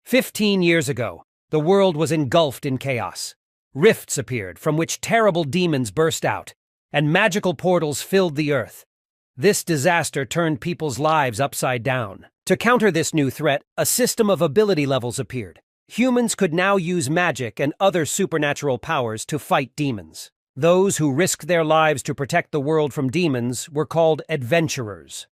15 years ago, the world was engulfed in chaos. Rifts appeared from which terrible demons burst out, and magical portals filled the earth. This disaster turned people's lives upside down. To counter this new threat, a system of ability levels appeared. Humans could now use magic and other supernatural powers to fight demons. Those who risked their lives to protect the world from demons were called adventurers.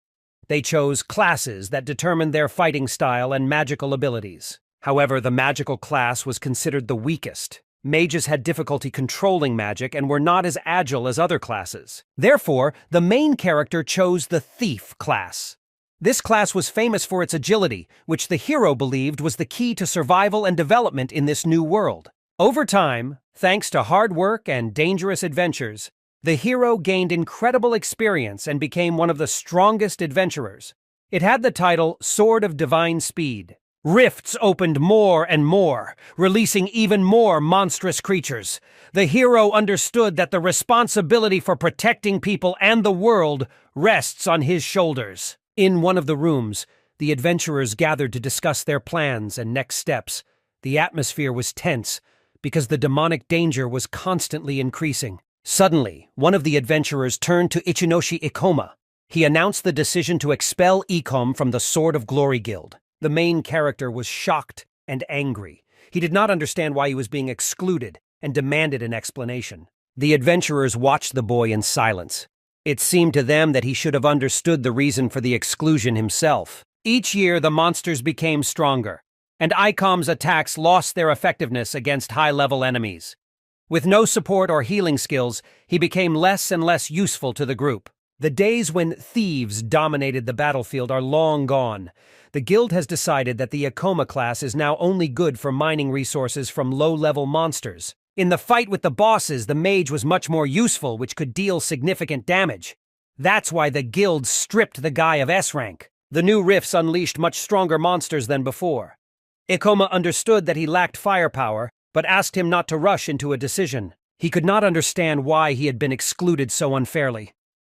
They chose classes that determined their fighting style and magical abilities. However, the magical class was considered the weakest. Mages had difficulty controlling magic and were not as agile as other classes. Therefore, the main character chose the Thief class. This class was famous for its agility, which the hero believed was the key to survival and development in this new world. Over time, thanks to hard work and dangerous adventures, the hero gained incredible experience and became one of the strongest adventurers. It had the title Sword of Divine Speed. Rifts opened more and more, releasing even more monstrous creatures. The hero understood that the responsibility for protecting people and the world rests on his shoulders. In one of the rooms, the adventurers gathered to discuss their plans and next steps. The atmosphere was tense because the demonic danger was constantly increasing. Suddenly, one of the adventurers turned to Ichinoshi Ikoma. He announced the decision to expel Ikom from the Sword of Glory Guild. The main character was shocked and angry. He did not understand why he was being excluded and demanded an explanation. The adventurers watched the boy in silence. It seemed to them that he should have understood the reason for the exclusion himself. Each year, the monsters became stronger, and Ikom's attacks lost their effectiveness against high-level enemies. With no support or healing skills, he became less and less useful to the group. The days when thieves dominated the battlefield are long gone. The guild has decided that the Ikoma class is now only good for mining resources from low-level monsters. In the fight with the bosses, the mage was much more useful, which could deal significant damage. That's why the guild stripped the guy of S rank. The new rifts unleashed much stronger monsters than before. Ikoma understood that he lacked firepower, but asked him not to rush into a decision. He could not understand why he had been excluded so unfairly.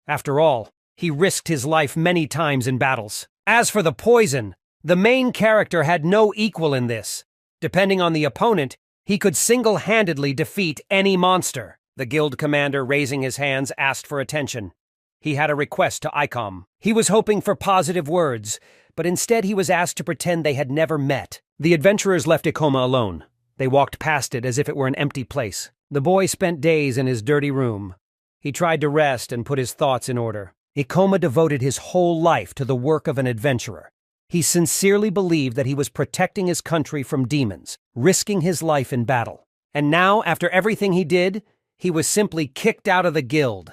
After all, he risked his life many times in battles. As for the poison, the main character had no equal in this. Depending on the opponent, he could single-handedly defeat any monster. The guild commander, raising his hands, asked for attention. He had a request to Ikom. He was hoping for positive words, but instead he was asked to pretend they had never met. The adventurers left Ikoma alone. They walked past it as if it were an empty place. The boy spent days in his dirty room. He tried to rest and put his thoughts in order. Ikoma devoted his whole life to the work of an adventurer. He sincerely believed that he was protecting his country from demons, risking his life in battle. And now, after everything he did, he was simply kicked out of the guild.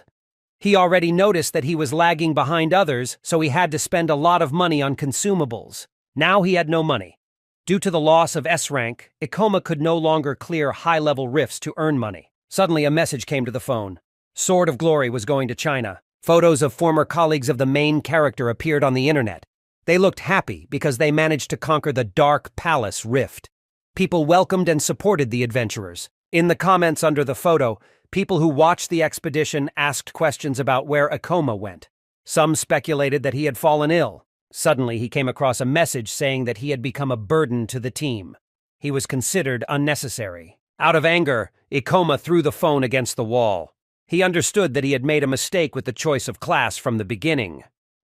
He already noticed that he was lagging behind others, so he had to spend a lot of money on consumables. Now he had no money. Due to the loss of S rank, Ikoma could no longer clear high-level rifts to earn money. Suddenly, a message came to the phone. Sword of Glory was going to China. Photos of former colleagues of the main character appeared on the internet. They looked happy because they managed to conquer the Dark Palace Rift. People welcomed and supported the adventurers. In the comments under the photo, people who watched the expedition asked questions about where Ikoma went. Some speculated that he had fallen ill. Suddenly, he came across a message saying that he had become a burden to the team. He was considered unnecessary. Out of anger, Ikoma threw the phone against the wall. He understood that he had made a mistake with the choice of class from the beginning.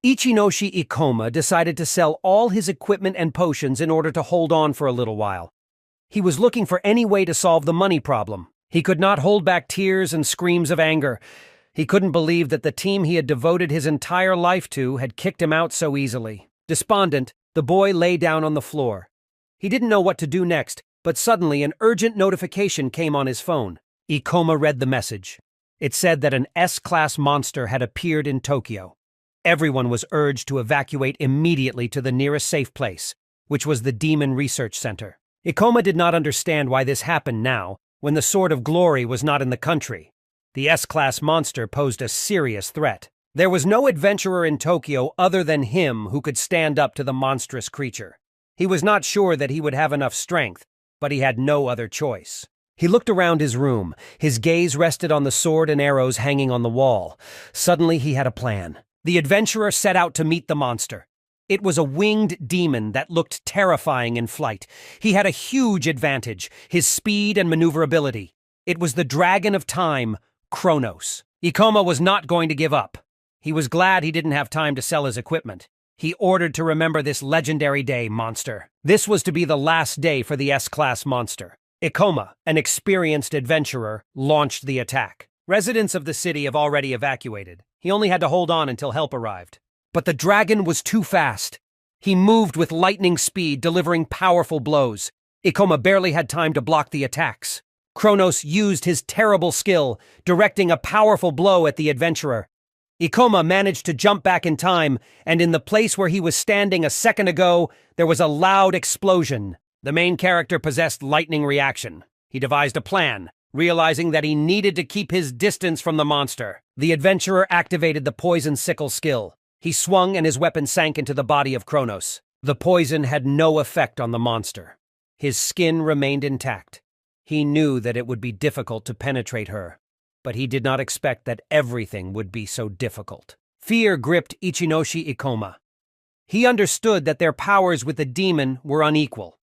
Ichinoshi Ikoma decided to sell all his equipment and potions in order to hold on for a little while. He was looking for any way to solve the money problem. He could not hold back tears and screams of anger. He couldn't believe that the team he had devoted his entire life to had kicked him out so easily. Despondent, the boy lay down on the floor. He didn't know what to do next, but suddenly an urgent notification came on his phone. Ikoma read the message. It said that an S-class monster had appeared in Tokyo. Everyone was urged to evacuate immediately to the nearest safe place, which was the Demon Research Center. Ikoma did not understand why this happened now, when the Sword of Glory was not in the country. The S-class monster posed a serious threat. There was no adventurer in Tokyo other than him who could stand up to the monstrous creature. He was not sure that he would have enough strength, but he had no other choice. He looked around his room. His gaze rested on the sword and arrows hanging on the wall. Suddenly, he had a plan. The adventurer set out to meet the monster. It was a winged demon that looked terrifying in flight. He had a huge advantage, his speed and maneuverability. It was the Dragon of Time, Kronos. Ikoma was not going to give up. He was glad he didn't have time to sell his equipment. He ordered to remember this legendary day, monster. This was to be the last day for the S-Class monster. Ikoma, an experienced adventurer, launched the attack. Residents of the city have already evacuated. He only had to hold on until help arrived. But the dragon was too fast. He moved with lightning speed, delivering powerful blows. Ikoma barely had time to block the attacks. Kronos used his terrible skill, directing a powerful blow at the adventurer. Ikoma managed to jump back in time, and in the place where he was standing a second ago, there was a loud explosion. The main character possessed lightning reaction. He devised a plan, realizing that he needed to keep his distance from the monster. The adventurer activated the poison sickle skill. He swung and his weapon sank into the body of Kronos. The poison had no effect on the monster. His skin remained intact. He knew that it would be difficult to penetrate her, but he did not expect that everything would be so difficult. Fear gripped Ichinoshi Ikoma. He understood that their powers with the demon were unequal.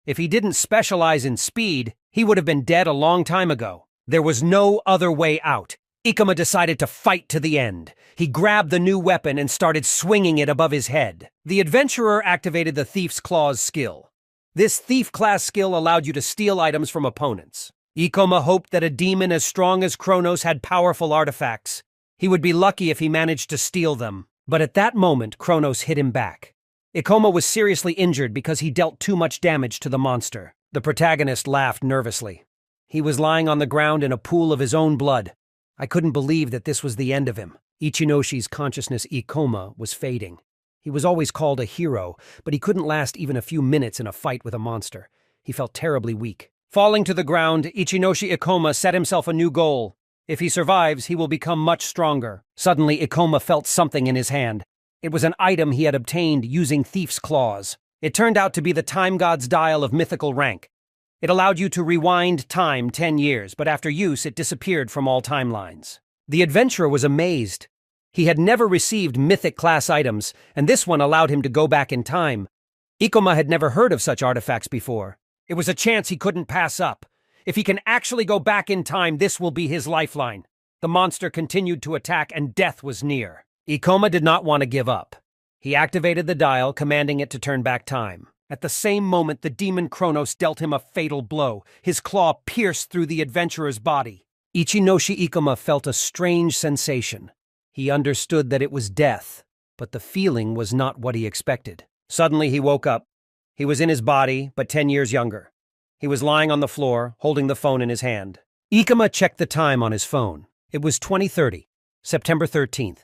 If he didn't specialize in speed, he would have been dead a long time ago. There was no other way out. Ikoma decided to fight to the end. He grabbed the new weapon and started swinging it above his head. The adventurer activated the Thief's Claws skill. This thief-class skill allowed you to steal items from opponents. Ikoma hoped that a demon as strong as Kronos had powerful artifacts. He would be lucky if he managed to steal them. But at that moment, Kronos hit him back. Ikoma was seriously injured because he dealt too much damage to the monster. The protagonist laughed nervously. He was lying on the ground in a pool of his own blood. I couldn't believe that this was the end of him. Ichinoshi's consciousness, Ikoma, was fading. He was always called a hero, but he couldn't last even a few minutes in a fight with a monster. He felt terribly weak. Falling to the ground, Ichinoshi Ikoma set himself a new goal. If he survives, he will become much stronger. Suddenly, Ikoma felt something in his hand. It was an item he had obtained using Thief's Claws. It turned out to be the Time God's Dial of mythical rank. It allowed you to rewind time 10 years, but after use, it disappeared from all timelines. The adventurer was amazed. He had never received mythic-class items, and this one allowed him to go back in time. Ikoma had never heard of such artifacts before. It was a chance he couldn't pass up. If he can actually go back in time, this will be his lifeline. The monster continued to attack, and death was near. Ikoma did not want to give up. He activated the dial, commanding it to turn back time. At the same moment, the demon Kronos dealt him a fatal blow. His claw pierced through the adventurer's body. Ichinoshi Ikoma felt a strange sensation. He understood that it was death, but the feeling was not what he expected. Suddenly he woke up. He was in his body, but 10 years younger. He was lying on the floor, holding the phone in his hand. Ikoma checked the time on his phone. It was 2030, September 13th.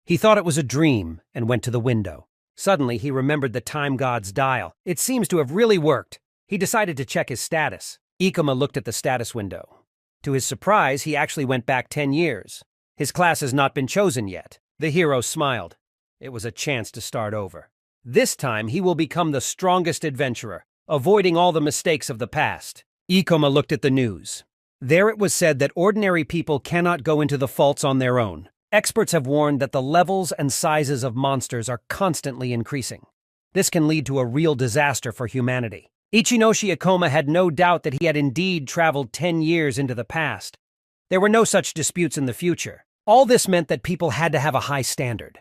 He thought it was a dream and went to the window. Suddenly, he remembered the Time God's Dial. It seems to have really worked. He decided to check his status. Ikoma looked at the status window. To his surprise, he actually went back 10 years. His class has not been chosen yet. The hero smiled. It was a chance to start over. This time, he will become the strongest adventurer, avoiding all the mistakes of the past. Ikoma looked at the news. There it was said that ordinary people cannot go into the faults on their own. Experts have warned that the levels and sizes of monsters are constantly increasing. This can lead to a real disaster for humanity. Ichinoshi Ikoma had no doubt that he had indeed traveled 10 years into the past. There were no such disputes in the future. All this meant that people had to have a high standard.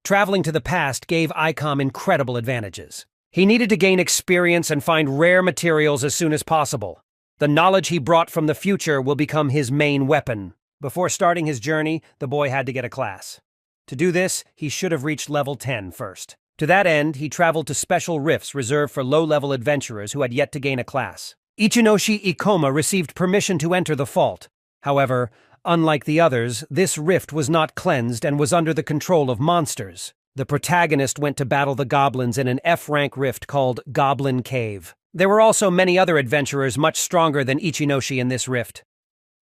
Traveling to the past gave ICOM incredible advantages. He needed to gain experience and find rare materials as soon as possible. The knowledge he brought from the future will become his main weapon. Before starting his journey, the boy had to get a class. To do this, he should have reached level 10 first. To that end, he traveled to special rifts reserved for low-level adventurers who had yet to gain a class. Ichinoshi Ikoma received permission to enter the fault. However, unlike the others, this rift was not cleansed and was under the control of monsters. The protagonist went to battle the goblins in an F-rank rift called Goblin Cave. There were also many other adventurers much stronger than Ichinoshi in this rift.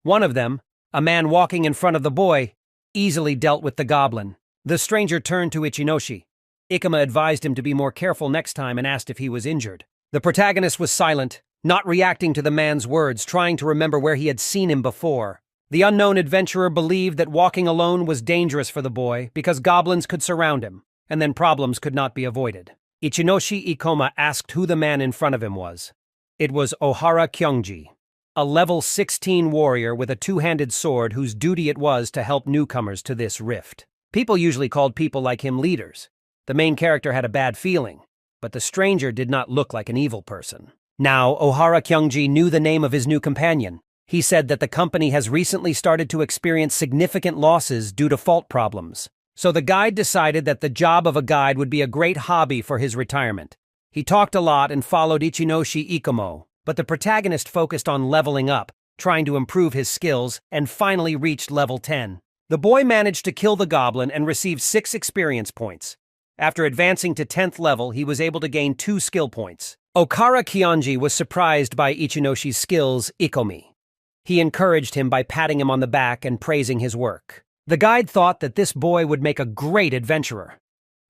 One of them, a man walking in front of the boy, easily dealt with the goblin. The stranger turned to Ichinoshi. Ikoma advised him to be more careful next time and asked if he was injured. The protagonist was silent, not reacting to the man's words, trying to remember where he had seen him before. The unknown adventurer believed that walking alone was dangerous for the boy because goblins could surround him. and then problems could not be avoided. Ichinoshi Ikoma asked who the man in front of him was. It was Ohara Kyungji, a level 16 warrior with a two-handed sword whose duty it was to help newcomers to this rift. People usually called people like him leaders. The main character had a bad feeling, but the stranger did not look like an evil person. Now, Ohara Kyungji knew the name of his new companion. He said that the company has recently started to experience significant losses due to fault problems. So the guide decided that the job of a guide would be a great hobby for his retirement. He talked a lot and followed Ichinoshi Ikomo, but the protagonist focused on leveling up, trying to improve his skills, and finally reached level 10. The boy managed to kill the goblin and received 6 experience points. After advancing to 10th level, he was able to gain 2 skill points. Ohara Kyungji was surprised by Ichinoshi's skills, Ikomi. He encouraged him by patting him on the back and praising his work. The guide thought that this boy would make a great adventurer.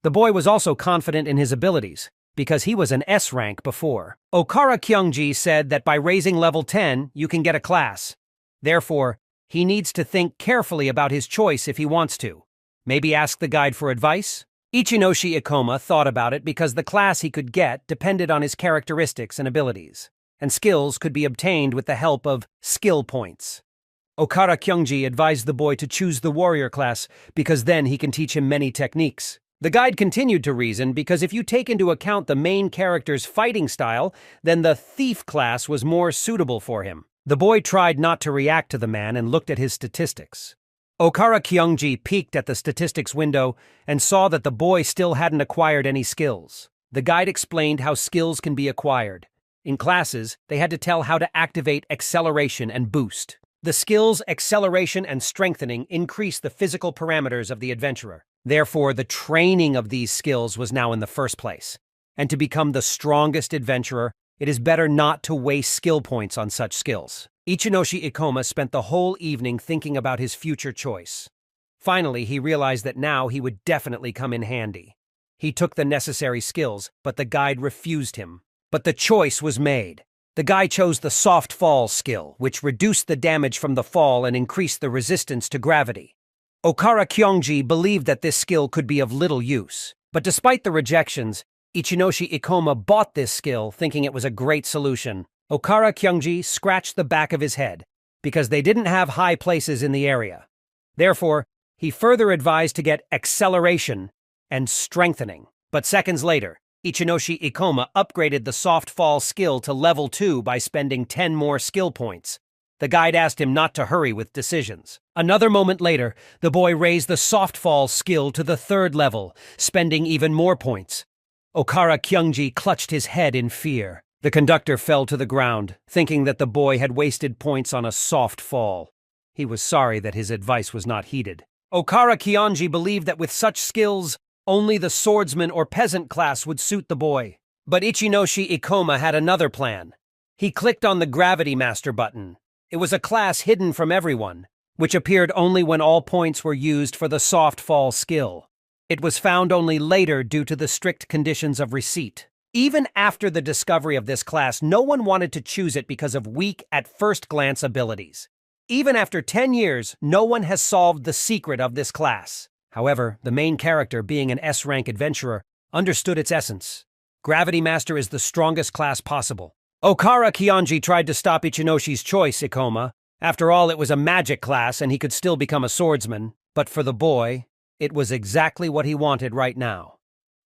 The boy was also confident in his abilities, because he was an S rank before. Ohara Kyungji said that by raising level 10, you can get a class. Therefore, he needs to think carefully about his choice if he wants to. Maybe ask the guide for advice? Ichinoshi Ikoma thought about it because the class he could get depended on his characteristics and abilities, and skills could be obtained with the help of skill points. Ohara Kyungji advised the boy to choose the warrior class because then he can teach him many techniques. The guide continued to reason because if you take into account the main character's fighting style, then the thief class was more suitable for him. The boy tried not to react to the man and looked at his statistics. Ohara Kyungji peeked at the statistics window and saw that the boy still hadn't acquired any skills. The guide explained how skills can be acquired. In classes, they had to tell how to activate acceleration and boost. The skills acceleration and strengthening increase the physical parameters of the adventurer. Therefore, the training of these skills was now in the first place. And to become the strongest adventurer, it is better not to waste skill points on such skills. Ichinoshi Ikoma spent the whole evening thinking about his future choice. Finally, he realized that now he would definitely come in handy. He took the necessary skills, but the guide refused him. But the choice was made. The guy chose the soft fall skill, which reduced the damage from the fall and increased the resistance to gravity. Ohara Kyungji believed that this skill could be of little use. But despite the rejections, Ichinoshi Ikoma bought this skill, thinking it was a great solution. Ohara Kyungji scratched the back of his head, because they didn't have high places in the area. Therefore, he further advised to get acceleration and strengthening. But seconds later, Ichinoshi Ikoma upgraded the soft fall skill to level 2 by spending 10 more skill points. The guide asked him not to hurry with decisions. Another moment later, the boy raised the soft fall skill to the 3rd level, spending even more points. Ohara Kyungji clutched his head in fear. The conductor fell to the ground, thinking that the boy had wasted points on a soft fall. He was sorry that his advice was not heeded. Ohara Kyungji believed that with such skills, only the swordsman or peasant class would suit the boy. But Ichinoshi Ikoma had another plan. He clicked on the Gravity Master button. It was a class hidden from everyone, which appeared only when all points were used for the soft fall skill. It was found only later due to the strict conditions of receipt. Even after the discovery of this class, no one wanted to choose it because of weak at-first-glance abilities. Even after 10 years, no one has solved the secret of this class. However, the main character, being an S-rank adventurer, understood its essence. Gravity Master is the strongest class possible. Ohara Kyungji tried to stop Ichinoshi's choice, Ikoma. After all, it was a magic class and he could still become a swordsman. But for the boy, it was exactly what he wanted right now.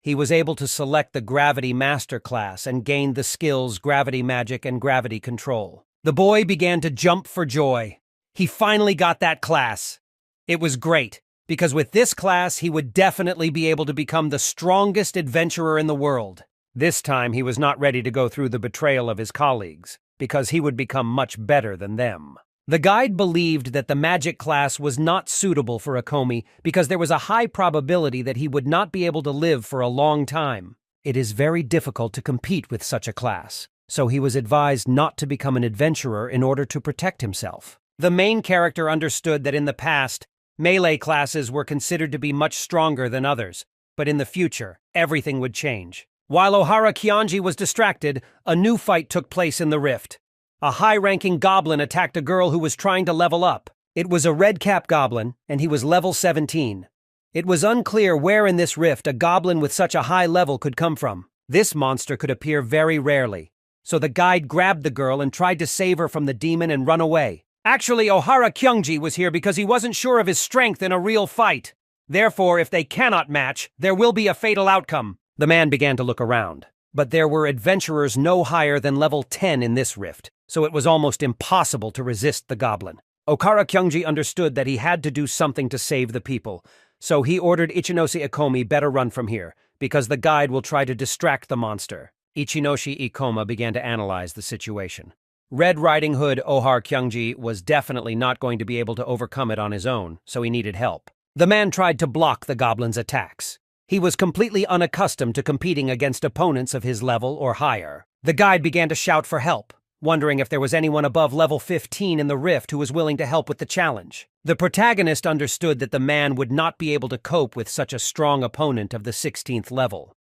He was able to select the Gravity Master class and gained the skills Gravity Magic and Gravity Control. The boy began to jump for joy. He finally got that class. It was great, because with this class he would definitely be able to become the strongest adventurer in the world. This time he was not ready to go through the betrayal of his colleagues, because he would become much better than them. The guide believed that the magic class was not suitable for Ikomi because there was a high probability that he would not be able to live for a long time. It is very difficult to compete with such a class, so he was advised not to become an adventurer in order to protect himself. The main character understood that in the past, melee classes were considered to be much stronger than others, but in the future, everything would change. While Ohara Kyungji was distracted, a new fight took place in the rift. A high-ranking goblin attacked a girl who was trying to level up. It was a red-cap goblin, and he was level 17. It was unclear where in this rift a goblin with such a high level could come from. This monster could appear very rarely. So the guide grabbed the girl and tried to save her from the demon and run away. Actually, Ohara Kyungji was here because he wasn't sure of his strength in a real fight. Therefore, if they cannot match, there will be a fatal outcome. The man began to look around. But there were adventurers no higher than level 10 in this rift, so it was almost impossible to resist the goblin. Ohara Kyungji understood that he had to do something to save the people, so he ordered Ichinoshi Ikomi better run from here, because the guide will try to distract the monster. Ichinoshi Ikoma began to analyze the situation. Red Riding Hood Ohara Kyungji was definitely not going to be able to overcome it on his own, so he needed help. The man tried to block the goblin's attacks. He was completely unaccustomed to competing against opponents of his level or higher. The guide began to shout for help, wondering if there was anyone above level 15 in the rift who was willing to help with the challenge. The protagonist understood that the man would not be able to cope with such a strong opponent of the 16th level.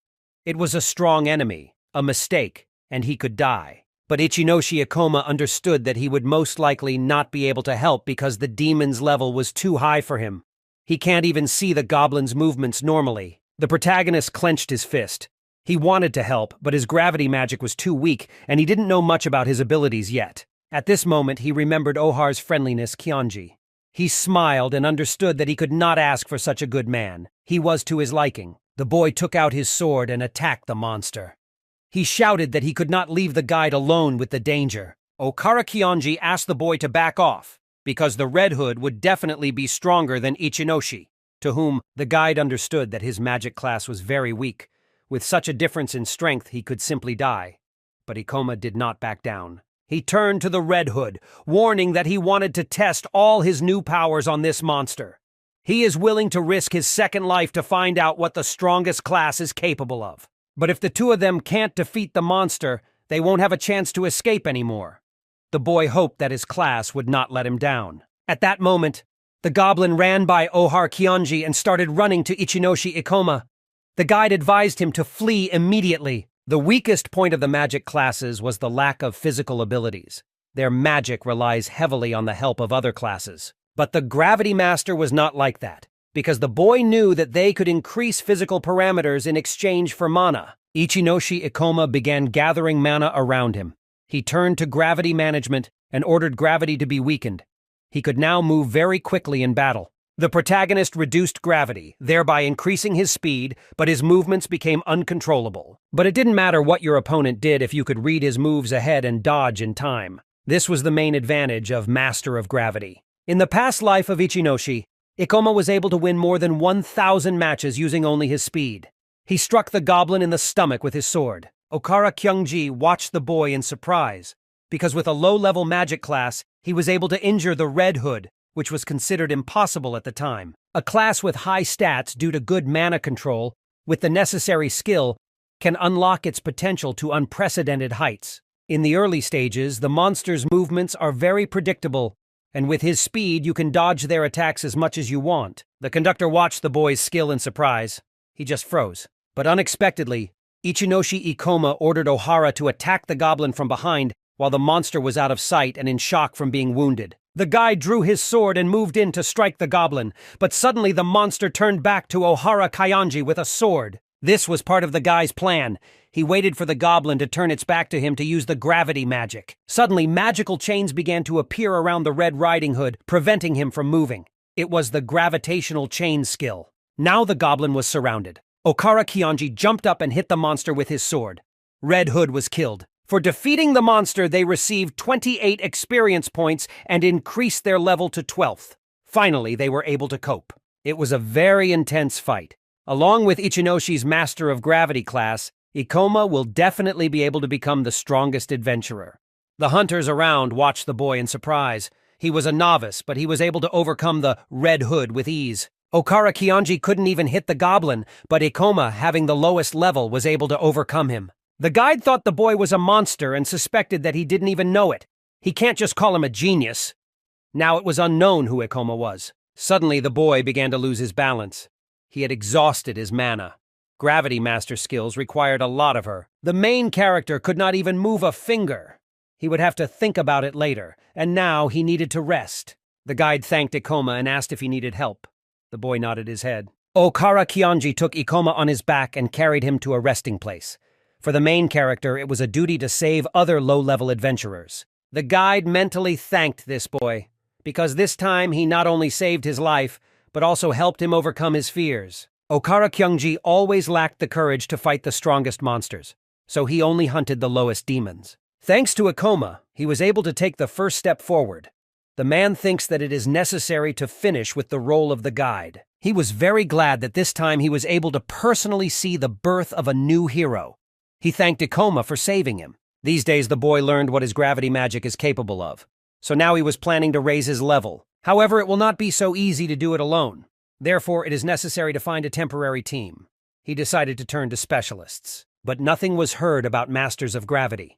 It was a strong enemy, a mistake, and he could die. But Ichinoshi Ikoma understood that he would most likely not be able to help because the demon's level was too high for him. He can't even see the goblin's movements normally. The protagonist clenched his fist. He wanted to help, but his gravity magic was too weak, and he didn't know much about his abilities yet. At this moment, he remembered Ohar's friendliness, Kyonji. He smiled and understood that he could not ask for such a good man. He was to his liking. The boy took out his sword and attacked the monster. He shouted that he could not leave the guide alone with the danger. Ohara Kyonji asked the boy to back off, because the Red Hood would definitely be stronger than Ichinoshi, to whom the guide understood that his magic class was very weak. With such a difference in strength, he could simply die. But Ikoma did not back down. He turned to the Red Hood, warning that he wanted to test all his new powers on this monster. He is willing to risk his second life to find out what the strongest class is capable of. But if the two of them can't defeat the monster, they won't have a chance to escape anymore. The boy hoped that his class would not let him down. At that moment, the goblin ran by Ohara Kyonji and started running to Ichinoshi Ikoma. The guide advised him to flee immediately. The weakest point of the magic classes was the lack of physical abilities. Their magic relies heavily on the help of other classes. But the Gravity Master was not like that, because the boy knew that they could increase physical parameters in exchange for mana. Ichinoshi Ikoma began gathering mana around him. He turned to gravity management and ordered gravity to be weakened. He could now move very quickly in battle. The protagonist reduced gravity, thereby increasing his speed, but his movements became uncontrollable. But it didn't matter what your opponent did if you could read his moves ahead and dodge in time. This was the main advantage of Master of Gravity. In the past life of Ichinoshi, Ikoma was able to win more than 1,000 matches using only his speed. He struck the goblin in the stomach with his sword. Ohara Kyungji watched the boy in surprise, because with a low-level magic class, he was able to injure the Red Hood, which was considered impossible at the time. A class with high stats due to good mana control, with the necessary skill, can unlock its potential to unprecedented heights. In the early stages, the monster's movements are very predictable, and with his speed, you can dodge their attacks as much as you want. The conductor watched the boy's skill in surprise. He just froze. But unexpectedly, Ichinoshi Ikoma ordered Ohara to attack the goblin from behind while the monster was out of sight and in shock from being wounded. The guide drew his sword and moved in to strike the goblin, but suddenly the monster turned back to Ohara Kyonji with a sword. This was part of the guy's plan. He waited for the goblin to turn its back to him to use the gravity magic. Suddenly, magical chains began to appear around the Red Riding Hood, preventing him from moving. It was the gravitational chain skill. Now the goblin was surrounded. Ohara Kyonji jumped up and hit the monster with his sword. Red Hood was killed. For defeating the monster, they received 28 experience points and increased their level to 12th. Finally, they were able to cope. It was a very intense fight. Along with Ichinoshi's Master of Gravity class, Ikoma will definitely be able to become the strongest adventurer. The hunters around watched the boy in surprise. He was a novice, but he was able to overcome the Red Hood with ease. Ohara Kyonji couldn't even hit the goblin, but Ikoma, having the lowest level, was able to overcome him. The guide thought the boy was a monster and suspected that he didn't even know it. He can't just call him a genius. Now it was unknown who Ikoma was. Suddenly the boy began to lose his balance. He had exhausted his mana. Gravity Master skills required a lot of her. The main character could not even move a finger. He would have to think about it later, and now he needed to rest. The guide thanked Ikoma and asked if he needed help. The boy nodded his head. Okara Kyonji took Ikoma on his back and carried him to a resting place. For the main character, it was a duty to save other low-level adventurers. The guide mentally thanked this boy, because this time he not only saved his life, but also helped him overcome his fears. Okara Kyonji always lacked the courage to fight the strongest monsters, so he only hunted the lowest demons. Thanks to Ikoma, he was able to take the first step forward. The man thinks that it is necessary to finish with the role of the guide. He was very glad that this time he was able to personally see the birth of a new hero. He thanked Ikoma for saving him. These days the boy learned what his gravity magic is capable of, so now he was planning to raise his level. However, it will not be so easy to do it alone. Therefore, it is necessary to find a temporary team. He decided to turn to specialists, but nothing was heard about Masters of Gravity.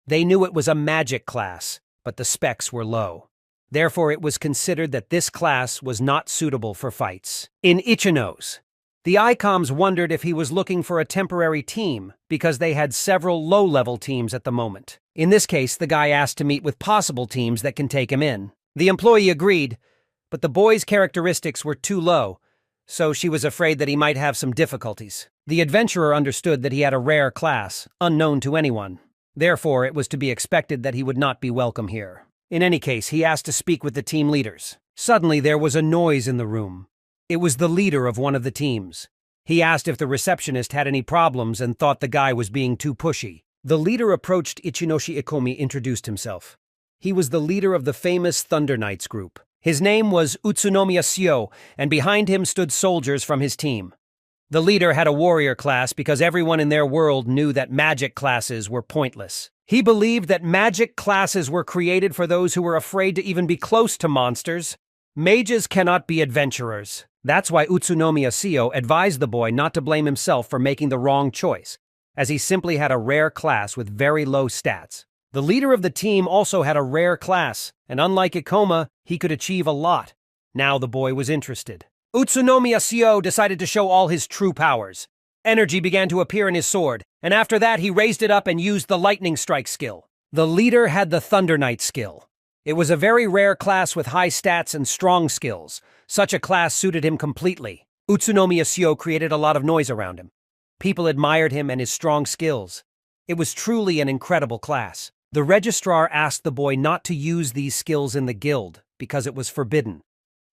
They knew it was a magic class, but the specs were low. Therefore, it was considered that this class was not suitable for fights. In Ichinos, the ICOMs wondered if he was looking for a temporary team because they had several low-level teams at the moment. In this case, the guy asked to meet with possible teams that can take him in. The employee agreed, but the boy's characteristics were too low, so she was afraid that he might have some difficulties. The adventurer understood that he had a rare class, unknown to anyone. Therefore, it was to be expected that he would not be welcome here. In any case, he asked to speak with the team leaders. Suddenly, there was a noise in the room. It was the leader of one of the teams. He asked if the receptionist had any problems and thought the guy was being too pushy. The leader approached Ichinoshi Ikomi, introduced himself. He was the leader of the famous Thunder Knights group. His name was Utsunomiya Syo, and behind him stood soldiers from his team. The leader had a warrior class because everyone in their world knew that magic classes were pointless. He believed that magic classes were created for those who were afraid to even be close to monsters. Mages cannot be adventurers. That's why Utsunomiya Syo advised the boy not to blame himself for making the wrong choice, as he simply had a rare class with very low stats. The leader of the team also had a rare class, and unlike Ikoma, he could achieve a lot. Now the boy was interested. Utsunomiya Syo decided to show all his true powers. Energy began to appear in his sword, and after that he raised it up and used the lightning strike skill. The leader had the Thunder Knight skill. It was a very rare class with high stats and strong skills. Such a class suited him completely. Utsunomiya Syo created a lot of noise around him. People admired him and his strong skills. It was truly an incredible class. The registrar asked the boy not to use these skills in the guild because it was forbidden.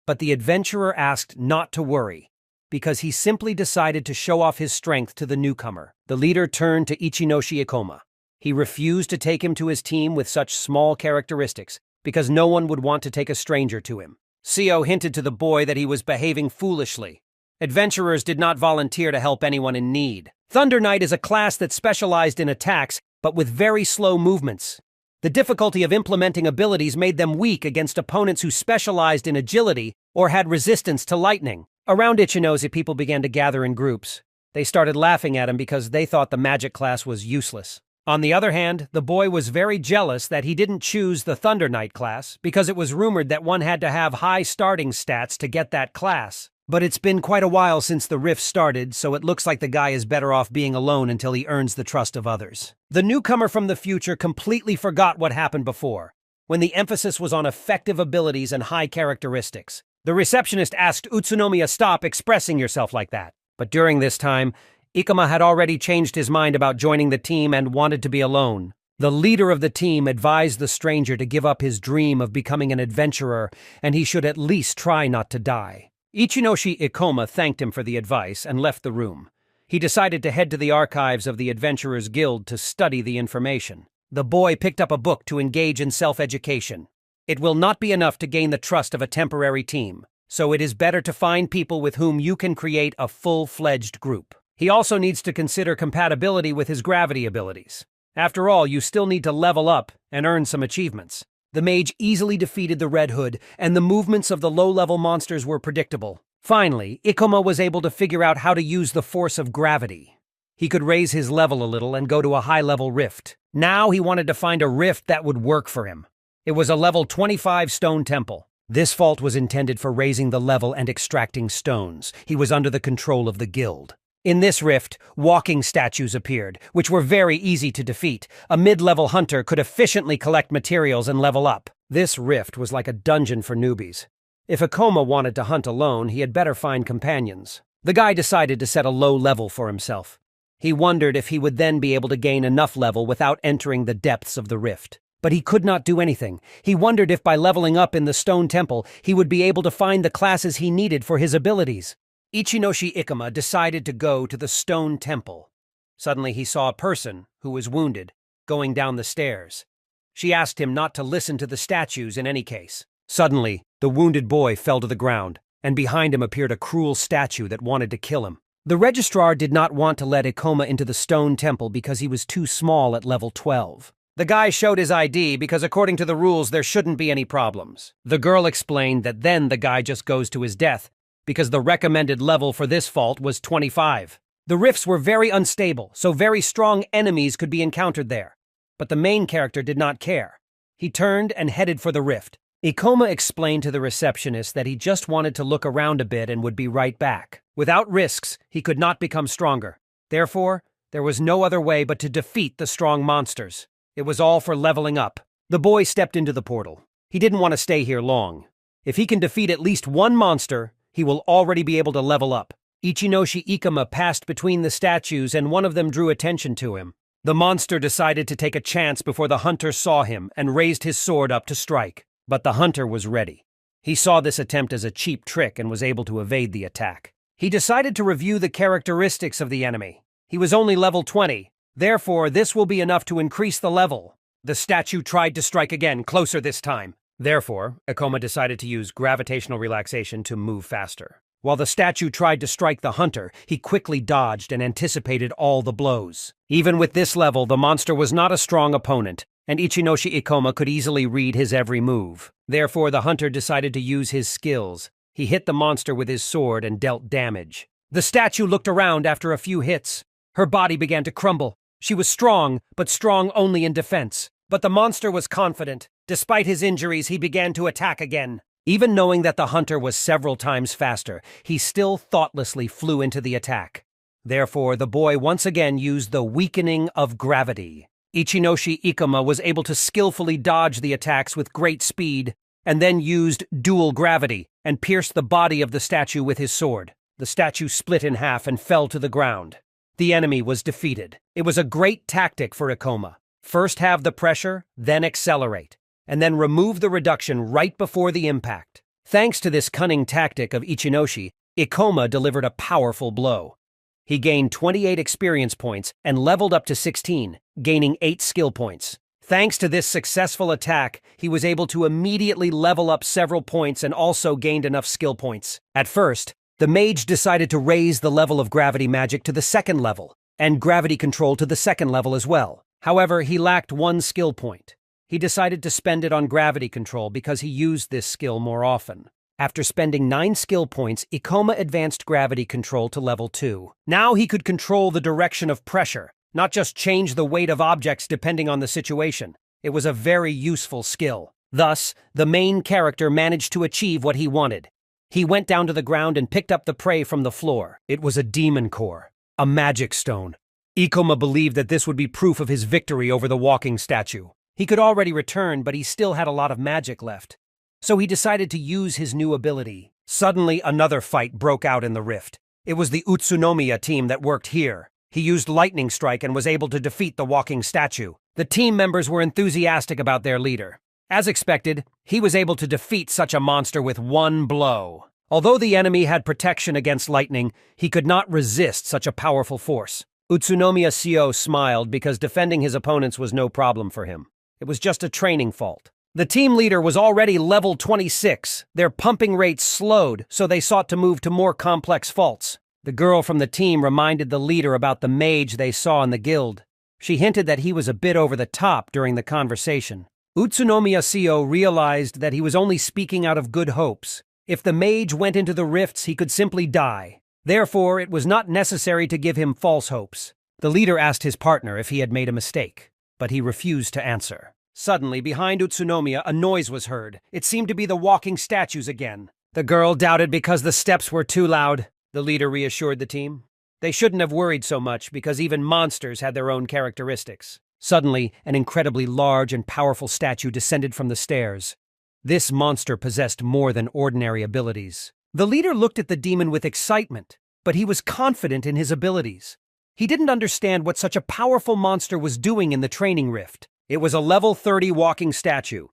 But the adventurer asked not to worry, because he simply decided to show off his strength to the newcomer. The leader turned to Ichinoshi Ikoma. He refused to take him to his team with such small characteristics, because no one would want to take a stranger to him. Syo hinted to the boy that he was behaving foolishly. Adventurers did not volunteer to help anyone in need. Thunder Knight is a class that specialized in attacks, but with very slow movements. The difficulty of implementing abilities made them weak against opponents who specialized in agility or had resistance to lightning. Around Ichinozi, people began to gather in groups. They started laughing at him because they thought the magic class was useless. On the other hand, the boy was very jealous that he didn't choose the Thunder Knight class because it was rumored that one had to have high starting stats to get that class. But it's been quite a while since the rift started, so it looks like the guy is better off being alone until he earns the trust of others. The newcomer from the future completely forgot what happened before, when the emphasis was on effective abilities and high characteristics. The receptionist asked Utsunomiya, "Stop expressing yourself like that." But during this time, Ikoma had already changed his mind about joining the team and wanted to be alone. The leader of the team advised the stranger to give up his dream of becoming an adventurer, and he should at least try not to die. Ichinoshi Ikoma thanked him for the advice and left the room. He decided to head to the archives of the Adventurers Guild to study the information. The boy picked up a book to engage in self-education. It will not be enough to gain the trust of a temporary team, so it is better to find people with whom you can create a full-fledged group. He also needs to consider compatibility with his gravity abilities. After all, you still need to level up and earn some achievements. The mage easily defeated the Red Hood, and the movements of the low-level monsters were predictable. Finally, Ikoma was able to figure out how to use the force of gravity. He could raise his level a little and go to a high-level rift. Now he wanted to find a rift that would work for him. It was a level 25 stone temple. This vault was intended for raising the level and extracting stones. He was under the control of the guild. In this rift, walking statues appeared, which were very easy to defeat. A mid-level hunter could efficiently collect materials and level up. This rift was like a dungeon for newbies. If Ikoma wanted to hunt alone, he had better find companions. The guy decided to set a low level for himself. He wondered if he would then be able to gain enough level without entering the depths of the rift. But he could not do anything. He wondered if by leveling up in the stone temple, he would be able to find the classes he needed for his abilities. Ichinoshi Ikoma decided to go to the stone temple. Suddenly he saw a person, who was wounded, going down the stairs. She asked him not to listen to the statues in any case. Suddenly, the wounded boy fell to the ground, and behind him appeared a cruel statue that wanted to kill him. The registrar did not want to let Ikoma into the stone temple because he was too small at level 12. The guy showed his ID because according to the rules there shouldn't be any problems. The girl explained that then the guy just goes to his death because the recommended level for this fault was 25. The rifts were very unstable, so very strong enemies could be encountered there. But the main character did not care. He turned and headed for the rift. Ikoma explained to the receptionist that he just wanted to look around a bit and would be right back. Without risks, he could not become stronger. Therefore, there was no other way but to defeat the strong monsters. It was all for leveling up. The boy stepped into the portal. He didn't want to stay here long. If he can defeat at least one monster, he will already be able to level up. Ichinoshi Ikoma passed between the statues and one of them drew attention to him. The monster decided to take a chance before the hunter saw him and raised his sword up to strike. But the hunter was ready. He saw this attempt as a cheap trick and was able to evade the attack. He decided to review the characteristics of the enemy. He was only level 20. Therefore, this will be enough to increase the level. The statue tried to strike again, closer this time. Therefore, Ikoma decided to use gravitational relaxation to move faster. While the statue tried to strike the hunter, he quickly dodged and anticipated all the blows. Even with this level, the monster was not a strong opponent, and Ichinoshi Ikoma could easily read his every move. Therefore, the hunter decided to use his skills. He hit the monster with his sword and dealt damage. The statue looked around after a few hits. Her body began to crumble. She was strong, but strong only in defense. But the monster was confident. Despite his injuries, he began to attack again. Even knowing that the hunter was several times faster, he still thoughtlessly flew into the attack. Therefore, the boy once again used the weakening of gravity. Ichinoshi Ikoma was able to skillfully dodge the attacks with great speed, and then used dual gravity and pierced the body of the statue with his sword. The statue split in half and fell to the ground. The enemy was defeated. It was a great tactic for Ikoma. First have the pressure, then accelerate, and then remove the reduction right before the impact. Thanks to this cunning tactic of Ichinoshi, Ikoma delivered a powerful blow. He gained 28 experience points and leveled up to 16, gaining 8 skill points. Thanks to this successful attack, he was able to immediately level up several points and also gained enough skill points. At first, the mage decided to raise the level of gravity magic to the 2nd level, and gravity control to the 2nd level as well. However, he lacked 1 skill point. He decided to spend it on gravity control because he used this skill more often. After spending 9 skill points, Ikoma advanced gravity control to level 2. Now he could control the direction of pressure, not just change the weight of objects depending on the situation. It was a very useful skill. Thus, the main character managed to achieve what he wanted. He went down to the ground and picked up the prey from the floor. It was a demon core, a magic stone. Ikoma believed that this would be proof of his victory over the walking statue. He could already return, but he still had a lot of magic left. So he decided to use his new ability. Suddenly, another fight broke out in the rift. It was the Utsunomiya team that worked here. He used Lightning Strike and was able to defeat the walking statue. The team members were enthusiastic about their leader. As expected, he was able to defeat such a monster with 1 blow. Although the enemy had protection against lightning, he could not resist such a powerful force. Utsunomiya Seo smiled because defending his opponents was no problem for him. It was just a training fault. The team leader was already level 26. Their pumping rates slowed, so they sought to move to more complex faults. The girl from the team reminded the leader about the mage they saw in the guild. She hinted that he was a bit over the top during the conversation. Utsunomiya Seo realized that he was only speaking out of good hopes. If the mage went into the rifts, he could simply die. Therefore, it was not necessary to give him false hopes. The leader asked his partner if he had made a mistake, but he refused to answer. Suddenly, behind Utsunomiya, a noise was heard. It seemed to be the walking statues again. The girl doubted because the steps were too loud. The leader reassured the team. They shouldn't have worried so much because even monsters had their own characteristics. Suddenly, an incredibly large and powerful statue descended from the stairs. This monster possessed more than ordinary abilities. The leader looked at the demon with excitement. but he was confident in his abilities. He didn't understand what such a powerful monster was doing in the training rift. It was a level 30 walking statue.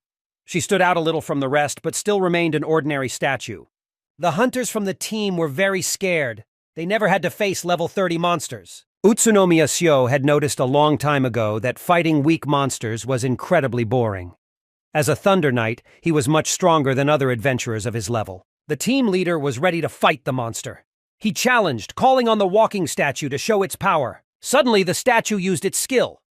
She stood out a little from the rest, but still remained an ordinary statue. The hunters from the team were very scared. They never had to face level 30 monsters. Utsunomiya Syo had noticed a long time ago that fighting weak monsters was incredibly boring. As a Thunder Knight, he was much stronger than other adventurers of his level. The team leader was ready to fight the monster. He challenged, calling on the walking statue to show its power. Suddenly, the statue used its skill.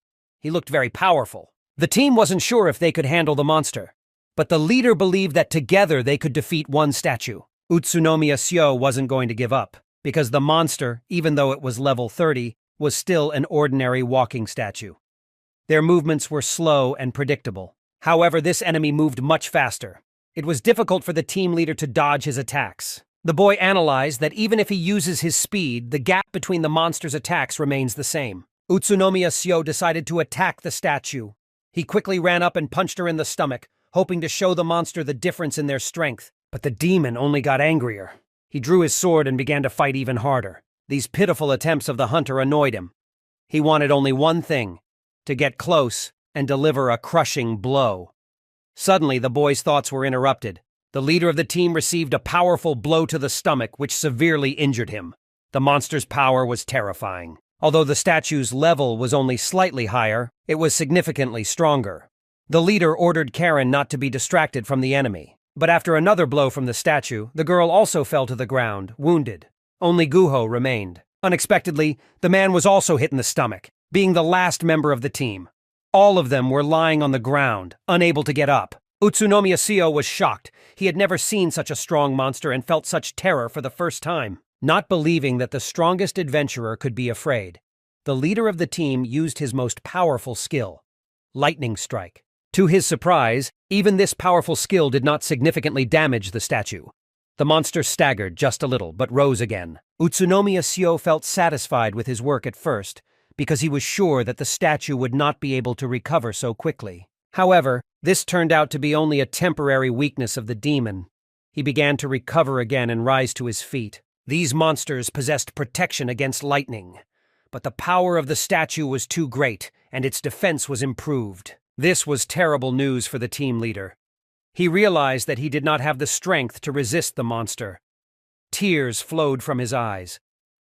He looked very powerful. The team wasn't sure if they could handle the monster, but the leader believed that together they could defeat one statue. Utsunomiya Syo wasn't going to give up, because the monster, even though it was level 30, was still an ordinary walking statue. Their movements were slow and predictable. However, this enemy moved much faster. It was difficult for the team leader to dodge his attacks. The boy analyzed that even if he uses his speed, the gap between the monster's attacks remains the same. Utsunomiya Syo decided to attack the statue. He quickly ran up and punched her in the stomach, hoping to show the monster the difference in their strength. But the demon only got angrier. He drew his sword and began to fight even harder. These pitiful attempts of the hunter annoyed him. He wanted only one thing: to get close and deliver a crushing blow. Suddenly, the boy's thoughts were interrupted. The leader of the team received a powerful blow to the stomach, which severely injured him. The monster's power was terrifying. Although the statue's level was only slightly higher, it was significantly stronger. The leader ordered Karen not to be distracted from the enemy. But after another blow from the statue, the girl also fell to the ground, wounded. Only Guho remained. Unexpectedly, the man was also hit in the stomach, being the last member of the team. All of them were lying on the ground, unable to get up. Utsunomiya Syo was shocked. He had never seen such a strong monster and felt such terror for the first time. Not believing that the strongest adventurer could be afraid, the leader of the team used his most powerful skill, Lightning Strike. To his surprise, even this powerful skill did not significantly damage the statue. The monster staggered just a little, but rose again. Utsunomiya Syo felt satisfied with his work at first, because he was sure that the statue would not be able to recover so quickly. However, this turned out to be only a temporary weakness of the demon. He began to recover again and rise to his feet. These monsters possessed protection against lightning, but the power of the statue was too great, and its defense was improved. This was terrible news for the team leader. He realized that he did not have the strength to resist the monster. Tears flowed from his eyes.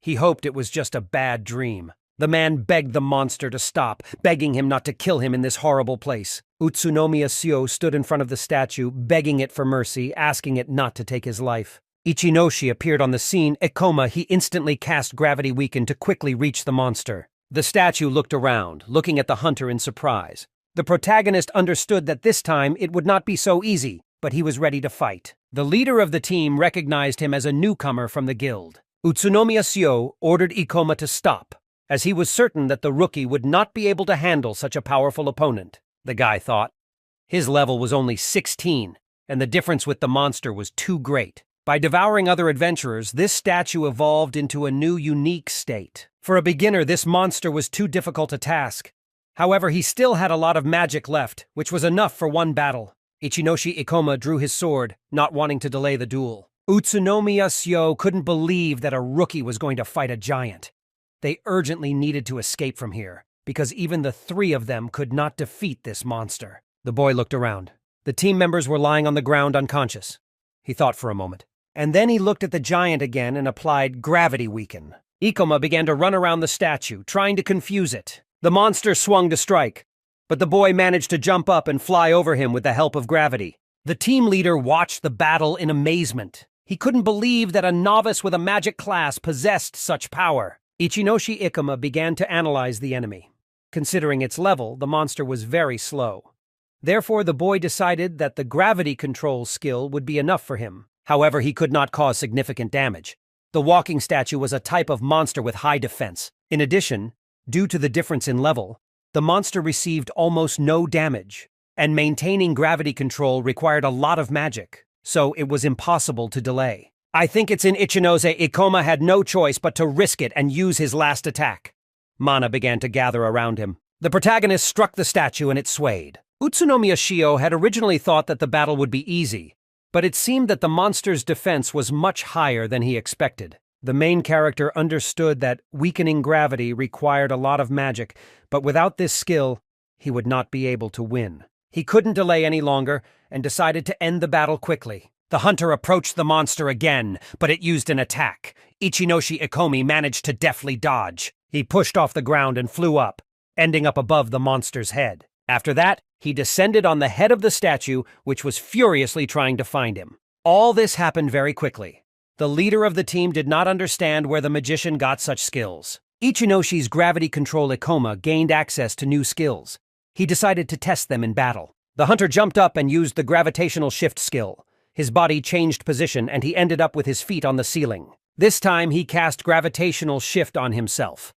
He hoped it was just a bad dream. The man begged the monster to stop, begging him not to kill him in this horrible place. Utsunomiya Syo stood in front of the statue, begging it for mercy, asking it not to take his life. Ichinoshi appeared on the scene. Ikoma, he instantly cast Gravity Weaken to quickly reach the monster. The statue looked around, looking at the hunter in surprise. The protagonist understood that this time it would not be so easy, but he was ready to fight. The leader of the team recognized him as a newcomer from the guild. Utsunomiya Syo ordered Ikoma to stop, as he was certain that the rookie would not be able to handle such a powerful opponent, the guy thought. His level was only 16, and the difference with the monster was too great. By devouring other adventurers, this statue evolved into a new, unique state. For a beginner, this monster was too difficult a task. However, he still had a lot of magic left, which was enough for one battle. Ichinoshi Ikoma drew his sword, not wanting to delay the duel. Utsunomiya Syo couldn't believe that a rookie was going to fight a giant. They urgently needed to escape from here, because even the three of them could not defeat this monster. The boy looked around. The team members were lying on the ground unconscious. He thought for a moment. And then he looked at the giant again and applied Gravity Weaken. Ikoma began to run around the statue, trying to confuse it. The monster swung to strike, but the boy managed to jump up and fly over him with the help of gravity. The team leader watched the battle in amazement. He couldn't believe that a novice with a magic class possessed such power. Ichinoshi Ikoma began to analyze the enemy. Considering its level, the monster was very slow. Therefore, the boy decided that the gravity control skill would be enough for him. However, he could not cause significant damage. The walking statue was a type of monster with high defense. In addition, due to the difference in level, the monster received almost no damage, and maintaining gravity control required a lot of magic, so it was impossible to delay. I think it's in Ichinose Ikoma had no choice but to risk it and use his last attack. Mana began to gather around him. The protagonist struck the statue and it swayed. Utsunomiya Syo had originally thought that the battle would be easy, but it seemed that the monster's defense was much higher than he expected. The main character understood that weakening gravity required a lot of magic, but without this skill, he would not be able to win. He couldn't delay any longer and decided to end the battle quickly. The hunter approached the monster again, but it used an attack. Ichinoshi Ikomi managed to deftly dodge. He pushed off the ground and flew up, ending up above the monster's head. After that, he descended on the head of the statue, which was furiously trying to find him. All this happened very quickly. The leader of the team did not understand where the magician got such skills. Ichinoshi's gravity control Ikoma gained access to new skills. He decided to test them in battle. The hunter jumped up and used the gravitational shift skill. His body changed position and he ended up with his feet on the ceiling. This time he cast gravitational shift on himself.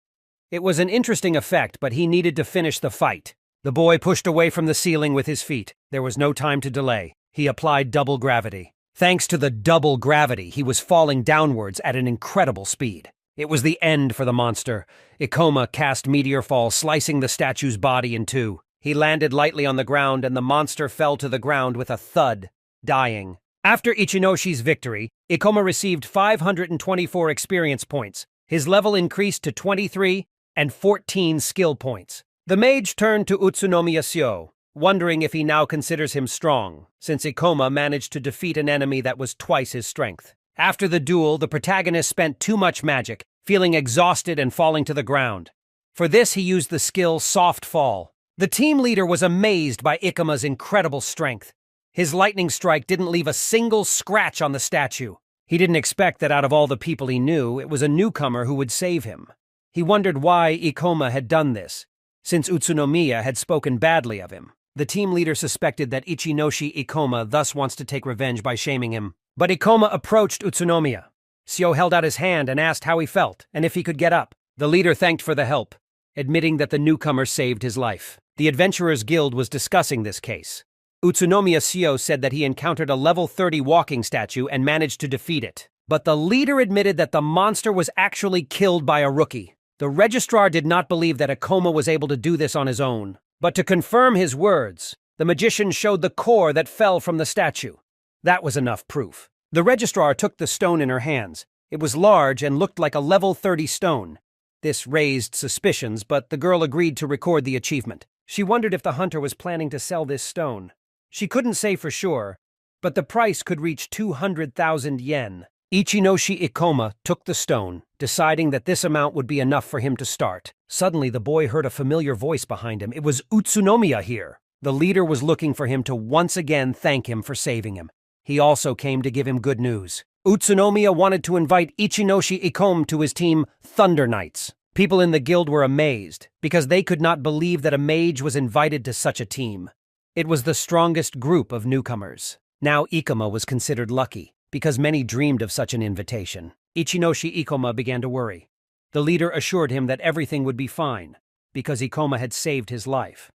It was an interesting effect, but he needed to finish the fight. The boy pushed away from the ceiling with his feet. There was no time to delay. He applied double gravity. Thanks to the double gravity, he was falling downwards at an incredible speed. It was the end for the monster. Ikoma cast Meteor Fall, slicing the statue's body in two. He landed lightly on the ground, and the monster fell to the ground with a thud, dying. After Ichinoshi's victory, Ikoma received 524 experience points. His level increased to 23 and 14 skill points. The mage turned to Utsunomiya Syo, wondering if he now considers him strong, since Ikoma managed to defeat an enemy that was twice his strength. After the duel, the protagonist spent too much magic, feeling exhausted and falling to the ground. For this, he used the skill Soft Fall. The team leader was amazed by Ikoma's incredible strength. His lightning strike didn't leave a single scratch on the statue. He didn't expect that out of all the people he knew, it was a newcomer who would save him. He wondered why Ikoma had done this, since Utsunomiya had spoken badly of him. The team leader suspected that Ichinoshi Ikoma thus wants to take revenge by shaming him. But Ikoma approached Utsunomiya. Syo held out his hand and asked how he felt, and if he could get up. The leader thanked for the help, admitting that the newcomer saved his life. The Adventurers Guild was discussing this case. Utsunomiya Syo said that he encountered a level 30 walking statue and managed to defeat it. But the leader admitted that the monster was actually killed by a rookie. The registrar did not believe that Ikoma was able to do this on his own. But to confirm his words, the magician showed the core that fell from the statue. That was enough proof. The registrar took the stone in her hands. It was large and looked like a level 30 stone. This raised suspicions, but the girl agreed to record the achievement. She wondered if the hunter was planning to sell this stone. She couldn't say for sure, but the price could reach 200,000 yen. Ichinoshi Ikoma took the stone, deciding that this amount would be enough for him to start. Suddenly, the boy heard a familiar voice behind him. It was Utsunomiya here. The leader was looking for him to once again thank him for saving him. He also came to give him good news. Utsunomiya wanted to invite Ichinoshi Ikoma to his team, Thunder Knights. People in the guild were amazed, because they could not believe that a mage was invited to such a team. It was the strongest group of newcomers. Now Ikoma was considered lucky, because many dreamed of such an invitation. Ichinoshi Ikoma began to worry. The leader assured him that everything would be fine, because Ikoma had saved his life.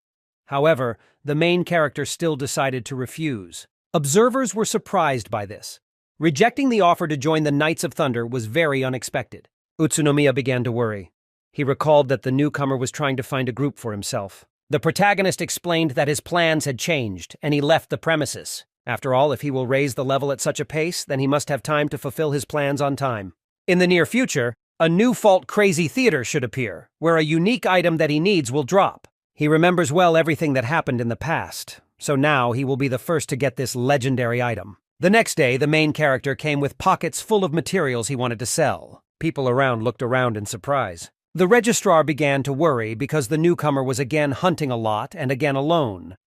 However, the main character still decided to refuse. Observers were surprised by this. Rejecting the offer to join the Knights of Thunder was very unexpected. Utsunomiya began to worry. He recalled that the newcomer was trying to find a group for himself. The protagonist explained that his plans had changed, and he left the premises. After all, if he will raise the level at such a pace, then he must have time to fulfill his plans on time. In the near future, a new Fault Crazy Theater should appear, where a unique item that he needs will drop. He remembers well everything that happened in the past, so now he will be the first to get this legendary item. The next day, the main character came with pockets full of materials he wanted to sell. People around looked around in surprise. The registrar began to worry because the newcomer was again hunting a lot and again alone.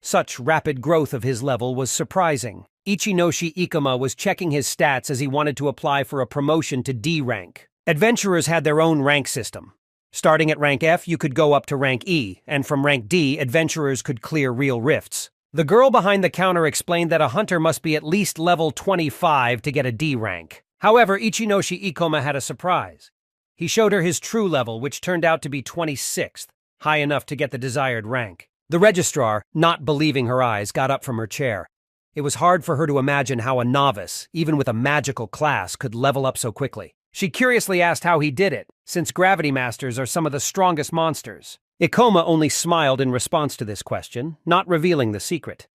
Such rapid growth of his level was surprising. Ichinoshi Ikoma was checking his stats as he wanted to apply for a promotion to D rank. Adventurers had their own rank system. Starting at rank F, you could go up to rank E, and from rank D, adventurers could clear real rifts. The girl behind the counter explained that a hunter must be at least level 25 to get a D rank. However, Ichinoshi Ikoma had a surprise. He showed her his true level, which turned out to be 26th, high enough to get the desired rank. The registrar, not believing her eyes, got up from her chair. It was hard for her to imagine how a novice, even with a magical class, could level up so quickly. She curiously asked how he did it, since Gravity Masters are some of the strongest monsters. Ikoma only smiled in response to this question, not revealing the secret.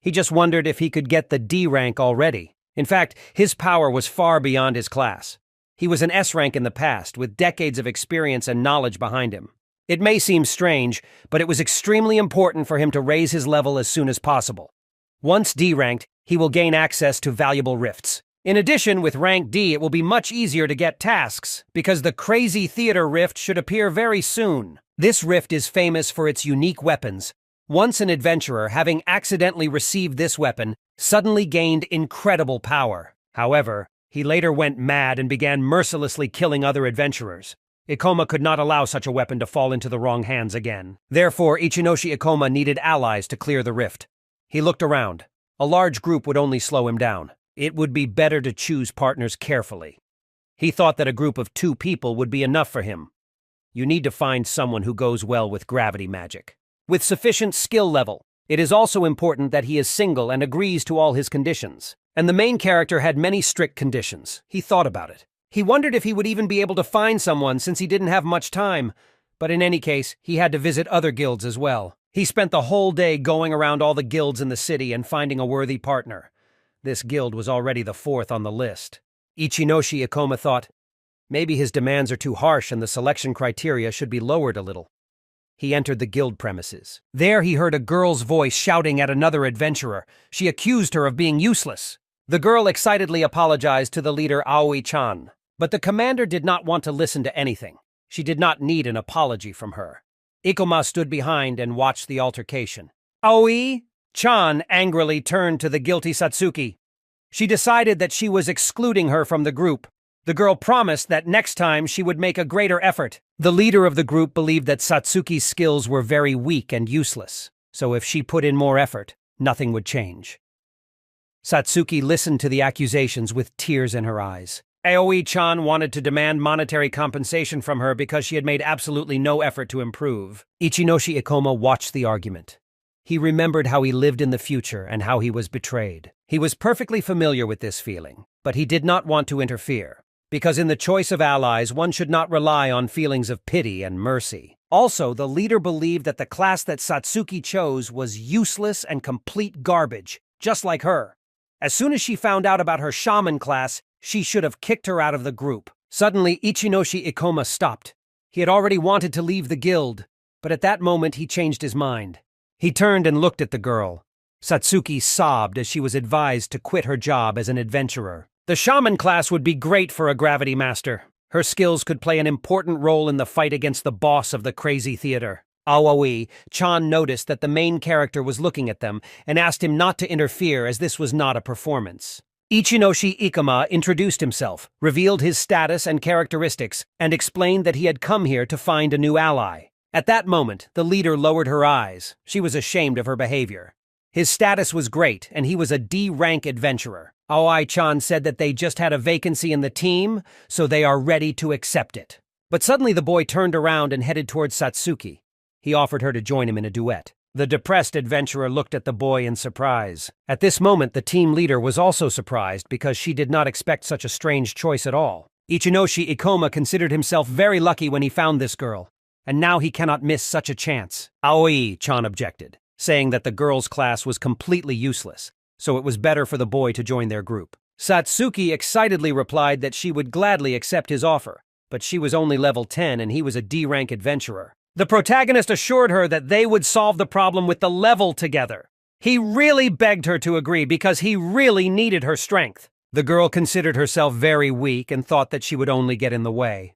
He just wondered if he could get the D rank already. In fact, his power was far beyond his class. He was an S rank in the past, with decades of experience and knowledge behind him. It may seem strange, but it was extremely important for him to raise his level as soon as possible. Once D-ranked, he will gain access to valuable rifts. In addition, with rank D, it will be much easier to get tasks, because the Crazy Theater rift should appear very soon. This rift is famous for its unique weapons. Once an adventurer, having accidentally received this weapon, suddenly gained incredible power. However, he later went mad and began mercilessly killing other adventurers. Ikoma could not allow such a weapon to fall into the wrong hands again. Therefore, Ichinoshi Ikoma needed allies to clear the rift. He looked around. A large group would only slow him down. It would be better to choose partners carefully. He thought that a group of 2 people would be enough for him. You need to find someone who goes well with gravity magic. With sufficient skill level, it is also important that he is single and agrees to all his conditions. And the main character had many strict conditions. He thought about it. He wondered if he would even be able to find someone since he didn't have much time. But in any case, he had to visit other guilds as well. He spent the whole day going around all the guilds in the city and finding a worthy partner. This guild was already the 4th on the list. Ichinoshi Ikoma thought, maybe his demands are too harsh and the selection criteria should be lowered a little. He entered the guild premises. There he heard a girl's voice shouting at another adventurer. She accused her of being useless. The girl excitedly apologized to the leader Aoi-chan, but the commander did not want to listen to anything. She did not need an apology from her. Ikoma stood behind and watched the altercation. Aoi-chan angrily turned to the guilty Satsuki. She decided that she was excluding her from the group. The girl promised that next time she would make a greater effort. The leader of the group believed that Satsuki's skills were very weak and useless, so if she put in more effort, nothing would change. Satsuki listened to the accusations with tears in her eyes. Aoi-chan wanted to demand monetary compensation from her because she had made absolutely no effort to improve. Ichinoshi Ikoma watched the argument. He remembered how he lived in the future and how he was betrayed. He was perfectly familiar with this feeling, but he did not want to interfere, because in the choice of allies, one should not rely on feelings of pity and mercy. Also, the leader believed that the class that Satsuki chose was useless and complete garbage, just like her. As soon as she found out about her shaman class, she should have kicked her out of the group. Suddenly, Ichinoshi Ikoma stopped. He had already wanted to leave the guild, but at that moment he changed his mind. He turned and looked at the girl. Satsuki sobbed as she was advised to quit her job as an adventurer. The shaman class would be great for a gravity master. Her skills could play an important role in the fight against the boss of the Crazy Theater. Aoi-chan noticed that the main character was looking at them and asked him not to interfere as this was not a performance. Ichinoshi Ikoma introduced himself, revealed his status and characteristics, and explained that he had come here to find a new ally. At that moment, the leader lowered her eyes. She was ashamed of her behavior. His status was great, and he was a D-rank adventurer. Aoi-chan said that they just had a vacancy in the team, so they are ready to accept it. But suddenly the boy turned around and headed towards Satsuki. He offered her to join him in a duet. The depressed adventurer looked at the boy in surprise. At this moment, the team leader was also surprised because she did not expect such a strange choice at all. Ichinoshi Ikoma considered himself very lucky when he found this girl, and now he cannot miss such a chance. Aoi-chan objected, saying that the girl's class was completely useless, so it was better for the boy to join their group. Satsuki excitedly replied that she would gladly accept his offer, but she was only level 10 and he was a D-rank adventurer. The protagonist assured her that they would solve the problem with the level together. He really begged her to agree because he really needed her strength. The girl considered herself very weak and thought that she would only get in the way.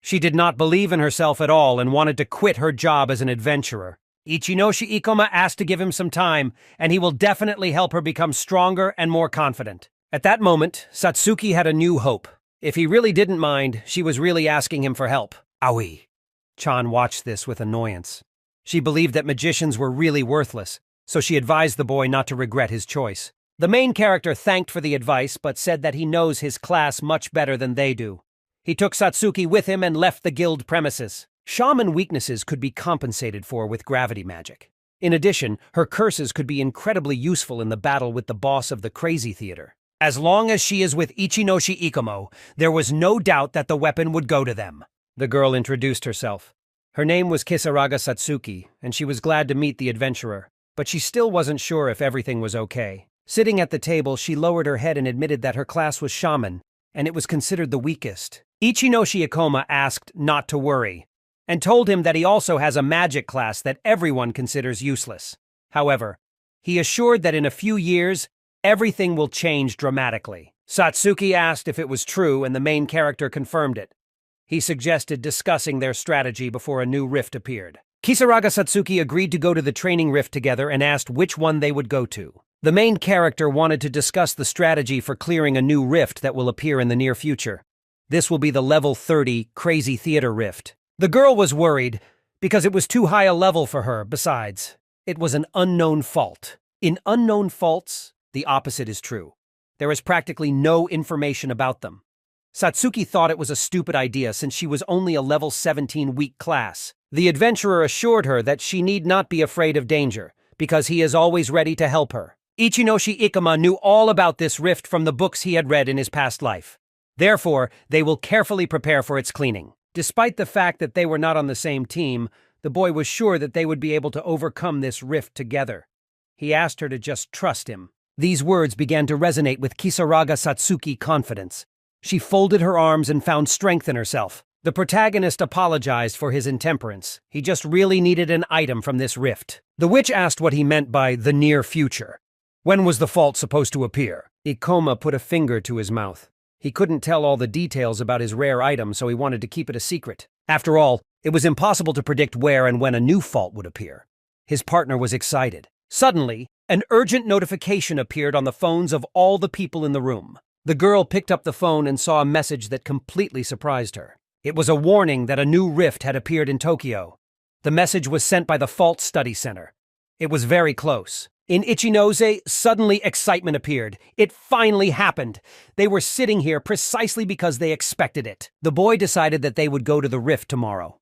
She did not believe in herself at all and wanted to quit her job as an adventurer. Ichinoshi Ikoma asked to give him some time, and he will definitely help her become stronger and more confident. At that moment, Satsuki had a new hope. If he really didn't mind, she was really asking him for help. Aoi-chan watched this with annoyance. She believed that magicians were really worthless, so she advised the boy not to regret his choice. The main character thanked for the advice but said that he knows his class much better than they do. He took Satsuki with him and left the guild premises. Shaman weaknesses could be compensated for with gravity magic. In addition, her curses could be incredibly useful in the battle with the boss of the Crazy Theater. As long as she is with Ichinoshi Ikoma, there was no doubt that the weapon would go to them. The girl introduced herself. Her name was Kisaraga Satsuki, and she was glad to meet the adventurer, but she still wasn't sure if everything was okay. Sitting at the table, she lowered her head and admitted that her class was shaman, and it was considered the weakest. Ichinoshi Ikoma asked not to worry, and told him that he also has a magic class that everyone considers useless. However, he assured that in a few years, everything will change dramatically. Satsuki asked if it was true, and the main character confirmed it. He suggested discussing their strategy before a new rift appeared. Kisaraga Satsuki agreed to go to the training rift together and asked which one they would go to. The main character wanted to discuss the strategy for clearing a new rift that will appear in the near future. This will be the level 30 Crazy Theater Rift. The girl was worried because it was too high a level for her. Besides, it was an unknown fault. In unknown faults, the opposite is true. There is practically no information about them. Satsuki thought it was a stupid idea since she was only a level 17 weak class. The adventurer assured her that she need not be afraid of danger, because he is always ready to help her. Ichinoshi Ikoma knew all about this rift from the books he had read in his past life. Therefore, they will carefully prepare for its cleaning. Despite the fact that they were not on the same team, the boy was sure that they would be able to overcome this rift together. He asked her to just trust him. These words began to resonate with Kisaraga Satsuki's confidence. She folded her arms and found strength in herself. The protagonist apologized for his intemperance. He just really needed an item from this rift. The witch asked what he meant by the near future. When was the fault supposed to appear? Ikoma put a finger to his mouth. He couldn't tell all the details about his rare item, so he wanted to keep it a secret. After all, it was impossible to predict where and when a new fault would appear. His partner was excited. Suddenly, an urgent notification appeared on the phones of all the people in the room. The girl picked up the phone and saw a message that completely surprised her. It was a warning that a new rift had appeared in Tokyo. The message was sent by the Fault Study Center. It was very close. In Ichinose, suddenly excitement appeared. It finally happened. They were sitting here precisely because they expected it. The boy decided that they would go to the rift tomorrow.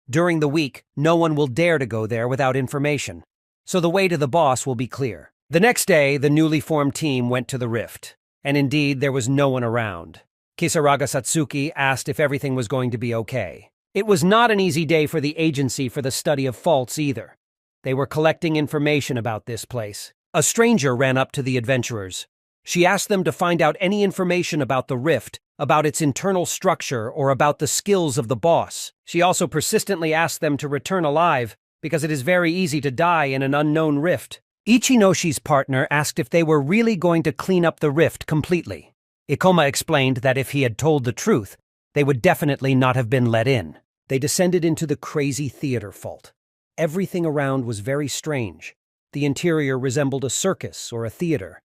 During the week, no one will dare to go there without information, so the way to the boss will be clear. The next day, the newly formed team went to the rift, and indeed there was no one around. Kisaraga Satsuki asked if everything was going to be okay. It was not an easy day for the Agency for the Study of Faults either. They were collecting information about this place. A stranger ran up to the adventurers. She asked them to find out any information about the rift, about its internal structure, or about the skills of the boss. She also persistently asked them to return alive, because it is very easy to die in an unknown rift. Ichinoshi's partner asked if they were really going to clean up the rift completely. Ikoma explained that if he had told the truth, they would definitely not have been let in. They descended into the Crazy Theater Vault. Everything around was very strange. The interior resembled a circus or a theater.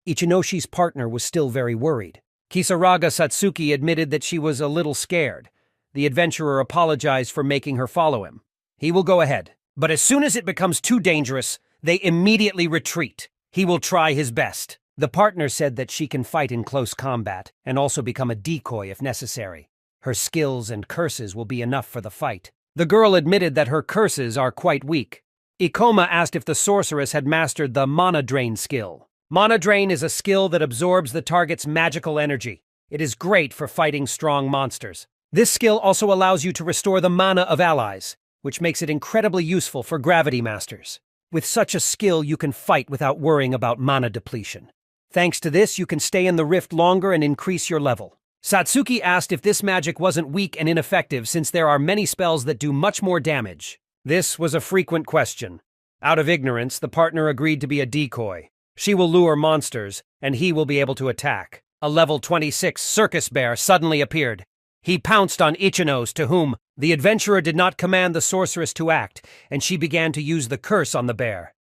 Ichinoshi's partner was still very worried. Kisaraga Satsuki admitted that she was a little scared. The adventurer apologized for making her follow him. He will go ahead, but as soon as it becomes too dangerous, they immediately retreat. He will try his best. The partner said that she can fight in close combat and also become a decoy if necessary. Her skills and curses will be enough for the fight. The girl admitted that her curses are quite weak. Ikoma asked if the sorceress had mastered the Mana Drain skill. Mana Drain is a skill that absorbs the target's magical energy. It is great for fighting strong monsters. This skill also allows you to restore the mana of allies, which makes it incredibly useful for gravity masters. With such a skill, you can fight without worrying about mana depletion. Thanks to this, you can stay in the rift longer and increase your level. Satsuki asked if this magic wasn't weak and ineffective since there are many spells that do much more damage. This was a frequent question. Out of ignorance, the partner agreed to be a decoy. She will lure monsters, and he will be able to attack. A level 26 circus bear suddenly appeared. He pounced on Ichinos, to whom the adventurer did not command the sorceress to act, and she began to use the curse on the bear.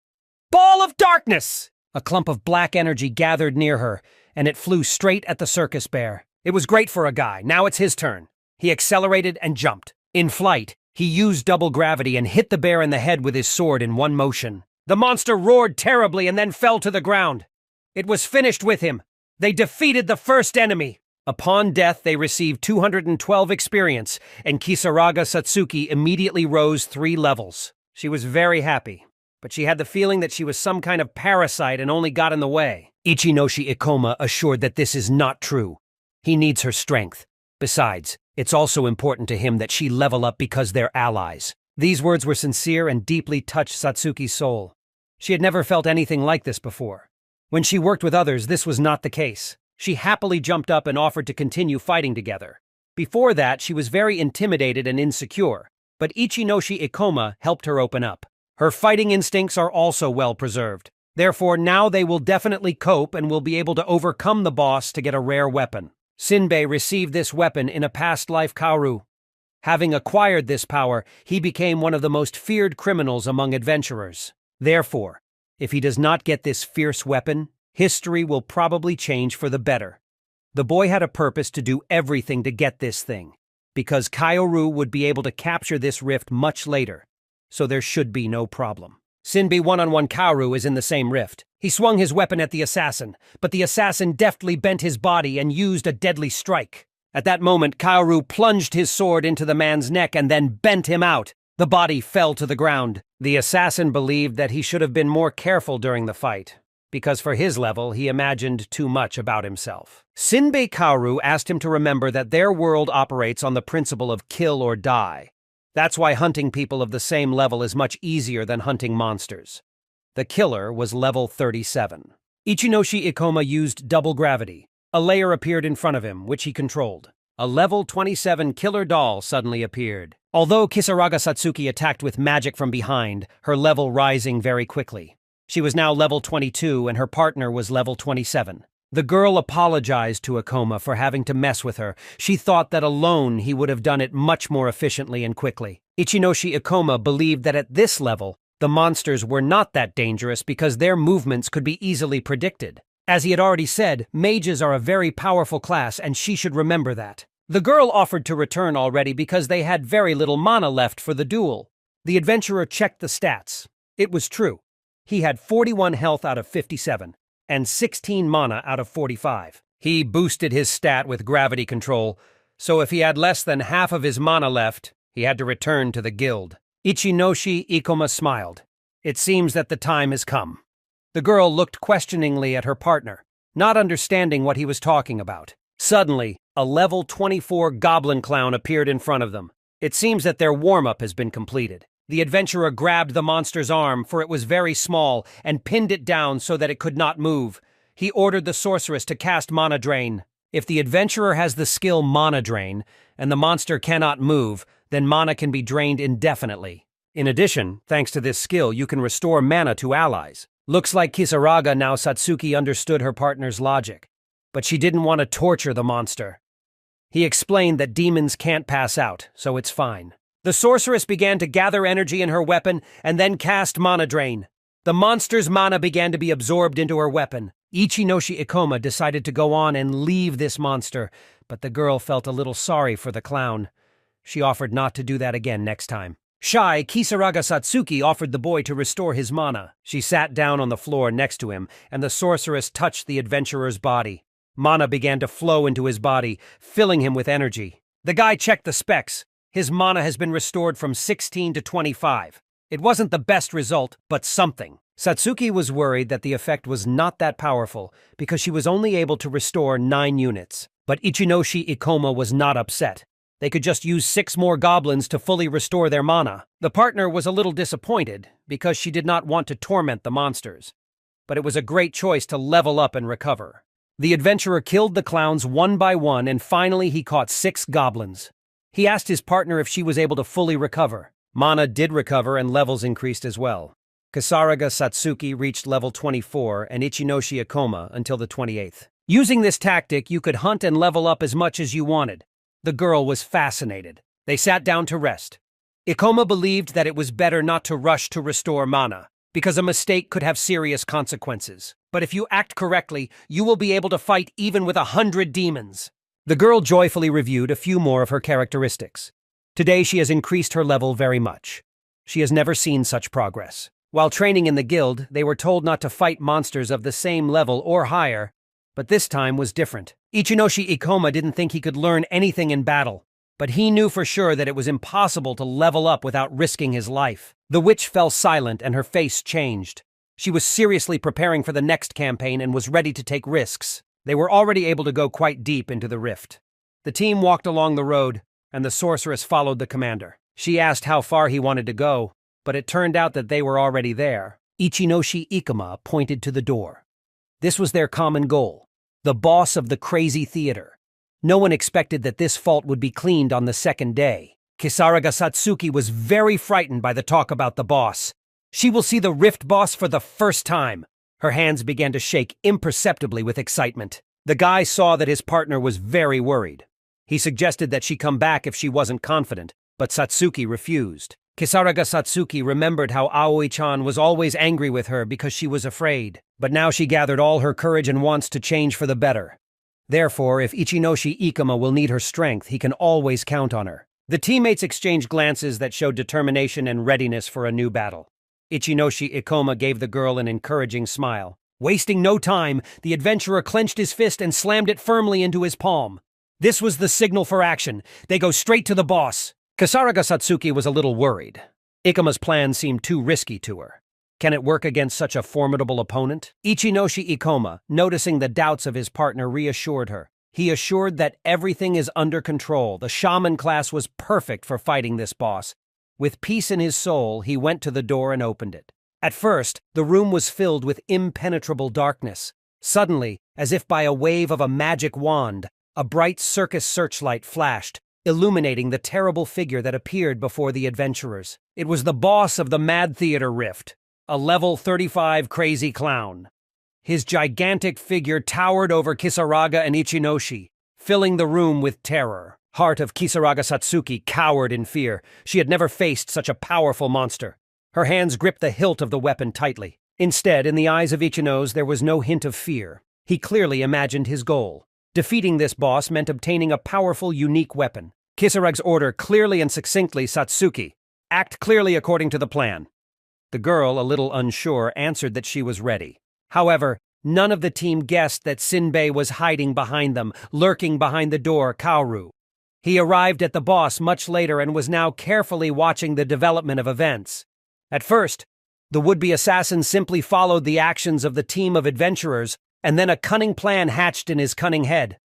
Ball of darkness! A clump of black energy gathered near her, and it flew straight at the circus bear. It was great for a guy. Now it's his turn. He accelerated and jumped. In flight, he used double gravity and hit the bear in the head with his sword in one motion. The monster roared terribly and then fell to the ground. It was finished with him. They defeated the first enemy. Upon death, they received 212 experience, and Kisaraga Satsuki immediately rose 3 levels. She was very happy, but she had the feeling that she was some kind of parasite and only got in the way. Ichinoshi Ikoma assured that this is not true. He needs her strength. Besides, it's also important to him that she level up because they're allies. These words were sincere and deeply touched Satsuki's soul. She had never felt anything like this before. When she worked with others, this was not the case. She happily jumped up and offered to continue fighting together. Before that, she was very intimidated and insecure, but Ichinoshi Ikoma helped her open up. Her fighting instincts are also well preserved. Therefore, now they will definitely cope and will be able to overcome the boss to get a rare weapon. Sinbei received this weapon in a past life Kaoru. Having acquired this power, he became one of the most feared criminals among adventurers. Therefore, if he does not get this fierce weapon, history will probably change for the better. The boy had a purpose to do everything to get this thing, because Kaoru would be able to capture this rift much later, so there should be no problem. Sinbei one-on-one Kaoru is in the same rift. He swung his weapon at the assassin, but the assassin deftly bent his body and used a deadly strike. At that moment, Kaoru plunged his sword into the man's neck and then bent him out. The body fell to the ground. The assassin believed that he should have been more careful during the fight, because for his level, he imagined too much about himself. Sinbei Kaoru asked him to remember that their world operates on the principle of kill or die. That's why hunting people of the same level is much easier than hunting monsters. The killer was level 37. Ichinoshi Ikoma used double gravity. A layer appeared in front of him, which he controlled. A level 27 killer doll suddenly appeared. Although Kisaraga Satsuki attacked with magic from behind, her level rising very quickly. She was now level 22 and her partner was level 27. The girl apologized to Ikoma for having to mess with her. She thought that alone he would have done it much more efficiently and quickly. Ichinoshi Ikoma believed that at this level, the monsters were not that dangerous because their movements could be easily predicted. As he had already said, mages are a very powerful class and she should remember that. The girl offered to return already because they had very little mana left for the duel. The adventurer checked the stats. It was true. He had 41 health out of 57, and 16 mana out of 45. He boosted his stat with gravity control, so if he had less than half of his mana left, he had to return to the guild. Ichinoshi Ikoma smiled. It seems that the time has come. The girl looked questioningly at her partner, not understanding what he was talking about. Suddenly, a level 24 goblin clown appeared in front of them. It seems that their warm-up has been completed. The adventurer grabbed the monster's arm, for it was very small, and pinned it down so that it could not move. He ordered the sorceress to cast Mana Drain. If the adventurer has the skill Mana Drain, and the monster cannot move, then mana can be drained indefinitely. In addition, thanks to this skill, you can restore mana to allies. Looks like Kisaraga now Satsuki understood her partner's logic, but she didn't want to torture the monster. He explained that demons can't pass out, so it's fine. The sorceress began to gather energy in her weapon and then cast Mana Drain. The monster's mana began to be absorbed into her weapon. Ichinoshi Ikoma decided to go on and leave this monster, but the girl felt a little sorry for the clown. She offered not to do that again next time. Shy, Kisaraga Satsuki offered the boy to restore his mana. She sat down on the floor next to him, and the sorceress touched the adventurer's body. Mana began to flow into his body, filling him with energy. The guy checked the specs. His mana has been restored from 16 to 25. It wasn't the best result, but something. Satsuki was worried that the effect was not that powerful because she was only able to restore 9 units. But Ichinoshi Ikoma was not upset. They could just use 6 more goblins to fully restore their mana. The partner was a little disappointed because she did not want to torment the monsters. But it was a great choice to level up and recover. The adventurer killed the clowns one by one and finally he caught 6 goblins. He asked his partner if she was able to fully recover. Mana did recover and levels increased as well. Kisaraga Satsuki reached level 24 and Ichinoshi Ikoma until the 28th. Using this tactic, you could hunt and level up as much as you wanted. The girl was fascinated. They sat down to rest. Ikoma believed that it was better not to rush to restore mana, because a mistake could have serious consequences. But if you act correctly, you will be able to fight even with 100 demons. The girl joyfully reviewed a few more of her characteristics. Today she has increased her level very much. She has never seen such progress. While training in the guild, they were told not to fight monsters of the same level or higher, but this time was different. Ichinoshi Ikoma didn't think he could learn anything in battle, but he knew for sure that it was impossible to level up without risking his life. The witch fell silent and her face changed. She was seriously preparing for the next campaign and was ready to take risks. They were already able to go quite deep into the rift. The team walked along the road, and the sorceress followed the commander. She asked how far he wanted to go, but it turned out that they were already there. Ichinoshi Ikoma pointed to the door. This was their common goal, the boss of the crazy theater. No one expected that this fault would be cleaned on the second day. Kisaraga Satsuki was very frightened by the talk about the boss. She will see the Rift boss for the first time. Her hands began to shake imperceptibly with excitement. The guy saw that his partner was very worried. He suggested that she come back if she wasn't confident, but Satsuki refused. Kisaraga Satsuki remembered how Aoi-chan was always angry with her because she was afraid, but now she gathered all her courage and wants to change for the better. Therefore, if Ichinoshi Ikoma will need her strength, he can always count on her. The teammates exchanged glances that showed determination and readiness for a new battle. Ichinoshi Ikoma gave the girl an encouraging smile. Wasting no time, the adventurer clenched his fist and slammed it firmly into his palm. This was the signal for action. They go straight to the boss. Kisaraga Satsuki was a little worried. Ikoma's plan seemed too risky to her. Can it work against such a formidable opponent? Ichinoshi Ikoma, noticing the doubts of his partner, reassured her. He assured that everything is under control. The shaman class was perfect for fighting this boss. With peace in his soul, he went to the door and opened it. At first, the room was filled with impenetrable darkness. Suddenly, as if by a wave of a magic wand, a bright circus searchlight flashed, illuminating the terrible figure that appeared before the adventurers. It was the boss of the Mad Theater Rift, a level 35 crazy clown. His gigantic figure towered over Kisaraga and Ichinoshi, filling the room with terror. Heart of Kisaraga Satsuki cowered in fear. She had never faced such a powerful monster. Her hands gripped the hilt of the weapon tightly. Instead, in the eyes of Ichino's, there was no hint of fear. He clearly imagined his goal. Defeating this boss meant obtaining a powerful, unique weapon. Kisaraga's order clearly and succinctly, Satsuki, act clearly according to the plan. The girl, a little unsure, answered that she was ready. However, none of the team guessed that Sinbei was hiding behind them, lurking behind the door, Kaoru. He arrived at the boss much later and was now carefully watching the development of events. At first, the would-be assassin simply followed the actions of the team of adventurers, and then a cunning plan hatched in his cunning head.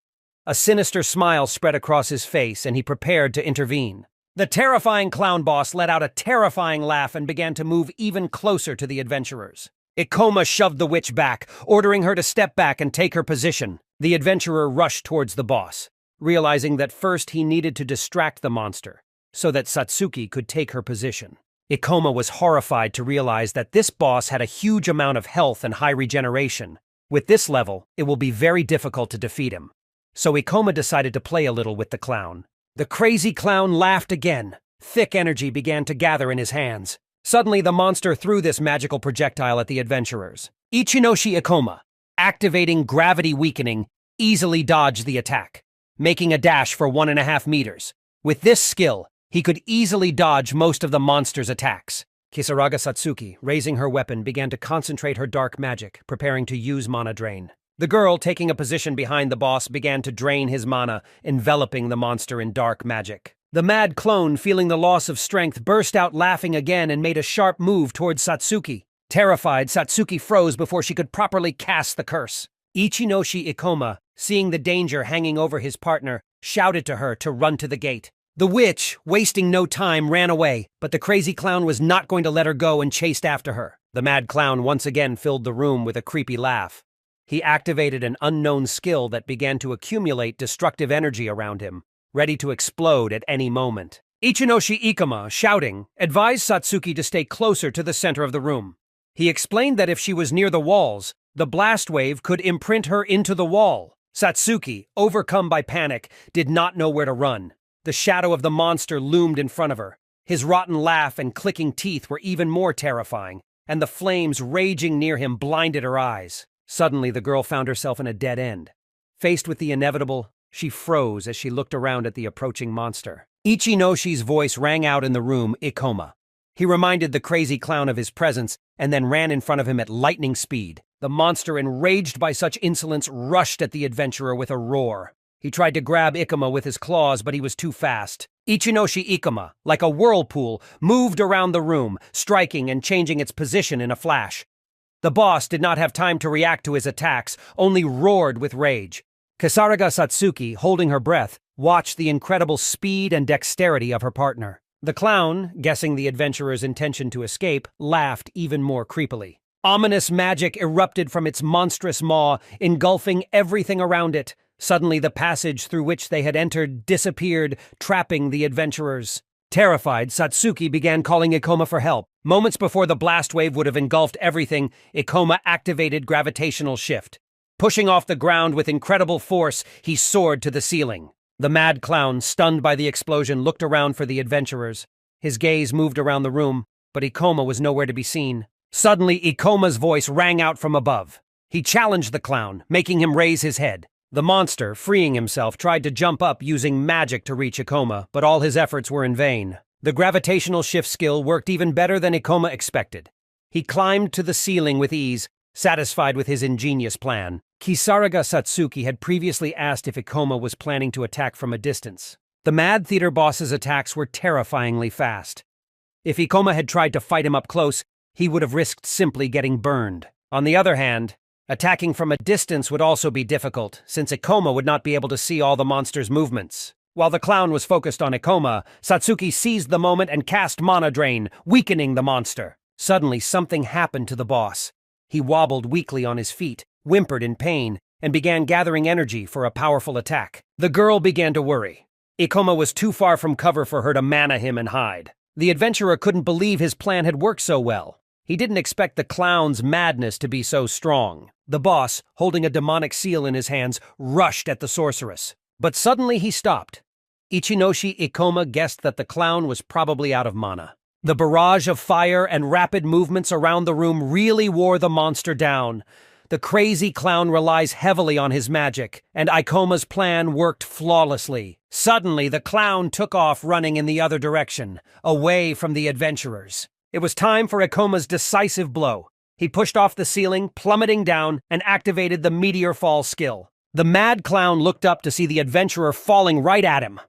A sinister smile spread across his face, and he prepared to intervene. The terrifying clown boss let out a terrifying laugh and began to move even closer to the adventurers. Ikoma shoved the witch back, ordering her to step back and take her position. The adventurer rushed towards the boss, realizing that first he needed to distract the monster, so that Satsuki could take her position. Ikoma was horrified to realize that this boss had a huge amount of health and high regeneration. With this level, it will be very difficult to defeat him. So Ikoma decided to play a little with the clown. The crazy clown laughed again. Thick energy began to gather in his hands. Suddenly, the monster threw this magical projectile at the adventurers. Ichinoshi Ikoma, activating gravity weakening, easily dodged the attack, making a dash for 1.5 meters. With this skill, he could easily dodge most of the monster's attacks. Kisaraga Satsuki, raising her weapon, began to concentrate her dark magic, preparing to use mana drain. The girl, taking a position behind the boss, began to drain his mana, enveloping the monster in dark magic. The mad clone, feeling the loss of strength, burst out laughing again and made a sharp move towards Satsuki. Terrified, Satsuki froze before she could properly cast the curse. Ichinoshi Ikoma, seeing the danger hanging over his partner, shouted to her to run to the gate. The witch, wasting no time, ran away, but the crazy clown was not going to let her go and chased after her. The mad clown once again filled the room with a creepy laugh. He activated an unknown skill that began to accumulate destructive energy around him, ready to explode at any moment. Ichinoshi Ikoma, shouting, advised Satsuki to stay closer to the center of the room. He explained that if she was near the walls, the blast wave could imprint her into the wall. Satsuki, overcome by panic, did not know where to run. The shadow of the monster loomed in front of her. His rotten laugh and clicking teeth were even more terrifying, and the flames raging near him blinded her eyes. Suddenly, the girl found herself in a dead end. Faced with the inevitable, she froze as she looked around at the approaching monster. Ichinoshi's voice rang out in the room, Ikoma. He reminded the crazy clown of his presence and then ran in front of him at lightning speed. The monster, enraged by such insolence, rushed at the adventurer with a roar. He tried to grab Ikoma with his claws, but he was too fast. Ichinoshi Ikoma, like a whirlpool, moved around the room, striking and changing its position in a flash. The boss did not have time to react to his attacks, only roared with rage. Kisaraga Satsuki, holding her breath, watched the incredible speed and dexterity of her partner. The clown, guessing the adventurer's intention to escape, laughed even more creepily. Ominous magic erupted from its monstrous maw, engulfing everything around it. Suddenly, the passage through which they had entered disappeared, trapping the adventurers. Terrified, Satsuki began calling Ikoma for help. Moments before the blast wave would have engulfed everything, Ikoma activated gravitational shift. Pushing off the ground with incredible force, he soared to the ceiling. The mad clown, stunned by the explosion, looked around for the adventurers. His gaze moved around the room, but Ikoma was nowhere to be seen. Suddenly, Ikoma's voice rang out from above. He challenged the clown, making him raise his head. The monster, freeing himself, tried to jump up using magic to reach Ikoma, but all his efforts were in vain. The gravitational shift skill worked even better than Ikoma expected. He climbed to the ceiling with ease, satisfied with his ingenious plan. Kisaraga Satsuki had previously asked if Ikoma was planning to attack from a distance. The Mad Theater boss's attacks were terrifyingly fast. If Ikoma had tried to fight him up close, he would have risked simply getting burned. On the other hand, attacking from a distance would also be difficult, since Ikoma would not be able to see all the monster's movements. While the clown was focused on Ikoma, Satsuki seized the moment and cast Mana Drain, weakening the monster. Suddenly, something happened to the boss. He wobbled weakly on his feet, whimpered in pain, and began gathering energy for a powerful attack. The girl began to worry. Ikoma was too far from cover for her to mana him and hide. The adventurer couldn't believe his plan had worked so well. He didn't expect the clown's madness to be so strong. The boss, holding a demonic seal in his hands, rushed at the sorceress. But suddenly he stopped. Ichinoshi Ikoma guessed that the clown was probably out of mana. The barrage of fire and rapid movements around the room really wore the monster down. The crazy clown relies heavily on his magic, and Ikoma's plan worked flawlessly. Suddenly, the clown took off running in the other direction, away from the adventurers. It was time for Ikoma's decisive blow. He pushed off the ceiling, plummeting down, and activated the Meteor Fall skill. The mad clown looked up to see the adventurer falling right at him.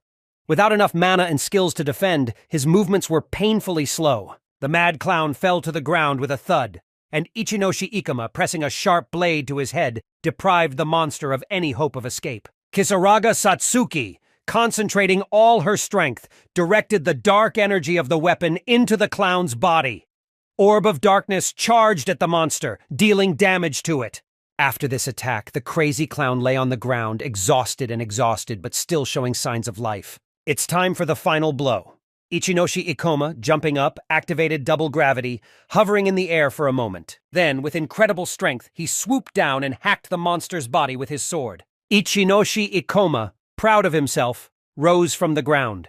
Without enough mana and skills to defend, his movements were painfully slow. The mad clown fell to the ground with a thud, and Ichinoshi Ikoma, pressing a sharp blade to his head, deprived the monster of any hope of escape. Kisaraga Satsuki, concentrating all her strength, directed the dark energy of the weapon into the clown's body. Orb of Darkness charged at the monster, dealing damage to it. After this attack, the crazy clown lay on the ground, exhausted, but still showing signs of life. It's time for the final blow. Ichinoshi Ikoma, jumping up, activated double gravity, hovering in the air for a moment. Then, with incredible strength, he swooped down and hacked the monster's body with his sword. Ichinoshi Ikoma, proud of himself, rose from the ground.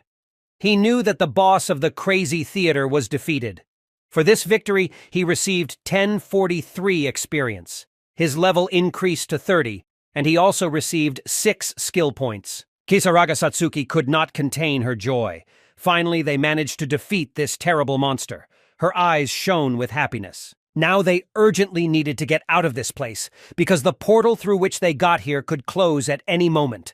He knew that the boss of the crazy theater was defeated. For this victory, he received 1043 experience. His level increased to 30, and he also received 6 skill points. Kisaraga Satsuki could not contain her joy. Finally, they managed to defeat this terrible monster. Her eyes shone with happiness. Now they urgently needed to get out of this place, because the portal through which they got here could close at any moment.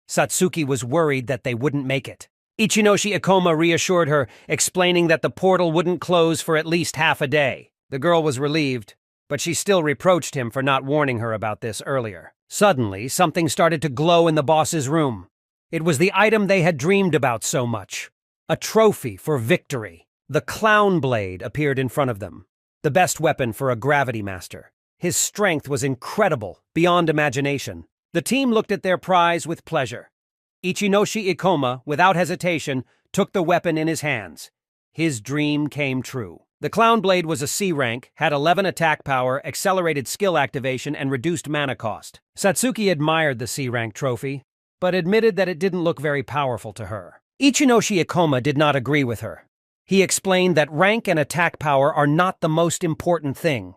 Satsuki was worried that they wouldn't make it. Ichinoshi Ikoma reassured her, explaining that the portal wouldn't close for at least half a day. The girl was relieved, but she still reproached him for not warning her about this earlier. Suddenly, something started to glow in the boss's room. It was the item they had dreamed about so much. A trophy for victory. The Clown Blade appeared in front of them. The best weapon for a gravity master. His strength was incredible, beyond imagination. The team looked at their prize with pleasure. Ichinoshi Ikoma, without hesitation, took the weapon in his hands. His dream came true. The Clown Blade was a C rank, had 11 attack power, accelerated skill activation, and reduced mana cost. Satsuki admired the C rank trophy, but admitted that it didn't look very powerful to her. Ichinoshi Ikoma did not agree with her. He explained that rank and attack power are not the most important thing.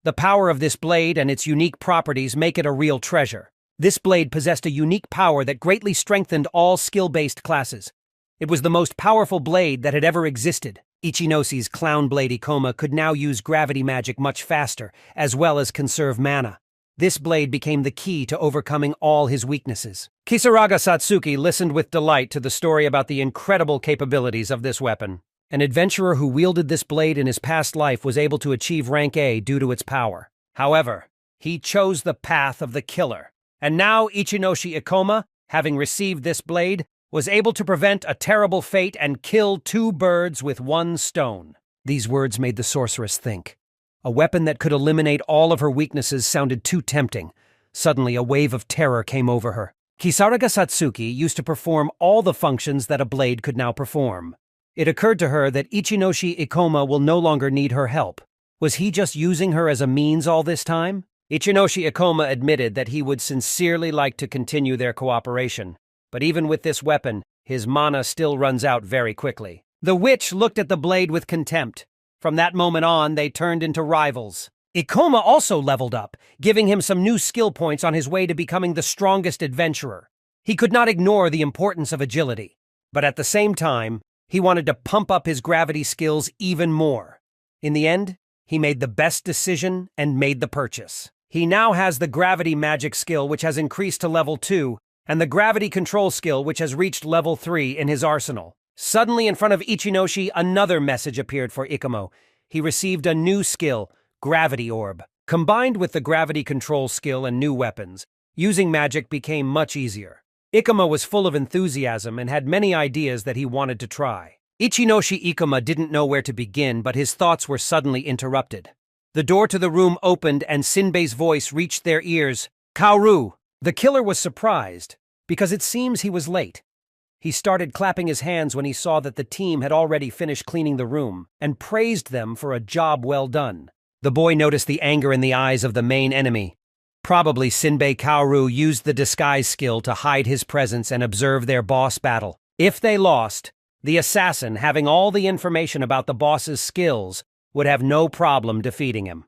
The power of this blade and its unique properties make it a real treasure. This blade possessed a unique power that greatly strengthened all skill-based classes. It was the most powerful blade that had ever existed. Ichinoshi's Clown Blade Ikoma could now use gravity magic much faster, as well as conserve mana. This blade became the key to overcoming all his weaknesses. Kisaraga Satsuki listened with delight to the story about the incredible capabilities of this weapon. An adventurer who wielded this blade in his past life was able to achieve rank A due to its power. However, he chose the path of the killer. And now Ichinoshi Ikoma, having received this blade, was able to prevent a terrible fate and kill 2 birds with 1 stone. These words made the sorceress think. A weapon that could eliminate all of her weaknesses sounded too tempting. Suddenly, a wave of terror came over her. Kisaraga Satsuki used to perform all the functions that a blade could now perform. It occurred to her that Ichinoshi Ikoma will no longer need her help. Was he just using her as a means all this time? Ichinoshi Ikoma admitted that he would sincerely like to continue their cooperation, but even with this weapon, his mana still runs out very quickly. The witch looked at the blade with contempt. From that moment on, they turned into rivals. Ikoma also leveled up, giving him some new skill points on his way to becoming the strongest adventurer. He could not ignore the importance of agility, but at the same time, he wanted to pump up his gravity skills even more. In the end, he made the best decision and made the purchase. He now has the gravity magic skill, which has increased to level 2, and the gravity control skill, which has reached level 3 in his arsenal. Suddenly, in front of Ichinoshi, another message appeared for Ikoma. He received a new skill, Gravity Orb. Combined with the gravity control skill and new weapons, using magic became much easier. Ikoma was full of enthusiasm and had many ideas that he wanted to try. Ichinoshi Ikoma didn't know where to begin, but his thoughts were suddenly interrupted. The door to the room opened and Sinbei's voice reached their ears. Kaoru! The killer was surprised, because it seems he was late. He started clapping his hands when he saw that the team had already finished cleaning the room, and praised them for a job well done. The boy noticed the anger in the eyes of the main enemy. Probably Sinbei Kaoru used the disguise skill to hide his presence and observe their boss battle. If they lost, the assassin, having all the information about the boss's skills, would have no problem defeating him.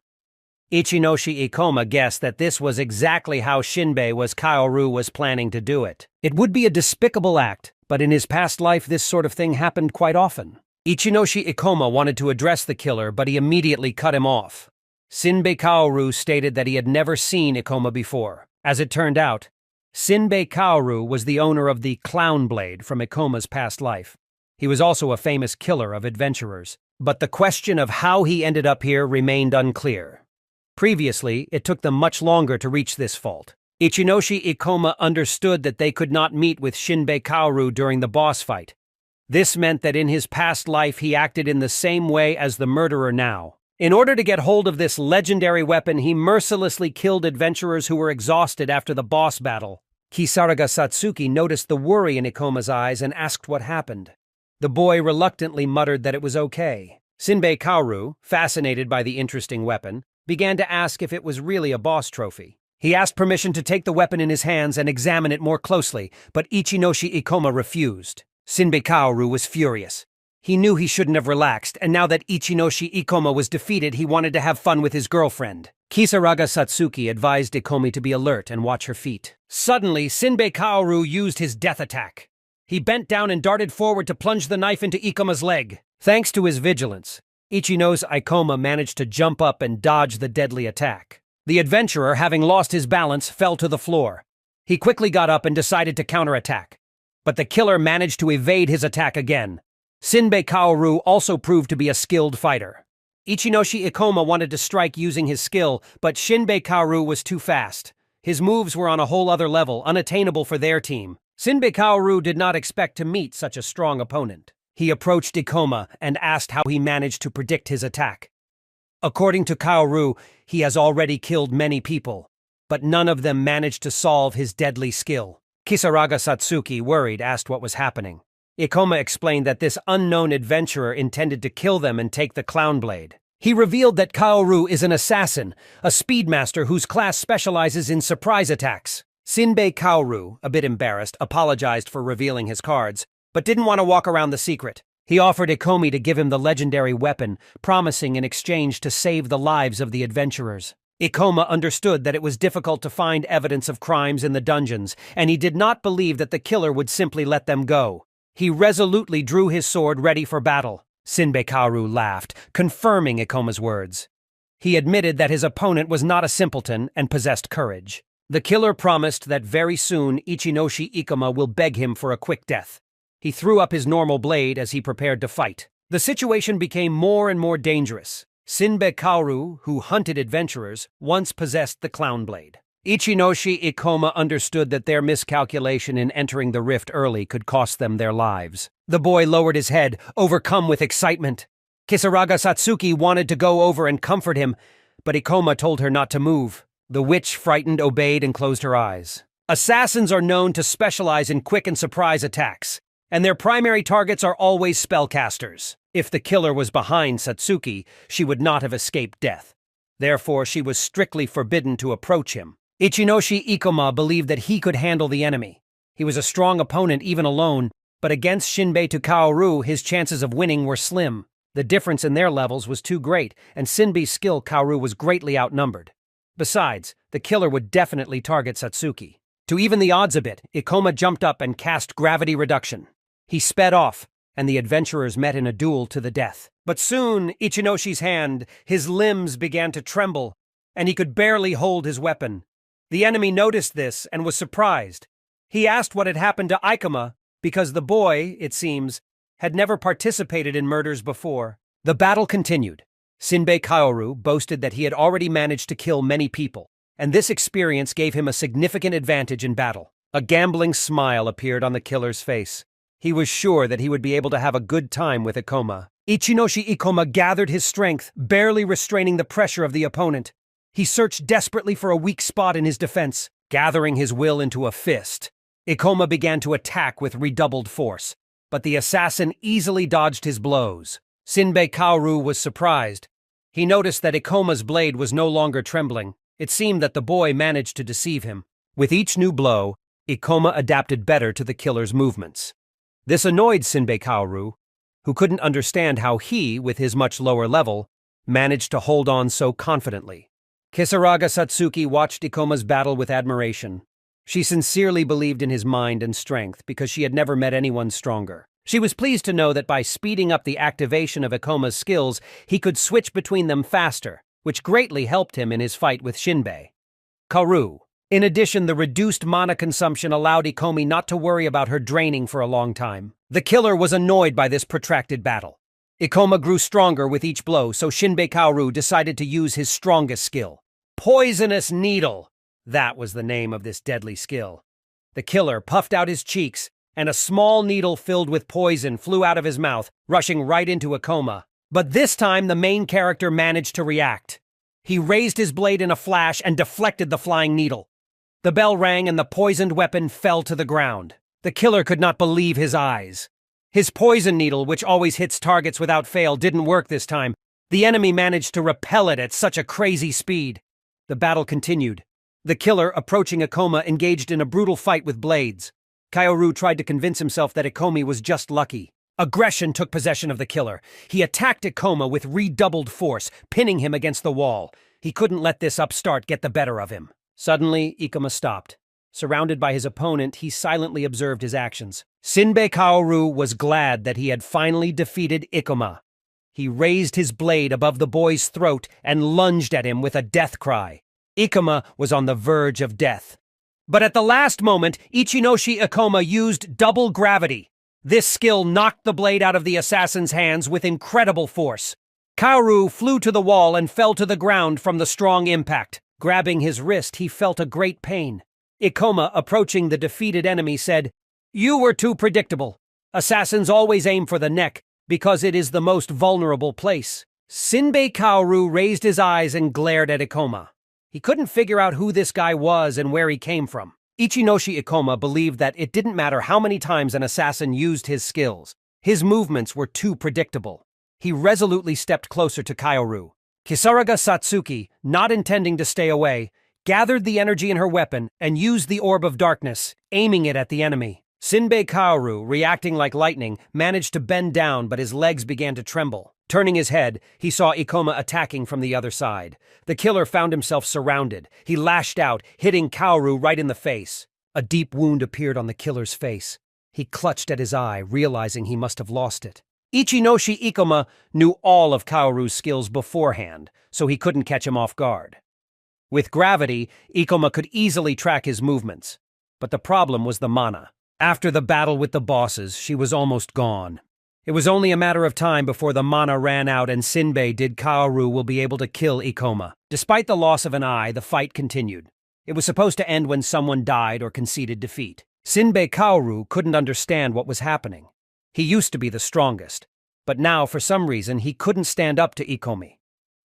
Ichinoshi Ikoma guessed that this was exactly how Kaoru was planning to do it. It would be a despicable act, but in his past life this sort of thing happened quite often. Ichinoshi Ikoma wanted to address the killer, but he immediately cut him off. Sinbei Kaoru stated that he had never seen Ikoma before. As it turned out, Sinbei Kaoru was the owner of the Clown Blade from Ikoma's past life. He was also a famous killer of adventurers. But the question of how he ended up here remained unclear. Previously, it took them much longer to reach this fault. Ichinoshi Ikoma understood that they could not meet with Sinbei Kaoru during the boss fight. This meant that in his past life he acted in the same way as the murderer now. In order to get hold of this legendary weapon, he mercilessly killed adventurers who were exhausted after the boss battle. Kisaraga Satsuki noticed the worry in Ikoma's eyes and asked what happened. The boy reluctantly muttered that it was okay. Sinbei Kaoru, fascinated by the interesting weapon, began to ask if it was really a boss trophy. He asked permission to take the weapon in his hands and examine it more closely, but Ichinoshi Ikoma refused. Sinbei Kaoru was furious. He knew he shouldn't have relaxed, and now that Ichinoshi Ikoma was defeated, he wanted to have fun with his girlfriend. Kisaraga Satsuki advised Ikomi to be alert and watch her feet. Suddenly, Sinbei Kaoru used his death attack. He bent down and darted forward to plunge the knife into Ikoma's leg. Thanks to his vigilance, Ichinoshi Ikoma managed to jump up and dodge the deadly attack. The adventurer, having lost his balance, fell to the floor. He quickly got up and decided to counterattack. But the killer managed to evade his attack again. Sinbei Kaoru also proved to be a skilled fighter. Ichinoshi Ikoma wanted to strike using his skill, but Sinbei Kaoru was too fast. His moves were on a whole other level, unattainable for their team. Sinbei Kaoru did not expect to meet such a strong opponent. He approached Ikoma and asked how he managed to predict his attack. According to Kaoru, he has already killed many people, but none of them managed to solve his deadly skill. Kisaraga Satsuki, worried, asked what was happening. Ikoma explained that this unknown adventurer intended to kill them and take the Clown Blade. He revealed that Kaoru is an assassin, a speedmaster whose class specializes in surprise attacks. Sinbei Kaoru, a bit embarrassed, apologized for revealing his cards, but didn't want to walk around the secret. He offered Ikomi to give him the legendary weapon, promising in exchange to save the lives of the adventurers. Ikoma understood that it was difficult to find evidence of crimes in the dungeons, and he did not believe that the killer would simply let them go. He resolutely drew his sword ready for battle. Sinbei Kaoru laughed, confirming Ikoma's words. He admitted that his opponent was not a simpleton and possessed courage. The killer promised that very soon Ichinoshi Ikoma will beg him for a quick death. He threw up his normal blade as he prepared to fight. The situation became more and more dangerous. Sinbei Kaoru, who hunted adventurers, once possessed the Clown Blade. Ichinoshi Ikoma understood that their miscalculation in entering the rift early could cost them their lives. The boy lowered his head, overcome with excitement. Kisaraga Satsuki wanted to go over and comfort him, but Ikoma told her not to move. The witch, frightened, obeyed and closed her eyes. Assassins are known to specialize in quick and surprise attacks, and their primary targets are always spellcasters. If the killer was behind Satsuki, she would not have escaped death. Therefore, she was strictly forbidden to approach him. Ichinoshi Ikoma believed that he could handle the enemy. He was a strong opponent even alone, but against Shinbei to Kaoru, his chances of winning were slim. The difference in their levels was too great, and Shinbei's skill Kaoru was greatly outnumbered. Besides, the killer would definitely target Satsuki. To even the odds a bit, Ikoma jumped up and cast gravity reduction. He sped off, and the adventurers met in a duel to the death. But soon, Ichinoshi's hand, his limbs began to tremble, and he could barely hold his weapon. The enemy noticed this and was surprised. He asked what had happened to Ikoma, because the boy, it seems, had never participated in murders before. The battle continued. Shinbei Kaoru boasted that he had already managed to kill many people, and this experience gave him a significant advantage in battle. A gambling smile appeared on the killer's face. He was sure that he would be able to have a good time with Ikoma. Ichinoshi Ikoma gathered his strength, barely restraining the pressure of the opponent. He searched desperately for a weak spot in his defense. Gathering his will into a fist, Ikoma began to attack with redoubled force, but the assassin easily dodged his blows. Shinbei Kaoru was surprised. He noticed that Ikoma's blade was no longer trembling. It seemed that the boy managed to deceive him. With each new blow, Ikoma adapted better to the killer's movements. This annoyed Shinbei Kaoru, who couldn't understand how he, with his much lower level, managed to hold on so confidently. Kisaraga Satsuki watched Ikoma's battle with admiration. She sincerely believed in his mind and strength because she had never met anyone stronger. She was pleased to know that by speeding up the activation of Ikoma's skills, he could switch between them faster, which greatly helped him in his fight with Shinbei. Kaoru. In addition, the reduced mana consumption allowed Ikomi not to worry about her draining for a long time. The killer was annoyed by this protracted battle. Ikoma grew stronger with each blow, so Shinbei Kaoru decided to use his strongest skill. Poisonous Needle! That was the name of this deadly skill. The killer puffed out his cheeks, and a small needle filled with poison flew out of his mouth, rushing right into Ikoma. But this time, the main character managed to react. He raised his blade in a flash and deflected the flying needle. The bell rang and the poisoned weapon fell to the ground. The killer could not believe his eyes. His poison needle, which always hits targets without fail, didn't work this time. The enemy managed to repel it at such a crazy speed. The battle continued. The killer, approaching Ikoma, engaged in a brutal fight with blades. Kaoru tried to convince himself that Ikomi was just lucky. Aggression took possession of the killer. He attacked Ikoma with redoubled force, pinning him against the wall. He couldn't let this upstart get the better of him. Suddenly, Ikoma stopped. Surrounded by his opponent, he silently observed his actions. Shinbei Kaoru was glad that he had finally defeated Ikoma. He raised his blade above the boy's throat and lunged at him with a death cry. Ikoma was on the verge of death. But at the last moment, Ichinoshi Ikoma used double gravity. This skill knocked the blade out of the assassin's hands with incredible force. Kaoru flew to the wall and fell to the ground from the strong impact. Grabbing his wrist, he felt a great pain. Ikoma, approaching the defeated enemy, said, "You were too predictable. Assassins always aim for the neck, because it is the most vulnerable place." Shinbei Kaoru raised his eyes and glared at Ikoma. He couldn't figure out who this guy was and where he came from. Ichinoshi Ikoma believed that it didn't matter how many times an assassin used his skills. His movements were too predictable. He resolutely stepped closer to Kaoru. Kisaraga Satsuki, not intending to stay away, gathered the energy in her weapon and used the Orb of Darkness, aiming it at the enemy. Shinbei Kaoru, reacting like lightning, managed to bend down, but his legs began to tremble. Turning his head, he saw Ikoma attacking from the other side. The killer found himself surrounded. He lashed out, hitting Kaoru right in the face. A deep wound appeared on the killer's face. He clutched at his eye, realizing he must have lost it. Ichinoshi Ikoma knew all of Kaoru's skills beforehand, so he couldn't catch him off guard. With gravity, Ikoma could easily track his movements. But the problem was the mana. After the battle with the bosses, she was almost gone. It was only a matter of time before the mana ran out and Shinbei did Kaoru will be able to kill Ikoma. Despite the loss of an eye, the fight continued. It was supposed to end when someone died or conceded defeat. Shinbei Kaoru couldn't understand what was happening. He used to be the strongest, but now, for some reason, he couldn't stand up to Ikomi.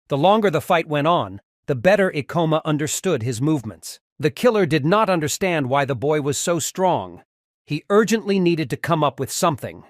The longer the fight went on, the better Ikoma understood his movements. The killer did not understand why the boy was so strong. He urgently needed to come up with something.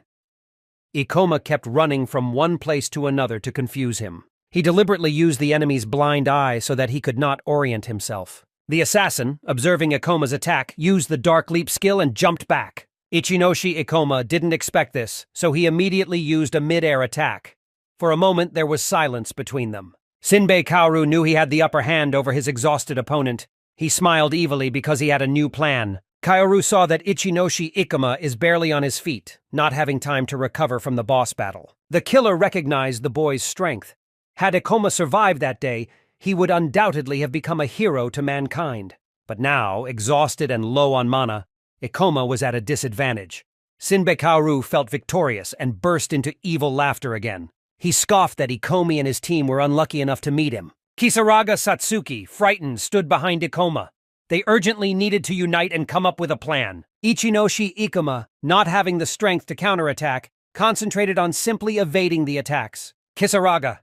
Ikoma kept running from one place to another to confuse him. He deliberately used the enemy's blind eye so that he could not orient himself. The assassin, observing Ikoma's attack, used the Dark Leap skill and jumped back. Ichinoshi Ikoma didn't expect this, so he immediately used a mid-air attack. For a moment, there was silence between them. Shinbei Kaoru knew he had the upper hand over his exhausted opponent. He smiled evilly because he had a new plan. Kaoru saw that Ichinoshi Ikoma is barely on his feet, not having time to recover from the boss battle. The killer recognized the boy's strength. Had Ikoma survived that day, he would undoubtedly have become a hero to mankind. But now, exhausted and low on mana, Ikoma was at a disadvantage. Shinbei Kaoru felt victorious and burst into evil laughter again. He scoffed that Ikomi and his team were unlucky enough to meet him. Kisaraga Satsuki, frightened, stood behind Ikoma. They urgently needed to unite and come up with a plan. Ichinoshi Ikoma, not having the strength to counterattack, concentrated on simply evading the attacks. Kisaraga,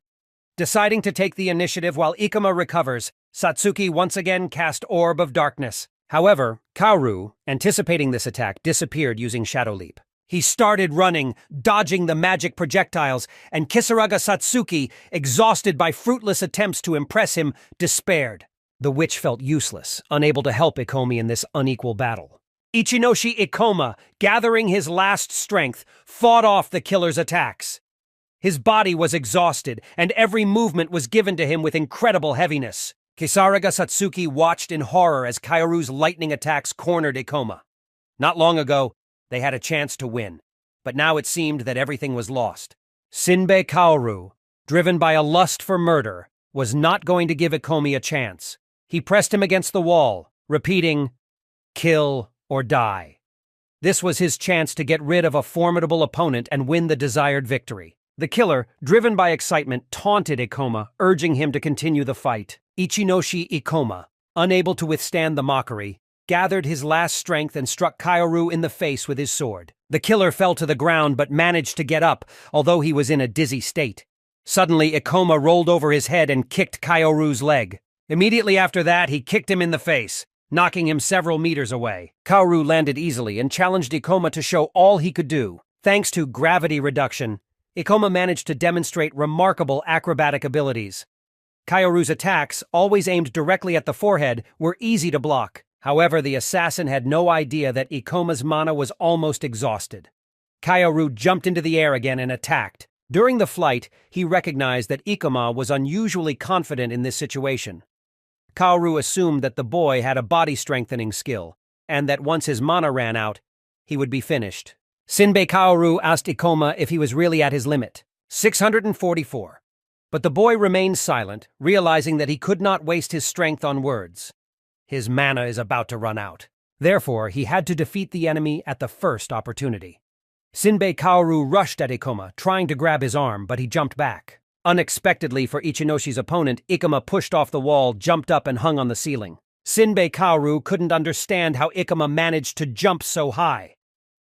deciding to take the initiative while Ikoma recovers, Satsuki once again cast Orb of Darkness. However, Kaoru, anticipating this attack, disappeared using Shadow Leap. He started running, dodging the magic projectiles, and Kisaraga Satsuki, exhausted by fruitless attempts to impress him, despaired. The witch felt useless, unable to help Ikomi in this unequal battle. Ichinoshi Ikoma, gathering his last strength, fought off the killer's attacks. His body was exhausted, and every movement was given to him with incredible heaviness. Kisaraga Satsuki watched in horror as Kaoru's lightning attacks cornered Ikoma. Not long ago, they had a chance to win, but now it seemed that everything was lost. Shinbei Kaoru, driven by a lust for murder, was not going to give Ikomi a chance. He pressed him against the wall, repeating, "Kill or die." This was his chance to get rid of a formidable opponent and win the desired victory. The killer, driven by excitement, taunted Ikoma, urging him to continue the fight. Ichinoshi Ikoma, unable to withstand the mockery, gathered his last strength and struck Kaoru in the face with his sword. The killer fell to the ground but managed to get up, although he was in a dizzy state. Suddenly, Ikoma rolled over his head and kicked Kaoru's leg. Immediately after that, he kicked him in the face, knocking him several meters away. Kaoru landed easily and challenged Ikoma to show all he could do. Thanks to gravity reduction, Ikoma managed to demonstrate remarkable acrobatic abilities. Kaoru's attacks, always aimed directly at the forehead, were easy to block. However, the assassin had no idea that Ikoma's mana was almost exhausted. Kaoru jumped into the air again and attacked. During the flight, he recognized that Ikoma was unusually confident in this situation. Kaoru assumed that the boy had a body-strengthening skill, and that once his mana ran out, he would be finished. Shinbei Kaoru asked Ikoma if he was really at his limit, 644. But the boy remained silent, realizing that he could not waste his strength on words. His mana is about to run out. Therefore, he had to defeat the enemy at the first opportunity. Shinbei Kaoru rushed at Ikoma, trying to grab his arm, but he jumped back. Unexpectedly for Ichinoshi's opponent, Ikoma pushed off the wall, jumped up, and hung on the ceiling. Shinbei Kaoru couldn't understand how Ikoma managed to jump so high.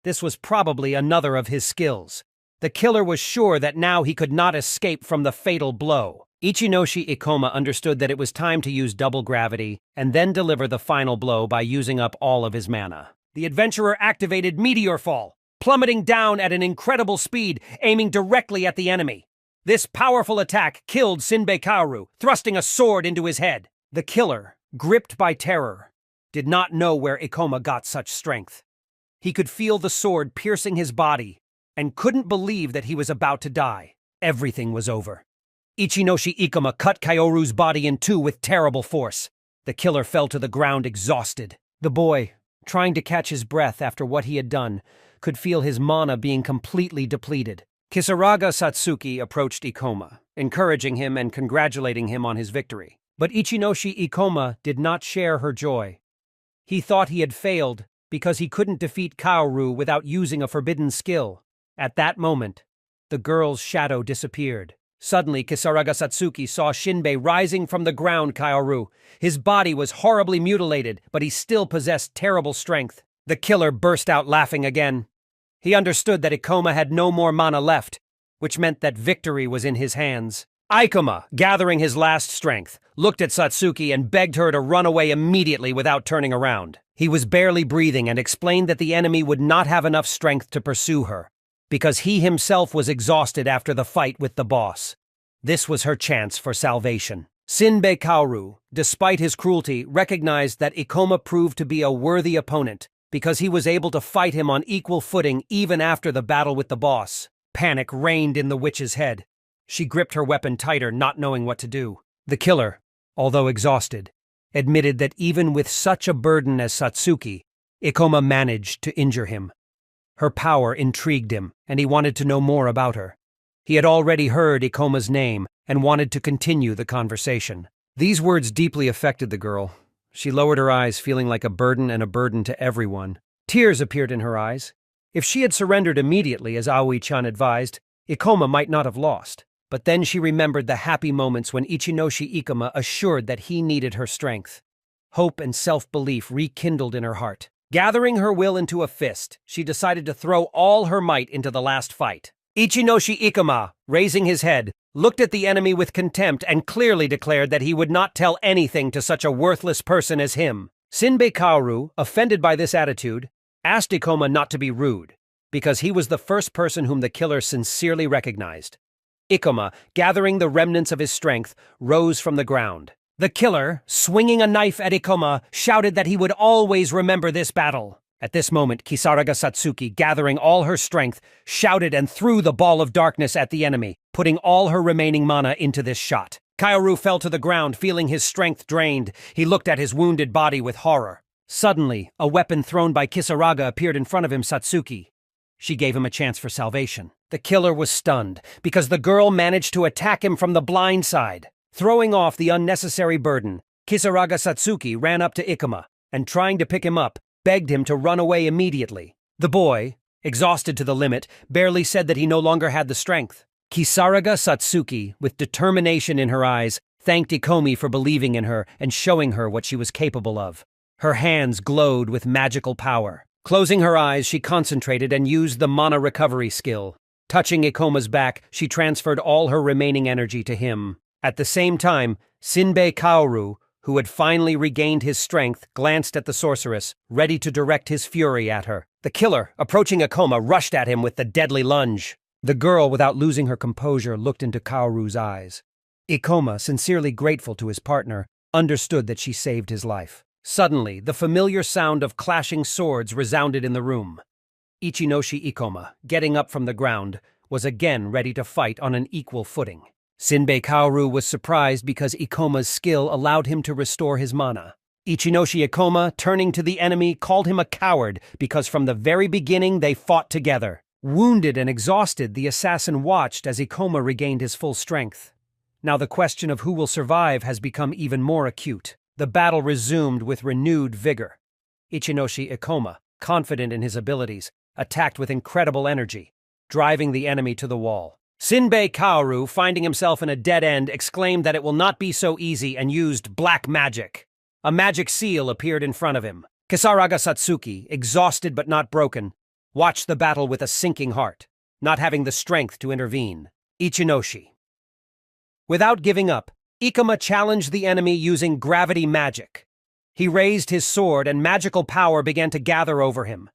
This was probably another of his skills. The killer was sure that now he could not escape from the fatal blow. Ichinoshi Ikoma understood that it was time to use double gravity and then deliver the final blow by using up all of his mana. The adventurer activated Meteor Fall, plummeting down at an incredible speed, aiming directly at the enemy. This powerful attack killed Shinbei Kaoru, thrusting a sword into his head. The killer, gripped by terror, did not know where Ikoma got such strength. He could feel the sword piercing his body and couldn't believe that he was about to die. Everything was over. Ichinoshi Ikoma cut Kaoru's body in two with terrible force. The killer fell to the ground exhausted. The boy, trying to catch his breath after what he had done, could feel his mana being completely depleted. Kisaraga Satsuki approached Ikoma, encouraging him and congratulating him on his victory. But Ichinoshi Ikoma did not share her joy. He thought he had failed because he couldn't defeat Kaoru without using a forbidden skill. At that moment, the girl's shadow disappeared. Suddenly, Kisaraga Satsuki saw Shinbei rising from the ground Kaoru. His body was horribly mutilated, but he still possessed terrible strength. The killer burst out laughing again. He understood that Ikoma had no more mana left, which meant that victory was in his hands. Ikoma, gathering his last strength, looked at Satsuki and begged her to run away immediately without turning around. He was barely breathing and explained that the enemy would not have enough strength to pursue her, because he himself was exhausted after the fight with the boss. This was her chance for salvation. Shinbei Kaoru, despite his cruelty, recognized that Ikoma proved to be a worthy opponent because he was able to fight him on equal footing even after the battle with the boss. Panic reigned in the witch's head. She gripped her weapon tighter, not knowing what to do. The killer, although exhausted, admitted that even with such a burden as Satsuki, Ikoma managed to injure him. Her power intrigued him, and he wanted to know more about her. He had already heard Ikoma's name and wanted to continue the conversation. These words deeply affected the girl. She lowered her eyes, feeling like a burden and a burden to everyone. Tears appeared in her eyes. If she had surrendered immediately, as Aoi-chan advised, Ikoma might not have lost. But then she remembered the happy moments when Ichinoshi Ikoma assured that he needed her strength. Hope and self-belief rekindled in her heart. Gathering her will into a fist, she decided to throw all her might into the last fight. Ichinoshi Ikoma, raising his head, looked at the enemy with contempt and clearly declared that he would not tell anything to such a worthless person as him. Shinbei Kaoru, offended by this attitude, asked Ikoma not to be rude, because he was the first person whom the killer sincerely recognized. Ikoma, gathering the remnants of his strength, rose from the ground. The killer, swinging a knife at Ikoma, shouted that he would always remember this battle. At this moment, Kisaraga Satsuki, gathering all her strength, shouted and threw the ball of darkness at the enemy, putting all her remaining mana into this shot. Kaoru fell to the ground, feeling his strength drained. He looked at his wounded body with horror. Suddenly, a weapon thrown by Kisaraga appeared in front of him, Satsuki. She gave him a chance for salvation. The killer was stunned, because the girl managed to attack him from the blind side. Throwing off the unnecessary burden, Kisaraga Satsuki ran up to Ikoma, and trying to pick him up, begged him to run away immediately. The boy, exhausted to the limit, barely said that he no longer had the strength. Kisaraga Satsuki, with determination in her eyes, thanked Ikomi for believing in her and showing her what she was capable of. Her hands glowed with magical power. Closing her eyes, she concentrated and used the mana recovery skill. Touching Ikoma's back, she transferred all her remaining energy to him. At the same time, Shinbei Kaoru, who had finally regained his strength, glanced at the sorceress, ready to direct his fury at her. The killer, approaching Ikoma, rushed at him with the deadly lunge. The girl, without losing her composure, looked into Kaoru's eyes. Ikoma, sincerely grateful to his partner, understood that she saved his life. Suddenly, the familiar sound of clashing swords resounded in the room. Ichinoshi Ikoma, getting up from the ground, was again ready to fight on an equal footing. Shinbei Kaoru was surprised because Ikoma's skill allowed him to restore his mana. Ichinoshi Ikoma, turning to the enemy, called him a coward because from the very beginning they fought together. Wounded and exhausted, the assassin watched as Ikoma regained his full strength. Now the question of who will survive has become even more acute. The battle resumed with renewed vigor. Ichinoshi Ikoma, confident in his abilities, attacked with incredible energy, driving the enemy to the wall. Shinbei Kaoru, finding himself in a dead end, exclaimed that it will not be so easy and used black magic. A magic seal appeared in front of him. Kisaraga Satsuki, exhausted but not broken, watched the battle with a sinking heart, not having the strength to intervene. Ichinoshi. Without giving up, Ikoma challenged the enemy using gravity magic. He raised his sword and magical power began to gather over him.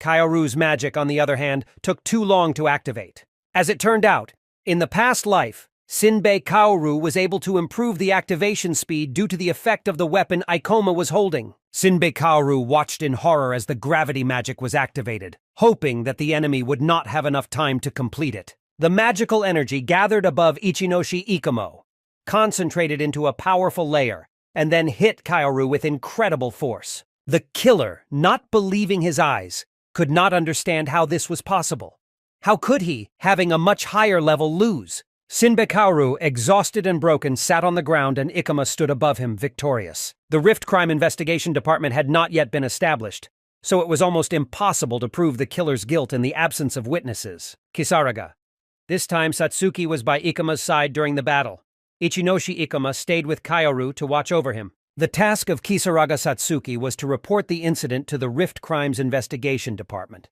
Kaoru's magic, on the other hand, took too long to activate. As it turned out, in the past life, Shinbei Kaoru was able to improve the activation speed due to the effect of the weapon Ikoma was holding. Shinbei Kaoru watched in horror as the gravity magic was activated, hoping that the enemy would not have enough time to complete it. The magical energy gathered above Ichinoshi Ikoma, concentrated into a powerful layer, and then hit Kaoru with incredible force. The killer, not believing his eyes, could not understand how this was possible. How could he, having a much higher level, lose? Shinbei Kaoru, exhausted and broken, sat on the ground and Ikoma stood above him, victorious. The Rift Crime Investigation Department had not yet been established, so it was almost impossible to prove the killer's guilt in the absence of witnesses. Kisaraga. This time Satsuki was by Ikoma's side during the battle. Ichinoshi Ikoma stayed with Kaoru to watch over him. The task of Kisaraga Satsuki was to report the incident to the Rift Crimes Investigation Department.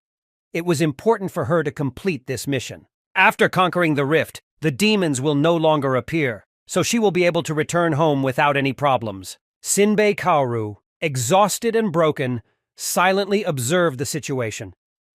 It was important for her to complete this mission. After conquering the rift, The demons will no longer appear, so she will be able to return home without any problems. Shinbei Kaoru, exhausted and broken, silently observed the situation.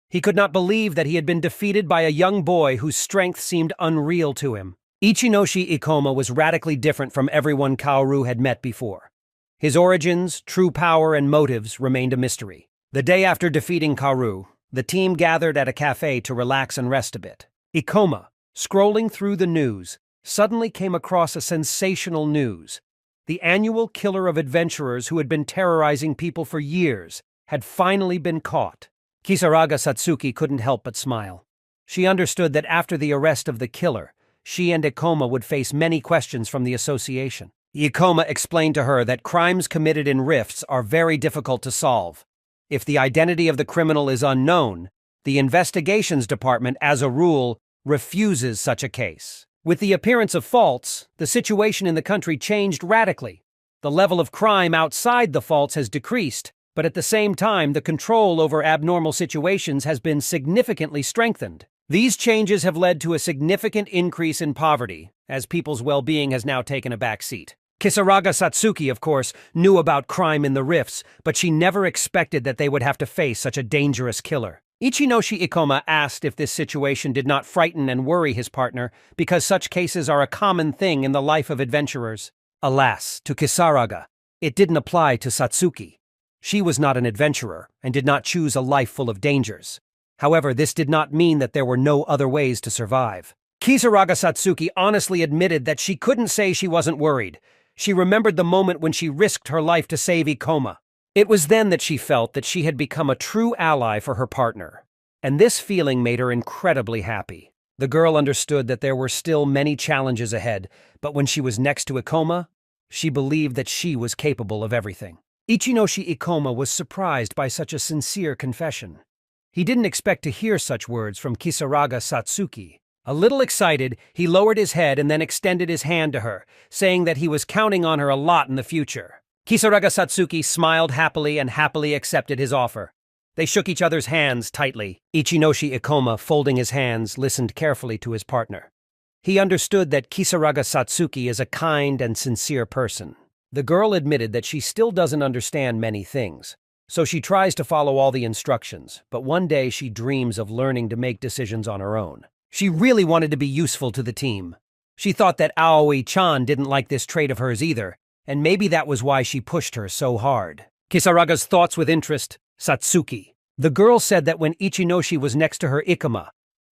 He could not believe that he had been defeated by a young boy whose strength seemed unreal to him. Ichinoshi Ikoma was radically different from everyone Kaoru had met before. His origins, true power, and motives remained a mystery. The day after defeating Kaoru, the team gathered at a cafe to relax and rest a bit. Ikoma, scrolling through the news, suddenly came across a sensational news. The annual killer of adventurers who had been terrorizing people for years had finally been caught. Kisaraga Satsuki couldn't help but smile. She understood that after the arrest of the killer, she and Ikoma would face many questions from the association. Ikoma explained to her that crimes committed in rifts are very difficult to solve. If the identity of the criminal is unknown, the investigations department, as a rule, refuses such a case. With the appearance of faults, the situation in the country changed radically. The level of crime outside the faults has decreased, but at the same time, the control over abnormal situations has been significantly strengthened. These changes have led to a significant increase in poverty, as people's well-being has now taken a back seat. Kisaraga Satsuki, of course, knew about crime in the rifts, but she never expected that they would have to face such a dangerous killer. Ichinoshi Ikoma asked if this situation did not frighten and worry his partner, because such cases are a common thing in the life of adventurers. Alas, to Kisaraga, it didn't apply to Satsuki. She was not an adventurer and did not choose a life full of dangers. However, this did not mean that there were no other ways to survive. Kisaraga Satsuki honestly admitted that she couldn't say she wasn't worried. She remembered the moment when she risked her life to save Ikoma. It was then that she felt that she had become a true ally for her partner, and this feeling made her incredibly happy. The girl understood that there were still many challenges ahead, but when she was next to Ikoma, she believed that she was capable of everything. Ichinoshi Ikoma was surprised by such a sincere confession. He didn't expect to hear such words from Kisaraga Satsuki. A little excited, he lowered his head and then extended his hand to her, saying that he was counting on her a lot in the future. Kisaraga Satsuki smiled happily and happily accepted his offer. They shook each other's hands tightly. Ichinoshi Ikoma, folding his hands, listened carefully to his partner. He understood that Kisaraga Satsuki is a kind and sincere person. The girl admitted that she still doesn't understand many things, so she tries to follow all the instructions, but one day she dreams of learning to make decisions on her own. She really wanted to be useful to the team. She thought that Aoi-chan didn't like this trait of hers either, and maybe that was why she pushed her so hard. Kisaraga's thoughts with interest, Satsuki. The girl said that when Ichinoshi was next to her Ikoma,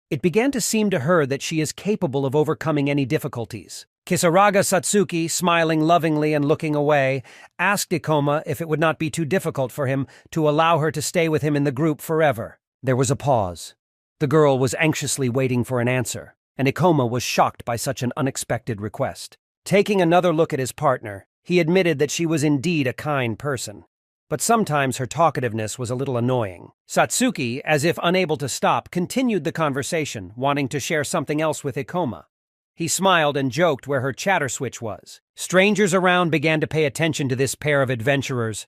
it began to seem to her that she is capable of overcoming any difficulties. Kisaraga Satsuki, smiling lovingly and looking away, asked Ikoma if it would not be too difficult for him to allow her to stay with him in the group forever. There was a pause. The girl was anxiously waiting for an answer, and Ikoma was shocked by such an unexpected request. Taking another look at his partner, he admitted that she was indeed a kind person, but sometimes her talkativeness was a little annoying. Satsuki, as if unable to stop, continued the conversation, wanting to share something else with Ikoma. He smiled and joked where her chatter switch was. Strangers around began to pay attention to this pair of adventurers.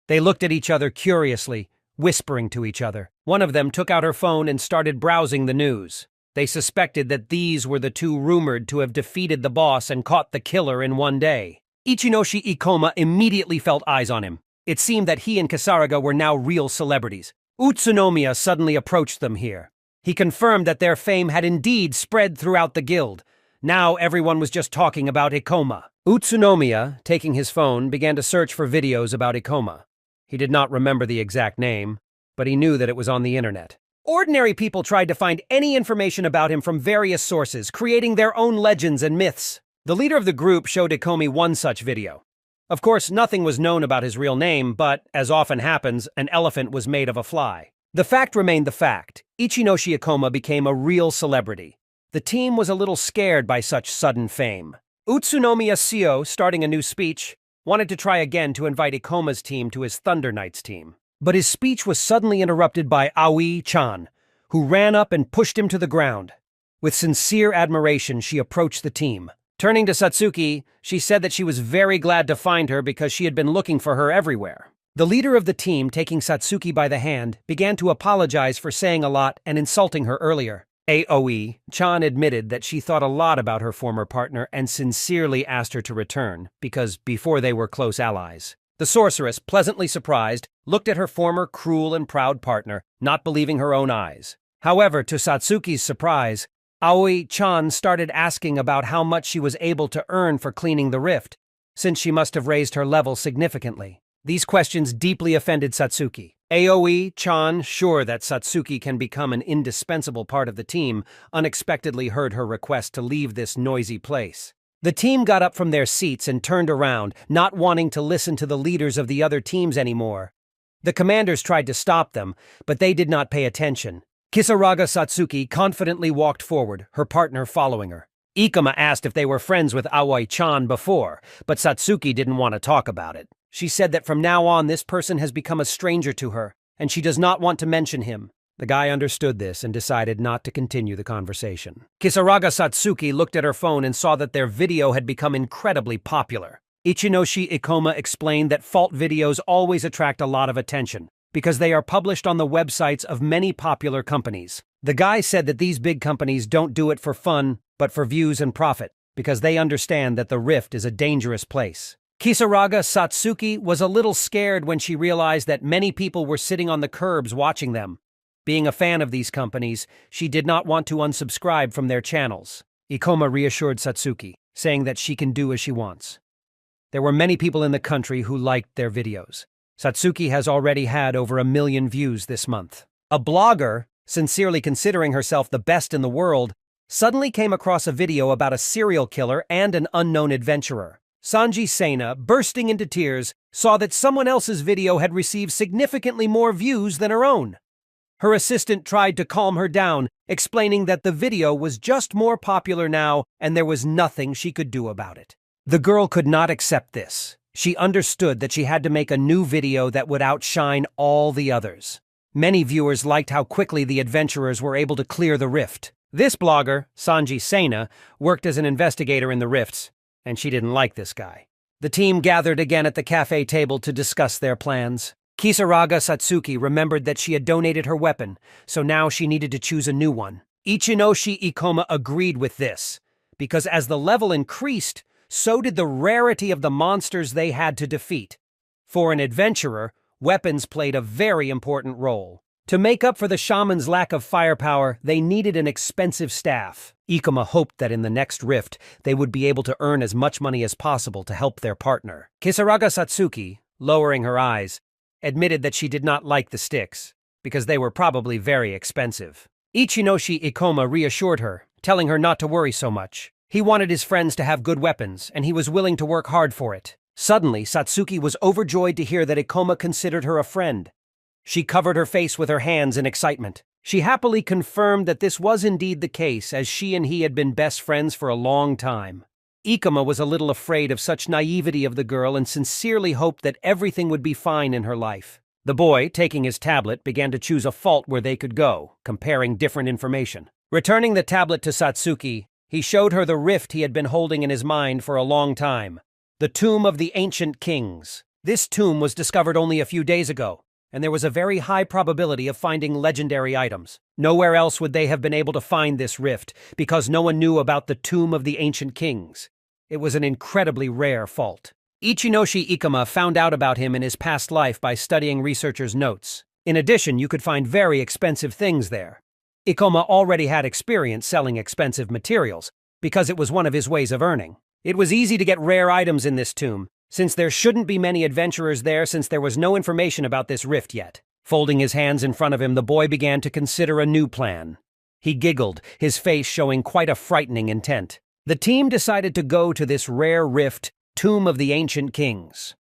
They looked at each other curiously, whispering to each other. One of them took out her phone and started browsing the news. They suspected that these were the two rumored to have defeated the boss and caught the killer in one day. Ichinoshi Ikoma immediately felt eyes on him. It seemed that he and Kisaraga were now real celebrities. Utsunomiya suddenly approached them here. He confirmed that their fame had indeed spread throughout the guild. Now everyone was just talking about Ikoma. Utsunomiya, taking his phone, began to search for videos about Ikoma. He did not remember the exact name, but he knew that it was on the internet. Ordinary people tried to find any information about him from various sources, creating their own legends and myths. The leader of the group showed Ikomi one such video. Of course, nothing was known about his real name, but, as often happens, an elephant was made of a fly. The fact remained the fact. Ichinoshi Ikoma became a real celebrity. The team was a little scared by such sudden fame. Utsunomiya Seo, starting a new speech, wanted to try again to invite Ikoma's team to his Thunder Knights team. But his speech was suddenly interrupted by Aoi-chan, who ran up and pushed him to the ground. With sincere admiration, she approached the team. Turning to Satsuki, she said that she was very glad to find her because she had been looking for her everywhere. The leader of the team, taking Satsuki by the hand, began to apologize for saying a lot and insulting her earlier. Chan admitted that she thought a lot about her former partner and sincerely asked her to return, because before they were close allies. The sorceress, pleasantly surprised, looked at her former cruel and proud partner, not believing her own eyes. However, to Satsuki's surprise, Aoi-chan started asking about how much she was able to earn for cleaning the rift, since she must have raised her level significantly. These questions deeply offended Satsuki. Aoi-chan, sure that Satsuki can become an indispensable part of the team, unexpectedly heard her request to leave this noisy place. The team got up from their seats and turned around, not wanting to listen to the leaders of the other teams anymore. The commanders tried to stop them, but they did not pay attention. Kisaraga Satsuki confidently walked forward, her partner following her. Ikuma asked if they were friends with Aoi-chan before, but Satsuki didn't want to talk about it. She said that from now on this person has become a stranger to her, and she does not want to mention him. The guy understood this and decided not to continue the conversation. Kisaraga Satsuki looked at her phone and saw that their video had become incredibly popular. Ichinoshi Ikoma explained that fault videos always attract a lot of attention, because they are published on the websites of many popular companies. The guy said that these big companies don't do it for fun, but for views and profit, because they understand that the rift is a dangerous place. Kisaraga Satsuki was a little scared when she realized that many people were sitting on the curbs watching them. Being a fan of these companies, she did not want to unsubscribe from their channels. Ikoma reassured Satsuki, saying that she can do as she wants. There were many people in the country who liked their videos. Satsuki has already had over 1 million views this month. A blogger, sincerely considering herself the best in the world, suddenly came across a video about a serial killer and an unknown adventurer. Sanji Sena, bursting into tears, saw that someone else's video had received significantly more views than her own. Her assistant tried to calm her down, explaining that the video was just more popular now and there was nothing she could do about it. The girl could not accept this. She understood that she had to make a new video that would outshine all the others. Many viewers liked how quickly the adventurers were able to clear the rift. This blogger, Sanji Sena, worked as an investigator in the rifts, and she didn't like this guy. The team gathered again at the cafe table to discuss their plans. Kisaraga Satsuki remembered that she had donated her weapon, so now she needed to choose a new one. Ichinoshi Ikoma agreed with this, because as the level increased, so did the rarity of the monsters they had to defeat. For an adventurer, weapons played a very important role. To make up for the shaman's lack of firepower, they needed an expensive staff. Ikoma hoped that in the next rift, they would be able to earn as much money as possible to help their partner. Kisaraga Satsuki, lowering her eyes, admitted that she did not like the sticks, because they were probably very expensive. Ichinoshi Ikoma reassured her, telling her not to worry so much. He wanted his friends to have good weapons, and he was willing to work hard for it. Suddenly, Satsuki was overjoyed to hear that Ikoma considered her a friend. She covered her face with her hands in excitement. She happily confirmed that this was indeed the case, as she and he had been best friends for a long time. Ikoma was a little afraid of such naivety of the girl and sincerely hoped that everything would be fine in her life. The boy, taking his tablet, began to choose a fault where they could go, comparing different information. Returning the tablet to Satsuki, he showed her the rift he had been holding in his mind for a long time. The Tomb of the Ancient Kings. This tomb was discovered only a few days ago, and there was a very high probability of finding legendary items. Nowhere else would they have been able to find this rift, because no one knew about the Tomb of the Ancient Kings. It was an incredibly rare fault. Ichinoshi Ikoma found out about him in his past life by studying researchers' notes. In addition, you could find very expensive things there. Ikoma already had experience selling expensive materials, because it was one of his ways of earning. It was easy to get rare items in this tomb, since there shouldn't be many adventurers there since there was no information about this rift yet. Folding his hands in front of him, the boy began to consider a new plan. He giggled, his face showing quite a frightening intent. The team decided to go to this rare rift, Tomb of the Ancient Kings.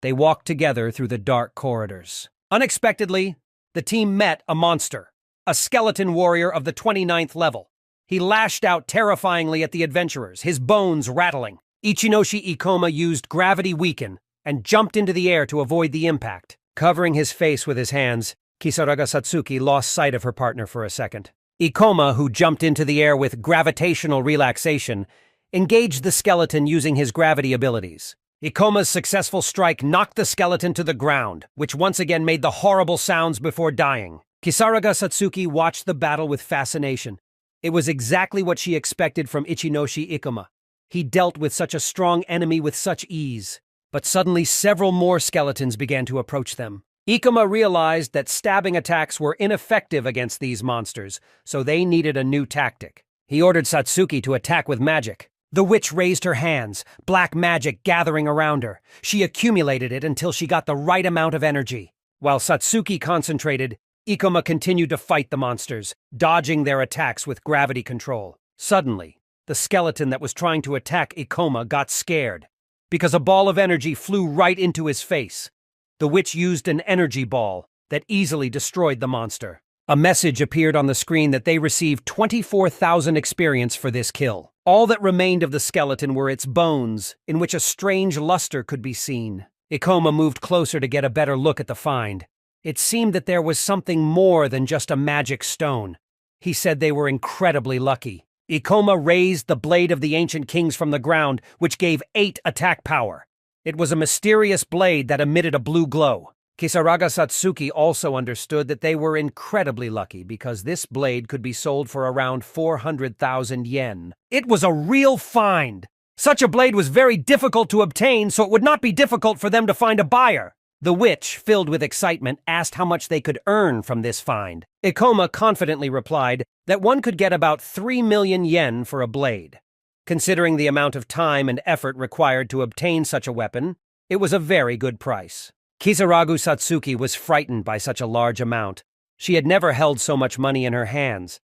They walked together through the dark corridors. Unexpectedly, the team met a monster, a skeleton warrior of the 29th level. He lashed out terrifyingly at the adventurers, his bones rattling. Ichinoshi Ikoma used Gravity Weaken and jumped into the air to avoid the impact. Covering his face with his hands, Kisaraga Satsuki lost sight of her partner for a second. Ikoma, who jumped into the air with gravitational relaxation, engaged the skeleton using his gravity abilities. Ikoma's successful strike knocked the skeleton to the ground, which once again made the horrible sounds before dying. Kisaraga Satsuki watched the battle with fascination. It was exactly what she expected from Ichinoshi Ikoma. He dealt with such a strong enemy with such ease. But suddenly several more skeletons began to approach them. Ikoma realized that stabbing attacks were ineffective against these monsters, so they needed a new tactic. He ordered Satsuki to attack with magic. The witch raised her hands, black magic gathering around her. She accumulated it until she got the right amount of energy. While Satsuki concentrated, Ikoma continued to fight the monsters, dodging their attacks with gravity control. Suddenly, the skeleton that was trying to attack Ikoma got scared, because a ball of energy flew right into his face. The witch used an energy ball that easily destroyed the monster. A message appeared on the screen that they received 24,000 experience for this kill. All that remained of the skeleton were its bones, in which a strange luster could be seen. Ikoma moved closer to get a better look at the find. It seemed that there was something more than just a magic stone. He said they were incredibly lucky. Ikoma raised the blade of the ancient kings from the ground, which gave 8 attack power. It was a mysterious blade that emitted a blue glow. Kisaraga Satsuki also understood that they were incredibly lucky because this blade could be sold for around 400,000 yen. It was a real find! Such a blade was very difficult to obtain, so it would not be difficult for them to find a buyer. The witch, filled with excitement, asked how much they could earn from this find. Ikoma confidently replied that one could get about 3 million yen for a blade. Considering the amount of time and effort required to obtain such a weapon, it was a very good price. Kisaragu Satsuki was frightened by such a large amount. She had never held so much money in her hands.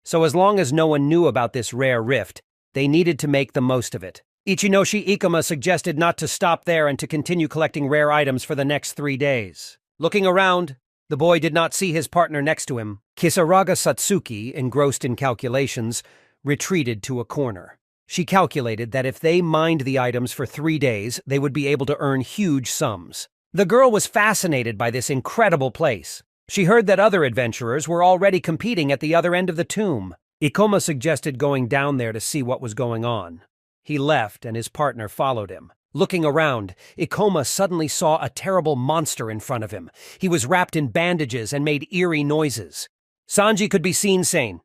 So as long as no one knew about this rare rift, they needed to make the most of it. Ichinoshi Ikoma suggested not to stop there and to continue collecting rare items for the next 3 days. Looking around, the boy did not see his partner next to him. Kisaraga Satsuki, engrossed in calculations, retreated to a corner. She calculated that if they mined the items for 3 days, they would be able to earn huge sums. The girl was fascinated by this incredible place. She heard that other adventurers were already competing at the other end of the tomb. Ikoma suggested going down there to see what was going on. He left and his partner followed him. Looking around, Ikoma suddenly saw a terrible monster in front of him. He was wrapped in bandages and made eerie noises. Sanji could be seen saying,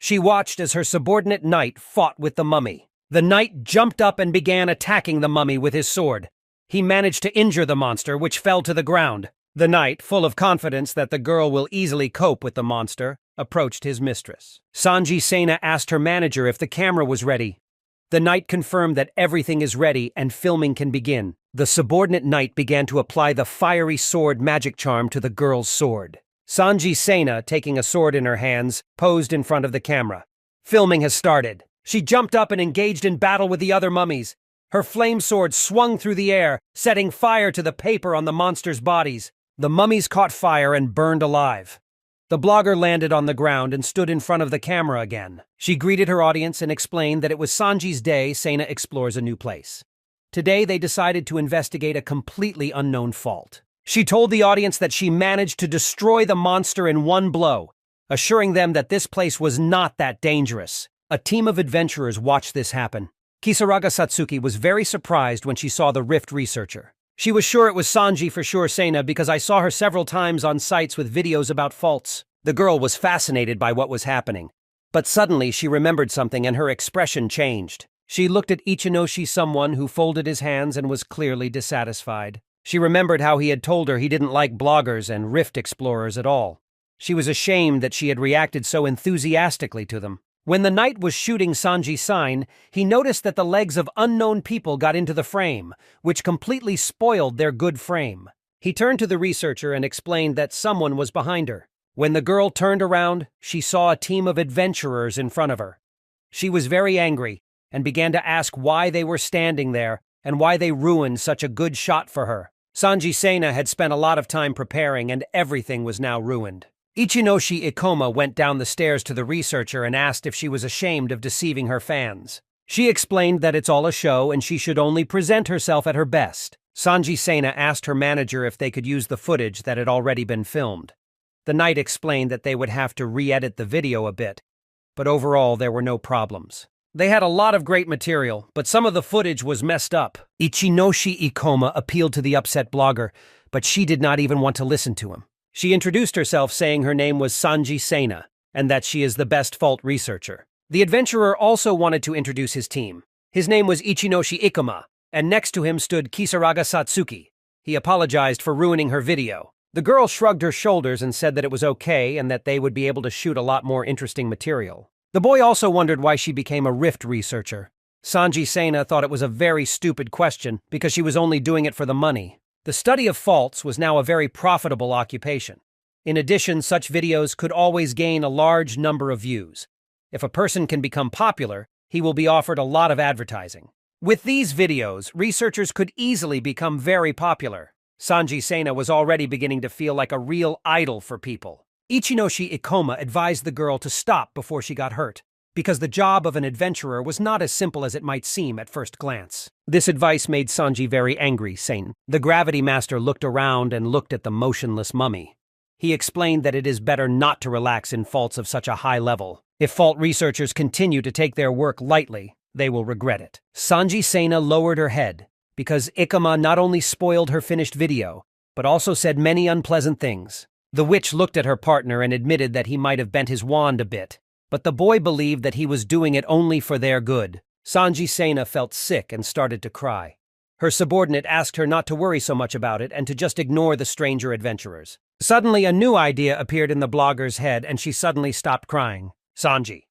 she watched as her subordinate knight fought with the mummy. The knight jumped up and began attacking the mummy with his sword. He managed to injure the monster, which fell to the ground. The knight, full of confidence that the girl will easily cope with the monster, approached his mistress. Sanji Sena asked her manager if the camera was ready. The knight confirmed that everything is ready and filming can begin. The subordinate knight began to apply the fiery sword magic charm to the girl's sword. Sanji Sena, taking a sword in her hands, posed in front of the camera. Filming has started. She jumped up and engaged in battle with the other mummies. Her flame sword swung through the air, setting fire to the paper on the monsters' bodies. The mummies caught fire and burned alive. The blogger landed on the ground and stood in front of the camera again. She greeted her audience and explained that it was Sanji's day. Sena explores a new place. Today they decided to investigate a completely unknown fault. She told the audience that she managed to destroy the monster in one blow, assuring them that this place was not that dangerous. A team of adventurers watched this happen. Kisaraga Satsuki was very surprised when she saw the Rift researcher. She was sure it was Sanji for sure Sena because I saw her several times on sites with videos about faults. The girl was fascinated by what was happening. But suddenly she remembered something and her expression changed. She looked at Ichinoshi, someone who folded his hands and was clearly dissatisfied. She remembered how he had told her he didn't like bloggers and Rift explorers at all. She was ashamed that she had reacted so enthusiastically to them. When the knight was shooting Sanji Sign, he noticed that the legs of unknown people got into the frame, which completely spoiled their good frame. He turned to the researcher and explained that someone was behind her. When the girl turned around, she saw a team of adventurers in front of her. She was very angry and began to ask why they were standing there and why they ruined such a good shot for her. Sanji Sena had spent a lot of time preparing and everything was now ruined. Ichinoshi Ikoma went down the stairs to the researcher and asked if she was ashamed of deceiving her fans. She explained that it's all a show and she should only present herself at her best. Sanji Sena asked her manager if they could use the footage that had already been filmed. The knight explained that they would have to re-edit the video a bit, but overall there were no problems. They had a lot of great material, but some of the footage was messed up. Ichinoshi Ikoma appealed to the upset blogger, but she did not even want to listen to him. She introduced herself saying her name was Sanji Sena. and that she is the best fault researcher. The adventurer also wanted to introduce his team. His name was Ichinoshi Ikoma, and next to him stood Kisaraga Satsuki. He apologized for ruining her video. The girl shrugged her shoulders and said that it was okay and that they would be able to shoot a lot more interesting material. The boy also wondered why she became a Rift researcher. Sanji Sena thought it was a very stupid question because she was only doing it for the money. The study of faults was now a very profitable occupation. In addition, such videos could always gain a large number of views. If a person can become popular, he will be offered a lot of advertising. With these videos, researchers could easily become very popular. Sanji Sena was already beginning to feel like a real idol for people. Ichinoshi Ikoma advised the girl to stop before she got hurt, because the job of an adventurer was not as simple as it might seem at first glance. This advice made Sanji very angry, saying, The Gravity Master looked around and looked at the motionless mummy. He explained that it is better not to relax in faults of such a high level. If fault researchers continue to take their work lightly, they will regret it. Sanji Sena lowered her head, because Ikoma not only spoiled her finished video, but also said many unpleasant things. The witch looked at her partner and admitted that he might have bent his wand a bit, but the boy believed that he was doing it only for their good. Sanji Sena felt sick and started to cry. Her subordinate asked her not to worry so much about it and to just ignore the stranger adventurers. Suddenly, a new idea appeared in the blogger's head and she suddenly stopped crying. Sanji.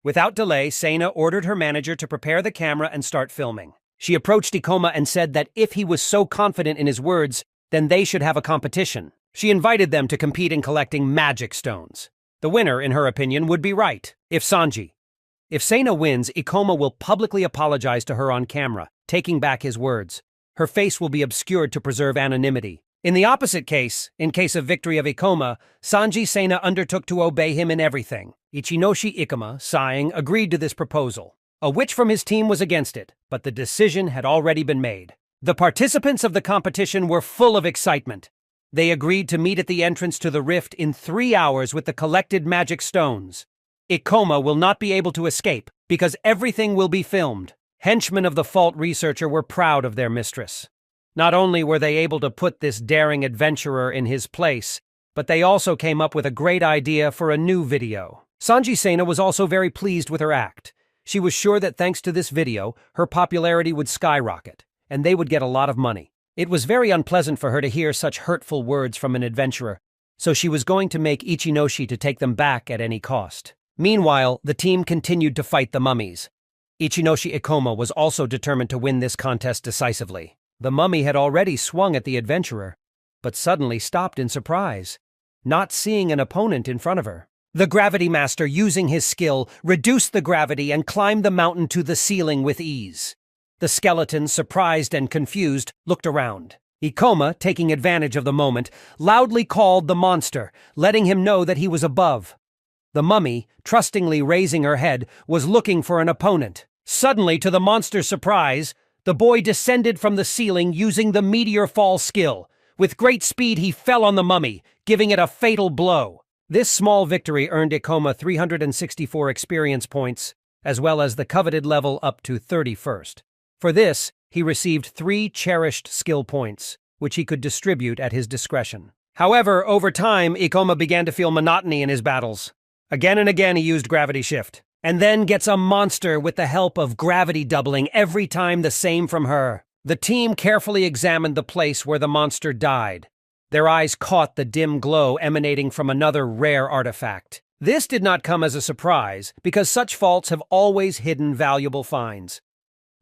Without delay, Sena ordered her manager to prepare the camera and start filming. She approached Ikoma and said that if he was so confident in his words, then they should have a competition. She invited them to compete in collecting magic stones. The winner, in her opinion, would be right. If Sena wins, Ikoma will publicly apologize to her on camera, taking back his words. Her face will be obscured to preserve anonymity. In the opposite case, in case of victory of Ikoma, Sanji Sena undertook to obey him in everything. Ichinoshi Ikoma, sighing, agreed to this proposal. A witch from his team was against it, but the decision had already been made. The participants of the competition were full of excitement. They agreed to meet at the entrance to the rift in 3 hours with the collected magic stones. Ikoma will not be able to escape, because everything will be filmed. Henchmen of the fault researcher were proud of their mistress. Not only were they able to put this daring adventurer in his place, but they also came up with a great idea for a new video. Sanji Sena was also very pleased with her act. She was sure that thanks to this video, her popularity would skyrocket, and they would get a lot of money. It was very unpleasant for her to hear such hurtful words from an adventurer, so she was going to make Ichinoshi to take them back at any cost. Meanwhile, the team continued to fight the mummies. Ichinoshi Ikoma was also determined to win this contest decisively. The mummy had already swung at the adventurer, but suddenly stopped in surprise, not seeing an opponent in front of her. The Gravity Master, using his skill, reduced the gravity and climbed the mountain to the ceiling with ease. The skeleton, surprised and confused, looked around. Ikoma, taking advantage of the moment, loudly called the monster, letting him know that he was above. The mummy, trustingly raising her head, was looking for an opponent. Suddenly, to the monster's surprise, the boy descended from the ceiling using the meteor fall skill. With great speed, he fell on the mummy, giving it a fatal blow. This small victory earned Ikoma 364 experience points, as well as the coveted level up to 31st. For this, he received 3 cherished skill points, which he could distribute at his discretion. However, over time, Ikoma began to feel monotony in his battles. Again and again he used Gravity Shift, and then gets a monster with the help of gravity doubling every time the same from her. The team carefully examined the place where the monster died. Their eyes caught the dim glow emanating from another rare artifact. This did not come as a surprise, because such faults have always hidden valuable finds.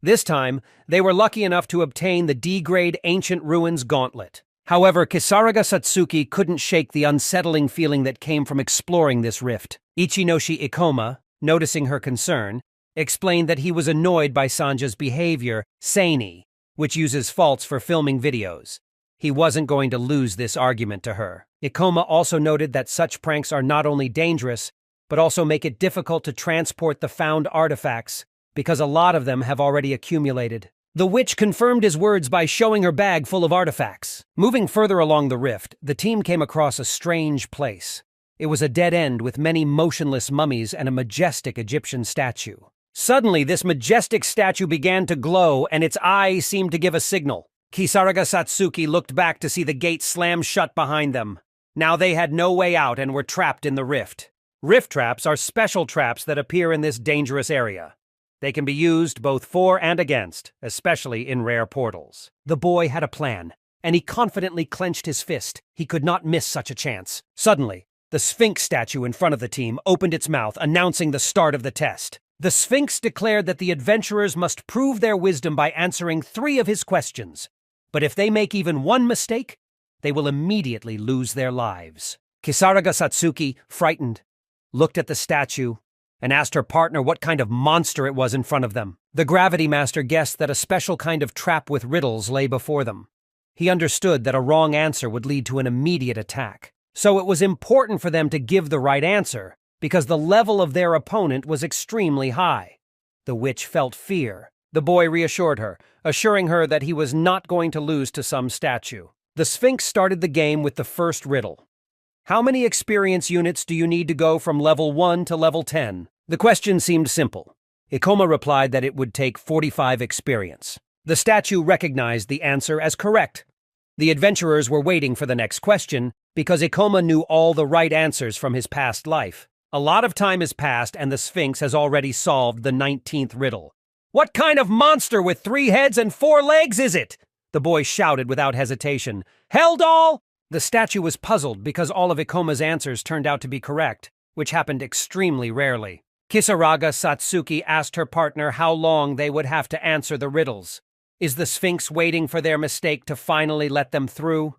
This time, they were lucky enough to obtain the D-grade Ancient Ruins Gauntlet. However, Kisaraga Satsuki couldn't shake the unsettling feeling that came from exploring this rift. Ichinoshi Ikoma, noticing her concern, explained that he was annoyed by Sanja's behavior, Seini, which uses faults for filming videos. He wasn't going to lose this argument to her. Ikoma also noted that such pranks are not only dangerous, but also make it difficult to transport the found artifacts, because a lot of them have already accumulated. The witch confirmed his words by showing her bag full of artifacts. Moving further along the rift, the team came across a strange place. It was a dead end with many motionless mummies and a majestic Egyptian statue. Suddenly, this majestic statue began to glow, and its eyes seemed to give a signal. Kisaraga Satsuki looked back to see the gate slam shut behind them. Now they had no way out and were trapped in the rift. Rift traps are special traps that appear in this dangerous area. They can be used both for and against, especially in rare portals. The boy had a plan, and he confidently clenched his fist. He could not miss such a chance. Suddenly, the Sphinx statue in front of the team opened its mouth, announcing the start of the test. The Sphinx declared that the adventurers must prove their wisdom by answering 3 of his questions. But if they make even one mistake, they will immediately lose their lives. Kisaraga Satsuki, frightened, looked at the statue and asked her partner what kind of monster it was in front of them. The Gravity Master guessed that a special kind of trap with riddles lay before them. He understood that a wrong answer would lead to an immediate attack. So it was important for them to give the right answer, because the level of their opponent was extremely high. The witch felt fear. The boy reassured her, assuring her that he was not going to lose to some statue. The Sphinx started the game with the first riddle. How many experience units do you need to go from level 1 to level 10? The question seemed simple. Ikoma replied that it would take 45 experience. The statue recognized the answer as correct. The adventurers were waiting for the next question because Ikoma knew all the right answers from his past life. A lot of time has passed and the Sphinx has already solved the 19th riddle. What kind of monster with 3 heads and 4 legs is it? The boy shouted without hesitation. Helldoll! The statue was puzzled because all of Ikoma's answers turned out to be correct, which happened extremely rarely. Kisaraga Satsuki asked her partner how long they would have to answer the riddles. Is the Sphinx waiting for their mistake to finally let them through?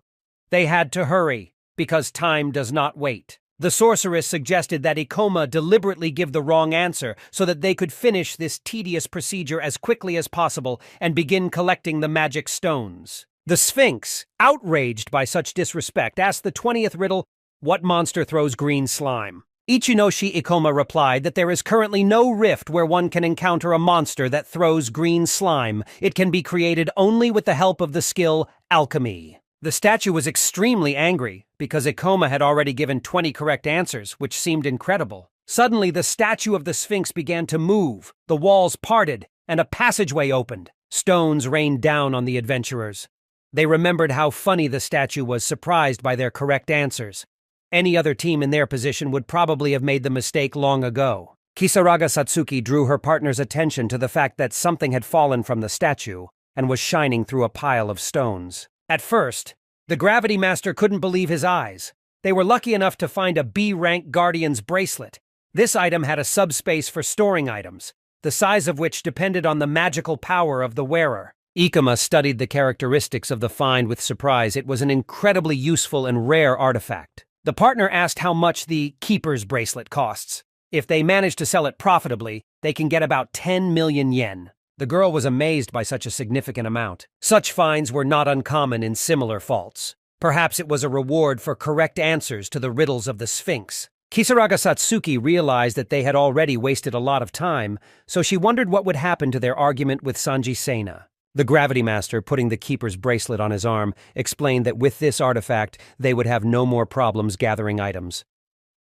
They had to hurry, because time does not wait. The sorceress suggested that Ikoma deliberately give the wrong answer so that they could finish this tedious procedure as quickly as possible and begin collecting the magic stones. The Sphinx, outraged by such disrespect, asked the 20th riddle, what monster throws green slime? Ichinoshi Ikoma replied that there is currently no rift where one can encounter a monster that throws green slime. It can be created only with the help of the skill alchemy. The statue was extremely angry because Ikoma had already given 20 correct answers, which seemed incredible. Suddenly, the statue of the Sphinx began to move, the walls parted, and a passageway opened. Stones rained down on the adventurers. They remembered how funny the statue was, surprised by their correct answers. Any other team in their position would probably have made the mistake long ago. Kisaraga Satsuki drew her partner's attention to the fact that something had fallen from the statue and was shining through a pile of stones. At first, the Gravity Master couldn't believe his eyes. They were lucky enough to find a B-rank Guardian's bracelet. This item had a subspace for storing items, the size of which depended on the magical power of the wearer. Ikoma studied the characteristics of the find with surprise. It was an incredibly useful and rare artifact. The partner asked how much the Keeper's bracelet costs. If they manage to sell it profitably, they can get about 10 million yen. The girl was amazed by such a significant amount. Such finds were not uncommon in similar faults. Perhaps it was a reward for correct answers to the riddles of the Sphinx. Kisaraga Satsuki realized that they had already wasted a lot of time, so she wondered what would happen to their argument with Sanji Sena. The Gravity Master, putting the Keeper's bracelet on his arm, explained that with this artifact, they would have no more problems gathering items.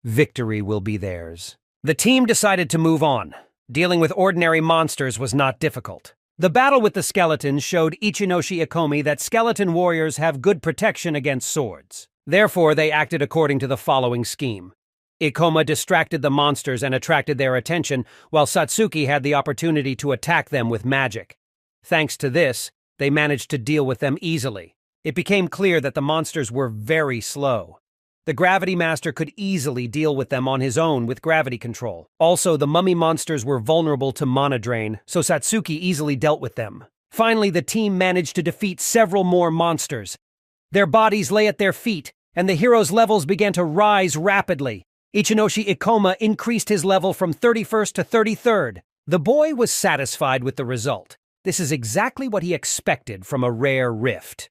Victory will be theirs. The team decided to move on. Dealing with ordinary monsters was not difficult. The battle with the skeletons showed Ichinoshi Ikomi that skeleton warriors have good protection against swords. Therefore, they acted according to the following scheme. Ikoma distracted the monsters and attracted their attention, while Satsuki had the opportunity to attack them with magic. Thanks to this, they managed to deal with them easily. It became clear that the monsters were very slow. The Gravity Master could easily deal with them on his own with gravity control. Also, the mummy monsters were vulnerable to mana drain, so Satsuki easily dealt with them. Finally, the team managed to defeat several more monsters. Their bodies lay at their feet, and the hero's levels began to rise rapidly. Ichinoshi Ikoma increased his level from 31st to 33rd. The boy was satisfied with the result. This is exactly what he expected from a rare rift.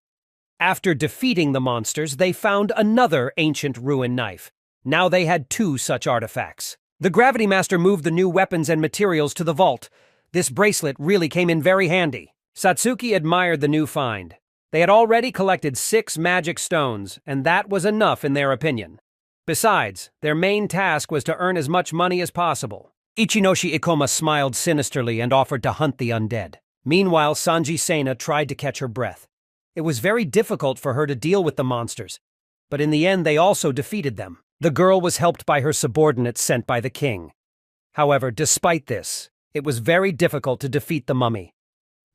After defeating the monsters, they found another ancient ruin knife. Now they had 2 such artifacts. The Gravity Master moved the new weapons and materials to the vault. This bracelet really came in very handy. Satsuki admired the new find. They had already collected 6 magic stones, and that was enough in their opinion. Besides, their main task was to earn as much money as possible. Ichinoshi Ikoma smiled sinisterly and offered to hunt the undead. Meanwhile, Sanji Sena tried to catch her breath. It was very difficult for her to deal with the monsters, but in the end they also defeated them. The girl was helped by her subordinates sent by the king. However, despite this, it was very difficult to defeat the mummy.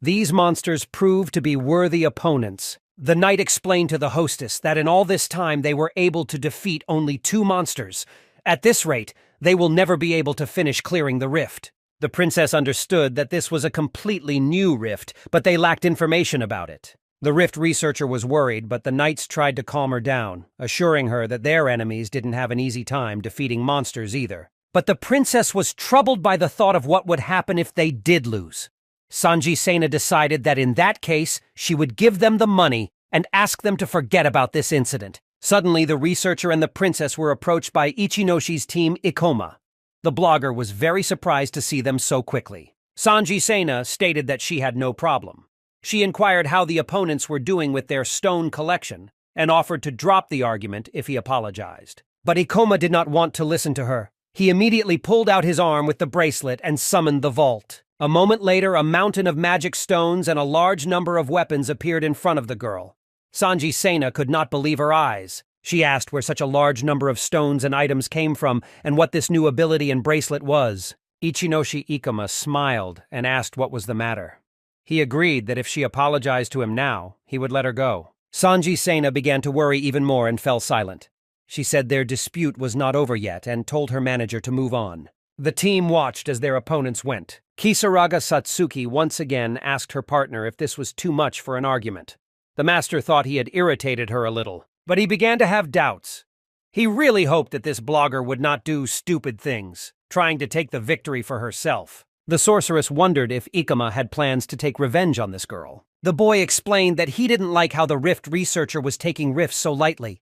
These monsters proved to be worthy opponents. The knight explained to the hostess that in all this time they were able to defeat only 2 monsters. At this rate, they will never be able to finish clearing the rift. The princess understood that this was a completely new rift, but they lacked information about it. The rift researcher was worried, but the knights tried to calm her down, assuring her that their enemies didn't have an easy time defeating monsters either. But the princess was troubled by the thought of what would happen if they did lose. Sanjisena decided that in that case, she would give them the money and ask them to forget about this incident. Suddenly, the researcher and the princess were approached by Ichinoshi's team Ikoma. The blogger was very surprised to see them so quickly. Sanjisena stated that she had no problem. She inquired how the opponents were doing with their stone collection and offered to drop the argument if he apologized. But Ikoma did not want to listen to her. He immediately pulled out his arm with the bracelet and summoned the vault. A moment later, a mountain of magic stones and a large number of weapons appeared in front of the girl. Sanjisena could not believe her eyes. She asked where such a large number of stones and items came from and what this new ability and bracelet was. Ichinoshi Ikoma smiled and asked what was the matter. He agreed that if she apologized to him now, he would let her go. Sanjisena began to worry even more and fell silent. She said their dispute was not over yet and told her manager to move on. The team watched as their opponents went. Kisaraga Satsuki once again asked her partner if this was too much for an argument. The master thought he had irritated her a little, but he began to have doubts. He really hoped that this blogger would not do stupid things, trying to take the victory for herself. The sorceress wondered if Ikoma had plans to take revenge on this girl. The boy explained that he didn't like how the rift researcher was taking rifts so lightly.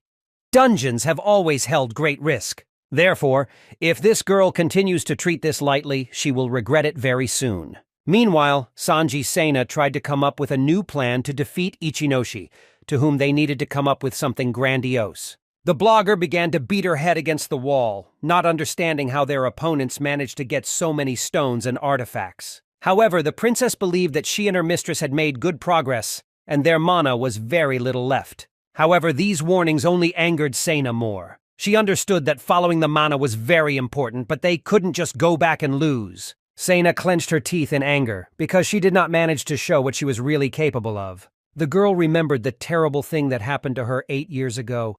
Dungeons have always held great risk. Therefore, if this girl continues to treat this lightly, she will regret it very soon. Meanwhile, Sanjisena tried to come up with a new plan to defeat Ichinoshi, to whom they needed to come up with something grandiose. The blogger began to beat her head against the wall, not understanding how their opponents managed to get so many stones and artifacts. However, the princess believed that she and her mistress had made good progress, and their mana was very little left. However, these warnings only angered Sena more. She understood that following the mana was very important, but they couldn't just go back and lose. Sena clenched her teeth in anger, because she did not manage to show what she was really capable of. The girl remembered the terrible thing that happened to her 8 years ago.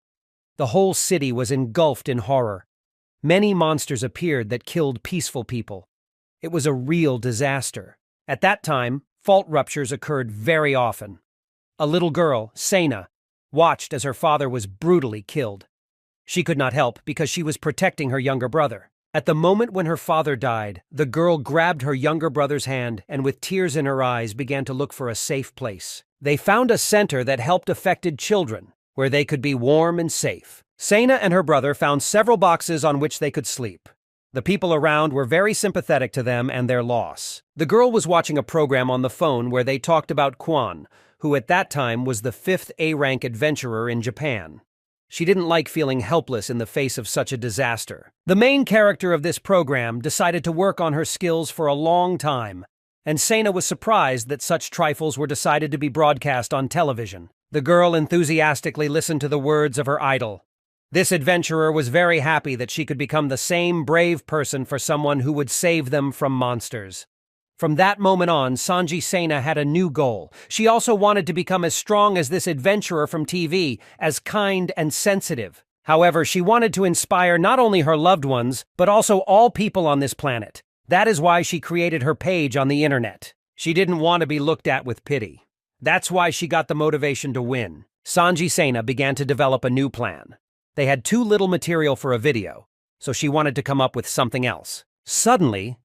The whole city was engulfed in horror. Many monsters appeared that killed peaceful people. It was a real disaster. At that time, fault ruptures occurred very often. A little girl, Sena, watched as her father was brutally killed. She could not help because she was protecting her younger brother. At the moment when her father died, the girl grabbed her younger brother's hand and with tears in her eyes began to look for a safe place. They found a center that helped affected children, where they could be warm and safe. Sena and her brother found several boxes on which they could sleep. The people around were very sympathetic to them and their loss. The girl was watching a program on the phone where they talked about Quan, who at that time was the 5th A-rank adventurer in Japan. She didn't like feeling helpless in the face of such a disaster. The main character of this program decided to work on her skills for a long time, and Sena was surprised that such trifles were decided to be broadcast on television. The girl enthusiastically listened to the words of her idol. This adventurer was very happy that she could become the same brave person for someone who would save them from monsters. From that moment on, Sanjisena had a new goal. She also wanted to become as strong as this adventurer from TV, as kind and sensitive. However, she wanted to inspire not only her loved ones, but also all people on this planet. That is why she created her page on the internet. She didn't want to be looked at with pity. That's why she got the motivation to win. Sanjisena began to develop a new plan. They had too little material for a video, so she wanted to come up with something else. Suddenly,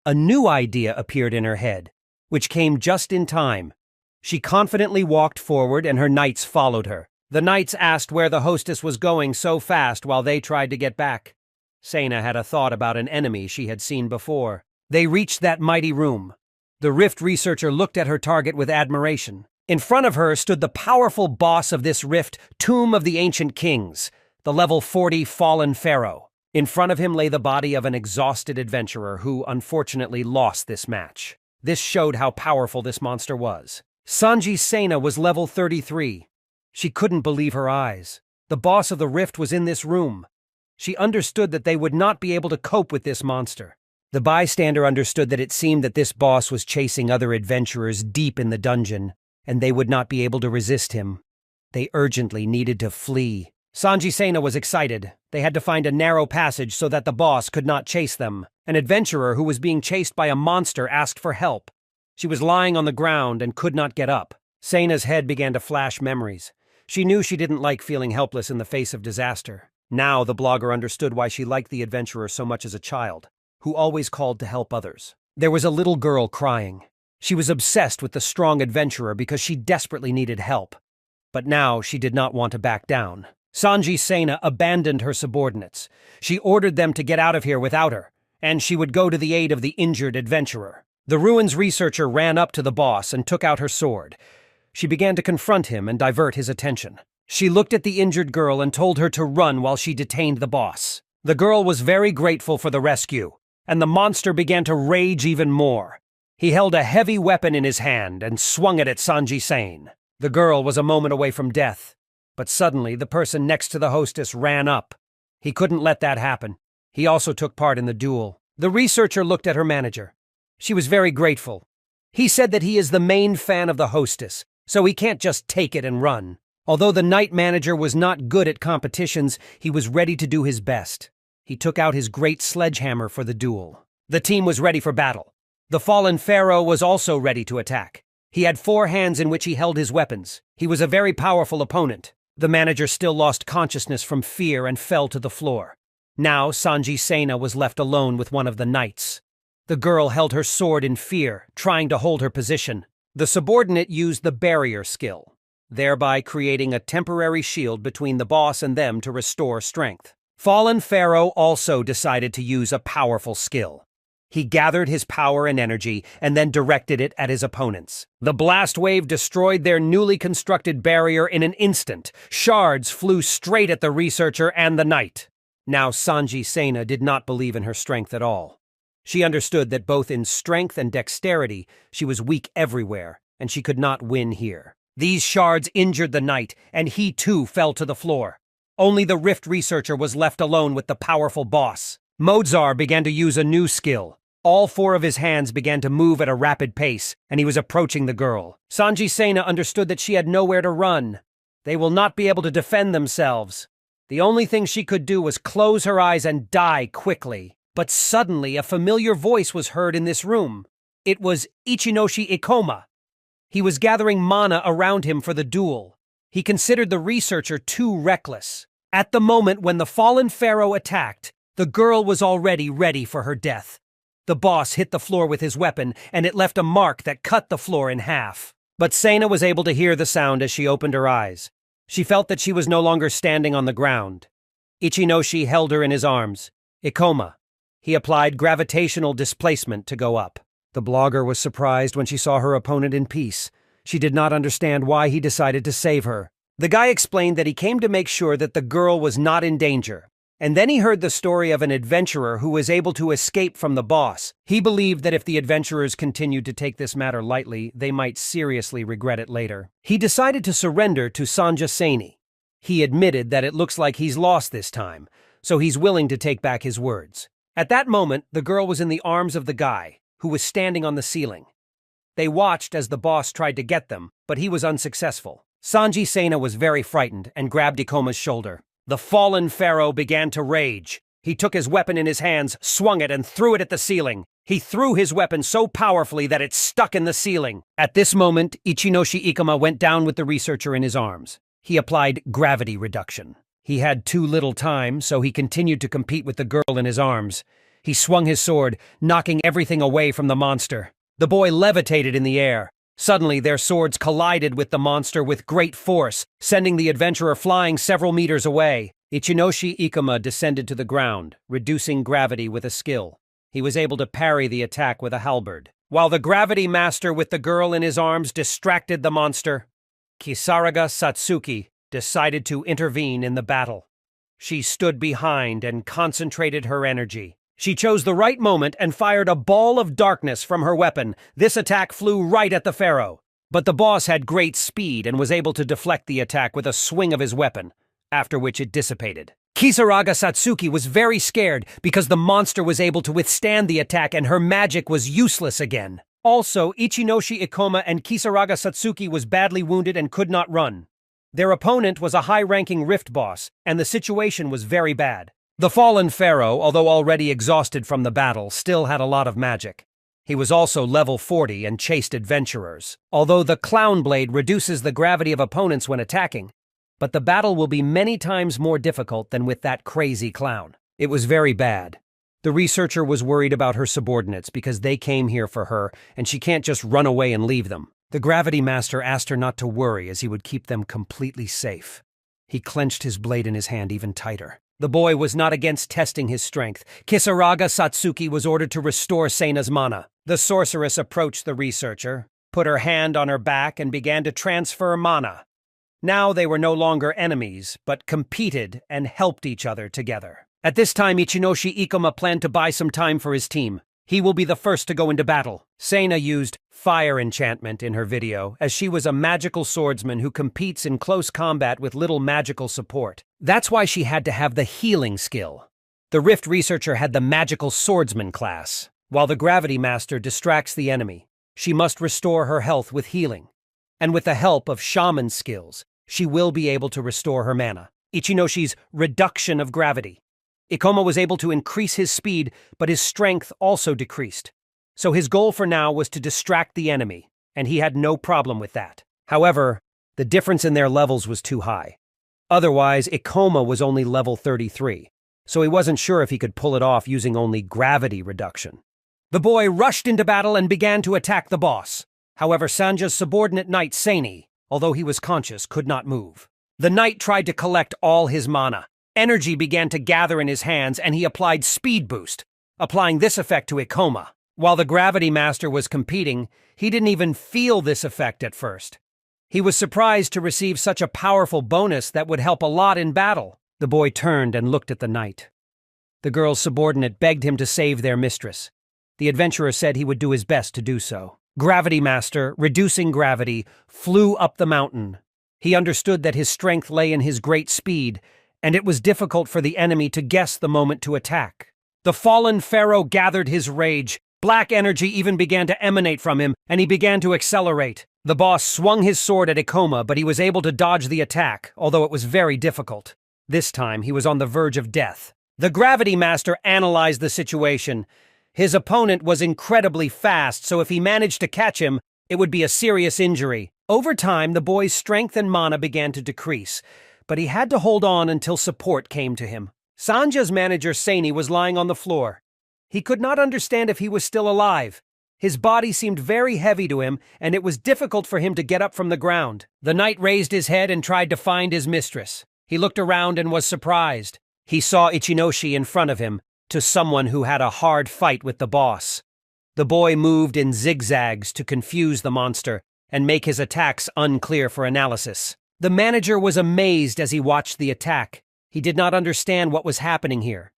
a new idea appeared in her head, which came just in time. She confidently walked forward and her knights followed her. The knights asked where the hostess was going so fast while they tried to get back. Sena had a thought about an enemy she had seen before. They reached that mighty room. The rift researcher looked at her target with admiration. In front of her stood the powerful boss of this rift, Tomb of the Ancient Kings, the level 40 fallen pharaoh. In front of him lay the body of an exhausted adventurer who, unfortunately, lost this match. This showed how powerful this monster was. Sanjisena was level 33. She couldn't believe her eyes. The boss of the rift was in this room. She understood that they would not be able to cope with this monster. The bystander understood that it seemed that this boss was chasing other adventurers deep in the dungeon, and they would not be able to resist him. They urgently needed to flee. Sanji Sena was excited. They had to find a narrow passage so that the boss could not chase them. An adventurer who was being chased by a monster asked for help. She was lying on the ground and could not get up. Sena's head began to flash memories. She knew she didn't like feeling helpless in the face of disaster. Now the blogger understood why she liked the adventurer so much as a child, who always called to help others. There was a little girl crying. She was obsessed with the strong adventurer because she desperately needed help. But now she did not want to back down. Sanji Sena abandoned her subordinates. She ordered them to get out of here without her, and she would go to the aid of the injured adventurer. The ruins researcher ran up to the boss and took out her sword. She began to confront him and divert his attention. She looked at the injured girl and told her to run while she detained the boss. The girl was very grateful for the rescue, and the monster began to rage even more. He held a heavy weapon in his hand and swung it at Sanji Sena. The girl was a moment away from death. But suddenly, the person next to the hostess ran up. He couldn't let that happen. He also took part in the duel. The researcher looked at her manager. She was very grateful. He said that he is the main fan of the hostess, so he can't just take it and run. Although the night manager was not good at competitions, he was ready to do his best. He took out his great sledgehammer for the duel. The team was ready for battle. The fallen pharaoh was also ready to attack. He had 4 hands in which he held his weapons. He was a very powerful opponent. The manager still lost consciousness from fear and fell to the floor. Now Sanji Sena was left alone with one of the knights. The girl held her sword in fear, trying to hold her position. The subordinate used the barrier skill, thereby creating a temporary shield between the boss and them to restore strength. Fallen Pharaoh also decided to use a powerful skill. He gathered his power and energy and then directed it at his opponents. The blast wave destroyed their newly constructed barrier in an instant. Shards flew straight at the researcher and the knight. Now Sanji Sena did not believe in her strength at all. She understood that both in strength and dexterity, she was weak everywhere, and she could not win here. These shards injured the knight, and he too fell to the floor. Only the Rift researcher was left alone with the powerful boss. Mozar began to use a new skill. All 4 of his hands began to move at a rapid pace, and he was approaching the girl. Sanji Sena understood that she had nowhere to run. They will not be able to defend themselves. The only thing she could do was close her eyes and die quickly. But suddenly a familiar voice was heard in this room. It was Ichinoshi Ikoma. He was gathering mana around him for the duel. He considered the researcher too reckless. At the moment when the fallen pharaoh attacked, the girl was already ready for her death. The boss hit the floor with his weapon, and it left a mark that cut the floor in half. But Sena was able to hear the sound as she opened her eyes. She felt that she was no longer standing on the ground. Ichinoshi held her in his arms. Ikoma. He applied gravitational displacement to go up. The blogger was surprised when she saw her opponent in peace. She did not understand why he decided to save her. The guy explained that he came to make sure that the girl was not in danger. And then he heard the story of an adventurer who was able to escape from the boss. He believed that if the adventurers continued to take this matter lightly, they might seriously regret it later. He decided to surrender to Sanji Sena. He admitted that it looks like he's lost this time, so he's willing to take back his words. At that moment, the girl was in the arms of the guy, who was standing on the ceiling. They watched as the boss tried to get them, but he was unsuccessful. Sanji Sena was very frightened and grabbed Ikoma's shoulder. The fallen pharaoh began to rage. He took his weapon in his hands, swung it, and threw it at the ceiling. He threw his weapon so powerfully that it stuck in the ceiling. At this moment, Ichinoshi Ikoma went down with the researcher in his arms. He applied gravity reduction. He had too little time, so he continued to compete with the girl in his arms. He swung his sword, knocking everything away from the monster. The boy levitated in the air. Suddenly, their swords collided with the monster with great force, sending the adventurer flying several meters away. Ichinoshi Ikoma descended to the ground, reducing gravity with a skill. He was able to parry the attack with a halberd. While the gravity master with the girl in his arms distracted the monster, Kisaraga Satsuki decided to intervene in the battle. She stood behind and concentrated her energy. She chose the right moment and fired a ball of darkness from her weapon. This attack flew right at the pharaoh. But the boss had great speed and was able to deflect the attack with a swing of his weapon, after which it dissipated. Kisaraga Satsuki was very scared because the monster was able to withstand the attack and her magic was useless again. Also, Ichinoshi Ikoma and Kisaraga Satsuki was badly wounded and could not run. Their opponent was a high-ranking Rift boss, and the situation was very bad. The fallen pharaoh, although already exhausted from the battle, still had a lot of magic. He was also level 40 and chased adventurers. Although the Clown Blade reduces the gravity of opponents when attacking, but the battle will be many times more difficult than with that crazy clown. It was very bad. The researcher was worried about her subordinates because they came here for her, and she can't just run away and leave them. The Gravity Master asked her not to worry as he would keep them completely safe. He clenched his blade in his hand even tighter. The boy was not against testing his strength. Kisaraga Satsuki was ordered to restore Seina's mana. The sorceress approached the researcher, put her hand on her back, and began to transfer mana. Now they were no longer enemies, but competed and helped each other together. At this time, Ichinoshi Ikoma planned to buy some time for his team. He will be the first to go into battle. Seina used fire enchantment in her video, as she was a magical swordsman who competes in close combat with little magical support. That's why she had to have the healing skill. The Rift researcher had the magical swordsman class. While the Gravity Master distracts the enemy, she must restore her health with healing. And with the help of shaman skills, she will be able to restore her mana. Ichinoshi's reduction of gravity. Ikoma was able to increase his speed, but his strength also decreased. So his goal for now was to distract the enemy, and he had no problem with that. However, the difference in their levels was too high. Otherwise, Ikoma was only level 33, so he wasn't sure if he could pull it off using only gravity reduction. The boy rushed into battle and began to attack the boss. However, Sanja's subordinate knight Seini, although he was conscious, could not move. The knight tried to collect all his mana. Energy began to gather in his hands, and he applied Speed Boost, applying this effect to Ikoma. While the Gravity Master was competing, he didn't even feel this effect at first. He was surprised to receive such a powerful bonus that would help a lot in battle. The boy turned and looked at the knight. The girl's subordinate begged him to save their mistress. The adventurer said he would do his best to do so. Gravity Master, reducing gravity, flew up the mountain. He understood that his strength lay in his great speed, and it was difficult for the enemy to guess the moment to attack. The fallen pharaoh gathered his rage. Black energy even began to emanate from him, and he began to accelerate. The boss swung his sword at Ikoma, but he was able to dodge the attack, although it was very difficult. This time, he was on the verge of death. The Gravity Master analyzed the situation. His opponent was incredibly fast, so if he managed to catch him, it would be a serious injury. Over time, the boy's strength and mana began to decrease, but he had to hold on until support came to him. Sanja's manager Seini was lying on the floor. He could not understand if he was still alive. His body seemed very heavy to him, and it was difficult for him to get up from the ground. The knight raised his head and tried to find his mistress. He looked around and was surprised. He saw Ichinoshi in front of him, to someone who had a hard fight with the boss. The boy moved in zigzags to confuse the monster and make his attacks unclear for analysis. The manager was amazed as he watched the attack. He did not understand what was happening here.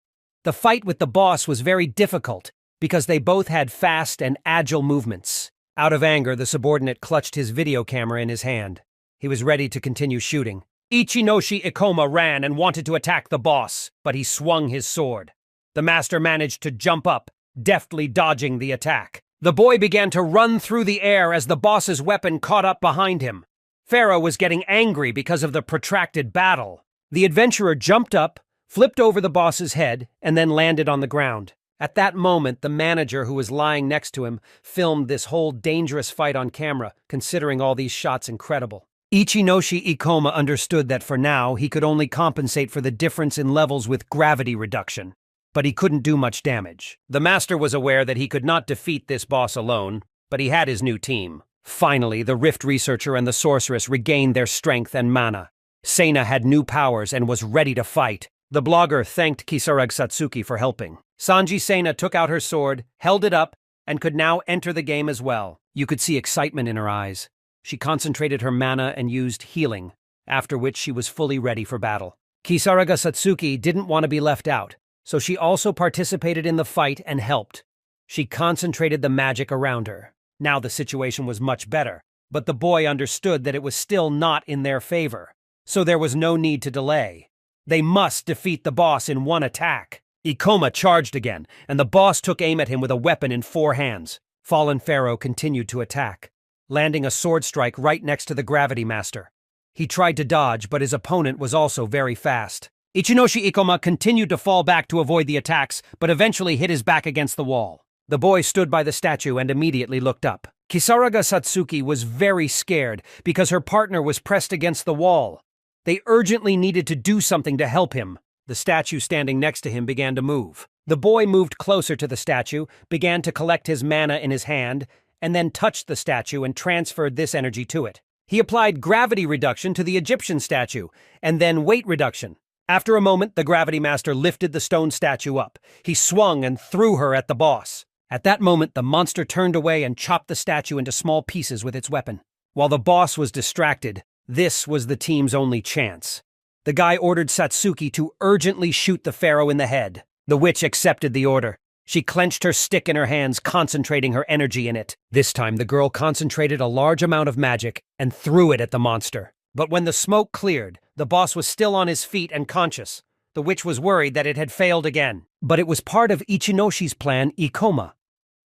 The fight with the boss was very difficult because they both had fast and agile movements. Out of anger, the subordinate clutched his video camera in his hand. He was ready to continue shooting. Ichinoshi Ikoma ran and wanted to attack the boss, but he swung his sword. The master managed to jump up, deftly dodging the attack. The boy began to run through the air as the boss's weapon caught up behind him. Pharaoh was getting angry because of the protracted battle. The adventurer jumped up, flipped over the boss's head, and then landed on the ground. At that moment, the manager, who was lying next to him, filmed this whole dangerous fight on camera, considering all these shots incredible. Ichinoshi Ikoma understood that for now, he could only compensate for the difference in levels with gravity reduction, but he couldn't do much damage. The master was aware that he could not defeat this boss alone, but he had his new team. Finally, the Rift researcher and the sorceress regained their strength and mana. Seina had new powers and was ready to fight. The blogger thanked Kisaraga Satsuki for helping. Sanji Seina took out her sword, held it up, and could now enter the game as well. You could see excitement in her eyes. She concentrated her mana and used healing, after which she was fully ready for battle. Kisaraga Satsuki didn't want to be left out, so she also participated in the fight and helped. She concentrated the magic around her. Now the situation was much better, but the boy understood that it was still not in their favor, so there was no need to delay. They must defeat the boss in one attack. Ikoma charged again, and the boss took aim at him with a weapon in 4 hands. Fallen Pharaoh continued to attack, landing a sword strike right next to the Gravity Master. He tried to dodge, but his opponent was also very fast. Ichinoshi Ikoma continued to fall back to avoid the attacks, but eventually hit his back against the wall. The boy stood by the statue and immediately looked up. Kisaraga Satsuki was very scared because her partner was pressed against the wall. They urgently needed to do something to help him. The statue standing next to him began to move. The boy moved closer to the statue, began to collect his mana in his hand, and then touched the statue and transferred this energy to it. He applied gravity reduction to the Egyptian statue, and then weight reduction. After a moment, the Gravity Master lifted the stone statue up. He swung and threw her at the boss. At that moment, the monster turned away and chopped the statue into small pieces with its weapon. While the boss was distracted, this was the team's only chance. The guy ordered Satsuki to urgently shoot the pharaoh in the head. The witch accepted the order. She clenched her stick in her hands, concentrating her energy in it. This time, the girl concentrated a large amount of magic and threw it at the monster. But when the smoke cleared, the boss was still on his feet and conscious. The witch was worried that it had failed again. But it was part of Ichinoshi's plan, Ikoma.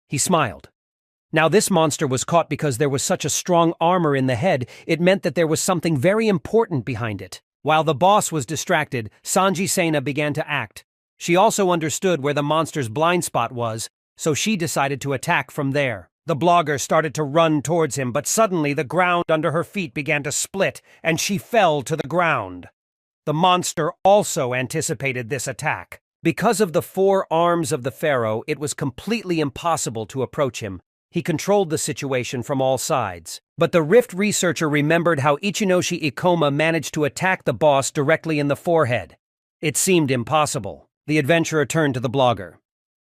He smiled. Now this monster was caught because there was such a strong armor in the head, it meant that there was something very important behind it. While the boss was distracted, Sanji Sena began to act. She also understood where the monster's blind spot was, so she decided to attack from there. The blogger started to run towards him, but suddenly the ground under her feet began to split, and she fell to the ground. The monster also anticipated this attack. Because of the 4 arms of the pharaoh, it was completely impossible to approach him. He controlled the situation from all sides. But the Rift researcher remembered how Ichinoshi Ikoma managed to attack the boss directly in the forehead. It seemed impossible. The adventurer turned to the blogger.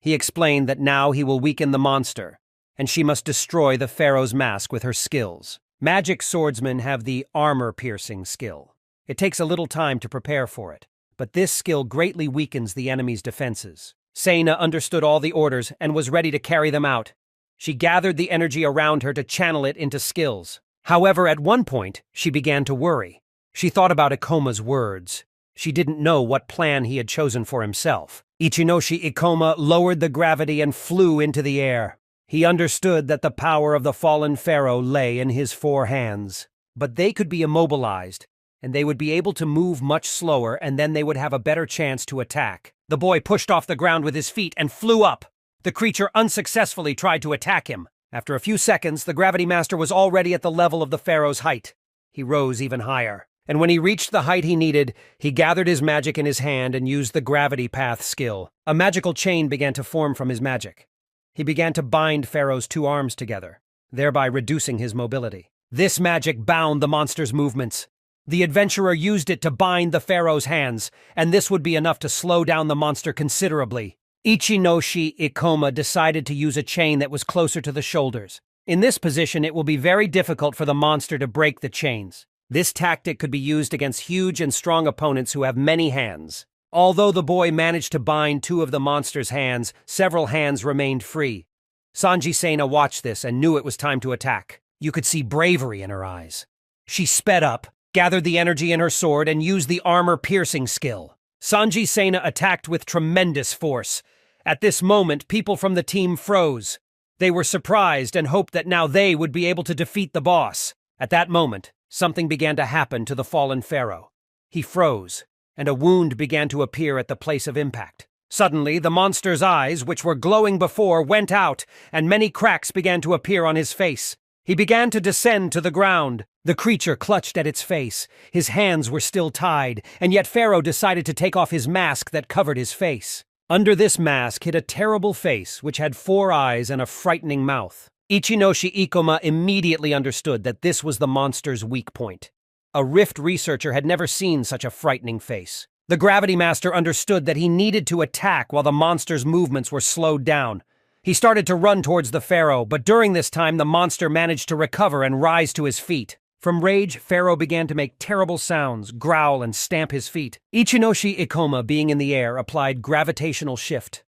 He explained that now he will weaken the monster, and she must destroy the pharaoh's mask with her skills. Magic swordsmen have the armor-piercing skill. It takes a little time to prepare for it, but this skill greatly weakens the enemy's defenses. Sena understood all the orders and was ready to carry them out. She gathered the energy around her to channel it into skills. However, at one point, she began to worry. She thought about Ikoma's words. She didn't know what plan he had chosen for himself. Ichinoshi Ikoma lowered the gravity and flew into the air. He understood that the power of the fallen pharaoh lay in his 4 hands. But they could be immobilized, and they would be able to move much slower, and then they would have a better chance to attack. The boy pushed off the ground with his feet and flew up. The creature unsuccessfully tried to attack him. After a few seconds, the Gravity Master was already at the level of the pharaoh's height. He rose even higher. And when he reached the height he needed, he gathered his magic in his hand and used the Gravity Path skill. A magical chain began to form from his magic. He began to bind Pharaoh's 2 arms together, thereby reducing his mobility. This magic bound the monster's movements. The adventurer used it to bind the Pharaoh's hands, and this would be enough to slow down the monster considerably. Ichinoshi Ikoma decided to use a chain that was closer to the shoulders. In this position, it will be very difficult for the monster to break the chains. This tactic could be used against huge and strong opponents who have many hands. Although the boy managed to bind 2 of the monster's hands, several hands remained free. Sanji Sena watched this and knew it was time to attack. You could see bravery in her eyes. She sped up, gathered the energy in her sword, and used the armor-piercing skill. Sanji Sena attacked with tremendous force. At this moment, people from the team froze. They were surprised and hoped that now they would be able to defeat the boss. At that moment, something began to happen to the fallen pharaoh. He froze, and a wound began to appear at the place of impact. Suddenly, the monster's eyes, which were glowing before, went out, and many cracks began to appear on his face. He began to descend to the ground. The creature clutched at its face. His hands were still tied, and yet Pharaoh decided to take off his mask that covered his face. Under this mask hid a terrible face which had 4 eyes and a frightening mouth. Ichinoshi Ikoma immediately understood that this was the monster's weak point. A Rift researcher had never seen such a frightening face. The Gravity Master understood that he needed to attack while the monster's movements were slowed down. He started to run towards the Pharaoh, but during this time the monster managed to recover and rise to his feet. From rage, Pharaoh began to make terrible sounds, growl, and stamp his feet. Ichinoshi Ikoma, being in the air, applied gravitational shift.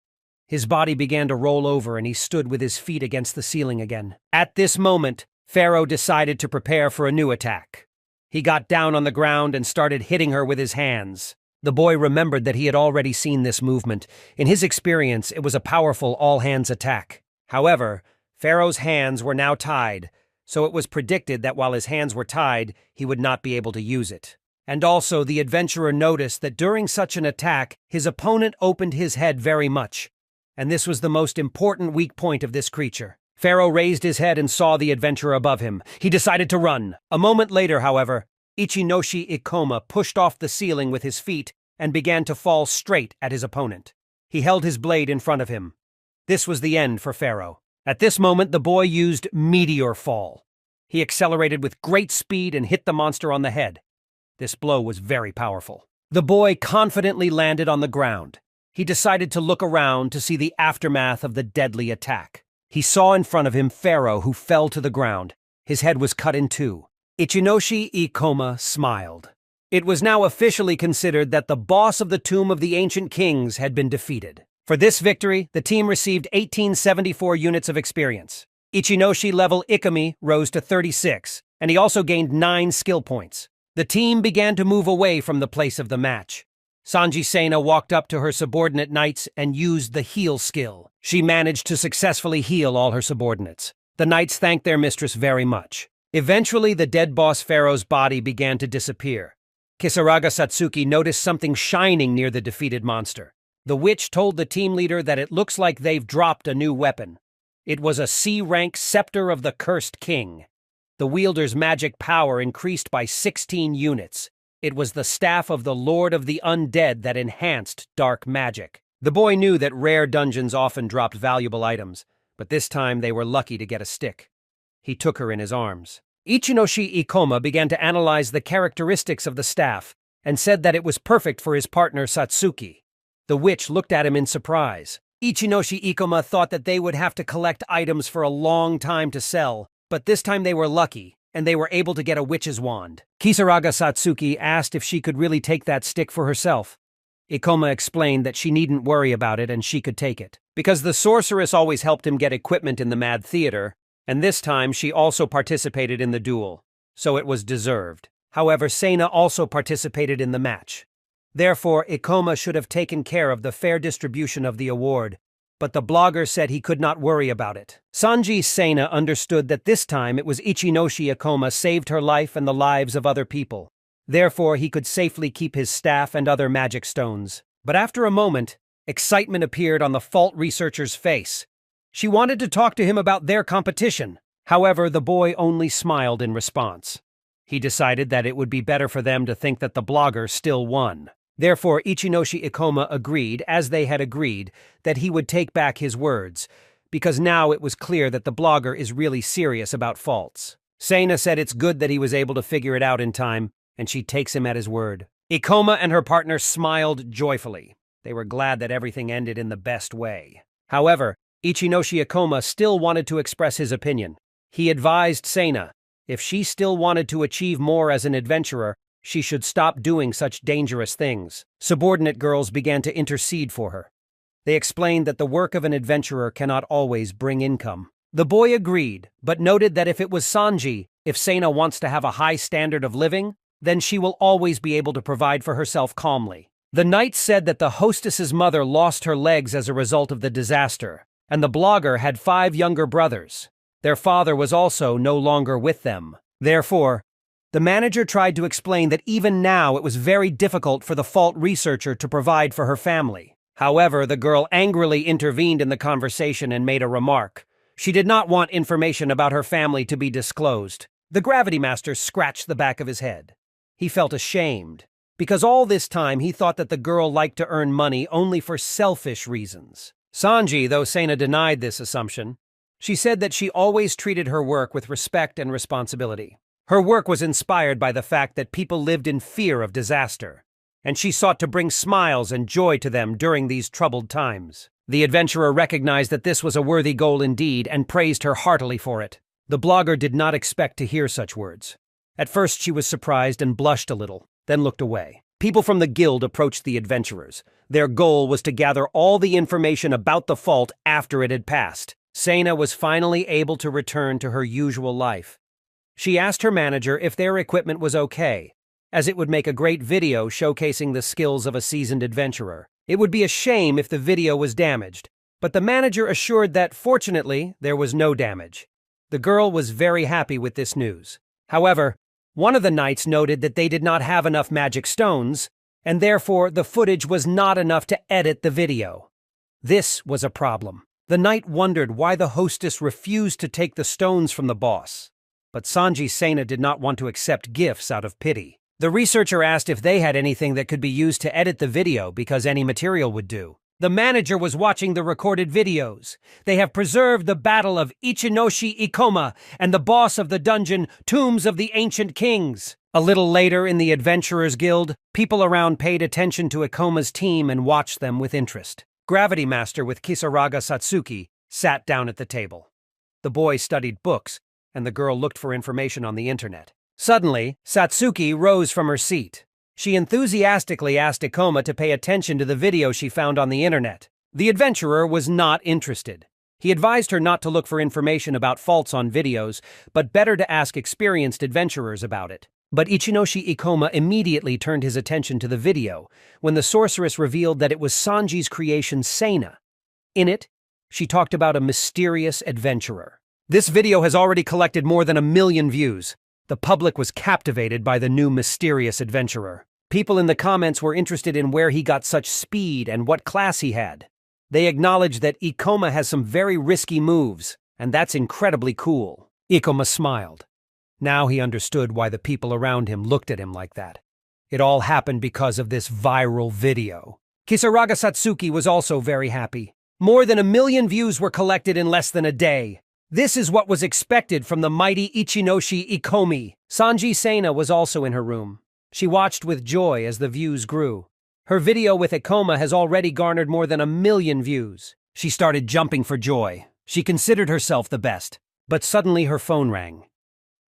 His body began to roll over and he stood with his feet against the ceiling again. At this moment, Pharaoh decided to prepare for a new attack. He got down on the ground and started hitting her with his hands. The boy remembered that he had already seen this movement. In his experience, it was a powerful all-hands attack. However, Pharaoh's hands were now tied, so it was predicted that while his hands were tied, he would not be able to use it. And also, the adventurer noticed that during such an attack, his opponent opened his head very much. And this was the most important weak point of this creature. Pharaoh raised his head and saw the adventurer above him. He decided to run. A moment later, however, Ichinoshi Ikoma pushed off the ceiling with his feet and began to fall straight at his opponent. He held his blade in front of him. This was the end for Pharaoh. At this moment, the boy used Meteor Fall. He accelerated with great speed and hit the monster on the head. This blow was very powerful. The boy confidently landed on the ground. He decided to look around to see the aftermath of the deadly attack. He saw in front of him Pharaoh, who fell to the ground. His head was cut in two. Ichinoshi Ikoma smiled. It was now officially considered that the boss of the Tomb of the Ancient Kings had been defeated. For this victory, the team received 1874 units of experience. Ichinoshi level Ikumi rose to 36, and he also gained 9 skill points. The team began to move away from the place of the match. Sanji Sena walked up to her subordinate knights and used the heal skill. She managed to successfully heal all her subordinates. The knights thanked their mistress very much. Eventually, the dead boss Pharaoh's body began to disappear. Kisaraga Satsuki noticed something shining near the defeated monster. The witch told the team leader that it looks like they've dropped a new weapon. It was a C-rank Scepter of the Cursed King. The wielder's magic power increased by 16 units. It was the staff of the Lord of the Undead that enhanced dark magic. The boy knew that rare dungeons often dropped valuable items, but this time they were lucky to get a stick. He took her in his arms. Ichinoshi Ikoma began to analyze the characteristics of the staff and said that it was perfect for his partner Satsuki. The witch looked at him in surprise. Ichinoshi Ikoma thought that they would have to collect items for a long time to sell, but this time they were lucky, and they were able to get a witch's wand. Kisaraga Satsuki asked if she could really take that stick for herself. Ikoma explained that she needn't worry about it and she could take it, because the sorceress always helped him get equipment in the Mad Theater, and this time she also participated in the duel, so it was deserved. However, Sena also participated in the match. Therefore, Ikoma should have taken care of the fair distribution of the award, but the blogger said he could not worry about it. Sanji Sena understood that this time it was Ichinoshi Ikoma saved her life and the lives of other people. Therefore, he could safely keep his staff and other magic stones. But after a moment, excitement appeared on the Fault researcher's face. She wanted to talk to him about their competition. However, the boy only smiled in response. He decided that it would be better for them to think that the blogger still won. Therefore, Ichinoshi Ikoma agreed, as they had agreed, that he would take back his words, because now it was clear that the blogger is really serious about faults. Sena said it's good that he was able to figure it out in time, and she takes him at his word. Ikoma and her partner smiled joyfully. They were glad that everything ended in the best way. However, Ichinoshi Ikoma still wanted to express his opinion. He advised Sena, if she still wanted to achieve more as an adventurer, she should stop doing such dangerous things. Subordinate girls began to intercede for her. They explained that the work of an adventurer cannot always bring income. The boy agreed, but noted that if it was Sanji, if Sena wants to have a high standard of living, then she will always be able to provide for herself calmly. The knight said that the hostess's mother lost her legs as a result of the disaster, and the blogger had 5 younger brothers. Their father was also no longer with them. Therefore, the manager tried to explain that even now it was very difficult for the Fault researcher to provide for her family. However, the girl angrily intervened in the conversation and made a remark. She did not want information about her family to be disclosed. The Gravity Master scratched the back of his head. He felt ashamed, because all this time he thought that the girl liked to earn money only for selfish reasons. Sanji, though Sena denied this assumption, she said that she always treated her work with respect and responsibility. Her work was inspired by the fact that people lived in fear of disaster, and she sought to bring smiles and joy to them during these troubled times. The adventurer recognized that this was a worthy goal indeed and praised her heartily for it. The blogger did not expect to hear such words. At first she was surprised and blushed a little, then looked away. People from the guild approached the adventurers. Their goal was to gather all the information about the fault after it had passed. Sena was finally able to return to her usual life. She asked her manager if their equipment was okay, as it would make a great video showcasing the skills of a seasoned adventurer. It would be a shame if the video was damaged, but the manager assured that, fortunately, there was no damage. The girl was very happy with this news. However, one of the knights noted that they did not have enough magic stones, and therefore the footage was not enough to edit the video. This was a problem. The knight wondered why the hostess refused to take the stones from the boss. But Sanji Sena did not want to accept gifts out of pity. The researcher asked if they had anything that could be used to edit the video because any material would do. The manager was watching the recorded videos. They have preserved the battle of Ichinoshi Ikoma and the boss of the dungeon, Tombs of the Ancient Kings. A little later in the Adventurers Guild, people around paid attention to Ikoma's team and watched them with interest. Gravity Master with Kisaraga Satsuki sat down at the table. The boy studied books, and the girl looked for information on the internet. Suddenly, Satsuki rose from her seat. She enthusiastically asked Ikoma to pay attention to the video she found on the internet. The adventurer was not interested. He advised her not to look for information about faults on videos, but better to ask experienced adventurers about it. But Ichinoshi Ikoma immediately turned his attention to the video when the sorceress revealed that it was Sanji's creation Sena. In it, she talked about a mysterious adventurer. This video has already collected more than 1 million views. The public was captivated by the new mysterious adventurer. People in the comments were interested in where he got such speed and what class he had. They acknowledged that Ikoma has some very risky moves, and that's incredibly cool. Ikoma smiled. Now he understood why the people around him looked at him like that. It all happened because of this viral video. Kisaraga Satsuki was also very happy. More than 1 million views were collected in less than a day. This is what was expected from the mighty Ichinoshi Ikomi. Sanji Sena was also in her room. She watched with joy as the views grew. Her video with Ikoma has already garnered more than 1 million views. She started jumping for joy. She considered herself the best. But suddenly her phone rang.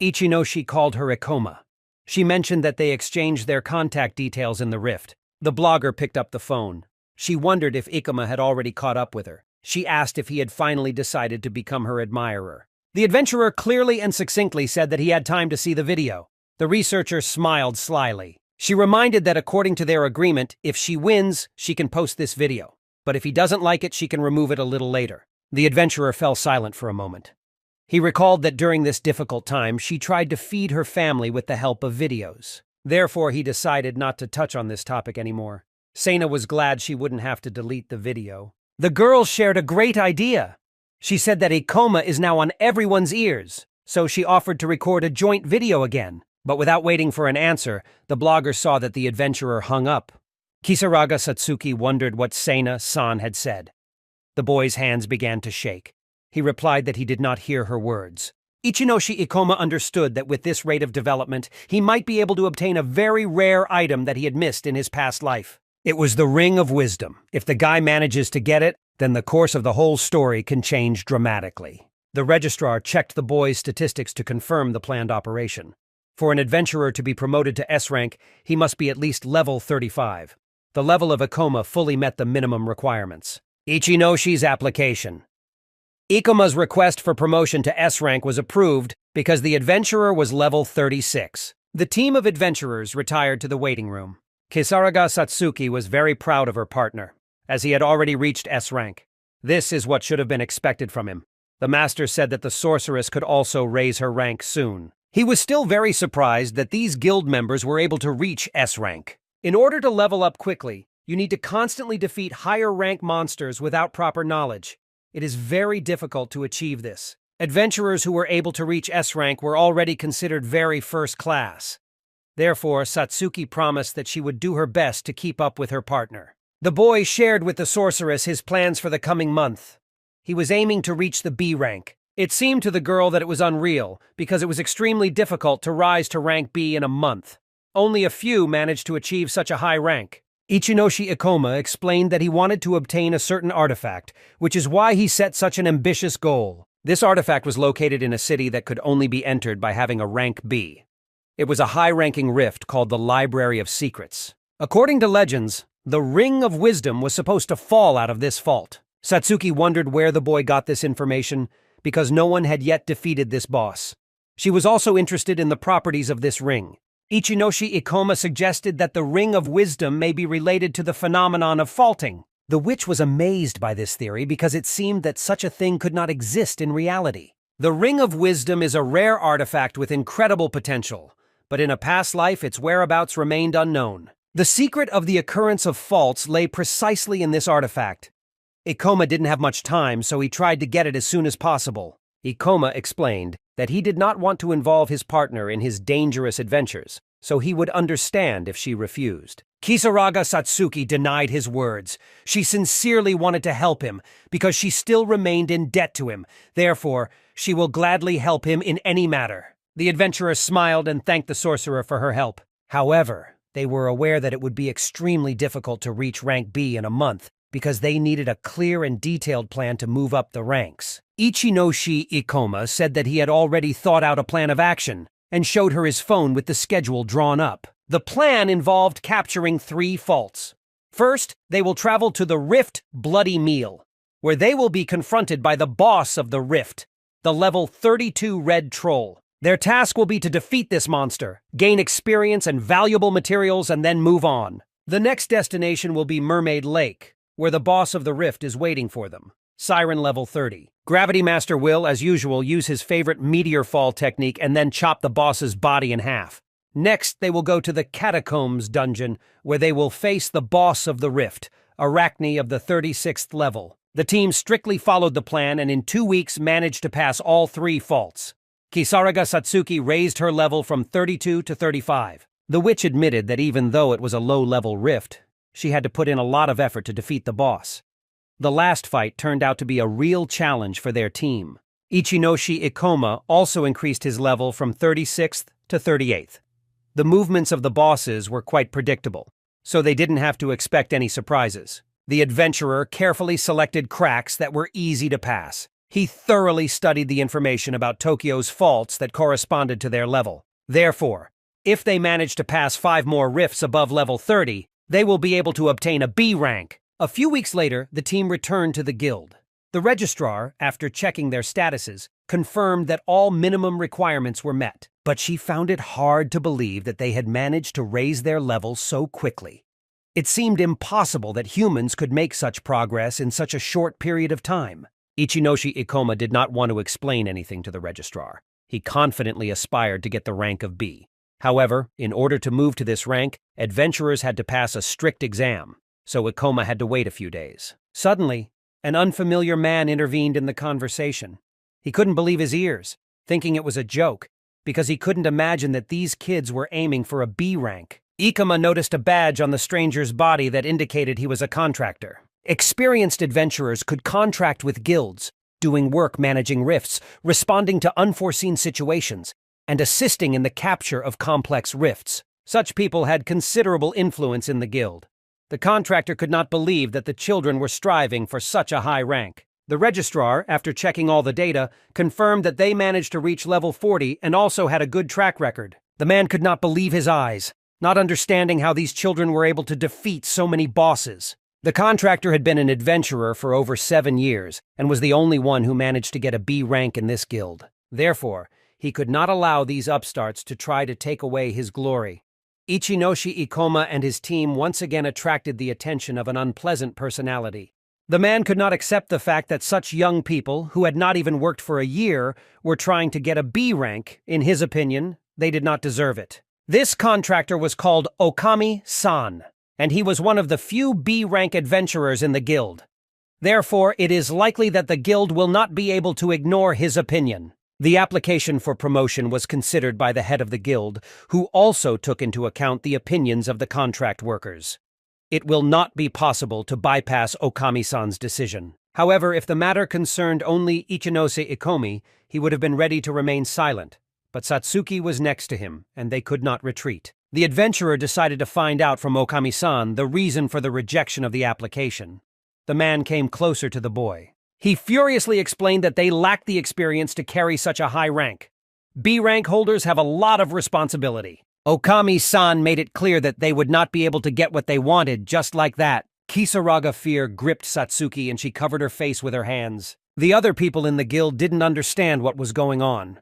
Ichinoshi called her Ikoma. She mentioned that they exchanged their contact details in the rift. The blogger picked up the phone. She wondered if Ikoma had already caught up with her. She asked if he had finally decided to become her admirer. The adventurer clearly and succinctly said that he had time to see the video. The researcher smiled slyly. She reminded that according to their agreement, if she wins, she can post this video. But if he doesn't like it, she can remove it a little later. The adventurer fell silent for a moment. He recalled that during this difficult time, she tried to feed her family with the help of videos. Therefore, he decided not to touch on this topic anymore. Sena was glad she wouldn't have to delete the video. The girl shared a great idea. She said that Ikoma is now on everyone's ears, so she offered to record a joint video again. But without waiting for an answer, the blogger saw that the adventurer hung up. Kisaraga Satsuki wondered what Sena-san had said. The boy's hands began to shake. He replied that he did not hear her words. Ichinoshi Ikoma understood that with this rate of development, he might be able to obtain a very rare item that he had missed in his past life. It was the Ring of Wisdom. If the guy manages to get it, then the course of the whole story can change dramatically. The registrar checked the boy's statistics to confirm the planned operation. For an adventurer to be promoted to S rank, he must be at least level 35. The level of Ikoma fully met the minimum requirements. Ichinoshi's application. Ikoma's request for promotion to S rank was approved because the adventurer was level 36. The team of adventurers retired to the waiting room. Kisaraga Satsuki was very proud of her partner, as he had already reached S rank. This is what should have been expected from him. The master said that the sorceress could also raise her rank soon. He was still very surprised that these guild members were able to reach S rank. In order to level up quickly, you need to constantly defeat higher rank monsters without proper knowledge. It is very difficult to achieve this. Adventurers who were able to reach S rank were already considered very first class. Therefore, Satsuki promised that she would do her best to keep up with her partner. The boy shared with the sorceress his plans for the coming month. He was aiming to reach the B rank. It seemed to the girl that it was unreal, because it was extremely difficult to rise to rank B in a month. Only a few managed to achieve such a high rank. Ichinoshi Ikoma explained that he wanted to obtain a certain artifact, which is why he set such an ambitious goal. This artifact was located in a city that could only be entered by having a rank B. It was a high-ranking rift called the Library of Secrets. According to legends, the Ring of Wisdom was supposed to fall out of this vault. Satsuki wondered where the boy got this information, because no one had yet defeated this boss. She was also interested in the properties of this ring. Ichinoshi Ikoma suggested that the Ring of Wisdom may be related to the phenomenon of faulting. The witch was amazed by this theory because it seemed that such a thing could not exist in reality. The Ring of Wisdom is a rare artifact with incredible potential, but in a past life its whereabouts remained unknown. The secret of the occurrence of faults lay precisely in this artifact. Ikoma didn't have much time, so he tried to get it as soon as possible. Ikoma explained that he did not want to involve his partner in his dangerous adventures, so he would understand if she refused. Kisaraga Satsuki denied his words. She sincerely wanted to help him because she still remained in debt to him. Therefore, she will gladly help him in any matter. The adventurer smiled and thanked the sorcerer for her help. However, they were aware that it would be extremely difficult to reach rank B in a month because they needed a clear and detailed plan to move up the ranks. Ichinoshi Ikoma said that he had already thought out a plan of action and showed her his phone with the schedule drawn up. The plan involved capturing 3 faults. First, they will travel to the Rift Bloody Meal, where they will be confronted by the boss of the Rift, the level 32 Red Troll. Their task will be to defeat this monster, gain experience and valuable materials, and then move on. The next destination will be Mermaid Lake, where the boss of the Rift is waiting for them. Siren level 30. Gravity Master will, as usual, use his favorite meteor fall technique and then chop the boss's body in half. Next, they will go to the Catacombs dungeon, where they will face the boss of the Rift, Arachne of the 36th level. The team strictly followed the plan and in 2 weeks managed to pass all 3 faults. Kisaraga Satsuki raised her level from 32 to 35. The witch admitted that even though it was a low-level rift, she had to put in a lot of effort to defeat the boss. The last fight turned out to be a real challenge for their team. Ichinoshi Ikoma also increased his level from 36th to 38th. The movements of the bosses were quite predictable, so they didn't have to expect any surprises. The adventurer carefully selected cracks that were easy to pass. He thoroughly studied the information about Tokyo's faults that corresponded to their level. Therefore, if they manage to pass 5 more rifts above level 30, they will be able to obtain a B rank. A few weeks later, the team returned to the guild. The registrar, after checking their statuses, confirmed that all minimum requirements were met, but she found it hard to believe that they had managed to raise their level so quickly. It seemed impossible that humans could make such progress in such a short period of time. Ichinoshi Ikoma did not want to explain anything to the registrar. He confidently aspired to get the rank of B. However, in order to move to this rank, adventurers had to pass a strict exam, so Ikoma had to wait a few days. Suddenly, an unfamiliar man intervened in the conversation. He couldn't believe his ears, thinking it was a joke, because he couldn't imagine that these kids were aiming for a B rank. Ikoma noticed a badge on the stranger's body that indicated he was a contractor. Experienced adventurers could contract with guilds, doing work managing rifts, responding to unforeseen situations, and assisting in the capture of complex rifts. Such people had considerable influence in the guild. The contractor could not believe that the children were striving for such a high rank. The registrar, after checking all the data, confirmed that they managed to reach level 40 and also had a good track record. The man could not believe his eyes, not understanding how these children were able to defeat so many bosses. The contractor had been an adventurer for over 7 years and was the only one who managed to get a B rank in this guild. Therefore, he could not allow these upstarts to try to take away his glory. Ichinoshi Ikoma and his team once again attracted the attention of an unpleasant personality. The man could not accept the fact that such young people, who had not even worked for a year, were trying to get a B rank. In his opinion, they did not deserve it. This contractor was called Okami-san, and he was one of the few B rank adventurers in the guild. Therefore, it is likely that the guild will not be able to ignore his opinion. The application for promotion was considered by the head of the guild, who also took into account the opinions of the contract workers. It will not be possible to bypass Okami-san's decision. However, if the matter concerned only Ichinoshi Ikoma, he would have been ready to remain silent. But Satsuki was next to him, and they could not retreat. The adventurer decided to find out from Okami-san the reason for the rejection of the application. The man came closer to the boy. He furiously explained that they lacked the experience to carry such a high rank. B rank holders have a lot of responsibility. Okami-san made it clear that they would not be able to get what they wanted just like that. Kisaraga fear gripped Satsuki and she covered her face with her hands. The other people in the guild didn't understand what was going on.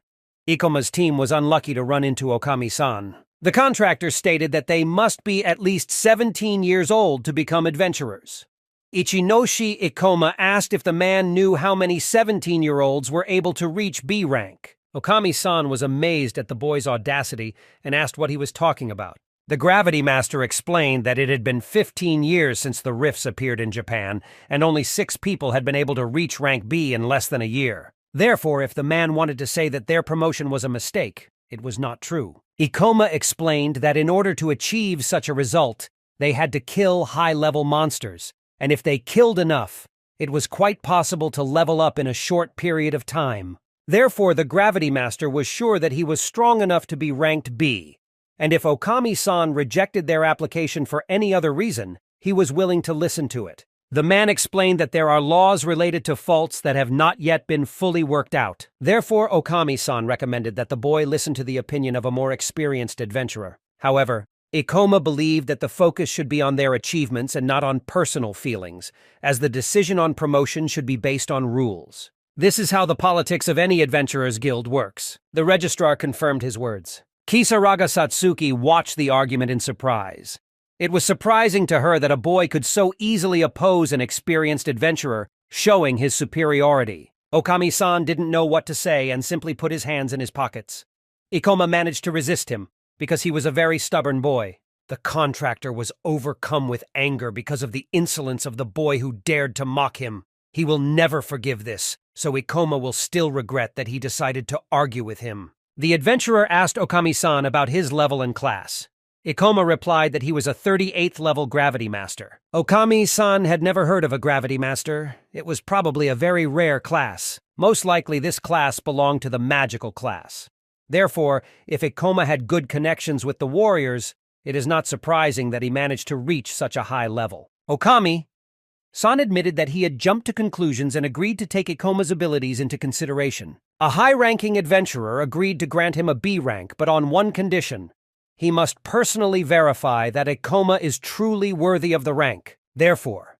Ikoma's team was unlucky to run into Okami-san. The contractor stated that they must be at least 17 years old to become adventurers. Ichinoshi Ikoma asked if the man knew how many 17-year-olds were able to reach B rank. Okami-san was amazed at the boy's audacity and asked what he was talking about. The Gravity Master explained that it had been 15 years since the rifts appeared in Japan, and only 6 people had been able to reach rank B in less than a year. Therefore, if the man wanted to say that their promotion was a mistake, it was not true. Ikoma explained that in order to achieve such a result, they had to kill high-level monsters, and if they killed enough, it was quite possible to level up in a short period of time. Therefore, the Gravity Master was sure that he was strong enough to be ranked B, and if Okami-san rejected their application for any other reason, he was willing to listen to it. The man explained that there are laws related to faults that have not yet been fully worked out. Therefore, Okami-san recommended that the boy listen to the opinion of a more experienced adventurer. However, Ikoma believed that the focus should be on their achievements and not on personal feelings, as the decision on promotion should be based on rules. This is how the politics of any adventurer's guild works. The registrar confirmed his words. Kisaraga Satsuki watched the argument in surprise. It was surprising to her that a boy could so easily oppose an experienced adventurer, showing his superiority. Okami-san didn't know what to say and simply put his hands in his pockets. Ikoma managed to resist him, because he was a very stubborn boy. The contractor was overcome with anger because of the insolence of the boy who dared to mock him. He will never forgive this, so Ikoma will still regret that he decided to argue with him. The adventurer asked Okami-san about his level and class. Ikoma replied that he was a 38th level Gravity Master. Okami-san had never heard of a Gravity Master. It was probably a very rare class. Most likely this class belonged to the magical class. Therefore, if Ikoma had good connections with the warriors, it is not surprising that he managed to reach such a high level. Okami-san admitted that he had jumped to conclusions and agreed to take Ikoma's abilities into consideration. A high-ranking adventurer agreed to grant him a B rank, but on one condition. He must personally verify that Ikoma is truly worthy of the rank. Therefore,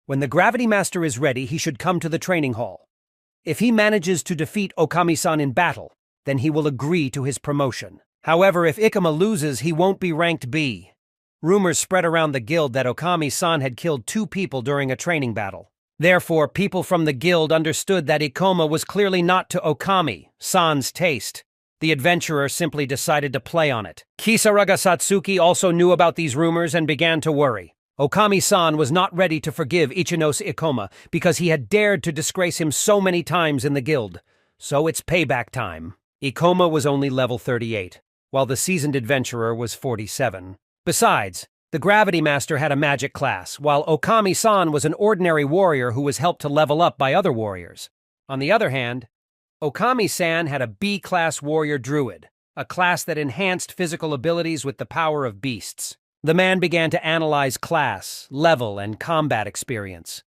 when the Gravity Master is ready, he should come to the training hall. If he manages to defeat Okami-san in battle, then he will agree to his promotion. However, if Ikoma loses, he won't be ranked B. Rumors spread around the guild that Okami-san had killed 2 people during a training battle. Therefore, people from the guild understood that Ikoma was clearly not to Okami-san's taste. The adventurer simply decided to play on it. Kisaraga Satsuki also knew about these rumors and began to worry. Okami-san was not ready to forgive Ichinoshi Ikoma because he had dared to disgrace him so many times in the guild. So it's payback time. Ikoma was only level 38, while the seasoned adventurer was 47. Besides, the Gravity Master had a magic class, while Okami-san was an ordinary warrior who was helped to level up by other warriors. On the other hand, Okami-san had a B-class warrior druid, a class that enhanced physical abilities with the power of beasts. The man began to analyze class, level, and combat experience.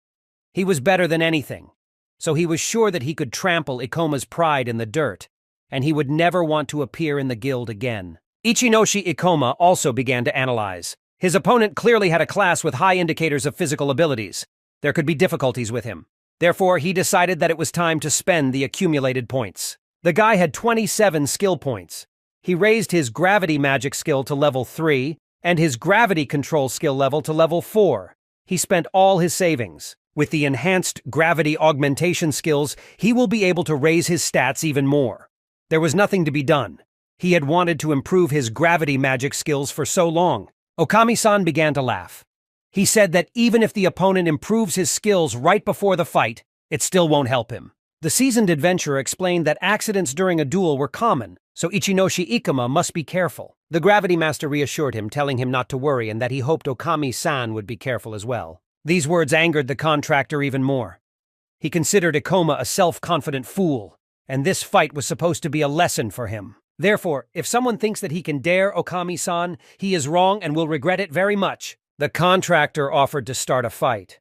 He was better than anything, so he was sure that he could trample Ikoma's pride in the dirt, and he would never want to appear in the guild again. Ichinoshi Ikoma also began to analyze. His opponent clearly had a class with high indicators of physical abilities. There could be difficulties with him. Therefore, he decided that it was time to spend the accumulated points. The guy had 27 skill points. He raised his gravity magic skill to level 3 and his gravity control skill level to level 4. He spent all his savings. With the enhanced gravity augmentation skills, he will be able to raise his stats even more. There was nothing to be done. He had wanted to improve his gravity magic skills for so long. Okami-san began to laugh. He said that even if the opponent improves his skills right before the fight, it still won't help him. The seasoned adventurer explained that accidents during a duel were common, so Ichinoshi Ikoma must be careful. The Gravity Master reassured him, telling him not to worry and that he hoped Okami-san would be careful as well. These words angered the contractor even more. He considered Ikoma a self-confident fool, and this fight was supposed to be a lesson for him. Therefore, if someone thinks that he can dare Okami-san, he is wrong and will regret it very much. The contractor offered to start a fight.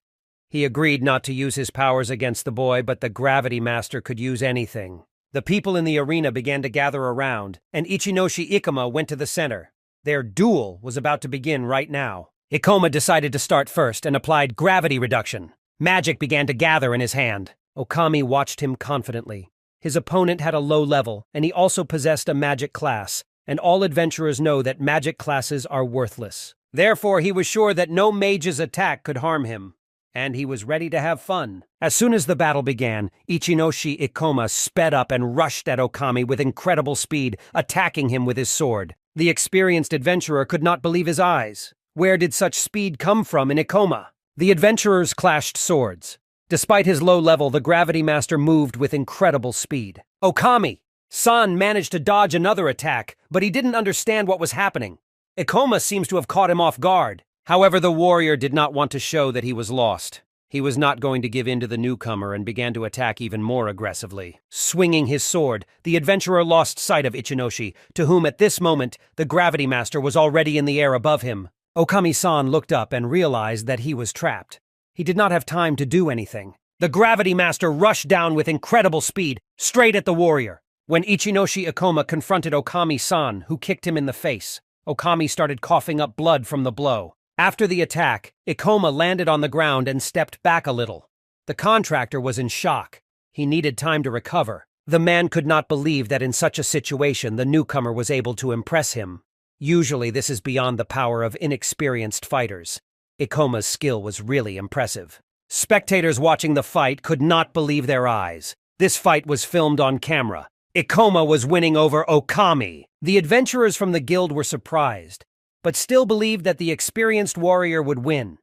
He agreed not to use his powers against the boy, but the Gravity Master could use anything. The people in the arena began to gather around, and Ichinoshi Ikoma went to the center. Their duel was about to begin right now. Ikoma decided to start first and applied gravity reduction. Magic began to gather in his hand. Okami watched him confidently. His opponent had a low level, and he also possessed a magic class. and all adventurers know that magic classes are worthless. Therefore, he was sure that no mage's attack could harm him, and he was ready to have fun. As soon as the battle began, Ichinoshi Ikoma sped up and rushed at Okami with incredible speed, attacking him with his sword. The experienced adventurer could not believe his eyes. Where did such speed come from in Ikoma? The adventurers clashed swords. Despite his low level, the Gravity Master moved with incredible speed. Okami-san managed to dodge another attack, but he didn't understand what was happening. Ikoma seems to have caught him off guard. However, the warrior did not want to show that he was lost. He was not going to give in to the newcomer and began to attack even more aggressively. Swinging his sword, the adventurer lost sight of Ichinoshi, to whom at this moment the Gravity Master was already in the air above him. Okami-san looked up and realized that he was trapped. He did not have time to do anything. The Gravity Master rushed down with incredible speed, straight at the warrior. When Ichinoshi Ikoma confronted Okami-san, who kicked him in the face, Okami started coughing up blood from the blow. After the attack, Ikoma landed on the ground and stepped back a little. The contractor was in shock. He needed time to recover. The man could not believe that in such a situation the newcomer was able to impress him. Usually this is beyond the power of inexperienced fighters. Ikoma's skill was really impressive. Spectators watching the fight could not believe their eyes. This fight was filmed on camera. Ikoma was winning over Okami. The adventurers from the guild were surprised, but still believed that the experienced warrior would win.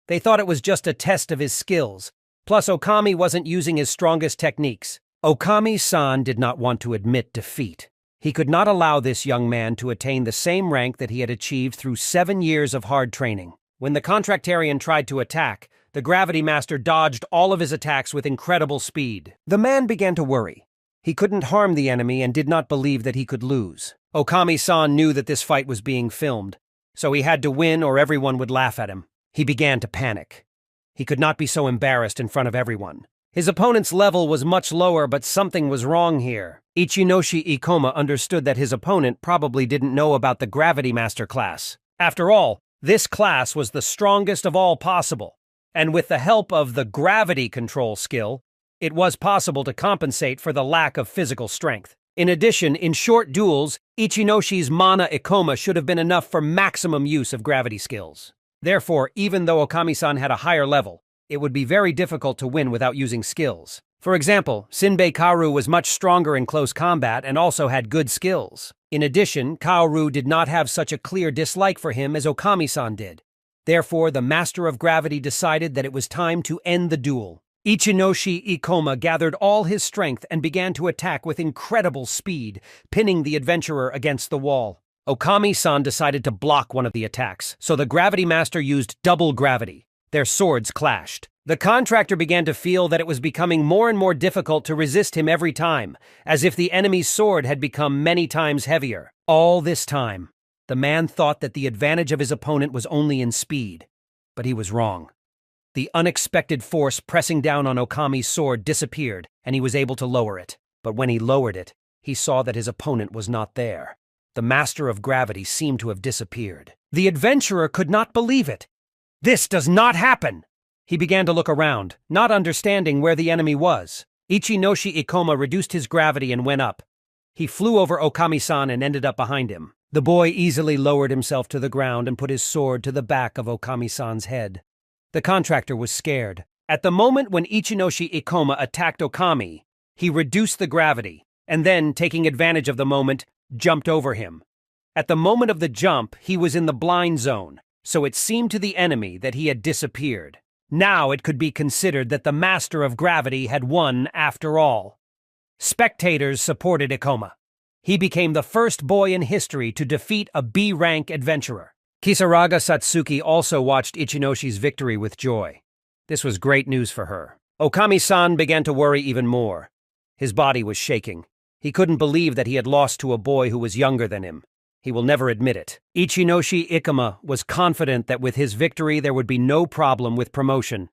They thought it was just a test of his skills, plus Okami wasn't using his strongest techniques. Okami-san did not want to admit defeat. He could not allow this young man to attain the same rank that he had achieved through 7 years of hard training. When the contractarian tried to attack, the Gravity Master dodged all of his attacks with incredible speed. The man began to worry. He couldn't harm the enemy and did not believe that he could lose. Okami-san knew that this fight was being filmed, so he had to win or everyone would laugh at him. He began to panic. He could not be so embarrassed in front of everyone. His opponent's level was much lower, but something was wrong here. Ichinoshi Ikoma understood that his opponent probably didn't know about the Gravity Master class. After all, this class was the strongest of all possible, and with the help of the gravity control skill, it was possible to compensate for the lack of physical strength. In addition, in short duels, Ichinoshi's mana Ikoma should have been enough for maximum use of gravity skills. Therefore, even though Okami-san had a higher level, it would be very difficult to win without using skills. For example, Shinbei Kaoru was much stronger in close combat and also had good skills. In addition, Kaoru did not have such a clear dislike for him as Okami-san did. Therefore, the Master of Gravity decided that it was time to end the duel. Ichinoshi Ikoma gathered all his strength and began to attack with incredible speed, pinning the adventurer against the wall. Okami-san decided to block one of the attacks, so the Gravity Master used double gravity. Their swords clashed. The contractor began to feel that it was becoming more and more difficult to resist him every time, as if the enemy's sword had become many times heavier. All this time, the man thought that the advantage of his opponent was only in speed, but he was wrong. The unexpected force pressing down on Okami's sword disappeared, and he was able to lower it. But when he lowered it, he saw that his opponent was not there. The Master of Gravity seemed to have disappeared. The adventurer could not believe it. This does not happen! He began to look around, not understanding where the enemy was. Ichinoshi Ikoma reduced his gravity and went up. He flew over Okami-san and ended up behind him. The boy easily lowered himself to the ground and put his sword to the back of Okami-san's head. The contractor was scared. At the moment when Ichinoshi Ikoma attacked Okami, he reduced the gravity, and then, taking advantage of the moment, jumped over him. At the moment of the jump, he was in the blind zone, so it seemed to the enemy that he had disappeared. Now it could be considered that the Master of Gravity had won after all. Spectators supported Ikoma. He became the first boy in history to defeat a B-rank adventurer. Kisaraga Satsuki also watched Ichinoshi's victory with joy. This was great news for her. Okami-san began to worry even more. His body was shaking. He couldn't believe that he had lost to a boy who was younger than him. He will never admit it. Ichinoshi Ikoma was confident that with his victory there would be no problem with promotion.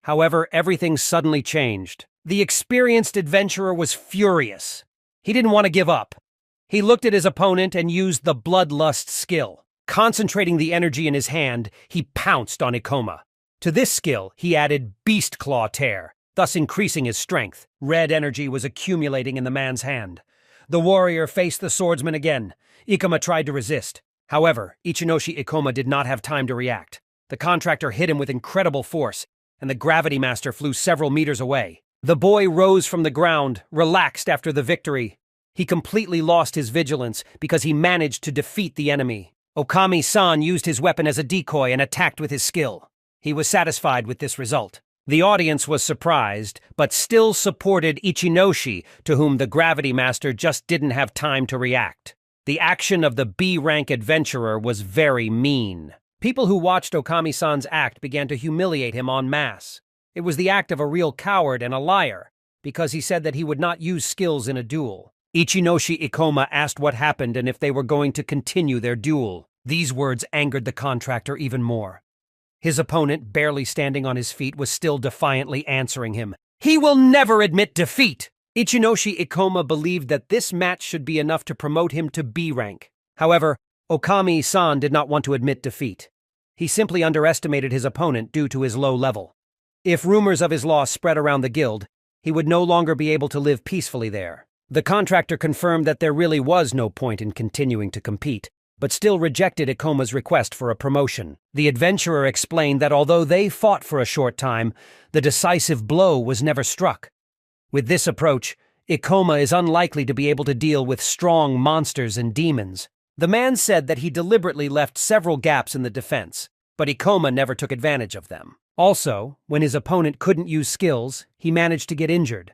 However, everything suddenly changed. The experienced adventurer was furious. He didn't want to give up. He looked at his opponent and used the Bloodlust skill. Concentrating the energy in his hand, he pounced on Ikoma. To this skill, he added Beast Claw Tear, thus increasing his strength. Red energy was accumulating in the man's hand. The warrior faced the swordsman again. Ikoma tried to resist. However, Ichinoshi Ikoma did not have time to react. The contractor hit him with incredible force, and the Gravity Master flew several meters away. The boy rose from the ground, relaxed after the victory. He completely lost his vigilance because he managed to defeat the enemy. Okami-san used his weapon as a decoy and attacked with his skill. He was satisfied with this result. The audience was surprised, but still supported Ichinoshi, to whom the Gravity Master just didn't have time to react. The action of the B-rank adventurer was very mean. People who watched Okami-san's act began to humiliate him en masse. It was the act of a real coward and a liar, because he said that he would not use skills in a duel. Ichinoshi Ikoma asked what happened and if they were going to continue their duel. These words angered the contractor even more. His opponent, barely standing on his feet, was still defiantly answering him. He will never admit defeat! Ichinoshi Ikoma believed that this match should be enough to promote him to B rank. However, Okami-san did not want to admit defeat. He simply underestimated his opponent due to his low level. If rumors of his loss spread around the guild, he would no longer be able to live peacefully there. The contractor confirmed that there really was no point in continuing to compete, but still rejected Ikoma's request for a promotion. The adventurer explained that although they fought for a short time, the decisive blow was never struck. With this approach, Ikoma is unlikely to be able to deal with strong monsters and demons. The man said that he deliberately left several gaps in the defense, but Ikoma never took advantage of them. Also, when his opponent couldn't use skills, he managed to get injured.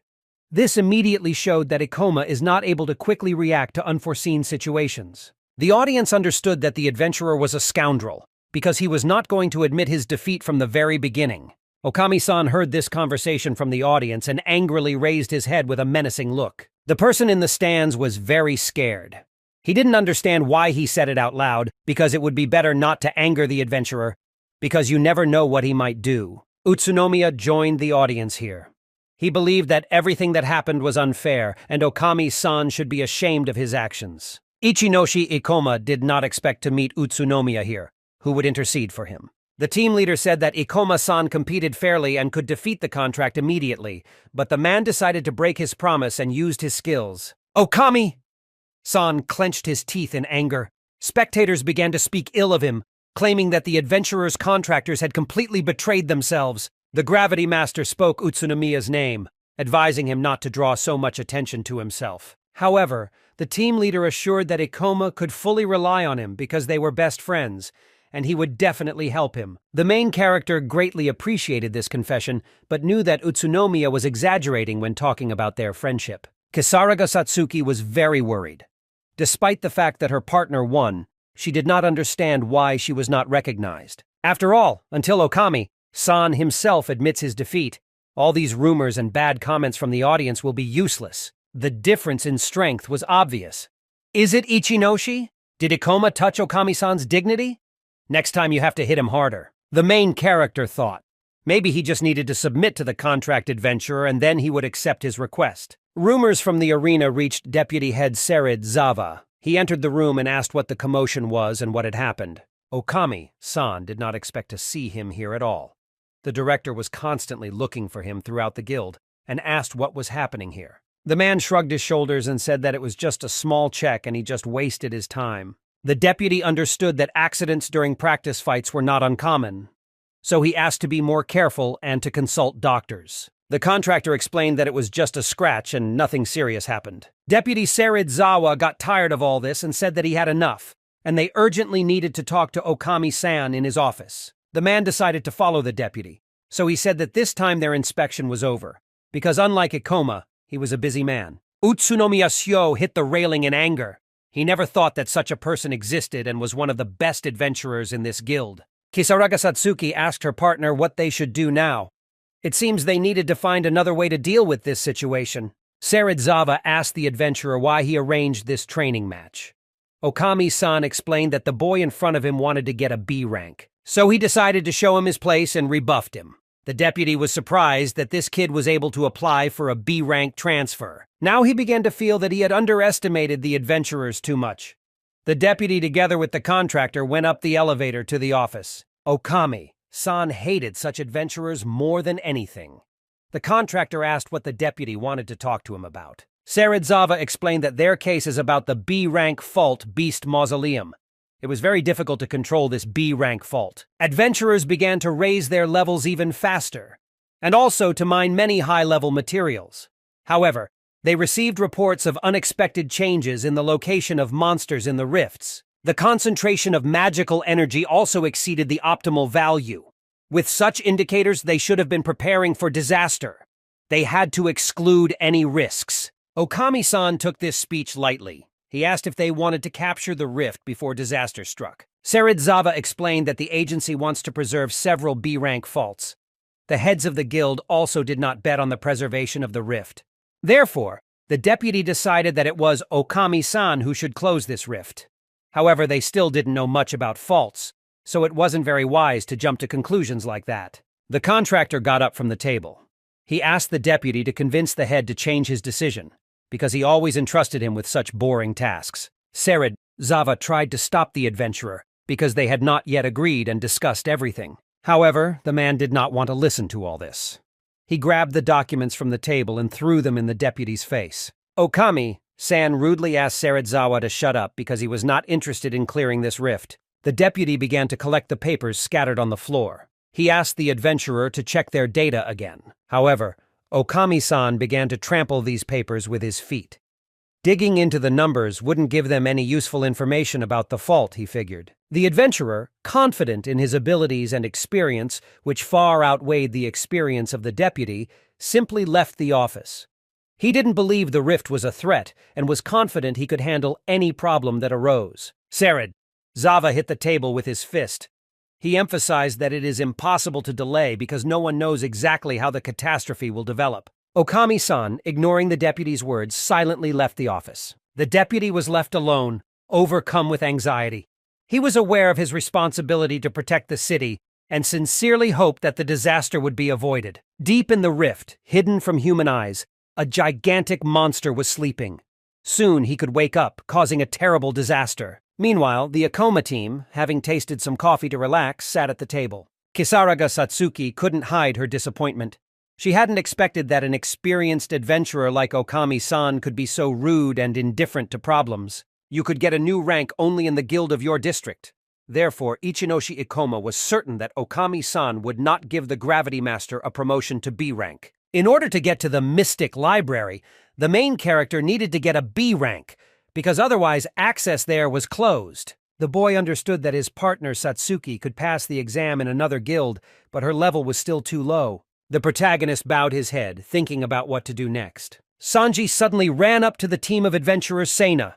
This immediately showed that Ikoma is not able to quickly react to unforeseen situations. The audience understood that the adventurer was a scoundrel, because he was not going to admit his defeat from the very beginning. Okami-san heard this conversation from the audience and angrily raised his head with a menacing look. The person in the stands was very scared. He didn't understand why he said it out loud, because it would be better not to anger the adventurer, because you never know what he might do. Utsunomiya joined the audience here. He believed that everything that happened was unfair, and Okami-san should be ashamed of his actions. Ichinoshi Ikoma did not expect to meet Utsunomiya here, who would intercede for him. The team leader said that Ikoma-san competed fairly and could defeat the contract immediately, but the man decided to break his promise and used his skills. Okami-san clenched his teeth in anger. Spectators began to speak ill of him, claiming that the adventurer's contractors had completely betrayed themselves. The Gravity Master spoke Utsunomiya's name, advising him not to draw so much attention to himself. However, the team leader assured that Ikoma could fully rely on him because they were best friends, and he would definitely help him. The main character greatly appreciated this confession, but knew that Utsunomiya was exaggerating when talking about their friendship. Kisaraga Satsuki was very worried. Despite the fact that her partner won, she did not understand why she was not recognized. After all, until Okami-san himself admits his defeat, all these rumors and bad comments from the audience will be useless. The difference in strength was obvious. Is it Ichinoshi? Did Ikoma touch Okami-san's dignity? Next time you have to hit him harder. The main character thought. Maybe he just needed to submit to the contract adventurer and then he would accept his request. Rumors from the arena reached Deputy Head Serizawa. He entered the room and asked what the commotion was and what had happened. Okami-san did not expect to see him here at all. The director was constantly looking for him throughout the guild and asked what was happening here. The man shrugged his shoulders and said that it was just a small check and he just wasted his time. The deputy understood that accidents during practice fights were not uncommon, so he asked to be more careful and to consult doctors. The contractor explained that it was just a scratch and nothing serious happened. Deputy Serizawa got tired of all this and said that he had enough, and they urgently needed to talk to Okami-san in his office. The man decided to follow the deputy, so he said that this time their inspection was over, because unlike Ikoma, he was a busy man. Utsunomiya Shio hit the railing in anger. He never thought that such a person existed and was one of the best adventurers in this guild. Kisaraga Satsuki asked her partner what they should do now. It seems they needed to find another way to deal with this situation. Serizawa asked the adventurer why he arranged this training match. Okami-san explained that the boy in front of him wanted to get a B rank, so he decided to show him his place and rebuffed him. The deputy was surprised that this kid was able to apply for a B-rank transfer. Now he began to feel that he had underestimated the adventurers too much. The deputy, together with the contractor, went up the elevator to the office. Okami-san hated such adventurers more than anything. The contractor asked what the deputy wanted to talk to him about. Serizawa explained that their case is about the B-rank fault Beast Mausoleum. It was very difficult to control this B-rank fault. Adventurers began to raise their levels even faster, and also to mine many high-level materials. However, they received reports of unexpected changes in the location of monsters in the rifts. The concentration of magical energy also exceeded the optimal value. With such indicators, they should have been preparing for disaster. They had to exclude any risks. Okami-san took this speech lightly. He asked if they wanted to capture the rift before disaster struck. Serizawa explained that the agency wants to preserve several B-rank faults. The heads of the guild also did not bet on the preservation of the rift. Therefore, the deputy decided that it was Okami-san who should close this rift. However, they still didn't know much about faults, so it wasn't very wise to jump to conclusions like that. The contractor got up from the table. He asked the deputy to convince the head to change his decision, because he always entrusted him with such boring tasks. Serizawa tried to stop the adventurer, because they had not yet agreed and discussed everything. However, the man did not want to listen to all this. He grabbed the documents from the table and threw them in the deputy's face. Okami-san rudely asked Serizawa to shut up because he was not interested in clearing this rift. The deputy began to collect the papers scattered on the floor. He asked the adventurer to check their data again. However, Okami-san began to trample these papers with his feet. Digging into the numbers wouldn't give them any useful information about the fault, he figured. The adventurer, confident in his abilities and experience, which far outweighed the experience of the deputy, simply left the office. He didn't believe the rift was a threat and was confident he could handle any problem that arose. Serizawa hit the table with his fist. He emphasized that it is impossible to delay because no one knows exactly how the catastrophe will develop. Okami-san, ignoring the deputy's words, silently left the office. The deputy was left alone, overcome with anxiety. He was aware of his responsibility to protect the city and sincerely hoped that the disaster would be avoided. Deep in the rift, hidden from human eyes, a gigantic monster was sleeping. Soon he could wake up, causing a terrible disaster. Meanwhile, the Ikoma team, having tasted some coffee to relax, sat at the table. Kisaraga Satsuki couldn't hide her disappointment. She hadn't expected that an experienced adventurer like Okami-san could be so rude and indifferent to problems. You could get a new rank only in the guild of your district. Therefore, Ichinoshi Ikoma was certain that Okami-san would not give the Gravity Master a promotion to B rank. In order to get to the Mystic Library, the main character needed to get a B rank, because otherwise access there was closed. The boy understood that his partner Satsuki could pass the exam in another guild, but her level was still too low. The protagonist bowed his head, thinking about what to do next. Sanji suddenly ran up to the team of adventurers Seina.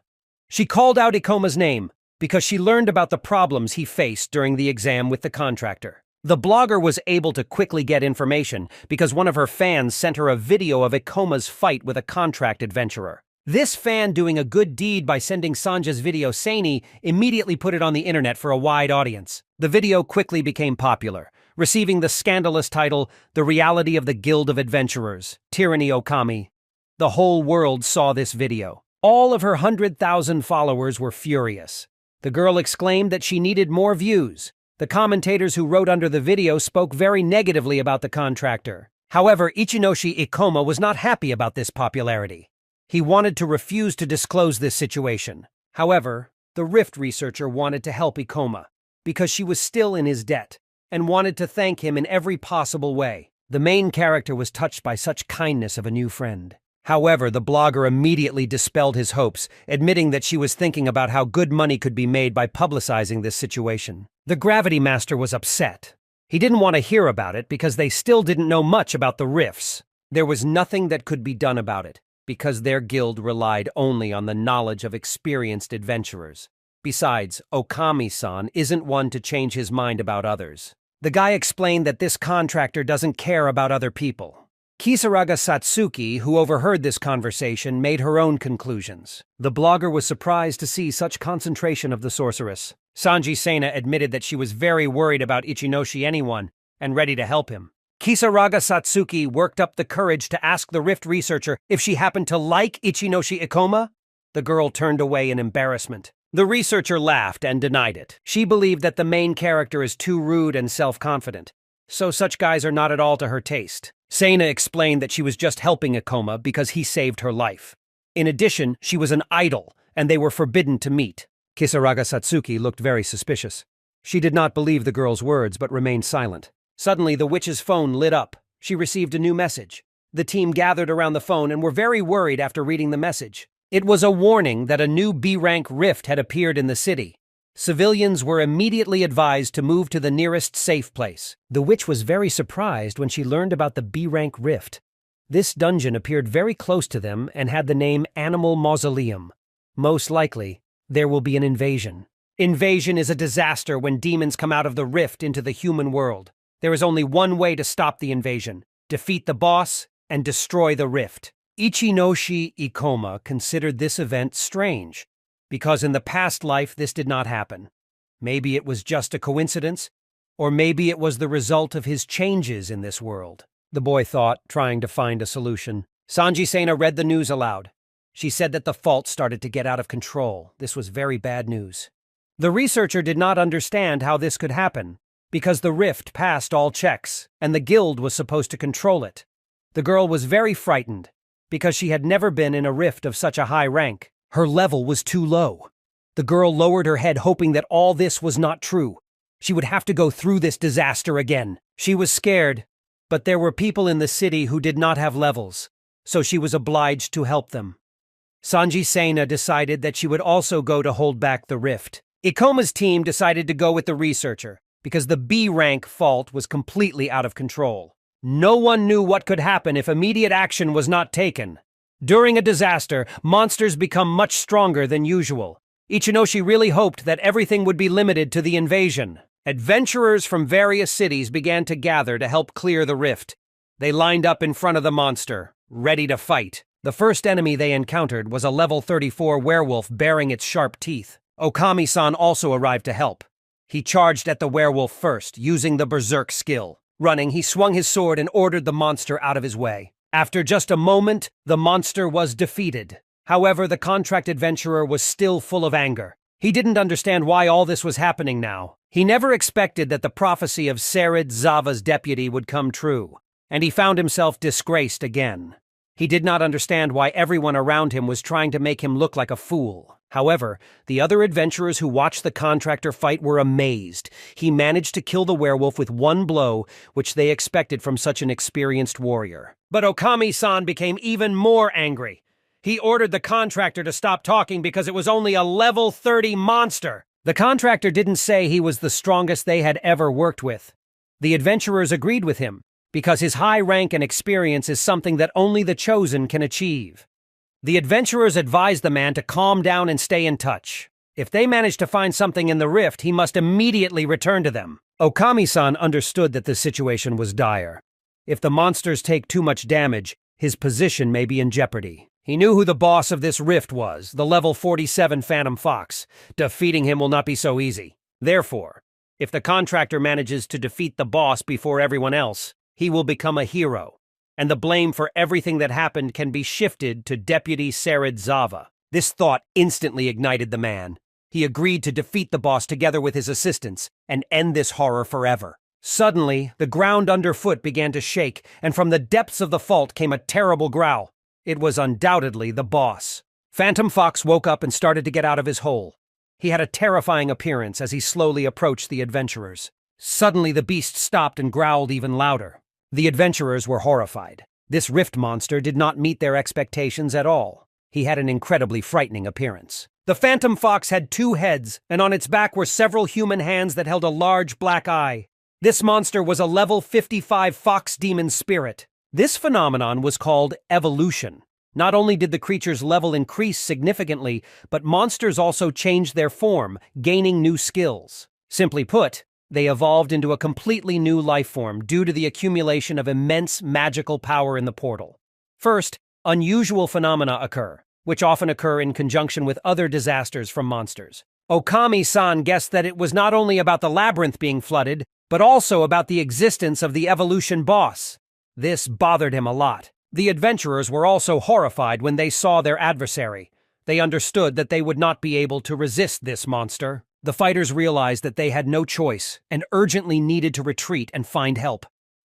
She called out Ikoma's name, because she learned about the problems he faced during the exam with the contractor. The blogger was able to quickly get information because one of her fans sent her a video of Ikoma's fight with a contract adventurer. This fan, doing a good deed by sending Sanja's video Seini, immediately put it on the internet for a wide audience. The video quickly became popular, receiving the scandalous title, The Reality of the Guild of Adventurers, Tyranny Okami. The whole world saw this video. All of her 100,000 followers were furious. The girl exclaimed that she needed more views. The commentators who wrote under the video spoke very negatively about the contractor. However, Ichinoshi Ikoma was not happy about this popularity. He wanted to refuse to disclose this situation. However, the Rift researcher wanted to help Ikoma, because she was still in his debt, and wanted to thank him in every possible way. The main character was touched by such kindness of a new friend. However, the blogger immediately dispelled his hopes, admitting that she was thinking about how good money could be made by publicizing this situation. The Gravity Master was upset. He didn't want to hear about it because they still didn't know much about the rifts. There was nothing that could be done about it, because their guild relied only on the knowledge of experienced adventurers. Besides, Okami-san isn't one to change his mind about others. The guy explained that this contractor doesn't care about other people. Kisaraga Satsuki, who overheard this conversation, made her own conclusions. The blogger was surprised to see such concentration of the sorceress. Sanji Seina admitted that she was very worried about Ichinoshi anyone, and ready to help him. Kisaraga Satsuki worked up the courage to ask the Rift researcher if she happened to like Ichinoshi Ikoma. The girl turned away in embarrassment. The researcher laughed and denied it. She believed that the main character is too rude and self-confident, so such guys are not at all to her taste. Seina explained that she was just helping Ikoma because he saved her life. In addition, she was an idol, and they were forbidden to meet. Kisaraga Satsuki looked very suspicious. She did not believe the girl's words, but remained silent. Suddenly, the witch's phone lit up. She received a new message. The team gathered around the phone and were very worried after reading the message. It was a warning that a new B-rank rift had appeared in the city. Civilians were immediately advised to move to the nearest safe place. The witch was very surprised when she learned about the B-rank rift. This dungeon appeared very close to them and had the name Animal Mausoleum. Most likely, there will be an invasion. Invasion is a disaster when demons come out of the rift into the human world. There is only one way to stop the invasion: defeat the boss and destroy the rift. Ichinoshi Ikoma considered this event strange, because in the past life this did not happen. Maybe it was just a coincidence, or maybe it was the result of his changes in this world. The boy thought, trying to find a solution. Sanji Sena read the news aloud. She said that the fault started to get out of control. This was very bad news. The researcher did not understand how this could happen, because the rift passed all checks, and the guild was supposed to control it. The girl was very frightened, because she had never been in a rift of such a high rank. Her level was too low. The girl lowered her head, hoping that all this was not true. She would have to go through this disaster again. She was scared, but there were people in the city who did not have levels, so she was obliged to help them. Sanji Sena decided that she would also go to hold back the rift. Ikoma's team decided to go with the researcher, because the B-rank fault was completely out of control. No one knew what could happen if immediate action was not taken. During a disaster, monsters become much stronger than usual. Ichinoshi really hoped that everything would be limited to the invasion. Adventurers from various cities began to gather to help clear the rift. They lined up in front of the monster, ready to fight. The first enemy they encountered was a level 34 werewolf baring its sharp teeth. Okami-san also arrived to help. He charged at the werewolf first, using the berserk skill. Running, he swung his sword and ordered the monster out of his way. After just a moment, the monster was defeated. However, the contract adventurer was still full of anger. He didn't understand why all this was happening now. He never expected that the prophecy of Serid Zava's deputy would come true, and he found himself disgraced again. He did not understand why everyone around him was trying to make him look like a fool. However, the other adventurers who watched the contractor fight were amazed. He managed to kill the werewolf with one blow, which they expected from such an experienced warrior. But Okami-san became even more angry. He ordered the contractor to stop talking because it was only a level 30 monster. The contractor didn't say he was the strongest they had ever worked with. The adventurers agreed with him, because his high rank and experience is something that only the chosen can achieve. The adventurers advised the man to calm down and stay in touch. If they managed to find something in the rift, he must immediately return to them. Okami-san understood that the situation was dire. If the monsters take too much damage, his position may be in jeopardy. He knew who the boss of this rift was, the level 47 Phantom Fox. Defeating him will not be so easy. Therefore, if the contractor manages to defeat the boss before everyone else, he will become a hero, and the blame for everything that happened can be shifted to Deputy Serid Zava. This thought instantly ignited the man. He agreed to defeat the boss together with his assistants and end this horror forever. Suddenly, the ground underfoot began to shake, and from the depths of the fault came a terrible growl. It was undoubtedly the boss. Phantom Fox woke up and started to get out of his hole. He had a terrifying appearance as he slowly approached the adventurers. Suddenly, the beast stopped and growled even louder. The adventurers were horrified. This rift monster did not meet their expectations at all. He had an incredibly frightening appearance. The Phantom Fox had 2 heads, and on its back were several human hands that held a large black eye. This monster was a level 55 fox demon spirit. This phenomenon was called evolution. Not only did the creature's level increase significantly, but monsters also changed their form, gaining new skills. Simply put, they evolved into a completely new life form due to the accumulation of immense magical power in the portal. First, unusual phenomena occur, which often occur in conjunction with other disasters from monsters. Okami-san guessed that it was not only about the labyrinth being flooded, but also about the existence of the evolution boss. This bothered him a lot. The adventurers were also horrified when they saw their adversary. They understood that they would not be able to resist this monster. The fighters realized that they had no choice and urgently needed to retreat and find help.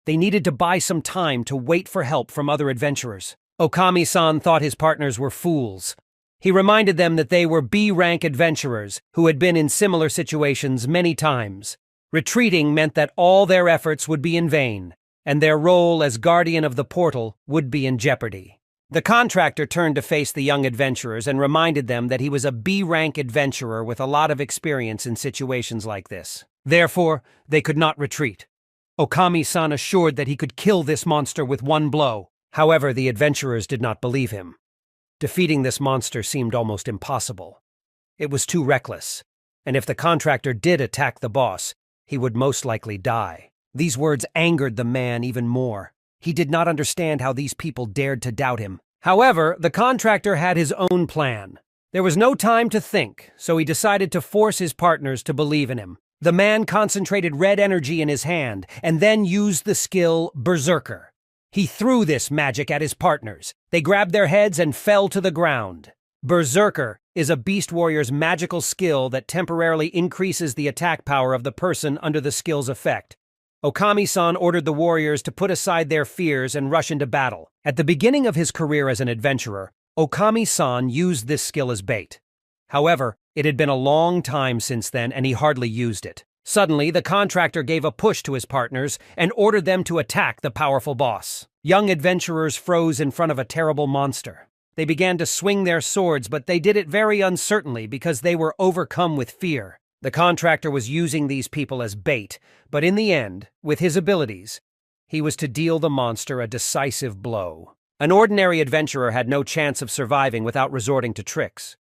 They needed to buy some time to wait for help from other adventurers. Okami-san thought his partners were fools. He reminded them that they were B-rank adventurers who had been in similar situations many times. Retreating meant that all their efforts would be in vain, and their role as guardian of the portal would be in jeopardy. The contractor turned to face the young adventurers and reminded them that he was a B-rank adventurer with a lot of experience in situations like this. Therefore, they could not retreat. Okami-san assured that he could kill this monster with one blow. However, the adventurers did not believe him. Defeating this monster seemed almost impossible. It was too reckless, and if the contractor did attack the boss, he would most likely die. These words angered the man even more. He did not understand how these people dared to doubt him. However, the contractor had his own plan. There was no time to think, so he decided to force his partners to believe in him. The man concentrated red energy in his hand and then used the skill Berserker. He threw this magic at his partners. They grabbed their heads and fell to the ground. Berserker is a beast warrior's magical skill that temporarily increases the attack power of the person under the skill's effect. Okami-san ordered the warriors to put aside their fears and rush into battle. At the beginning of his career as an adventurer, Okami-san used this skill as bait. However, it had been a long time since then and he hardly used it. Suddenly, the contractor gave a push to his partners and ordered them to attack the powerful boss. Young adventurers froze in front of a terrible monster. They began to swing their swords, but they did it very uncertainly because they were overcome with fear. The contractor was using these people as bait, but in the end, with his abilities, he was to deal the monster a decisive blow. An ordinary adventurer had no chance of surviving without resorting to tricks.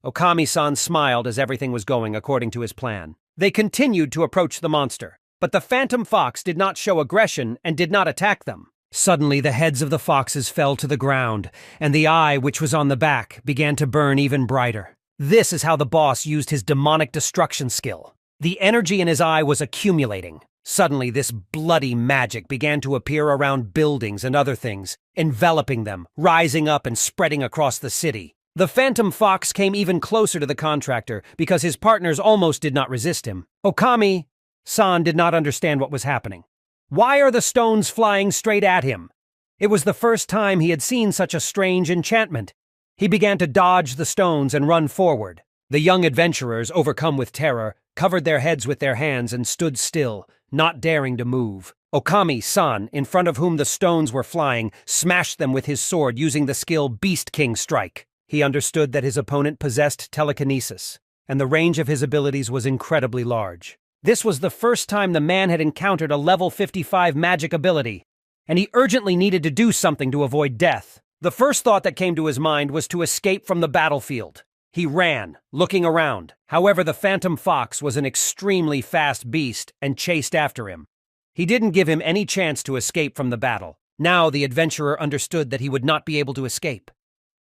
Okami-san smiled as everything was going according to his plan. They continued to approach the monster, but the phantom fox did not show aggression and did not attack them. Suddenly, the heads of the foxes fell to the ground, and the eye, which was on the back, began to burn even brighter. This is how the boss used his demonic destruction skill. The energy in his eye was accumulating. Suddenly, this bloody magic began to appear around buildings and other things, enveloping them, rising up and spreading across the city. The phantom fox came even closer to the contractor because his partners almost did not resist him. Okami-san did not understand what was happening. Why are the stones flying straight at him? It was the first time he had seen such a strange enchantment. He began to dodge the stones and run forward. The young adventurers, overcome with terror, covered their heads with their hands and stood still, not daring to move. Okami-san, in front of whom the stones were flying, smashed them with his sword using the skill Beast King Strike. He understood that his opponent possessed telekinesis, and the range of his abilities was incredibly large. This was the first time the man had encountered a level 55 magic ability, and he urgently needed to do something to avoid death. The first thought that came to his mind was to escape from the battlefield. He ran, looking around. However, the phantom fox was an extremely fast beast and chased after him. He didn't give him any chance to escape from the battle. Now the adventurer understood that he would not be able to escape.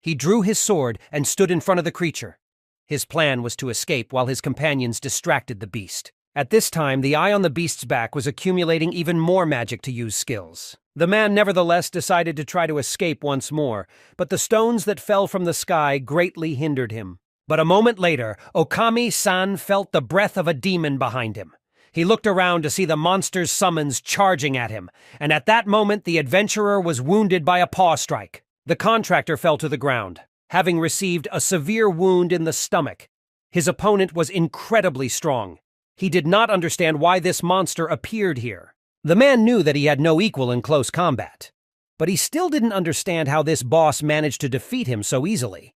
He drew his sword and stood in front of the creature. His plan was to escape while his companions distracted the beast. At this time, the eye on the beast's back was accumulating even more magic to use skills. The man nevertheless decided to try to escape once more, but the stones that fell from the sky greatly hindered him. But a moment later, Okami-san felt the breath of a demon behind him. He looked around to see the monster's summons charging at him, and at that moment the adventurer was wounded by a paw strike. The contractor fell to the ground, having received a severe wound in the stomach. His opponent was incredibly strong. He did not understand why this monster appeared here. The man knew that he had no equal in close combat, but he still didn't understand how this boss managed to defeat him so easily.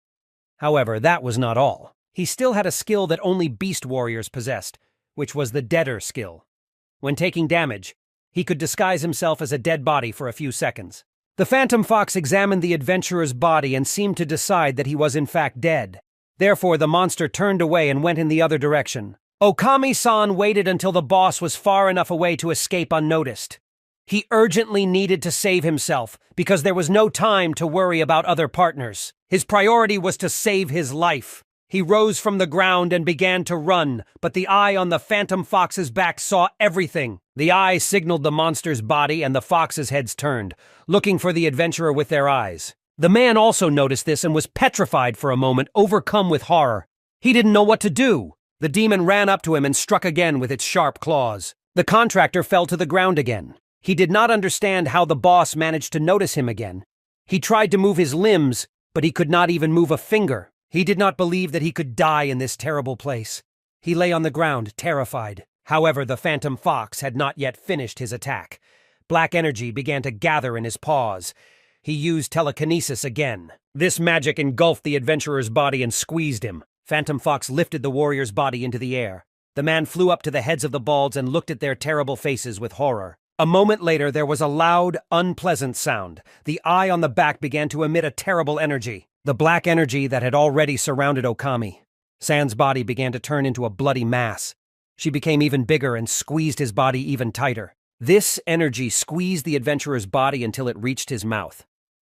However, that was not all. He still had a skill that only beast warriors possessed, which was the Deader skill. When taking damage, he could disguise himself as a dead body for a few seconds. The phantom fox examined the adventurer's body and seemed to decide that he was in fact dead. Therefore, the monster turned away and went in the other direction. Okami-san waited until the boss was far enough away to escape unnoticed. He urgently needed to save himself because there was no time to worry about other partners. His priority was to save his life. He rose from the ground and began to run, but the eye on the phantom fox's back saw everything. The eye signaled the monster's body and the fox's heads turned, looking for the adventurer with their eyes. The man also noticed this and was petrified for a moment, overcome with horror. He didn't know what to do. The demon ran up to him and struck again with its sharp claws. The contractor fell to the ground again. He did not understand how the boss managed to notice him again. He tried to move his limbs, but he could not even move a finger. He did not believe that he could die in this terrible place. He lay on the ground, terrified. However, the Phantom Fox had not yet finished his attack. Black energy began to gather in his paws. He used telekinesis again. This magic engulfed the adventurer's body and squeezed him. Phantom Fox lifted the warrior's body into the air. The man flew up to the heads of the balds and looked at their terrible faces with horror. A moment later, there was a loud, unpleasant sound. The eye on the back began to emit a terrible energy, the black energy that had already surrounded Okami. San's body began to turn into a bloody mass. She became even bigger and squeezed his body even tighter. This energy squeezed the adventurer's body until it reached his mouth.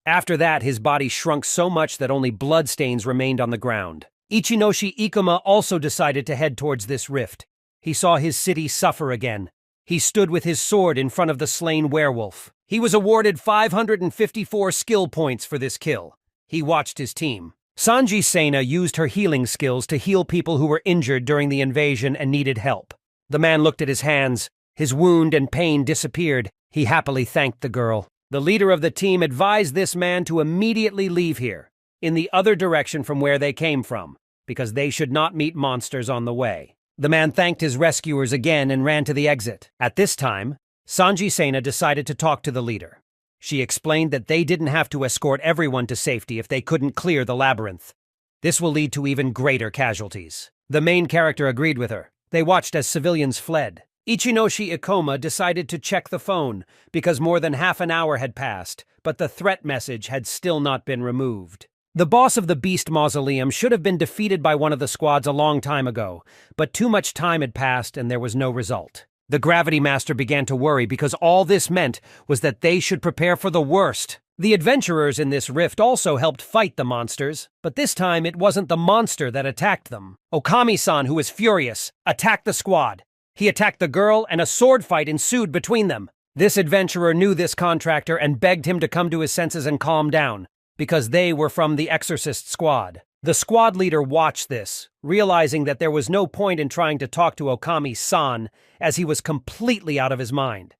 After that, his body shrunk so much that only bloodstains remained on the ground. Ichinoshi Ikoma also decided to head towards this rift. He saw his city suffer again. He stood with his sword in front of the slain werewolf. He was awarded 554 skill points for this kill. He watched his team. Sanji Sena used her healing skills to heal people who were injured during the invasion and needed help. The man looked at his hands. His wound and pain disappeared. He happily thanked the girl. The leader of the team advised this man to immediately leave here, in the other direction from where they came from, because they should not meet monsters on the way. The man thanked his rescuers again and ran to the exit. At this time, Sanji Sena decided to talk to the leader. She explained that they didn't have to escort everyone to safety if they couldn't clear the labyrinth. This will lead to even greater casualties. The main character agreed with her. They watched as civilians fled. Ichinoshi Ikoma decided to check the phone because more than half an hour had passed, but the threat message had still not been removed. The boss of the Beast Mausoleum should have been defeated by one of the squads a long time ago, but too much time had passed and there was no result. The Gravity Master began to worry because all this meant was that they should prepare for the worst. The adventurers in this rift also helped fight the monsters, but this time it wasn't the monster that attacked them. Okami-san, who was furious, attacked the squad. He attacked the girl and a sword fight ensued between them. This adventurer knew this contractor and begged him to come to his senses and calm down, because they were from the Exorcist squad. The squad leader watched this, realizing that there was no point in trying to talk to Okami-san, as he was completely out of his mind.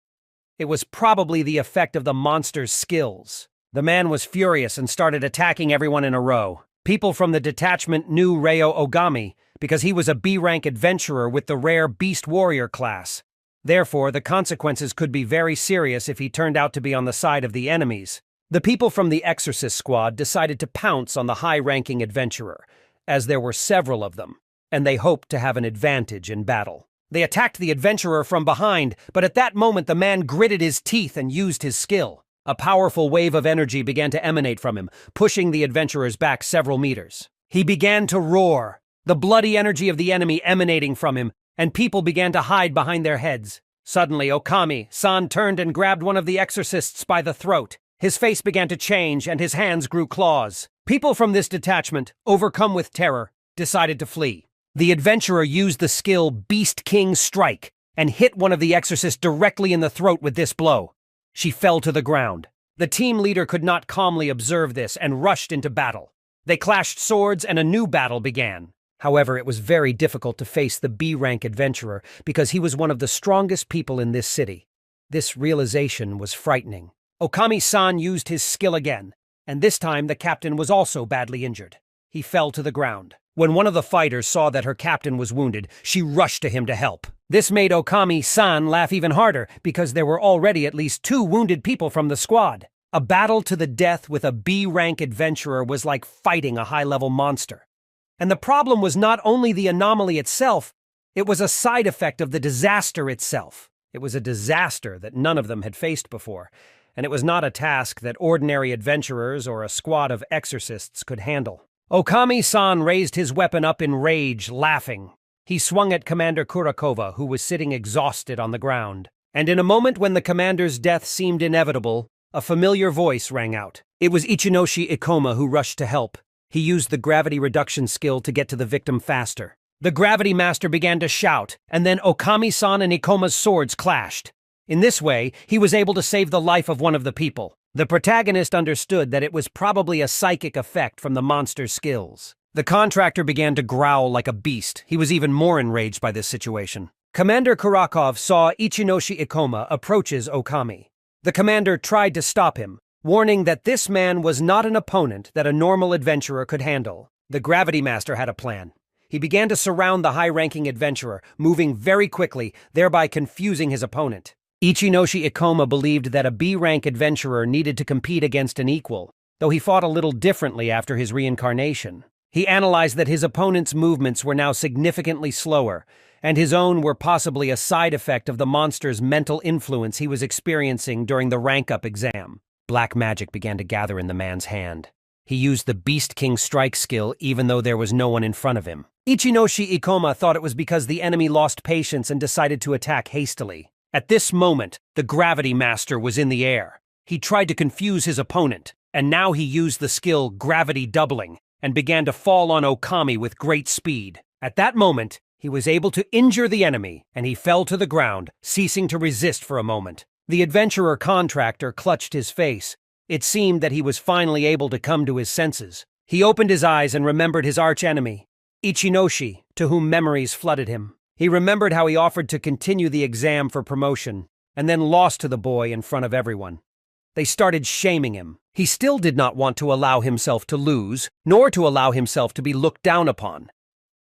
It was probably the effect of the monster's skills. The man was furious and started attacking everyone in a row. People from the detachment knew Ryo Ogami, because he was a B-rank adventurer with the rare Beast Warrior class. Therefore, the consequences could be very serious if he turned out to be on the side of the enemies. The people from the Exorcist squad decided to pounce on the high-ranking adventurer, as there were several of them, and they hoped to have an advantage in battle. They attacked the adventurer from behind, but at that moment the man gritted his teeth and used his skill. A powerful wave of energy began to emanate from him, pushing the adventurers back several meters. He began to roar, the bloody energy of the enemy emanating from him, and people began to hide behind their heads. Suddenly, Okami-san turned and grabbed one of the exorcists by the throat. His face began to change, and his hands grew claws. People from this detachment, overcome with terror, decided to flee. The adventurer used the skill Beast King Strike and hit one of the exorcists directly in the throat with this blow. She fell to the ground. The team leader could not calmly observe this and rushed into battle. They clashed swords and a new battle began. However, it was very difficult to face the B-rank adventurer because he was one of the strongest people in this city. This realization was frightening. Okami-san used his skill again, and this time the captain was also badly injured. He fell to the ground. When one of the fighters saw that her captain was wounded, she rushed to him to help. This made Okami-san laugh even harder because there were already at least 2 wounded people from the squad. A battle to the death with a B-rank adventurer was like fighting a high-level monster. And the problem was not only the anomaly itself, it was a side effect of the disaster itself. It was a disaster that none of them had faced before, and it was not a task that ordinary adventurers or a squad of exorcists could handle. Okami-san raised his weapon up in rage, laughing. He swung at Commander Kurakova, who was sitting exhausted on the ground. And in a moment when the commander's death seemed inevitable, a familiar voice rang out. It was Ichinoshi Ikoma who rushed to help. He used the gravity reduction skill to get to the victim faster. The Gravity Master began to shout, and then Okami-san and Ikoma's swords clashed. In this way, he was able to save the life of one of the people. The protagonist understood that it was probably a psychic effect from the monster's skills. The contractor began to growl like a beast. He was even more enraged by this situation. Commander Kurakov saw Ichinoshi Ikoma approaches Okami. The commander tried to stop him, warning that this man was not an opponent that a normal adventurer could handle. The Gravity Master had a plan. He began to surround the high-ranking adventurer, moving very quickly, thereby confusing his opponent. Ichinoshi Ikoma believed that a B-rank adventurer needed to compete against an equal, though he fought a little differently after his reincarnation. He analyzed that his opponent's movements were now significantly slower, and his own were possibly a side effect of the monster's mental influence he was experiencing during the rank-up exam. Black magic began to gather in the man's hand. He used the Beast King strike skill even though there was no one in front of him. Ichinoshi Ikoma thought it was because the enemy lost patience and decided to attack hastily. At this moment, the Gravity Master was in the air. He tried to confuse his opponent, and now he used the skill Gravity Doubling and began to fall on Okami with great speed. At that moment, he was able to injure the enemy, and he fell to the ground, ceasing to resist for a moment. The adventurer contractor clutched his face. It seemed that he was finally able to come to his senses. He opened his eyes and remembered his archenemy, Ichinoshi, to whom memories flooded him. He remembered how he offered to continue the exam for promotion, and then lost to the boy in front of everyone. They started shaming him. He still did not want to allow himself to lose, nor to allow himself to be looked down upon.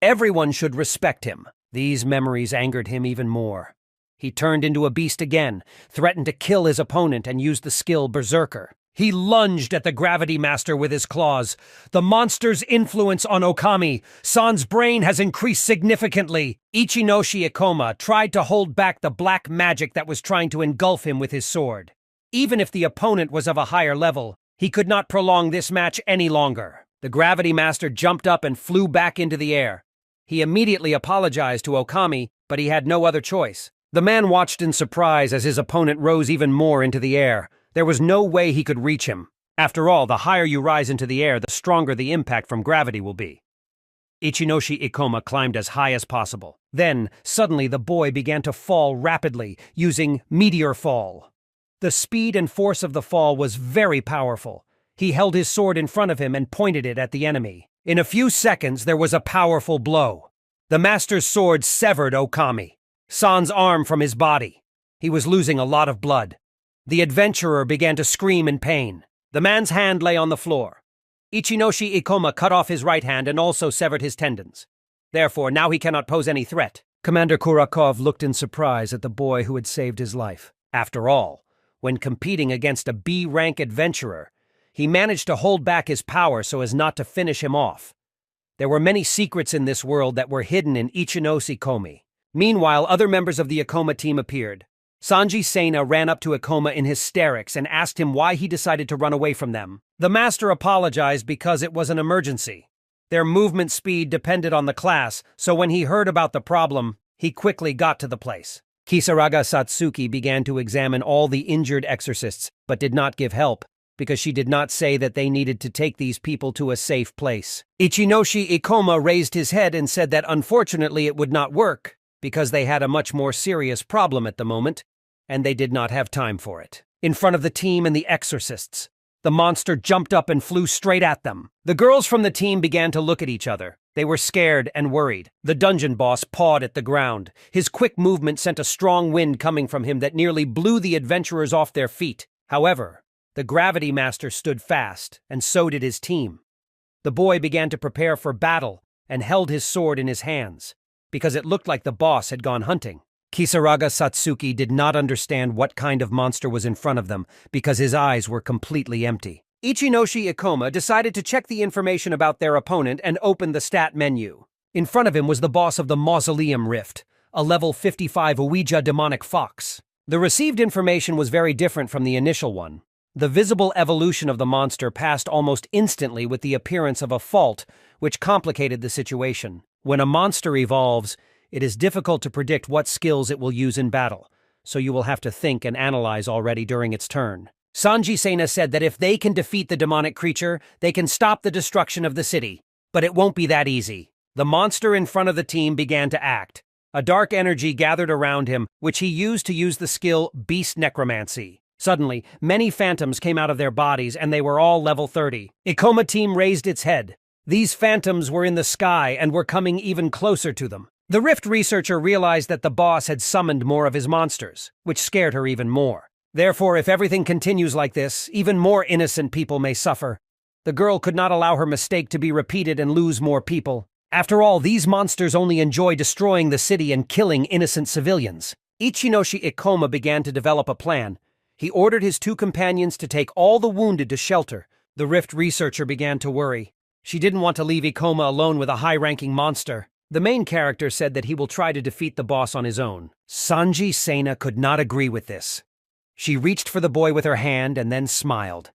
Everyone should respect him. These memories angered him even more. He turned into a beast again, threatened to kill his opponent, and used the skill Berserker. He lunged at the Gravity Master with his claws. The monster's influence on Okami, San's brain has increased significantly. Ichinoshi Ikoma tried to hold back the black magic that was trying to engulf him with his sword. Even if the opponent was of a higher level, he could not prolong this match any longer. The Gravity Master jumped up and flew back into the air. He immediately apologized to Okami, but he had no other choice. The man watched in surprise as his opponent rose even more into the air. There was no way he could reach him. After all, the higher you rise into the air, the stronger the impact from gravity will be. Ichinoshi Ikoma climbed as high as possible. Then, suddenly, the boy began to fall rapidly, using Meteor Fall. The speed and force of the fall was very powerful. He held his sword in front of him and pointed it at the enemy. In a few seconds, there was a powerful blow. The master's sword severed Okami, San's arm from his body. He was losing a lot of blood. The adventurer began to scream in pain. The man's hand lay on the floor. Ichinoshi Ikoma cut off his right hand and also severed his tendons. Therefore, now he cannot pose any threat. Commander Kurakov looked in surprise at the boy who had saved his life. After all, when competing against a B-rank adventurer, he managed to hold back his power so as not to finish him off. There were many secrets in this world that were hidden in Ichinoshi Komi. Meanwhile, other members of the Ikoma team appeared. Sanji Sena ran up to Ikoma in hysterics and asked him why he decided to run away from them. The master apologized because it was an emergency. Their movement speed depended on the class, so when he heard about the problem, he quickly got to the place. Kisaraga Satsuki began to examine all the injured exorcists, but did not give help, because she did not say that they needed to take these people to a safe place. Ichinoshi Ikoma raised his head and said that unfortunately it would not work, because they had a much more serious problem at the moment, and they did not have time for it. In front of the team and the exorcists, the monster jumped up and flew straight at them. The girls from the team began to look at each other. They were scared and worried. The dungeon boss pawed at the ground. His quick movement sent a strong wind coming from him that nearly blew the adventurers off their feet. However, the Gravity Master stood fast, and so did his team. The boy began to prepare for battle and held his sword in his hands, because it looked like the boss had gone hunting. Kisaraga Satsuki did not understand what kind of monster was in front of them because his eyes were completely empty. Ichinoshi Ikoma decided to check the information about their opponent and opened the stat menu. In front of him was the boss of the Mausoleum Rift, a level 55 Ouija demonic fox. The received information was very different from the initial one. The visible evolution of the monster passed almost instantly with the appearance of a fault, which complicated the situation. When a monster evolves, it is difficult to predict what skills it will use in battle, so you will have to think and analyze already during its turn. Sanji Sena said that if they can defeat the demonic creature, they can stop the destruction of the city. But it won't be that easy. The monster in front of the team began to act. A dark energy gathered around him, which he used to use the skill Beast Necromancy. Suddenly, many phantoms came out of their bodies, and they were all level 30. Ikoma team raised its head. These phantoms were in the sky and were coming even closer to them. The Rift researcher realized that the boss had summoned more of his monsters, which scared her even more. Therefore, if everything continues like this, even more innocent people may suffer. The girl could not allow her mistake to be repeated and lose more people. After all, these monsters only enjoy destroying the city and killing innocent civilians. Ichinoshi Ikoma began to develop a plan. He ordered his two companions to take all the wounded to shelter. The Rift researcher began to worry. She didn't want to leave Ikoma alone with a high-ranking monster. The main character said that he will try to defeat the boss on his own. Sanji Sena could not agree with this. She reached for the boy with her hand and then smiled.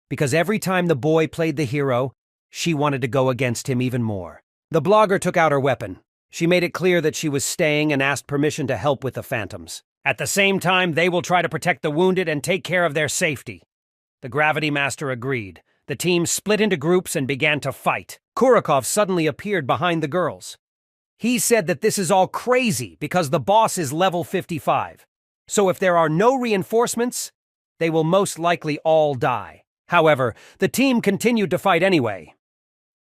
Because every time the boy played the hero, she wanted to go against him even more. The blogger took out her weapon. She made it clear that she was staying and asked permission to help with the phantoms. At the same time, they will try to protect the wounded and take care of their safety. The Gravity Master agreed. The team split into groups and began to fight. Kurakov suddenly appeared behind the girls. He said that this is all crazy because the boss is level 55. So if there are no reinforcements, they will most likely all die. However, the team continued to fight anyway.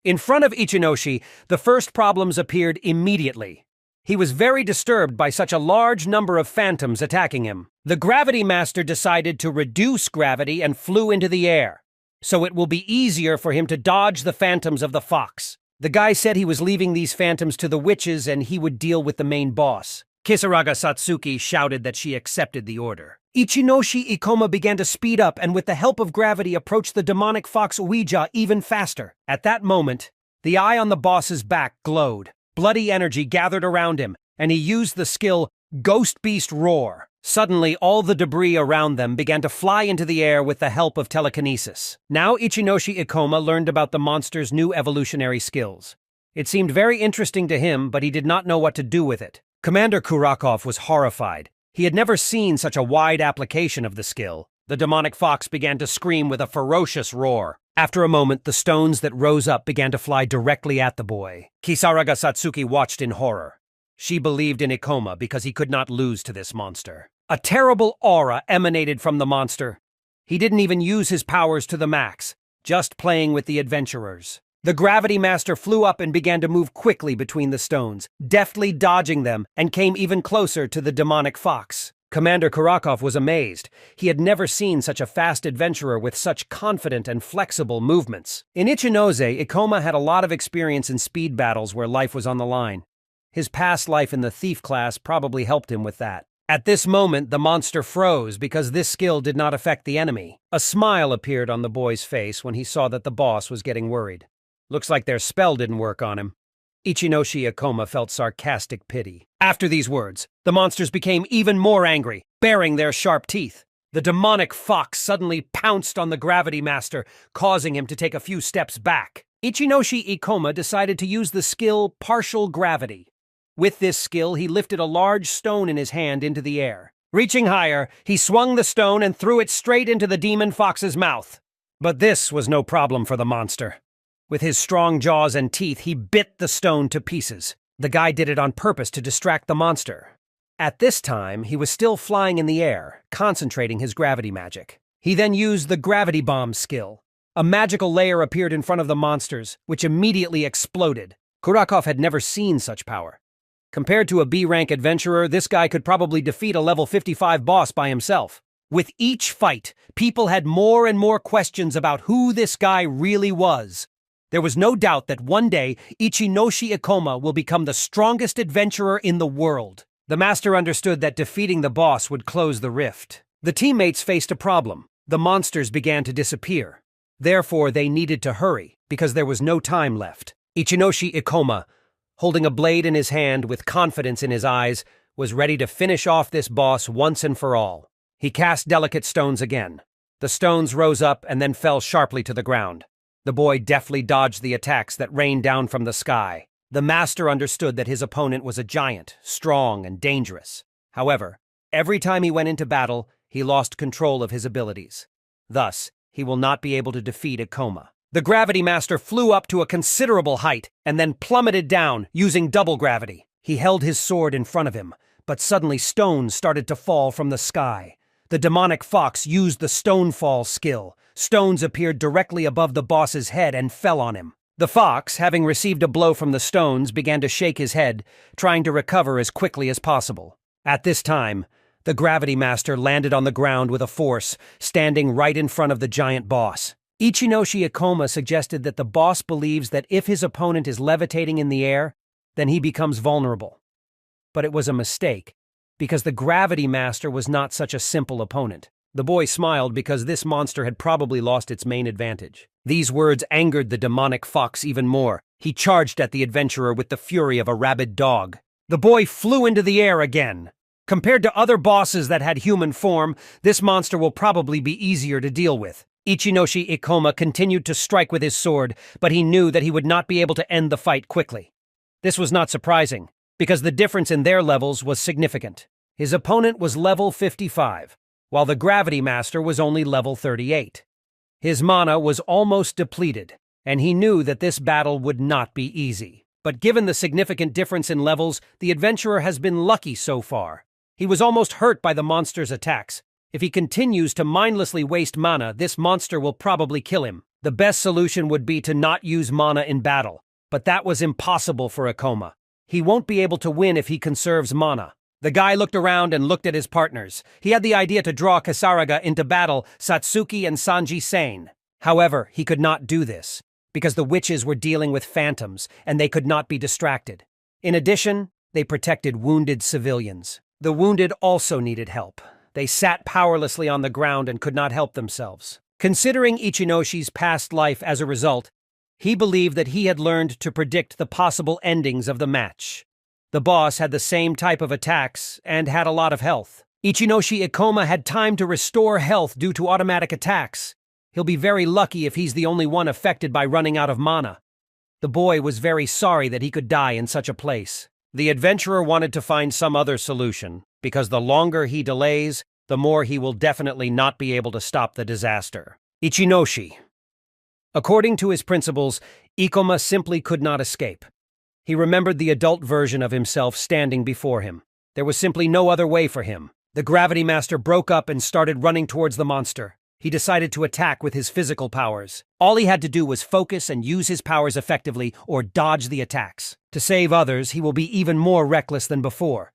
In front of Ichinoshi, the first problems appeared immediately. He was very disturbed by such a large number of phantoms attacking him. The Gravity Master decided to reduce gravity and flew into the air, so it will be easier for him to dodge the phantoms of the fox. The guy said he was leaving these phantoms to the witches and he would deal with the main boss. Kisaraga Satsuki shouted that she accepted the order. Ichinoshi Ikoma began to speed up and with the help of gravity approached the demonic fox Ouija even faster. At that moment, the eye on the boss's back glowed. Bloody energy gathered around him, and he used the skill Ghost Beast Roar. Suddenly, all the debris around them began to fly into the air with the help of telekinesis. Now Ichinoshi Ikoma learned about the monster's new evolutionary skills. It seemed very interesting to him, but he did not know what to do with it. Commander Kurakov was horrified. He had never seen such a wide application of the skill. The demonic fox began to scream with a ferocious roar. After a moment, the stones that rose up began to fly directly at the boy. Kisaraga Satsuki watched in horror. She believed in Ikoma because he could not lose to this monster. A terrible aura emanated from the monster. He didn't even use his powers to the max, just playing with the adventurers. The Gravity Master flew up and began to move quickly between the stones, deftly dodging them, and came even closer to the demonic fox. Commander Kurakov was amazed. He had never seen such a fast adventurer with such confident and flexible movements. In Ichinose, Ikoma had a lot of experience in speed battles where life was on the line. His past life in the thief class probably helped him with that. At this moment, the monster froze because this skill did not affect the enemy. A smile appeared on the boy's face when he saw that the boss was getting worried. Looks like their spell didn't work on him. Ichinoshi Ikoma felt sarcastic pity. After these words, the monsters became even more angry, baring their sharp teeth. The demonic fox suddenly pounced on the Gravity Master, causing him to take a few steps back. Ichinoshi Ikoma decided to use the skill Partial Gravity. With this skill, he lifted a large stone in his hand into the air. Reaching higher, he swung the stone and threw it straight into the demon fox's mouth. But this was no problem for the monster. With his strong jaws and teeth, he bit the stone to pieces. The guy did it on purpose to distract the monster. At this time, he was still flying in the air, concentrating his gravity magic. He then used the Gravity Bomb skill. A magical layer appeared in front of the monsters, which immediately exploded. Kurakov had never seen such power. Compared to a B-rank adventurer, this guy could probably defeat a level 55 boss by himself. With each fight, people had more and more questions about who this guy really was. There was no doubt that one day, Ichinoshi Ikoma will become the strongest adventurer in the world. The master understood that defeating the boss would close the rift. The teammates faced a problem. The monsters began to disappear. Therefore, they needed to hurry, because there was no time left. Ichinoshi Ikoma, holding a blade in his hand with confidence in his eyes, was ready to finish off this boss once and for all. He cast delicate stones again. The stones rose up and then fell sharply to the ground. The boy deftly dodged the attacks that rained down from the sky. The master understood that his opponent was a giant, strong and dangerous. However, every time he went into battle, he lost control of his abilities. Thus, he will not be able to defeat Ikoma. The Gravity Master flew up to a considerable height and then plummeted down using double gravity. He held his sword in front of him, but suddenly stones started to fall from the sky. The demonic fox used the Stonefall skill. Stones appeared directly above the boss's head and fell on him. The fox, having received a blow from the stones, began to shake his head, trying to recover as quickly as possible. At this time, The Gravity Master landed on the ground with a force, standing right in front of the giant boss. Ichinoshi Ikoma suggested that the boss believes that if his opponent is levitating in the air, then he becomes vulnerable. But it was a mistake, because the Gravity Master was not such a simple opponent. The boy smiled because this monster had probably lost its main advantage. These words angered the demonic fox even more. He charged at the adventurer with the fury of a rabid dog. The boy flew into the air again. Compared to other bosses that had human form, this monster will probably be easier to deal with. Ichinoshi Ikoma continued to strike with his sword, but he knew that he would not be able to end the fight quickly. This was not surprising, because the difference in their levels was significant. His opponent was level 55, while the Gravity Master was only level 38. His mana was almost depleted, and he knew that this battle would not be easy. But given the significant difference in levels, the adventurer has been lucky so far. He was almost hurt by the monster's attacks. If he continues to mindlessly waste mana, this monster will probably kill him. The best solution would be to not use mana in battle, but that was impossible for Ikoma. He won't be able to win if he conserves mana. The guy looked around and looked at his partners. He had the idea to draw Kisaraga into battle, Satsuki and Sanji Sane. However, he could not do this, because the witches were dealing with phantoms, and they could not be distracted. In addition, they protected wounded civilians. The wounded also needed help. They sat powerlessly on the ground and could not help themselves. Considering Ichinoshi's past life as a result, he believed that he had learned to predict the possible endings of the match. The boss had the same type of attacks and had a lot of health. Ichinoshi Ikoma had time to restore health due to automatic attacks. He'll be very lucky if he's the only one affected by running out of mana. The boy was very sorry that he could die in such a place. The adventurer wanted to find some other solution, because the longer he delays, the more he will definitely not be able to stop the disaster. Ichinoshi. According to his principles, Ikoma simply could not escape. He remembered the adult version of himself standing before him. There was simply no other way for him. The Gravity Master broke up and started running towards the monster. He decided to attack with his physical powers. All he had to do was focus and use his powers effectively or dodge the attacks. To save others, he will be even more reckless than before.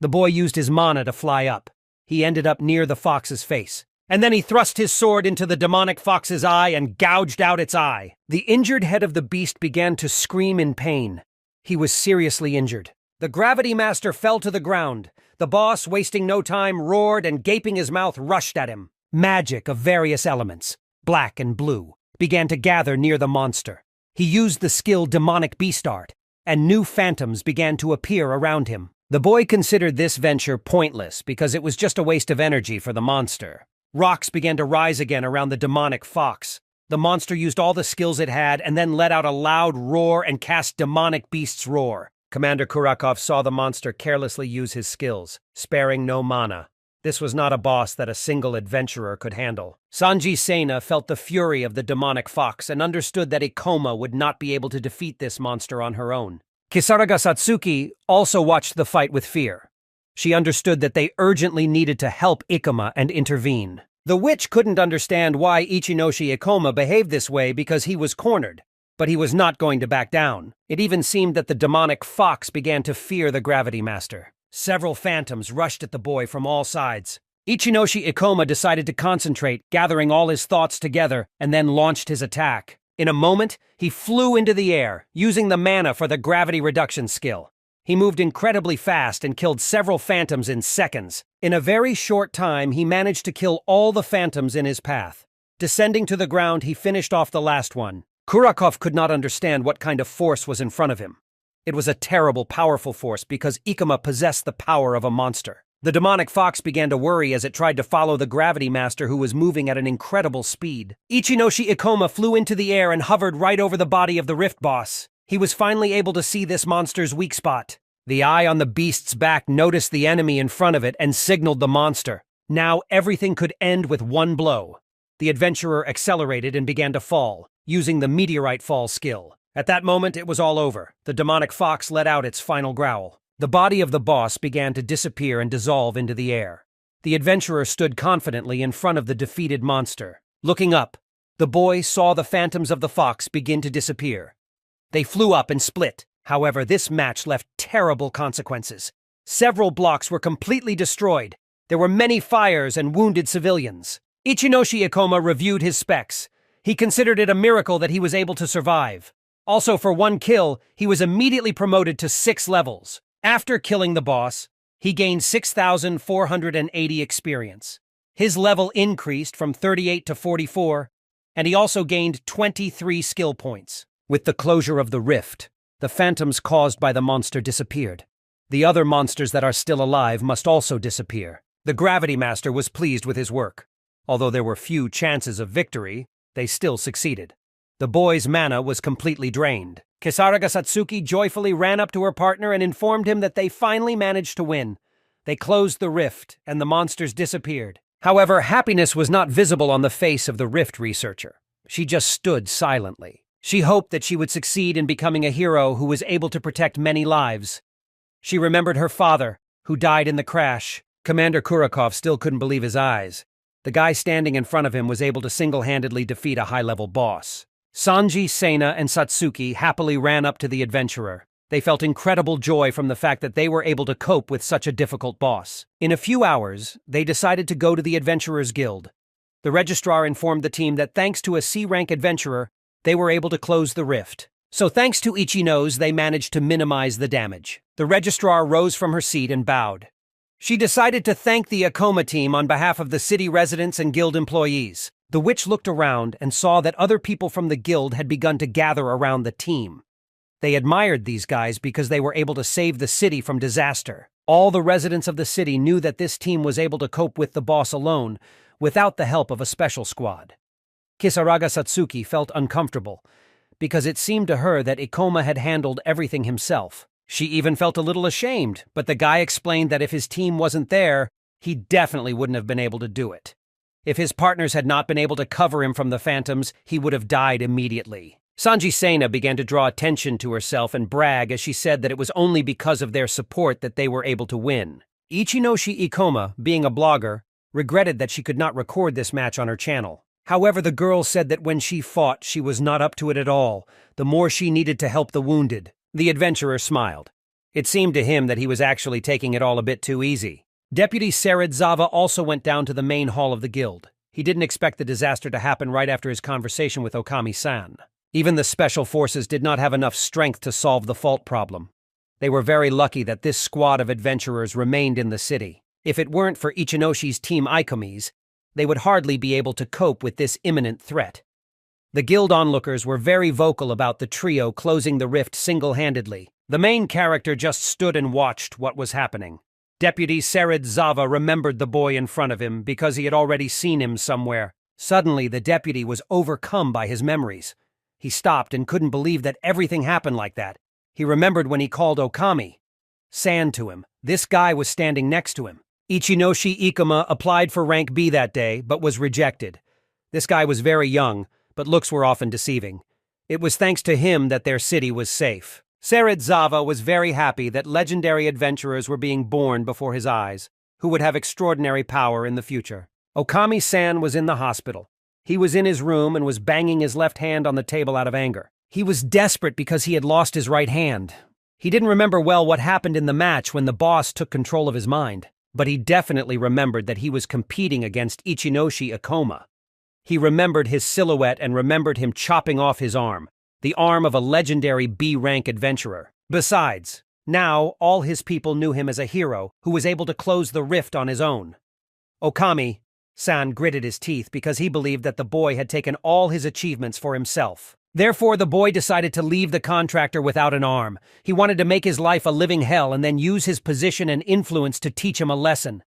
The boy used his mana to fly up. He ended up near the fox's face. And then he thrust his sword into the demonic fox's eye and gouged out its eye. The injured head of the beast began to scream in pain. He was seriously injured. The Gravity Master fell to the ground. The boss, wasting no time, roared and gaping his mouth rushed at him. Magic of various elements, black and blue, began to gather near the monster. He used the skill Demonic Beast Art, and new phantoms began to appear around him. The boy considered this venture pointless because it was just a waste of energy for the monster. Rocks began to rise again around the demonic fox. The monster used all the skills it had and then let out a loud roar and cast Demonic Beast's Roar. Commander Kurakov saw the monster carelessly use his skills, sparing no mana. This was not a boss that a single adventurer could handle. Sanji Sena felt the fury of the demonic fox and understood that Ikoma would not be able to defeat this monster on her own. Kisaraga Satsuki also watched the fight with fear. She understood that they urgently needed to help Ikoma and intervene. The witch couldn't understand why Ichinoshi Ikoma behaved this way because he was cornered, but he was not going to back down. It even seemed that the demonic fox began to fear the Gravity Master. Several phantoms rushed at the boy from all sides. Ichinoshi Ikoma decided to concentrate, gathering all his thoughts together, and then launched his attack. In a moment, he flew into the air, using the mana for the gravity reduction skill. He moved incredibly fast and killed several phantoms in seconds. In a very short time, he managed to kill all the phantoms in his path. Descending to the ground, he finished off the last one. Kurakov could not understand what kind of force was in front of him. It was a terrible, powerful force because Ikoma possessed the power of a monster. The demonic fox began to worry as it tried to follow the Gravity Master who was moving at an incredible speed. Ichinoshi Ikoma flew into the air and hovered right over the body of the Rift Boss. He was finally able to see this monster's weak spot. The eye on the beast's back noticed the enemy in front of it and signaled the monster. Now everything could end with one blow. The adventurer accelerated and began to fall, using the meteorite fall skill. At that moment, it was all over. The demonic fox let out its final growl. The body of the boss began to disappear and dissolve into the air. The adventurer stood confidently in front of the defeated monster. Looking up, the boy saw the phantoms of the fox begin to disappear. They flew up and split. However, this match left terrible consequences. Several blocks were completely destroyed. There were many fires and wounded civilians. Ichinoshi Ikoma reviewed his specs. He considered it a miracle that he was able to survive. Also, for one kill, he was immediately promoted to 6 levels. After killing the boss, he gained 6,480 experience. His level increased from 38 to 44, and he also gained 23 skill points. With the closure of the rift, the phantoms caused by the monster disappeared. The other monsters that are still alive must also disappear. The Gravity Master was pleased with his work. Although there were few chances of victory, they still succeeded. The boy's mana was completely drained. Kisaraga Satsuki joyfully ran up to her partner and informed him that they finally managed to win. They closed the rift, and the monsters disappeared. However, happiness was not visible on the face of the rift researcher. She just stood silently. She hoped that she would succeed in becoming a hero who was able to protect many lives. She remembered her father, who died in the crash. Commander Kurakov still couldn't believe his eyes. The guy standing in front of him was able to single-handedly defeat a high-level boss. Sanji, Sena, and Satsuki happily ran up to the adventurer. They felt incredible joy from the fact that they were able to cope with such a difficult boss. In a few hours, they decided to go to the Adventurers Guild. The registrar informed the team that thanks to a C-rank adventurer, they were able to close the rift. So thanks to Ichino's, they managed to minimize the damage. The registrar rose from her seat and bowed. She decided to thank the Ikoma team on behalf of the city residents and guild employees. The witch looked around and saw that other people from the guild had begun to gather around the team. They admired these guys because they were able to save the city from disaster. All the residents of the city knew that this team was able to cope with the boss alone, without the help of a special squad. Kisaraga Satsuki felt uncomfortable, because it seemed to her that Ikoma had handled everything himself. She even felt a little ashamed, but the guy explained that if his team wasn't there, he definitely wouldn't have been able to do it. If his partners had not been able to cover him from the phantoms, he would have died immediately. Sanji Sena began to draw attention to herself and brag as she said that it was only because of their support that they were able to win. Ichinoshi Ikoma, being a blogger, regretted that she could not record this match on her channel. However, the girl said that when she fought, she was not up to it at all, the more she needed to help the wounded. The adventurer smiled. It seemed to him that he was actually taking it all a bit too easy. Deputy Sered-Zava also went down to the main hall of the guild. He didn't expect the disaster to happen right after his conversation with Okami-san. Even the special forces did not have enough strength to solve the fault problem. They were very lucky that this squad of adventurers remained in the city. If it weren't for Ichinoshi's team Ikomis, they would hardly be able to cope with this imminent threat. The guild onlookers were very vocal about the trio closing the rift single-handedly. The main character just stood and watched what was happening. Deputy Sered-Zava remembered the boy in front of him because he had already seen him somewhere. Suddenly, the deputy was overcome by his memories. He stopped and couldn't believe that everything happened like that. He remembered when he called Okami-san to him. This guy was standing next to him. Ichinoshi Ikoma applied for rank B that day, but was rejected. This guy was very young, but looks were often deceiving. It was thanks to him that their city was safe. Sered-Zava was very happy that legendary adventurers were being born before his eyes, who would have extraordinary power in the future. Okami-san was in the hospital. He was in his room and was banging his left hand on the table out of anger. He was desperate because he had lost his right hand. He didn't remember well what happened in the match when the boss took control of his mind, but he definitely remembered that he was competing against Ichinoshi Ikoma. He remembered his silhouette and remembered him chopping off his arm, the arm of a legendary B-rank adventurer. Besides, now all his people knew him as a hero who was able to close the rift on his own. Okami-san gritted his teeth because he believed that the boy had taken all his achievements for himself. Therefore, the boy decided to leave the contractor without an arm. He wanted to make his life a living hell and then use his position and influence to teach him a lesson.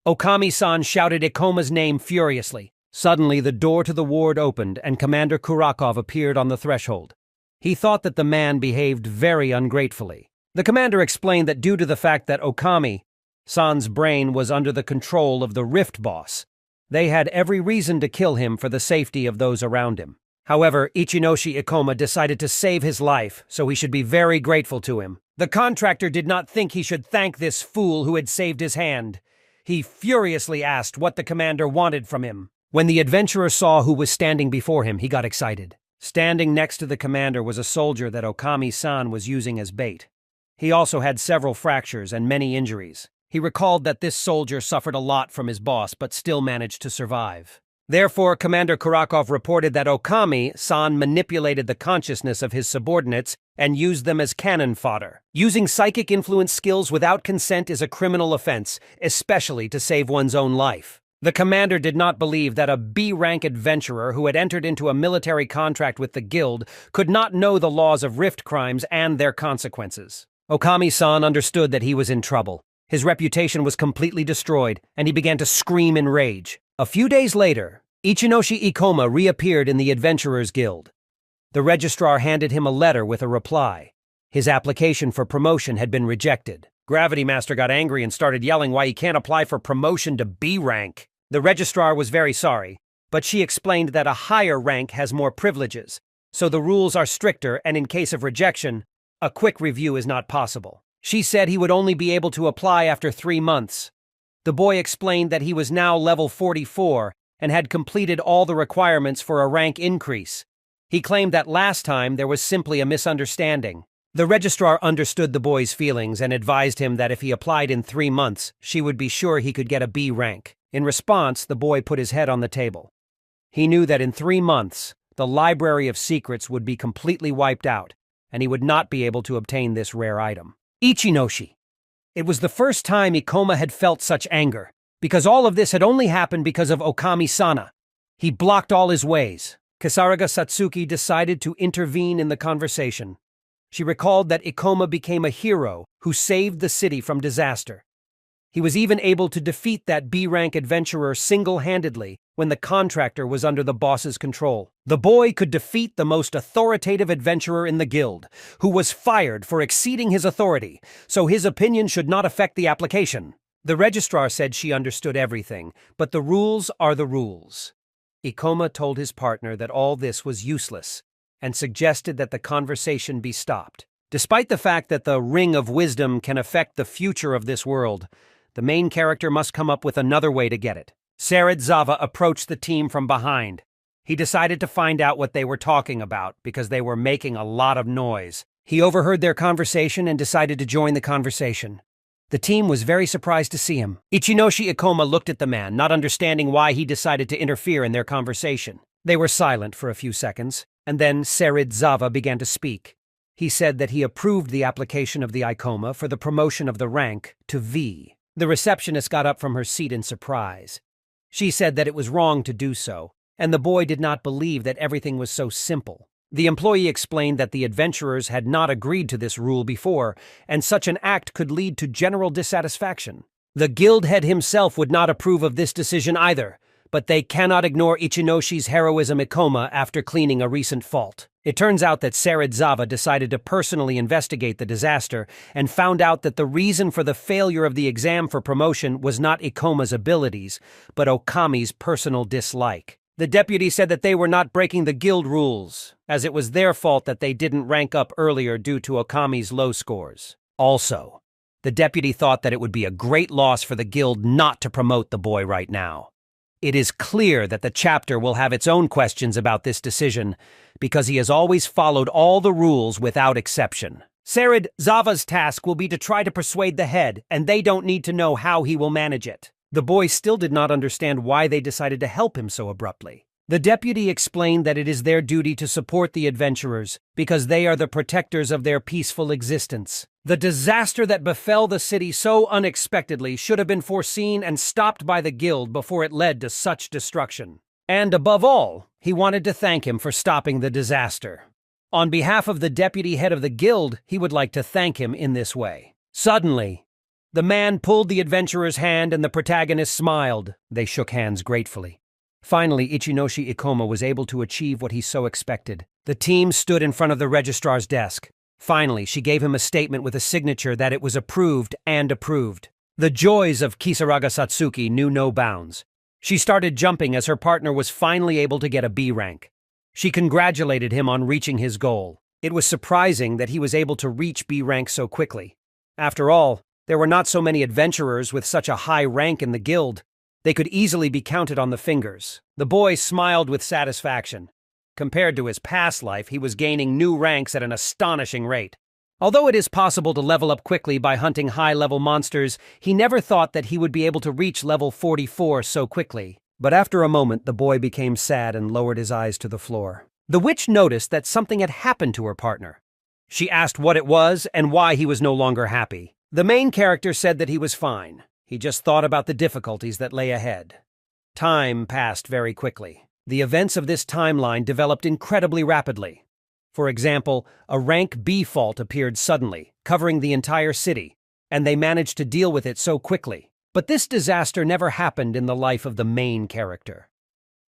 Okami-san shouted Ikoma's name furiously. Suddenly, the door to the ward opened and Commander Kurakov appeared on the threshold. He thought that the man behaved very ungratefully. The commander explained that due to the fact that Okami-san's brain was under the control of the Rift Boss, they had every reason to kill him for the safety of those around him. However, Ichinoshi Ikoma decided to save his life, so he should be very grateful to him. The contractor did not think he should thank this fool who had saved his hand. He furiously asked what the commander wanted from him. When the adventurer saw who was standing before him, he got excited. Standing next to the commander was a soldier that Okami-san was using as bait. He also had several fractures and many injuries. He recalled that this soldier suffered a lot from his boss but still managed to survive. Therefore, Commander Kurakov reported that Okami-san manipulated the consciousness of his subordinates and used them as cannon fodder. Using psychic influence skills without consent is a criminal offense, especially to save one's own life. The commander did not believe that a B-rank adventurer who had entered into a military contract with the guild could not know the laws of rift crimes and their consequences. Okami-san understood that he was in trouble. His reputation was completely destroyed, and he began to scream in rage. A few days later, Ichinoshi Ikoma reappeared in the Adventurers Guild. The registrar handed him a letter with a reply. His application for promotion had been rejected. Gravity Master got angry and started yelling why he can't apply for promotion to B rank. The registrar was very sorry, but she explained that a higher rank has more privileges, so the rules are stricter, and in case of rejection, a quick review is not possible. She said he would only be able to apply after 3 months. The boy explained that he was now level 44 and had completed all the requirements for a rank increase. He claimed that last time there was simply a misunderstanding. The registrar understood the boy's feelings and advised him that if he applied in 3 months, she would be sure he could get a B rank. In response, the boy put his head on the table. He knew that in 3 months, the Library of Secrets would be completely wiped out, and he would not be able to obtain this rare item. Ichinoshi. It was the first time Ikoma had felt such anger, because all of this had only happened because of Okami-sana. He blocked all his ways. Kisaraga Satsuki decided to intervene in the conversation. She recalled that Ikoma became a hero who saved the city from disaster. He was even able to defeat that B-rank adventurer single-handedly when the contractor was under the boss's control. The boy could defeat the most authoritative adventurer in the guild, who was fired for exceeding his authority, so his opinion should not affect the application. The registrar said she understood everything, but the rules are the rules. Ikoma told his partner that all this was useless and suggested that the conversation be stopped. Despite the fact that the Ring of Wisdom can affect the future of this world, the main character must come up with another way to get it. Serizawa approached the team from behind. He decided to find out what they were talking about because they were making a lot of noise. He overheard their conversation and decided to join the conversation. The team was very surprised to see him. Ichinoshi Ikoma looked at the man, not understanding why he decided to interfere in their conversation. They were silent for a few seconds, and then Serizawa began to speak. He said that he approved the application of the Ikoma for the promotion of the rank to V. The receptionist got up from her seat in surprise. She said that it was wrong to do so, and the boy did not believe that everything was so simple. The employee explained that the adventurers had not agreed to this rule before, and such an act could lead to general dissatisfaction. The guild head himself would not approve of this decision either, but they cannot ignore Ichinoshi's heroism Ikoma after cleaning a recent fault. It turns out that Serizawa decided to personally investigate the disaster and found out that the reason for the failure of the exam for promotion was not Ikoma's abilities, but Okami's personal dislike. The deputy said that they were not breaking the guild rules, as it was their fault that they didn't rank up earlier due to Okami's low scores. Also, the deputy thought that it would be a great loss for the guild not to promote the boy right now. It is clear that the chapter will have its own questions about this decision, because he has always followed all the rules without exception. Serizawa's task will be to try to persuade the head, and they don't need to know how he will manage it. The boy still did not understand why they decided to help him so abruptly. The deputy explained that it is their duty to support the adventurers, because they are the protectors of their peaceful existence. The disaster that befell the city so unexpectedly should have been foreseen and stopped by the guild before it led to such destruction. And above all, he wanted to thank him for stopping the disaster. On behalf of the deputy head of the guild, he would like to thank him in this way. Suddenly, the man pulled the adventurer's hand and the protagonist smiled. They shook hands gratefully. Finally, Ichinoshi Ikoma was able to achieve what he so expected. The team stood in front of the registrar's desk. Finally, she gave him a statement with a signature that it was approved and approved. The joys of Kisaraga Satsuki knew no bounds. She started jumping as her partner was finally able to get a B rank. She congratulated him on reaching his goal. It was surprising that he was able to reach B rank so quickly. After all, there were not so many adventurers with such a high rank in the guild. They could easily be counted on the fingers. The boy smiled with satisfaction. Compared to his past life, he was gaining new ranks at an astonishing rate. Although it is possible to level up quickly by hunting high-level monsters, he never thought that he would be able to reach level 44 so quickly. But after a moment, the boy became sad and lowered his eyes to the floor. The witch noticed that something had happened to her partner. She asked what it was and why he was no longer happy. The main character said that he was fine. He just thought about the difficulties that lay ahead. Time passed very quickly. The events of this timeline developed incredibly rapidly. For example, a rank B fault appeared suddenly, covering the entire city, and they managed to deal with it so quickly. But this disaster never happened in the life of the main character.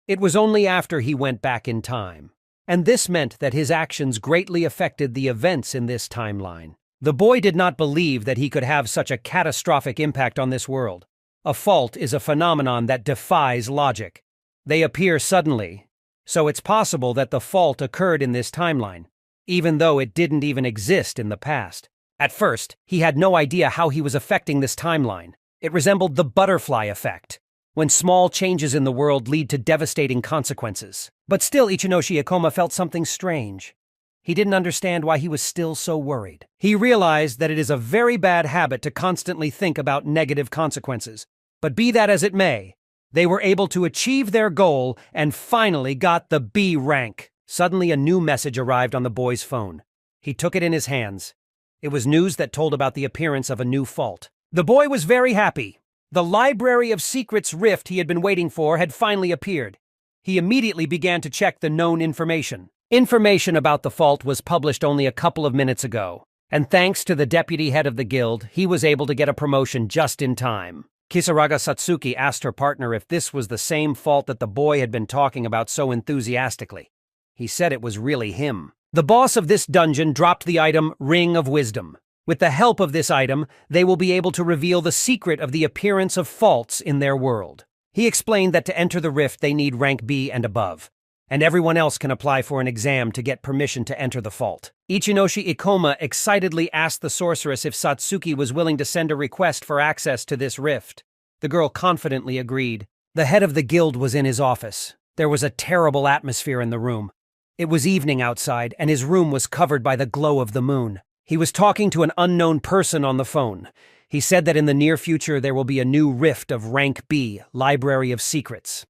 It was only after he went back in time. And this meant that his actions greatly affected the events in this timeline. The boy did not believe that he could have such a catastrophic impact on this world. A fault is a phenomenon that defies logic. They appear suddenly, so it's possible that the fault occurred in this timeline, even though it didn't even exist in the past. At first, he had no idea how he was affecting this timeline. It resembled the butterfly effect, when small changes in the world lead to devastating consequences. But still, Ichinoshi Ikoma felt something strange. He didn't understand why he was still so worried. He realized that it is a very bad habit to constantly think about negative consequences. But be that as it may, they were able to achieve their goal and finally got the B rank. Suddenly, a new message arrived on the boy's phone. He took it in his hands. It was news that told about the appearance of a new fault. The boy was very happy. The Library of Secrets rift he had been waiting for had finally appeared. He immediately began to check the known information. Information about the fault was published only a couple of minutes ago, and thanks to the deputy head of the guild, he was able to get a promotion just in time. Kisaraga Satsuki asked her partner if this was the same fault that the boy had been talking about so enthusiastically. He said it was really him. The boss of this dungeon dropped the item Ring of Wisdom. With the help of this item, they will be able to reveal the secret of the appearance of faults in their world. He explained that to enter the rift they need rank B and above, and everyone else can apply for an exam to get permission to enter the fault. Ichinoshi Ikoma excitedly asked the sorceress if Satsuki was willing to send a request for access to this rift. The girl confidently agreed. The head of the guild was in his office. There was a terrible atmosphere in the room. It was evening outside, and his room was covered by the glow of the moon. He was talking to an unknown person on the phone. He said that in the near future there will be a new rift of rank B, Library of Secrets.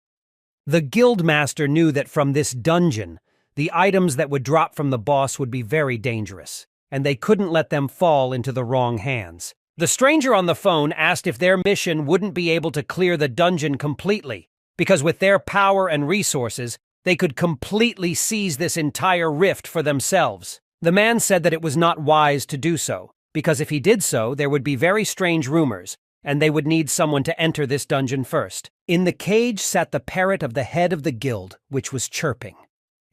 The guildmaster knew that from this dungeon, the items that would drop from the boss would be very dangerous, and they couldn't let them fall into the wrong hands. The stranger on the phone asked if their mission wouldn't be able to clear the dungeon completely, because with their power and resources, they could completely seize this entire rift for themselves. The man said that it was not wise to do so, because if he did so, there would be very strange rumors, and they would need someone to enter this dungeon first. In the cage sat the parrot of the head of the guild, which was chirping.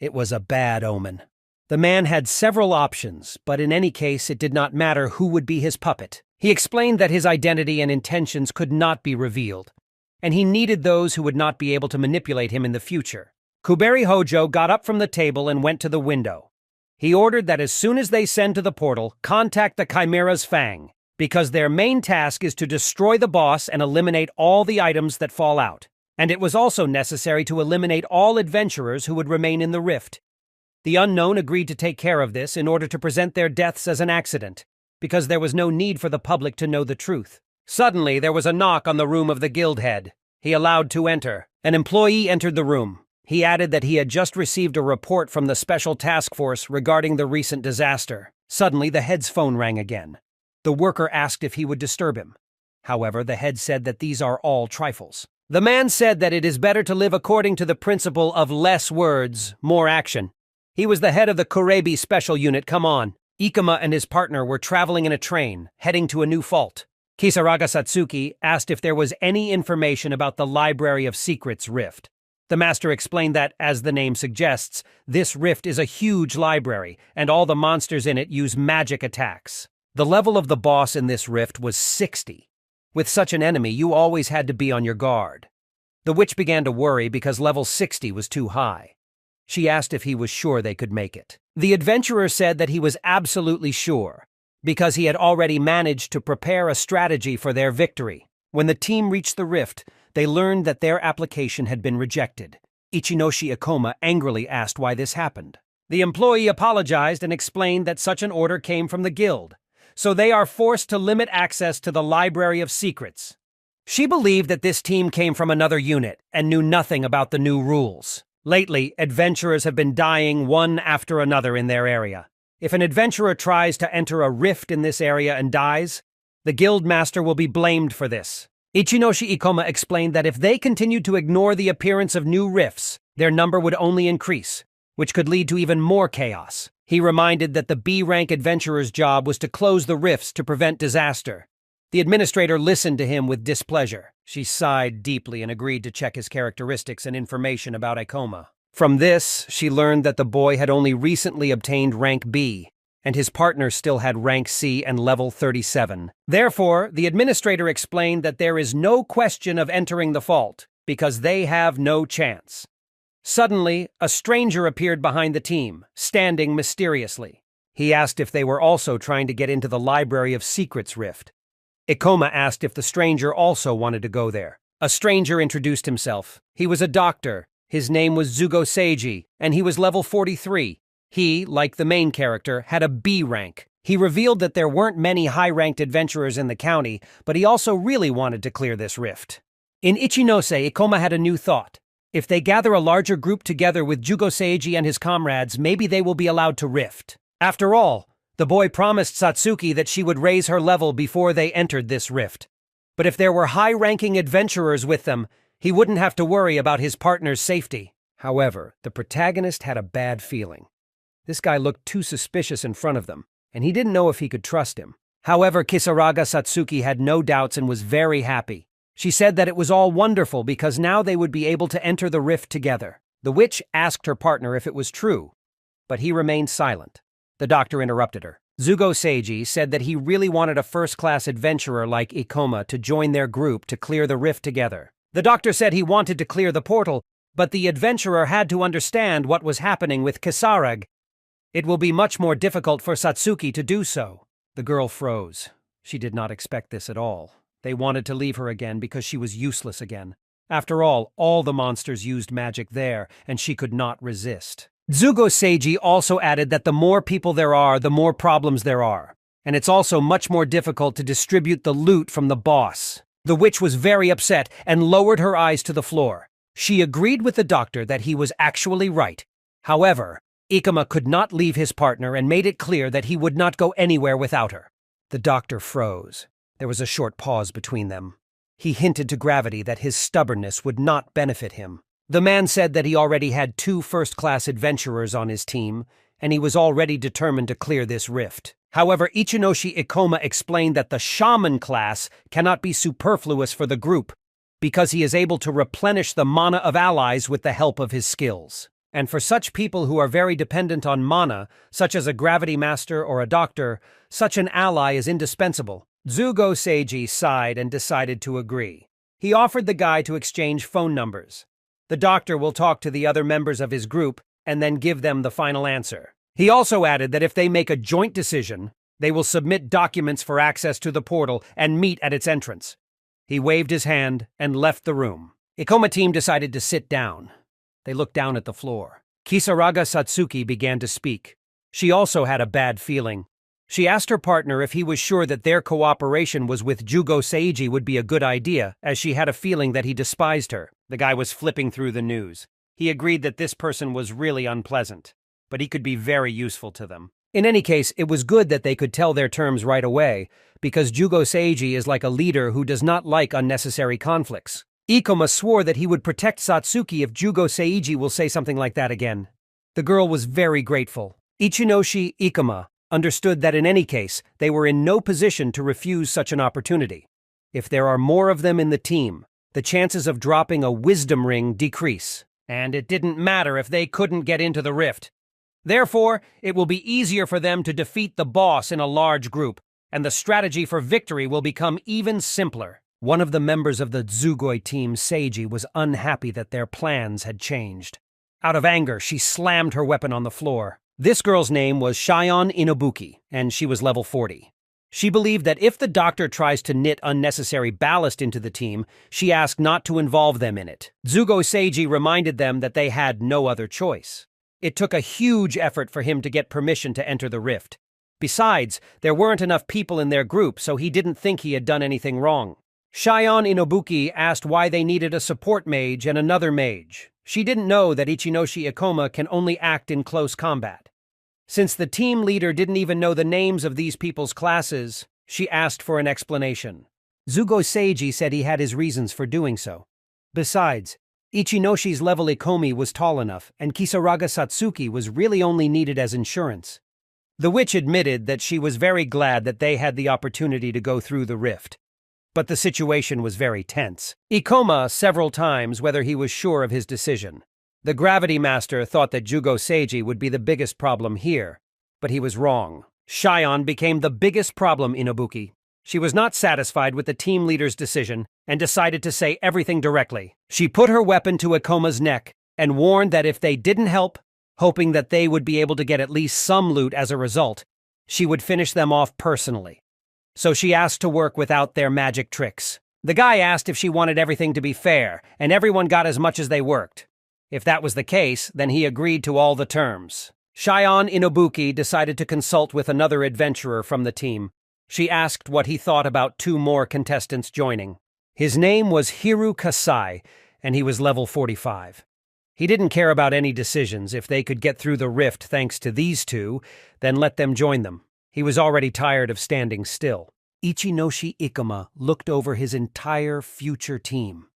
It was a bad omen. The man had several options, but in any case it did not matter who would be his puppet. He explained that his identity and intentions could not be revealed, and he needed those who would not be able to manipulate him in the future. Kuberi Hojo got up from the table and went to the window. He ordered that as soon as they send to the portal, contact the Chimera's Fang, because their main task is to destroy the boss and eliminate all the items that fall out. And it was also necessary to eliminate all adventurers who would remain in the rift. The unknown agreed to take care of this in order to present their deaths as an accident, because there was no need for the public to know the truth. Suddenly, there was a knock on the room of the guild head. He allowed to enter. An employee entered the room. He added that he had just received a report from the Special Task Force regarding the recent disaster. Suddenly, the head's phone rang again. The worker asked if he would disturb him. However, the head said that these are all trifles. The man said that it is better to live according to the principle of less words, more action. He was the head of the Kurebi Special Unit. Come on. Ikoma and his partner were traveling in a train, heading to a new fault. Kisaraga Satsuki asked if there was any information about the Library of Secrets rift. The master explained that, as the name suggests, this rift is a huge library, and all the monsters in it use magic attacks. The level of the boss in this rift was 60. With such an enemy, you always had to be on your guard. The witch began to worry because level 60 was too high. She asked if he was sure they could make it. The adventurer said that he was absolutely sure, because he had already managed to prepare a strategy for their victory. When the team reached the rift, they learned that their application had been rejected. Ichinoshi Ikoma angrily asked why this happened. The employee apologized and explained that such an order came from the guild, so they are forced to limit access to the Library of Secrets. She believed that this team came from another unit and knew nothing about the new rules. Lately, adventurers have been dying one after another in their area. If an adventurer tries to enter a rift in this area and dies, the guild master will be blamed for this. Ichinoshi Ikoma explained that if they continued to ignore the appearance of new rifts, their number would only increase, which could lead to even more chaos. He reminded that the B-rank adventurer's job was to close the rifts to prevent disaster. The administrator listened to him with displeasure. She sighed deeply and agreed to check his characteristics and information about Ikoma. From this, she learned that the boy had only recently obtained rank B, and his partner still had rank C and level 37. Therefore, the administrator explained that there is no question of entering the fault, because they have no chance. Suddenly, a stranger appeared behind the team, standing mysteriously. He asked if they were also trying to get into the Library of Secrets rift. Ikoma asked if the stranger also wanted to go there. A stranger introduced himself. He was a doctor. His name was Zugo Seiji, and he was level 43. He, like the main character, had a B rank. He revealed that there weren't many high-ranked adventurers in the county, but he also really wanted to clear this rift. In Ichinose, Ikoma had a new thought. If they gather a larger group together with Jugo Seiji and his comrades, maybe they will be allowed to rift. After all, the boy promised Satsuki that she would raise her level before they entered this rift. But if there were high-ranking adventurers with them, he wouldn't have to worry about his partner's safety. However, the protagonist had a bad feeling. This guy looked too suspicious in front of them, and he didn't know if he could trust him. However, Kisaraga Satsuki had no doubts and was very happy. She said that it was all wonderful because now they would be able to enter the rift together. The witch asked her partner if it was true, but he remained silent. The doctor interrupted her. Zugo Seiji said that he really wanted a first-class adventurer like Ikoma to join their group to clear the rift together. The doctor said he wanted to clear the portal, but the adventurer had to understand what was happening with Kisarag. It will be much more difficult for Satsuki to do so. The girl froze. She did not expect this at all. They wanted to leave her again because she was useless again. After all the monsters used magic there, and she could not resist. Zugo Seiji also added that the more people there are, the more problems there are. And it's also much more difficult to distribute the loot from the boss. The witch was very upset and lowered her eyes to the floor. She agreed with the doctor that he was actually right. However, Ikoma could not leave his partner and made it clear that he would not go anywhere without her. The doctor froze. There was a short pause between them. He hinted to Gravity that his stubbornness would not benefit him. The man said that he already had 2 first-class adventurers on his team, and he was already determined to clear this rift. However, Ichinoshi Ikoma explained that the shaman class cannot be superfluous for the group, because he is able to replenish the mana of allies with the help of his skills. And for such people who are very dependent on mana, such as a Gravity Master or a doctor, such an ally is indispensable. Zugo Seiji sighed and decided to agree. He offered the guy to exchange phone numbers. The doctor will talk to the other members of his group and then give them the final answer. He also added that if they make a joint decision, they will submit documents for access to the portal and meet at its entrance. He waved his hand and left the room. Ikoma team decided to sit down. They looked down at the floor. Kisaraga Satsuki began to speak. She also had a bad feeling. She asked her partner if he was sure that their cooperation was with Jugo Seiji would be a good idea, as she had a feeling that he despised her. The guy was flipping through the news. He agreed that this person was really unpleasant, but he could be very useful to them. In any case, it was good that they could tell their terms right away, because Jugo Seiji is like a leader who does not like unnecessary conflicts. Ikoma swore that he would protect Satsuki if Jugo Seiji will say something like that again. The girl was very grateful. Ichinoshi Ikoma understood that in any case, they were in no position to refuse such an opportunity. If there are more of them in the team, the chances of dropping a wisdom ring decrease, and it didn't matter if they couldn't get into the rift. Therefore, it will be easier for them to defeat the boss in a large group, and the strategy for victory will become even simpler. One of the members of the Zugoi team, Seiji, was unhappy that their plans had changed. Out of anger, she slammed her weapon on the floor. This girl's name was Shion Inobuki, and she was level 40. She believed that if the doctor tries to knit unnecessary ballast into the team, she asked not to involve them in it. Zugo Seiji reminded them that they had no other choice. It took a huge effort for him to get permission to enter the rift. Besides, there weren't enough people in their group, so he didn't think he had done anything wrong. Shion Inobuki asked why they needed a support mage and another mage. She didn't know that Ichinoshi Ikoma can only act in close combat. Since the team leader didn't even know the names of these people's classes, she asked for an explanation. Zugo Seiji said he had his reasons for doing so. Besides, Ichinoshi's level Ikomi was tall enough, and Kisaraga Satsuki was really only needed as insurance. The witch admitted that she was very glad that they had the opportunity to go through the rift. But the situation was very tense. Ikoma several times whether he was sure of his decision. The Gravity Master thought that Jugo Seiji would be the biggest problem here, but he was wrong. Shion became the biggest problem in Ibuki. She was not satisfied with the team leader's decision and decided to say everything directly. She put her weapon to Ikoma's neck and warned that if they didn't help, hoping that they would be able to get at least some loot as a result, she would finish them off personally. So she asked to work without their magic tricks. The guy asked if she wanted everything to be fair, and everyone got as much as they worked. If that was the case, then he agreed to all the terms. Shion Inobuki decided to consult with another adventurer from the team. She asked what he thought about 2 more contestants joining. His name was Hiru Kasai, and he was level 45. He didn't care about any decisions. If they could get through the rift thanks to these 2, then let them join them. He was already tired of standing still. Ichinoshi Ikoma looked over his entire future team.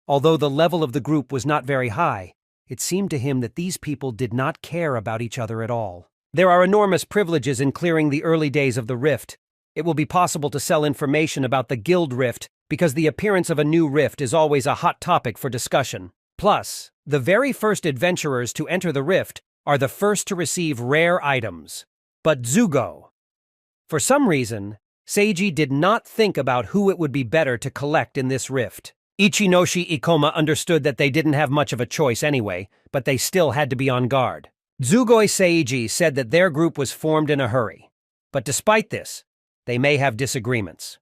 Although the level of the group was not very high, it seemed to him that these people did not care about each other at all. There are enormous privileges in clearing the early days of the rift. It will be possible to sell information about the guild rift because the appearance of a new rift is always a hot topic for discussion. Plus, the very first adventurers to enter the rift are the first to receive rare items. But Zugo. For some reason, Seiji did not think about who it would be better to collect in this rift. Ichinoshi Ikoma understood that they didn't have much of a choice anyway, but they still had to be on guard. Zugoi Seiji said that their group was formed in a hurry. But despite this, they may have disagreements.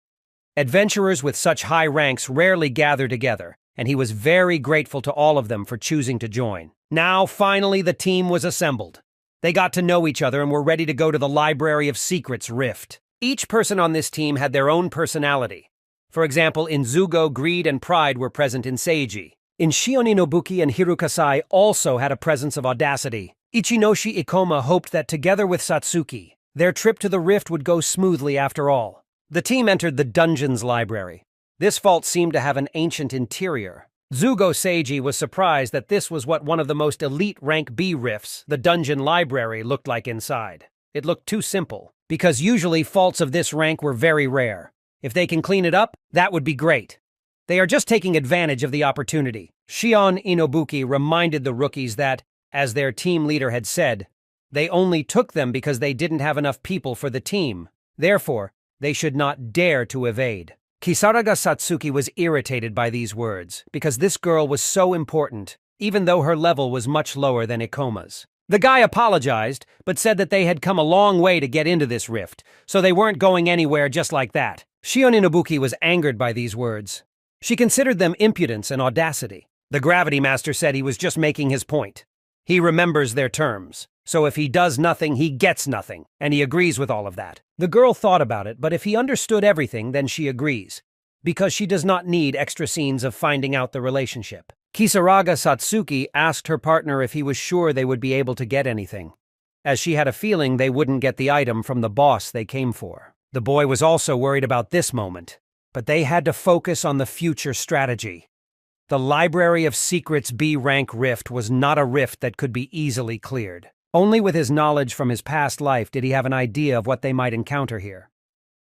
Adventurers with such high ranks rarely gather together, and he was very grateful to all of them for choosing to join. Now, finally, the team was assembled. They got to know each other and were ready to go to the Library of Secrets rift. Each person on this team had their own personality. For example, in Zugo, greed and pride were present in Seiji. In Shion Inobuki and Hiru Kasai also had a presence of audacity. Ichinoshi Ikoma hoped that together with Satsuki, their trip to the rift would go smoothly after all. The team entered the Dungeons Library. This vault seemed to have an ancient interior. Zugo Seiji was surprised that this was what one of the most elite rank B rifts, the Dungeon Library, looked like inside. It looked too simple, because usually vaults of this rank were very rare. If they can clean it up, that would be great. They are just taking advantage of the opportunity. Shion Inobuki reminded the rookies that, as their team leader had said, they only took them because they didn't have enough people for the team. Therefore, they should not dare to evade. Kisaraga Satsuki was irritated by these words, because this girl was so important, even though her level was much lower than Ikoma's. The guy apologized, but said that they had come a long way to get into this rift, so they weren't going anywhere just like that. Shion Inobuki was angered by these words. She considered them impudence and audacity. The Gravity Master said he was just making his point. He remembers their terms, so if he does nothing, he gets nothing, and he agrees with all of that. The girl thought about it, but if he understood everything, then she agrees, because she does not need extra scenes of finding out the relationship. Kisaraga Satsuki asked her partner if he was sure they would be able to get anything, as she had a feeling they wouldn't get the item from the boss they came for. The boy was also worried about this moment, but they had to focus on the future strategy. The Library of Secrets B-rank rift was not a rift that could be easily cleared. Only with his knowledge from his past life did he have an idea of what they might encounter here.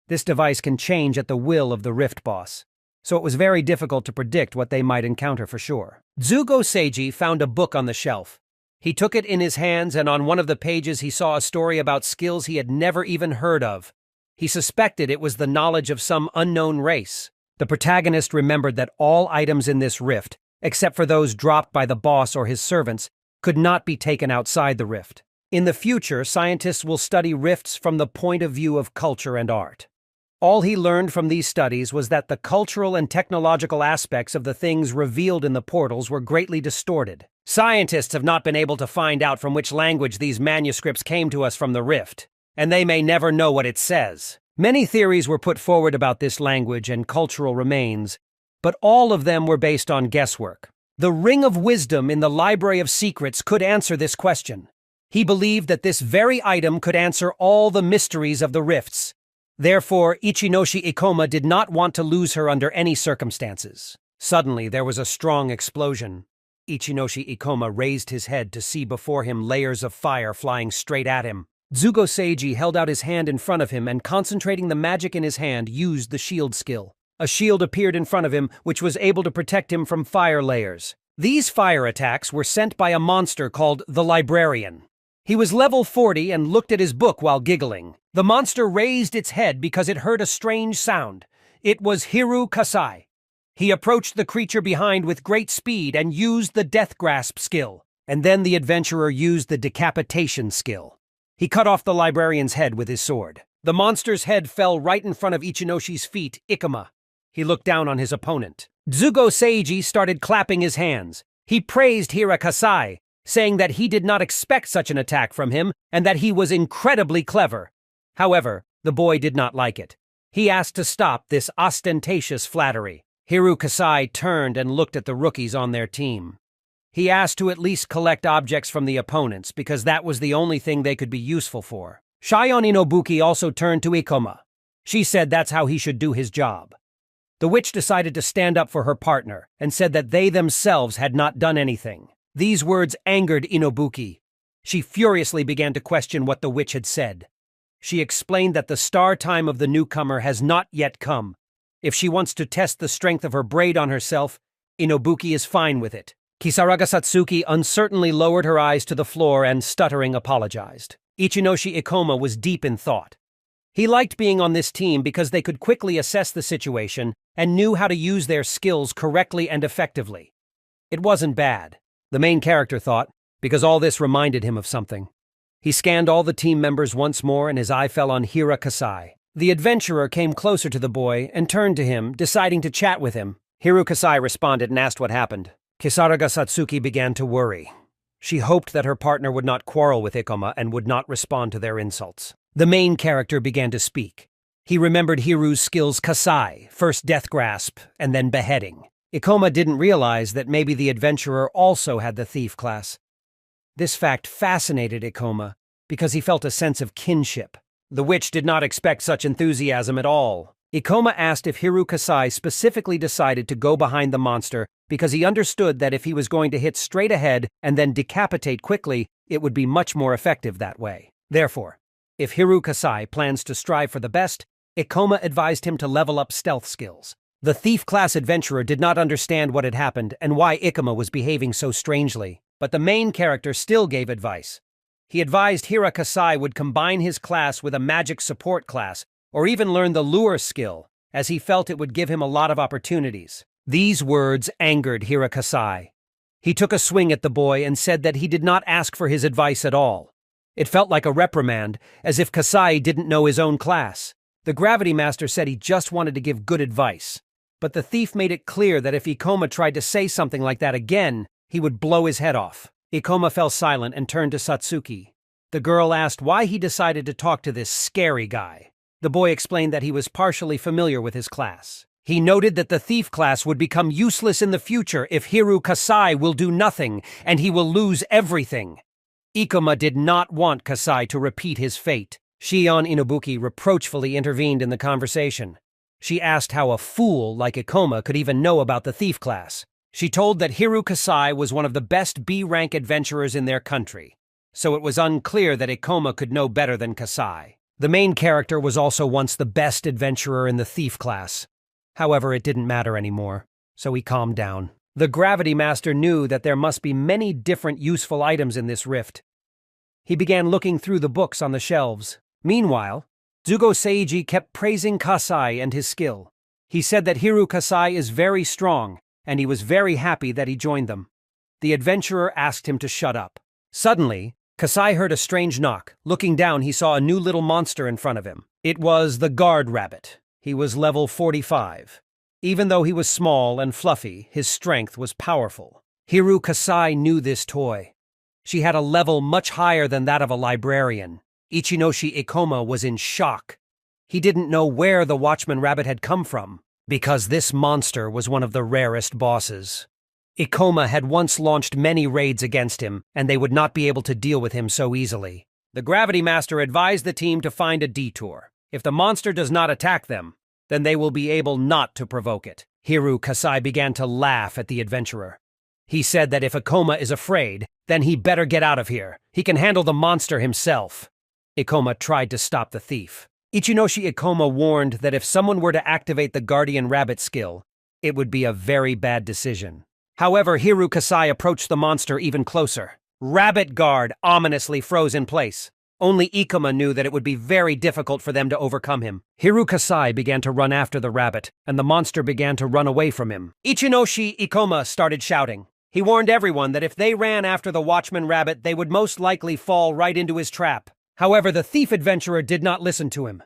This device can change at the will of the rift boss, so it was very difficult to predict what they might encounter for sure. Zugo Seiji found a book on the shelf. He took it in his hands, and on one of the pages he saw a story about skills he had never even heard of. He suspected it was the knowledge of some unknown race. The protagonist remembered that all items in this rift, except for those dropped by the boss or his servants, could not be taken outside the rift. In the future, scientists will study rifts from the point of view of culture and art. All he learned from these studies was that the cultural and technological aspects of the things revealed in the portals were greatly distorted. Scientists have not been able to find out from which language these manuscripts came to us from the rift, and they may never know what it says. Many theories were put forward about this language and cultural remains, but all of them were based on guesswork. The Ring of Wisdom in the Library of Secrets could answer this question. He believed that this very item could answer all the mysteries of the rifts. Therefore, Ichinoshi Ikoma did not want to lose her under any circumstances. Suddenly, there was a strong explosion. Ichinoshi Ikoma raised his head to see before him layers of fire flying straight at him. Zugo Seiji held out his hand in front of him and, concentrating the magic in his hand, used the shield skill. A shield appeared in front of him, which was able to protect him from fire layers. These fire attacks were sent by a monster called the Librarian. He was level 40 and looked at his book while giggling. The monster raised its head because it heard a strange sound. It was Hiru Kasai. He approached the creature behind with great speed and used the Death Grasp skill. And then the adventurer used the Decapitation skill. He cut off the librarian's head with his sword. The monster's head fell right in front of Ichinoshi's feet, Ikoma. He looked down on his opponent. Zugo Seiji started clapping his hands. He praised Hira Kasai, saying that he did not expect such an attack from him and that he was incredibly clever. However, the boy did not like it. He asked to stop this ostentatious flattery. Hiru Kasai turned and looked at the rookies on their team. He asked to at least collect objects from the opponents because that was the only thing they could be useful for. Shion Inobuki also turned to Ikoma. She said that's how he should do his job. The witch decided to stand up for her partner and said that they themselves had not done anything. These words angered Inobuki. She furiously began to question what the witch had said. She explained that the star time of the newcomer has not yet come. If she wants to test the strength of her braid on herself, Inobuki is fine with it. Kisaraga Satsuki uncertainly lowered her eyes to the floor and, stuttering, apologized. Ichinoshi Ikoma was deep in thought. He liked being on this team because they could quickly assess the situation and knew how to use their skills correctly and effectively. It wasn't bad, the main character thought, because all this reminded him of something. He scanned all the team members once more and his eye fell on Hira Kasai. The adventurer came closer to the boy and turned to him, deciding to chat with him. Hiru Kasai responded and asked what happened. Kisaraga Satsuki began to worry. She hoped that her partner would not quarrel with Ikoma and would not respond to their insults. The main character began to speak. He remembered Hiru's skills Kasai, first Death Grasp, and then Beheading. Ikoma didn't realize that maybe the adventurer also had the Thief class. This fact fascinated Ikoma because he felt a sense of kinship. The witch did not expect such enthusiasm at all. Ikoma asked if Hiru Kasai specifically decided to go behind the monster because he understood that if he was going to hit straight ahead and then decapitate quickly, it would be much more effective that way. Therefore, if Hiru Kasai plans to strive for the best, Ikoma advised him to level up stealth skills. The thief-class adventurer did not understand what had happened and why Ikoma was behaving so strangely, but the main character still gave advice. He advised Hira Kasai would combine his class with a magic support class, or even learn the lure skill, as he felt it would give him a lot of opportunities. These words angered Hira Kasai. He took a swing at the boy and said that he did not ask for his advice at all. It felt like a reprimand, as if Kasai didn't know his own class. The Gravity Master said he just wanted to give good advice. But the thief made it clear that if Ikoma tried to say something like that again, he would blow his head off. Ikoma fell silent and turned to Satsuki. The girl asked why he decided to talk to this scary guy. The boy explained that he was partially familiar with his class. He noted that the thief class would become useless in the future if Hiru Kasai will do nothing, and he will lose everything. Ikoma did not want Kasai to repeat his fate. Shion Inobuki reproachfully intervened in the conversation. She asked how a fool like Ikoma could even know about the thief class. She told that Hiru Kasai was one of the best B-rank adventurers in their country, so it was unclear that Ikoma could know better than Kasai. The main character was also once the best adventurer in the thief class. However, it didn't matter anymore, so he calmed down. The Gravity Master knew that there must be many different useful items in this rift. He began looking through the books on the shelves. Meanwhile, Zugo Seiji kept praising Kasai and his skill. He said that Hiru Kasai is very strong, and he was very happy that he joined them. The adventurer asked him to shut up. Suddenly, Kasai heard a strange knock. Looking down, he saw a new little monster in front of him. It was the Guard Rabbit. He was level 45. Even though he was small and fluffy, his strength was powerful. Hiru Kasai knew this toy. She had a level much higher than that of a librarian. Ichinoshi Ikoma was in shock. He didn't know where the Watchman Rabbit had come from, because this monster was one of the rarest bosses. Ikoma had once launched many raids against him, and they would not be able to deal with him so easily. The Gravity Master advised the team to find a detour. If the monster does not attack them, then they will be able not to provoke it. Hiru Kasai began to laugh at the adventurer. He said that if Ikoma is afraid, then he better get out of here. He can handle the monster himself. Ikoma tried to stop the thief. Ichinoshi Ikoma warned that if someone were to activate the Guardian Rabbit skill, it would be a very bad decision. However, Hiru Kasai approached the monster even closer. Rabbit Guard ominously froze in place. Only Ikoma knew that it would be very difficult for them to overcome him. Hiru Kasai began to run after the rabbit, and the monster began to run away from him. Ichinoshi Ikoma started shouting. He warned everyone that if they ran after the Watchman Rabbit, they would most likely fall right into his trap. However, the thief adventurer did not listen to him.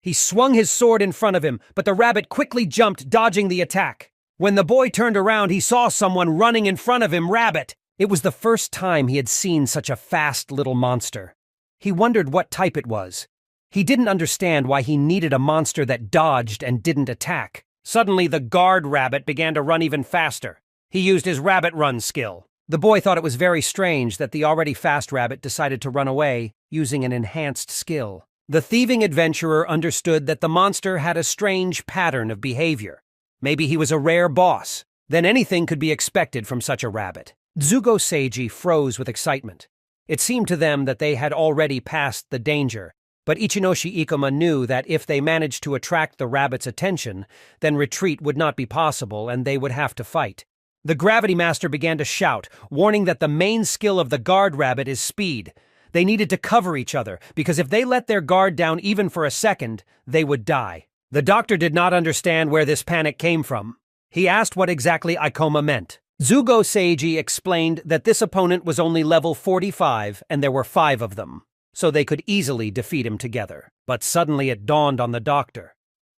He swung his sword in front of him, but the rabbit quickly jumped, dodging the attack. When the boy turned around, he saw someone running in front of him, Rabbit. It was the first time he had seen such a fast little monster. He wondered what type it was. He didn't understand why he needed a monster that dodged and didn't attack. Suddenly, the guard rabbit began to run even faster. He used his rabbit run skill. The boy thought it was very strange that the already fast rabbit decided to run away using an enhanced skill. The thieving adventurer understood that the monster had a strange pattern of behavior. Maybe he was a rare boss. Then anything could be expected from such a rabbit. Zugo Seiji froze with excitement. It seemed to them that they had already passed the danger, but Ichinoshi Ikoma knew that if they managed to attract the rabbit's attention, then retreat would not be possible and they would have to fight. The Gravity Master began to shout, warning that the main skill of the guard rabbit is speed. They needed to cover each other, because if they let their guard down even for a second, they would die. The doctor did not understand where this panic came from. He asked what exactly Ikoma meant. Zugo Seiji explained that this opponent was only level 45 and there were 5 of them, so they could easily defeat him together. But suddenly it dawned on the doctor.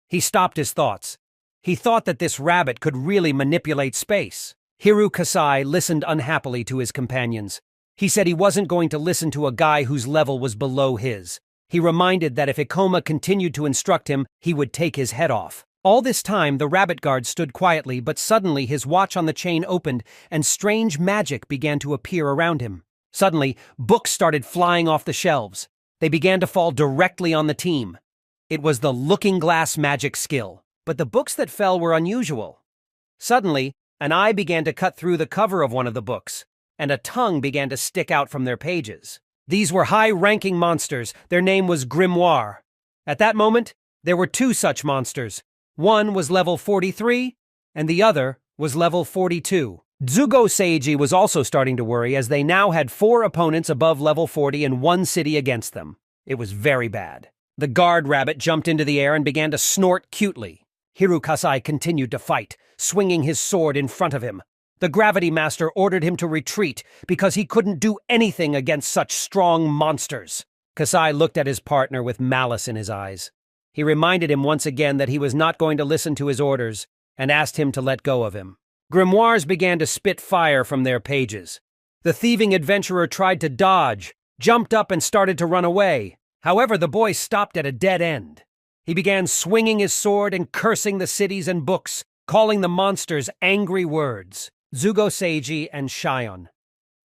He stopped his thoughts. He thought that this rabbit could really manipulate space. Hiru Kasai listened unhappily to his companions. He said he wasn't going to listen to a guy whose level was below his. He reminded that if Ikoma continued to instruct him, he would take his head off. All this time, the rabbit guard stood quietly, but suddenly his watch on the chain opened and strange magic began to appear around him. Suddenly, books started flying off the shelves. They began to fall directly on the team. It was the looking glass magic skill, but the books that fell were unusual. Suddenly, an eye began to cut through the cover of one of the books, and a tongue began to stick out from their pages. These were high-ranking monsters. Their name was Grimoire. At that moment, there were 2 such monsters. One was level 43, and the other was level 42. Zugo Seiji was also starting to worry as they now had 4 opponents above level 40 and 1 city against them. It was very bad. The guard rabbit jumped into the air and began to snort cutely. Hiru Kasai continued to fight, swinging his sword in front of him. The Gravity Master ordered him to retreat because he couldn't do anything against such strong monsters. Kasai looked at his partner with malice in his eyes. He reminded him once again that he was not going to listen to his orders and asked him to let go of him. Grimoires began to spit fire from their pages. The thieving adventurer tried to dodge, jumped up and started to run away. However, the boy stopped at a dead end. He began swinging his sword and cursing the cities and books, calling the monsters angry words. Zugo Seiji and Shion.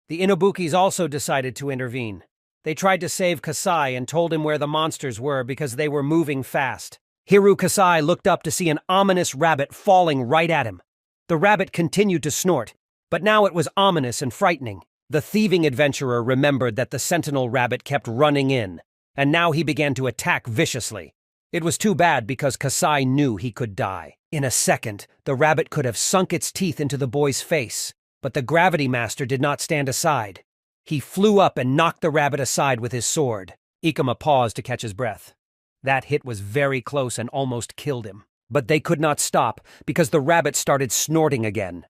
The Inobukis also decided to intervene. They tried to save Kasai and told him where the monsters were because they were moving fast. Hiru Kasai looked up to see an ominous rabbit falling right at him. The rabbit continued to snort, but now it was ominous and frightening. The thieving adventurer remembered that the sentinel rabbit kept running in, and now he began to attack viciously. It was too bad because Kasai knew he could die. In a second, the rabbit could have sunk its teeth into the boy's face, but the Gravity Master did not stand aside. He flew up and knocked the rabbit aside with his sword. Ikoma paused to catch his breath. That hit was very close and almost killed him. But they could not stop because the rabbit started snorting again.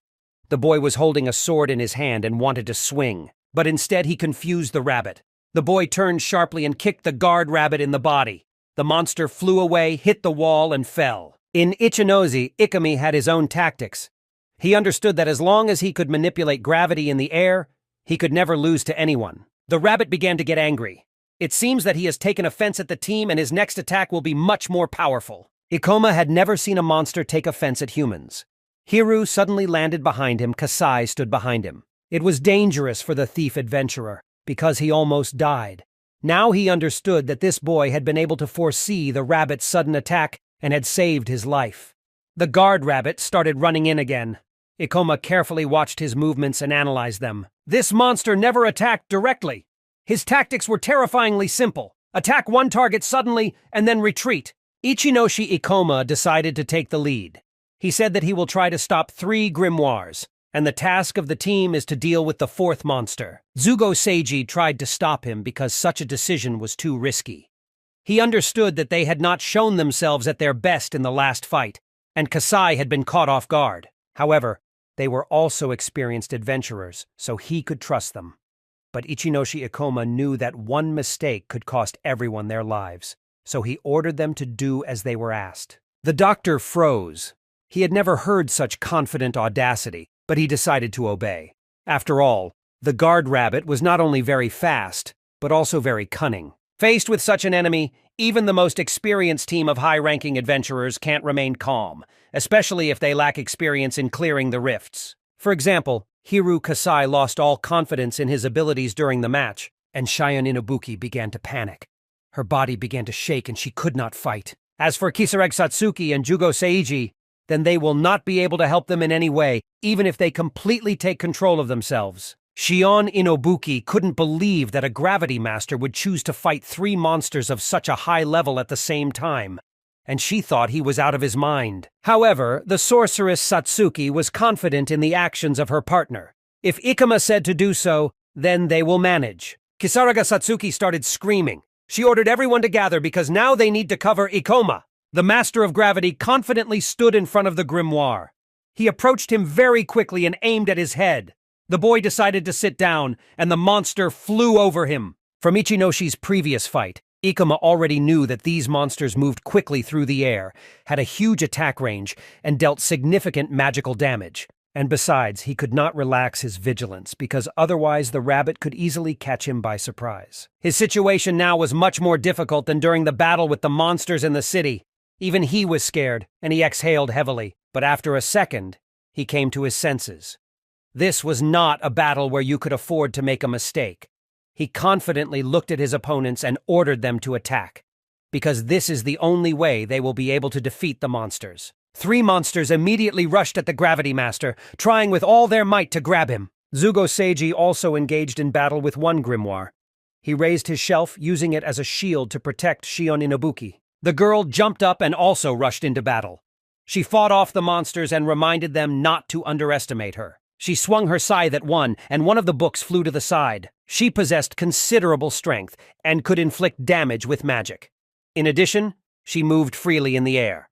The boy was holding a sword in his hand and wanted to swing, but instead he confused the rabbit. The boy turned sharply and kicked the guard rabbit in the body. The monster flew away, hit the wall, and fell. In Ichinozi, Ikumi had his own tactics. He understood that as long as he could manipulate gravity in the air, he could never lose to anyone. The rabbit began to get angry. It seems that he has taken offense at the team and his next attack will be much more powerful. Ikoma had never seen a monster take offense at humans. Hiru suddenly landed behind him. Kasai stood behind him. It was dangerous for the thief adventurer, because he almost died. Now he understood that this boy had been able to foresee the rabbit's sudden attack and had saved his life. The guard rabbit started running in again. Ikoma carefully watched his movements and analyzed them. This monster never attacked directly. His tactics were terrifyingly simple. Attack one target suddenly and then retreat. Ichinoshi Ikoma decided to take the lead. He said that he will try to stop 3 grimoires, and the task of the team is to deal with the 4th monster. Zugo Seiji tried to stop him because such a decision was too risky. He understood that they had not shown themselves at their best in the last fight, and Kasai had been caught off guard. However, they were also experienced adventurers, so he could trust them. But Ichinoshi Ikoma knew that one mistake could cost everyone their lives, so he ordered them to do as they were asked. The doctor froze. He had never heard such confident audacity, but he decided to obey. After all, the guard rabbit was not only very fast, but also very cunning. Faced with such an enemy, even the most experienced team of high-ranking adventurers can't remain calm, especially if they lack experience in clearing the rifts. For example, Hiru Kasai lost all confidence in his abilities during the match, and Shion Inubuki began to panic. Her body began to shake and she could not fight. As for Kisaragi Satsuki and Jugo Seiji, then they will not be able to help them in any way, even if they completely take control of themselves. Shion Inubuki couldn't believe that a gravity master would choose to fight 3 monsters of such a high level at the same time, and she thought he was out of his mind. However, the sorceress Satsuki was confident in the actions of her partner. If Ikoma said to do so, then they will manage. Kisaragi Satsuki started screaming. She ordered everyone to gather because now they need to cover Ikoma. The Master of Gravity confidently stood in front of the grimoire. He approached him very quickly and aimed at his head. The boy decided to sit down, and the monster flew over him. From Ichinoshi's previous fight, Ikoma already knew that these monsters moved quickly through the air, had a huge attack range, and dealt significant magical damage. And besides, he could not relax his vigilance because otherwise the rabbit could easily catch him by surprise. His situation now was much more difficult than during the battle with the monsters in the city. Even he was scared, and he exhaled heavily, but after a second, he came to his senses. This was not a battle where you could afford to make a mistake. He confidently looked at his opponents and ordered them to attack, because this is the only way they will be able to defeat the monsters. 3 monsters immediately rushed at the Gravity Master, trying with all their might to grab him. Zugo Seiji also engaged in battle with 1 grimoire. He raised his shelf, using it as a shield to protect Shion Inubuki. The girl jumped up and also rushed into battle. She fought off the monsters and reminded them not to underestimate her. She swung her scythe at one, and one of the books flew to the side. She possessed considerable strength and could inflict damage with magic. In addition, she moved freely in the air.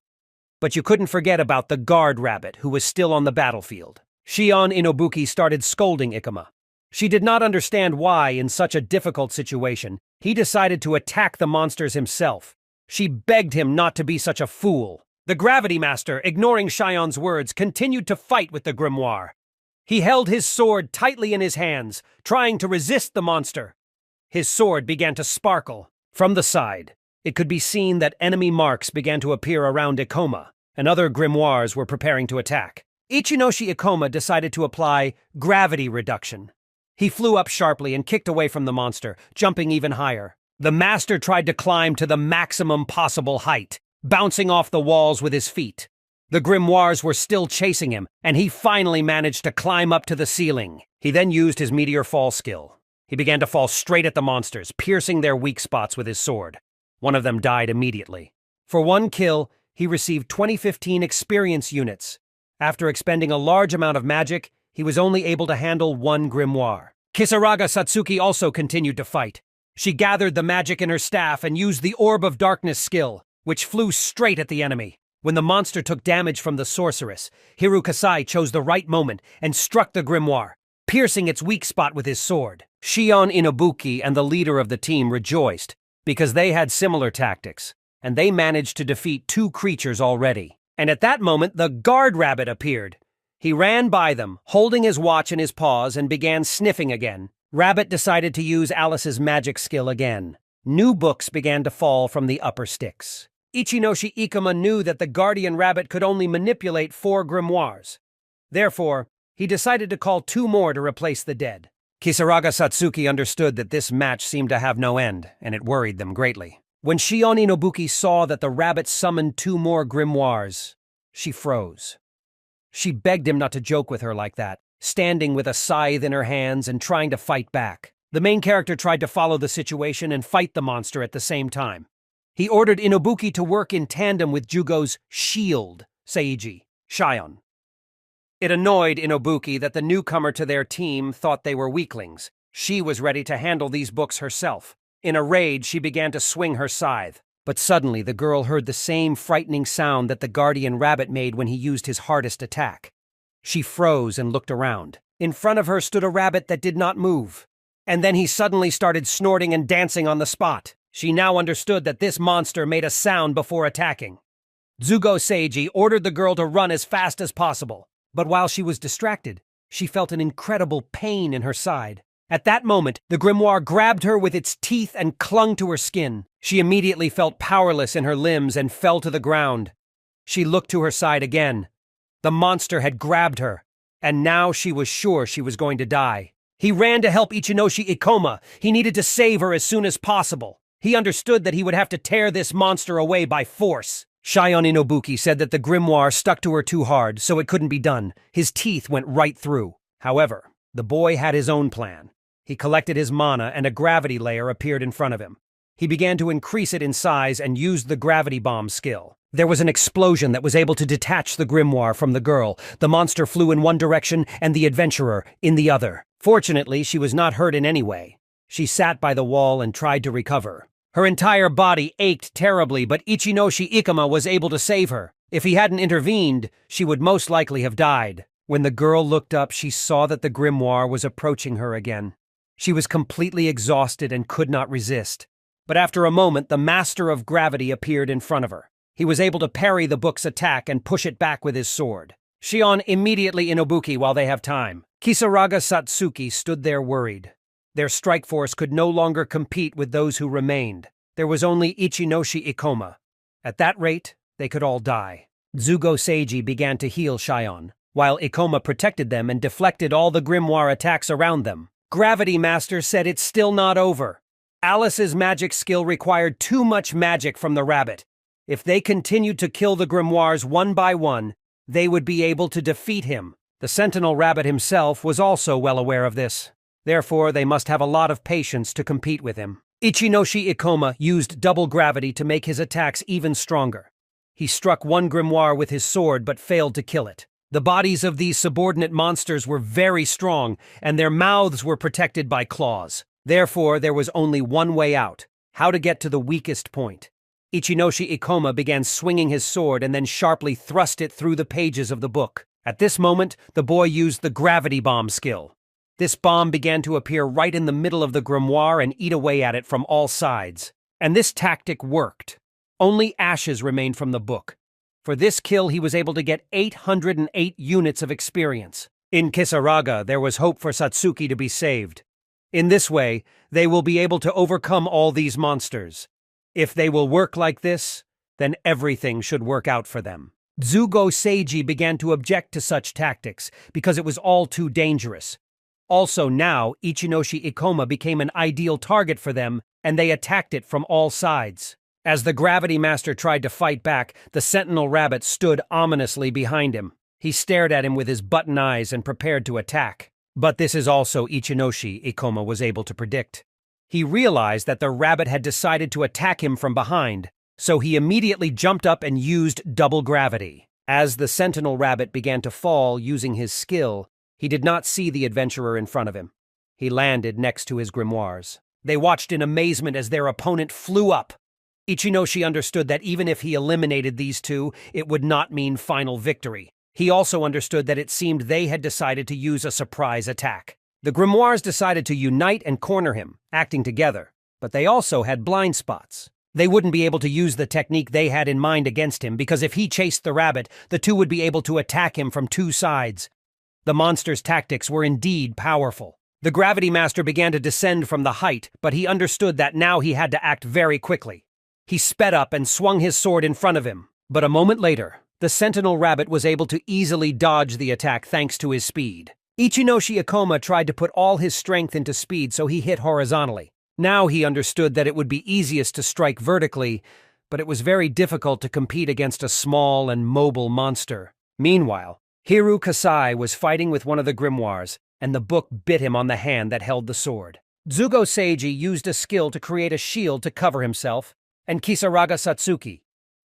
But you couldn't forget about the guard rabbit, who was still on the battlefield. Shion Inubuki started scolding Ikoma. She did not understand why, in such a difficult situation, he decided to attack the monsters himself. She begged him not to be such a fool. The Gravity Master, ignoring Shion's words, continued to fight with the grimoire. He held his sword tightly in his hands, trying to resist the monster. His sword began to sparkle. From the side, it could be seen that enemy marks began to appear around Ikoma, and other grimoires were preparing to attack. Ichinoshi Ikoma decided to apply gravity reduction. He flew up sharply and kicked away from the monster, jumping even higher. The master tried to climb to the maximum possible height, bouncing off the walls with his feet. The grimoires were still chasing him, and he finally managed to climb up to the ceiling. He then used his meteor fall skill. He began to fall straight at the monsters, piercing their weak spots with his sword. One of them died immediately. For 1 kill, he received 2015 experience units. After expending a large amount of magic, he was only able to handle 1 grimoire. Kisaragi Satsuki also continued to fight. She gathered the magic in her staff and used the Orb of Darkness skill, which flew straight at the enemy. When the monster took damage from the sorceress, Hiru Kasai chose the right moment and struck the grimoire, piercing its weak spot with his sword. Shion Inubuki and the leader of the team rejoiced, because they had similar tactics, and they managed to defeat 2 creatures already. And at that moment, the guard rabbit appeared. He ran by them, holding his watch in his paws, and began sniffing again. Rabbit decided to use Alice's magic skill again. New books began to fall from the upper sticks. Ichinoshi Ikoma knew that the guardian rabbit could only manipulate 4 grimoires. Therefore, he decided to call 2 more to replace the dead. Kisaraga Satsuki understood that this match seemed to have no end, and it worried them greatly. When Shion Inobuki saw that the rabbit summoned 2 more grimoires, she froze. She begged him not to joke with her like that, standing with a scythe in her hands and trying to fight back. The main character tried to follow the situation and fight the monster at the same time. He ordered Inobuki to work in tandem with Jugo's shield, Seiji, Shion. It annoyed Inobuki that the newcomer to their team thought they were weaklings. She was ready to handle these books herself. In a rage, she began to swing her scythe. But suddenly, the girl heard the same frightening sound that the guardian rabbit made when he used his hardest attack. She froze and looked around. In front of her stood a rabbit that did not move. And then he suddenly started snorting and dancing on the spot. She now understood that this monster made a sound before attacking. Zugo Seiji ordered the girl to run as fast as possible. But while she was distracted, she felt an incredible pain in her side. At that moment, the grimoire grabbed her with its teeth and clung to her skin. She immediately felt powerless in her limbs and fell to the ground. She looked to her side again. The monster had grabbed her, and now she was sure she was going to die. He ran to help Ichinoshi Ikoma. He needed to save her as soon as possible. He understood that he would have to tear this monster away by force. Shion Inobuki said that the grimoire stuck to her too hard, so it couldn't be done. His teeth went right through. However, the boy had his own plan. He collected his mana and a gravity layer appeared in front of him. He began to increase it in size and used the gravity bomb skill. There was an explosion that was able to detach the grimoire from the girl. The monster flew in one direction and the adventurer in the other. Fortunately, she was not hurt in any way. She sat by the wall and tried to recover. Her entire body ached terribly, but Ichinoshi Ikoma was able to save her. If he hadn't intervened, she would most likely have died. When the girl looked up, she saw that the grimoire was approaching her again. She was completely exhausted and could not resist. But after a moment, the master of gravity appeared in front of her. He was able to parry the book's attack and push it back with his sword. Shion immediately Inobuki while they have time. Kisaraga Satsuki stood there worried. Their strike force could no longer compete with those who remained. There was only Ichinoshi Ikoma. At that rate, they could all die. Zugo Seiji began to heal Shion, while Ikoma protected them and deflected all the grimoire attacks around them. Gravity Master said it's still not over. Alice's magic skill required too much magic from the rabbit. If they continued to kill the grimoires one by one, they would be able to defeat him. The Sentinel Rabbit himself was also well aware of this. Therefore, they must have a lot of patience to compete with him. Ichinoshi Ikoma used double gravity to make his attacks even stronger. He struck one grimoire with his sword but failed to kill it. The bodies of these subordinate monsters were very strong, and their mouths were protected by claws. Therefore, there was only one way out: how to get to the weakest point. Ichinoshi Ikoma began swinging his sword and then sharply thrust it through the pages of the book. At this moment, the boy used the gravity bomb skill. This bomb began to appear right in the middle of the grimoire and eat away at it from all sides. And this tactic worked. Only ashes remained from the book. For this kill, he was able to get 808 units of experience. In Kisaraga, there was hope for Satsuki to be saved. In this way, they will be able to overcome all these monsters. If they will work like this, then everything should work out for them. Zugo Seiji began to object to such tactics because it was all too dangerous. Also now, Ichinoshi Ikoma became an ideal target for them, and they attacked it from all sides. As the Gravity Master tried to fight back, the Sentinel Rabbit stood ominously behind him. He stared at him with his button eyes and prepared to attack. But this is also Ichinoshi Ikoma was able to predict. He realized that the rabbit had decided to attack him from behind, so he immediately jumped up and used double gravity. As the Sentinel Rabbit began to fall using his skill, he did not see the adventurer in front of him. He landed next to his grimoires. They watched in amazement as their opponent flew up. Ichinoshi understood that even if he eliminated these two, it would not mean final victory. He also understood that it seemed they had decided to use a surprise attack. The grimoires decided to unite and corner him, acting together, but they also had blind spots. They wouldn't be able to use the technique they had in mind against him because if he chased the rabbit, the two would be able to attack him from two sides. The monster's tactics were indeed powerful. The Gravity Master began to descend from the height, but he understood that now he had to act very quickly. He sped up and swung his sword in front of him. But a moment later, the Sentinel Rabbit was able to easily dodge the attack thanks to his speed. Ichinoshi Ikoma tried to put all his strength into speed, so he hit horizontally. Now he understood that it would be easiest to strike vertically, but it was very difficult to compete against a small and mobile monster. Meanwhile, Hiru Kasai was fighting with one of the grimoires, and the book bit him on the hand that held the sword. Zugo Seiji used a skill to create a shield to cover himself, and Kisaraga Satsuki.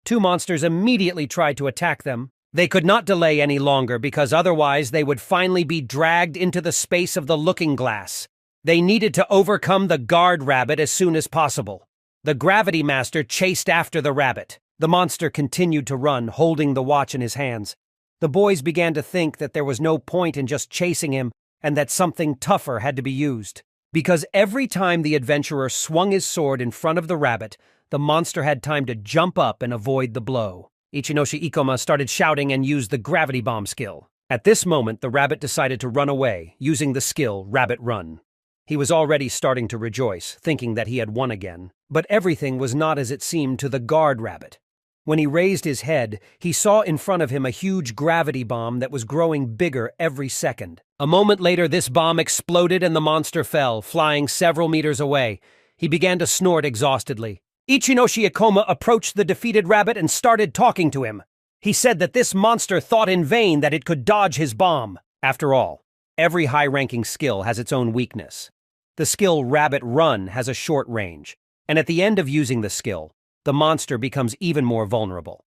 Two monsters immediately tried to attack them. They could not delay any longer because otherwise they would finally be dragged into the space of the looking glass. They needed to overcome the guard rabbit as soon as possible. The Gravity Master chased after the rabbit. The monster continued to run, holding the watch in his hands. The boys began to think that there was no point in just chasing him and that something tougher had to be used. Because every time the adventurer swung his sword in front of the rabbit, the monster had time to jump up and avoid the blow. Ichinoshi Ikoma started shouting and used the gravity bomb skill. At this moment, the rabbit decided to run away, using the skill Rabbit Run. He was already starting to rejoice, thinking that he had won again. But everything was not as it seemed to the guard rabbit. When he raised his head, he saw in front of him a huge gravity bomb that was growing bigger every second. A moment later, this bomb exploded and the monster fell, flying several meters away. He began to snort exhaustedly. Ichinoshi Ikoma approached the defeated rabbit and started talking to him. He said that this monster thought in vain that it could dodge his bomb. After all, every high-ranking skill has its own weakness. The skill Rabbit Run has a short range, and at the end of using the skill, the monster becomes even more vulnerable.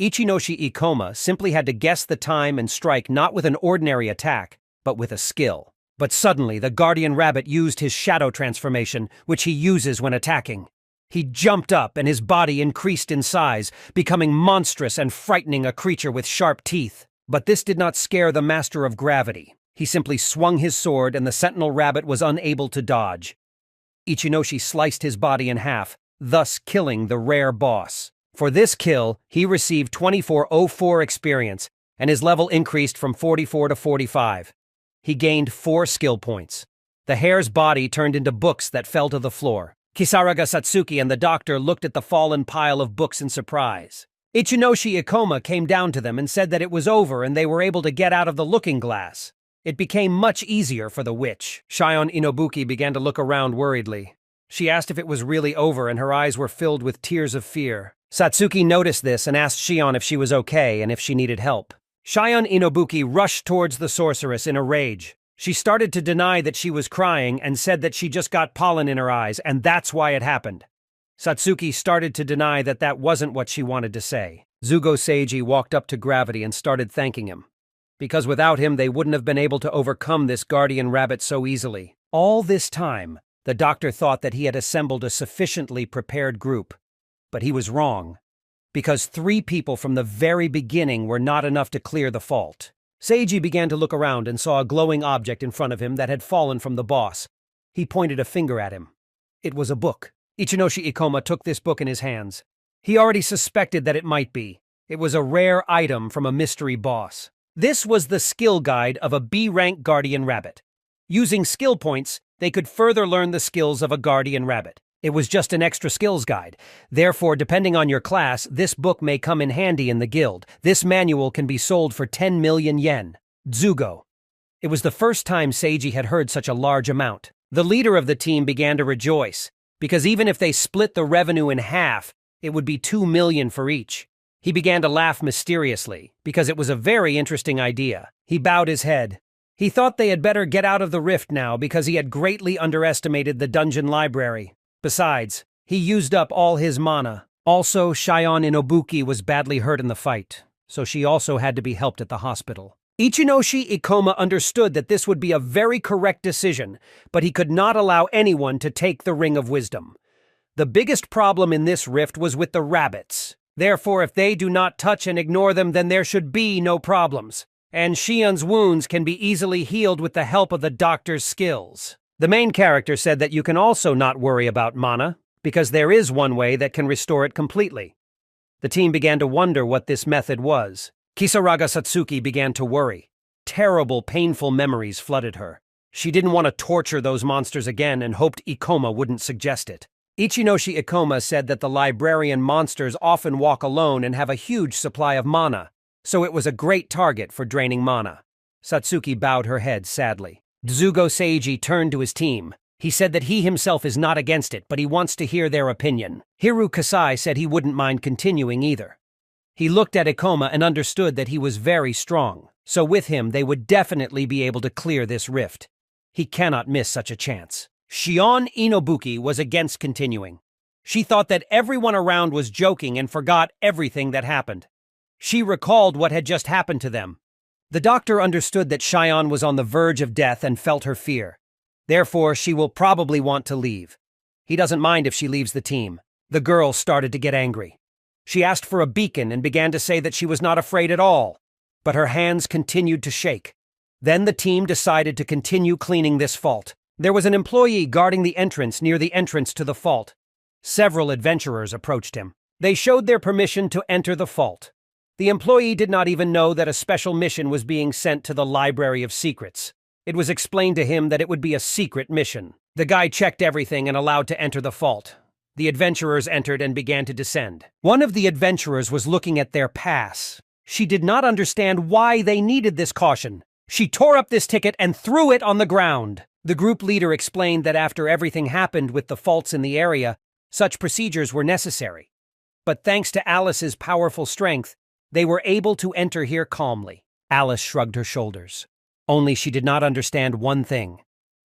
Ichinoshi Ikoma simply had to guess the time and strike not with an ordinary attack, but with a skill. But suddenly, the Guardian Rabbit used his shadow transformation, which he uses when attacking. He jumped up and his body increased in size, becoming monstrous and frightening a creature with sharp teeth. But this did not scare the Master of Gravity. He simply swung his sword and the Sentinel Rabbit was unable to dodge. Ichinoshi sliced his body in half, thus killing the rare boss. For this kill, he received 2404 experience, and his level increased from 44 to 45. He gained 4 skill points. The hare's body turned into books that fell to the floor. Kisaraga Satsuki and the doctor looked at the fallen pile of books in surprise. Ichinoshi Ikoma came down to them and said that it was over and they were able to get out of the looking glass. It became much easier for the witch. Shion Inobuki began to look around worriedly. She asked if it was really over and her eyes were filled with tears of fear. Satsuki noticed this and asked Shion if she was okay and if she needed help. Shion Inobuki rushed towards the sorceress in a rage. She started to deny that she was crying and said that she just got pollen in her eyes and that's why it happened. Satsuki started to deny that that wasn't what she wanted to say. Zugo Seiji walked up to Gravity and started thanking him. Because without him, they wouldn't have been able to overcome this Guardian Rabbit so easily. All this time, the doctor thought that he had assembled a sufficiently prepared group. But he was wrong. Because 3 people from the very beginning were not enough to clear the fault. Seiji began to look around and saw a glowing object in front of him that had fallen from the boss. He pointed a finger at him. It was a book. Ichinoshi Ikoma took this book in his hands. He already suspected that it might be. It was a rare item from a mystery boss. This was the skill guide of a B-rank Guardian Rabbit. Using skill points, they could further learn the skills of a Guardian Rabbit. It was just an extra skills guide. Therefore, depending on your class, this book may come in handy in the guild. This manual can be sold for 10 million yen. Zugo. It was the first time Seiji had heard such a large amount. The leader of the team began to rejoice, because even if they split the revenue in half, it would be 2 million for each. He began to laugh mysteriously, because it was a very interesting idea. He bowed his head. He thought they had better get out of the rift now because he had greatly underestimated the dungeon library. Besides, he used up all his mana. Also, Shion Inobuki was badly hurt in the fight, so she also had to be helped at the hospital. Ichinoshi Ikoma understood that this would be a very correct decision, but he could not allow anyone to take the Ring of Wisdom. The biggest problem in this rift was with the rabbits. Therefore, if they do not touch and ignore them, then there should be no problems. And Shion's wounds can be easily healed with the help of the doctor's skills. The main character said that you can also not worry about mana, because there is one way that can restore it completely. The team began to wonder what this method was. Kisaraga Satsuki began to worry. Terrible, painful memories flooded her. She didn't want to torture those monsters again and hoped Ikoma wouldn't suggest it. Ichinoshi Ikoma said that the librarian monsters often walk alone and have a huge supply of mana, so it was a great target for draining mana. Satsuki bowed her head sadly. Dzugo Seiji turned to his team. He said that he himself is not against it, but he wants to hear their opinion. Hiru Kasai said he wouldn't mind continuing either. He looked at Ikoma and understood that he was very strong, so with him they would definitely be able to clear this rift. He cannot miss such a chance. Shion Inobuki was against continuing. She thought that everyone around was joking and forgot everything that happened. She recalled what had just happened to them. The doctor understood that Shion was on the verge of death and felt her fear. Therefore, she will probably want to leave. He doesn't mind if she leaves the team. The girl started to get angry. She asked for a beacon and began to say that she was not afraid at all, but her hands continued to shake. Then the team decided to continue cleaning this fault. There was an employee guarding the entrance near the entrance to the fault. Several adventurers approached him. They showed their permission to enter the fault. The employee did not even know that a special mission was being sent to the Library of Secrets. It was explained to him that it would be a secret mission. The guy checked everything and allowed to enter the fault. The adventurers entered and began to descend. One of the adventurers was looking at their pass. She did not understand why they needed this caution. She tore up this ticket and threw it on the ground. The group leader explained that after everything happened with the faults in the area, such procedures were necessary. But thanks to Alice's powerful strength, they were able to enter here calmly. Alice shrugged her shoulders. Only she did not understand one thing.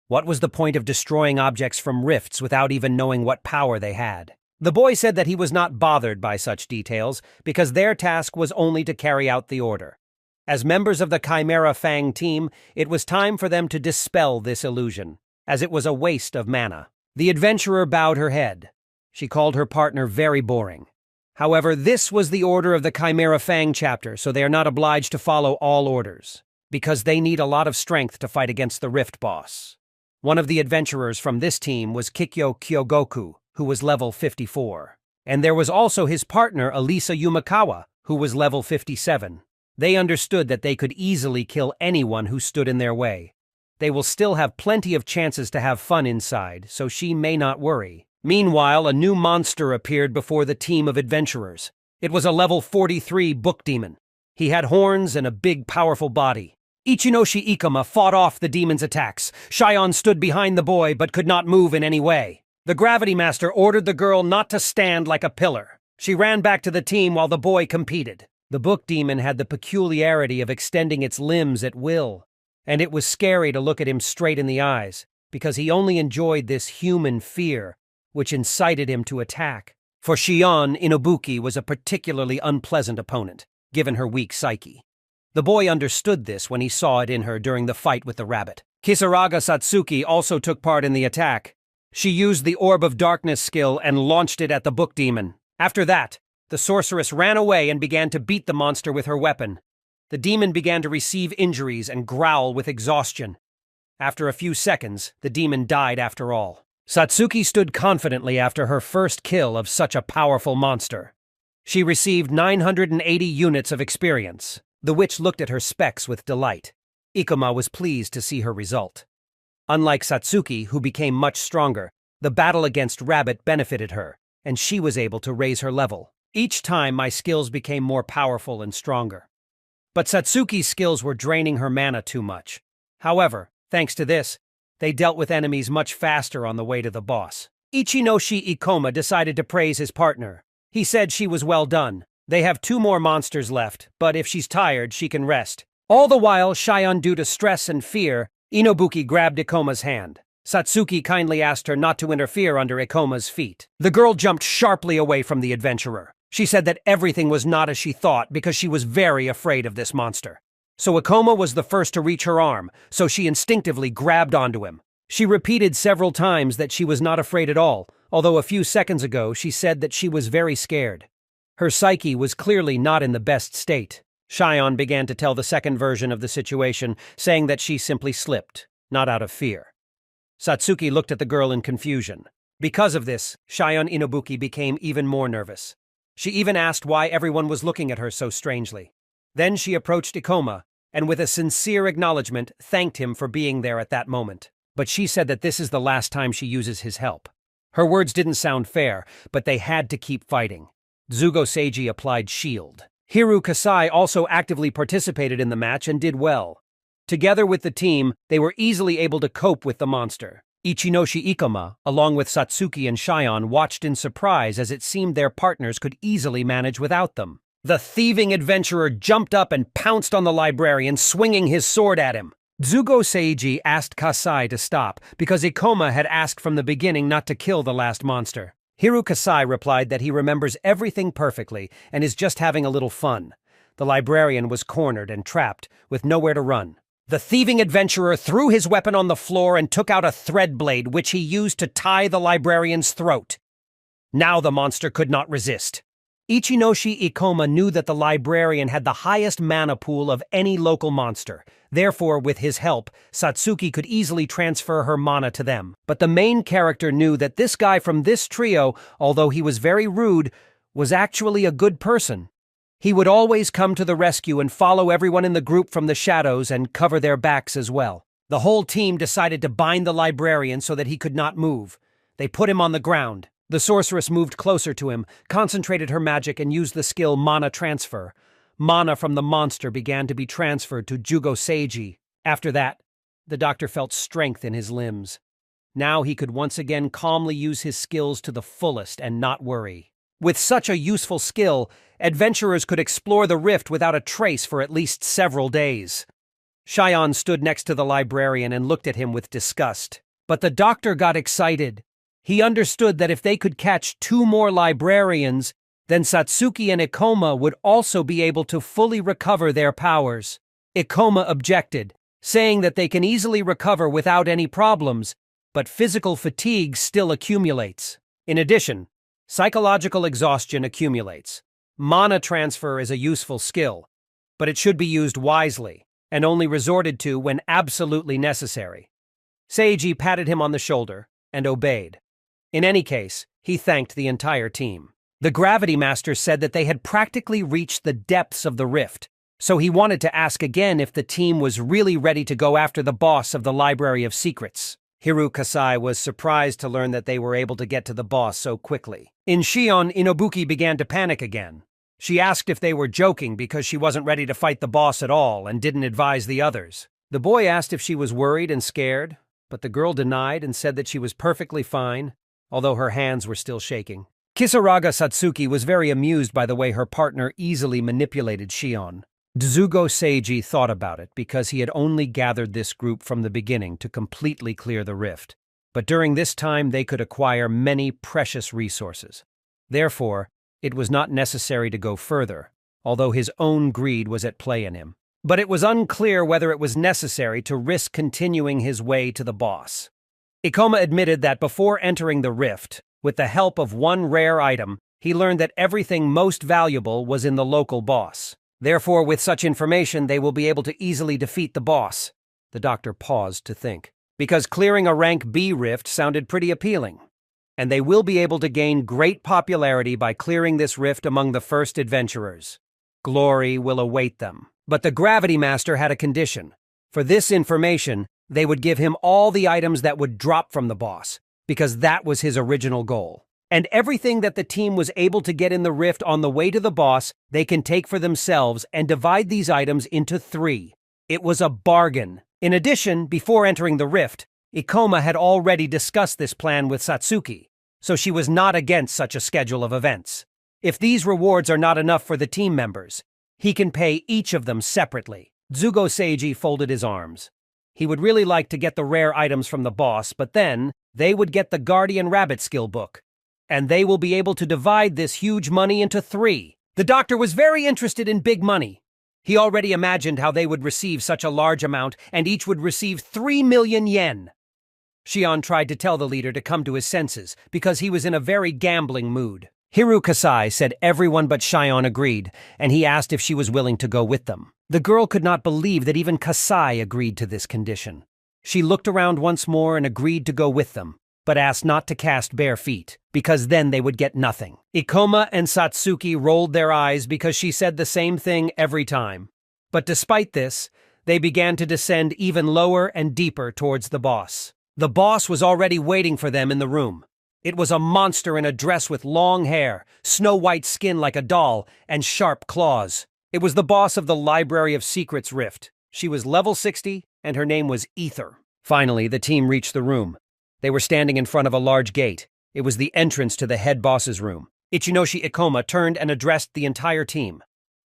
What was the point of destroying objects from rifts without even knowing what power they had? The boy said that he was not bothered by such details because their task was only to carry out the order. As members of the Chimera Fang team, it was time for them to dispel this illusion, as it was a waste of mana. The adventurer bowed her head. She called her partner very boring. However, this was the order of the Chimera Fang chapter, so they are not obliged to follow all orders, because they need a lot of strength to fight against the Rift boss. One of the adventurers from this team was Kikyo Kyogoku, who was level 54. And there was also his partner, Elisa Yumakawa, who was level 57. They understood that they could easily kill anyone who stood in their way. They will still have plenty of chances to have fun inside, so she may not worry. Meanwhile, a new monster appeared before the team of adventurers. It was a level 43 book demon. He had horns and a big, powerful body. Ichinoshi Ikoma fought off the demon's attacks. Shion stood behind the boy but could not move in any way. The Gravity Master ordered the girl not to stand like a pillar. She ran back to the team while the boy competed. The book demon had the peculiarity of extending its limbs at will, and it was scary to look at him straight in the eyes, because he only enjoyed this human fear, which incited him to attack. For Shion, Inobuki was a particularly unpleasant opponent, given her weak psyche. The boy understood this when he saw it in her during the fight with the rabbit. Kisaraga Satsuki also took part in the attack. She used the Orb of Darkness skill and launched it at the book demon. After that, the sorceress ran away and began to beat the monster with her weapon. The demon began to receive injuries and growl with exhaustion. After a few seconds, the demon died after all. Satsuki stood confidently after her first kill of such a powerful monster. She received 980 units of experience. The witch looked at her specs with delight. Ikoma was pleased to see her result. Unlike Satsuki, who became much stronger, the battle against Rabbit benefited her, and she was able to raise her level. Each time my skills became more powerful and stronger. But Satsuki's skills were draining her mana too much. However, thanks to this, they dealt with enemies much faster on the way to the boss. Ichinoshi Ikoma decided to praise his partner. He said she was well done. They have 2 more monsters left, but if she's tired, she can rest. All the while, Shion, due to stress and fear, Inobuki grabbed Ikoma's hand. Satsuki kindly asked her not to interfere under Ikoma's feet. The girl jumped sharply away from the adventurer. She said that everything was not as she thought because she was very afraid of this monster. So Ikoma was the first to reach her arm, so she instinctively grabbed onto him. She repeated several times that she was not afraid at all, although a few seconds ago she said that she was very scared. Her psyche was clearly not in the best state. Shion began to tell the second version of the situation, saying that she simply slipped, not out of fear. Satsuki looked at the girl in confusion. Because of this, Shion Inobuki became even more nervous. She even asked why everyone was looking at her so strangely. Then she approached Ikoma, and with a sincere acknowledgement, thanked him for being there at that moment. But she said that this is the last time she uses his help. Her words didn't sound fair, but they had to keep fighting. Zugo Seiji applied shield. Hiru Kasai also actively participated in the match and did well. Together with the team, they were easily able to cope with the monster. Ichinoshi Ikoma, along with Satsuki and Shion, watched in surprise as it seemed their partners could easily manage without them. The thieving adventurer jumped up and pounced on the librarian, swinging his sword at him. Zugo Seiji asked Kasai to stop, because Ikoma had asked from the beginning not to kill the last monster. Hiru Kasai replied that he remembers everything perfectly and is just having a little fun. The librarian was cornered and trapped, with nowhere to run. The thieving adventurer threw his weapon on the floor and took out a thread blade, which he used to tie the librarian's throat. Now the monster could not resist. Ichinoshi Ikoma knew that the librarian had the highest mana pool of any local monster. Therefore, with his help, Satsuki could easily transfer her mana to them. But the main character knew that this guy from this trio, although he was very rude, was actually a good person. He would always come to the rescue and follow everyone in the group from the shadows and cover their backs as well. The whole team decided to bind the librarian so that he could not move. They put him on the ground. The sorceress moved closer to him, concentrated her magic, and used the skill Mana Transfer. Mana from the monster began to be transferred to Zugo Seiji. After that, the doctor felt strength in his limbs. Now he could once again calmly use his skills to the fullest and not worry. With such a useful skill, adventurers could explore the rift without a trace for at least several days. Shion stood next to the librarian and looked at him with disgust. But the doctor got excited. He understood that if they could catch 2 more librarians, then Satsuki and Ikoma would also be able to fully recover their powers. Ikoma objected, saying that they can easily recover without any problems, but physical fatigue still accumulates. In addition, psychological exhaustion accumulates. Mana transfer is a useful skill, but it should be used wisely and only resorted to when absolutely necessary. Seiji patted him on the shoulder and obeyed. In any case, he thanked the entire team. The Gravity Master said that they had practically reached the depths of the rift, so he wanted to ask again if the team was really ready to go after the boss of the Library of Secrets. Hiru Kasai was surprised to learn that they were able to get to the boss so quickly. Shion Inobuki began to panic again. She asked if they were joking because she wasn't ready to fight the boss at all and didn't advise the others. The boy asked if she was worried and scared, but the girl denied and said that she was perfectly fine, although her hands were still shaking. Kisaraga Satsuki was very amused by the way her partner easily manipulated Shion. Zugo Seiji thought about it because he had only gathered this group from the beginning to completely clear the rift. But during this time they could acquire many precious resources. Therefore, it was not necessary to go further, although his own greed was at play in him. But it was unclear whether it was necessary to risk continuing his way to the boss. Ikoma admitted that before entering the rift, with the help of one rare item, he learned that everything most valuable was in the local boss. Therefore, with such information, they will be able to easily defeat the boss. The doctor paused to think, because clearing a rank B rift sounded pretty appealing. And they will be able to gain great popularity by clearing this rift among the first adventurers. Glory will await them. But the Gravity Master had a condition. For this information, they would give him all the items that would drop from the boss, because that was his original goal. And everything that the team was able to get in the rift on the way to the boss, they can take for themselves and divide these items into 3. It was a bargain. In addition, before entering the rift, Ikoma had already discussed this plan with Satsuki, so she was not against such a schedule of events. If these rewards are not enough for the team members, he can pay each of them separately. Zugo Seiji folded his arms. He would really like to get the rare items from the boss, but then they would get the Guardian Rabbit skill book, and they will be able to divide this huge money into 3. The doctor was very interested in big money. He already imagined how they would receive such a large amount, and each would receive 3 million yen. Shion tried to tell the leader to come to his senses, because he was in a very gambling mood. Hiru Kasai said everyone but Shion agreed, and he asked if she was willing to go with them. The girl could not believe that even Kasai agreed to this condition. She looked around once more and agreed to go with them. but asked not to cast bare feet, because then they would get nothing. Ikoma and Satsuki rolled their eyes because she said the same thing every time. But despite this, they began to descend even lower and deeper towards the boss. The boss was already waiting for them in the room. It was a monster in a dress with long hair, snow-white skin like a doll, and sharp claws. It was the boss of the Library of Secrets Rift. She was level 60, and her name was Aether. Finally, the team reached the room. They were standing in front of a large gate. It was the entrance to the head boss's room. Ichinoshi Ikoma turned and addressed the entire team.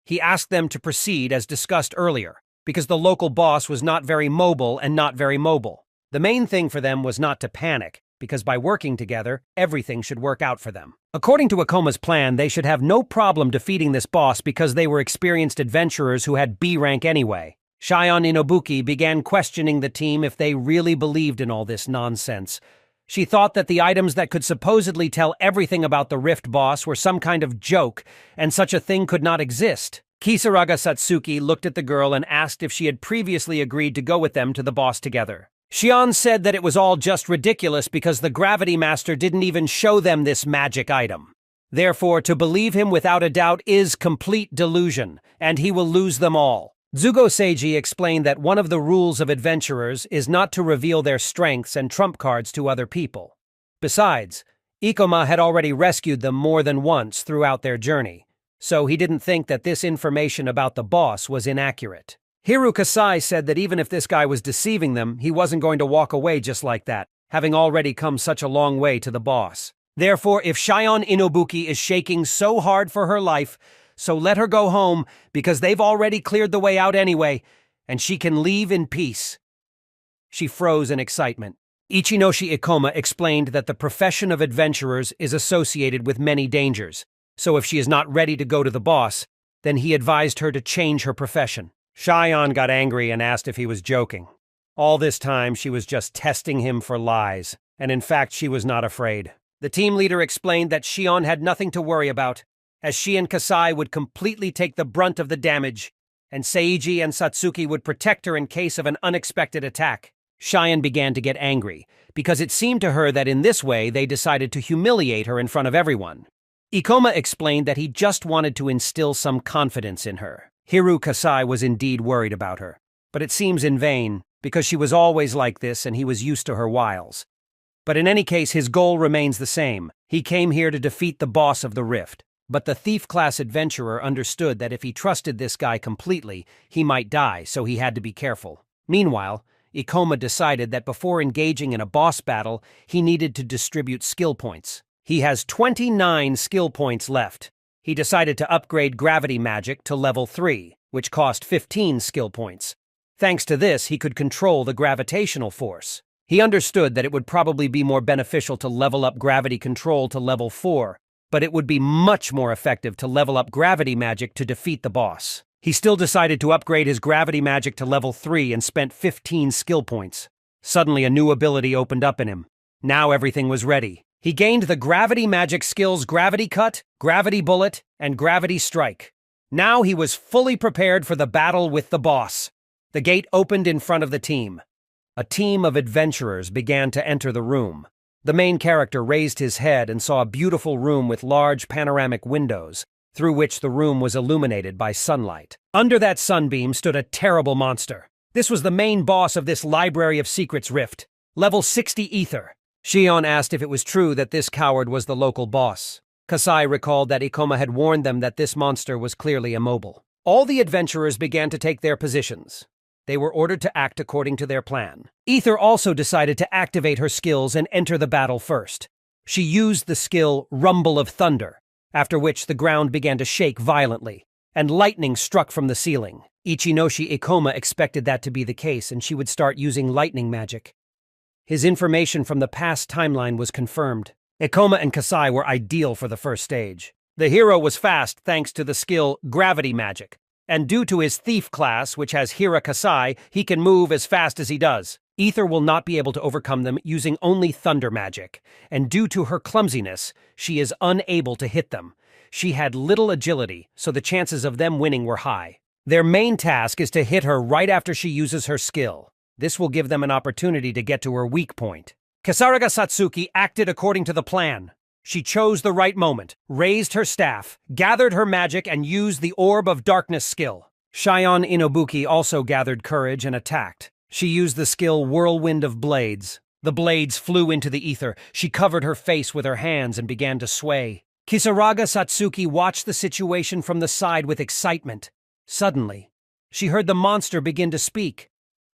He asked them to proceed as discussed earlier, because the local boss was not very mobile and not very mobile. The main thing for them was not to panic, because by working together, everything should work out for them. According to Ikoma's plan, they should have no problem defeating this boss because they were experienced adventurers who had B rank anyway. Shion Inobuki began questioning the team if they really believed in all this nonsense. She thought that the items that could supposedly tell everything about the Rift boss were some kind of joke, and such a thing could not exist. Kisaraga Satsuki looked at the girl and asked if she had previously agreed to go with them to the boss together. Shion said that it was all just ridiculous because the Gravity Master didn't even show them this magic item. Therefore, to believe him without a doubt is complete delusion, and he will lose them all. Zugo Seiji explained that one of the rules of adventurers is not to reveal their strengths and trump cards to other people. Besides, Ikoma had already rescued them more than once throughout their journey, so he didn't think that this information about the boss was inaccurate. Hiru Kasai said that even if this guy was deceiving them, he wasn't going to walk away just like that, having already come such a long way to the boss. Therefore, if Shion Inobuki is shaking so hard for her life, so let her go home, because they've already cleared the way out anyway, and she can leave in peace. She froze in excitement. Ichinoshi Ikoma explained that the profession of adventurers is associated with many dangers, so if she is not ready to go to the boss, then he advised her to change her profession. Shion got angry and asked if he was joking. All this time, she was just testing him for lies, and in fact, she was not afraid. The team leader explained that Shion had nothing to worry about, as she and Kasai would completely take the brunt of the damage, and Seiji and Satsuki would protect her in case of an unexpected attack. Shion began to get angry, because it seemed to her that in this way they decided to humiliate her in front of everyone. Ikoma explained that he just wanted to instill some confidence in her. Hiru Kasai was indeed worried about her, but it seems in vain, because she was always like this and he was used to her wiles. But in any case, his goal remains the same. He came here to defeat the boss of the Rift. But the thief-class adventurer understood that if he trusted this guy completely, he might die, so he had to be careful. Meanwhile, Ikoma decided that before engaging in a boss battle, he needed to distribute skill points. He has 29 skill points left. He decided to upgrade Gravity Magic to level 3, which cost 15 skill points. Thanks to this, he could control the gravitational force. He understood that it would probably be more beneficial to level up Gravity Control to level 4, but it would be much more effective to level up Gravity Magic to defeat the boss. He still decided to upgrade his Gravity Magic to level 3 and spent 15 skill points. Suddenly a new ability opened up in him. Now everything was ready. He gained the Gravity Magic skills Gravity Cut, Gravity Bullet, and Gravity Strike. Now he was fully prepared for the battle with the boss. The gate opened in front of the team. A team of adventurers began to enter the room. The main character raised his head and saw a beautiful room with large panoramic windows, through which the room was illuminated by sunlight. Under that sunbeam stood a terrible monster. This was the main boss of this Library of Secrets Rift, level 60 Aether. Shion asked if it was true that this coward was the local boss. Kasai recalled that Ikoma had warned them that this monster was clearly immobile. All the adventurers began to take their positions. They were ordered to act according to their plan. Aether also decided to activate her skills and enter the battle first. She used the skill Rumble of Thunder, after which the ground began to shake violently, and lightning struck from the ceiling. Ichinoshi Ikoma expected that to be the case, and she would start using lightning magic. His information from the past timeline was confirmed. Ikoma and Kasai were ideal for the first stage. The hero was fast thanks to the skill Gravity Magic, and due to his thief class, which has Hira Kasai, he can move as fast as he does. Aether will not be able to overcome them using only thunder magic, and due to her clumsiness, she is unable to hit them. She had little agility, so the chances of them winning were high. Their main task is to hit her right after she uses her skill. This will give them an opportunity to get to her weak point. Kisaraga Satsuki acted according to the plan. She chose the right moment, raised her staff, gathered her magic, and used the Orb of Darkness skill. Shion Inobuki also gathered courage and attacked. She used the skill Whirlwind of Blades. The blades flew into the ether. She covered her face with her hands and began to sway. Kisaraga Satsuki watched the situation from the side with excitement. Suddenly, she heard the monster begin to speak.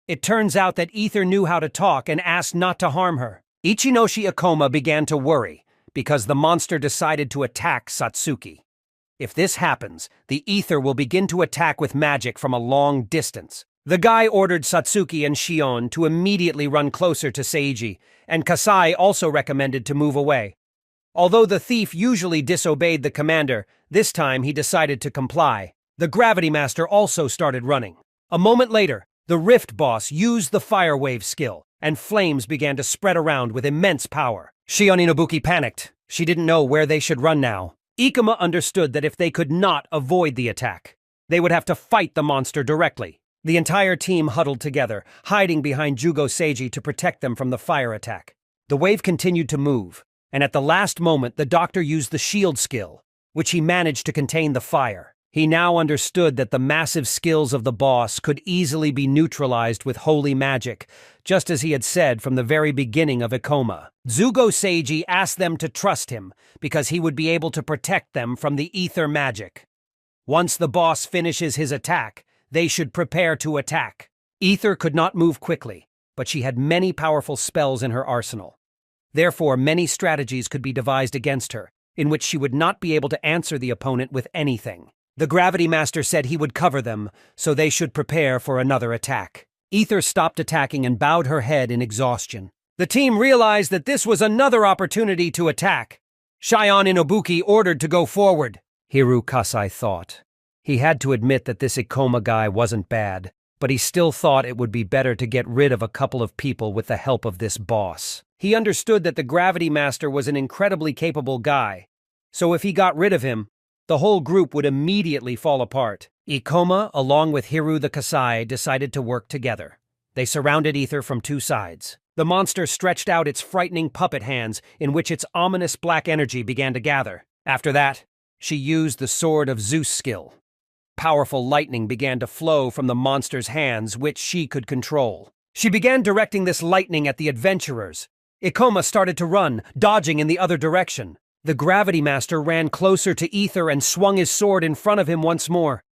It turns out that Ether knew how to talk and asked not to harm her. Ichinoshi Ikoma began to worry because the monster decided to attack Satsuki. If this happens, the Ether will begin to attack with magic from a long distance. The guy ordered Satsuki and Shion to immediately run closer to Seiji, and Kasai also recommended to move away. Although the thief usually disobeyed the commander, this time he decided to comply. The Gravity Master also started running. A moment later, the Rift Boss used the Fire Wave skill, and flames began to spread around with immense power. Shion Inobuki panicked. She didn't know where they should run now. Ikoma understood that if they could not avoid the attack, they would have to fight the monster directly. The entire team huddled together, hiding behind Jugo Seiji to protect them from the fire attack. The wave continued to move, and at the last moment the doctor used the shield skill, which he managed to contain the fire. He now understood that the massive skills of the boss could easily be neutralized with holy magic, just as he had said from the very beginning of Ikoma. Zugo Seiji asked them to trust him, because he would be able to protect them from the ether magic. Once the boss finishes his attack, they should prepare to attack. Ether could not move quickly, but she had many powerful spells in her arsenal. Therefore, many strategies could be devised against her, in which she would not be able to answer the opponent with anything. The Gravity Master said he would cover them, so they should prepare for another attack. Ether stopped attacking and bowed her head in exhaustion. The team realized that this was another opportunity to attack. Shion Inobuki ordered to go forward. Hiru Kasai thought. He had to admit that this Ikoma guy wasn't bad, but he still thought it would be better to get rid of a couple of people with the help of this boss. He understood that the Gravity Master was an incredibly capable guy, so if he got rid of him, the whole group would immediately fall apart. Ikoma, along with Hiru the Kasai, decided to work together. They surrounded Ether from two sides. The monster stretched out its frightening puppet hands, in which its ominous black energy began to gather. After that, she used the Sword of Zeus skill. Powerful lightning began to flow from the monster's hands, which she could control. She began directing this lightning at the adventurers. Ikoma started to run, dodging in the other direction. The Gravity Master ran closer to Ether and swung his sword in front of him once more.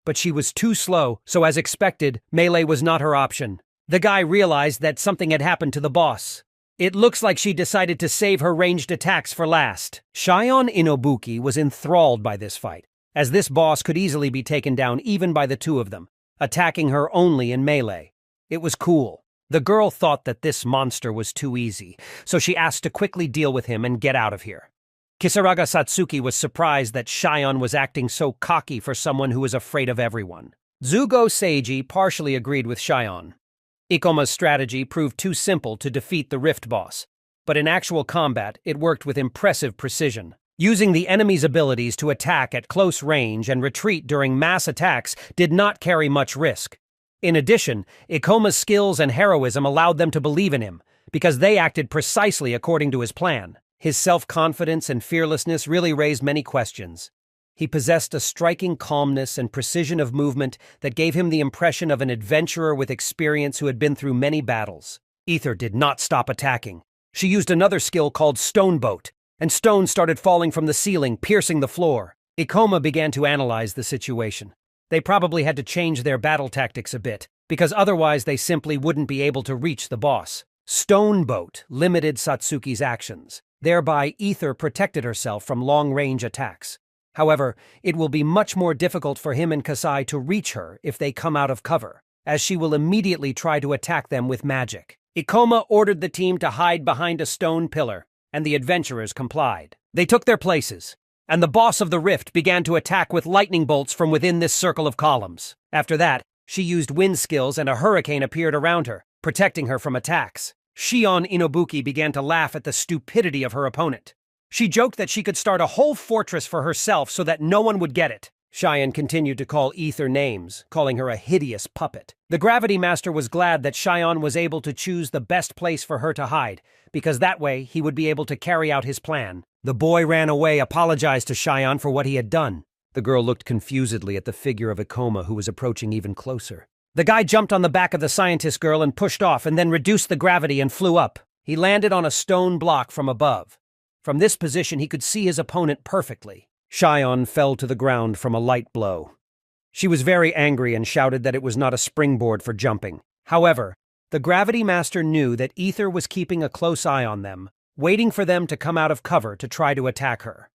But she was too slow, so as expected, melee was not her option. The guy realized that something had happened to the boss. It looks like she decided to save her ranged attacks for last. Shion Inobuki was enthralled by this fight, as this boss could easily be taken down even by the two of them, attacking her only in melee. It was cool. The girl thought that this monster was too easy, so she asked to quickly deal with him and get out of here. Kisaraga Satsuki was surprised that Shion was acting so cocky for someone who was afraid of everyone. Zugo Seiji partially agreed with Shion. Ikoma's strategy proved too simple to defeat the Rift Boss, but in actual combat it worked with impressive precision. Using the enemy's abilities to attack at close range and retreat during mass attacks did not carry much risk. In addition, Ikoma's skills and heroism allowed them to believe in him, because they acted precisely according to his plan. His self-confidence and fearlessness really raised many questions. He possessed a striking calmness and precision of movement that gave him the impression of an adventurer with experience who had been through many battles. Ether did not stop attacking. She used another skill called Stone Boat, and stones started falling from the ceiling, piercing the floor. Ikoma began to analyze the situation. They probably had to change their battle tactics a bit, because otherwise they simply wouldn't be able to reach the boss. Stone Boat limited Satsuki's actions. Thereby, Ether protected herself from long-range attacks. However, it will be much more difficult for him and Kasai to reach her if they come out of cover, as she will immediately try to attack them with magic. Ikoma ordered the team to hide behind a stone pillar, and the adventurers complied. They took their places, and the boss of the rift began to attack with lightning bolts from within this circle of columns. After that, she used wind skills and a hurricane appeared around her, protecting her from attacks. Shion Inobuki began to laugh at the stupidity of her opponent. She joked that she could start a whole fortress for herself so that no one would get it. Cheyenne continued to call Ether names, calling her a hideous puppet. The Gravity Master was glad that Cheyenne was able to choose the best place for her to hide, because that way he would be able to carry out his plan. The boy ran away, apologized to Cheyenne for what he had done. The girl looked confusedly at the figure of Ikoma, who was approaching even closer. The guy jumped on the back of the scientist girl and pushed off, and then reduced the gravity and flew up. He landed on a stone block from above. From this position, he could see his opponent perfectly. Cheyenne fell to the ground from a light blow. She was very angry and shouted that it was not a springboard for jumping. However, the Gravity Master knew that Ether was keeping a close eye on them, waiting for them to come out of cover to try to attack her.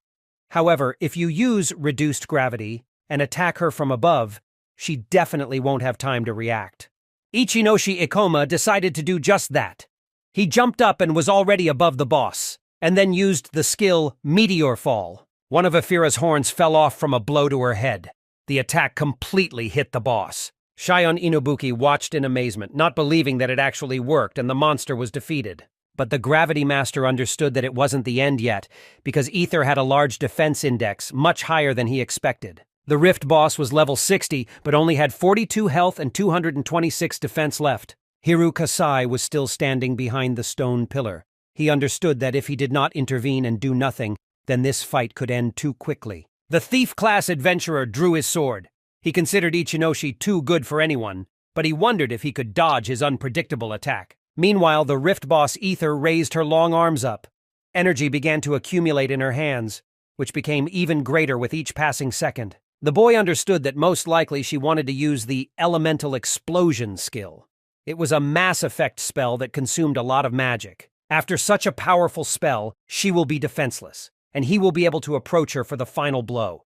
However, if you use reduced gravity and attack her from above, she definitely won't have time to react. Ichinoshi Ikoma decided to do just that. He jumped up and was already above the boss, and then used the skill Meteor Fall. One of Afira's horns fell off from a blow to her head. The attack completely hit the boss. Cheyenne Inobuki watched in amazement, not believing that it actually worked and the monster was defeated. But the Gravity Master understood that it wasn't the end yet, because Ether had a large defense index, much higher than he expected. The Rift boss was level 60, but only had 42 health and 226 defense left. Hiru Kasai was still standing behind the stone pillar. He understood that if he did not intervene and do nothing, then this fight could end too quickly. The thief-class adventurer drew his sword. He considered Ichinoshi too good for anyone, but he wondered if he could dodge his unpredictable attack. Meanwhile, the Rift boss Ether raised her long arms up. Energy began to accumulate in her hands, which became even greater with each passing second. The boy understood that most likely she wanted to use the Elemental Explosion skill. It was a mass effect spell that consumed a lot of magic. After such a powerful spell, she will be defenseless, and he will be able to approach her for the final blow.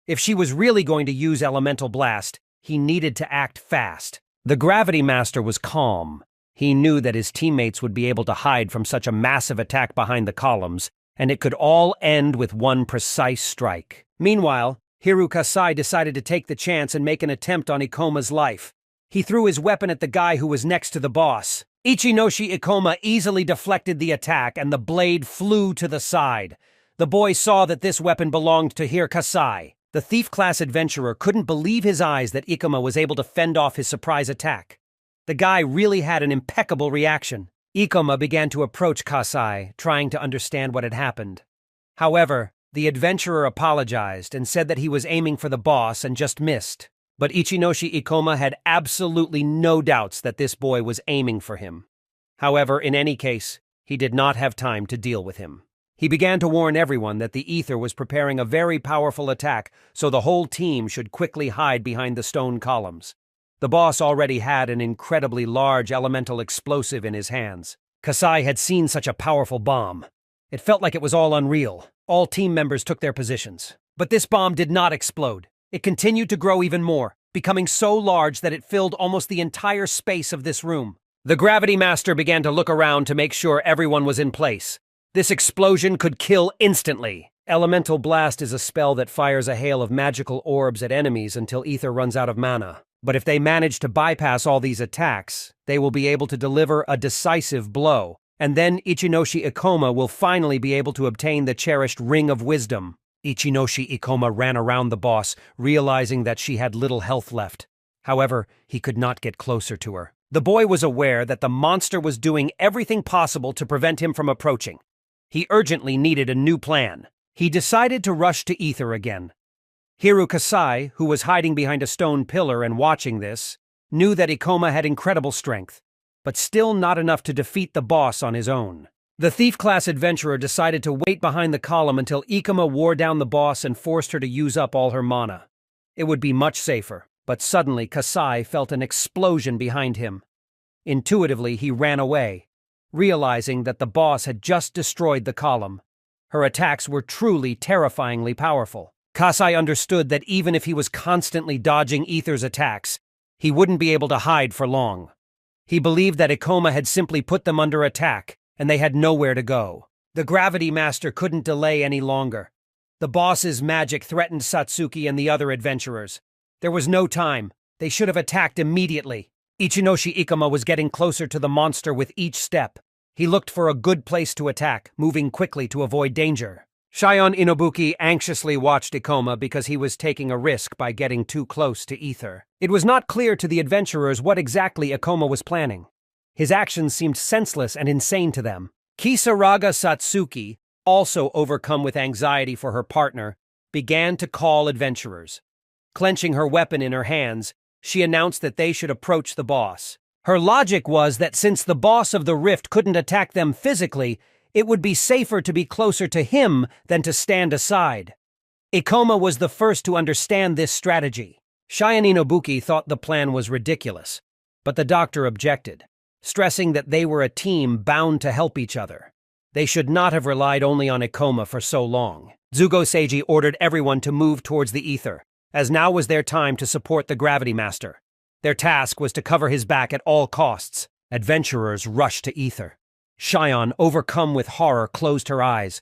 If she was really going to use Elemental Blast, he needed to act fast. The Gravity Master was calm. He knew that his teammates would be able to hide from such a massive attack behind the columns, and it could all end with one precise strike. Meanwhile, Hiru Kasai decided to take the chance and make an attempt on Ikoma's life. He threw his weapon at the guy who was next to the boss. Ichinoshi Ikoma easily deflected the attack, and the blade flew to the side. The boy saw that this weapon belonged to Hiru Kasai. The thief-class adventurer couldn't believe his eyes that Ikoma was able to fend off his surprise attack. The guy really had an impeccable reaction. Ikoma began to approach Kasai, trying to understand what had happened. However, the adventurer apologized and said that he was aiming for the boss and just missed. But Ichinoshi Ikoma had absolutely no doubts that this boy was aiming for him. However, in any case, he did not have time to deal with him. He began to warn everyone that the Ether was preparing a very powerful attack, so the whole team should quickly hide behind the stone columns. The boss already had an incredibly large elemental explosive in his hands. Kasai had seen such a powerful bomb. It felt like it was all unreal. All team members took their positions. But this bomb did not explode. It continued to grow even more, becoming so large that it filled almost the entire space of this room. The Gravity Master began to look around to make sure everyone was in place. This explosion could kill instantly. Elemental Blast is a spell that fires a hail of magical orbs at enemies until Ether runs out of mana. But if they manage to bypass all these attacks, they will be able to deliver a decisive blow, and then Ichinoshi Ikoma will finally be able to obtain the cherished Ring of Wisdom. Ichinoshi Ikoma ran around the boss, realizing that she had little health left. However, he could not get closer to her. The boy was aware that the monster was doing everything possible to prevent him from approaching. He urgently needed a new plan. He decided to rush to Ether again. Hiru Kasai, who was hiding behind a stone pillar and watching this, knew that Ikoma had incredible strength, but still not enough to defeat the boss on his own. The thief-class adventurer decided to wait behind the column until Ikoma wore down the boss and forced her to use up all her mana. It would be much safer, but suddenly Kasai felt an explosion behind him. Intuitively, he ran away, realizing that the boss had just destroyed the column. Her attacks were truly terrifyingly powerful. Kasai understood that even if he was constantly dodging Ether's attacks, he wouldn't be able to hide for long. He believed that Ikoma had simply put them under attack, and they had nowhere to go. The Gravity Master couldn't delay any longer. The boss's magic threatened Satsuki and the other adventurers. There was no time. They should have attacked immediately. Ichinoshi Ikoma was getting closer to the monster with each step. He looked for a good place to attack, moving quickly to avoid danger. Shion Inobuki anxiously watched Ikoma because he was taking a risk by getting too close to Ether. It was not clear to the adventurers what exactly Ikoma was planning. His actions seemed senseless and insane to them. Kisaraga Satsuki, also overcome with anxiety for her partner, began to call adventurers. Clenching her weapon in her hands, she announced that they should approach the boss. Her logic was that since the boss of the rift couldn't attack them physically, it would be safer to be closer to him than to stand aside. Ikoma was the first to understand this strategy. Shion Inobuki thought the plan was ridiculous, but the doctor objected, stressing that they were a team bound to help each other. They should not have relied only on Ikoma for so long. Zugo Seiji ordered everyone to move towards the ether, as now was their time to support the Gravity Master. Their task was to cover his back at all costs. Adventurers rushed to ether. Shion, overcome with horror, closed her eyes,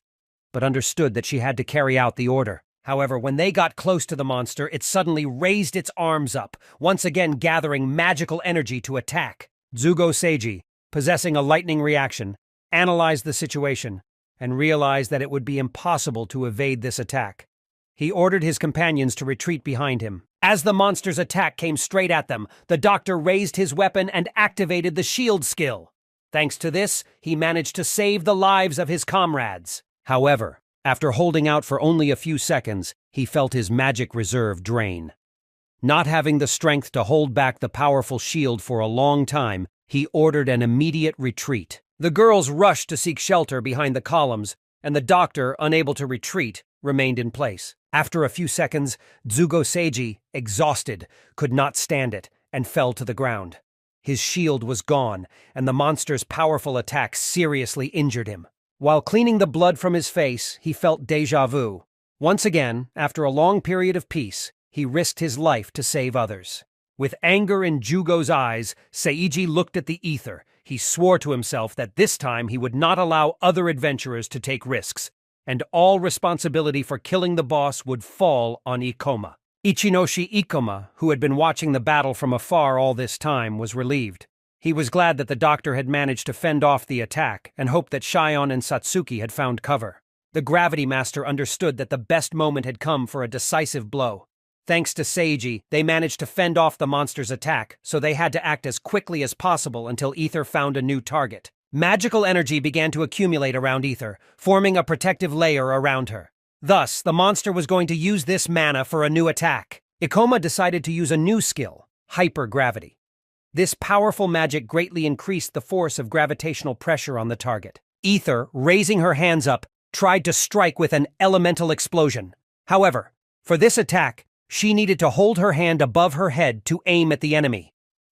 but understood that she had to carry out the order. However, when they got close to the monster, it suddenly raised its arms up, once again gathering magical energy to attack. Zugo Seiji, possessing a lightning reaction, analyzed the situation and realized that it would be impossible to evade this attack. He ordered his companions to retreat behind him. As the monster's attack came straight at them, the doctor raised his weapon and activated the shield skill. Thanks to this, he managed to save the lives of his comrades. However, after holding out for only a few seconds, he felt his magic reserve drain. Not having the strength to hold back the powerful shield for a long time, he ordered an immediate retreat. The girls rushed to seek shelter behind the columns, and the doctor, unable to retreat, remained in place. After a few seconds, Zugo Seiji, exhausted, could not stand it and fell to the ground. His shield was gone, and the monster's powerful attack seriously injured him. While cleaning the blood from his face, he felt déjà vu. Once again, after a long period of peace, he risked his life to save others. With anger in Jugo's eyes, Seiji looked at the ether. He swore to himself that this time he would not allow other adventurers to take risks, and all responsibility for killing the boss would fall on Ikoma. Ichinoshi Ikoma, who had been watching the battle from afar all this time, was relieved. He was glad that the doctor had managed to fend off the attack and hoped that Shion and Satsuki had found cover. The Gravity Master understood that the best moment had come for a decisive blow. Thanks to Seiji, they managed to fend off the monster's attack, so they had to act as quickly as possible until Ether found a new target. Magical energy began to accumulate around Ether, forming a protective layer around her. Thus, the monster was going to use this mana for a new attack. Ikoma decided to use a new skill, hypergravity. This powerful magic greatly increased the force of gravitational pressure on the target. Ether, raising her hands up, tried to strike with an elemental explosion. However, for this attack, she needed to hold her hand above her head to aim at the enemy.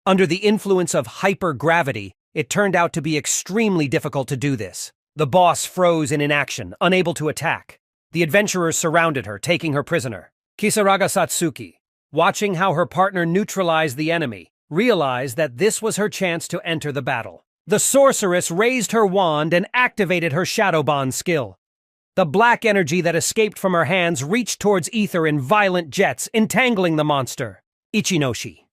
Under the influence of hypergravity, it turned out to be extremely difficult to do this. The boss froze in inaction, unable to attack. The adventurers surrounded her, taking her prisoner. Kisaraga Satsuki, watching how her partner neutralized the enemy, realized that this was her chance to enter the battle. The sorceress raised her wand and activated her Shadow Bond skill. The black energy that escaped from her hands reached towards Ether in violent jets, entangling the monster. Ichinoshi.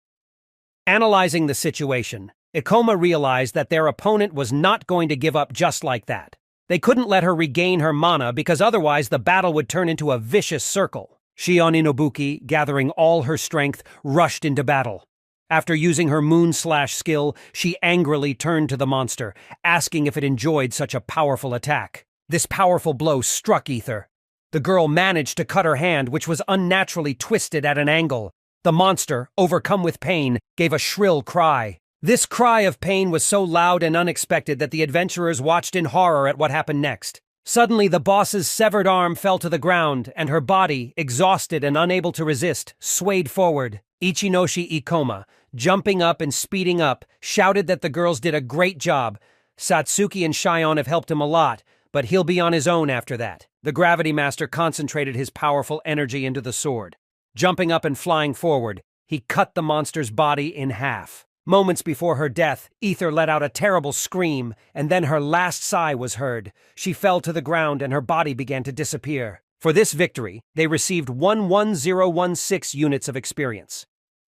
Analyzing the situation, Ikoma realized that their opponent was not going to give up just like that. They couldn't let her regain her mana because otherwise the battle would turn into a vicious circle. Shion Inobuki, gathering all her strength, rushed into battle. After using her Moon-Slash skill, she angrily turned to the monster, asking if it enjoyed such a powerful attack. This powerful blow struck Ether. The girl managed to cut her hand, which was unnaturally twisted at an angle. The monster, overcome with pain, gave a shrill cry. This cry of pain was so loud and unexpected that the adventurers watched in horror at what happened next. Suddenly, the boss's severed arm fell to the ground, and her body, exhausted and unable to resist, swayed forward. Ichinoshi Ikoma, jumping up and speeding up, shouted that the girls did a great job. Satsuki and Shion have helped him a lot, but he'll be on his own after that. The Gravity Master concentrated his powerful energy into the sword. Jumping up and flying forward, he cut the monster's body in half. Moments before her death, Ether let out a terrible scream, and then her last sigh was heard. She fell to the ground and her body began to disappear. For this victory, they received 11016 units of experience.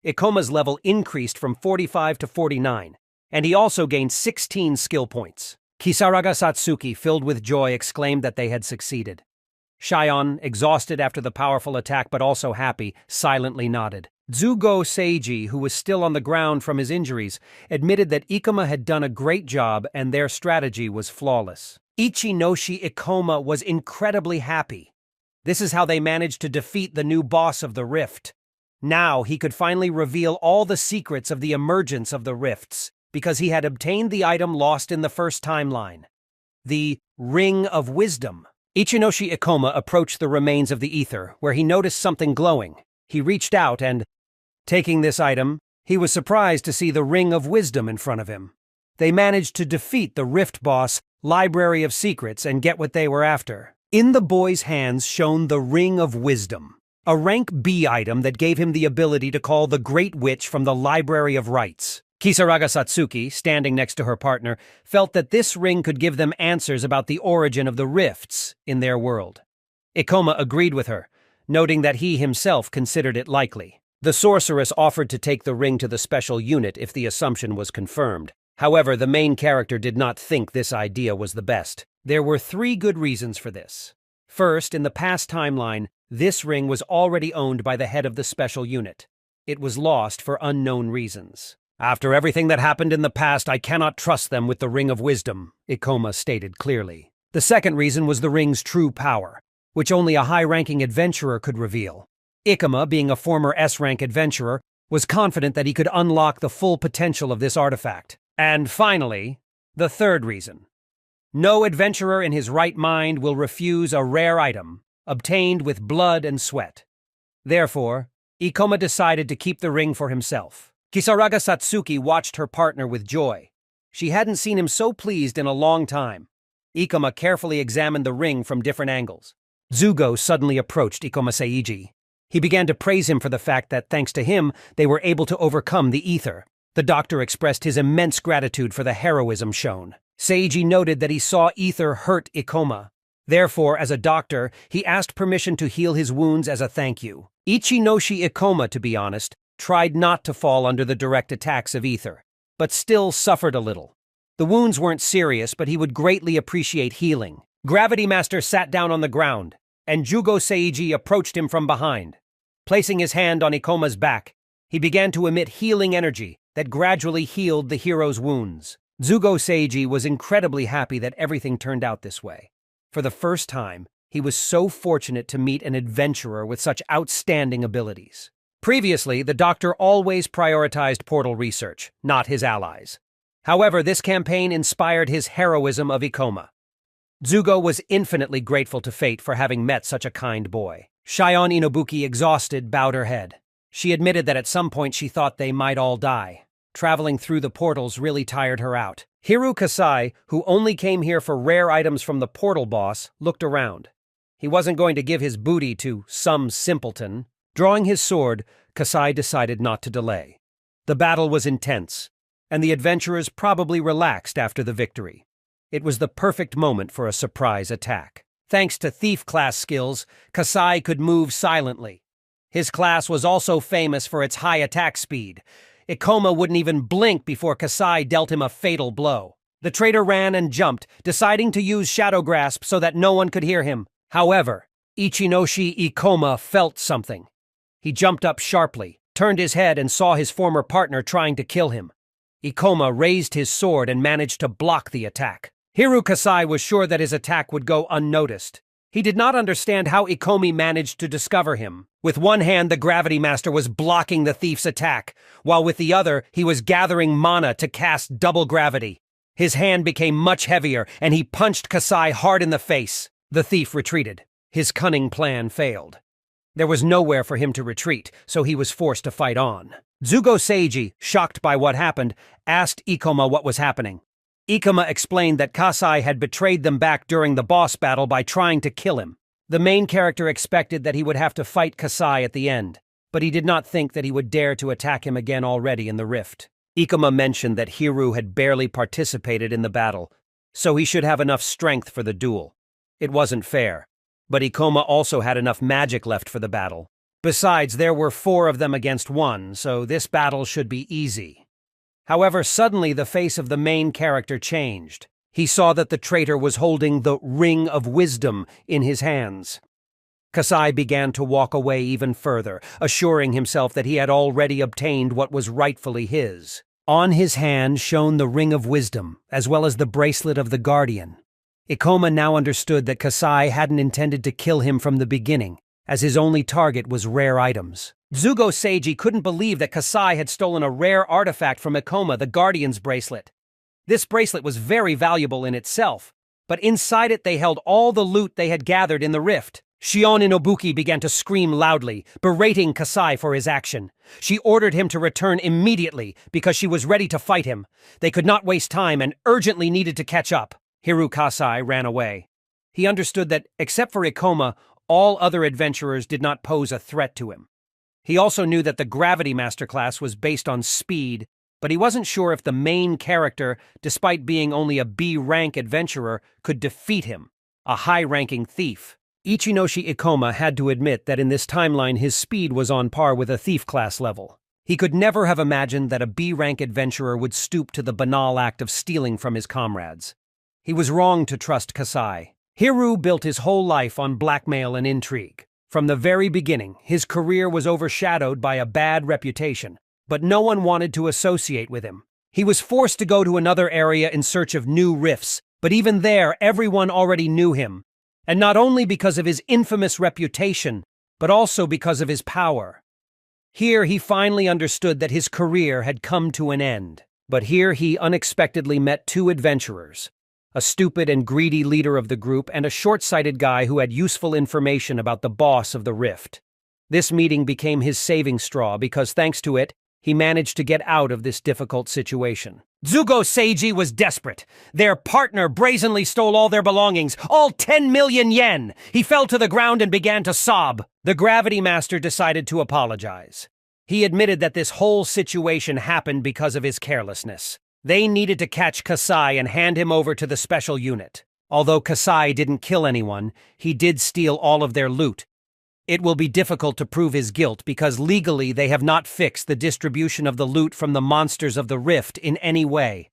Ikoma's level increased from 45 to 49, and he also gained 16 skill points. Kisaraga Satsuki, filled with joy, exclaimed that they had succeeded. Shion, exhausted after the powerful attack but also happy, silently nodded. Zugo Seiji, who was still on the ground from his injuries, admitted that Ikoma had done a great job and their strategy was flawless. Ichinoshi Ikoma was incredibly happy. This is how they managed to defeat the new boss of the Rift. Now he could finally reveal all the secrets of the emergence of the Rifts, because he had obtained the item lost in the first timeline. The Ring of Wisdom. Ichinoshi Ikoma approached the remains of the ether, where he noticed something glowing. He reached out and, taking this item, he was surprised to see the Ring of Wisdom in front of him. They managed to defeat the Rift boss, Library of Secrets, and get what they were after. In the boy's hands shone the Ring of Wisdom, a rank B item that gave him the ability to call the Great Witch from the Library of Rites. Kisaraga Satsuki, standing next to her partner, felt that this ring could give them answers about the origin of the rifts in their world. Ikoma agreed with her, noting that he himself considered it likely. The sorceress offered to take the ring to the special unit if the assumption was confirmed. However, the main character did not think this idea was the best. There were 3 good reasons for this. First, in the past timeline, this ring was already owned by the head of the special unit. It was lost for unknown reasons. After everything that happened in the past, I cannot trust them with the Ring of Wisdom, Ikoma stated clearly. The second reason was the ring's true power, which only a high-ranking adventurer could reveal. Ikoma, being a former S-rank adventurer, was confident that he could unlock the full potential of this artifact. And finally, the third reason. No adventurer in his right mind will refuse a rare item, obtained with blood and sweat. Therefore, Ikoma decided to keep the ring for himself. Kisaraga Satsuki watched her partner with joy. She hadn't seen him so pleased in a long time. Ikoma carefully examined the ring from different angles. Zugo suddenly approached Ikoma Seiji. He began to praise him for the fact that, thanks to him, they were able to overcome the ether. The doctor expressed his immense gratitude for the heroism shown. Seiji noted that he saw ether hurt Ikoma. Therefore, as a doctor, he asked permission to heal his wounds as a thank you. Ichinoshi Ikoma, to be honest, tried not to fall under the direct attacks of ether, but still suffered a little. The wounds weren't serious, but he would greatly appreciate healing. Gravity Master sat down on the ground, and Zugo Seiji approached him from behind. Placing his hand on Ikoma's back, he began to emit healing energy that gradually healed the hero's wounds. Zugo Seiji was incredibly happy that everything turned out this way. For the first time, he was so fortunate to meet an adventurer with such outstanding abilities. Previously, the doctor always prioritized portal research, not his allies. However, this campaign inspired his heroism of Ikoma. Zugo was infinitely grateful to fate for having met such a kind boy. Shion Inobuki, exhausted, bowed her head. She admitted that at some point she thought they might all die. Traveling through the portals really tired her out. Hiru Kasai, who only came here for rare items from the portal boss, looked around. He wasn't going to give his booty to some simpleton. Drawing his sword, Kasai decided not to delay. The battle was intense, and the adventurers probably relaxed after the victory. It was the perfect moment for a surprise attack. Thanks to thief class skills, Kasai could move silently. His class was also famous for its high attack speed. Ikoma wouldn't even blink before Kasai dealt him a fatal blow. The traitor ran and jumped, deciding to use Shadow Grasp so that no one could hear him. However, Ichinoshi Ikoma felt something. He jumped up sharply, turned his head, and saw his former partner trying to kill him. Ikoma raised his sword and managed to block the attack. Hiru Kasai was sure that his attack would go unnoticed. He did not understand how Ikomi managed to discover him. With one hand, the Gravity Master was blocking the thief's attack, while with the other, he was gathering mana to cast double gravity. His hand became much heavier, and he punched Kasai hard in the face. The thief retreated. His cunning plan failed. There was nowhere for him to retreat, so he was forced to fight on. Zugo Seiji, shocked by what happened, asked Ikoma what was happening. Ikoma explained that Kasai had betrayed them back during the boss battle by trying to kill him. The main character expected that he would have to fight Kasai at the end, but he did not think that he would dare to attack him again already in the rift. Ikoma mentioned that Hiru had barely participated in the battle, so he should have enough strength for the duel. It wasn't fair. But Ikoma also had enough magic left for the battle. Besides, there were 4 of them against 1, so this battle should be easy. However, suddenly the face of the main character changed. He saw that the traitor was holding the Ring of Wisdom in his hands. Kasai began to walk away even further, assuring himself that he had already obtained what was rightfully his. On his hand shone the Ring of Wisdom, as well as the Bracelet of the Guardian. Ikoma now understood that Kasai hadn't intended to kill him from the beginning, as his only target was rare items. Zugo Seiji couldn't believe that Kasai had stolen a rare artifact from Ikoma, the Guardian's bracelet. This bracelet was very valuable in itself, but inside it they held all the loot they had gathered in the rift. Shion Inobuki began to scream loudly, berating Kasai for his action. She ordered him to return immediately because she was ready to fight him. They could not waste time and urgently needed to catch up. Hiru Kasai ran away. He understood that, except for Ikoma, all other adventurers did not pose a threat to him. He also knew that the Gravity Masterclass was based on speed, but he wasn't sure if the main character, despite being only a B-rank adventurer, could defeat him, a high-ranking thief. Ichinoshi Ikoma had to admit that in this timeline his speed was on par with a thief class level. He could never have imagined that a B-rank adventurer would stoop to the banal act of stealing from his comrades. He was wrong to trust Kasai. Hiru built his whole life on blackmail and intrigue. From the very beginning, his career was overshadowed by a bad reputation, but no one wanted to associate with him. He was forced to go to another area in search of new rifts, but even there everyone already knew him. And not only because of his infamous reputation, but also because of his power. Here he finally understood that his career had come to an end. But here he unexpectedly met two adventurers, a stupid and greedy leader of the group and a short-sighted guy who had useful information about the boss of the rift. This meeting became his saving straw because thanks to it, he managed to get out of this difficult situation. Zugo Seiji was desperate. Their partner brazenly stole all their belongings, all 10 million yen. He fell to the ground and began to sob. The Gravity Master decided to apologize. He admitted that this whole situation happened because of his carelessness. They needed to catch Kasai and hand him over to the special unit. Although Kasai didn't kill anyone, he did steal all of their loot. It will be difficult to prove his guilt because legally they have not fixed the distribution of the loot from the monsters of the rift in any way.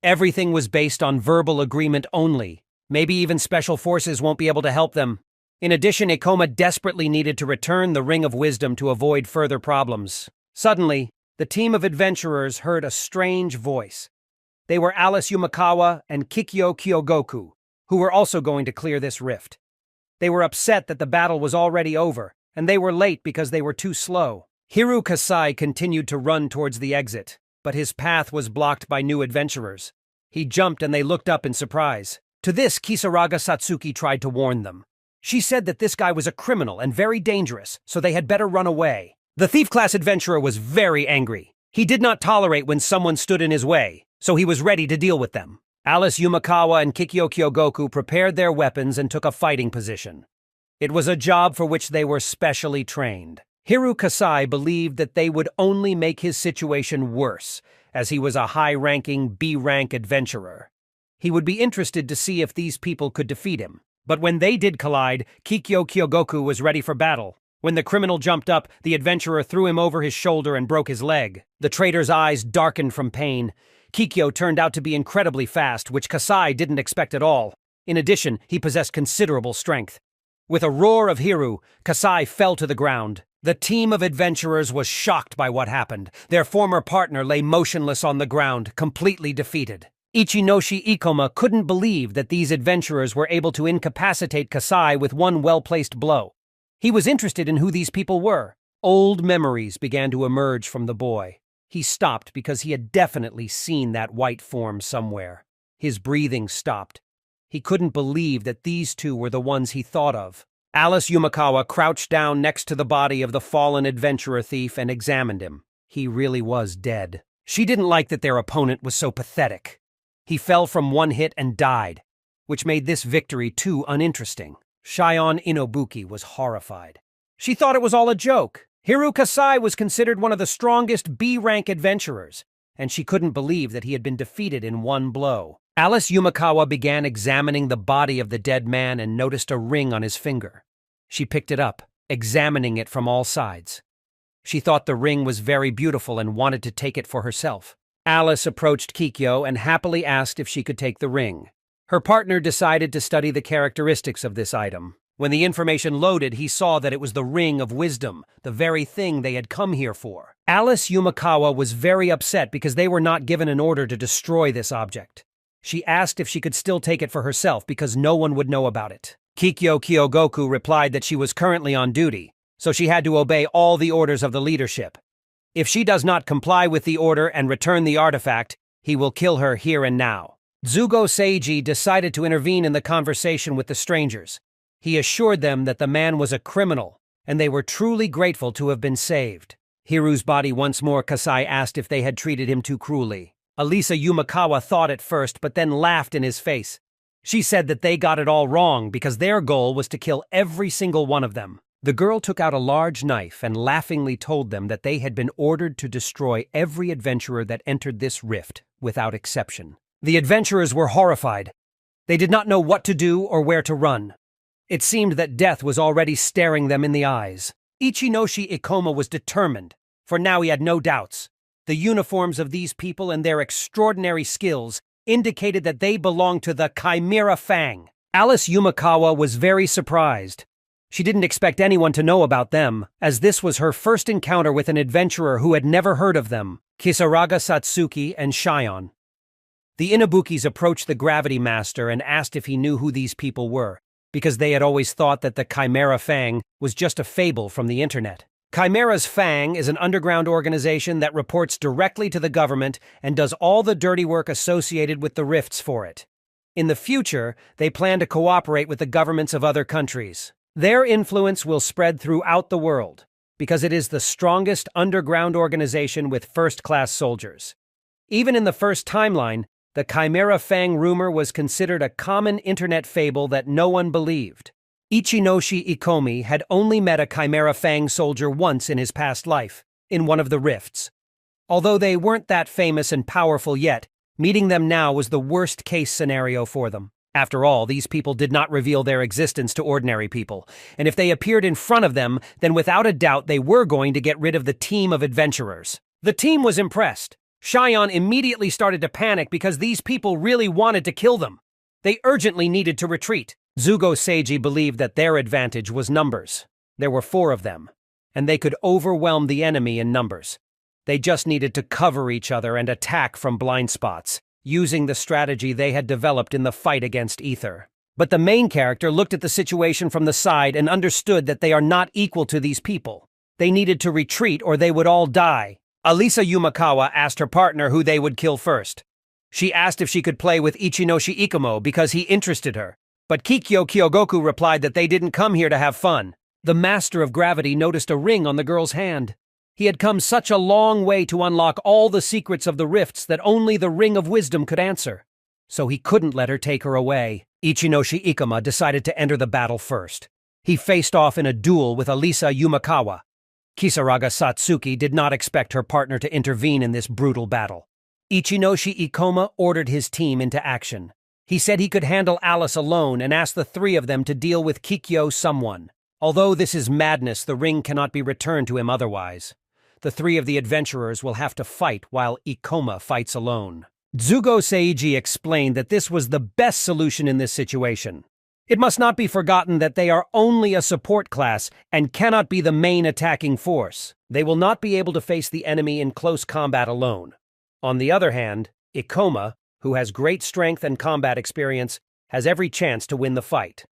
Everything was based on verbal agreement only. Maybe even special forces won't be able to help them. In addition, Ikoma desperately needed to return the Ring of Wisdom to avoid further problems. Suddenly, the team of adventurers heard a strange voice. They were Alice Yumakawa and Kikyo Kyogoku, who were also going to clear this rift. They were upset that the battle was already over, and they were late because they were too slow. Hiru Kasai continued to run towards the exit, but his path was blocked by new adventurers. He jumped and they looked up in surprise. To this, Kisaraga Satsuki tried to warn them. She said that this guy was a criminal and very dangerous, so they had better run away. The thief-class adventurer was very angry. He did not tolerate when someone stood in his way, so he was ready to deal with them. Alice Yumakawa and Kikyo Kyogoku prepared their weapons and took a fighting position. It was a job for which they were specially trained. Hiru Kasai believed that they would only make his situation worse, as he was a high-ranking B-rank adventurer. He would be interested to see if these people could defeat him. But when they did collide, Kikyo Kyogoku was ready for battle. When the criminal jumped up, the adventurer threw him over his shoulder and broke his leg. The traitor's eyes darkened from pain. Kikyo turned out to be incredibly fast, which Kasai didn't expect at all. In addition, he possessed considerable strength. With a roar of Hiru, Kasai fell to the ground. The team of adventurers was shocked by what happened. Their former partner lay motionless on the ground, completely defeated. Ichinoshi Ikoma couldn't believe that these adventurers were able to incapacitate Kasai with one well-placed blow. He was interested in who these people were. Old memories began to emerge from the boy. He stopped because he had definitely seen that white form somewhere. His breathing stopped. He couldn't believe that these two were the ones he thought of. Alice Yumakawa crouched down next to the body of the fallen adventurer thief and examined him. He really was dead. She didn't like that their opponent was so pathetic. He fell from one hit and died, which made this victory too uninteresting. Shion Inobuki was horrified. She thought it was all a joke. Hiru Kasai was considered one of the strongest B-rank adventurers, and she couldn't believe that he had been defeated in one blow. Alice Yumakawa began examining the body of the dead man and noticed a ring on his finger. She picked it up, examining it from all sides. She thought the ring was very beautiful and wanted to take it for herself. Alice approached Kikyo and happily asked if she could take the ring. Her partner decided to study the characteristics of this item. When the information loaded, he saw that it was the Ring of Wisdom, the very thing they had come here for. Alice Yumakawa was very upset because they were not given an order to destroy this object. She asked if she could still take it for herself because no one would know about it. Kikyo Kyogoku replied that she was currently on duty, so she had to obey all the orders of the leadership. If she does not comply with the order and return the artifact, he will kill her here and now. Zugo Seiji decided to intervene in the conversation with the strangers. He assured them that the man was a criminal, and they were truly grateful to have been saved. Hiru's body once more, Kasai asked if they had treated him too cruelly. Elisa Yumakawa thought at first, but then laughed in his face. She said that they got it all wrong because their goal was to kill every single one of them. The girl took out a large knife and laughingly told them that they had been ordered to destroy every adventurer that entered this rift, without exception. The adventurers were horrified. They did not know what to do or where to run. It seemed that death was already staring them in the eyes. Ichinoshi Ikoma was determined, for now he had no doubts. The uniforms of these people and their extraordinary skills indicated that they belonged to the Chimera Fang. Alice Yumakawa was very surprised. She didn't expect anyone to know about them, as this was her first encounter with an adventurer who had never heard of them, Kisaraga Satsuki and Shion. The Inabukis approached the Gravity Master and asked if he knew who these people were, because they had always thought that the Chimera Fang was just a fable from the internet. Chimera's Fang is an underground organization that reports directly to the government and does all the dirty work associated with the rifts for it. In the future, they plan to cooperate with the governments of other countries. Their influence will spread throughout the world, because it is the strongest underground organization with first-class soldiers. Even in the first timeline, the Chimera Fang rumor was considered a common internet fable that no one believed. Ichinoshi Ikomi had only met a Chimera Fang soldier once in his past life, in one of the rifts. Although they weren't that famous and powerful yet, meeting them now was the worst-case scenario for them. After all, these people did not reveal their existence to ordinary people, and if they appeared in front of them, then without a doubt they were going to get rid of the team of adventurers. The team was impressed. Shion immediately started to panic because these people really wanted to kill them. They urgently needed to retreat. Zugo Seiji believed that their advantage was numbers. There were 4 of them, and they could overwhelm the enemy in numbers. They just needed to cover each other and attack from blind spots, using the strategy they had developed in the fight against Ether. But the main character looked at the situation from the side and understood that they are not equal to these people. They needed to retreat or they would all die. Elisa Yumakawa asked her partner who they would kill first. She asked if she could play with Ichinoshi Ikomo because he interested her, but Kikyo Kyogoku replied that they didn't come here to have fun. The Master of Gravity noticed a ring on the girl's hand. He had come such a long way to unlock all the secrets of the rifts that only the Ring of Wisdom could answer. So he couldn't let her take her away. Ichinoshi Ikoma decided to enter the battle first. He faced off in a duel with Elisa Yumakawa. Kisaraga Satsuki did not expect her partner to intervene in this brutal battle. Ichinoshi Ikoma ordered his team into action. He said he could handle Alice alone and asked the 3 of them to deal with Kikyo someone. Although this is madness, the ring cannot be returned to him otherwise. The 3 of the adventurers will have to fight while Ikoma fights alone. Zugo Seiji explained that this was the best solution in this situation. It must not be forgotten that they are only a support class and cannot be the main attacking force. They will not be able to face the enemy in close combat alone. On the other hand, Ikoma, who has great strength and combat experience, has every chance to win the fight.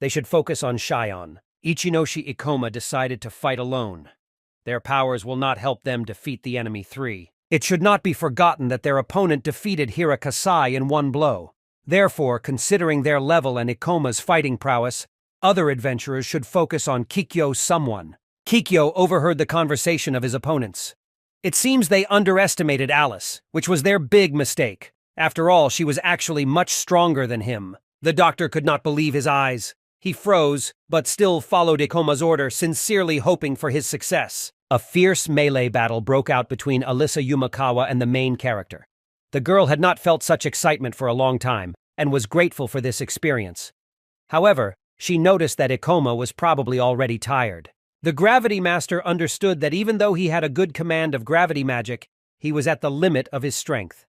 They should focus on Shion. Ichinoshi Ikoma decided to fight alone. Their powers will not help them defeat the enemy 3. It should not be forgotten that their opponent defeated Hira Kasai in one blow. Therefore, considering their level and Ikoma's fighting prowess, other adventurers should focus on Kikyo someone. Kikyo overheard the conversation of his opponents. It seems they underestimated Alice, which was their big mistake. After all, she was actually much stronger than him. The doctor could not believe his eyes. He froze, but still followed Ikoma's order, sincerely hoping for his success. A fierce melee battle broke out between Elisa Yumakawa and the main character. The girl had not felt such excitement for a long time, and was grateful for this experience. However, she noticed that Ikoma was probably already tired. The Gravity Master understood that even though he had a good command of gravity magic, he was at the limit of his strength.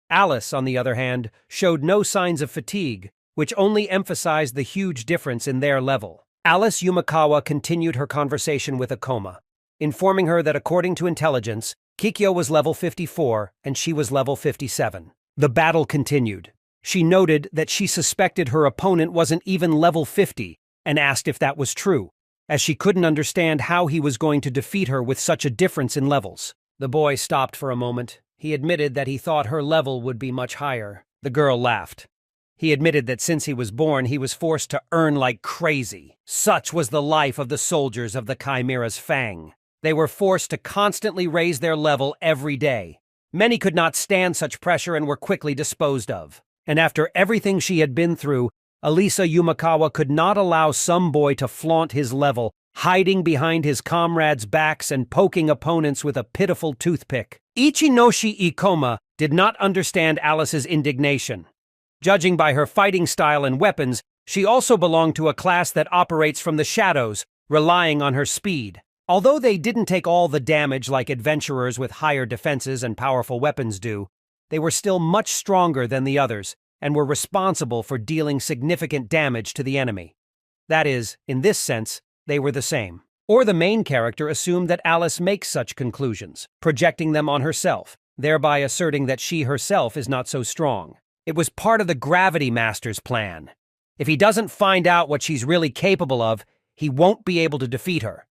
Alice, on the other hand, showed no signs of fatigue, which only emphasized the huge difference in their level. Alice Yumakawa continued her conversation with Ikoma, informing her that according to intelligence, Kikyo was level 54 and she was level 57. The battle continued. She noted that she suspected her opponent wasn't even level 50 and asked if that was true, as she couldn't understand how he was going to defeat her with such a difference in levels. The boy stopped for a moment. He admitted that he thought her level would be much higher. The girl laughed. He admitted that since he was born, he was forced to earn like crazy. Such was the life of the soldiers of the Chimera's Fang. They were forced to constantly raise their level every day. Many could not stand such pressure and were quickly disposed of. And after everything she had been through, Alisa Yumakawa could not allow some boy to flaunt his level, hiding behind his comrades' backs and poking opponents with a pitiful toothpick. Ichinoshi Ikoma did not understand Alice's indignation. Judging by her fighting style and weapons, she also belonged to a class that operates from the shadows, relying on her speed. Although they didn't take all the damage like adventurers with higher defenses and powerful weapons do, they were still much stronger than the others and were responsible for dealing significant damage to the enemy. That is, in this sense, they were the same. Or the main character assumed that Alice makes such conclusions, projecting them on herself, thereby asserting that she herself is not so strong. It was part of the Gravity Master's plan. If he doesn't find out what she's really capable of, he won't be able to defeat her.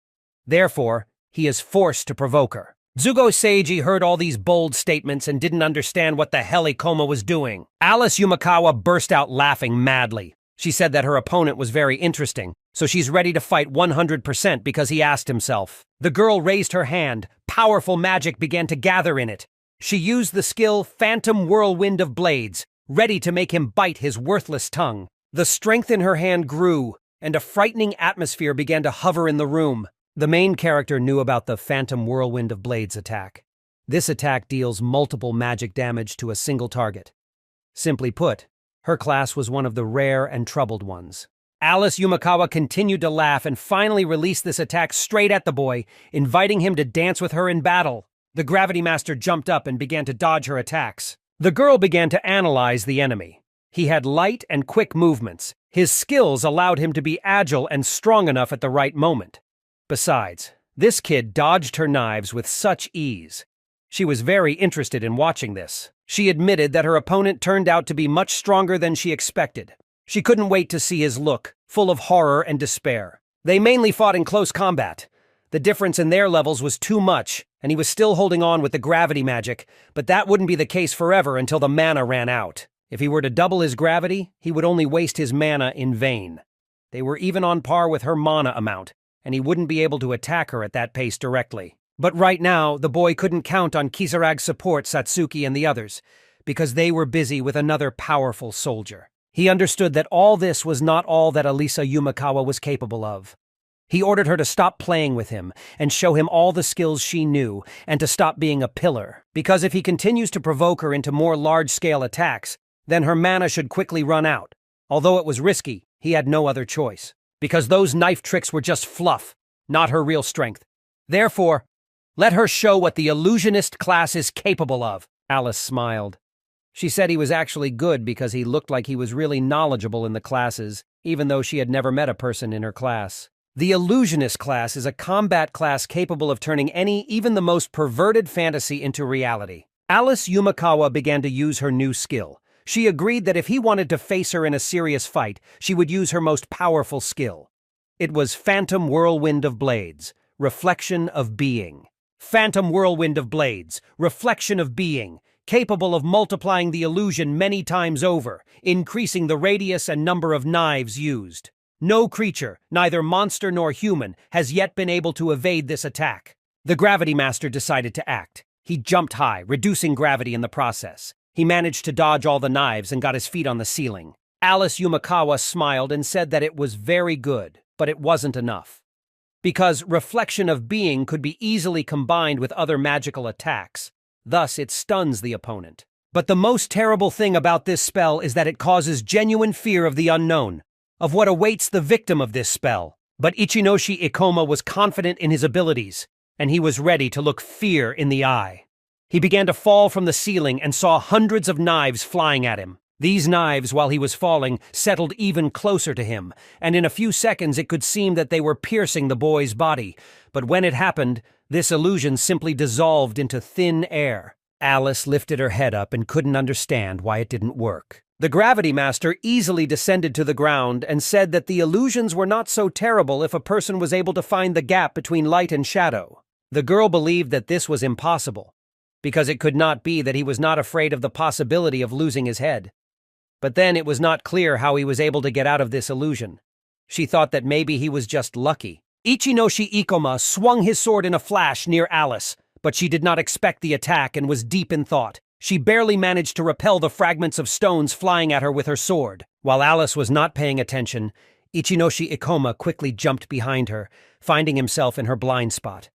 Therefore, he is forced to provoke her. Zugo Seiji heard all these bold statements and didn't understand what the hell Ikoma was doing. Alice Yumakawa burst out laughing madly. She said that her opponent was very interesting, so she's ready to fight 100% because he asked himself. The girl raised her hand. Powerful magic began to gather in it. She used the skill Phantom Whirlwind of Blades, ready to make him bite his worthless tongue. The strength in her hand grew, and a frightening atmosphere began to hover in the room. The main character knew about the Phantom Whirlwind of Blades attack. This attack deals multiple magic damage to a single target. Simply put, her class was one of the rare and troubled ones. Alice Yumakawa continued to laugh and finally released this attack straight at the boy, inviting him to dance with her in battle. The Gravity Master jumped up and began to dodge her attacks. The girl began to analyze the enemy. He had light and quick movements. His skills allowed him to be agile and strong enough at the right moment. Besides, this kid dodged her knives with such ease. She was very interested in watching this. She admitted that her opponent turned out to be much stronger than she expected. She couldn't wait to see his look, full of horror and despair. They mainly fought in close combat. The difference in their levels was too much, and he was still holding on with the gravity magic, but that wouldn't be the case forever until the mana ran out. If he were to double his gravity, he would only waste his mana in vain. They were even on par with her mana amount, and he wouldn't be able to attack her at that pace directly. But right now, the boy couldn't count on Kisarag's support, Satsuki and the others, because they were busy with another powerful soldier. He understood that all this was not all that Alisa Yumakawa was capable of. He ordered her to stop playing with him and show him all the skills she knew, and to stop being a pillar, because if he continues to provoke her into more large-scale attacks, then her mana should quickly run out. Although it was risky, he had no other choice, because those knife tricks were just fluff, not her real strength. Therefore, let her show what the illusionist class is capable of. Alice smiled. She said he was actually good because he looked like he was really knowledgeable in the classes, even though she had never met a person in her class. The illusionist class is a combat class capable of turning any, even the most perverted fantasy into reality. Alice Yumakawa began to use her new skill. She agreed that if he wanted to face her in a serious fight, she would use her most powerful skill. It was Phantom Whirlwind of Blades, Reflection of Being. Phantom Whirlwind of Blades, Reflection of Being, capable of multiplying the illusion many times over, increasing the radius and number of knives used. No creature, neither monster nor human, has yet been able to evade this attack. The Gravity Master decided to act. He jumped high, reducing gravity in the process. He managed to dodge all the knives and got his feet on the ceiling. Alice Yumakawa smiled and said that it was very good, but it wasn't enough. Because Reflection of Being could be easily combined with other magical attacks. Thus, it stuns the opponent. But the most terrible thing about this spell is that it causes genuine fear of the unknown, of what awaits the victim of this spell. But Ichinoshi Ikoma was confident in his abilities, and he was ready to look fear in the eye. He began to fall from the ceiling and saw hundreds of knives flying at him. These knives, while he was falling, settled even closer to him, and in a few seconds it could seem that they were piercing the boy's body. But when it happened, this illusion simply dissolved into thin air. Alice lifted her head up and couldn't understand why it didn't work. The Gravity Master easily descended to the ground and said that the illusions were not so terrible if a person was able to find the gap between light and shadow. The girl believed that this was impossible, because it could not be that he was not afraid of the possibility of losing his head. But then it was not clear how he was able to get out of this illusion. She thought that maybe he was just lucky. Ichinoshi Ikoma swung his sword in a flash near Alice, but she did not expect the attack and was deep in thought. She barely managed to repel the fragments of stones flying at her with her sword. While Alice was not paying attention, Ichinoshi Ikoma quickly jumped behind her, finding himself in her blind spot.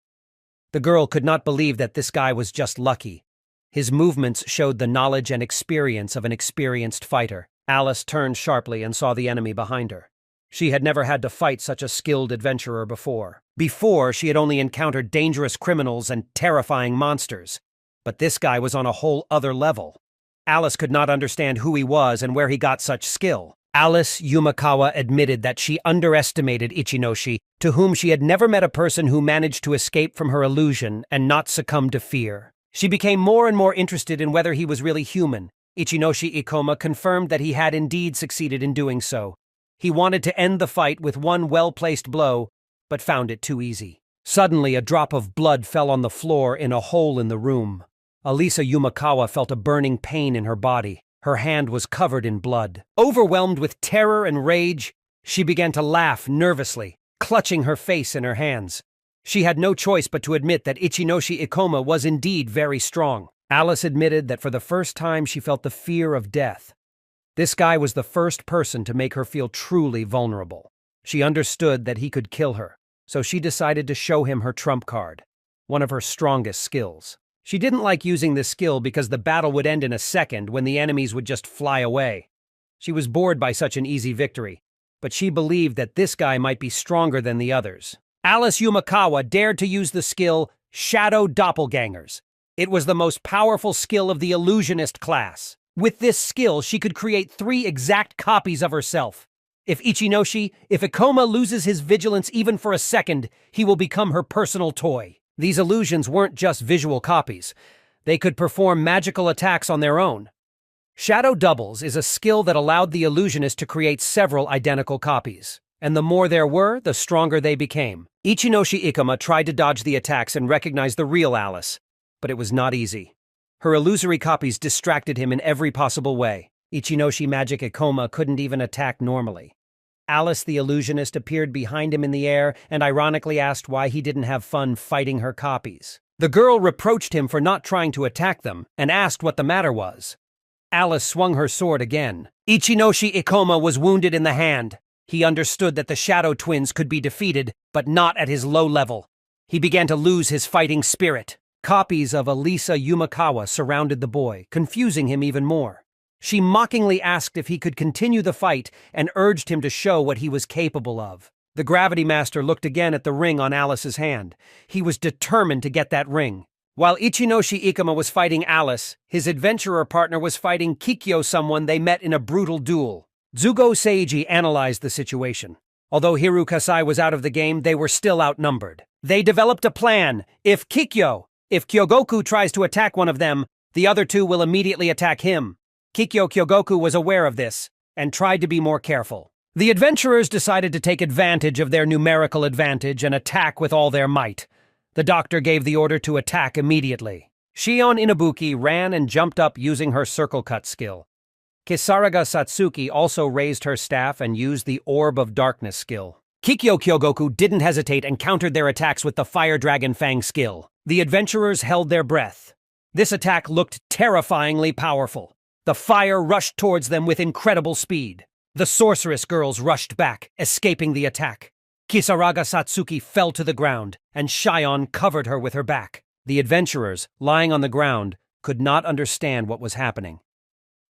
The girl could not believe that this guy was just lucky. His movements showed the knowledge and experience of an experienced fighter. Alice turned sharply and saw the enemy behind her. She had never had to fight such a skilled adventurer before. Before, she had only encountered dangerous criminals and terrifying monsters. But this guy was on a whole other level. Alice could not understand who he was and where he got such skill. Alice Yumakawa admitted that she underestimated Ichinoshi, to whom she had never met a person who managed to escape from her illusion and not succumb to fear. She became more and more interested in whether he was really human. Ichinoshi Ikoma confirmed that he had indeed succeeded in doing so. He wanted to end the fight with one well-placed blow, but found it too easy. Suddenly, a drop of blood fell on the floor in a hole in the room. Alisa Yumakawa felt a burning pain in her body. Her hand was covered in blood. Overwhelmed with terror and rage, she began to laugh nervously, clutching her face in her hands. She had no choice but to admit that Ichinoshi Ikoma was indeed very strong. Alice admitted that for the first time she felt the fear of death. This guy was the first person to make her feel truly vulnerable. She understood that he could kill her, so she decided to show him her trump card, one of her strongest skills. She didn't like using this skill because the battle would end in a second when the enemies would just fly away. She was bored by such an easy victory, but she believed that this guy might be stronger than the others. Alice Yumakawa dared to use the skill Shadow Doppelgangers. It was the most powerful skill of the illusionist class. With this skill, she could create 3 exact copies of herself. If Ikoma loses his vigilance even for a second, he will become her personal toy. These illusions weren't just visual copies. They could perform magical attacks on their own. Shadow Doubles is a skill that allowed the illusionist to create several identical copies. And the more there were, the stronger they became. Ichinoshi Ikoma tried to dodge the attacks and recognize the real Alice, but it was not easy. Her illusory copies distracted him in every possible way. Ichinoshi Magic Ikoma couldn't even attack normally. Alice the illusionist appeared behind him in the air and ironically asked why he didn't have fun fighting her copies. The girl reproached him for not trying to attack them and asked what the matter was. Alice swung her sword again. Ichinoshi Ikoma was wounded in the hand. He understood that the Shadow Twins could be defeated, but not at his low level. He began to lose his fighting spirit. Copies of Alisa Yumakawa surrounded the boy, confusing him even more. She mockingly asked if he could continue the fight and urged him to show what he was capable of. The Gravity Master looked again at the ring on Alice's hand. He was determined to get that ring. While Ichinoshi Ikoma was fighting Alice, his adventurer partner was fighting Kikyo, someone they met in a brutal duel. Zugo Seiji analyzed the situation. Although Hiru Kasai was out of the game, they were still outnumbered. They developed a plan. If Kyogoku tries to attack one of them, the other 2 will immediately attack him. Kyogoku was aware of this and tried to be more careful. The adventurers decided to take advantage of their numerical advantage and attack with all their might. The doctor gave the order to attack immediately. Shion Inabuki ran and jumped up using her circle cut skill. Kisaraga Satsuki also raised her staff and used the Orb of Darkness skill. Kyogoku didn't hesitate and countered their attacks with the Fire Dragon Fang skill. The adventurers held their breath. This attack looked terrifyingly powerful. The fire rushed towards them with incredible speed. The sorceress girls rushed back, escaping the attack. Kisaraga Satsuki fell to the ground, and Shion covered her with her back. The adventurers, lying on the ground, could not understand what was happening.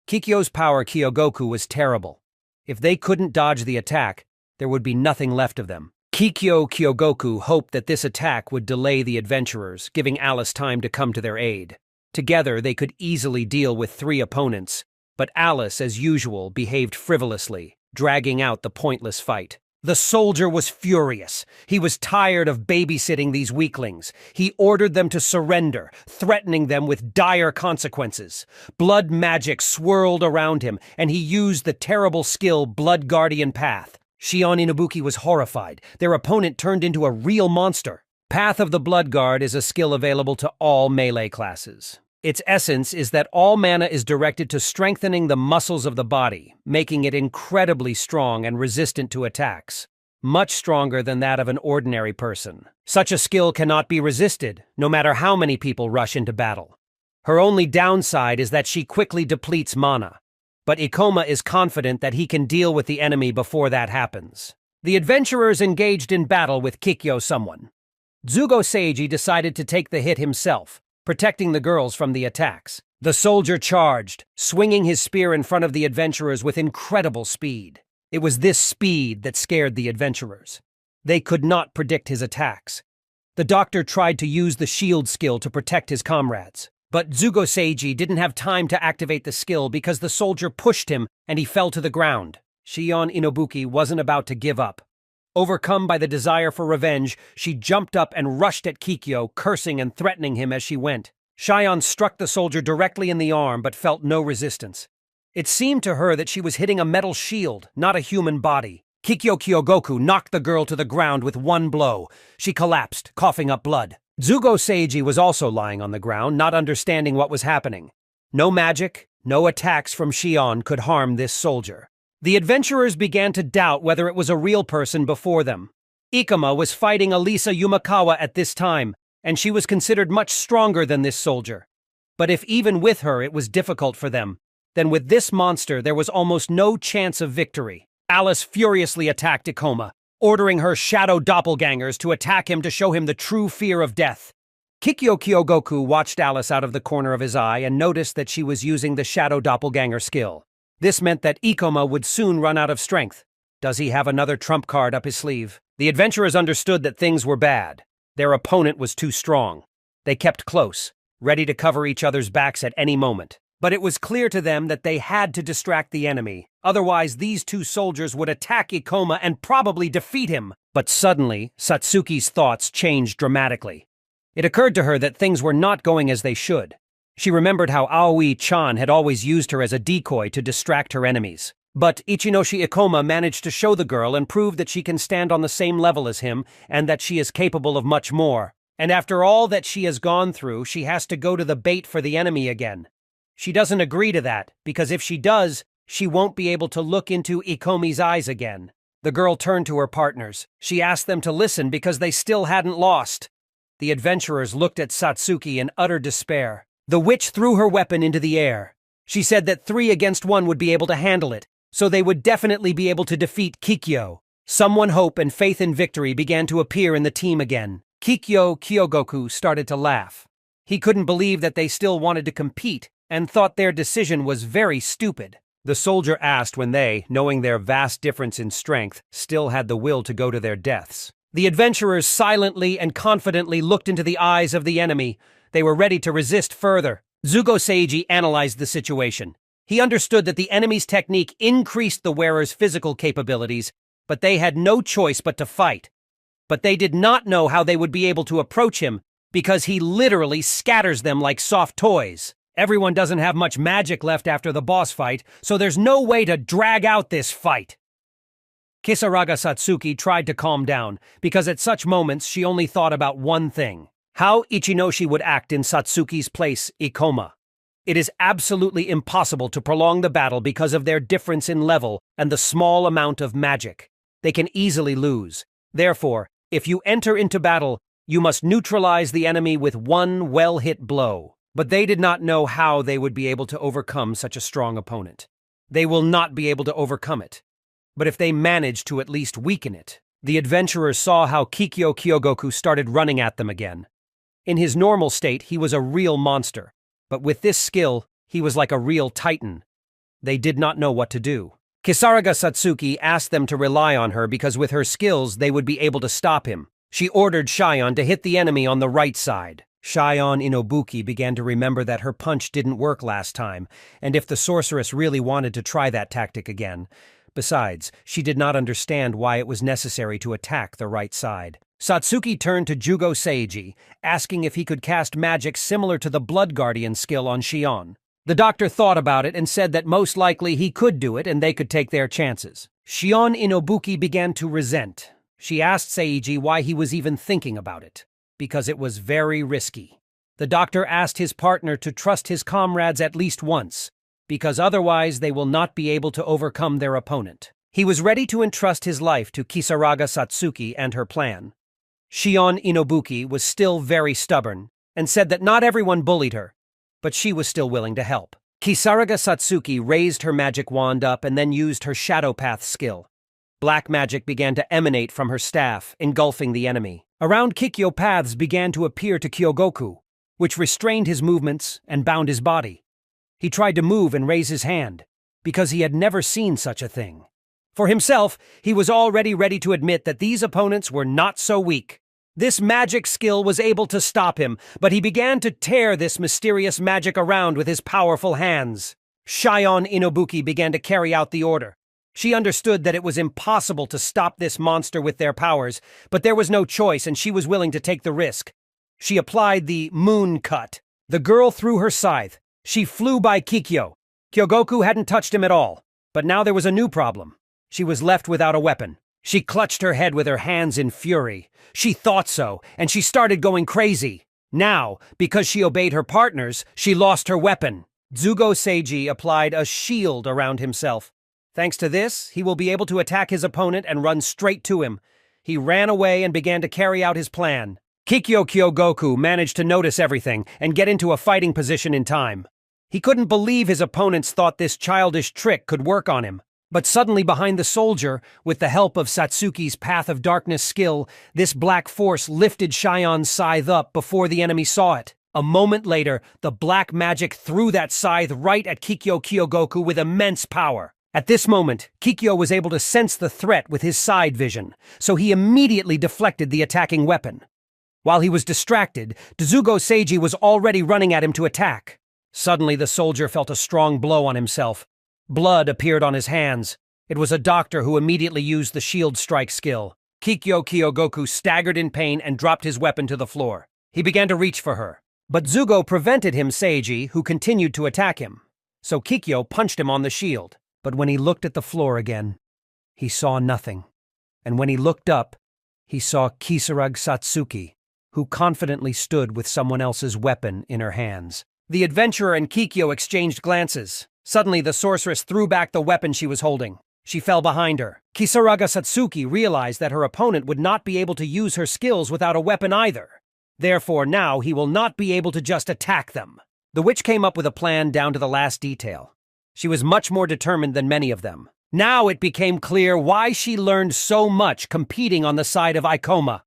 Kikyo's power Kyogoku was terrible. If they couldn't dodge the attack, there would be nothing left of them. Kyogoku hoped that this attack would delay the adventurers, giving Alice time to come to their aid. Together, they could easily deal with 3 opponents. But Alice, as usual, behaved frivolously, dragging out the pointless fight. The soldier was furious. He was tired of babysitting these weaklings. He ordered them to surrender, threatening them with dire consequences. Blood magic swirled around him, and he used the terrible skill Blood Guardian Path. Shion Inubuki was horrified. Their opponent turned into a real monster. Path of the Blood Guard is a skill available to all melee classes. Its essence is that all mana is directed to strengthening the muscles of the body, making it incredibly strong and resistant to attacks, much stronger than that of an ordinary person. Such a skill cannot be resisted, no matter how many people rush into battle. Her only downside is that she quickly depletes mana, but Ikoma is confident that he can deal with the enemy before that happens. The adventurers engaged in battle with Kikyo-someone. Zugo Seiji decided to take the hit himself, protecting the girls from the attacks. The soldier charged, swinging his spear in front of the adventurers with incredible speed. It was this speed that scared the adventurers. They could not predict his attacks. The doctor tried to use the shield skill to protect his comrades, but Zugo Seiji didn't have time to activate the skill because the soldier pushed him and he fell to the ground. Shion Inubuki wasn't about to give up. Overcome by the desire for revenge, she jumped up and rushed at Kikyo, cursing and threatening him as she went. Shion struck the soldier directly in the arm but felt no resistance. It seemed to her that she was hitting a metal shield, not a human body. Kikyo Kyogoku knocked the girl to the ground with one blow. She collapsed, coughing up blood. Zugo Seiji was also lying on the ground, not understanding what was happening. No magic, no attacks from Shion could harm this soldier. The adventurers began to doubt whether it was a real person before them. Ikoma was fighting Elisa Yumakawa at this time, and she was considered much stronger than this soldier. But if even with her it was difficult for them, then with this monster there was almost no chance of victory. Alice furiously attacked Ikoma, ordering her shadow doppelgangers to attack him to show him the true fear of death. Kikyo Kyogoku watched Alice out of the corner of his eye and noticed that she was using the shadow doppelganger skill. This meant that Ikoma would soon run out of strength. Does he have another trump card up his sleeve? The adventurers understood that things were bad. Their opponent was too strong. They kept close, ready to cover each other's backs at any moment. But it was clear to them that they had to distract the enemy. Otherwise, these two soldiers would attack Ikoma and probably defeat him. But suddenly, Satsuki's thoughts changed dramatically. It occurred to her that things were not going as they should. She remembered how Aoi-chan had always used her as a decoy to distract her enemies. But Ichinoshi Ikoma managed to show the girl and prove that she can stand on the same level as him and that she is capable of much more. And after all that she has gone through, she has to go to the bait for the enemy again. She doesn't agree to that, because if she does, she won't be able to look into Ikomi's eyes again. The girl turned to her partners. She asked them to listen because they still hadn't lost. The adventurers looked at Satsuki in utter despair. The witch threw her weapon into the air. She said that 3 against 1 would be able to handle it, so they would definitely be able to defeat Kikyo. Someone hope and faith in victory began to appear in the team again. Kikyo Kyogoku started to laugh. He couldn't believe that they still wanted to compete and thought their decision was very stupid. The soldier asked when they, knowing their vast difference in strength, still had the will to go to their deaths. The adventurers silently and confidently looked into the eyes of the enemy. They were ready to resist further. Zugo Seiji analyzed the situation. He understood that the enemy's technique increased the wearer's physical capabilities, but they had no choice but to fight. But they did not know how they would be able to approach him, because he literally scatters them like soft toys. Everyone doesn't have much magic left after the boss fight, so there's no way to drag out this fight. Kisaraga Satsuki tried to calm down, because at such moments she only thought about one thing: how Ichinoshi would act in Satsuki's place, Ikoma. It is absolutely impossible to prolong the battle because of their difference in level and the small amount of magic. They can easily lose. Therefore, if you enter into battle, you must neutralize the enemy with one well-hit blow. But they did not know how they would be able to overcome such a strong opponent. They will not be able to overcome it. But if they manage to at least weaken it, the adventurers saw how Kikyo Kyogoku started running at them again. In his normal state, he was a real monster, but with this skill, he was like a real titan. They did not know what to do. Kisaraga Satsuki asked them to rely on her because with her skills, they would be able to stop him. She ordered Shion to hit the enemy on the right side. Shion Inobuki began to remember that her punch didn't work last time, and if the sorceress really wanted to try that tactic again. Besides, she did not understand why it was necessary to attack the right side. Satsuki turned to Jugo Seiji, asking if he could cast magic similar to the Blood Guardian skill on Shion. The doctor thought about it and said that most likely he could do it and they could take their chances. Shion Inobuki began to resent. She asked Seiji why he was even thinking about it. Because it was very risky. The doctor asked his partner to trust his comrades at least once, because otherwise they will not be able to overcome their opponent. He was ready to entrust his life to Kisaraga Satsuki and her plan. Shion Inobuki was still very stubborn and said that not everyone bullied her, but she was still willing to help. Kisaraga Satsuki raised her magic wand up and then used her Shadow Path skill. Black magic began to emanate from her staff, engulfing the enemy. Around Kikyo paths began to appear to Kyogoku, which restrained his movements and bound his body. He tried to move and raise his hand, because he had never seen such a thing. For himself, he was already ready to admit that these opponents were not so weak. This magic skill was able to stop him, but he began to tear this mysterious magic around with his powerful hands. Shion Inobuki began to carry out the order. She understood that it was impossible to stop this monster with their powers, but there was no choice and she was willing to take the risk. She applied the moon cut. The girl threw her scythe. She flew by Kikyo. Kyogoku hadn't touched him at all, but now there was a new problem. She was left without a weapon. She clutched her head with her hands in fury. She thought so, and she started going crazy. Now, because she obeyed her partners, she lost her weapon. Jugo Seiji applied a shield around himself. Thanks to this, he will be able to attack his opponent and run straight to him. He ran away and began to carry out his plan. Kikyo Kyogoku managed to notice everything and get into a fighting position in time. He couldn't believe his opponents thought this childish trick could work on him. But suddenly behind the soldier, with the help of Satsuki's Path of Darkness skill, this black force lifted Shion's scythe up before the enemy saw it. A moment later, the black magic threw that scythe right at Kikyo Kyogoku with immense power. At this moment, Kikyo was able to sense the threat with his side vision, so he immediately deflected the attacking weapon. While he was distracted, Jugo Seiji was already running at him to attack. Suddenly, the soldier felt a strong blow on himself. Blood appeared on his hands. It was a doctor who immediately used the shield strike skill. Kikyo Kyogoku staggered in pain and dropped his weapon to the floor. He began to reach for her. But Jugo prevented him, Seiji, who continued to attack him. So Kikyo punched him on the shield. But when he looked at the floor again, he saw nothing. And when he looked up, he saw Kisarage Satsuki, who confidently stood with someone else's weapon in her hands. The adventurer and Kikyo exchanged glances. Suddenly, the sorceress threw back the weapon she was holding. She fell behind her. Kisaraga Satsuki realized that her opponent would not be able to use her skills without a weapon either. Therefore, now he will not be able to just attack them. The witch came up with a plan down to the last detail. She was much more determined than many of them. Now it became clear why she learned so much competing on the side of Ikoma.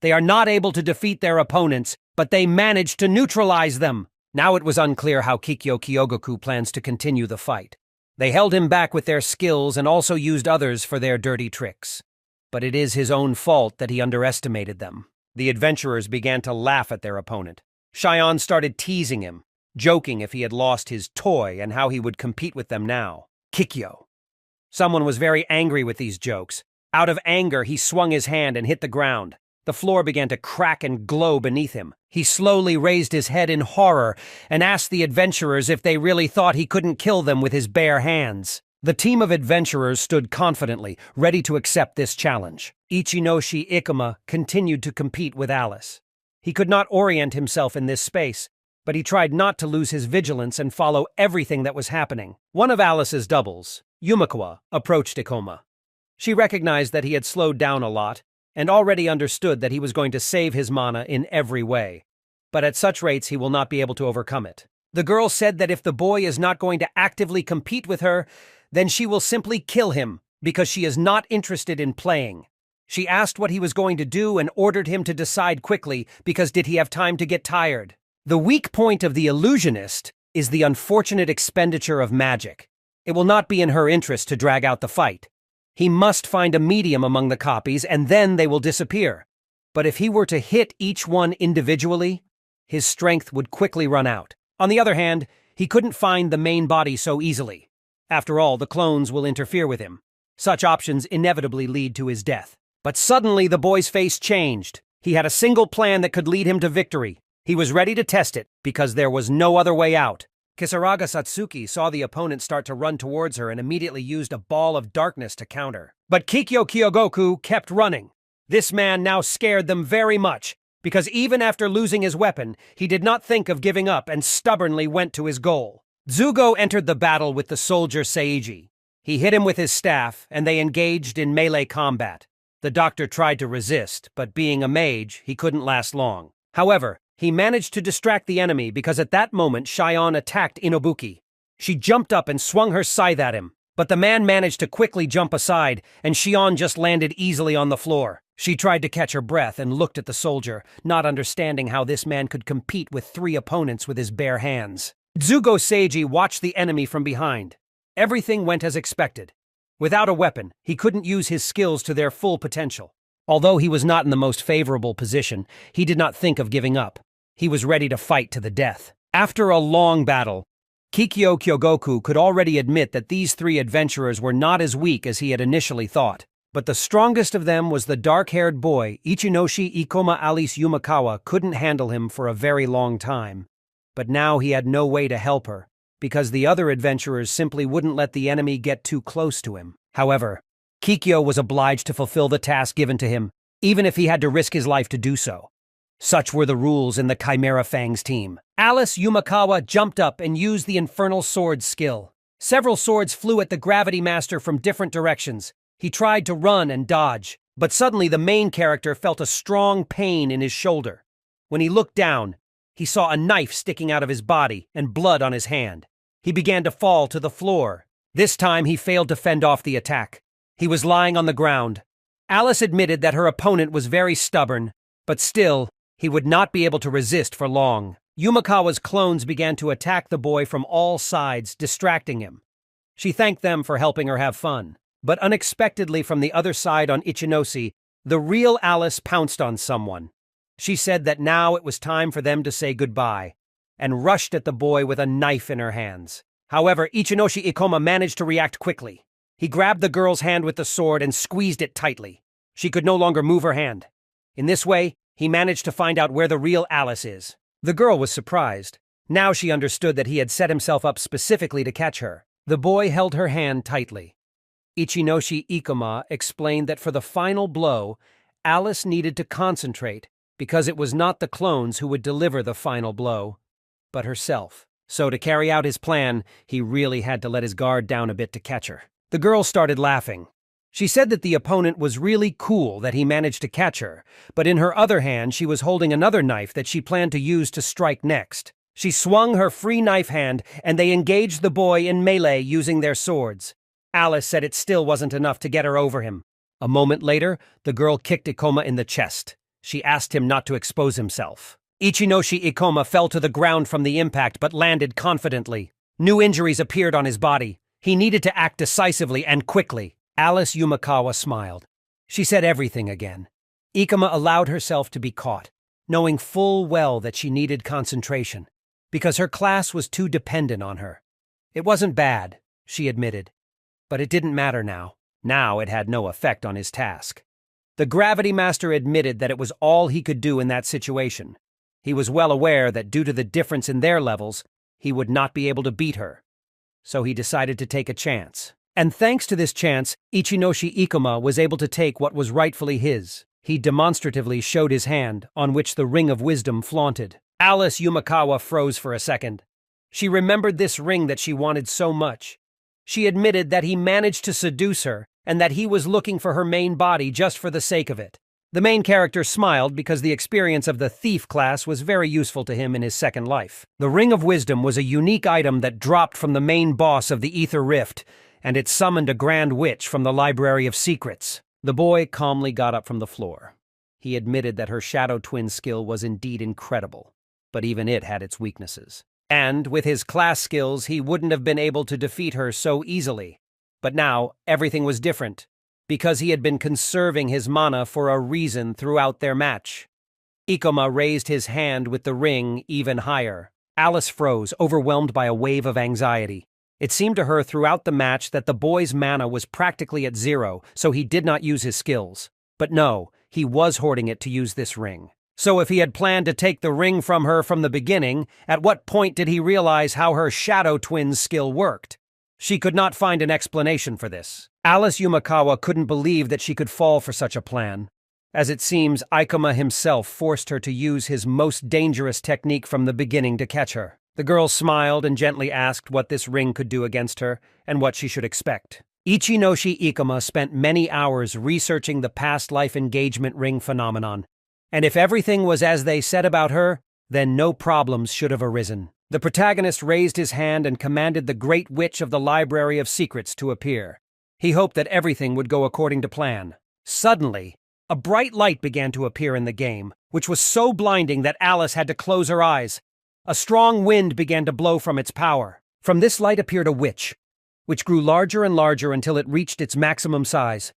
They are not able to defeat their opponents, but they managed to neutralize them. Now it was unclear how Kikyo Kyogoku plans to continue the fight. They held him back with their skills and also used others for their dirty tricks. But it is his own fault that he underestimated them. The adventurers began to laugh at their opponent. Shion started teasing him, joking if he had lost his toy and how he would compete with them now. Kikyo. Someone was very angry with these jokes. Out of anger, he swung his hand and hit the ground. The floor began to crack and glow beneath him. He slowly raised his head in horror and asked the adventurers if they really thought he couldn't kill them with his bare hands. The team of adventurers stood confidently, ready to accept this challenge. Ichinoshi Ikoma continued to compete with Alice. He could not orient himself in this space, but he tried not to lose his vigilance and follow everything that was happening. One of Alice's doubles, Yumikawa, approached Ikoma. She recognized that he had slowed down a lot and already understood that he was going to save his mana in every way. But at such rates, he will not be able to overcome it. The girl said that if the boy is not going to actively compete with her, then she will simply kill him because she is not interested in playing. She asked what he was going to do and ordered him to decide quickly because did he have time to get tired? The weak point of the illusionist is the unfortunate expenditure of magic. It will not be in her interest to drag out the fight. He must find a medium among the copies and then they will disappear. But if he were to hit each one individually, his strength would quickly run out. On the other hand, he couldn't find the main body so easily. After all, the clones will interfere with him. Such options inevitably lead to his death. But suddenly the boy's face changed. He had a single plan that could lead him to victory. He was ready to test it, because there was no other way out. Kisaraga Satsuki saw the opponent start to run towards her and immediately used a ball of darkness to counter. But Kikyo Kyogoku kept running. This man now scared them very much, because even after losing his weapon, he did not think of giving up and stubbornly went to his goal. Zugo entered the battle with the soldier Seiji. He hit him with his staff, and they engaged in melee combat. The doctor tried to resist, but being a mage, he couldn't last long. However, he managed to distract the enemy because at that moment Shion attacked Inobuki. She jumped up and swung her scythe at him, but the man managed to quickly jump aside, and Shion just landed easily on the floor. She tried to catch her breath and looked at the soldier, not understanding how this man could compete with 3 opponents with his bare hands. Zugo Seiji watched the enemy from behind. Everything went as expected. Without a weapon, he couldn't use his skills to their full potential. Although he was not in the most favorable position, he did not think of giving up. He was ready to fight to the death. After a long battle, Kikyo Kyogoku could already admit that these 3 adventurers were not as weak as he had initially thought. But the strongest of them was the dark-haired boy. Ichinoshi Ikoma Alice Yumakawa couldn't handle him for a very long time. But now he had no way to help her, because the other adventurers simply wouldn't let the enemy get too close to him. However, Kikyo was obliged to fulfill the task given to him, even if he had to risk his life to do so. Such were the rules in the Chimera Fangs team. Alice Yumakawa jumped up and used the Infernal Sword skill. Several swords flew at the Gravity Master from different directions. He tried to run and dodge, but suddenly the main character felt a strong pain in his shoulder. When he looked down, he saw a knife sticking out of his body and blood on his hand. He began to fall to the floor. This time he failed to fend off the attack. He was lying on the ground. Alice admitted that her opponent was very stubborn, but still, he would not be able to resist for long. Yumakawa's clones began to attack the boy from all sides, distracting him. She thanked them for helping her have fun. But unexpectedly from the other side on Ichinoshi, the real Alice pounced on someone. She said that now it was time for them to say goodbye, and rushed at the boy with a knife in her hands. However, Ichinoshi Ikoma managed to react quickly. He grabbed the girl's hand with the sword and squeezed it tightly. She could no longer move her hand. In this way, he managed to find out where the real Alice is. The girl was surprised. Now she understood that he had set himself up specifically to catch her. The boy held her hand tightly. Ichinoshi Ikoma explained that for the final blow, Alice needed to concentrate because it was not the clones who would deliver the final blow, but herself. So to carry out his plan, he really had to let his guard down a bit to catch her. The girl started laughing. She said that the opponent was really cool that he managed to catch her, but in her other hand she was holding another knife that she planned to use to strike next. She swung her free knife hand, and they engaged the boy in melee using their swords. Alice said it still wasn't enough to get her over him. A moment later, the girl kicked Ikoma in the chest. She asked him not to expose himself. Ichinoshi Ikoma fell to the ground from the impact but landed confidently. New injuries appeared on his body. He needed to act decisively and quickly. Alice Yumakawa smiled. She said everything again. Ikoma allowed herself to be caught, knowing full well that she needed concentration, because her class was too dependent on her. It wasn't bad, she admitted. But it didn't matter now. Now it had no effect on his task. The Gravity Master admitted that it was all he could do in that situation. He was well aware that due to the difference in their levels, he would not be able to beat her. So he decided to take a chance. And thanks to this chance, Ichinoshi Ikoma was able to take what was rightfully his. He demonstratively showed his hand, on which the Ring of Wisdom flaunted. Alice Yumakawa froze for a second. She remembered this ring that she wanted so much. She admitted that he managed to seduce her, and that he was looking for her main body just for the sake of it. The main character smiled because the experience of the thief class was very useful to him in his second life. The Ring of Wisdom was a unique item that dropped from the main boss of the Ether Rift, and it summoned a Grand Witch from the Library of Secrets. The boy calmly got up from the floor. He admitted that her Shadow Twin skill was indeed incredible, but even it had its weaknesses. And with his class skills, he wouldn't have been able to defeat her so easily. But now, everything was different, because he had been conserving his mana for a reason throughout their match. Ikoma raised his hand with the ring even higher. Alice froze, overwhelmed by a wave of anxiety. It seemed to her throughout the match that the boy's mana was practically at zero, so he did not use his skills. But no, he was hoarding it to use this ring. So if he had planned to take the ring from her from the beginning, at what point did he realize how her Shadow Twins skill worked? She could not find an explanation for this. Alice Yumakawa couldn't believe that she could fall for such a plan. As it seems, Ikoma himself forced her to use his most dangerous technique from the beginning to catch her. The girl smiled and gently asked what this ring could do against her, and what she should expect. Ichinoshi Ikoma spent many hours researching the past life engagement ring phenomenon. And if everything was as they said about her, then no problems should have arisen. The protagonist raised his hand and commanded the Great Witch of the Library of Secrets to appear. He hoped that everything would go according to plan. Suddenly, a bright light began to appear in the game, which was so blinding that Alice had to close her eyes. A strong wind began to blow from its power. From this light appeared a witch, which grew larger and larger until it reached its maximum size.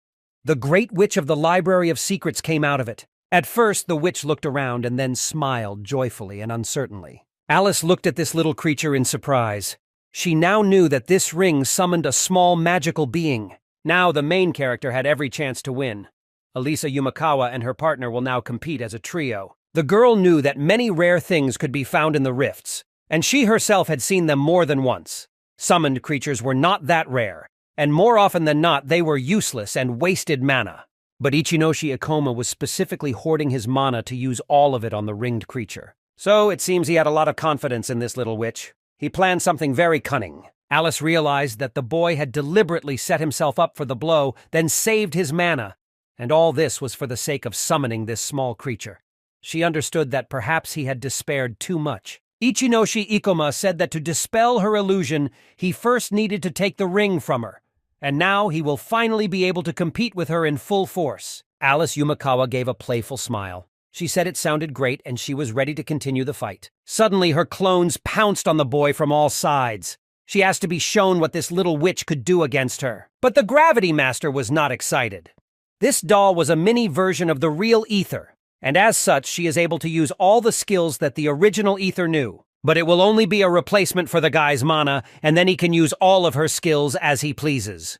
The Great Witch of the Library of Secrets came out of it. At first, the witch looked around and then smiled joyfully and uncertainly. Alice looked at this little creature in surprise. She now knew that this ring summoned a small magical being. Now the main character had every chance to win. Elisa Yumakawa and her partner will now compete as a trio. The girl knew that many rare things could be found in the rifts, and she herself had seen them more than once. Summoned creatures were not that rare, and more often than not they were useless and wasted mana. But Ichinoshi Ikoma was specifically hoarding his mana to use all of it on the ringed creature. So it seems he had a lot of confidence in this little witch. He planned something very cunning. Alice realized that the boy had deliberately set himself up for the blow, then saved his mana, and all this was for the sake of summoning this small creature. She understood that perhaps he had despaired too much. Ichinoshi Ikoma said that to dispel her illusion, he first needed to take the ring from her, and now he will finally be able to compete with her in full force. Alice Yumakawa gave a playful smile. She said it sounded great and she was ready to continue the fight. Suddenly, her clones pounced on the boy from all sides. She asked to be shown what this little witch could do against her. But the Gravity Master was not excited. This doll was a mini version of the real Ether, and as such, she is able to use all the skills that the original Ether knew. But it will only be a replacement for the guy's mana, and then he can use all of her skills as he pleases.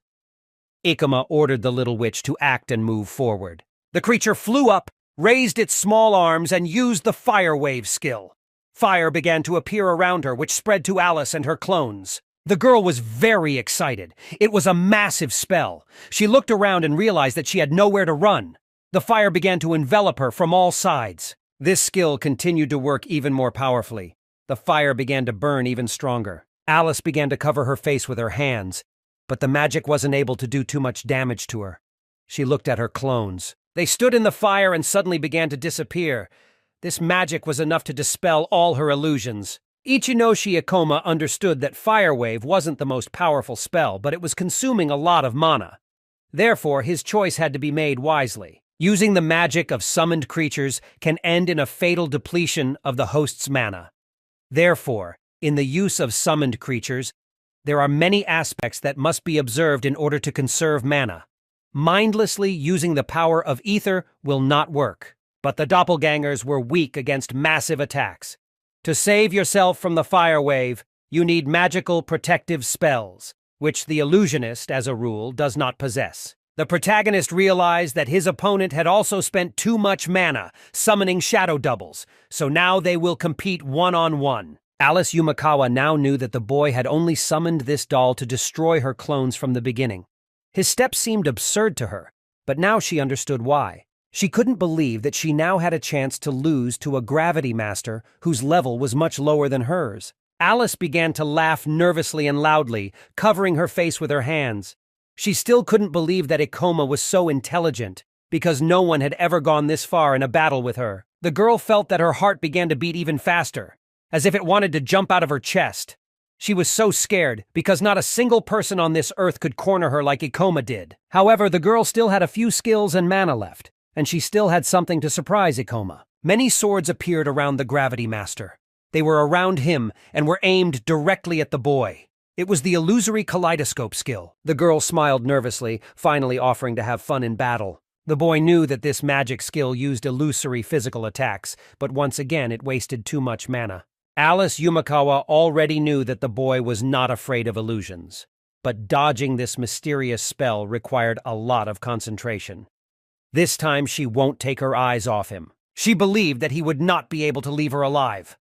Ikoma ordered the little witch to act and move forward. The creature flew up, raised its small arms, and used the Fire Wave skill. Fire began to appear around her, which spread to Alice and her clones. The girl was very excited. It was a massive spell. She looked around and realized that she had nowhere to run. The fire began to envelop her from all sides. This skill continued to work even more powerfully. The fire began to burn even stronger. Alice began to cover her face with her hands, but the magic wasn't able to do too much damage to her. She looked at her clones. They stood in the fire and suddenly began to disappear. This magic was enough to dispel all her illusions. Ichinoshi Ikoma understood that Fire Wave wasn't the most powerful spell, but it was consuming a lot of mana. Therefore, his choice had to be made wisely. Using the magic of summoned creatures can end in a fatal depletion of the host's mana. Therefore, in the use of summoned creatures, there are many aspects that must be observed in order to conserve mana. Mindlessly using the power of Ether will not work, but the doppelgangers were weak against massive attacks. To save yourself from the Fire Wave, you need magical protective spells, which the illusionist, as a rule, does not possess. The protagonist realized that his opponent had also spent too much mana, summoning shadow doubles, so now they will compete one-on-one. Alice Yumakawa now knew that the boy had only summoned this doll to destroy her clones from the beginning. His steps seemed absurd to her, but now she understood why. She couldn't believe that she now had a chance to lose to a Gravity Master whose level was much lower than hers. Alice began to laugh nervously and loudly, covering her face with her hands. She still couldn't believe that Ikoma was so intelligent, because no one had ever gone this far in a battle with her. The girl felt that her heart began to beat even faster, as if it wanted to jump out of her chest. She was so scared, because not a single person on this earth could corner her like Ikoma did. However, the girl still had a few skills and mana left, and she still had something to surprise Ikoma. Many swords appeared around the Gravity Master. They were around him and were aimed directly at the boy. It was the illusory kaleidoscope skill. The girl smiled nervously, finally offering to have fun in battle. The boy knew that this magic skill used illusory physical attacks, but once again it wasted too much mana. Alice Yumakawa already knew that the boy was not afraid of illusions, but dodging this mysterious spell required a lot of concentration. This time she won't take her eyes off him. She believed that he would not be able to leave her alive.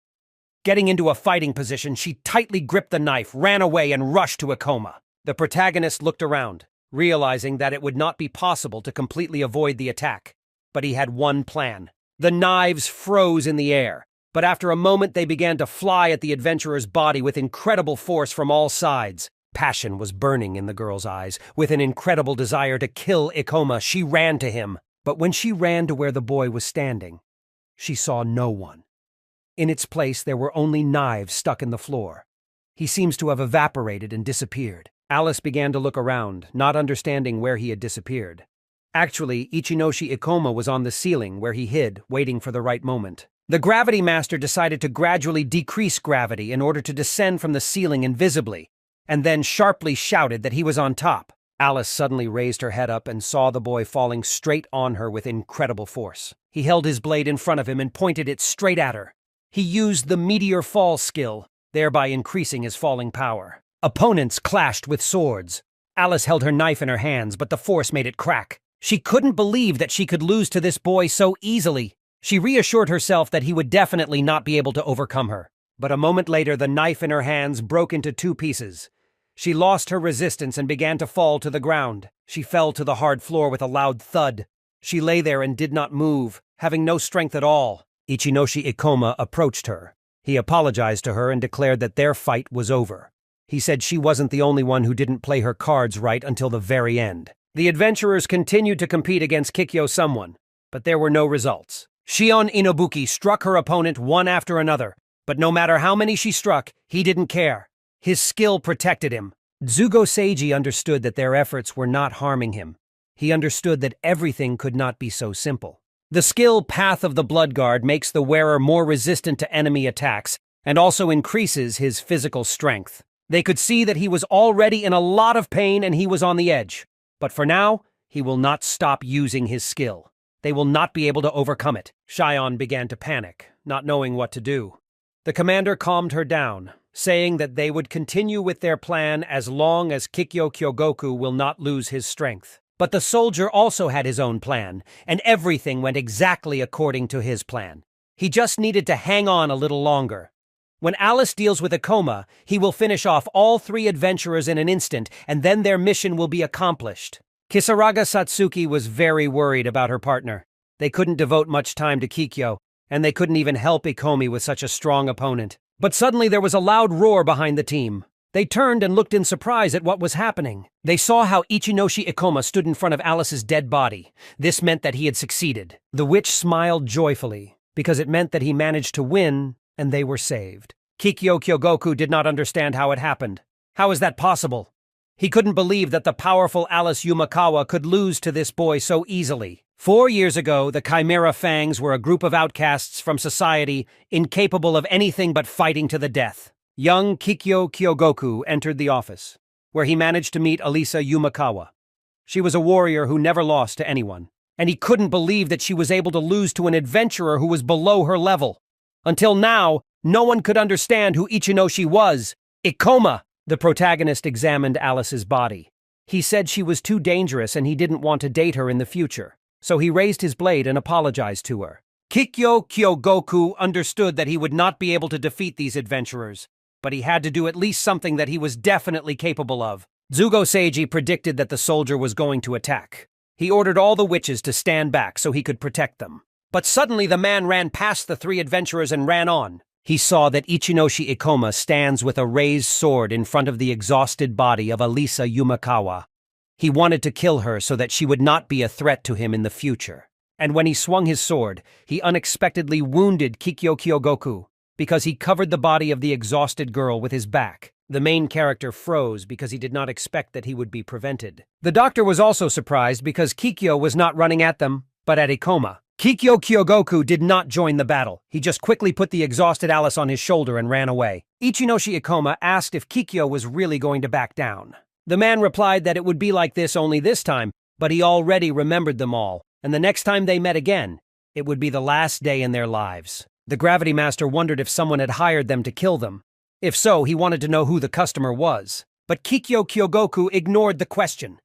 Getting into a fighting position, she tightly gripped the knife, ran away, and rushed to Ikoma. The protagonist looked around, realizing that it would not be possible to completely avoid the attack. But he had one plan. The knives froze in the air, but after a moment they began to fly at the adventurer's body with incredible force from all sides. Passion was burning in the girl's eyes. With an incredible desire to kill Ikoma, she ran to him. But when she ran to where the boy was standing, she saw no one. In its place, there were only knives stuck in the floor. He seems to have evaporated and disappeared. Alice began to look around, not understanding where he had disappeared. Actually, Ichinoshi Ikoma was on the ceiling where he hid, waiting for the right moment. The Gravity Master decided to gradually decrease gravity in order to descend from the ceiling invisibly, and then sharply shouted that he was on top. Alice suddenly raised her head up and saw the boy falling straight on her with incredible force. He held his blade in front of him and pointed it straight at her. He used the Meteor Fall skill, thereby increasing his falling power. Opponents clashed with swords. Alice held her knife in her hands, but the force made it crack. She couldn't believe that she could lose to this boy so easily. She reassured herself that he would definitely not be able to overcome her. But a moment later, the knife in her hands broke into 2 pieces. She lost her resistance and began to fall to the ground. She fell to the hard floor with a loud thud. She lay there and did not move, having no strength at all. Ichinoshi Ikoma approached her. He apologized to her and declared that their fight was over. He said she wasn't the only one who didn't play her cards right until the very end. The adventurers continued to compete against Kikyo Someone, but there were no results. Shion Inobuki struck her opponent one after another, but no matter how many she struck, he didn't care. His skill protected him. Zugo Seiji understood that their efforts were not harming him. He understood that everything could not be so simple. The skill Path of the Blood Guard makes the wearer more resistant to enemy attacks and also increases his physical strength. They could see that he was already in a lot of pain and he was on the edge. But for now, he will not stop using his skill. They will not be able to overcome it. Shion began to panic, not knowing what to do. The commander calmed her down, saying that they would continue with their plan as long as Kikyo Kyogoku will not lose his strength. But the soldier also had his own plan, and everything went exactly according to his plan. He just needed to hang on a little longer. When Alice deals with Ikoma, he will finish off all 3 adventurers in an instant, and then their mission will be accomplished. Kisaraga Satsuki was very worried about her partner. They couldn't devote much time to Kikyo, and they couldn't even help Ikomi with such a strong opponent. But suddenly there was a loud roar behind the team. They turned and looked in surprise at what was happening. They saw how Ichinoshi Ikoma stood in front of Alice's dead body. This meant that he had succeeded. The witch smiled joyfully, because it meant that he managed to win, and they were saved. Kikyo Kyogoku did not understand how it happened. How is that possible? He couldn't believe that the powerful Alice Yumakawa could lose to this boy so easily. 4 years ago, the Chimera Fangs were a group of outcasts from society, incapable of anything but fighting to the death. Young Kikyo Kyogoku entered the office, where he managed to meet Alisa Yumakawa. She was a warrior who never lost to anyone, and he couldn't believe that she was able to lose to an adventurer who was below her level. Until now, no one could understand who Ichinoshi was. Ikoma! The protagonist examined Alice's body. He said she was too dangerous and he didn't want to date her in the future, so he raised his blade and apologized to her. Kikyo Kyogoku understood that he would not be able to defeat these adventurers, but he had to do at least something that he was definitely capable of. Zugo Seiji predicted that the soldier was going to attack. He ordered all the witches to stand back so he could protect them. But suddenly the man ran past the 3 adventurers and ran on. He saw that Ichinoshi Ikoma stands with a raised sword in front of the exhausted body of Alisa Yumakawa. He wanted to kill her so that she would not be a threat to him in the future. And when he swung his sword, he unexpectedly wounded Kikyo Kyogoku, because he covered the body of the exhausted girl with his back. The main character froze because he did not expect that he would be prevented. The doctor was also surprised because Kikyo was not running at them, but at Ikoma. Kikyo Kyogoku did not join the battle. He just quickly put the exhausted Alice on his shoulder and ran away. Ichinoshi Ikoma asked if Kikyo was really going to back down. The man replied that it would be like this only this time, but he already remembered them all. and the next time they met again, it would be the last day in their lives. The Gravity Master wondered if someone had hired them to kill them. If so, he wanted to know who the customer was. But Kikyo Kyogoku ignored the question.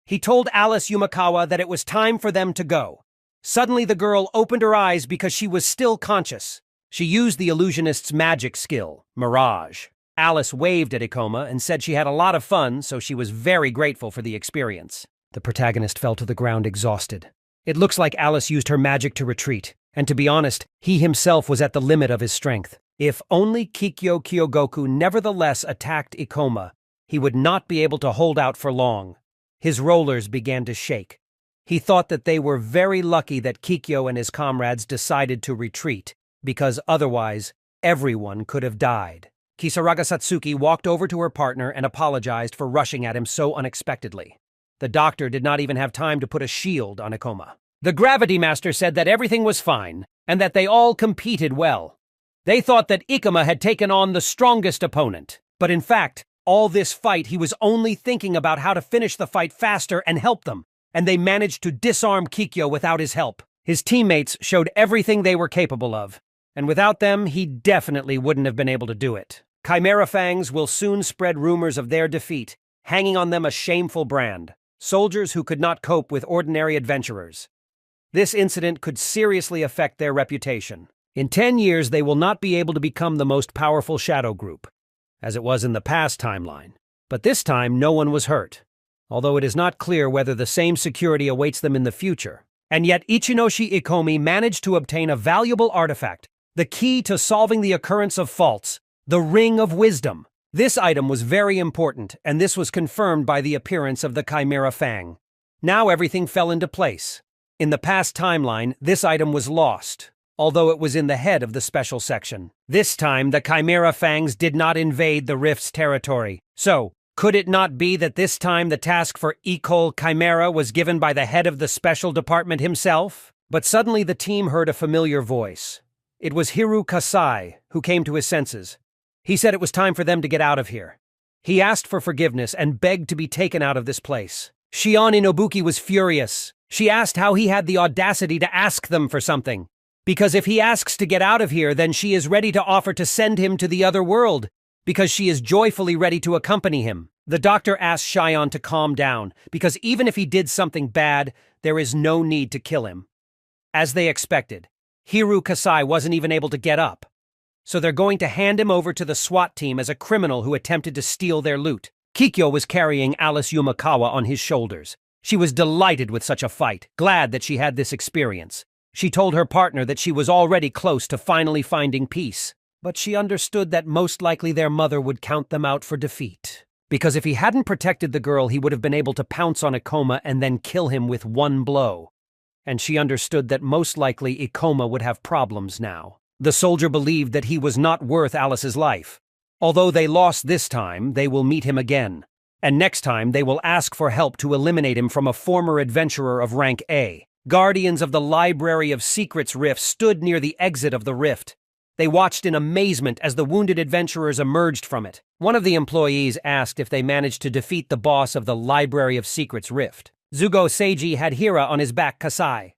He told Alice Yumakawa that it was time for them to go. Suddenly the girl opened her eyes because she was still conscious. She used the illusionist's magic skill, Mirage. Alice waved at Ikoma and said she had a lot of fun, so she was very grateful for the experience. The protagonist fell to the ground exhausted. It looks like Alice used her magic to retreat, and to be honest, he himself was at the limit of his strength. If only Kikyo Kyogoku nevertheless attacked Ikoma, he would not be able to hold out for long. His rollers began to shake. He thought that they were very lucky that Kikyo and his comrades decided to retreat, because otherwise, everyone could have died. Kisaraga Satsuki walked over to her partner and apologized for rushing at him so unexpectedly. The doctor did not even have time to put a shield on Ikoma. The Gravity Master said that everything was fine, and that they all competed well. They thought that Ikoma had taken on the strongest opponent, but in fact, all this fight he was only thinking about how to finish the fight faster and help them, and they managed to disarm Kikyo without his help. His teammates showed everything they were capable of, and without them, he definitely wouldn't have been able to do it. Chimera Fangs will soon spread rumors of their defeat, hanging on them a shameful brand. Soldiers who could not cope with ordinary adventurers. This incident could seriously affect their reputation. In 10 years, they will not be able to become the most powerful shadow group, as it was in the past timeline. But this time, no one was hurt, although it is not clear whether the same security awaits them in the future. And yet Ichinoshi Ikomi managed to obtain a valuable artifact, the key to solving the occurrence of faults, the Ring of Wisdom. This item was very important, and this was confirmed by the appearance of the Chimera Fang. Now everything fell into place. In the past timeline, this item was lost, although it was in the head of the special section. This time, the Chimera Fangs did not invade the Rift's territory. So, could it not be that this time the task for Ecole Chimera was given by the head of the special department himself? But suddenly the team heard a familiar voice. It was Hiru Kasai, who came to his senses. He said it was time for them to get out of here. He asked for forgiveness and begged to be taken out of this place. Shion Inobuki was furious. She asked how he had the audacity to ask them for something. Because if he asks to get out of here, then she is ready to offer to send him to the other world, because she is joyfully ready to accompany him. The doctor asked Shion to calm down, because even if he did something bad, there is no need to kill him. As they expected, Hiru Kasai wasn't even able to get up. So they're going to hand him over to the SWAT team as a criminal who attempted to steal their loot. Kikyo was carrying Alice Yumakawa on his shoulders. She was delighted with such a fight, glad that she had this experience. She told her partner that she was already close to finally finding peace, but she understood that most likely their mother would count them out for defeat. Because if he hadn't protected the girl, he would have been able to pounce on Ikoma and then kill him with one blow. And she understood that most likely Ikoma would have problems now. The soldier believed that he was not worth Alice's life. Although they lost this time, they will meet him again. And next time, they will ask for help to eliminate him from a former adventurer of rank A. Guardians of the Library of Secrets Rift stood near the exit of the rift. They watched in amazement as the wounded adventurers emerged from it. One of the employees asked if they managed to defeat the boss of the Library of Secrets Rift. Zugo Seiji had Hira on his back, Kasai.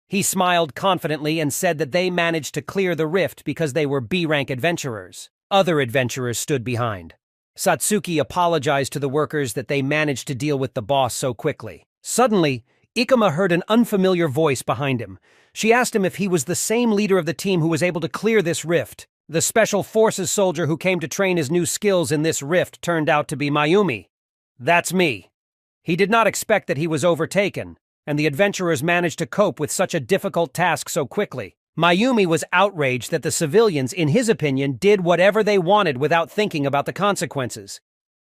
He smiled confidently and said that they managed to clear the rift because they were B-rank adventurers. Other adventurers stood behind. Satsuki apologized to the workers that they managed to deal with the boss so quickly. Suddenly, Ikoma heard an unfamiliar voice behind him. She asked him if he was the same leader of the team who was able to clear this rift. The Special Forces soldier who came to train his new skills in this rift turned out to be Mayumi. That's me. He did not expect that he was overtaken, and the adventurers managed to cope with such a difficult task so quickly. Mayumi was outraged that the civilians, in his opinion, did whatever they wanted without thinking about the consequences.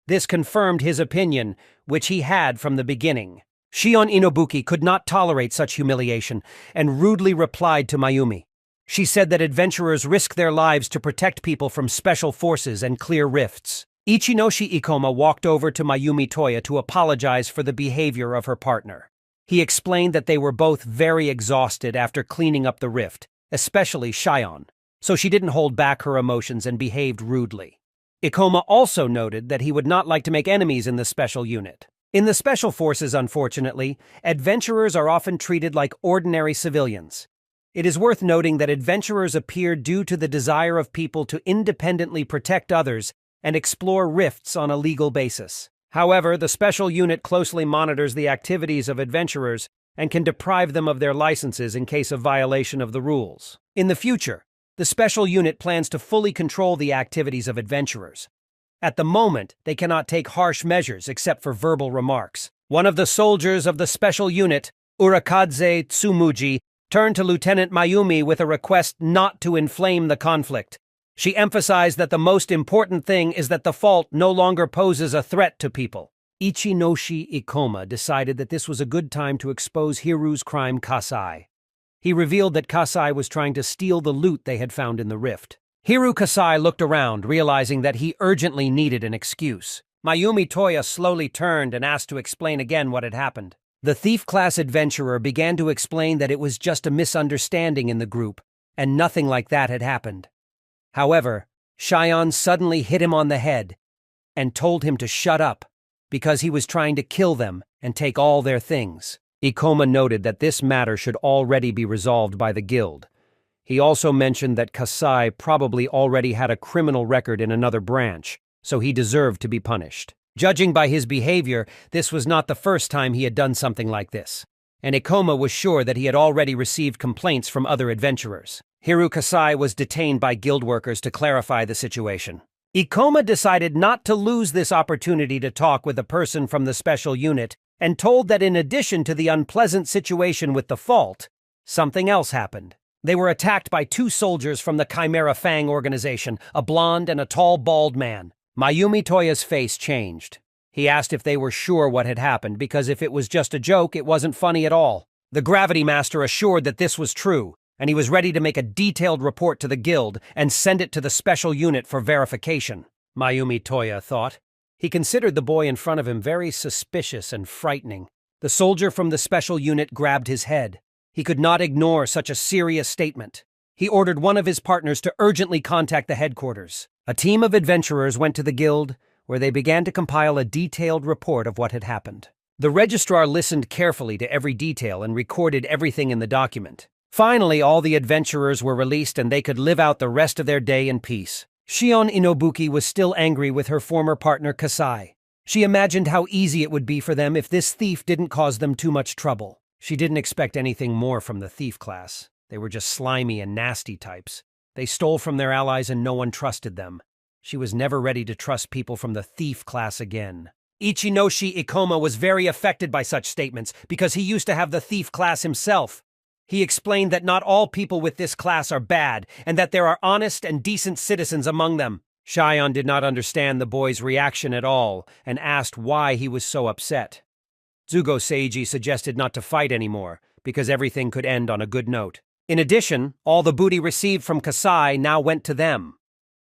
This confirmed his opinion, which he had from the beginning. Shion Inobuki could not tolerate such humiliation and rudely replied to Mayumi. She said that adventurers risk their lives to protect people from special forces and clear rifts. Ichinoshi Ikoma walked over to Mayumi Toya to apologize for the behavior of her partner. He explained that they were both very exhausted after cleaning up the rift, especially Shion, so she didn't hold back her emotions and behaved rudely. Ikoma also noted that he would not like to make enemies in the special unit. In the Special Forces, unfortunately, adventurers are often treated like ordinary civilians. It is worth noting that adventurers appear due to the desire of people to independently protect others and explore rifts on a legal basis. However, the Special Unit closely monitors the activities of adventurers and can deprive them of their licenses in case of violation of the rules. In the future, the Special Unit plans to fully control the activities of adventurers. At the moment, they cannot take harsh measures except for verbal remarks. One of the soldiers of the Special Unit, Urakadze Tsumuji, turned to Lieutenant Mayumi with a request not to inflame the conflict. She emphasized that the most important thing is that the fault no longer poses a threat to people. Ichinoshi Ikoma decided that this was a good time to expose Hiru's crime Kasai. He revealed that Kasai was trying to steal the loot they had found in the rift. Hiru Kasai looked around, realizing that he urgently needed an excuse. Mayumi Toya slowly turned and asked to explain again what had happened. The thief-class adventurer began to explain that it was just a misunderstanding in the group, and nothing like that had happened. However, Shion suddenly hit him on the head and told him to shut up because he was trying to kill them and take all their things. Ikoma noted that this matter should already be resolved by the guild. He also mentioned that Kasai probably already had a criminal record in another branch, so he deserved to be punished. Judging by his behavior, this was not the first time he had done something like this, and Ikoma was sure that he had already received complaints from other adventurers. Hiru Kasai was detained by guild workers to clarify the situation. Ikoma decided not to lose this opportunity to talk with a person from the Special Unit and told that in addition to the unpleasant situation with the fault, something else happened. They were attacked by two soldiers from the Chimera Fang organization, a blonde and a tall, bald man. Mayumi Toya's face changed. He asked if they were sure what had happened, because if it was just a joke, it wasn't funny at all. The Gravity Master assured that this was true, and he was ready to make a detailed report to the guild and send it to the Special Unit for verification. Mayumi Toya thought. He considered the boy in front of him very suspicious and frightening. The soldier from the Special Unit grabbed his head. He could not ignore such a serious statement. He ordered one of his partners to urgently contact the headquarters. A team of adventurers went to the guild, where they began to compile a detailed report of what had happened. The registrar listened carefully to every detail and recorded everything in the document. Finally, all the adventurers were released and they could live out the rest of their day in peace. Shion Inobuki was still angry with her former partner Kasai. She imagined how easy it would be for them if this thief didn't cause them too much trouble. She didn't expect anything more from the thief class. They were just slimy and nasty types. They stole from their allies and no one trusted them. She was never ready to trust people from the thief class again. Ichinoshi Ikoma was very affected by such statements because he used to have the thief class himself. He explained that not all people with this class are bad and that there are honest and decent citizens among them. Shion did not understand the boy's reaction at all and asked why he was so upset. Zugo Seiji suggested not to fight anymore, because everything could end on a good note. In addition, all the booty received from Kasai now went to them.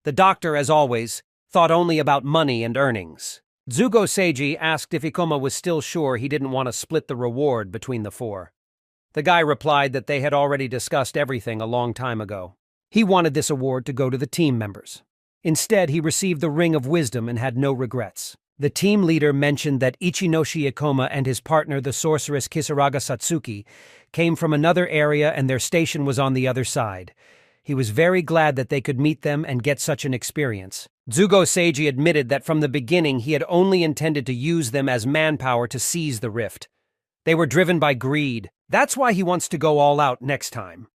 The doctor, as always, thought only about money and earnings. Zugo Seiji asked if Ikoma was still sure he didn't want to split the reward between the four. The guy replied that they had already discussed everything a long time ago. He wanted this award to go to the team members. Instead, he received the Ring of Wisdom and had no regrets. The team leader mentioned that Ichinoshi Ikoma and his partner, the sorceress Kisaraga Satsuki, came from another area and their station was on the other side. He was very glad that they could meet them and get such an experience. Zugo Seiji admitted that from the beginning he had only intended to use them as manpower to seize the rift. They were driven by greed. That's why he wants to go all out next time.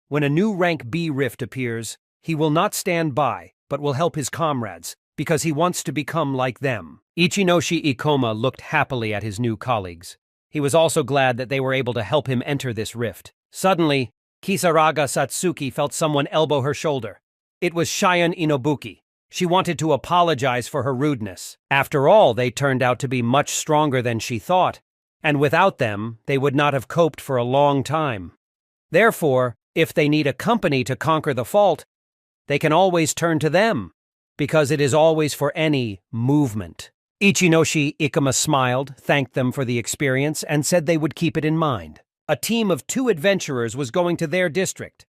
When a new Rank B rift appears, he will not stand by, but will help his comrades, because he wants to become like them. Ichinoshi Ikoma looked happily at his new colleagues. He was also glad that they were able to help him enter this rift. Suddenly, Kisaraga Satsuki felt someone elbow her shoulder. It was Shion Inobuki. She wanted to apologize for her rudeness. After all, they turned out to be much stronger than she thought, and without them, they would not have coped for a long time. Therefore, if they need a company to conquer the fault, they can always turn to them, because it is always for any movement. Ichinoshi Ikoma smiled, thanked them for the experience, and said they would keep it in mind. A team of 2 adventurers was going to their district.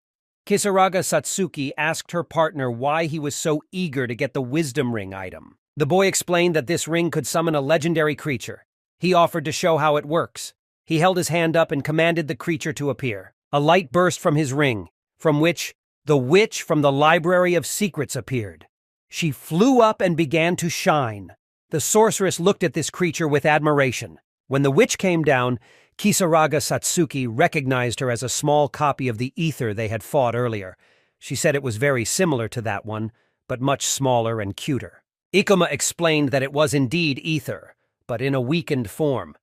Kisaraga Satsuki asked her partner why he was so eager to get the Wisdom Ring item. The boy explained that this ring could summon a legendary creature. He offered to show how it works. He held his hand up and commanded the creature to appear. A light burst from his ring, from which the witch from the Library of Secrets appeared. She flew up and began to shine. The sorceress looked at this creature with admiration. When the witch came down, Kisaraga Satsuki recognized her as a small copy of the ether they had fought earlier. She said it was very similar to that one, but much smaller and cuter. Ikoma explained that it was indeed ether, but in a weakened form.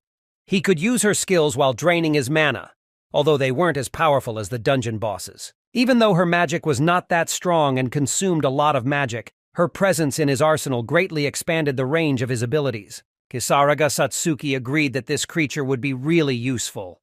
He could use her skills while draining his mana, although they weren't as powerful as the dungeon bosses. Even though her magic was not that strong and consumed a lot of magic, her presence in his arsenal greatly expanded the range of his abilities. Kisaraga Satsuki agreed that this creature would be really useful.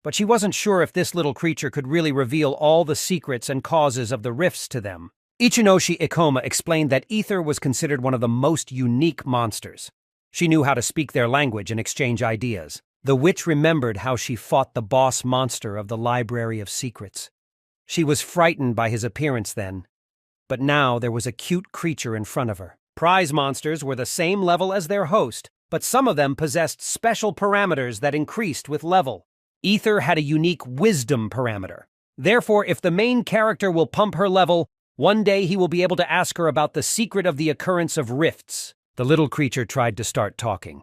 But she wasn't sure if this little creature could really reveal all the secrets and causes of the rifts to them. Ichinoshi Ikoma explained that ether was considered one of the most unique monsters. She knew how to speak their language and exchange ideas. The witch remembered how she fought the boss monster of the Library of Secrets. She was frightened by his appearance then, but now there was a cute creature in front of her. Prize monsters were the same level as their host, but some of them possessed special parameters that increased with level. Ether had a unique wisdom parameter. Therefore, if the main character will pump her level, one day he will be able to ask her about the secret of the occurrence of rifts. The little creature tried to start talking.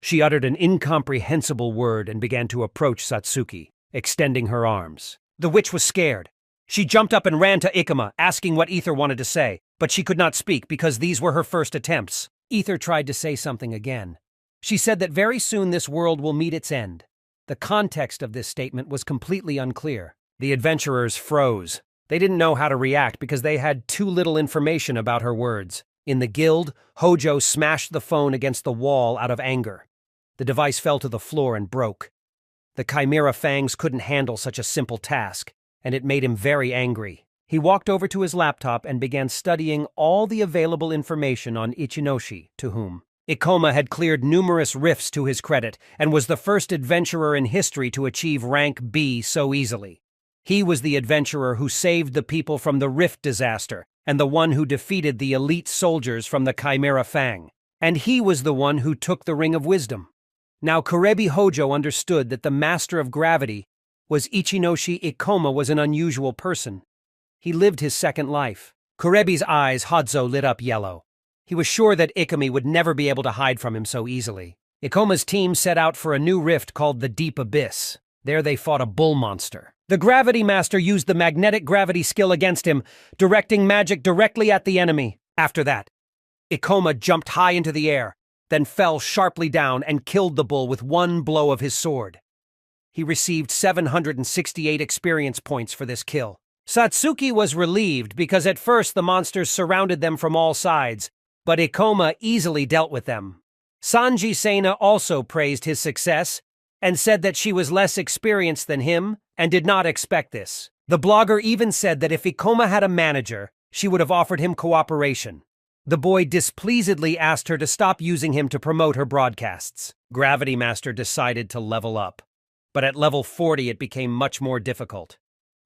She uttered an incomprehensible word and began to approach Satsuki, extending her arms. The witch was scared. She jumped up and ran to Ikoma, asking what Ether wanted to say, but she could not speak because these were her first attempts. Ether tried to say something again. She said that very soon this world will meet its end. The context of this statement was completely unclear. The adventurers froze. They didn't know how to react because they had too little information about her words. In the guild, Hojo smashed the phone against the wall out of anger. The device fell to the floor and broke. The Chimera Fangs couldn't handle such a simple task, and it made him very angry. He walked over to his laptop and began studying all the available information on Ichinoshi, to whom Ikoma had cleared numerous rifts to his credit and was the first adventurer in history to achieve rank B so easily. He was the adventurer who saved the people from the rift disaster and the one who defeated the elite soldiers from the Chimera Fang. And he was the one who took the Ring of Wisdom. Now Kurebi Hojo understood that the Master of Gravity was Ichinoshi Ikoma was an unusual person. He lived his second life. Kurebi's eyes, Hodzo, lit up yellow. He was sure that Ikumi would never be able to hide from him so easily. Ikoma's team set out for a new rift called the Deep Abyss. There they fought a bull monster. The Gravity Master used the magnetic gravity skill against him, directing magic directly at the enemy. After that, Ikoma jumped high into the air, then fell sharply down and killed the bull with one blow of his sword. He received 768 experience points for this kill. Satsuki was relieved because at first the monsters surrounded them from all sides, but Ikoma easily dealt with them. Sanji Sena also praised his success and said that she was less experienced than him and did not expect this. The blogger even said that if Ikoma had a manager, she would have offered him cooperation. The boy displeasedly asked her to stop using him to promote her broadcasts. Gravity Master decided to level up, but at level 40 it became much more difficult.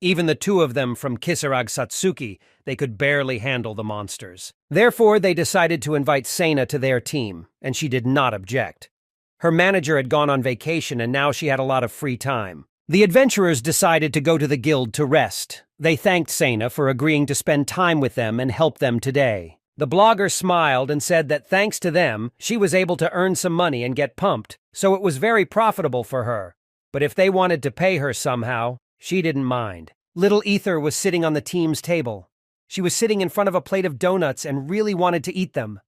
Even the two of them from Kisarage Satsuki, they could barely handle the monsters. Therefore, they decided to invite Sena to their team, and she did not object. Her manager had gone on vacation and now she had a lot of free time. The adventurers decided to go to the guild to rest. They thanked Sena for agreeing to spend time with them and help them today. The blogger smiled and said that thanks to them, she was able to earn some money and get pumped, so it was very profitable for her. But if they wanted to pay her somehow, she didn't mind. Little Ether was sitting on the team's table. She was sitting in front of a plate of donuts and really wanted to eat them.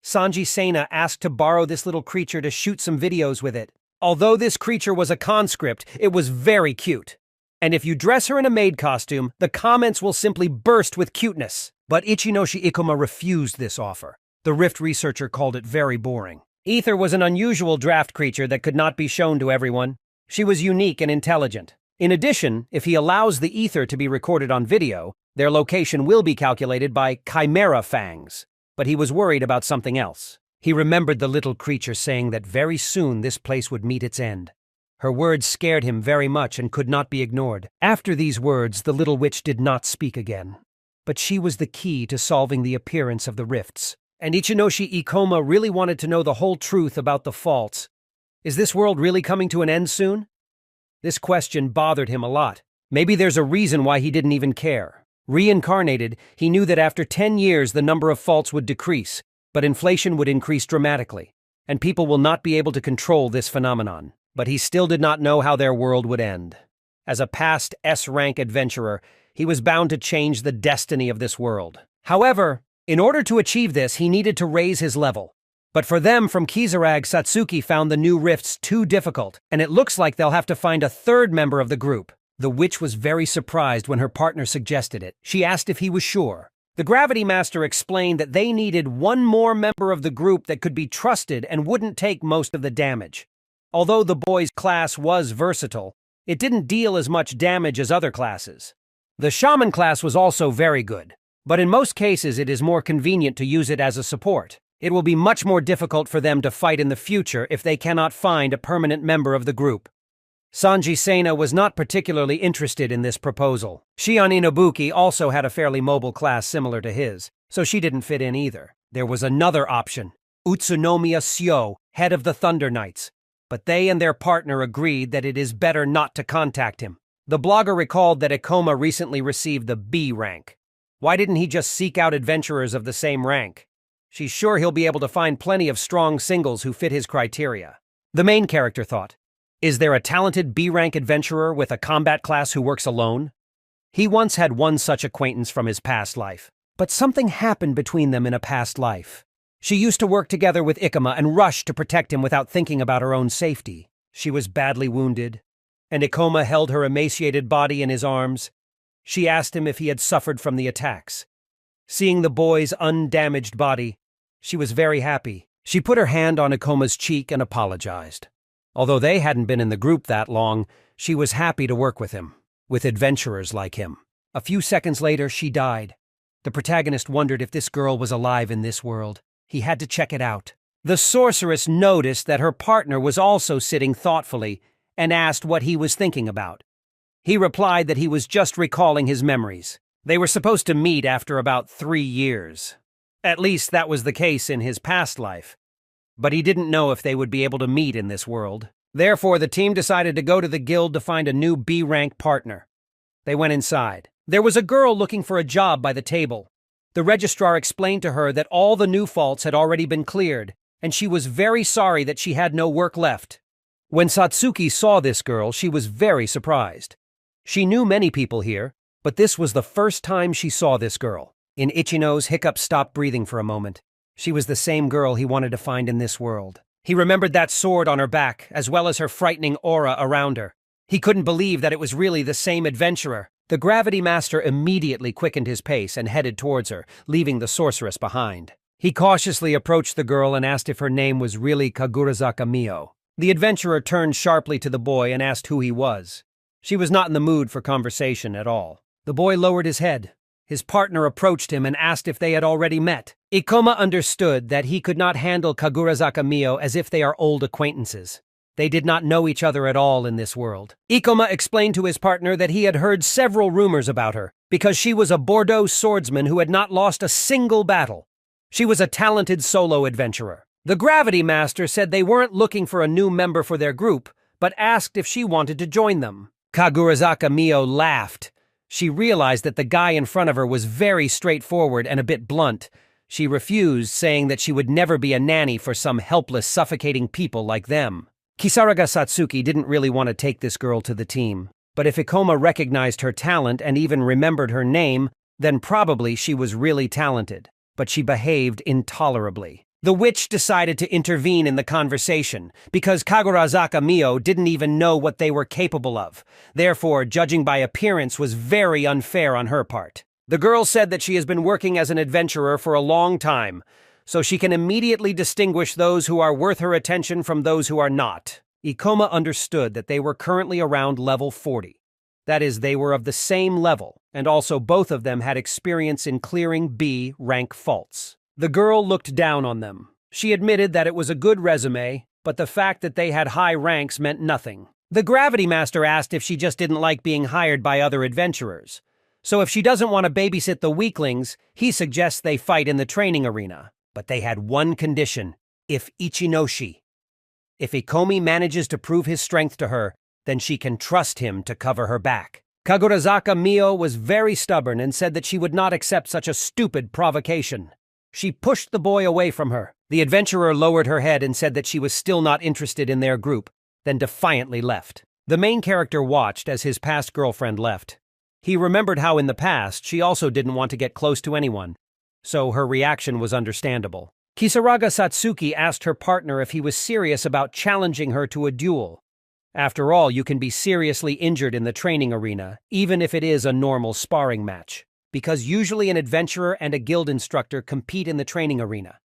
Sanji Sena asked to borrow this little creature to shoot some videos with it. Although this creature was a conscript, it was very cute. And if you dress her in a maid costume, the comments will simply burst with cuteness. But Ichinoshi Ikoma refused this offer. The Rift researcher called it very boring. Ether was an unusual draft creature that could not be shown to everyone. She was unique and intelligent. In addition, if he allows the ether to be recorded on video, their location will be calculated by Chimera Fangs. But he was worried about something else. He remembered the little creature saying that very soon this place would meet its end. Her words scared him very much and could not be ignored. After these words, the little witch did not speak again. But she was the key to solving the appearance of the rifts. And Ichinoshi Ikoma really wanted to know the whole truth about the faults. Is this world really coming to an end soon? This question bothered him a lot. Maybe there's a reason why he didn't even care. Reincarnated, he knew that after 10 years the number of faults would decrease, but inflation would increase dramatically, and people will not be able to control this phenomenon. But he still did not know how their world would end. As a past S-rank adventurer, he was bound to change the destiny of this world. However, in order to achieve this, he needed to raise his level. But for them from Kisarage, Satsuki found the new rifts too difficult, and it looks like they'll have to find a third member of the group. The witch was very surprised when her partner suggested it. She asked if he was sure. The Gravity Master explained that they needed one more member of the group that could be trusted and wouldn't take most of the damage. Although the boys' class was versatile, it didn't deal as much damage as other classes. The Shaman class was also very good, but in most cases it is more convenient to use it as a support. It will be much more difficult for them to fight in the future if they cannot find a permanent member of the group. Sanji Sena was not particularly interested in this proposal. Shion Inobuki also had a fairly mobile class similar to his, so she didn't fit in either. There was another option, Utsunomiya Syo, head of the Thunder Knights, but they and their partner agreed that it is better not to contact him. The blogger recalled that Ikoma recently received the B rank. Why didn't he just seek out adventurers of the same rank? She's sure he'll be able to find plenty of strong singles who fit his criteria. The main character thought, is there a talented B-rank adventurer with a combat class who works alone? He once had one such acquaintance from his past life, but something happened between them in a past life. She used to work together with Ikoma and rush to protect him without thinking about her own safety. She was badly wounded, and Ikoma held her emaciated body in his arms. She asked him if he had suffered from the attacks. Seeing the boy's undamaged body, she was very happy. She put her hand on Ikoma's cheek and apologized. Although they hadn't been in the group that long, she was happy to work with him, with adventurers like him. A few seconds later, she died. The protagonist wondered if this girl was alive in this world. He had to check it out. The sorceress noticed that her partner was also sitting thoughtfully and asked what he was thinking about. He replied that he was just recalling his memories. They were supposed to meet after about 3 years. At least that was the case in his past life. But he didn't know if they would be able to meet in this world. Therefore, the team decided to go to the guild to find a new B-rank partner. They went inside. There was a girl looking for a job by the table. The registrar explained to her that all the new faults had already been cleared, and she was very sorry that she had no work left. When Satsuki saw this girl, she was very surprised. She knew many people here, but this was the first time she saw this girl. In Ichino's, Hiccup stopped breathing for a moment. She was the same girl he wanted to find in this world. He remembered that sword on her back, as well as her frightening aura around her. He couldn't believe that it was really the same adventurer. The Gravity Master immediately quickened his pace and headed towards her, leaving the sorceress behind. He cautiously approached the girl and asked if her name was really Kagurazaka Mio. The adventurer turned sharply to the boy and asked who he was. She was not in the mood for conversation at all. The boy lowered his head. His partner approached him and asked if they had already met. Ikoma understood that he could not handle Kagurazaka Mio as if they are old acquaintances. They did not know each other at all in this world. Ikoma explained to his partner that he had heard several rumors about her, because she was a Bordeaux swordsman who had not lost a single battle. She was a talented solo adventurer. The Gravity Master said they weren't looking for a new member for their group, but asked if she wanted to join them. Kagurazaka Mio laughed. She realized that the guy in front of her was very straightforward and a bit blunt. She refused, saying that she would never be a nanny for some helpless, suffocating people like them. Kisarage Satsuki didn't really want to take this girl to the team, but if Ikoma recognized her talent and even remembered her name, then probably she was really talented. But she behaved intolerably. The witch decided to intervene in the conversation, because Kagurazaka Mio didn't even know what they were capable of. Therefore, judging by appearance was very unfair on her part. The girl said that she has been working as an adventurer for a long time, so she can immediately distinguish those who are worth her attention from those who are not. Ikoma understood that they were currently around level 40. That is, they were of the same level, and also both of them had experience in clearing B-rank faults. The girl looked down on them. She admitted that it was a good resume, but the fact that they had high ranks meant nothing. The Gravity Master asked if she just didn't like being hired by other adventurers. So if she doesn't want to babysit the weaklings, he suggests they fight in the training arena. But they had one condition: if Ichinoshi. If Ikomi manages to prove his strength to her, then she can trust him to cover her back. Kagurazaka Mio was very stubborn and said that she would not accept such a stupid provocation. She pushed the boy away from her. The adventurer lowered her head and said that she was still not interested in their group, then defiantly left. The main character watched as his past girlfriend left. He remembered how in the past she also didn't want to get close to anyone, so her reaction was understandable. Kisaraga Satsuki asked her partner if he was serious about challenging her to a duel. After all, you can be seriously injured in the training arena, even if it is a normal sparring match, because usually an adventurer and a guild instructor compete in the training arena.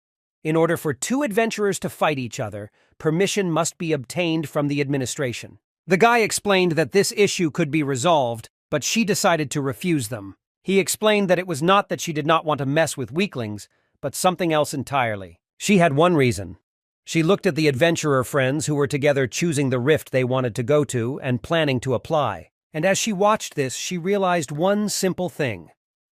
In order for two adventurers to fight each other, permission must be obtained from the administration. The guy explained that this issue could be resolved, but she decided to refuse them. He explained that it was not that she did not want to mess with weaklings, but something else entirely. She had one reason. She looked at the adventurer friends who were together choosing the rift they wanted to go to and planning to apply. And as she watched this, she realized one simple thing.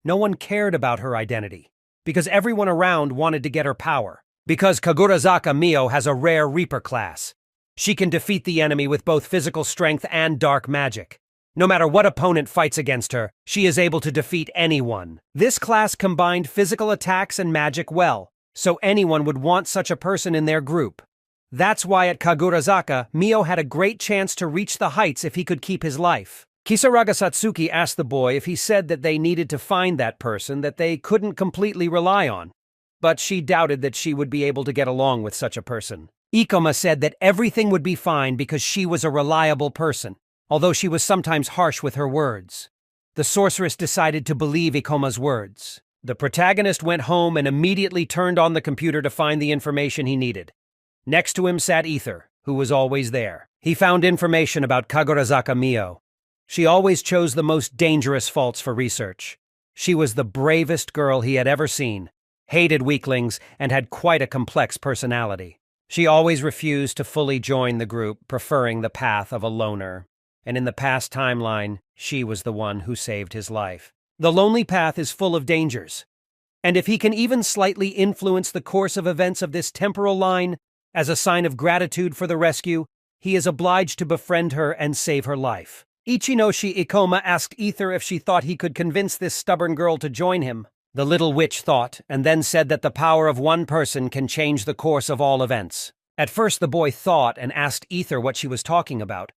No one cared about her identity, because everyone around wanted to get her power. Because Kagurazaka Mio has a rare Reaper class. She can defeat the enemy with both physical strength and dark magic. No matter what opponent fights against her, she is able to defeat anyone. This class combined physical attacks and magic well, so anyone would want such a person in their group. That's why at Kagurazaka, Mio had a great chance to reach the heights if he could keep his life. Kisaraga Satsuki asked the boy if he said that they needed to find that person that they couldn't completely rely on, but she doubted that she would be able to get along with such a person. Ikoma said that everything would be fine because she was a reliable person, although she was sometimes harsh with her words. The sorceress decided to believe Ikoma's words. The protagonist went home and immediately turned on the computer to find the information he needed. Next to him sat Ether, who was always there. He found information about Kagurazaka Mio. She always chose the most dangerous faults for research. She was the bravest girl he had ever seen, hated weaklings, and had quite a complex personality. She always refused to fully join the group, preferring the path of a loner. And in the past timeline, she was the one who saved his life. The lonely path is full of dangers, and if he can even slightly influence the course of events of this temporal line, as a sign of gratitude for the rescue, he is obliged to befriend her and save her life. Ichinoshi Ikoma asked Ether if she thought he could convince this stubborn girl to join him. The little witch thought, and then said that the power of one person can change the course of all events. At first the boy thought and asked Ether what she was talking about,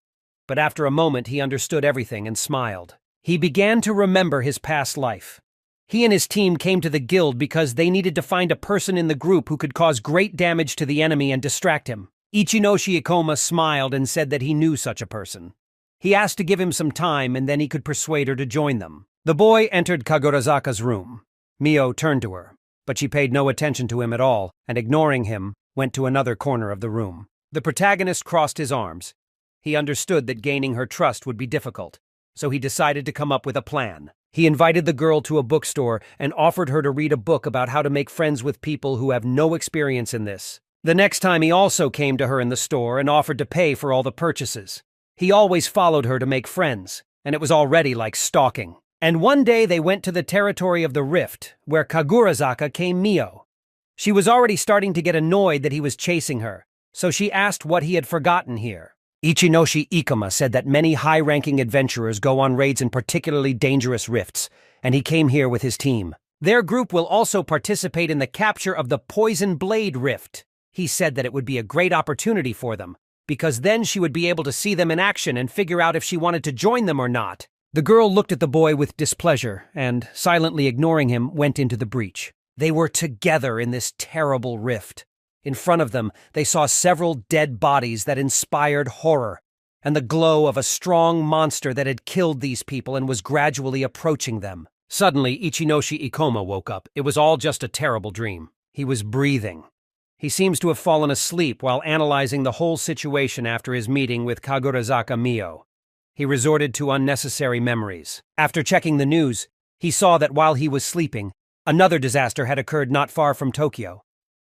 but after a moment he understood everything and smiled. He began to remember his past life. He and his team came to the guild because they needed to find a person in the group who could cause great damage to the enemy and distract him. Ichinoshi Ikoma smiled and said that he knew such a person. He asked to give him some time and then he could persuade her to join them. The boy entered Kagurazaka's room. Mio turned to her, but she paid no attention to him at all, and ignoring him, went to another corner of the room. The protagonist crossed his arms. He understood that gaining her trust would be difficult, so he decided to come up with a plan. He invited the girl to a bookstore and offered her to read a book about how to make friends with people who have no experience in this. The next time he also came to her in the store and offered to pay for all the purchases. He always followed her to make friends, and it was already like stalking. And one day they went to the territory of the Rift, where Kagurazaka came Mio. She was already starting to get annoyed that he was chasing her, so she asked what he had forgotten here. Ichinoshi Ikoma said that many high-ranking adventurers go on raids in particularly dangerous rifts, and he came here with his team. Their group will also participate in the capture of the Poison Blade Rift. He said that it would be a great opportunity for them, because then she would be able to see them in action and figure out if she wanted to join them or not. The girl looked at the boy with displeasure and, silently ignoring him, went into the breach. They were together in this terrible rift. In front of them, they saw several dead bodies that inspired horror, and the glow of a strong monster that had killed these people and was gradually approaching them. Suddenly, Ichinoshi Ikoma woke up. It was all just a terrible dream. He was breathing. He seems to have fallen asleep while analyzing the whole situation after his meeting with Kagurazaka Mio. He resorted to unnecessary memories. After checking the news, he saw that while he was sleeping, another disaster had occurred not far from Tokyo.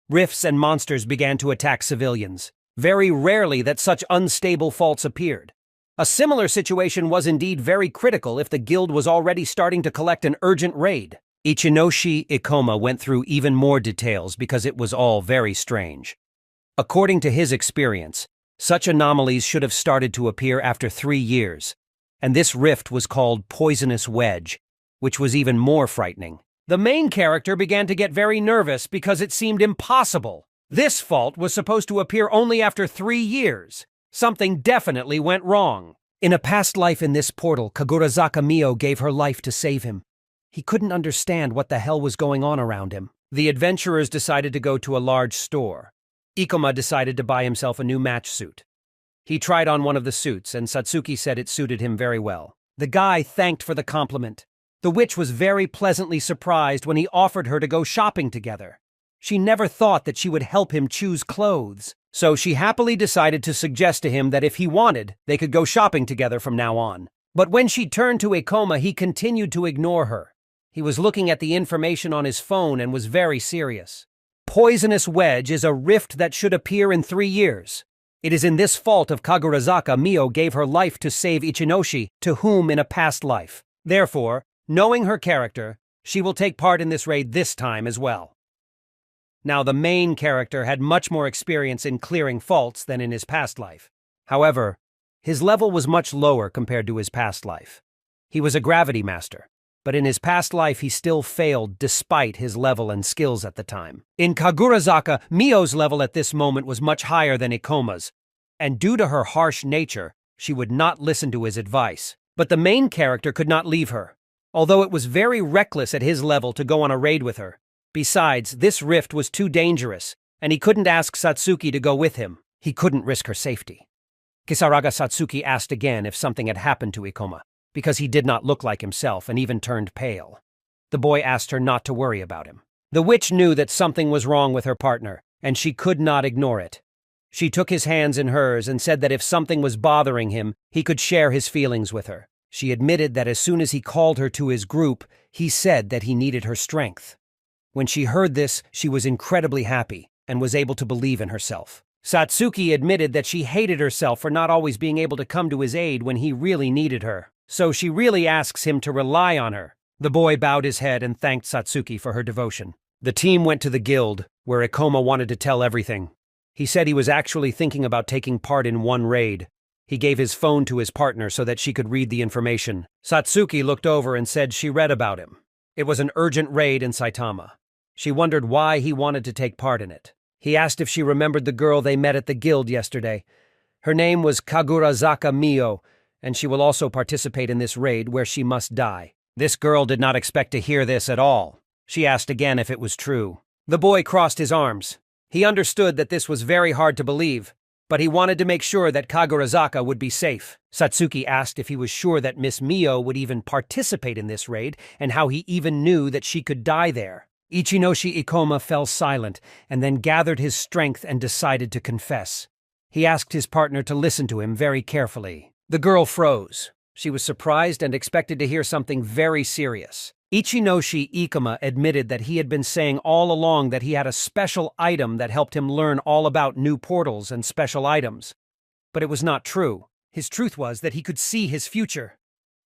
Rifts and monsters began to attack civilians. Very rarely that such unstable faults appeared. A similar situation was indeed very critical if the guild was already starting to collect an urgent raid. Ichinoshi Ikoma went through even more details because it was all very strange. According to his experience, Such anomalies should have started to appear after 3 years, and this rift was called Poisonous Wedge, which was even more frightening. The main character began to get very nervous because it seemed impossible. This fault was supposed to appear only after 3 years. Something definitely went wrong. In a past life in this portal, Kagurazaka Mio gave her life to save him. He couldn't understand what the hell was going on around him. The adventurers decided to go to a large store. Ikoma decided to buy himself a new match suit. He tried on one of the suits, and Satsuki said it suited him very well. The guy thanked for the compliment. The witch was very pleasantly surprised when he offered her to go shopping together. She never thought that she would help him choose clothes, so she happily decided to suggest to him that if he wanted, they could go shopping together from now on. But when she turned to Ikoma, he continued to ignore her. He was looking at the information on his phone and was very serious. Poisonous Wedge is a rift that should appear in 3 years. It is in this fault of Kagurazaka Mio gave her life to save Ichinoshi, to whom in a past life. Therefore, knowing her character, she will take part in this raid this time as well. Now, the main character had much more experience in clearing faults than in his past life. However, his level was much lower compared to his past life. He was a gravity master, but in his past life he still failed despite his level and skills at the time. In Kagurazaka, Mio's level at this moment was much higher than Ikoma's, and due to her harsh nature, she would not listen to his advice. But the main character could not leave her, although it was very reckless at his level to go on a raid with her. Besides, this rift was too dangerous, and he couldn't ask Satsuki to go with him. He couldn't risk her safety. Kisaraga Satsuki asked again if something had happened to Ikoma, because he did not look like himself and even turned pale. The boy asked her not to worry about him. The witch knew that something was wrong with her partner, and she could not ignore it. She took his hands in hers and said that if something was bothering him, he could share his feelings with her. She admitted that as soon as he called her to his group, he said that he needed her strength. When she heard this, she was incredibly happy and was able to believe in herself. Satsuki admitted that she hated herself for not always being able to come to his aid when he really needed her. So she really asks him to rely on her. The boy bowed his head and thanked Satsuki for her devotion. The team went to the guild, where Ikoma wanted to tell everything. He said he was actually thinking about taking part in one raid. He gave his phone to his partner so that she could read the information. Satsuki looked over and said she read about him. It was an urgent raid in Saitama. She wondered why he wanted to take part in it. He asked if she remembered the girl they met at the guild yesterday. Her name was Kagurazaka Mio, and she will also participate in this raid where she must die. This girl did not expect to hear this at all. She asked again if it was true. The boy crossed his arms. He understood that this was very hard to believe, but he wanted to make sure that Kagurazaka would be safe. Satsuki asked if he was sure that Miss Mio would even participate in this raid and how he even knew that she could die there. Ichinoshi Ikoma fell silent and then gathered his strength and decided to confess. He asked his partner to listen to him very carefully. The girl froze. She was surprised and expected to hear something very serious. Ichinoshi Ikoma admitted that he had been saying all along that he had a special item that helped him learn all about new portals and special items. But it was not true. His truth was that he could see his future.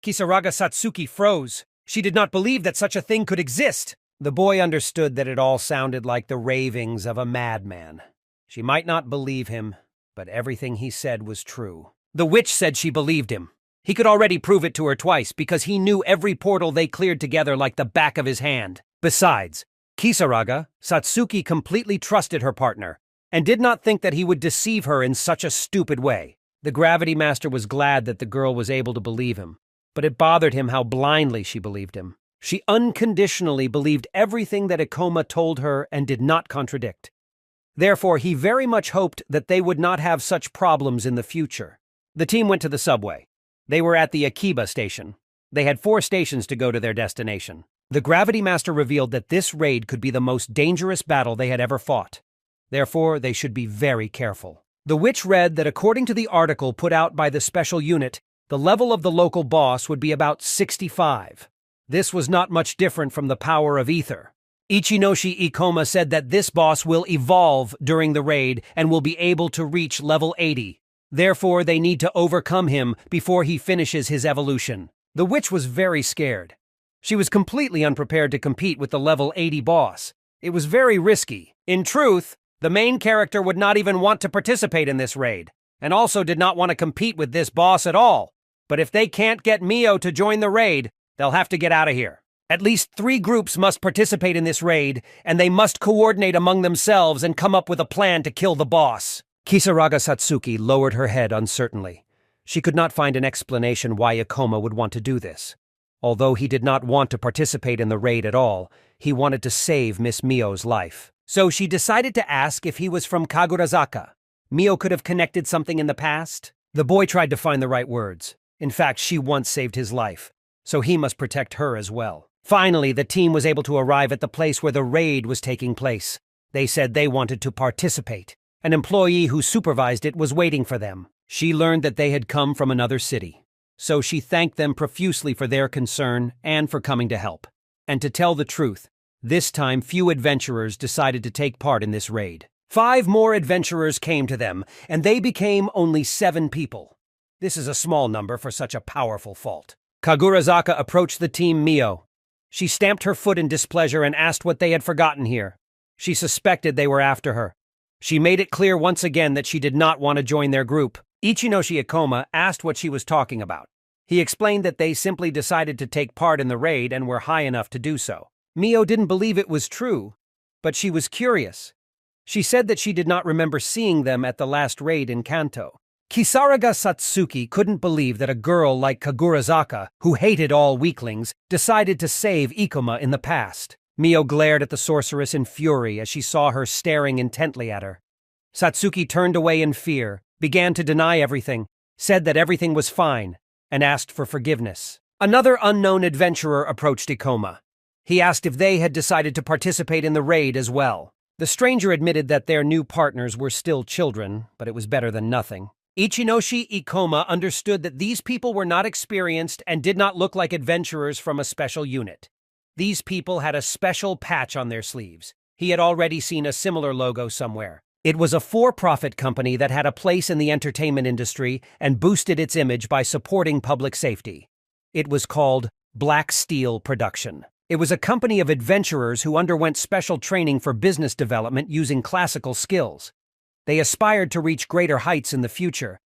Kisaraga Satsuki froze. She did not believe that such a thing could exist. The boy understood that it all sounded like the ravings of a madman. She might not believe him, but everything he said was true. The witch said she believed him. He could already prove it to her twice because he knew every portal they cleared together like the back of his hand. Besides, Kisaraga, Satsuki completely trusted her partner and did not think that he would deceive her in such a stupid way. The Gravity Master was glad that the girl was able to believe him, but it bothered him how blindly she believed him. She unconditionally believed everything that Ikoma told her and did not contradict. Therefore, he very much hoped that they would not have such problems in the future. The team went to the subway. They were at the Akiba station. They had 4 stations to go to their destination. The Gravity Master revealed that this raid could be the most dangerous battle they had ever fought. Therefore, they should be very careful. The witch read that according to the article put out by the special unit, the level of the local boss would be about 65. This was not much different from the power of ether. Ichinoshi Ikoma said that this boss will evolve during the raid and will be able to reach level 80. Therefore, they need to overcome him before he finishes his evolution. The witch was very scared. She was completely unprepared to compete with the level 80 boss. It was very risky. In truth, the main character would not even want to participate in this raid, and also did not want to compete with this boss at all. But if they can't get Mio to join the raid, they'll have to get out of here. At least 3 groups must participate in this raid, and they must coordinate among themselves and come up with a plan to kill the boss. Kisaraga Satsuki lowered her head uncertainly. She could not find an explanation why Ikoma would want to do this. Although he did not want to participate in the raid at all, he wanted to save Miss Mio's life. So she decided to ask if he was from Kagurazaka. Mio could have connected something in the past. The boy tried to find the right words. In fact, she once saved his life, so he must protect her as well. Finally, the team was able to arrive at the place where the raid was taking place. They said they wanted to participate. An employee who supervised it was waiting for them. She learned that they had come from another city. So she thanked them profusely for their concern and for coming to help. And to tell the truth, this time few adventurers decided to take part in this raid. 5 more adventurers came to them, and they became only 7 people. This is a small number for such a powerful fault. Kagurazaka approached the team Mio. She stamped her foot in displeasure and asked what they had forgotten here. She suspected they were after her. She made it clear once again that she did not want to join their group. Ichinoshi Ikoma asked what she was talking about. He explained that they simply decided to take part in the raid and were high enough to do so. Mio didn't believe it was true, but she was curious. She said that she did not remember seeing them at the last raid in Kanto. Kisaraga Satsuki couldn't believe that a girl like Kagurazaka, who hated all weaklings, decided to save Ikoma in the past. Mio glared at the sorceress in fury as she saw her staring intently at her. Satsuki turned away in fear, began to deny everything, said that everything was fine, and asked for forgiveness. Another unknown adventurer approached Ikoma. He asked if they had decided to participate in the raid as well. The stranger admitted that their new partners were still children, but it was better than nothing. Ichinoshi Ikoma understood that these people were not experienced and did not look like adventurers from a special unit. These people had a special patch on their sleeves. He had already seen a similar logo somewhere. It was a for-profit company that had a place in the entertainment industry and boosted its image by supporting public safety. It was called Black Steel Production. It was a company of adventurers who underwent special training for business development using classical skills. They aspired to reach greater heights in the future,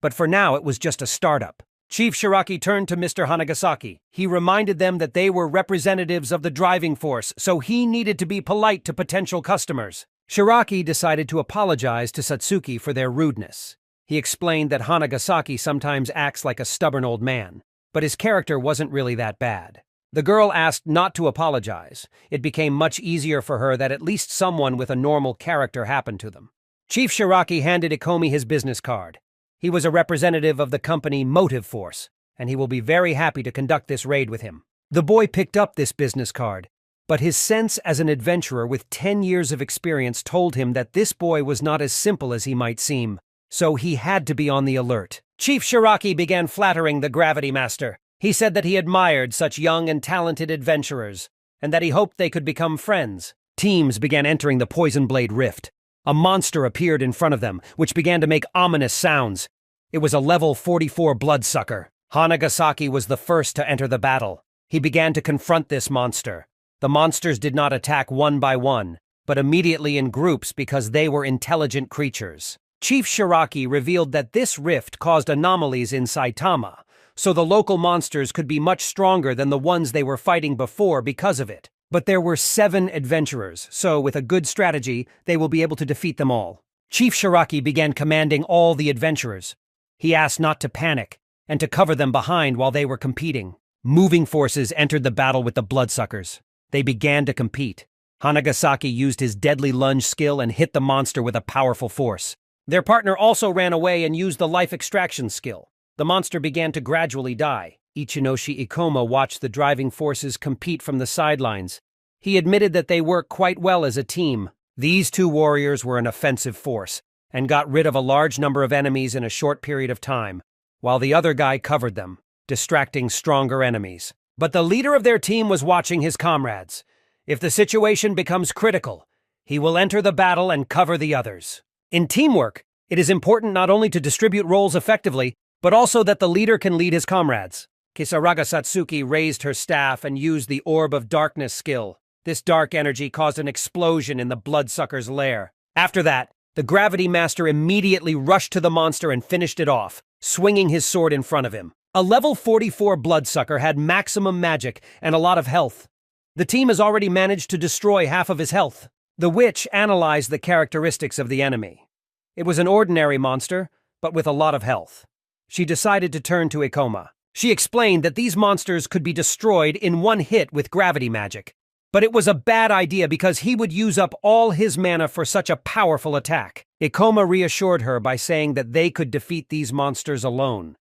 but for now it was just a startup. Chief Shiraki turned to Mr. Hanagasaki. He reminded them that they were representatives of the driving force, so he needed to be polite to potential customers. Shiraki decided to apologize to Satsuki for their rudeness. He explained that Hanagasaki sometimes acts like a stubborn old man, but his character wasn't really that bad. The girl asked not to apologize. It became much easier for her that at least someone with a normal character happened to them. Chief Shiraki handed Ikomi his business card. He was a representative of the company Motive Force, and he will be very happy to conduct this raid with him. The boy picked up this business card, but his sense as an adventurer with 10 years of experience told him that this boy was not as simple as he might seem, so he had to be on the alert. Chief Shiraki began flattering the Gravity Master. He said that he admired such young and talented adventurers, and that he hoped they could become friends. Teams began entering the Poison Blade Rift. A monster appeared in front of them, which began to make ominous sounds. It was a level 44 bloodsucker. Hanagasaki was the first to enter the battle. He began to confront this monster. The monsters did not attack one by one, but immediately in groups because they were intelligent creatures. Chief Shiraki revealed that this rift caused anomalies in Saitama, so the local monsters could be much stronger than the ones they were fighting before because of it. But there were 7 adventurers, so with a good strategy, they will be able to defeat them all. Chief Shiraki began commanding all the adventurers. He asked not to panic, and to cover them behind while they were competing. Moving forces entered the battle with the bloodsuckers. They began to compete. Hanagasaki used his deadly lunge skill and hit the monster with a powerful force. Their partner also ran away and used the life extraction skill. The monster began to gradually die. Ichinoshi Ikoma watched the driving forces compete from the sidelines. He admitted that they worked quite well as a team. These 2 warriors were an offensive force, and got rid of a large number of enemies in a short period of time, while the other guy covered them, distracting stronger enemies. But the leader of their team was watching his comrades. If the situation becomes critical, he will enter the battle and cover the others. In teamwork, it is important not only to distribute roles effectively, but also that the leader can lead his comrades. Kisaraga Satsuki raised her staff and used the Orb of Darkness skill. This dark energy caused an explosion in the bloodsucker's lair. After that, The Gravity Master immediately rushed to the monster and finished it off, swinging his sword in front of him. A level 44 Bloodsucker had maximum magic and a lot of health. The team has already managed to destroy half of his health. The witch analyzed the characteristics of the enemy. It was an ordinary monster, but with a lot of health. She decided to turn to Ikoma. She explained that these monsters could be destroyed in one hit with gravity magic. But it was a bad idea because he would use up all his mana for such a powerful attack. Ikoma reassured her by saying that they could defeat these monsters alone.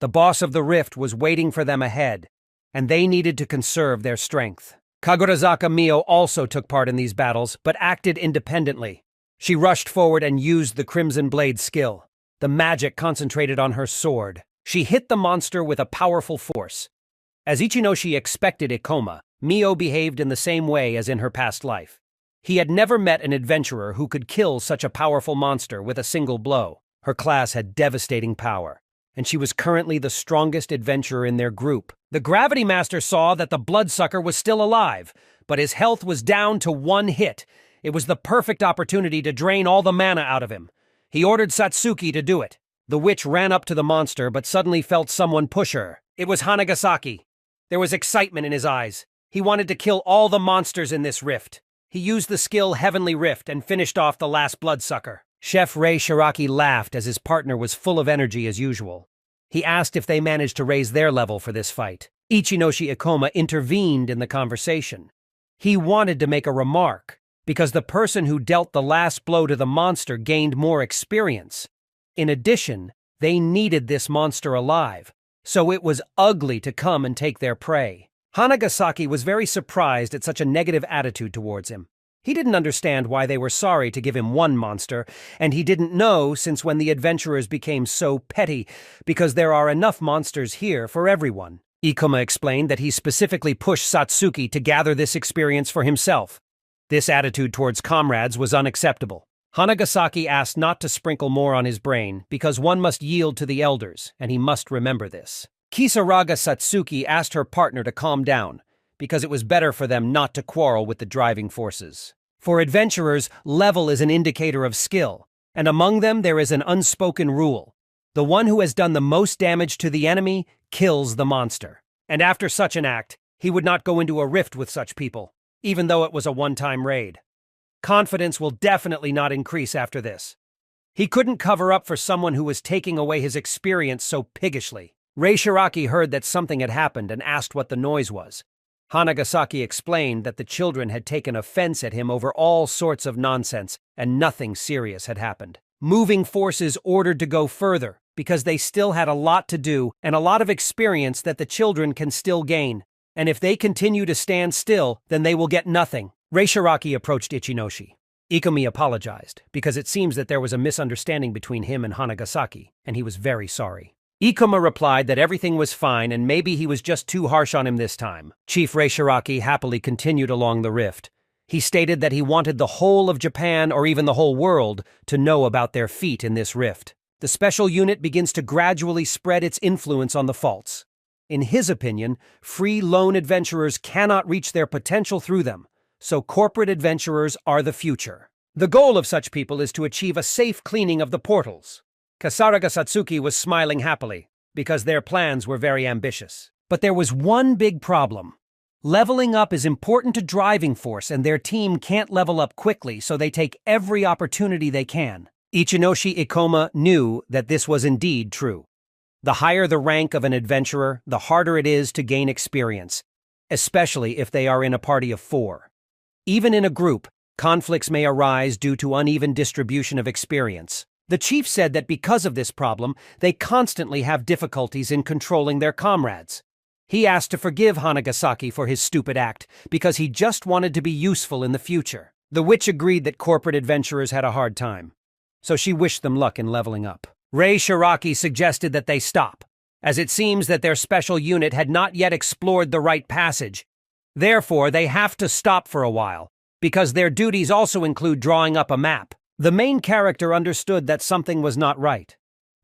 The boss of the rift was waiting for them ahead, and they needed to conserve their strength. Kagurazaka Mio also took part in these battles, but acted independently. She rushed forward and used the Crimson Blade skill. The magic concentrated on her sword. She hit the monster with a powerful force. As Ichinoshi expected Ikoma, Mio behaved in the same way as in her past life. He had never met an adventurer who could kill such a powerful monster with a single blow. Her class had devastating power, and she was currently the strongest adventurer in their group. The Gravity Master saw that the Bloodsucker was still alive, but his health was down to one hit. It was the perfect opportunity to drain all the mana out of him. He ordered Satsuki to do it. The witch ran up to the monster but suddenly felt someone push her. It was Hanagasaki. There was excitement in his eyes. He wanted to kill all the monsters in this rift. He used the skill Heavenly Rift and finished off the last Bloodsucker. Chef Rei Shiraki laughed as his partner was full of energy as usual. He asked if they managed to raise their level for this fight. Ichinoshi Ikoma intervened in the conversation. He wanted to make a remark, because the person who dealt the last blow to the monster gained more experience. In addition, they needed this monster alive, so it was ugly to come and take their prey. Hanagasaki was very surprised at such a negative attitude towards him. He didn't understand why they were sorry to give him one monster, and he didn't know since when the adventurers became so petty, because there are enough monsters here for everyone. Ikoma explained that he specifically pushed Satsuki to gather this experience for himself. This attitude towards comrades was unacceptable. Hanagasaki asked not to sprinkle more on his brain, because one must yield to the elders, and he must remember this. Kisaraga Satsuki asked her partner to calm down, because it was better for them not to quarrel with the driving forces. For adventurers, level is an indicator of skill, and among them there is an unspoken rule. The one who has done the most damage to the enemy kills the monster. And after such an act, he would not go into a rift with such people, even though it was a one-time raid. Confidence will definitely not increase after this. He couldn't cover up for someone who was taking away his experience so piggishly. Rei Shiraki heard that something had happened and asked what the noise was. Hanagasaki explained that the children had taken offense at him over all sorts of nonsense, and nothing serious had happened. Moving forces ordered to go further, because they still had a lot to do and a lot of experience that the children can still gain. And if they continue to stand still, then they will get nothing. Rei Shiraki approached Ichinoshi. Ikumi apologized, because it seems that there was a misunderstanding between him and Hanagasaki, and he was very sorry. Ikoma replied that everything was fine and maybe he was just too harsh on him this time. Chief Rei Shiraki happily continued along the rift. He stated that he wanted the whole of Japan or even the whole world to know about their feat in this rift. The special unit begins to gradually spread its influence on the faults. In his opinion, free lone adventurers cannot reach their potential through them, so corporate adventurers are the future. The goal of such people is to achieve a safe cleaning of the portals. Kasaraga Satsuki was smiling happily, because their plans were very ambitious. But there was one big problem. Leveling up is important to Driving Force, and their team can't level up quickly, so they take every opportunity they can. Ichinoshi Ikoma knew that this was indeed true. The higher the rank of an adventurer, the harder it is to gain experience, especially if they are in a party of 4. Even in a group, conflicts may arise due to uneven distribution of experience. The chief said that because of this problem, they constantly have difficulties in controlling their comrades. He asked to forgive Hanagasaki for his stupid act, because he just wanted to be useful in the future. The witch agreed that corporate adventurers had a hard time, so she wished them luck in leveling up. Rei Shiraki suggested that they stop, as it seems that their special unit had not yet explored the right passage. Therefore, they have to stop for a while, because their duties also include drawing up a map. The main character understood that something was not right.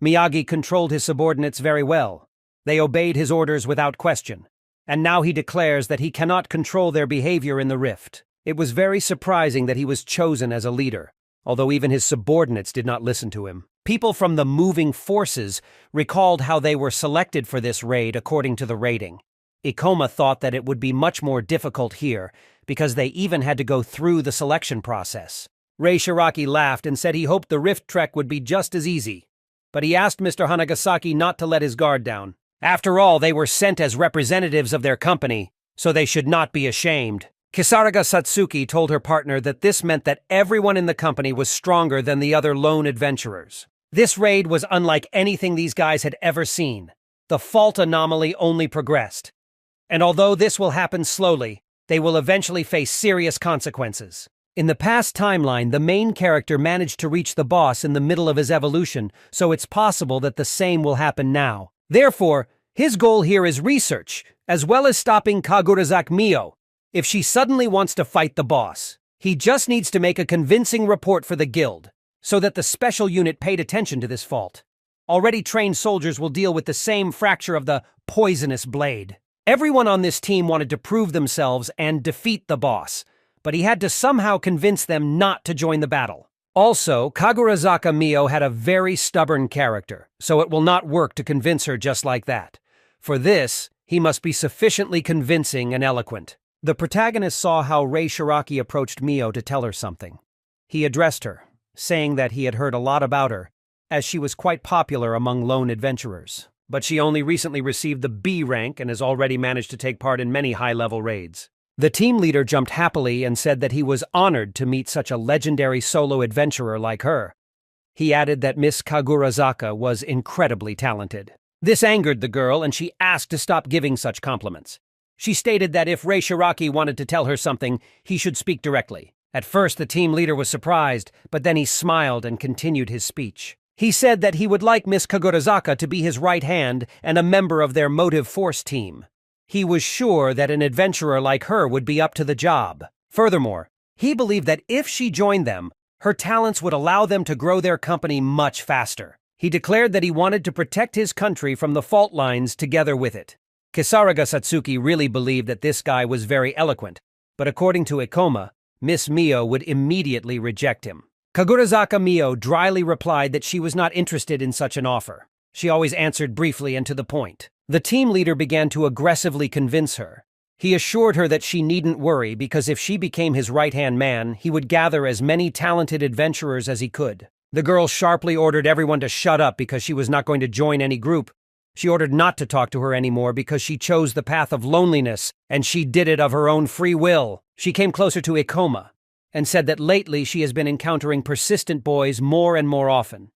Miyagi controlled his subordinates very well. They obeyed his orders without question, and now he declares that he cannot control their behavior in the rift. It was very surprising that he was chosen as a leader. although even his subordinates did not listen to him. People from the moving forces recalled how they were selected for this raid according to the rating. Ikoma thought that it would be much more difficult here, because they even had to go through the selection process. Rei Shiraki laughed and said he hoped the Rift Trek would be just as easy. But he asked Mr. Hanagasaki not to let his guard down. After all, they were sent as representatives of their company, so they should not be ashamed. Kisaraga Satsuki told her partner that this meant that everyone in the company was stronger than the other lone adventurers. This raid was unlike anything these guys had ever seen. The fault anomaly only progressed. And although this will happen slowly, they will eventually face serious consequences. In the past timeline, the main character managed to reach the boss in the middle of his evolution, so it's possible that the same will happen now. Therefore, his goal here is research, as well as stopping Kagurazaka Mio if she suddenly wants to fight the boss. He just needs to make a convincing report for the guild, so that the special unit paid attention to this fault. Already trained soldiers will deal with the same fracture of the poisonous blade. Everyone on this team wanted to prove themselves and defeat the boss, but he had to somehow convince them not to join the battle. Also, Kagurazaka Mio had a very stubborn character, so it will not work to convince her just like that. For this, he must be sufficiently convincing and eloquent. The protagonist saw how Rei Shiraki approached Mio to tell her something. He addressed her, saying that he had heard a lot about her, as she was quite popular among lone adventurers. But she only recently received the B rank and has already managed to take part in many high-level raids. The team leader jumped happily and said that he was honored to meet such a legendary solo adventurer like her. He added that Miss Kagurazaka was incredibly talented. This angered the girl, and she asked to stop giving such compliments. She stated that if Rei Shiraki wanted to tell her something, he should speak directly. At first, the team leader was surprised, but then he smiled and continued his speech. He said that he would like Miss Kagurazaka to be his right hand and a member of their Motive Force team. He was sure that an adventurer like her would be up to the job. Furthermore, he believed that if she joined them, her talents would allow them to grow their company much faster. He declared that he wanted to protect his country from the fault lines together with it. Kisaraga Satsuki really believed that this guy was very eloquent, but according to Ikoma, Miss Mio would immediately reject him. Kagurazaka Mio dryly replied that she was not interested in such an offer. She always answered briefly and to the point. The team leader began to aggressively convince her. He assured her that she needn't worry because if she became his right-hand man, he would gather as many talented adventurers as he could. The girl sharply ordered everyone to shut up because she was not going to join any group. She ordered not to talk to her anymore because she chose the path of loneliness, and she did it of her own free will. She came closer to Ikoma and said that lately she has been encountering persistent boys more and more often.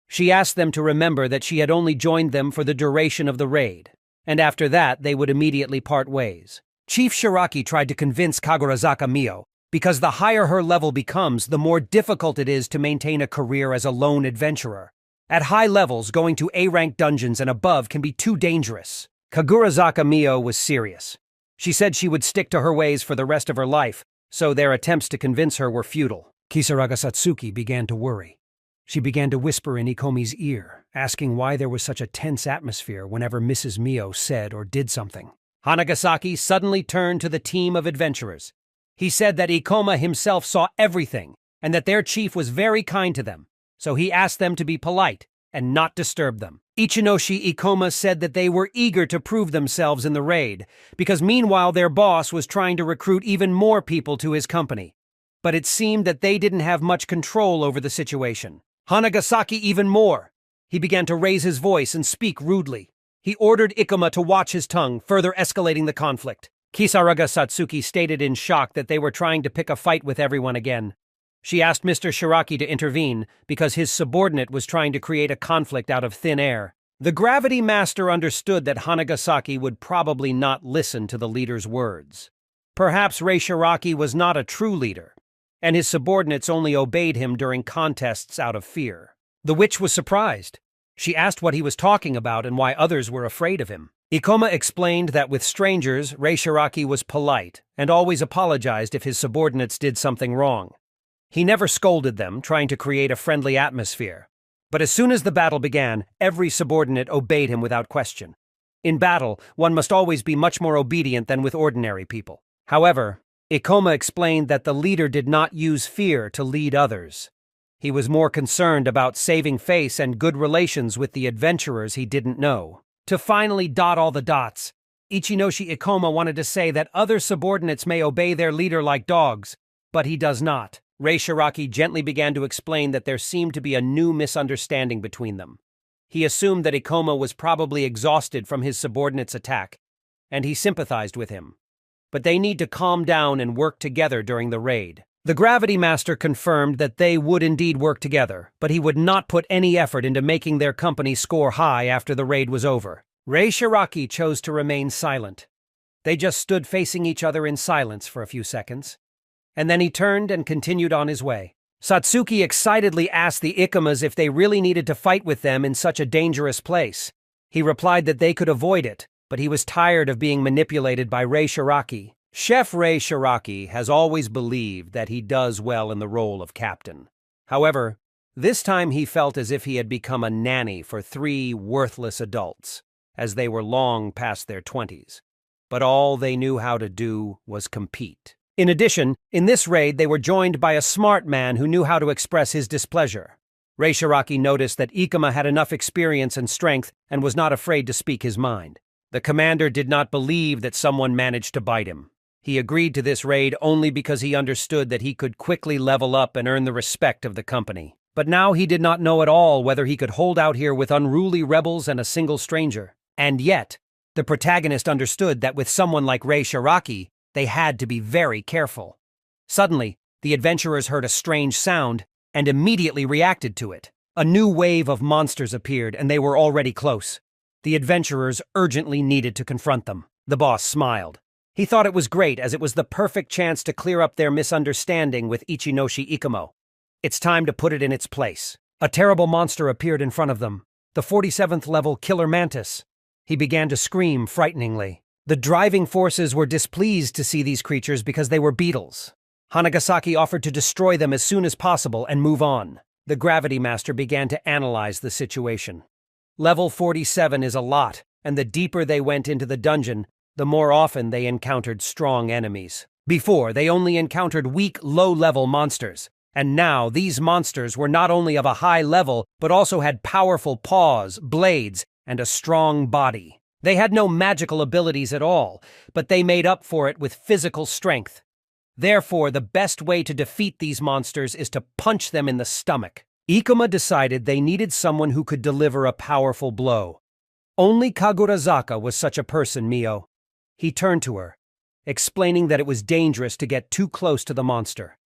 She asked them to remember that she had only joined them for the duration of the raid, and after that they would immediately part ways. Chief Shiraki tried to convince Kagurazaka Mio, because the higher her level becomes, the more difficult it is to maintain a career as a lone adventurer. At high levels, going to A-rank dungeons and above can be too dangerous. Kagurazaka Mio was serious. She said she would stick to her ways for the rest of her life, so their attempts to convince her were futile. Kisaraga Satsuki began to worry. She began to whisper in Ikomi's ear, asking why there was such a tense atmosphere whenever Mrs. Mio said or did something. Hanagasaki suddenly turned to the team of adventurers. He said that Ikoma himself saw everything, and that their chief was very kind to them, so he asked them to be polite and not disturb them. Ichinoshi Ikoma said that they were eager to prove themselves in the raid, because meanwhile their boss was trying to recruit even more people to his company. But it seemed that they didn't have much control over the situation. Hanagasaki even more. He began to raise his voice and speak rudely. He ordered Ikoma to watch his tongue, further escalating the conflict. Kisaraga Satsuki stated in shock that they were trying to pick a fight with everyone again. She asked Mr. Shiraki to intervene because his subordinate was trying to create a conflict out of thin air. The Gravity Master understood that Hanagasaki would probably not listen to the leader's words. Perhaps Rei Shiraki was not a true leader, and his subordinates only obeyed him during contests out of fear. The witch was surprised. She asked what he was talking about and why others were afraid of him. Ikoma explained that with strangers, Rei Shiraki was polite and always apologized if his subordinates did something wrong. He never scolded them, trying to create a friendly atmosphere. But as soon as the battle began, every subordinate obeyed him without question. In battle, one must always be much more obedient than with ordinary people. However, Ikoma explained that the leader did not use fear to lead others. He was more concerned about saving face and good relations with the adventurers he didn't know. To finally dot all the dots, Ichinoshi Ikoma wanted to say that other subordinates may obey their leader like dogs, but he does not. Rei Shiraki gently began to explain that there seemed to be a new misunderstanding between them. He assumed that Ikoma was probably exhausted from his subordinate's attack, and he sympathized with him. But they need to calm down and work together during the raid. The Gravity Master confirmed that they would indeed work together, but he would not put any effort into making their company score high after the raid was over. Rei Shiraki chose to remain silent. They just stood facing each other in silence for a few seconds, and then he turned and continued on his way. Satsuki excitedly asked the Ikomas if they really needed to fight with them in such a dangerous place. He replied that they could avoid it, but he was tired of being manipulated by Rei Shiraki. Chef Rei Shiraki has always believed that he does well in the role of captain. However, this time he felt as if he had become a nanny for 3 worthless adults, as they were long past their 20s. But all they knew how to do was compete. In addition, in this raid they were joined by a smart man who knew how to express his displeasure. Rei Shiraki noticed that Ikoma had enough experience and strength and was not afraid to speak his mind. The commander did not believe that someone managed to bite him. He agreed to this raid only because he understood that he could quickly level up and earn the respect of the company. But now he did not know at all whether he could hold out here with unruly rebels and a single stranger. And yet, the protagonist understood that with someone like Rei Shiraki, they had to be very careful. Suddenly, the adventurers heard a strange sound and immediately reacted to it. A new wave of monsters appeared, and they were already close. The adventurers urgently needed to confront them. The boss smiled. He thought it was great, as it was the perfect chance to clear up their misunderstanding with Ichinoshi Ikomo. It's time to put it in its place. A terrible monster appeared in front of them, the 47th level Killer Mantis. He began to scream frighteningly. The driving forces were displeased to see these creatures because they were beetles. Hanagasaki offered to destroy them as soon as possible and move on. The Gravity Master began to analyze the situation. Level 47 is a lot, and the deeper they went into the dungeon, the more often they encountered strong enemies. Before, they only encountered weak, low-level monsters, and now these monsters were not only of a high level, but also had powerful paws, blades, and a strong body. They had no magical abilities at all, but they made up for it with physical strength. Therefore, the best way to defeat these monsters is to punch them in the stomach. Ikoma decided they needed someone who could deliver a powerful blow. Only Kagurazaka was such a person, Mio. He turned to her, explaining that it was dangerous to get too close to the monster.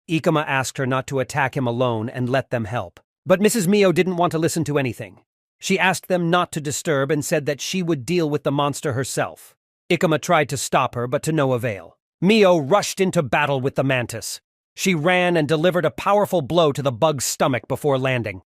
Ikoma asked her not to attack him alone and let them help. But Mrs. Mio didn't want to listen to anything. She asked them not to disturb and said that she would deal with the monster herself. Ikoma tried to stop her, but to no avail. Mio rushed into battle with the mantis. She ran and delivered a powerful blow to the bug's stomach before landing.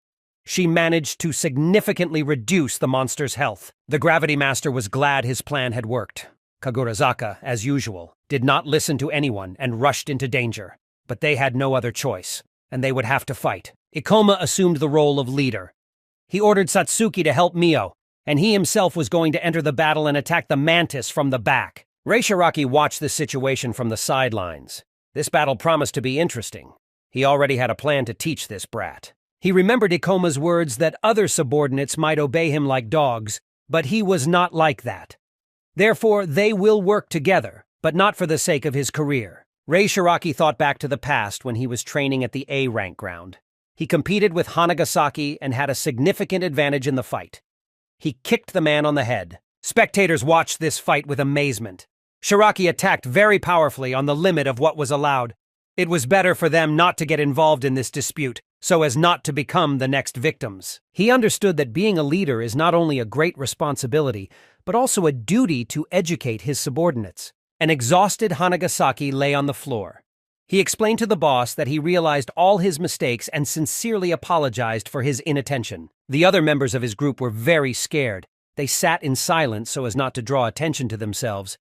She managed to significantly reduce the monster's health. The Gravity Master was glad his plan had worked. Kagurazaka, as usual, did not listen to anyone and rushed into danger. But they had no other choice, and they would have to fight. Ikoma assumed the role of leader. He ordered Satsuki to help Mio, and he himself was going to enter the battle and attack the mantis from the back. Rei Shiraki watched the situation from the sidelines. This battle promised to be interesting. He already had a plan to teach this brat. He remembered Ikoma's words that other subordinates might obey him like dogs, but he was not like that. Therefore, they will work together, but not for the sake of his career. Rei Shiraki thought back to the past when he was training at the A-rank ground. He competed with Hanagasaki and had a significant advantage in the fight. He kicked the man on the head. Spectators watched this fight with amazement. Shiraki attacked very powerfully on the limit of what was allowed. It was better for them not to get involved in this dispute, so as not to become the next victims. He understood that being a leader is not only a great responsibility, but also a duty to educate his subordinates. An exhausted Hanagasaki lay on the floor. He explained to the boss that he realized all his mistakes and sincerely apologized for his inattention. The other members of his group were very scared. They sat in silence so as not to draw attention to themselves.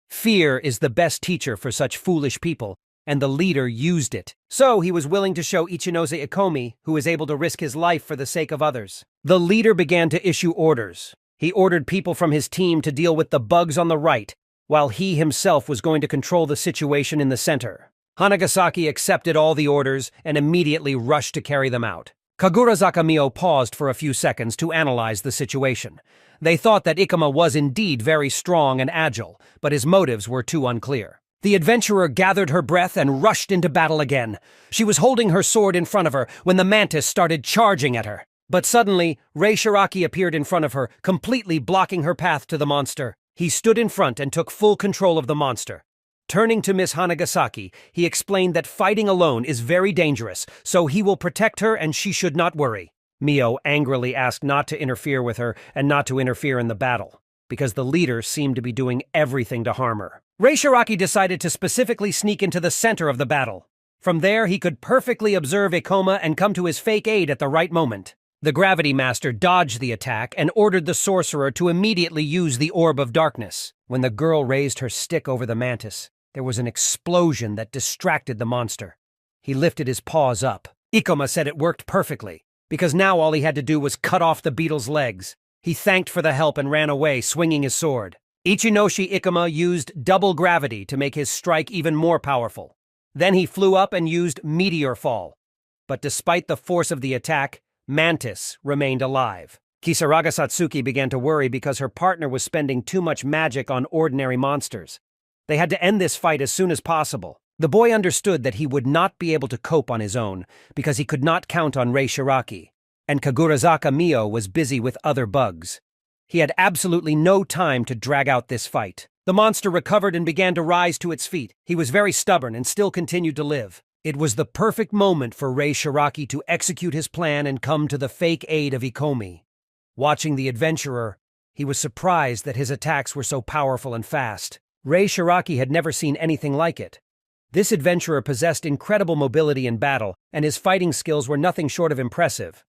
Fear is the best teacher for such foolish people, and the leader used it. So he was willing to show Ichinose Ikomi, who is able to risk his life for the sake of others. The leader began to issue orders. He ordered people from his team to deal with the bugs on the right, while he himself was going to control the situation in the center. Hanagasaki accepted all the orders and immediately rushed to carry them out. Kagurazaka Mio paused for a few seconds to analyze the situation. They thought that Ikoma was indeed very strong and agile, but his motives were too unclear. The adventurer gathered her breath and rushed into battle again. She was holding her sword in front of her when the mantis started charging at her. But suddenly, Rei Shiraki appeared in front of her, completely blocking her path to the monster. He stood in front and took full control of the monster. Turning to Miss Hanagasaki, he explained that fighting alone is very dangerous, so he will protect her and she should not worry. Mio angrily asked not to interfere with her and not to interfere in the battle, because the leader seemed to be doing everything to harm her. Rei Shiraki decided to specifically sneak into the center of the battle. From there, he could perfectly observe Ikoma and come to his fake aid at the right moment. The Gravity Master dodged the attack and ordered the sorcerer to immediately use the Orb of Darkness. When the girl raised her stick over the mantis, there was an explosion that distracted the monster. He lifted his paws up. Ikoma said it worked perfectly, because now all he had to do was cut off the beetle's legs. He thanked for the help and ran away, swinging his sword. Ichinoshi Ikoma used double gravity to make his strike even more powerful. Then he flew up and used Meteor Fall. But despite the force of the attack, Mantis remained alive. Kisaraga Satsuki began to worry because her partner was spending too much magic on ordinary monsters. They had to end this fight as soon as possible. The boy understood that he would not be able to cope on his own because he could not count on Rei Shiraki, and Kagurazaka Mio was busy with other bugs. He had absolutely no time to drag out this fight. The monster recovered and began to rise to its feet. He was very stubborn and still continued to live. It was the perfect moment for Rei Shiraki to execute his plan and come to the fake aid of Ikomi. Watching the adventurer, he was surprised that his attacks were so powerful and fast. Rei Shiraki had never seen anything like it. This adventurer possessed incredible mobility in battle, and his fighting skills were nothing short of impressive.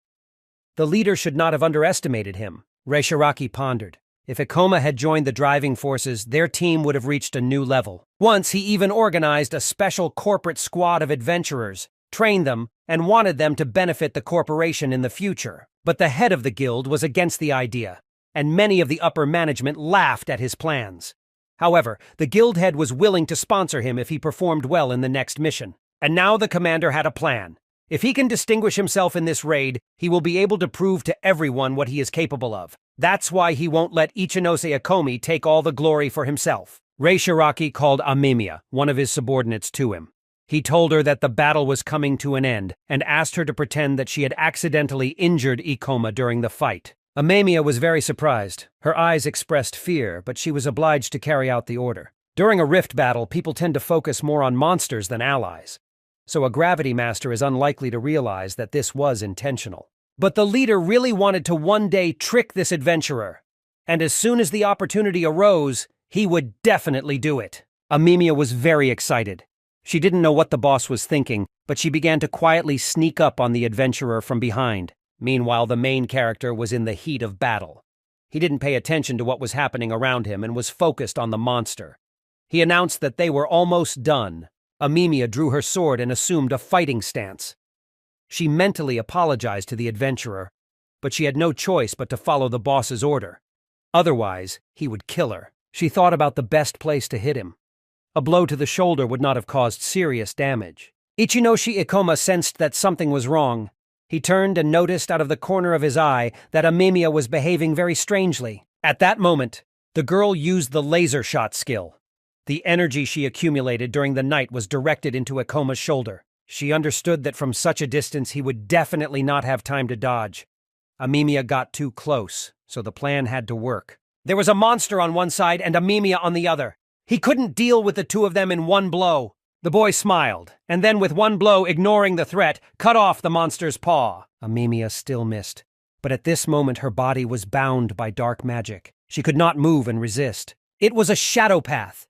The leader should not have underestimated him. Rei Shiraki pondered. If Ikoma had joined the driving forces, their team would have reached a new level. Once, he even organized a special corporate squad of adventurers, trained them, and wanted them to benefit the corporation in the future. But the head of the guild was against the idea, and many of the upper management laughed at his plans. However, the guild head was willing to sponsor him if he performed well in the next mission. And now the commander had a plan. If he can distinguish himself in this raid, he will be able to prove to everyone what he is capable of. That's why he won't let Ichinose Ikomi take all the glory for himself. Rei Shiraki called Amemiya, one of his subordinates, to him. He told her that the battle was coming to an end and asked her to pretend that she had accidentally injured Ikoma during the fight. Amemiya was very surprised. Her eyes expressed fear, but she was obliged to carry out the order. During a rift battle, people tend to focus more on monsters than allies. So a Gravity Master is unlikely to realize that this was intentional. But the leader really wanted to one day trick this adventurer. And as soon as the opportunity arose, he would definitely do it. Amemiya was very excited. She didn't know what the boss was thinking, but she began to quietly sneak up on the adventurer from behind. Meanwhile, the main character was in the heat of battle. He didn't pay attention to what was happening around him and was focused on the monster. He announced that they were almost done. Amemiya drew her sword and assumed a fighting stance. She mentally apologized to the adventurer, but she had no choice but to follow the boss's order. Otherwise, he would kill her. She thought about the best place to hit him. A blow to the shoulder would not have caused serious damage. Ichinoshi Ikoma sensed that something was wrong. He turned and noticed out of the corner of his eye that Amemiya was behaving very strangely. At that moment, the girl used the laser shot skill. The energy she accumulated during the night was directed into Ikoma's shoulder. She understood that from such a distance he would definitely not have time to dodge. Amemiya got too close, so the plan had to work. There was a monster on one side and Amemiya on the other. He couldn't deal with the two of them in one blow. The boy smiled, and then with one blow, ignoring the threat, cut off the monster's paw. Amemiya still missed, but at this moment her body was bound by dark magic. She could not move and resist. It was a shadow path.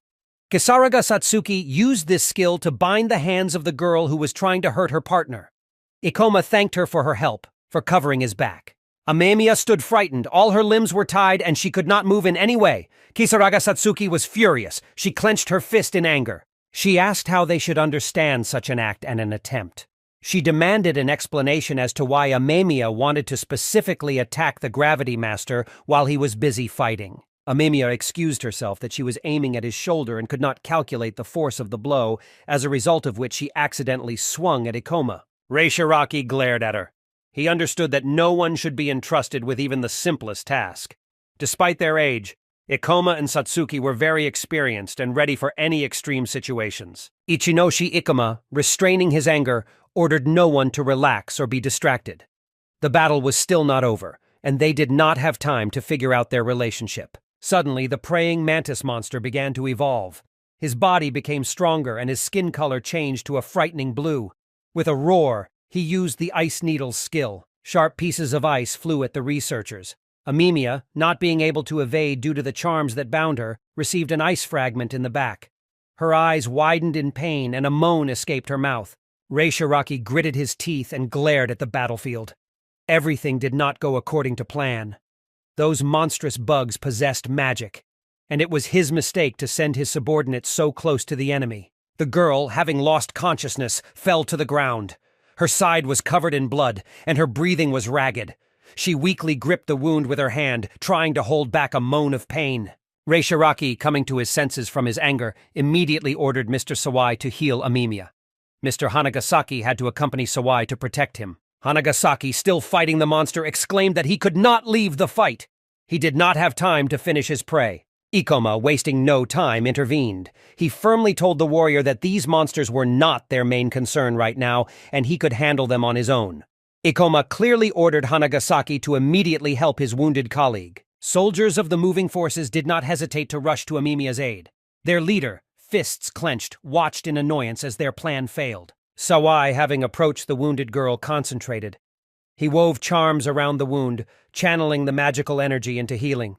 Kisaraga Satsuki used this skill to bind the hands of the girl who was trying to hurt her partner. Ikoma thanked her for her help, for covering his back. Amemiya stood frightened. All her limbs were tied and she could not move in any way. Kisaraga Satsuki was furious. She clenched her fist in anger. She asked how they should understand such an act and an attempt. She demanded an explanation as to why Amemiya wanted to specifically attack the Gravity Master while he was busy fighting. Amemiya excused herself that she was aiming at his shoulder and could not calculate the force of the blow, as a result of which she accidentally swung at Ikoma. Rei Shiraki glared at her. He understood that no one should be entrusted with even the simplest task. Despite their age, Ikoma and Satsuki were very experienced and ready for any extreme situations. Ichinoshi Ikoma, restraining his anger, ordered no one to relax or be distracted. The battle was still not over, and they did not have time to figure out their relationship. Suddenly, the praying mantis monster began to evolve. His body became stronger and his skin color changed to a frightening blue. With a roar, he used the Ice Needle's skill. Sharp pieces of ice flew at the researchers. Amemiya, not being able to evade due to the charms that bound her, received an ice fragment in the back. Her eyes widened in pain and a moan escaped her mouth. Rei Shiraki gritted his teeth and glared at the battlefield. Everything did not go according to plan. Those monstrous bugs possessed magic, and it was his mistake to send his subordinates so close to the enemy. The girl, having lost consciousness, fell to the ground. Her side was covered in blood, and her breathing was ragged. She weakly gripped the wound with her hand, trying to hold back a moan of pain. Rei Shiraki, coming to his senses from his anger, immediately ordered Mr. Sawai to heal Amemiya. Mr. Hanagasaki had to accompany Sawai to protect him. Hanagasaki, still fighting the monster, exclaimed that he could not leave the fight. He did not have time to finish his prey. Ikoma, wasting no time, intervened. He firmly told the warrior that these monsters were not their main concern right now, and he could handle them on his own. Ikoma clearly ordered Hanagasaki to immediately help his wounded colleague. Soldiers of the moving forces did not hesitate to rush to Amemiya's aid. Their leader, fists clenched, watched in annoyance as their plan failed. Sawai, having approached the wounded girl, concentrated. He wove charms around the wound, channeling the magical energy into healing.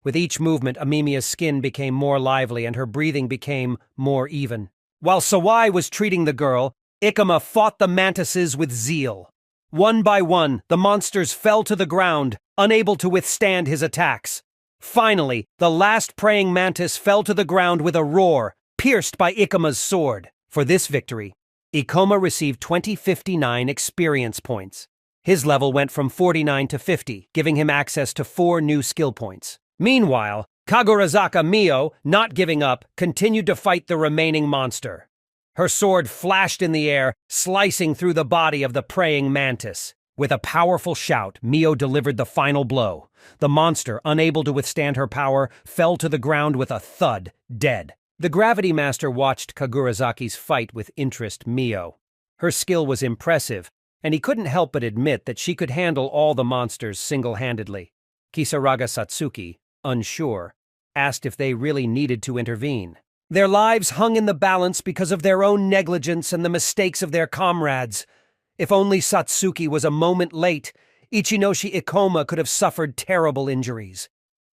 With each movement, Amemiya's skin became more lively and her breathing became more even. While Sawai was treating the girl, Ikoma fought the mantises with zeal. One by one, the monsters fell to the ground, unable to withstand his attacks. Finally, the last praying mantis fell to the ground with a roar, pierced by Ikoma's sword. For this victory, Ikoma received 2059 experience points. His level went from 49 to 50, giving him access to 4 new skill points. Meanwhile, Kagurazaka Mio, not giving up, continued to fight the remaining monster. Her sword flashed in the air, slicing through the body of the praying mantis. With a powerful shout, Mio delivered the final blow. The monster, unable to withstand her power, fell to the ground with a thud, dead. The Gravity Master watched Kagurazaki's fight with interest. Mio. Her skill was impressive, and he couldn't help but admit that she could handle all the monsters single-handedly. Kisaraga Satsuki, unsure, asked if they really needed to intervene. Their lives hung in the balance because of their own negligence and the mistakes of their comrades. If only Satsuki was a moment late, Ichinoshi Ikoma could have suffered terrible injuries.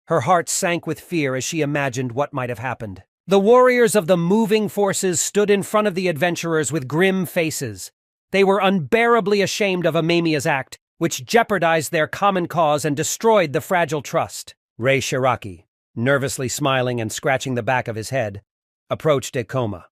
Her heart sank with fear as she imagined what might have happened. The warriors of the moving forces stood in front of the adventurers with grim faces. They were unbearably ashamed of Amemiya's act, which jeopardized their common cause and destroyed the fragile trust. Rei Shiraki, nervously smiling and scratching the back of his head, approached Ikoma.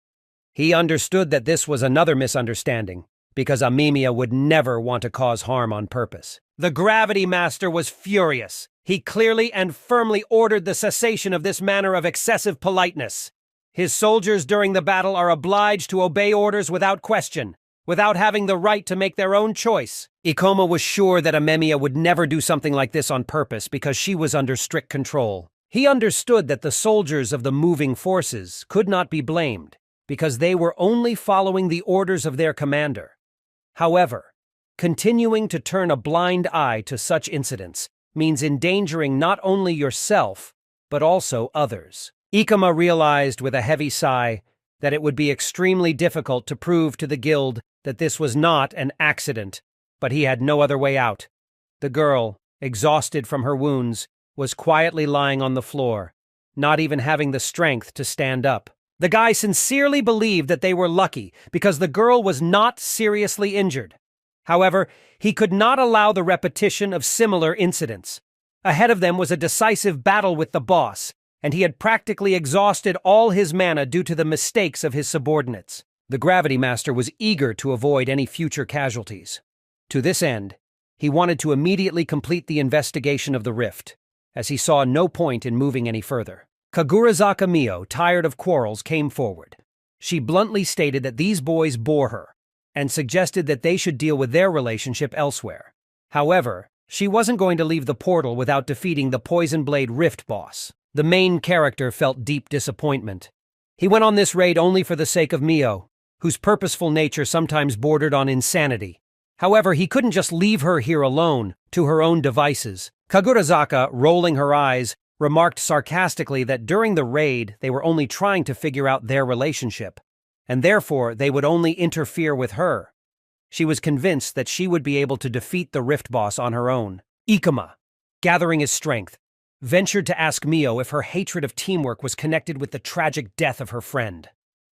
He understood that this was another misunderstanding, because Amemiya would never want to cause harm on purpose. The Gravity Master was furious. He clearly and firmly ordered the cessation of this manner of excessive politeness. His soldiers during the battle are obliged to obey orders without question, without having the right to make their own choice. Ikoma was sure that Amemiya would never do something like this on purpose because she was under strict control. He understood that the soldiers of the moving forces could not be blamed because they were only following the orders of their commander. However, continuing to turn a blind eye to such incidents means endangering not only yourself, but also others. Ikoma realized with a heavy sigh that it would be extremely difficult to prove to the guild that this was not an accident, but he had no other way out. The girl, exhausted from her wounds, was quietly lying on the floor, not even having the strength to stand up. The guy sincerely believed that they were lucky because the girl was not seriously injured. However, he could not allow the repetition of similar incidents. Ahead of them was a decisive battle with the boss, and he had practically exhausted all his mana due to the mistakes of his subordinates. The Gravity Master was eager to avoid any future casualties. To this end, he wanted to immediately complete the investigation of the rift. as he saw no point in moving any further. Kagurazaka Mio, tired of quarrels, came forward. She bluntly stated that these boys bore her, and suggested that they should deal with their relationship elsewhere. However, she wasn't going to leave the portal without defeating the Poison Blade Rift boss. The main character felt deep disappointment. He went on this raid only for the sake of Mio, whose purposeful nature sometimes bordered on insanity. However, he couldn't just leave her here alone, to her own devices. Kagurazaka, rolling her eyes, remarked sarcastically that during the raid they were only trying to figure out their relationship, and therefore they would only interfere with her. She was convinced that she would be able to defeat the Rift boss on her own. Ikuma, gathering his strength, ventured to ask Mio if her hatred of teamwork was connected with the tragic death of her friend.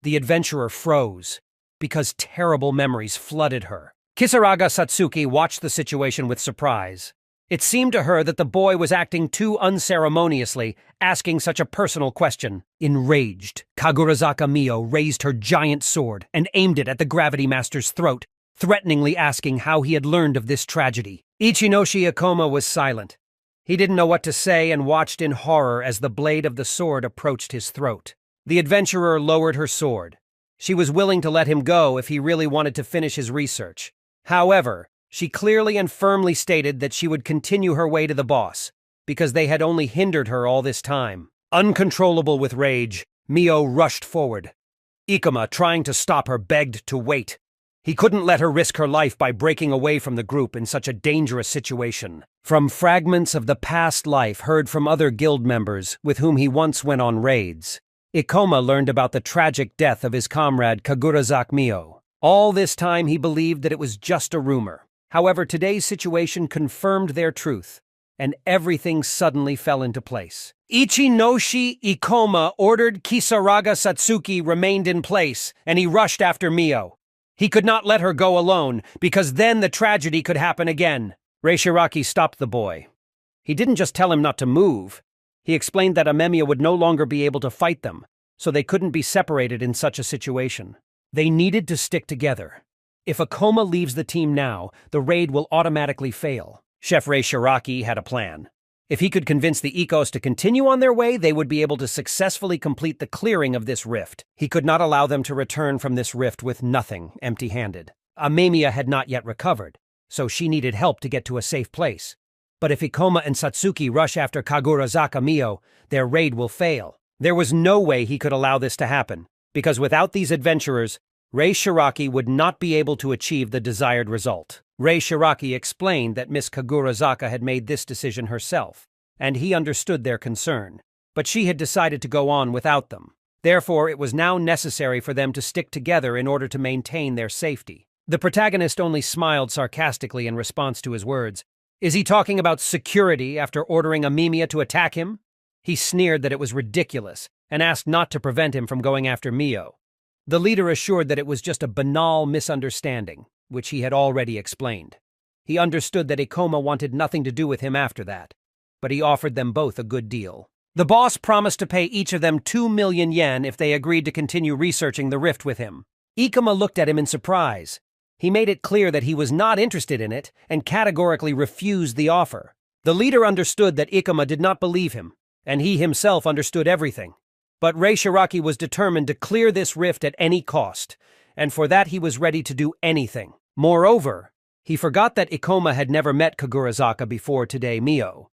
The adventurer froze, because terrible memories flooded her. Kisaraga Satsuki watched the situation with surprise. It seemed to her that the boy was acting too unceremoniously, asking such a personal question. Enraged, Kagurazaka Mio raised her giant sword and aimed it at the Gravity Master's throat, threateningly asking how he had learned of this tragedy. Ichinoshi Ikoma was silent. He didn't know what to say and watched in horror as the blade of the sword approached his throat. The adventurer lowered her sword. She was willing to let him go if he really wanted to finish his research. However, she clearly and firmly stated that she would continue her way to the boss, because they had only hindered her all this time. Uncontrollable with rage, Mio rushed forward. Ikuma, trying to stop her, begged to wait. He couldn't let her risk her life by breaking away from the group in such a dangerous situation. From fragments of the past life heard from other guild members with whom he once went on raids, Ikoma learned about the tragic death of his comrade Kagurazaka Mio. All this time he believed that it was just a rumor. However, today's situation confirmed their truth, and everything suddenly fell into place. Ichinoshi Ikoma ordered Kisaraga Satsuki remained in place, and he rushed after Mio. He could not let her go alone, because then the tragedy could happen again. Reishiraki stopped the boy. He didn't just tell him not to move. He explained that Amemiya would no longer be able to fight them, so they couldn't be separated in such a situation. They needed to stick together. If Ikoma leaves the team now, the raid will automatically fail. Chef Reishiraki had a plan. If he could convince the Ikos to continue on their way, they would be able to successfully complete the clearing of this rift. He could not allow them to return from this rift with nothing, empty-handed. Amemiya had not yet recovered, so she needed help to get to a safe place. But if Ikoma and Satsuki rush after Kagurazaka Mio, their raid will fail. There was no way he could allow this to happen, because without these adventurers, Reishiraki would not be able to achieve the desired result. Reishiraki explained that Miss Kagurazaka had made this decision herself, and he understood their concern, but she had decided to go on without them. Therefore, it was now necessary for them to stick together in order to maintain their safety. The protagonist only smiled sarcastically in response to his words. Is he talking about security after ordering Amemiya to attack him? He sneered that it was ridiculous, and asked not to prevent him from going after Mio. The leader assured that it was just a banal misunderstanding, which he had already explained. He understood that Ikoma wanted nothing to do with him after that, but he offered them both a good deal. The boss promised to pay each of them 2 million yen if they agreed to continue researching the rift with him. Ikoma looked at him in surprise. He made it clear that he was not interested in it and categorically refused the offer. The leader understood that Ikoma did not believe him, and he himself understood everything. But Reishiraki was determined to clear this rift at any cost, and for that he was ready to do anything. Moreover, he forgot that Ikoma had never met Kagurazaka before today Mio.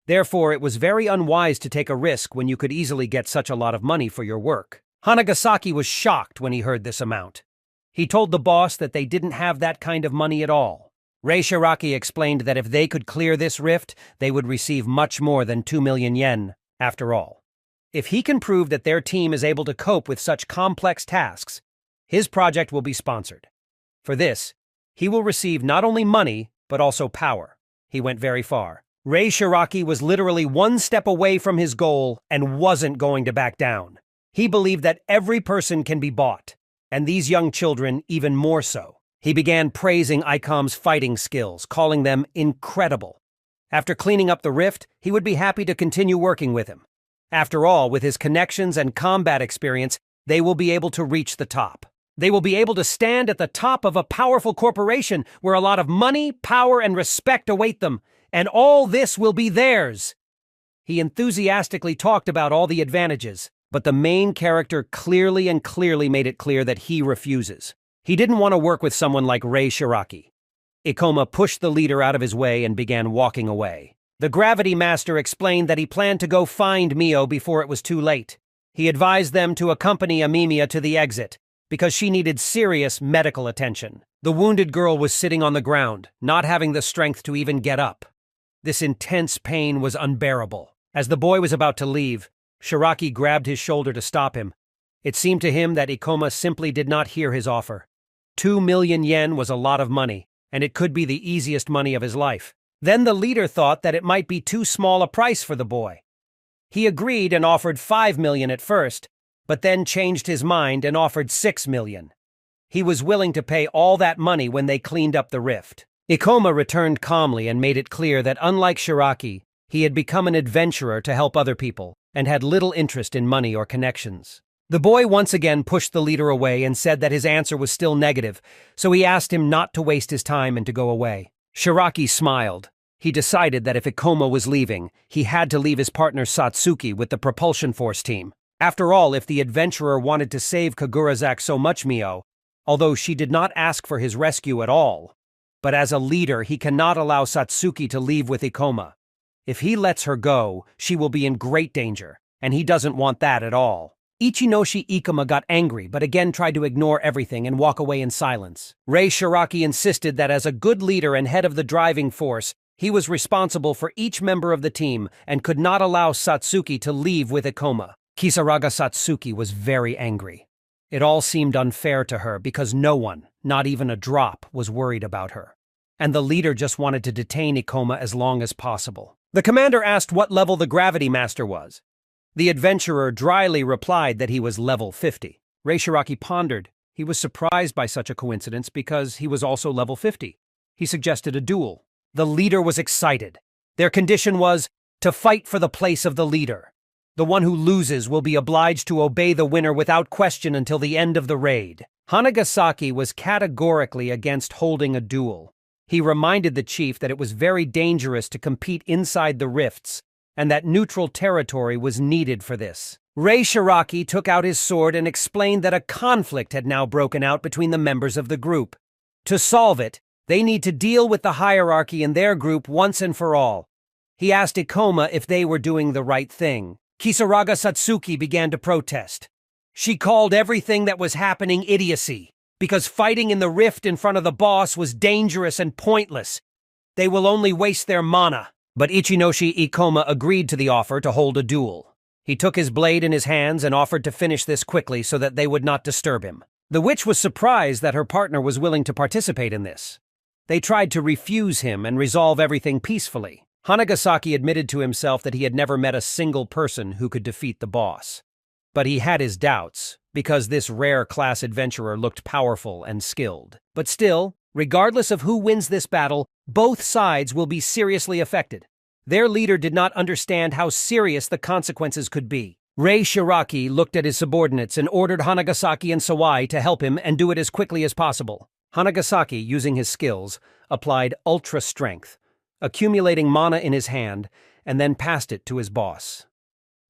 Therefore, it was very unwise to take a risk when you could easily get such a lot of money for your work. Hanagasaki was shocked when he heard this amount. He told the boss that they didn't have that kind of money at all. Reishiraki explained that if they could clear this rift, they would receive much more than 2 million yen, after all. If he can prove that their team is able to cope with such complex tasks, his project will be sponsored. For this, he will receive not only money, but also power. He went very far. Reishiraki was literally one step away from his goal and wasn't going to back down. He believed that every person can be bought, and these young children even more so. He began praising Ikom's fighting skills, calling them incredible. After cleaning up the rift, he would be happy to continue working with him. After all, with his connections and combat experience, they will be able to reach the top. They will be able to stand at the top of a powerful corporation where a lot of money, power, and respect await them, and all this will be theirs. He enthusiastically talked about all the advantages, but the main character clearly made it clear that he refuses. He didn't want to work with someone like Rei Shiraki. Ikoma pushed the leader out of his way and began walking away. The Gravity Master explained that he planned to go find Mio before it was too late. He advised them to accompany Amemiya to the exit, because she needed serious medical attention. The wounded girl was sitting on the ground, not having the strength to even get up. This intense pain was unbearable. As the boy was about to leave, Shiraki grabbed his shoulder to stop him. It seemed to him that Ikoma simply did not hear his offer. 2 million yen was a lot of money, and it could be the easiest money of his life. Then the leader thought that it might be too small a price for the boy. He agreed and offered 5 million at first, but then changed his mind and offered 6 million. He was willing to pay all that money when they cleaned up the rift. Ikoma returned calmly and made it clear that unlike Shiraki, he had become an adventurer to help other people and had little interest in money or connections. The boy once again pushed the leader away and said that his answer was still negative, so he asked him not to waste his time and to go away. Shiraki smiled. He decided that if Ikoma was leaving, he had to leave his partner Satsuki with the Propulsion Force team. After all, if the adventurer wanted to save Kagurazak so much Mio, although she did not ask for his rescue at all, but as a leader he cannot allow Satsuki to leave with Ikoma. If he lets her go, she will be in great danger, and he doesn't want that at all. Ichinoshi Ikoma got angry but again tried to ignore everything and walk away in silence. Rei Shiraki insisted that as a good leader and head of the driving force, he was responsible for each member of the team and could not allow Satsuki to leave with Ikoma. Kisaraga Satsuki was very angry. It all seemed unfair to her because no one, not even a drop, was worried about her. And the leader just wanted to detain Ikoma as long as possible. The commander asked what level the Gravity Master was. The adventurer dryly replied that he was level 50. Rei Shiraki pondered. He was surprised by such a coincidence because he was also level 50. He suggested a duel. The leader was excited. Their condition was to fight for the place of the leader. The one who loses will be obliged to obey the winner without question until the end of the raid. Hanagasaki was categorically against holding a duel. He reminded the chief that it was very dangerous to compete inside the rifts and that neutral territory was needed for this. Rei Shiraki took out his sword and explained that a conflict had now broken out between the members of the group. To solve it, they need to deal with the hierarchy in their group once and for all. He asked Ikoma if they were doing the right thing. Kisaraga Satsuki began to protest. She called everything that was happening idiocy, because fighting in the rift in front of the boss was dangerous and pointless. They will only waste their mana. But Ichinoshi Ikoma agreed to the offer to hold a duel. He took his blade in his hands and offered to finish this quickly so that they would not disturb him. The witch was surprised that her partner was willing to participate in this. They tried to refuse him and resolve everything peacefully. Hanagasaki admitted to himself that he had never met a single person who could defeat the boss. But he had his doubts, because this rare-class adventurer looked powerful and skilled. But still, regardless of who wins this battle, both sides will be seriously affected. Their leader did not understand how serious the consequences could be. Rei Shiraki looked at his subordinates and ordered Hanagasaki and Sawai to help him and do it as quickly as possible. Hanagasaki, using his skills, applied ultra strength, accumulating mana in his hand, and then passed it to his boss.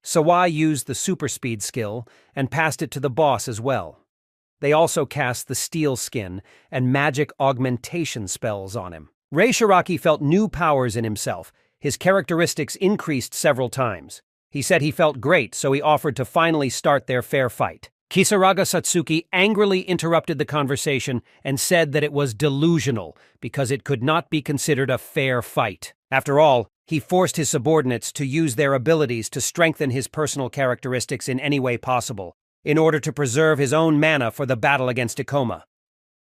Sawai used the super speed skill and passed it to the boss as well. They also cast the steel skin and magic augmentation spells on him. Rei Shiraki felt new powers in himself. His characteristics increased several times. He said he felt great, so he offered to finally start their fair fight. Kisaraga Satsuki angrily interrupted the conversation and said that it was delusional because it could not be considered a fair fight. After all, he forced his subordinates to use their abilities to strengthen his personal characteristics in any way possible, in order to preserve his own mana for the battle against Ikoma.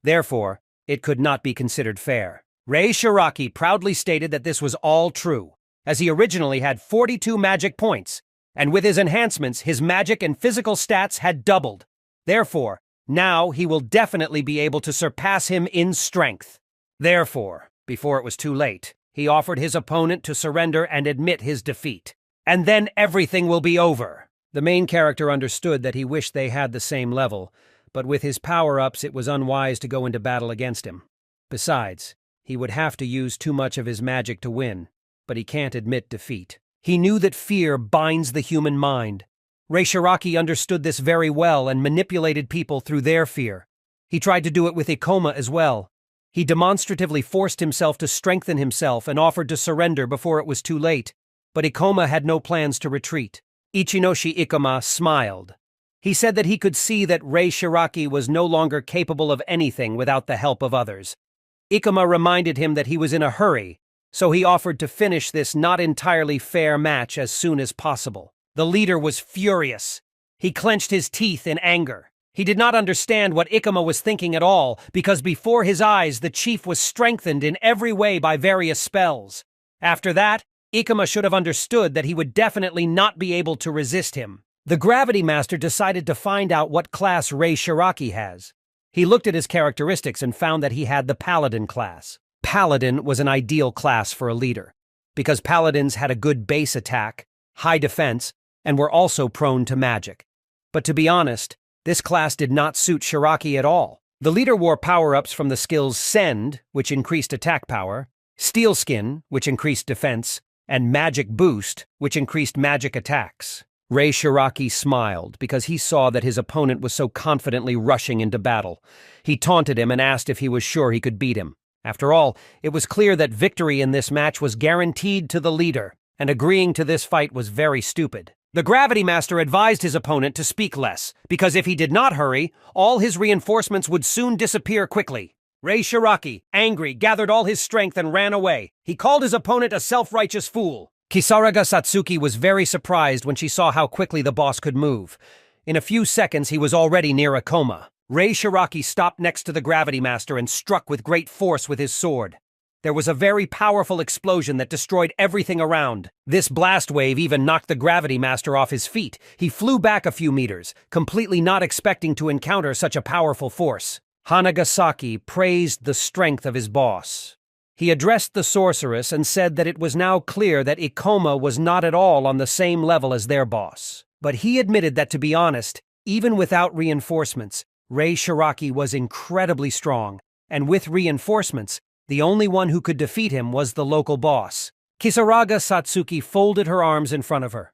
Therefore, it could not be considered fair. Rei Shiraki proudly stated that this was all true, as he originally had 42 magic points, and with his enhancements, his magic and physical stats had doubled. Therefore, now he will definitely be able to surpass him in strength. Therefore, before it was too late, he offered his opponent to surrender and admit his defeat. And then everything will be over. The main character understood that he wished they had the same level, but with his power-ups it was unwise to go into battle against him. Besides, he would have to use too much of his magic to win, but he can't admit defeat. He knew that fear binds the human mind. Rei Shiraki understood this very well and manipulated people through their fear. He tried to do it with Ikoma as well. He demonstratively forced himself to strengthen himself and offered to surrender before it was too late. But Ikoma had no plans to retreat. Ichinoshi Ikoma smiled. He said that he could see that Rei Shiraki was no longer capable of anything without the help of others. Ikoma reminded him that he was in a hurry, so he offered to finish this not entirely fair match as soon as possible. The leader was furious. He clenched his teeth in anger. He did not understand what Ikoma was thinking at all, because before his eyes the chief was strengthened in every way by various spells. After that, Ikoma should have understood that he would definitely not be able to resist him. The Gravity Master decided to find out what class Rei Shiraki has. He looked at his characteristics and found that he had the Paladin class. Paladin was an ideal class for a leader, because Paladins had a good base attack, high defense, and were also prone to magic. But to be honest, this class did not suit Shiraki at all. The leader wore power-ups from the skills Send, which increased attack power, Steel Skin, which increased defense, and Magic Boost, which increased magic attacks. Rei Shiraki smiled because he saw that his opponent was so confidently rushing into battle. He taunted him and asked if he was sure he could beat him. After all, it was clear that victory in this match was guaranteed to the leader, and agreeing to this fight was very stupid. The Gravity Master advised his opponent to speak less, because if he did not hurry, all his reinforcements would soon disappear quickly. Rei Shiraki, angry, gathered all his strength and ran away. He called his opponent a self-righteous fool. Kisaraga Satsuki was very surprised when she saw how quickly the boss could move. In a few seconds, he was already near Ikoma. Rei Shiraki stopped next to the Gravity Master and struck with great force with his sword. There was a very powerful explosion that destroyed everything around. This blast wave even knocked the Gravity Master off his feet. He flew back a few meters, completely not expecting to encounter such a powerful force. Hanagasaki praised the strength of his boss. He addressed the sorceress and said that it was now clear that Ikoma was not at all on the same level as their boss. But he admitted that, to be honest, even without reinforcements, Rei Shiraki was incredibly strong, and with reinforcements, the only one who could defeat him was the local boss. Kisaraga Satsuki folded her arms in front of her.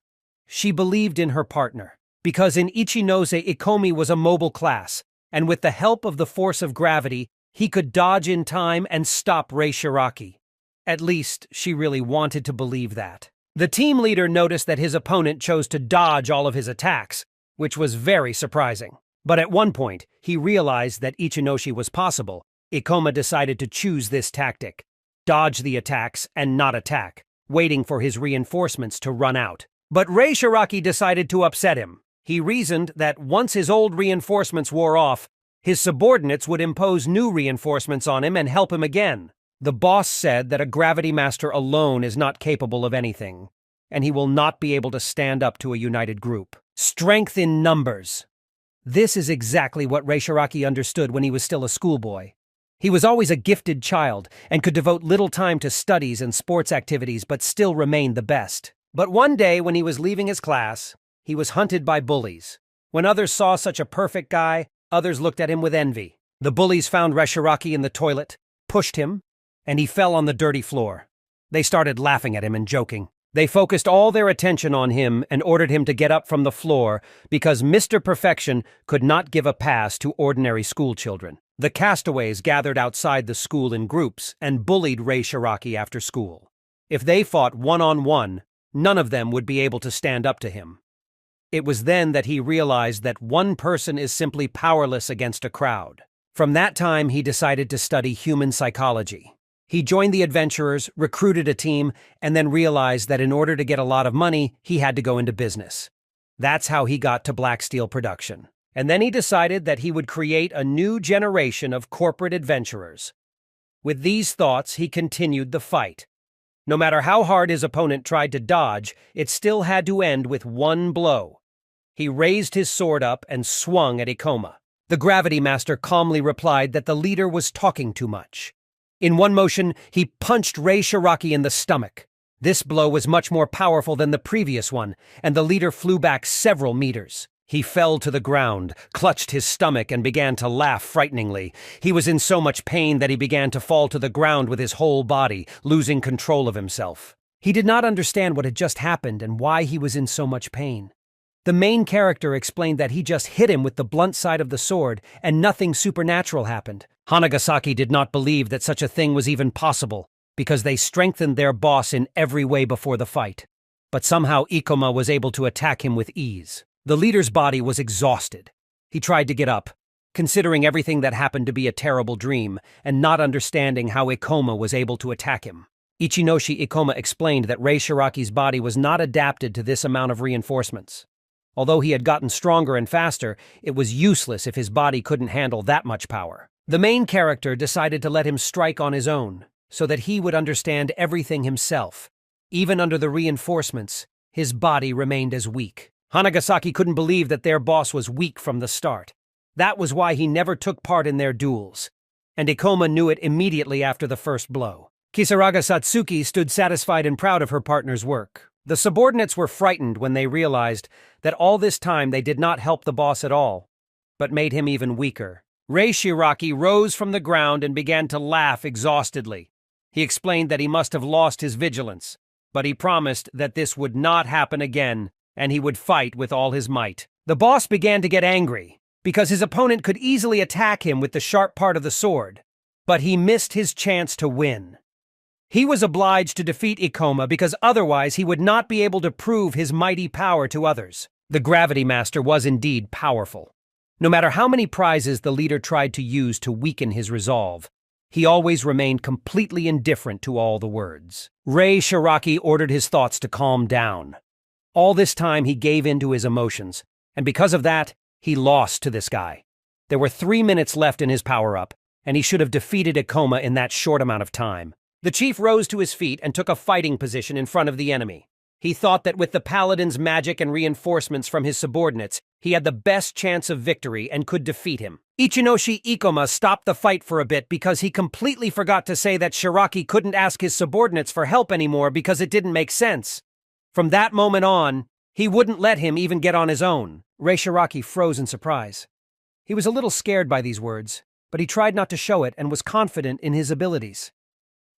She believed in her partner, because in Ichinose Ikomi was a mobile class, and with the help of the force of gravity, he could dodge in time and stop Rei Shiraki. At least, she really wanted to believe that. The team leader noticed that his opponent chose to dodge all of his attacks, which was very surprising. But at one point, he realized that Ichinoshi was possible. Ikoma decided to choose this tactic: dodge the attacks and not attack, waiting for his reinforcements to run out. But Rei Shiraki decided to upset him. He reasoned that once his old reinforcements wore off, his subordinates would impose new reinforcements on him and help him again. The boss said that a Gravity Master alone is not capable of anything, and he will not be able to stand up to a united group. Strength in numbers. This is exactly what Rei Shiraki understood when he was still a schoolboy. He was always a gifted child and could devote little time to studies and sports activities but still remained the best. But one day when he was leaving his class, he was hunted by bullies. When others saw such a perfect guy, others looked at him with envy. The bullies found Rei Shiraki in the toilet, pushed him, and he fell on the dirty floor. They started laughing at him and joking. They focused all their attention on him and ordered him to get up from the floor because Mr. Perfection could not give a pass to ordinary school children. The castaways gathered outside the school in groups and bullied Rei Shiraki after school. If they fought one-on-one, none of them would be able to stand up to him. It was then that he realized that one person is simply powerless against a crowd. From that time, he decided to study human psychology. He joined the adventurers, recruited a team, and then realized that in order to get a lot of money, he had to go into business. That's how he got to Black Steel Production. And then he decided that he would create a new generation of corporate adventurers. With these thoughts, he continued the fight. No matter how hard his opponent tried to dodge, it still had to end with one blow. He raised his sword up and swung at Ikoma. The Gravity Master calmly replied that the leader was talking too much. In one motion, he punched Rei Shiraki in the stomach. This blow was much more powerful than the previous one, and the leader flew back several meters. He fell to the ground, clutched his stomach, and began to laugh frighteningly. He was in so much pain that he began to fall to the ground with his whole body, losing control of himself. He did not understand what had just happened and why he was in so much pain. The main character explained that he just hit him with the blunt side of the sword and nothing supernatural happened. Hanagasaki did not believe that such a thing was even possible because they strengthened their boss in every way before the fight. But somehow Ikoma was able to attack him with ease. The leader's body was exhausted. He tried to get up, considering everything that happened to be a terrible dream and not understanding how Ikoma was able to attack him. Ichinoshi Ikoma explained that Rei Shiraki's body was not adapted to this amount of reinforcements. Although he had gotten stronger and faster, it was useless if his body couldn't handle that much power. The main character decided to let him strike on his own, so that he would understand everything himself. Even under the reinforcements, his body remained as weak. Hanagasaki couldn't believe that their boss was weak from the start. That was why he never took part in their duels. And Ikoma knew it immediately after the first blow. Kisaraga Satsuki stood satisfied and proud of her partner's work. The subordinates were frightened when they realized that all this time they did not help the boss at all, but made him even weaker. Rei Shiraki rose from the ground and began to laugh exhaustedly. He explained that he must have lost his vigilance, but he promised that this would not happen again, and he would fight with all his might. The boss began to get angry, because his opponent could easily attack him with the sharp part of the sword, but he missed his chance to win. He was obliged to defeat Ikoma because otherwise he would not be able to prove his mighty power to others. The Gravity Master was indeed powerful. No matter how many prizes the leader tried to use to weaken his resolve, he always remained completely indifferent to all the words. Rei Shiraki ordered his thoughts to calm down. All this time he gave in to his emotions, and because of that, he lost to this guy. There were 3 minutes left in his power-up, and he should have defeated Ikoma in that short amount of time. The chief rose to his feet and took a fighting position in front of the enemy. He thought that with the paladin's magic and reinforcements from his subordinates, he had the best chance of victory and could defeat him. Ichinoshi Ikoma stopped the fight for a bit because he completely forgot to say that Shiraki couldn't ask his subordinates for help anymore because it didn't make sense. From that moment on, he wouldn't let him even get on his own. Rei Shiraki froze in surprise. He was a little scared by these words, but he tried not to show it and was confident in his abilities.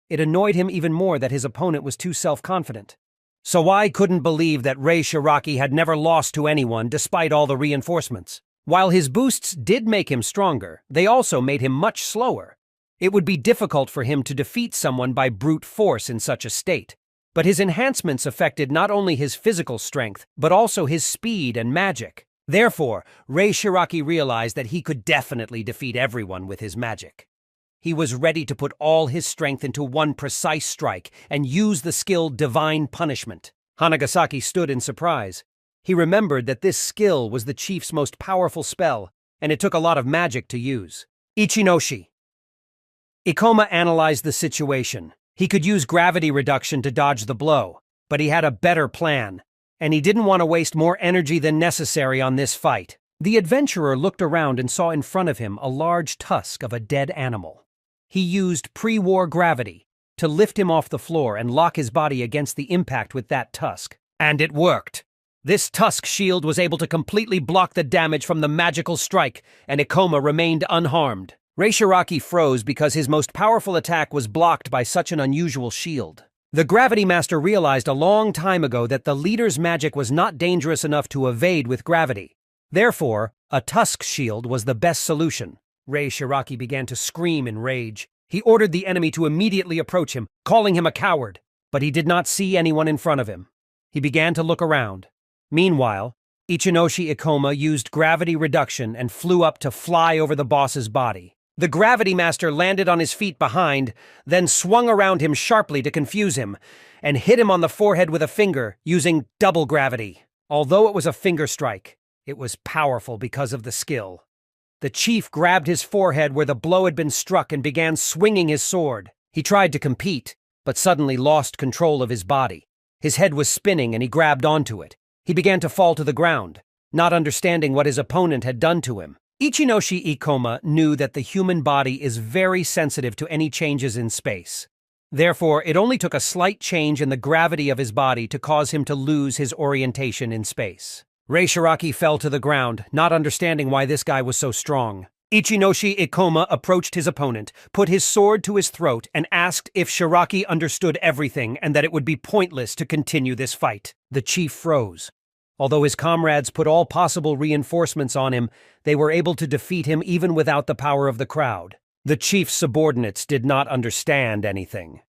It annoyed him even more that his opponent was too self-confident. Sawai couldn't believe that Rei Shiraki had never lost to anyone despite all the reinforcements. While his boosts did make him stronger, they also made him much slower. It would be difficult for him to defeat someone by brute force in such a state. But his enhancements affected not only his physical strength, but also his speed and magic. Therefore, Rei Shiraki realized that he could definitely defeat everyone with his magic. He was ready to put all his strength into one precise strike and use the skill Divine Punishment. Hanagasaki stood in surprise. He remembered that this skill was the chief's most powerful spell, and it took a lot of magic to use. Ichinoshi. Ikoma analyzed the situation. He could use gravity reduction to dodge the blow, but he had a better plan, and he didn't want to waste more energy than necessary on this fight. The adventurer looked around and saw in front of him a large tusk of a dead animal. He used pre-war gravity to lift him off the floor and lock his body against the impact with that tusk. And it worked. This tusk shield was able to completely block the damage from the magical strike, and Ikoma remained unharmed. Rei Shiraki froze because his most powerful attack was blocked by such an unusual shield. The Gravity Master realized a long time ago that the leader's magic was not dangerous enough to evade with gravity. Therefore, a tusk shield was the best solution. Rei Shiraki began to scream in rage. He ordered the enemy to immediately approach him, calling him a coward. But he did not see anyone in front of him. He began to look around. Meanwhile, Ichinoshi Ikoma used gravity reduction and flew up to fly over the boss's body. The Gravity Master landed on his feet behind, then swung around him sharply to confuse him, and hit him on the forehead with a finger, using double gravity. Although it was a finger strike, it was powerful because of the skill. The chief grabbed his forehead where the blow had been struck and began swinging his sword. He tried to compete, but suddenly lost control of his body. His head was spinning and he grabbed onto it. He began to fall to the ground, not understanding what his opponent had done to him. Ichinoshi Ikoma knew that the human body is very sensitive to any changes in space. Therefore, it only took a slight change in the gravity of his body to cause him to lose his orientation in space. Rei Shiraki fell to the ground, not understanding why this guy was so strong. Ichinoshi Ikoma approached his opponent, put his sword to his throat, and asked if Shiraki understood everything and that it would be pointless to continue this fight. The chief froze. Although his comrades put all possible reinforcements on him, they were able to defeat him even without the power of the crowd. The chief's subordinates did not understand anything.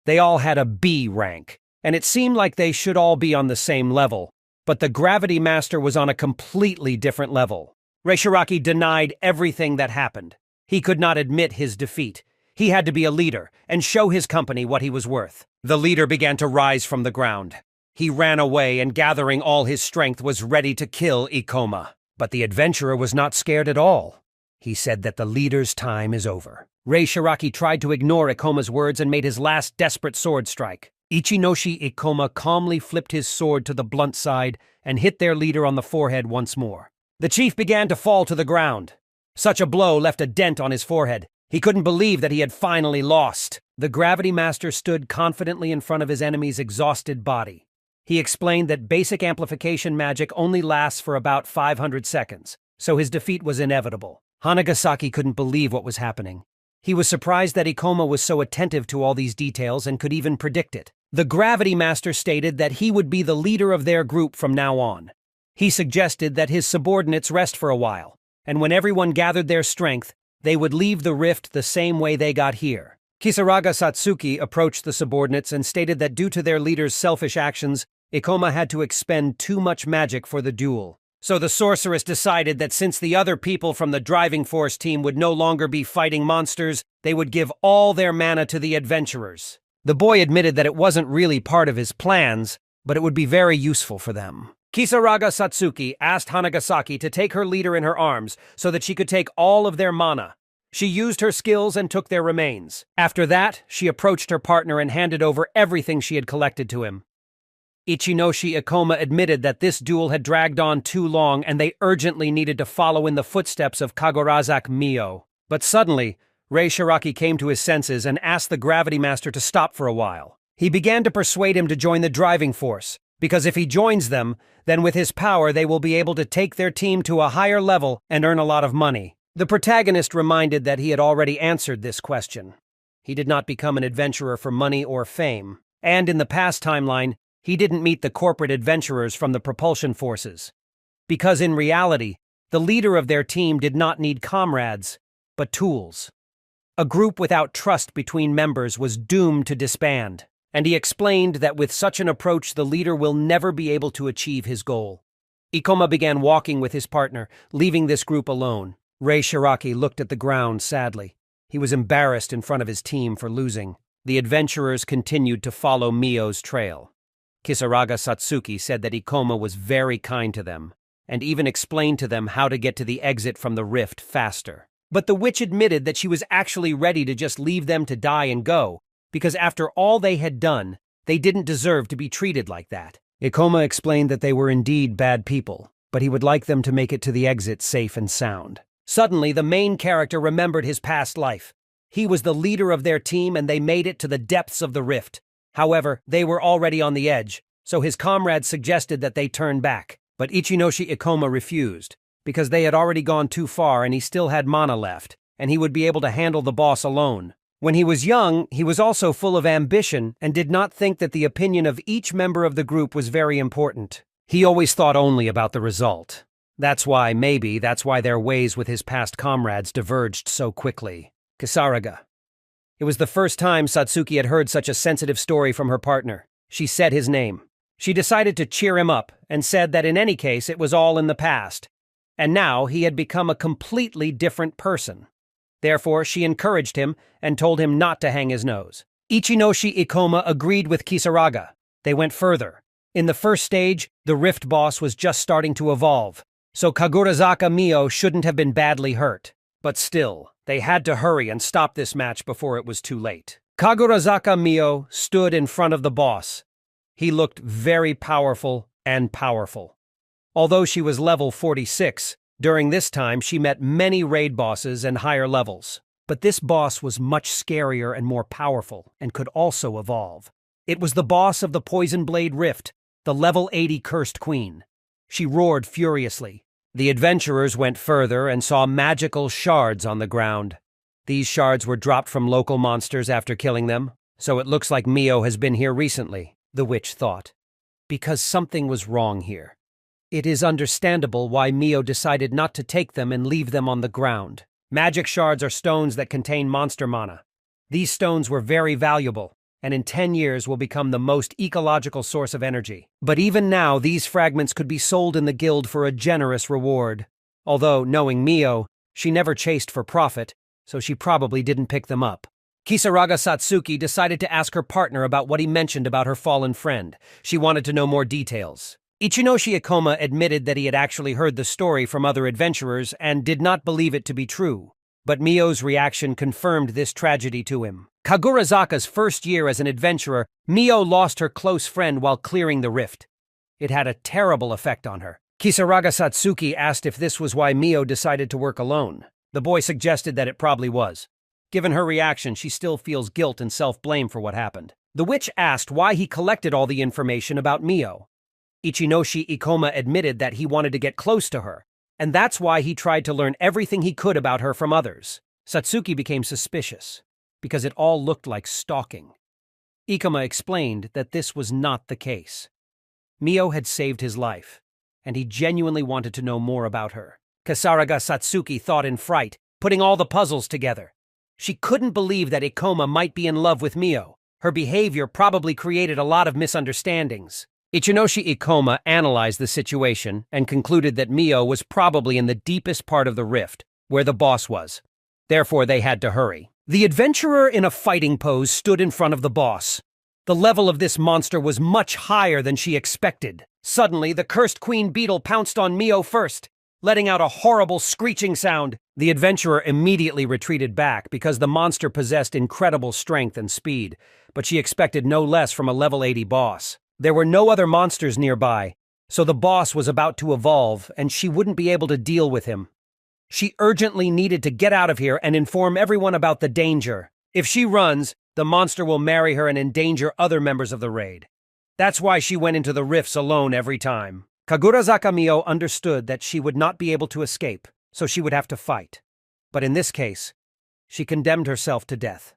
They all had a B rank, and it seemed like they should all be on the same level, but the Gravity Master was on a completely different level. Reishiraki denied everything that happened. He could not admit his defeat. He had to be a leader and show his company what he was worth. The leader began to rise from the ground. He ran away and, gathering all his strength, was ready to kill Ikoma. But the adventurer was not scared at all. He said that the leader's time is over. Reishiraki tried to ignore Ikoma's words and made his last desperate sword strike. Ichinoshi Ikoma calmly flipped his sword to the blunt side and hit their leader on the forehead once more. The chief began to fall to the ground. Such a blow left a dent on his forehead. He couldn't believe that he had finally lost. The Gravity Master stood confidently in front of his enemy's exhausted body. He explained that basic amplification magic only lasts for about 500 seconds, so his defeat was inevitable. Hanagasaki couldn't believe what was happening. He was surprised that Ikoma was so attentive to all these details and could even predict it. The Gravity Master stated that he would be the leader of their group from now on. He suggested that his subordinates rest for a while, and when everyone gathered their strength, they would leave the rift the same way they got here. Kisaraga Satsuki approached the subordinates and stated that due to their leader's selfish actions, Ikoma had to expend too much magic for the duel. So the sorceress decided that since the other people from the driving force team would no longer be fighting monsters, they would give all their mana to the adventurers. The boy admitted that it wasn't really part of his plans, but it would be very useful for them. Kisaraga Satsuki asked Hanagasaki to take her leader in her arms so that she could take all of their mana. She used her skills and took their remains. After that, she approached her partner and handed over everything she had collected to him. Ichinoshi Ikoma admitted that this duel had dragged on too long and they urgently needed to follow in the footsteps of Kagurazaka Mio. But suddenly, Reishiraki came to his senses and asked the Gravity Master to stop for a while. He began to persuade him to join the driving force, because if he joins them, then with his power they will be able to take their team to a higher level and earn a lot of money. The protagonist reminded that he had already answered this question. He did not become an adventurer for money or fame, and in the past timeline, he didn't meet the corporate adventurers from the propulsion forces. Because in reality, the leader of their team did not need comrades, but tools. A group without trust between members was doomed to disband, and he explained that with such an approach the leader will never be able to achieve his goal. Ikoma began walking with his partner, leaving this group alone. Reishiraki looked at the ground sadly. He was embarrassed in front of his team for losing. The adventurers continued to follow Mio's trail. Kisaraga Satsuki said that Ikoma was very kind to them, and even explained to them how to get to the exit from the rift faster. But the witch admitted that she was actually ready to just leave them to die and go, because after all they had done, they didn't deserve to be treated like that. Ikoma explained that they were indeed bad people, but he would like them to make it to the exit safe and sound. Suddenly, the main character remembered his past life. He was the leader of their team and they made it to the depths of the rift. However, they were already on the edge, so his comrades suggested that they turn back. But Ichinoshi Ikoma refused, because they had already gone too far and he still had mana left, and he would be able to handle the boss alone. When he was young, he was also full of ambition and did not think that the opinion of each member of the group was very important. He always thought only about the result. That's why their ways with his past comrades diverged so quickly. Kisaraga. It was the first time Satsuki had heard such a sensitive story from her partner. She said his name. She decided to cheer him up and said that in any case it was all in the past, and now he had become a completely different person. Therefore, she encouraged him and told him not to hang his nose. Ichinoshi Ikoma agreed with Kisaraga. They went further. In the first stage, the Rift boss was just starting to evolve, so Kagurazaka Mio shouldn't have been badly hurt. But still, they had to hurry and stop this match before it was too late. Kagurazaka Mio stood in front of the boss. He looked very powerful and powerful. Although she was level 46, during this time she met many raid bosses and higher levels. But this boss was much scarier and more powerful and could also evolve. It was the boss of the Poison Blade Rift, the level 80 Cursed Queen. She roared furiously. The adventurers went further and saw magical shards on the ground. These shards were dropped from local monsters after killing them, so it looks like Mio has been here recently, the witch thought. Because something was wrong here. It is understandable why Mio decided not to take them and leave them on the ground. Magic shards are stones that contain monster mana. These stones were very valuable, and in 10 years will become the most ecological source of energy. But even now, these fragments could be sold in the guild for a generous reward. Although, knowing Mio, she never chased for profit, so she probably didn't pick them up. Kisaraga Satsuki decided to ask her partner about what he mentioned about her fallen friend. She wanted to know more details. Ichinoshi Ikoma admitted that he had actually heard the story from other adventurers and did not believe it to be true. But Mio's reaction confirmed this tragedy to him. Kagurazaka's first year as an adventurer, Mio lost her close friend while clearing the rift. It had a terrible effect on her. Kisaraga Satsuki asked if this was why Mio decided to work alone. The boy suggested that it probably was. Given her reaction, she still feels guilt and self-blame for what happened. The witch asked why he collected all the information about Mio. Ichinoshi Ikoma admitted that he wanted to get close to her, and that's why he tried to learn everything he could about her from others. Satsuki became suspicious, because it all looked like stalking. Ikoma explained that this was not the case. Mio had saved his life, and he genuinely wanted to know more about her. Kisaraga Satsuki thought in fright, putting all the puzzles together. She couldn't believe that Ikoma might be in love with Mio. Her behavior probably created a lot of misunderstandings. Ichinoshi Ikoma analyzed the situation and concluded that Mio was probably in the deepest part of the rift, where the boss was. Therefore, they had to hurry. The adventurer in a fighting pose stood in front of the boss. The level of this monster was much higher than she expected. Suddenly, the cursed queen beetle pounced on Mio first, letting out a horrible screeching sound. The adventurer immediately retreated back because the monster possessed incredible strength and speed, but she expected no less from a level 80 boss. There were no other monsters nearby, so the boss was about to evolve, and she wouldn't be able to deal with him. She urgently needed to get out of here and inform everyone about the danger. If she runs, the monster will marry her and endanger other members of the raid. That's why she went into the rifts alone every time. Kagurazaka Mio understood that she would not be able to escape, so she would have to fight. But in this case, she condemned herself to death.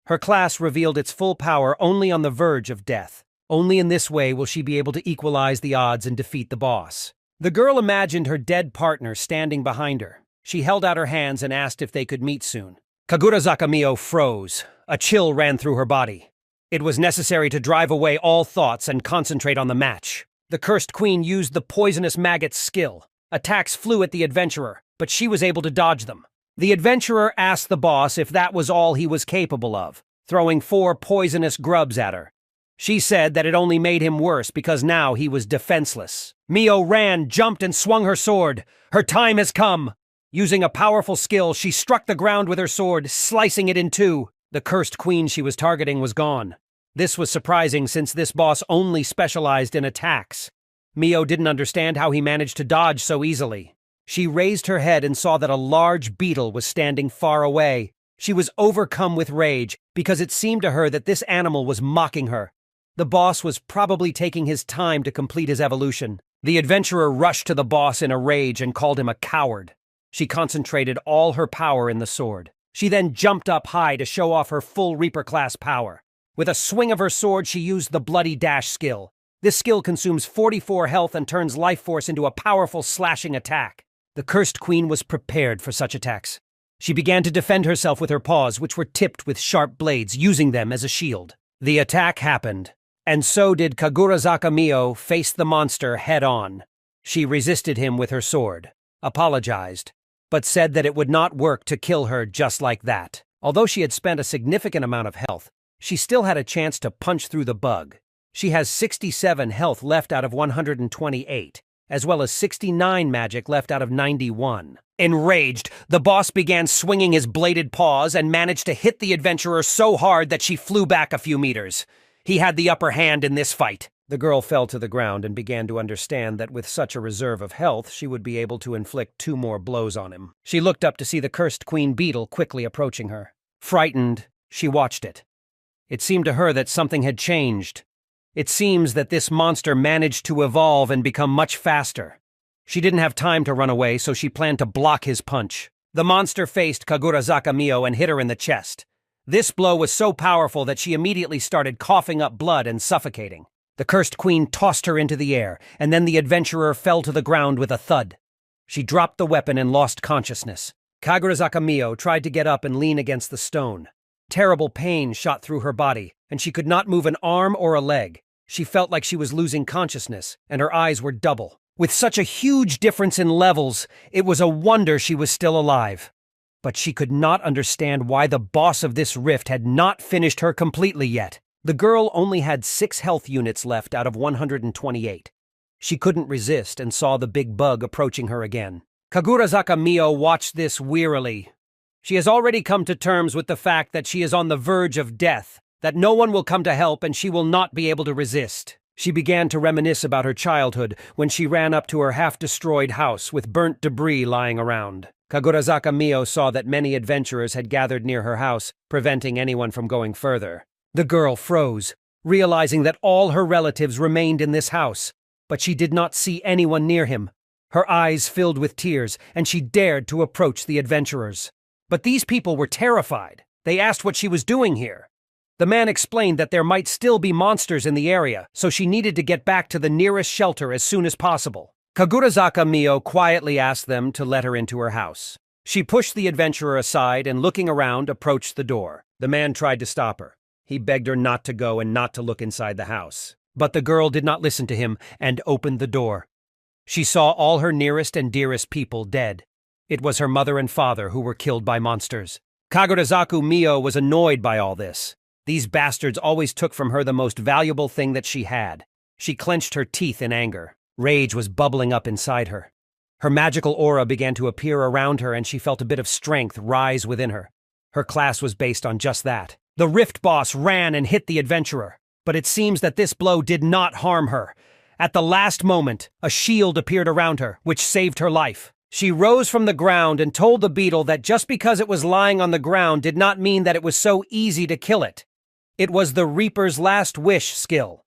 Her class revealed its full power only on the verge of death. Only in this way will she be able to equalize the odds and defeat the boss. The girl imagined her dead partner standing behind her. She held out her hands and asked if they could meet soon. Kagurazaka Mio froze. A chill ran through her body. It was necessary to drive away all thoughts and concentrate on the match. The cursed queen used the poisonous maggot's skill. Attacks flew at the adventurer, but she was able to dodge them. The adventurer asked the boss if that was all he was capable of, throwing 4 poisonous grubs at her. She said that it only made him worse because now he was defenseless. Mio ran, jumped, and swung her sword. Her time has come. Using a powerful skill, she struck the ground with her sword, slicing it in 2. The cursed queen she was targeting was gone. This was surprising since this boss only specialized in attacks. Mio didn't understand how he managed to dodge so easily. She raised her head and saw that a large beetle was standing far away. She was overcome with rage because it seemed to her that this animal was mocking her. The boss was probably taking his time to complete his evolution. The adventurer rushed to the boss in a rage and called him a coward. She concentrated all her power in the sword. She then jumped up high to show off her full Reaper class power. With a swing of her sword, she used the Bloody Dash skill. This skill consumes 44 health and turns life force into a powerful slashing attack. The cursed queen was prepared for such attacks. She began to defend herself with her paws, which were tipped with sharp blades, using them as a shield. The attack happened. And so did Kagurazaka Mio face the monster head-on. She resisted him with her sword, apologized, but said that it would not work to kill her just like that. Although she had spent a significant amount of health, she still had a chance to punch through the bug. She has 67 health left out of 128, as well as 69 magic left out of 91. Enraged, the boss began swinging his bladed paws and managed to hit the adventurer so hard that she flew back a few meters. He had the upper hand in this fight. The girl fell to the ground and began to understand that with such a reserve of health, she would be able to inflict 2 more blows on him. She looked up to see the cursed queen beetle quickly approaching her. Frightened, she watched it. It seemed to her that something had changed. It seems that this monster managed to evolve and become much faster. She didn't have time to run away, so she planned to block his punch. The monster faced Kagurazaka Mio and hit her in the chest. This blow was so powerful that she immediately started coughing up blood and suffocating. The cursed queen tossed her into the air, and then the adventurer fell to the ground with a thud. She dropped the weapon and lost consciousness. Kagurazaka Mio tried to get up and lean against the stone. Terrible pain shot through her body, and she could not move an arm or a leg. She felt like she was losing consciousness, and her eyes were double. With such a huge difference in levels, it was a wonder she was still alive. But she could not understand why the boss of this rift had not finished her completely yet. The girl only had 6 health units left out of 128. She couldn't resist and saw the big bug approaching her again. Kagurazaka Mio watched this wearily. She has already come to terms with the fact that she is on the verge of death, that no one will come to help and she will not be able to resist. She began to reminisce about her childhood when she ran up to her half-destroyed house with burnt debris lying around. Kagurazaka Mio saw that many adventurers had gathered near her house, preventing anyone from going further. The girl froze, realizing that all her relatives remained in this house, but she did not see anyone near him. Her eyes filled with tears, and she dared to approach the adventurers. But these people were terrified. They asked what she was doing here. The man explained that there might still be monsters in the area, so she needed to get back to the nearest shelter as soon as possible. Kagurazaka Mio quietly asked them to let her into her house. She pushed the adventurer aside and, looking around, approached the door. The man tried to stop her. He begged her not to go and not to look inside the house. But the girl did not listen to him and opened the door. She saw all her nearest and dearest people dead. It was her mother and father who were killed by monsters. Kagurazaka Mio was annoyed by all this. These bastards always took from her the most valuable thing that she had. She clenched her teeth in anger. Rage was bubbling up inside her. Her magical aura began to appear around her and she felt a bit of strength rise within her. Her class was based on just that. The Rift Boss ran and hit the adventurer, but it seems that this blow did not harm her. At the last moment, a shield appeared around her, which saved her life. She rose from the ground and told the beetle that just because it was lying on the ground did not mean that it was so easy to kill it. It was the Reaper's Last Wish skill.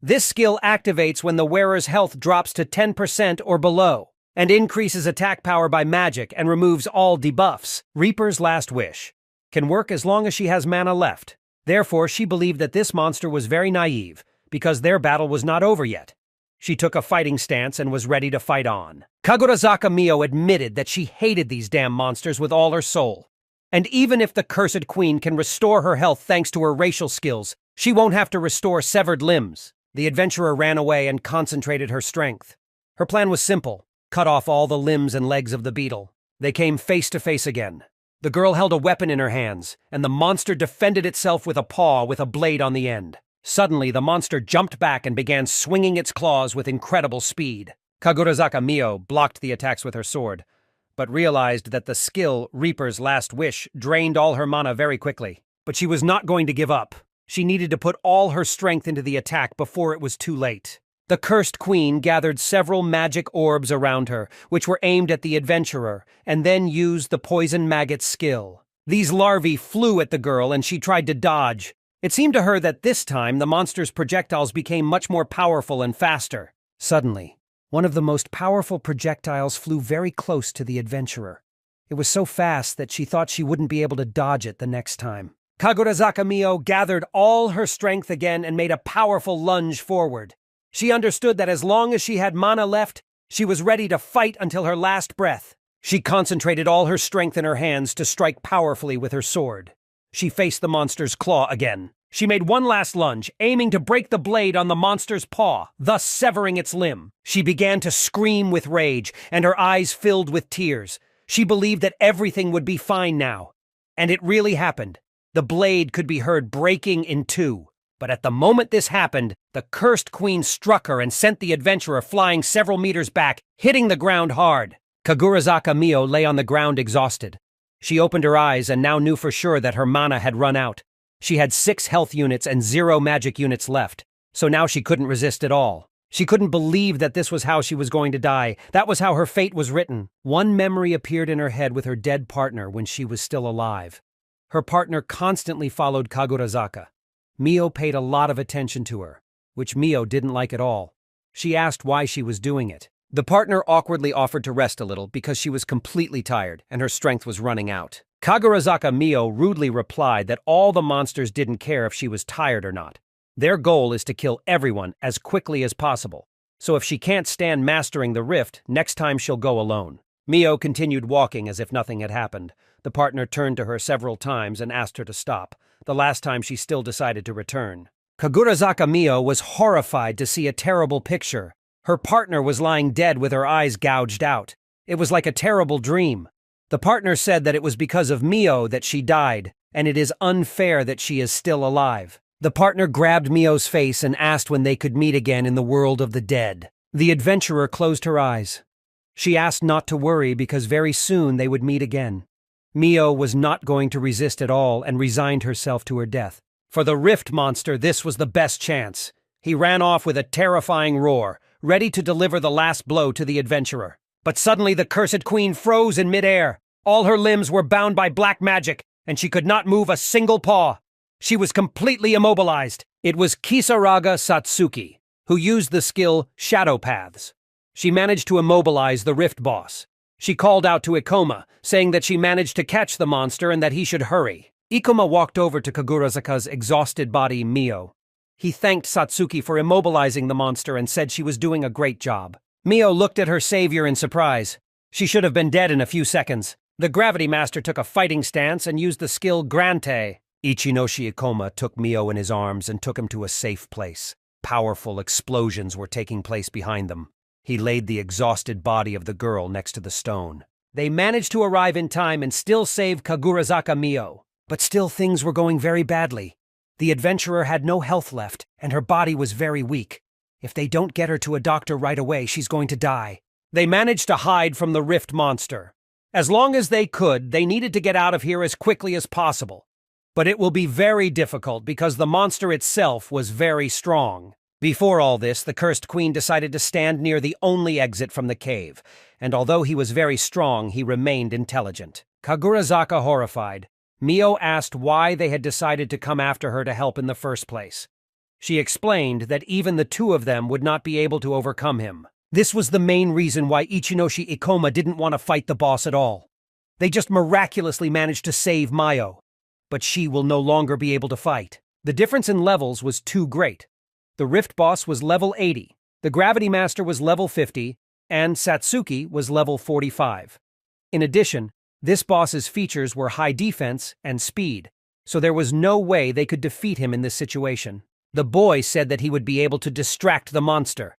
This skill activates when the wearer's health drops to 10% or below, and increases attack power by magic and removes all debuffs. Reaper's Last Wish can work as long as she has mana left. Therefore, she believed that this monster was very naive, because their battle was not over yet. She took a fighting stance and was ready to fight on. Kagurazaka Mio admitted that she hated these damn monsters with all her soul. And even if the cursed queen can restore her health thanks to her racial skills, she won't have to restore severed limbs. The adventurer ran away and concentrated her strength. Her plan was simple: cut off all the limbs and legs of the beetle. They came face to face again. The girl held a weapon in her hands, and the monster defended itself with a paw with a blade on the end. Suddenly, the monster jumped back and began swinging its claws with incredible speed. Kagurazaka Mio blocked the attacks with her sword, but realized that the skill Reaper's Last Wish drained all her mana very quickly. But she was not going to give up. She needed to put all her strength into the attack before it was too late. The cursed queen gathered several magic orbs around her, which were aimed at the adventurer, and then used the poison maggot skill. These larvae flew at the girl and she tried to dodge. It seemed to her that this time the monster's projectiles became much more powerful and faster. Suddenly, one of the most powerful projectiles flew very close to the adventurer. It was so fast that she thought she wouldn't be able to dodge it the next time. Kagurazaka Mio gathered all her strength again and made a powerful lunge forward. She understood that as long as she had mana left, she was ready to fight until her last breath. She concentrated all her strength in her hands to strike powerfully with her sword. She faced the monster's claw again. She made one last lunge, aiming to break the blade on the monster's paw, thus severing its limb. She began to scream with rage, and her eyes filled with tears. She believed that everything would be fine now. And it really happened. The blade could be heard breaking in two. But at the moment this happened, the cursed queen struck her and sent the adventurer flying several meters back, hitting the ground hard. Kagurazaka Mio lay on the ground exhausted. She opened her eyes and now knew for sure that her mana had run out. She had 6 health units and 0 magic units left, so now she couldn't resist at all. She couldn't believe that this was how she was going to die. That was how her fate was written. One memory appeared in her head with her dead partner when she was still alive. Her partner constantly followed Kagurazaka. Mio paid a lot of attention to her, which Mio didn't like at all. She asked why she was doing it. The partner awkwardly offered to rest a little because she was completely tired and her strength was running out. Kagurazaka Mio rudely replied that all the monsters didn't care if she was tired or not. Their goal is to kill everyone as quickly as possible. So if she can't stand mastering the rift, next time she'll go alone. Mio continued walking as if nothing had happened. The partner turned to her several times and asked her to stop. The last time she still decided to return. Kagurazaka Mio was horrified to see a terrible picture. Her partner was lying dead with her eyes gouged out. It was like a terrible dream. The partner said that it was because of Mio that she died, and it is unfair that she is still alive. The partner grabbed Mio's face and asked when they could meet again in the world of the dead. The adventurer closed her eyes. She asked not to worry because very soon they would meet again. Mio was not going to resist at all and resigned herself to her death. For the Rift monster, this was the best chance. He ran off with a terrifying roar, ready to deliver the last blow to the adventurer. But suddenly the cursed queen froze in midair. All her limbs were bound by black magic, and she could not move a single paw. She was completely immobilized. It was Kisaraga Satsuki, who used the skill Shadow Paths. She managed to immobilize the Rift boss. She called out to Ikoma, saying that she managed to catch the monster and that he should hurry. Ikoma walked over to Kagurazaka's exhausted body, Mio. He thanked Satsuki for immobilizing the monster and said she was doing a great job. Mio looked at her savior in surprise. She should have been dead in a few seconds. The Gravity Master took a fighting stance and used the skill Grante. Ichinoshi Ikoma took Mio in his arms and took him to a safe place. Powerful explosions were taking place behind them. He laid the exhausted body of the girl next to the stone. They managed to arrive in time and still save Kagurazaka Mio. But still things were going very badly. The adventurer had no health left, and her body was very weak. If they don't get her to a doctor right away, she's going to die. They managed to hide from the Rift monster. As long as they could, they needed to get out of here as quickly as possible. But it will be very difficult because the monster itself was very strong. Before all this, the cursed queen decided to stand near the only exit from the cave, and although he was very strong, he remained intelligent. Kagurazaka horrified. Mio asked why they had decided to come after her to help in the first place. She explained that even the two of them would not be able to overcome him. This was the main reason why Ichinoshi Ikoma didn't want to fight the boss at all. They just miraculously managed to save Mio. But she will no longer be able to fight. The difference in levels was too great. The Rift boss was level 80, the Gravity Master was level 50, and Satsuki was level 45. In addition, this boss's features were high defense and speed, so there was no way they could defeat him in this situation. The boy said that he would be able to distract the monster.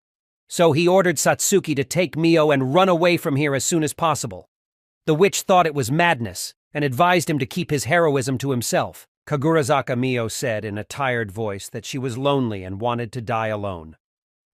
So he ordered Satsuki to take Mio and run away from here as soon as possible. The witch thought it was madness and advised him to keep his heroism to himself. Kagurazaka Mio said in a tired voice that she was lonely and wanted to die alone.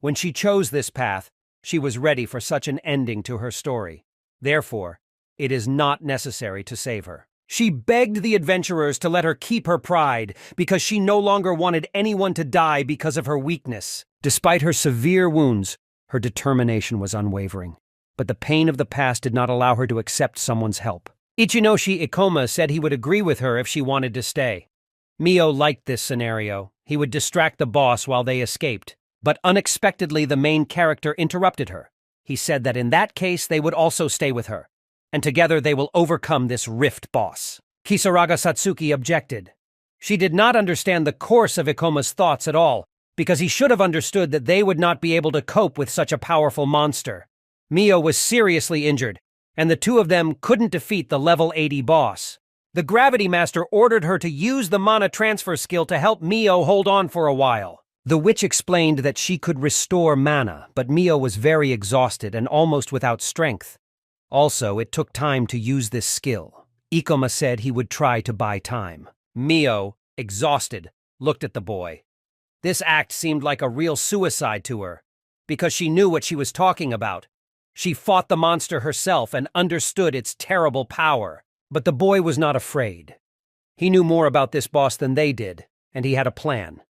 When she chose this path, she was ready for such an ending to her story. Therefore, it is not necessary to save her. She begged the adventurers to let her keep her pride because she no longer wanted anyone to die because of her weakness. Despite her severe wounds, her determination was unwavering. But the pain of the past did not allow her to accept someone's help. Ichinoshi Ikoma said he would agree with her if she wanted to stay. Mio liked this scenario. He would distract the boss while they escaped. But unexpectedly, the main character interrupted her. He said that in that case, they would also stay with her, and together they will overcome this Rift boss. Kisaraga Satsuki objected. She did not understand the course of Ikoma's thoughts at all, because he should have understood that they would not be able to cope with such a powerful monster. Mio was seriously injured, and the two of them couldn't defeat the level 80 boss. The Gravity Master ordered her to use the mana transfer skill to help Mio hold on for a while. The witch explained that she could restore mana, but Mio was very exhausted and almost without strength. Also, it took time to use this skill. Ikoma said he would try to buy time. Mio, exhausted, looked at the boy. This act seemed like a real suicide to her, because she knew what she was talking about. She fought the monster herself and understood its terrible power. But the boy was not afraid. He knew more about this boss than they did, and he had a plan.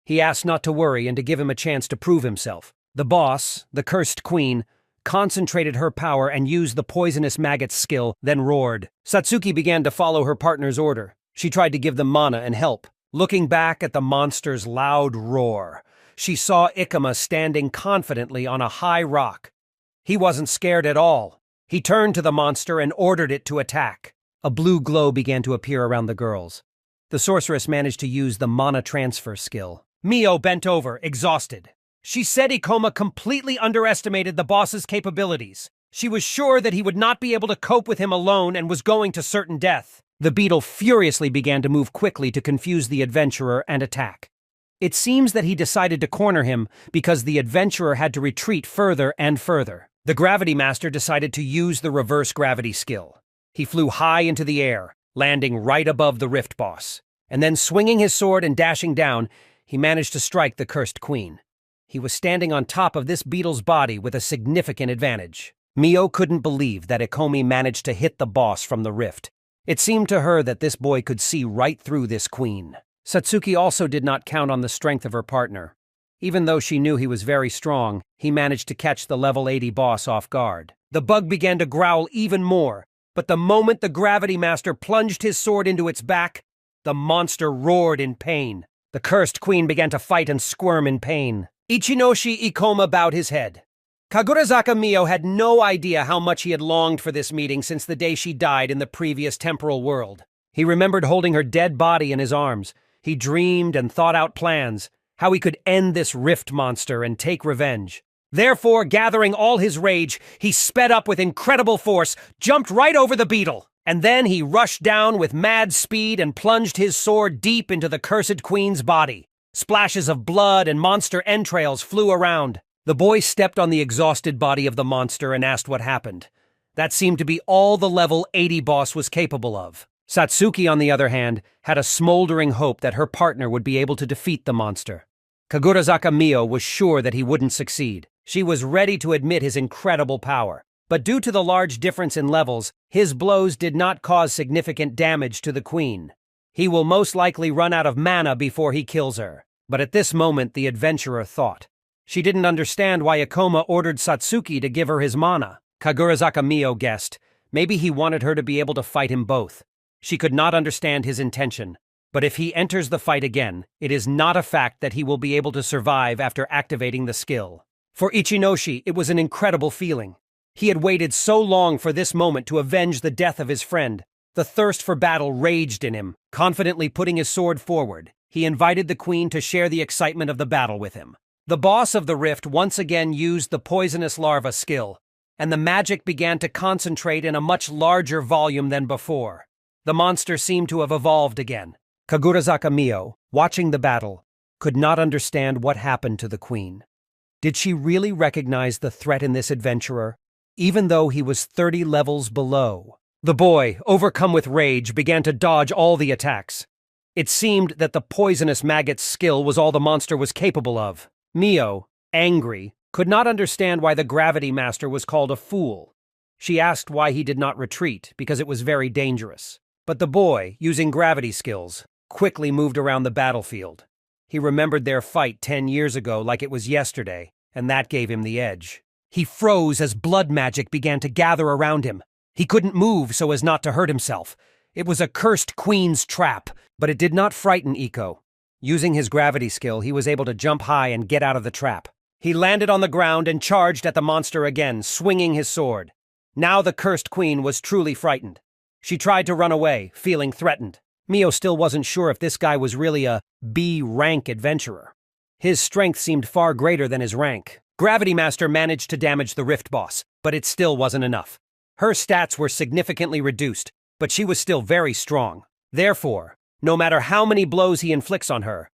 He asked not to worry and to give him a chance to prove himself. The boss, the cursed queen, concentrated her power and used the poisonous maggot skill, then roared. Satsuki began to follow her partner's order. She tried to give them mana and help. Looking back at the monster's loud roar, she saw Ikoma standing confidently on a high rock. He wasn't scared at all. He turned to the monster and ordered it to attack. A blue glow began to appear around the girls. The sorceress managed to use the mana transfer skill. Mio bent over, exhausted. She said Ikoma completely underestimated the boss's capabilities. She was sure that he would not be able to cope with him alone and was going to certain death. The beetle furiously began to move quickly to confuse the adventurer and attack. It seems that he decided to corner him because the adventurer had to retreat further and further. The Gravity Master decided to use the reverse gravity skill. He flew high into the air, landing right above the Rift Boss. And then swinging his sword and dashing down, he managed to strike the Cursed Queen. He was standing on top of this beetle's body with a significant advantage. Mio couldn't believe that Ikomi managed to hit the boss from the rift. It seemed to her that this boy could see right through this queen. Satsuki also did not count on the strength of her partner. Even though she knew he was very strong, he managed to catch the level 80 boss off guard. The bug began to growl even more, but the moment the Gravity Master plunged his sword into its back, the monster roared in pain. The Cursed Queen began to fight and squirm in pain. Ichinoshi Ikoma bowed his head. Kagurazaka Mio had no idea how much he had longed for this meeting since the day she died in the previous temporal world. He remembered holding her dead body in his arms. He dreamed and thought out plans, how he could end this rift monster and take revenge. Therefore, gathering all his rage, he sped up with incredible force, jumped right over the beetle, and then he rushed down with mad speed and plunged his sword deep into the Cursed Queen's body. Splashes of blood and monster entrails flew around. The boy stepped on the exhausted body of the monster and asked what happened. That seemed to be all the level 80 boss was capable of. Satsuki, on the other hand, had a smoldering hope that her partner would be able to defeat the monster. Kagurazaka Mio was sure that he wouldn't succeed. She was ready to admit his incredible power. But due to the large difference in levels, his blows did not cause significant damage to the queen. He will most likely run out of mana before he kills her. But at this moment, the adventurer thought. She didn't understand why Ikoma ordered Satsuki to give her his mana. Kagurazaka Mio guessed. Maybe he wanted her to be able to fight him both. She could not understand his intention. But if he enters the fight again, it is not a fact that he will be able to survive after activating the skill. For Ichinoshi, it was an incredible feeling. He had waited so long for this moment to avenge the death of his friend. The thirst for battle raged in him. Confidently putting his sword forward, he invited the queen to share the excitement of the battle with him. The boss of the rift once again used the poisonous larva skill, and the magic began to concentrate in a much larger volume than before. The monster seemed to have evolved again. Kagurazaka Mio, watching the battle, could not understand what happened to the queen. Did she really recognize the threat in this adventurer, even though he was 30 levels below? The boy, overcome with rage, began to dodge all the attacks. It seemed that the poisonous maggot's skill was all the monster was capable of. Mio, angry, could not understand why the Gravity Master was called a fool. She asked why he did not retreat, because it was very dangerous. But the boy, using gravity skills, quickly moved around the battlefield. He remembered their fight 10 years ago like it was yesterday, and that gave him the edge. He froze as blood magic began to gather around him. He couldn't move so as not to hurt himself. It was a cursed queen's trap, but it did not frighten Iko. Using his gravity skill, he was able to jump high and get out of the trap. He landed on the ground and charged at the monster again, swinging his sword. Now the cursed queen was truly frightened. She tried to run away, feeling threatened. Mio still wasn't sure if this guy was really a B-rank adventurer. His strength seemed far greater than his rank. Gravity Master managed to damage the Rift Boss, but it still wasn't enough. Her stats were significantly reduced, but she was still very strong. Therefore, no matter how many blows he inflicts on her,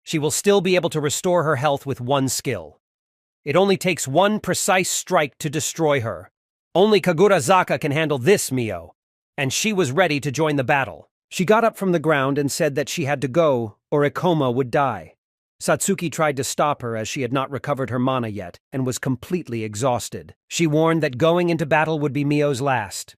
she will still be able to restore her health with one skill. It only takes one precise strike to destroy her. Only Kagurazaka can handle this, Mio. And she was ready to join the battle. She got up from the ground and said that she had to go, or Ikoma would die. Satsuki tried to stop her as she had not recovered her mana yet, and was completely exhausted. She warned that going into battle would be Mio's last.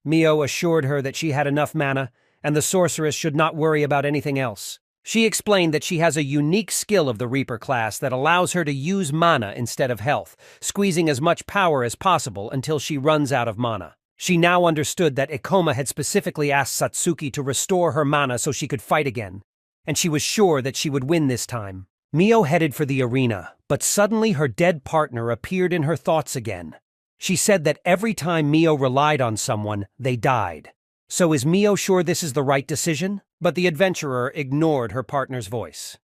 Mio assured her that she had enough mana, and the sorceress should not worry about anything else. She explained that she has a unique skill of the Reaper class that allows her to use mana instead of health, squeezing as much power as possible until she runs out of mana. She now understood that Ikoma had specifically asked Satsuki to restore her mana so she could fight again, and she was sure that she would win this time. Mio headed for the arena, but suddenly her dead partner appeared in her thoughts again. She said that every time Mio relied on someone, they died. So is Mio sure this is the right decision? But the adventurer ignored her partner's voice.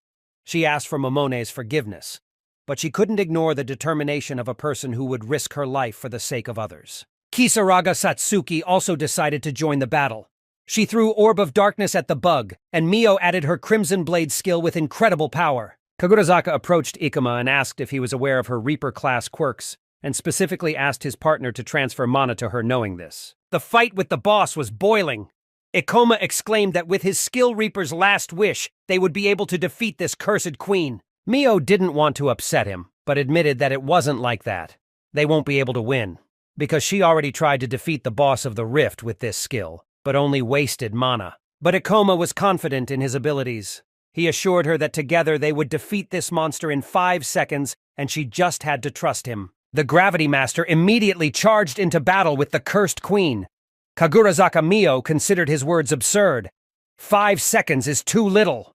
She asked for Momone's forgiveness, but she couldn't ignore the determination of a person who would risk her life for the sake of others. Kisaragi Satsuki also decided to join the battle. She threw Orb of Darkness at the bug, and Mio added her Crimson Blade skill with incredible power. Kagurazaka approached Ikuma and asked if he was aware of her Reaper-class quirks, and specifically asked his partner to transfer mana to her knowing this. The fight with the boss was boiling. Ikoma exclaimed that with his Skill Reaper's last wish, they would be able to defeat this cursed queen. Mio didn't want to upset him, but admitted that it wasn't like that. They won't be able to win, because she already tried to defeat the boss of the Rift with this skill, but only wasted mana. But Ikoma was confident in his abilities. He assured her that together they would defeat this monster in 5 seconds, and she just had to trust him. The Gravity Master immediately charged into battle with the Cursed Queen. Kagurazaka Mio considered his words absurd. 5 seconds is too little.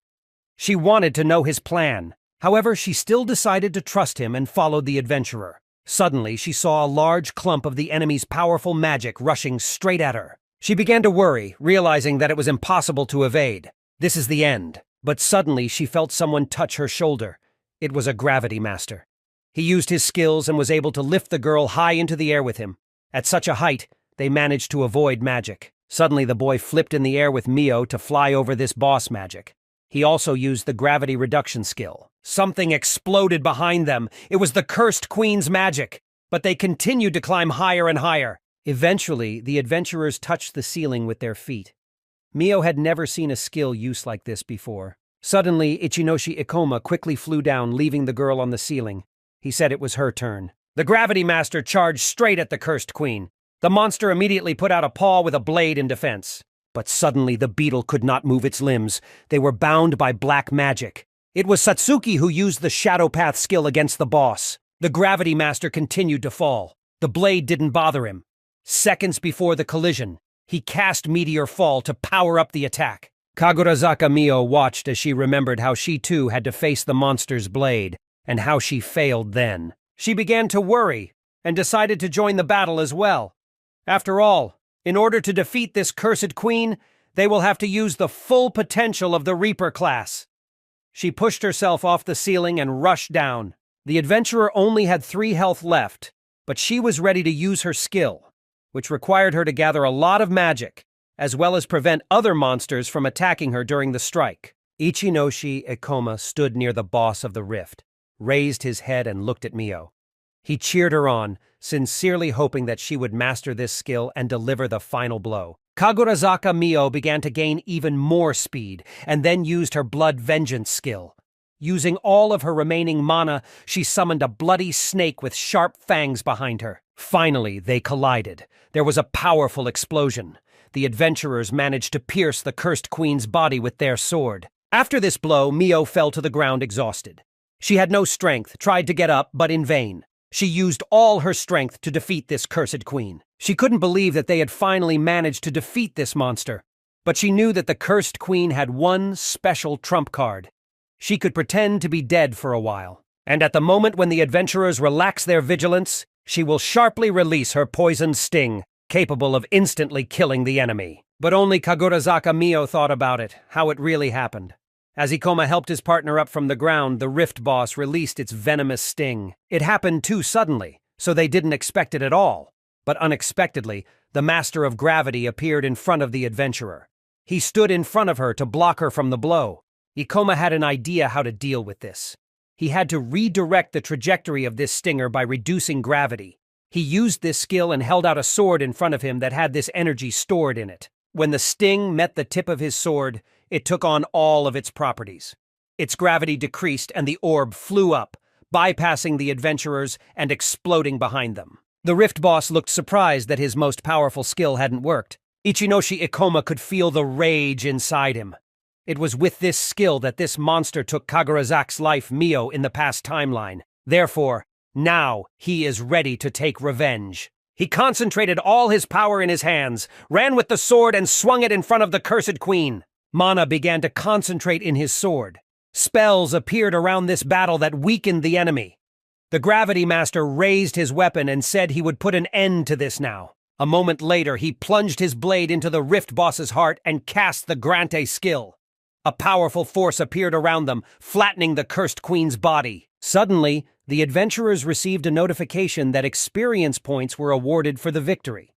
She wanted to know his plan. However, she still decided to trust him and followed the adventurer. Suddenly, she saw a large clump of the enemy's powerful magic rushing straight at her. She began to worry, realizing that it was impossible to evade. This is the end. But suddenly, she felt someone touch her shoulder. It was a Gravity Master. He used his skills and was able to lift the girl high into the air with him. At such a height, they managed to avoid magic. Suddenly, the boy flipped in the air with Mio to fly over this boss magic. He also used the gravity reduction skill. Something exploded behind them. It was the Cursed Queen's magic. But they continued to climb higher and higher. Eventually, the adventurers touched the ceiling with their feet. Mio had never seen a skill use like this before. Suddenly, Ichinoshi Ikoma quickly flew down, leaving the girl on the ceiling. He said it was her turn. The Gravity Master charged straight at the Cursed Queen. The monster immediately put out a paw with a blade in defense. But suddenly the beetle could not move its limbs. They were bound by black magic. It was Satsuki who used the Shadow Path skill against the boss. The Gravity Master continued to fall. The blade didn't bother him. Seconds before the collision, he cast Meteor Fall to power up the attack. Kagurazaka Mio watched as she remembered how she too had to face the monster's blade, and how she failed then. She began to worry, and decided to join the battle as well. After all, in order to defeat this cursed queen, they will have to use the full potential of the Reaper class. She pushed herself off the ceiling and rushed down. The adventurer only had 3 health left, but she was ready to use her skill, which required her to gather a lot of magic, as well as prevent other monsters from attacking her during the strike. Ichinoshi Ikoma stood near the boss of the Rift, raised his head and looked at Mio. He cheered her on, sincerely hoping that she would master this skill and deliver the final blow. Kagurazaka Mio began to gain even more speed, and then used her Blood Vengeance skill. Using all of her remaining mana, she summoned a bloody snake with sharp fangs behind her. Finally, they collided. There was a powerful explosion. The adventurers managed to pierce the Cursed Queen's body with their sword. After this blow, Mio fell to the ground exhausted. She had no strength, tried to get up, but in vain. She used all her strength to defeat this cursed queen. She couldn't believe that they had finally managed to defeat this monster. But she knew that the cursed queen had one special trump card. She could pretend to be dead for a while. And at the moment when the adventurers relax their vigilance, she will sharply release her poisoned sting, capable of instantly killing the enemy. But only Kagurazaka Mio thought about it, how it really happened. As Ikoma helped his partner up from the ground, the Rift Boss released its venomous sting. It happened too suddenly, so they didn't expect it at all. But unexpectedly, the Master of Gravity appeared in front of the adventurer. He stood in front of her to block her from the blow. Ikoma had an idea how to deal with this. He had to redirect the trajectory of this stinger by reducing gravity. He used this skill and held out a sword in front of him that had this energy stored in it. When the sting met the tip of his sword, it took on all of its properties. Its gravity decreased and the orb flew up, bypassing the adventurers and exploding behind them. The Rift Boss looked surprised that his most powerful skill hadn't worked. Ichinoshi Ikoma could feel the rage inside him. It was with this skill that this monster took Kagurazak's life Mio in the past timeline. Therefore, now he is ready to take revenge. He concentrated all his power in his hands, ran with the sword and swung it in front of the cursed queen. Mana began to concentrate in his sword. Spells appeared around this battle that weakened the enemy. The Gravity Master raised his weapon and said he would put an end to this now. A moment later, he plunged his blade into the Rift Boss's heart and cast the Grante skill. A powerful force appeared around them, flattening the Cursed Queen's body. Suddenly, the adventurers received a notification that experience points were awarded for the victory.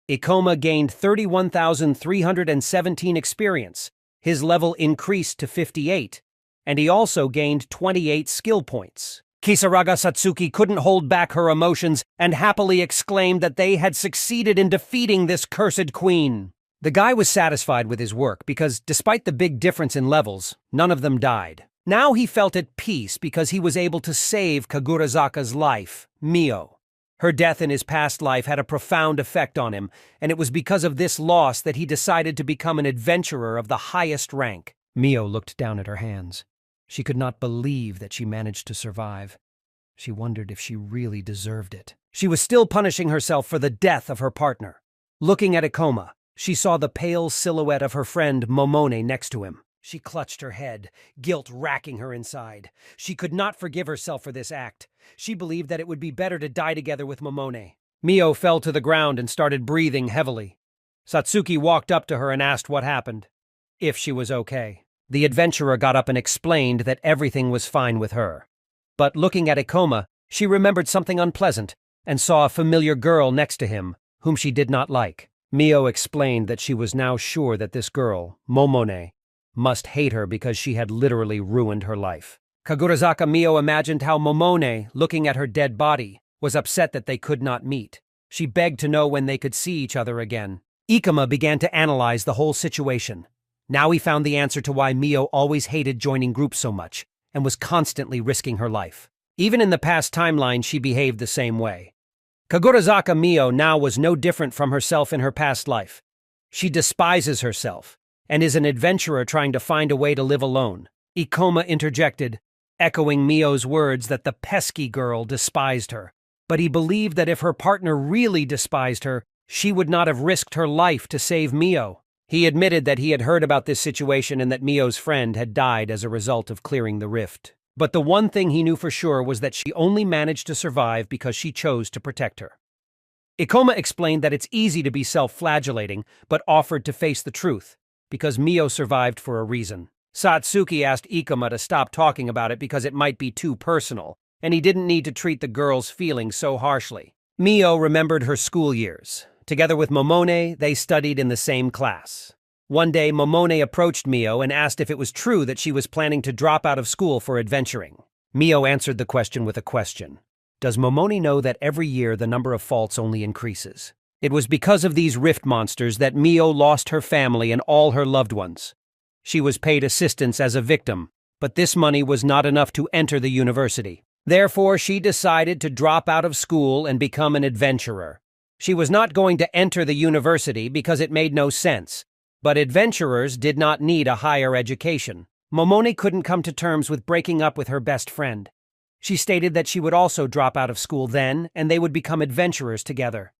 Ikoma gained 31,317 experience. His level increased to 58, and he also gained 28 skill points. Kisaraga Satsuki couldn't hold back her emotions and happily exclaimed that they had succeeded in defeating this cursed queen. The guy was satisfied with his work because, despite the big difference in levels, none of them died. Now he felt at peace because he was able to save Kagurazaka's life, Mio. Her death in his past life had a profound effect on him, and it was because of this loss that he decided to become an adventurer of the highest rank. Mio looked down at her hands. She could not believe that she managed to survive. She wondered if she really deserved it. She was still punishing herself for the death of her partner. Looking at Ikoma, she saw the pale silhouette of her friend Momone next to him. She clutched her head, guilt racking her inside. She could not forgive herself for this act. She believed that it would be better to die together with Momone. Mio fell to the ground and started breathing heavily. Satsuki walked up to her and asked what happened, if she was okay. The adventurer got up and explained that everything was fine with her. But looking at Ikoma, she remembered something unpleasant and saw a familiar girl next to him, whom she did not like. Mio explained that she was now sure that this girl, Momone, must hate her because she had literally ruined her life. Kagurazaka Mio imagined how Momone, looking at her dead body, was upset that they could not meet. She begged to know when they could see each other again. Ikoma began to analyze the whole situation. Now he found the answer to why Mio always hated joining groups so much and was constantly risking her life. Even in the past timeline, she behaved the same way. Kagurazaka Mio now was no different from herself in her past life. She despises herself and is an adventurer trying to find a way to live alone. Ikoma interjected, echoing Mio's words that the pesky girl despised her. But he believed that if her partner really despised her, she would not have risked her life to save Mio. He admitted that he had heard about this situation and that Mio's friend had died as a result of clearing the rift. But the one thing he knew for sure was that she only managed to survive because she chose to protect her. Ikoma explained that it's easy to be self-flagellating, but offered to face the truth, because Mio survived for a reason. Satsuki asked Ikoma to stop talking about it because it might be too personal, and he didn't need to treat the girl's feelings so harshly. Mio remembered her school years. Together with Momone, they studied in the same class. One day, Momone approached Mio and asked if it was true that she was planning to drop out of school for adventuring. Mio answered the question with a question. Does Momone know that every year the number of faults only increases? It was because of these rift monsters that Mio lost her family and all her loved ones. She was paid assistance as a victim, but this money was not enough to enter the university. Therefore, she decided to drop out of school and become an adventurer. She was not going to enter the university because it made no sense, but adventurers did not need a higher education. Momone couldn't come to terms with breaking up with her best friend. She stated that she would also drop out of school then, and they would become adventurers together.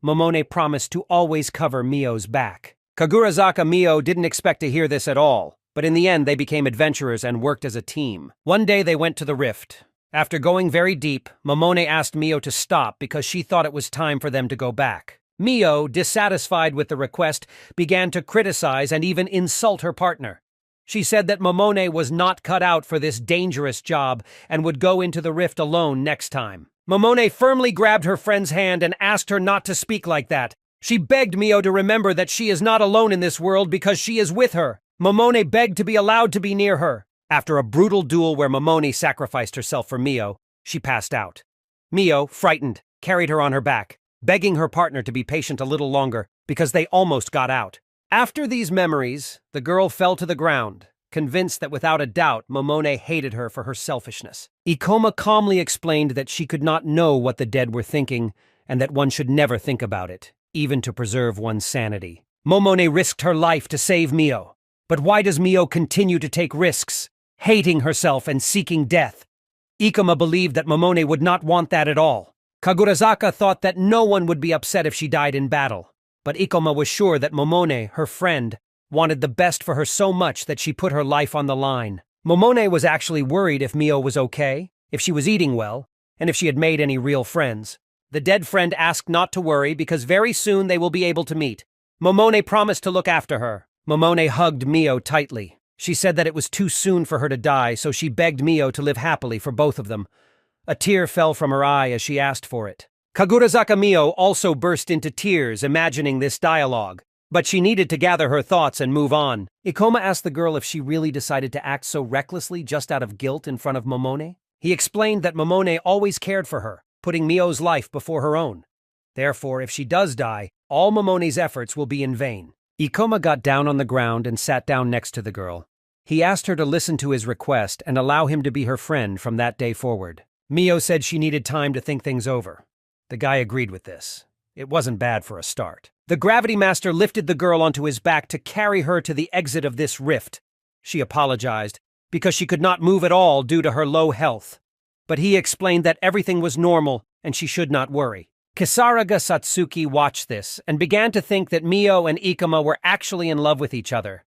Momone promised to always cover Mio's back. Kagurazaka Mio didn't expect to hear this at all, but in the end they became adventurers and worked as a team. One day they went to the rift. After going very deep, Momone asked Mio to stop because she thought it was time for them to go back. Mio, dissatisfied with the request, began to criticize and even insult her partner. She said that Momone was not cut out for this dangerous job and would go into the rift alone next time. Momone firmly grabbed her friend's hand and asked her not to speak like that. She begged Mio to remember that she is not alone in this world because she is with her. Momone begged to be allowed to be near her. After a brutal duel where Momone sacrificed herself for Mio, she passed out. Mio, frightened, carried her on her back, begging her partner to be patient a little longer because they almost got out. After these memories, the girl fell to the ground, convinced that without a doubt Momone hated her for her selfishness. Ikoma calmly explained that she could not know what the dead were thinking and that one should never think about it, even to preserve one's sanity. Momone risked her life to save Mio. But why does Mio continue to take risks, hating herself and seeking death? Ikoma believed that Momone would not want that at all. Kagurazaka thought that no one would be upset if she died in battle. But Ikoma was sure that Momone, her friend, wanted the best for her so much that she put her life on the line. Momone was actually worried if Mio was okay, if she was eating well, and if she had made any real friends. The dead friend asked not to worry because very soon they will be able to meet. Momone promised to look after her. Momone hugged Mio tightly. She said that it was too soon for her to die, so she begged Mio to live happily for both of them. A tear fell from her eye as she asked for it. Kagurazaka Mio also burst into tears, imagining this dialogue. But she needed to gather her thoughts and move on. Ikoma asked the girl if she really decided to act so recklessly just out of guilt in front of Momone. He explained that Momone always cared for her, putting Mio's life before her own. Therefore, if she does die, all Momone's efforts will be in vain. Ikoma got down on the ground and sat down next to the girl. He asked her to listen to his request and allow him to be her friend from that day forward. Mio said she needed time to think things over. The guy agreed with this. It wasn't bad for a start. The Gravity Master lifted the girl onto his back to carry her to the exit of this rift. She apologized, because she could not move at all due to her low health. But he explained that everything was normal and she should not worry. Kisaraga Satsuki watched this and began to think that Mio and Ikoma were actually in love with each other.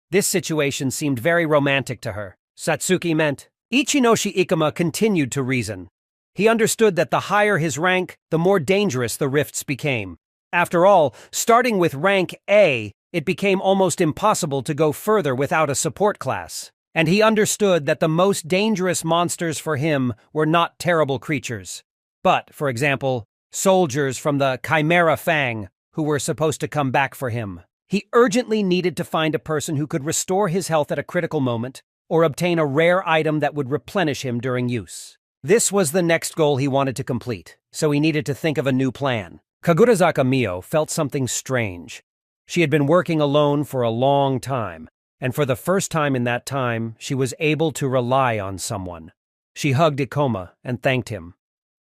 This situation seemed very romantic to her. Satsuki meant. Ichinoshi Ikoma continued to reason. He understood that the higher his rank, the more dangerous the rifts became. After all, starting with rank A, it became almost impossible to go further without a support class. And he understood that the most dangerous monsters for him were not terrible creatures, but, for example, soldiers from the Chimera Fang who were supposed to come back for him. He urgently needed to find a person who could restore his health at a critical moment or obtain a rare item that would replenish him during use. This was the next goal he wanted to complete, so he needed to think of a new plan. Kagurazaka Mio felt something strange. She had been working alone for a long time, and for the first time in that time, she was able to rely on someone. She hugged Ikoma and thanked him.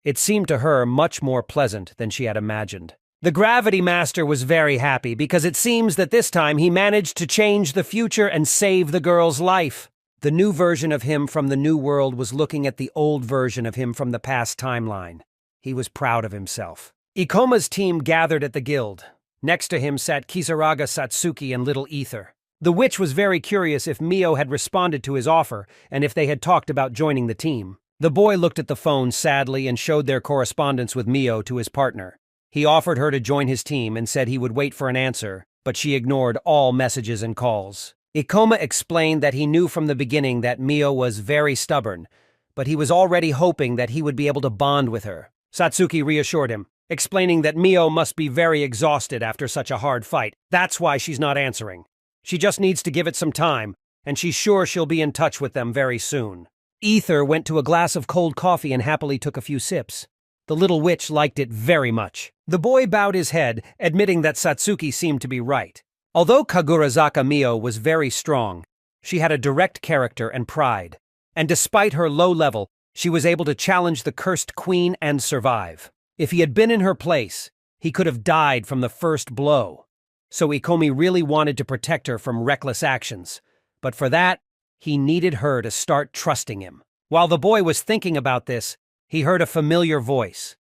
It seemed to her much more pleasant than she had imagined. The Gravity Master was very happy because it seems that this time he managed to change the future and save the girl's life. The new version of him from the new world was looking at the old version of him from the past timeline. He was proud of himself. Ikoma's team gathered at the guild. Next to him sat Kisaraga Satsuki and Little Ether. The witch was very curious if Mio had responded to his offer and if they had talked about joining the team. The boy looked at the phone sadly and showed their correspondence with Mio to his partner. He offered her to join his team and said he would wait for an answer, but she ignored all messages and calls. Ikoma explained that he knew from the beginning that Mio was very stubborn, but he was already hoping that he would be able to bond with her. Satsuki reassured him, explaining that Mio must be very exhausted after such a hard fight. That's why she's not answering. She just needs to give it some time, and she's sure she'll be in touch with them very soon. Ether went to a glass of cold coffee and happily took a few sips. The little witch liked it very much. The boy bowed his head, admitting that Satsuki seemed to be right. Although Kagurazaka Mio was very strong, she had a direct character and pride. And despite her low level, she was able to challenge the cursed queen and survive. If he had been in her place, he could have died from the first blow. So Ikomi really wanted to protect her from reckless actions. But for that, he needed her to start trusting him. While the boy was thinking about this, he heard a familiar voice.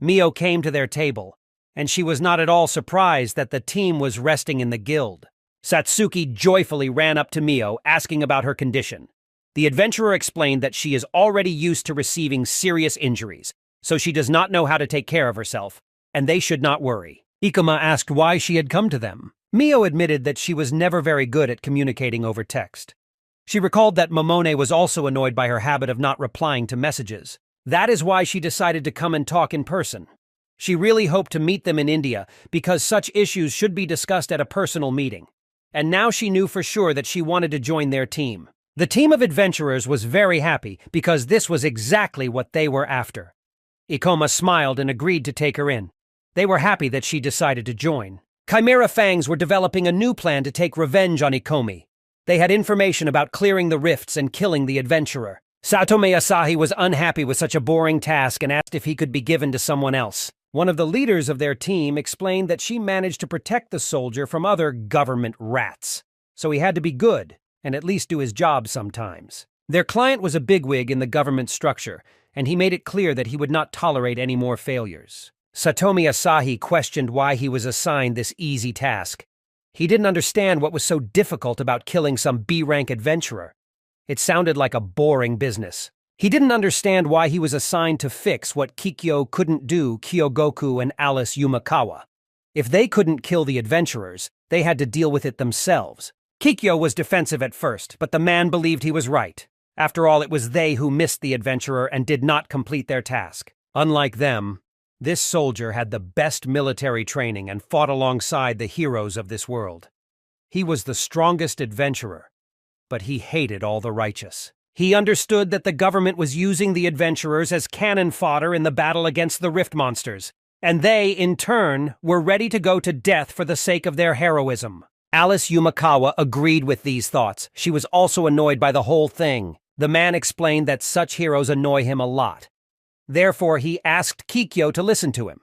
Mio came to their table, and she was not at all surprised that the team was resting in the guild. Satsuki joyfully ran up to Mio, asking about her condition. The adventurer explained that she is already used to receiving serious injuries, so she does not know how to take care of herself, and they should not worry. Ikoma asked why she had come to them. Mio admitted that she was never very good at communicating over text. She recalled that Momone was also annoyed by her habit of not replying to messages. That is why she decided to come and talk in person. She really hoped to meet them in India because such issues should be discussed at a personal meeting. And now she knew for sure that she wanted to join their team. The team of adventurers was very happy because this was exactly what they were after. Ikoma smiled and agreed to take her in. They were happy that she decided to join. Chimera Fangs were developing a new plan to take revenge on Ikomi. They had information about clearing the rifts and killing the adventurer. Satome Asahi was unhappy with such a boring task and asked if he could be given to someone else. One of the leaders of their team explained that she managed to protect the soldier from other government rats, so he had to be good and at least do his job sometimes. Their client was a bigwig in the government structure, and he made it clear that he would not tolerate any more failures. Satomi Asahi questioned why he was assigned this easy task. He didn't understand what was so difficult about killing some B-rank adventurer. It sounded like a boring business. He didn't understand why he was assigned to fix what Kikyo couldn't do, Kyogoku and Alice Yumakawa. If they couldn't kill the adventurers, they had to deal with it themselves. Kikyo was defensive at first, but the man believed he was right. After all, it was they who missed the adventurer and did not complete their task. Unlike them, this soldier had the best military training and fought alongside the heroes of this world. He was the strongest adventurer, but he hated all the righteous. He understood that the government was using the adventurers as cannon fodder in the battle against the Rift monsters, and they, in turn, were ready to go to death for the sake of their heroism. Alice Yumakawa agreed with these thoughts. She was also annoyed by the whole thing. The man explained that such heroes annoy him a lot. Therefore, he asked Kikyo to listen to him.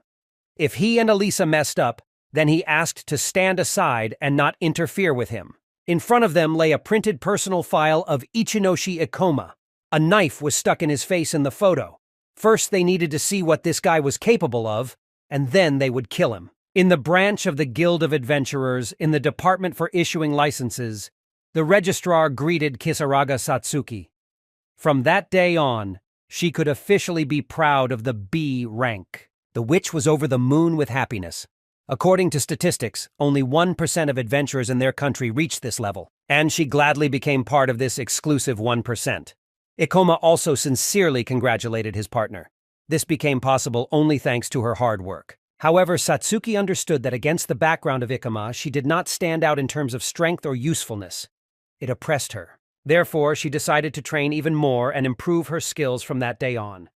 If he and Elisa messed up, then he asked to stand aside and not interfere with him. In front of them lay a printed personal file of Ichinoshi Ikoma. A knife was stuck in his face in the photo. First, they needed to see what this guy was capable of, and then they would kill him. In the branch of the Guild of Adventurers, in the Department for Issuing Licenses, the registrar greeted Kisaraga Satsuki. From that day on, she could officially be proud of the B rank. The witch was over the moon with happiness. According to statistics, only 1% of adventurers in their country reached this level, and she gladly became part of this exclusive 1%. Ikoma also sincerely congratulated his partner. This became possible only thanks to her hard work. However, Satsuki understood that against the background of Ikoma, she did not stand out in terms of strength or usefulness. It oppressed her. Therefore, she decided to train even more and improve her skills from that day on.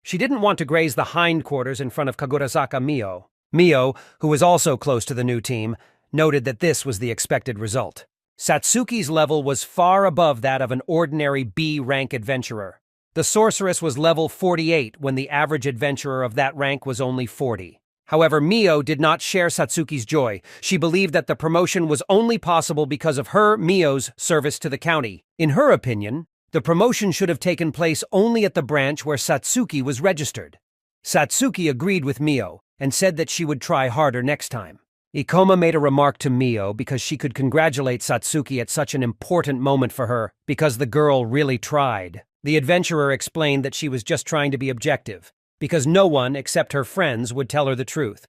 She didn't want to graze the hindquarters in front of Kagurazaka Mio. Mio, who was also close to the new team, noted that this was the expected result. Satsuki's level was far above that of an ordinary B-rank adventurer. The sorceress was level 48 when the average adventurer of that rank was only 40. However, Mio did not share Satsuki's joy. She believed that the promotion was only possible because of her, Mio's, service to the county. In her opinion, the promotion should have taken place only at the branch where Satsuki was registered. Satsuki agreed with Mio and said that she would try harder next time. Ikoma made a remark to Mio because she could congratulate Satsuki at such an important moment for her, because the girl really tried. The adventurer explained that she was just trying to be objective, because no one except her friends would tell her the truth.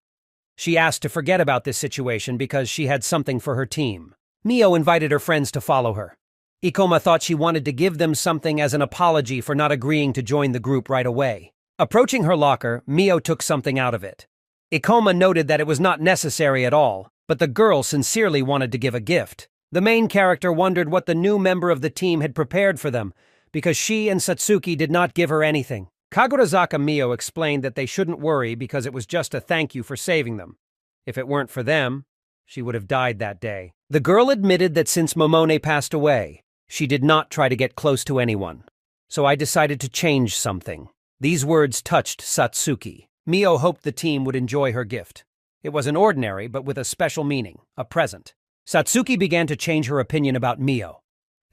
She asked to forget about this situation because she had something for her team. Mio invited her friends to follow her. Ikoma thought she wanted to give them something as an apology for not agreeing to join the group right away. Approaching her locker, Mio took something out of it. Ikoma noted that it was not necessary at all, but the girl sincerely wanted to give a gift. The main character wondered what the new member of the team had prepared for them, because she and Satsuki did not give her anything. Kagurazaka Mio explained that they shouldn't worry because it was just a thank you for saving them. If it weren't for them, she would have died that day. The girl admitted that since Momone passed away, she did not try to get close to anyone. So I decided to change something. These words touched Satsuki. Mio hoped the team would enjoy her gift. It was an ordinary, but with a special meaning, a present. Satsuki began to change her opinion about Mio.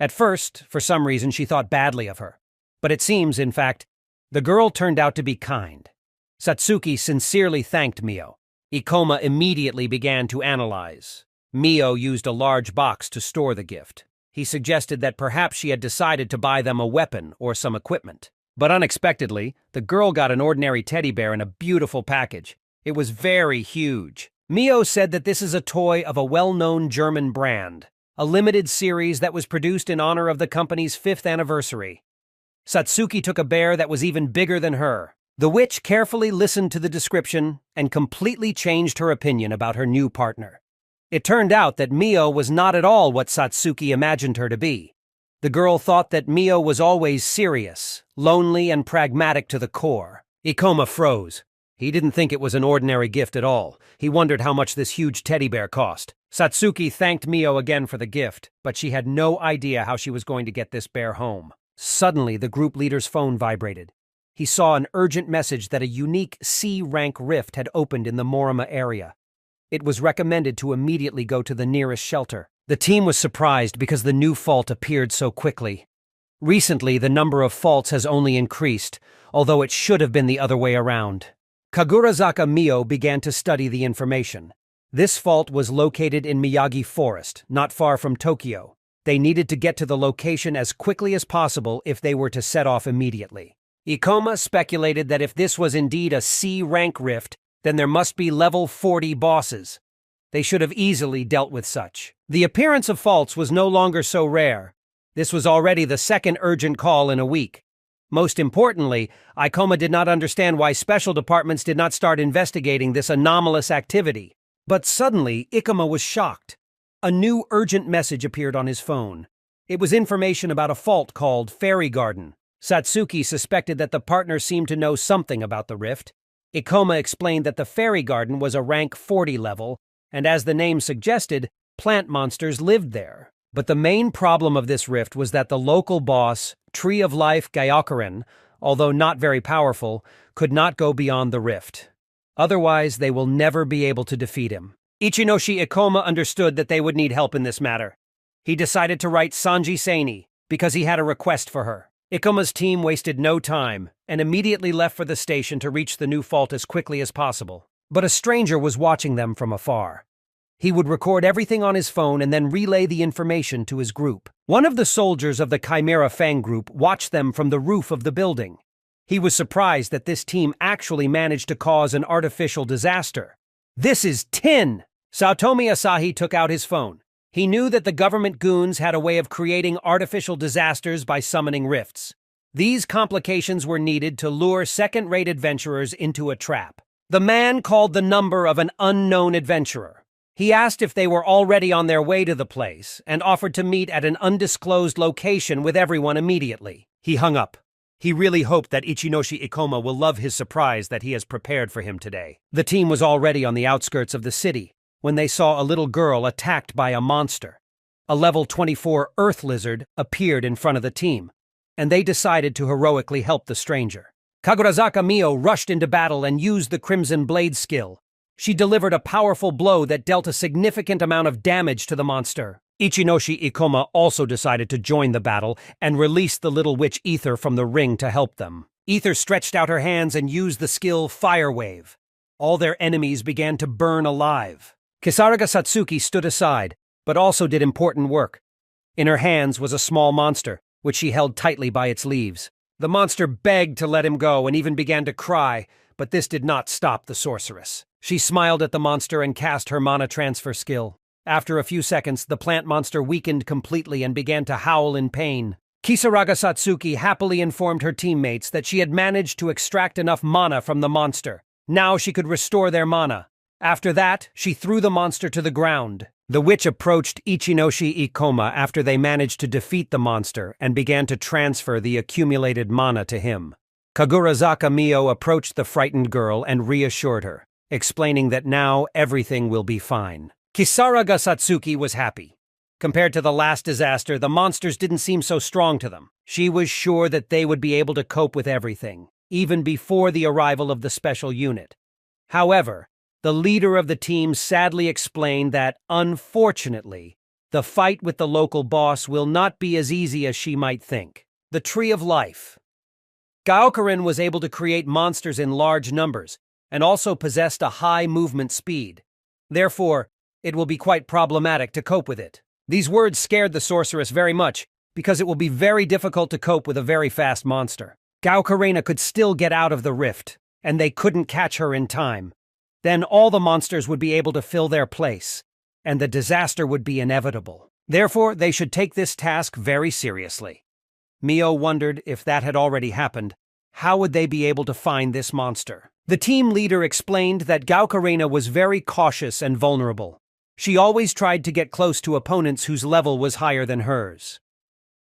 At first, for some reason, she thought badly of her. But it seems, in fact, the girl turned out to be kind. Satsuki sincerely thanked Mio. Ikoma immediately began to analyze. Mio used a large box to store the gift. He suggested that perhaps she had decided to buy them a weapon or some equipment. But unexpectedly, the girl got an ordinary teddy bear in a beautiful package. It was very huge. Mio said that this is a toy of a well-known German brand, a limited series that was produced in honor of the company's 5th anniversary. Satsuki took a bear that was even bigger than her. The witch carefully listened to the description and completely changed her opinion about her new partner. It turned out that Mio was not at all what Satsuki imagined her to be. The girl thought that Mio was always serious, lonely, and pragmatic to the core. Ikoma froze. He didn't think it was an ordinary gift at all. He wondered how much this huge teddy bear cost. Satsuki thanked Mio again for the gift, but she had no idea how she was going to get this bear home. Suddenly, the group leader's phone vibrated. He saw an urgent message that a unique C-rank rift had opened in the Morima area. It was recommended to immediately go to the nearest shelter. The team was surprised because the new fault appeared so quickly. Recently, the number of faults has only increased, although it should have been the other way around. Kagurazaka Mio began to study the information. This fault was located in Miyagi Forest, not far from Tokyo. They needed to get to the location as quickly as possible if they were to set off immediately. Ikoma speculated that if this was indeed a C-rank rift, then there must be level 40 bosses. They should have easily dealt with such. The appearance of faults was no longer so rare. This was already the second urgent call in a week. Most importantly, Ikoma did not understand why special departments did not start investigating this anomalous activity. But suddenly, Ikoma was shocked. A new urgent message appeared on his phone. It was information about a fault called Fairy Garden. Satsuki suspected that the partners seemed to know something about the rift. Ikoma explained that the Fairy Garden was a rank 40 level, and as the name suggested, plant monsters lived there. But the main problem of this rift was that the local boss, Tree of Life Gyakuren, although not very powerful, could not go beyond the rift. Otherwise, they will never be able to defeat him. Ichinoshi Ikoma understood that they would need help in this matter. He decided to write Sanji Seini because he had a request for her. Ikoma's team wasted no time and immediately left for the station to reach the new fault as quickly as possible. But a stranger was watching them from afar. He would record everything on his phone and then relay the information to his group. One of the soldiers of the Chimera Fang group watched them from the roof of the building. He was surprised that this team actually managed to cause an artificial disaster. "This is tin!" Saotomi Asahi took out his phone. He knew that the government goons had a way of creating artificial disasters by summoning rifts. These complications were needed to lure second-rate adventurers into a trap. The man called the number of an unknown adventurer. He asked if they were already on their way to the place and offered to meet at an undisclosed location with everyone immediately. He hung up. He really hoped that Ichinoshi Ikoma will love his surprise that he has prepared for him today. The team was already on the outskirts of the city when they saw a little girl attacked by a monster. A level 24 earth lizard appeared in front of the team, and they decided to heroically help the stranger. Kagurazaka Mio rushed into battle and used the Crimson Blade skill. She delivered a powerful blow that dealt a significant amount of damage to the monster. Ichinoshi Ikoma also decided to join the battle and released the little witch Ether from the ring to help them. Ether stretched out her hands and used the skill Fire Wave. All their enemies began to burn alive. Kisaraga Satsuki stood aside, but also did important work. In her hands was a small monster, which she held tightly by its leaves. The monster begged to let him go and even began to cry, but this did not stop the sorceress. She smiled at the monster and cast her mana transfer skill. After a few seconds, the plant monster weakened completely and began to howl in pain. Kisaraga Satsuki happily informed her teammates that she had managed to extract enough mana from the monster. Now she could restore their mana. After that, she threw the monster to the ground. The witch approached Ichinoshi Ikoma after they managed to defeat the monster and began to transfer the accumulated mana to him. Kagurazaka Mio approached the frightened girl and reassured her, explaining that now everything will be fine. Kisaraga Satsuki was happy. Compared to the last disaster, the monsters didn't seem so strong to them. She was sure that they would be able to cope with everything, even before the arrival of the special unit. However, the leader of the team sadly explained that, unfortunately, the fight with the local boss will not be as easy as she might think. The Tree of Life. Gyakuren was able to create monsters in large numbers, and also possessed a high movement speed. Therefore, it will be quite problematic to cope with it. These words scared the sorceress very much, because it will be very difficult to cope with a very fast monster. Gyakurena could still get out of the rift, and they couldn't catch her in time. Then all the monsters would be able to fill their place, and the disaster would be inevitable. Therefore, they should take this task very seriously. Mio wondered if that had already happened. How would they be able to find this monster? The team leader explained that Gyakurena was very cautious and vulnerable. She always tried to get close to opponents whose level was higher than hers.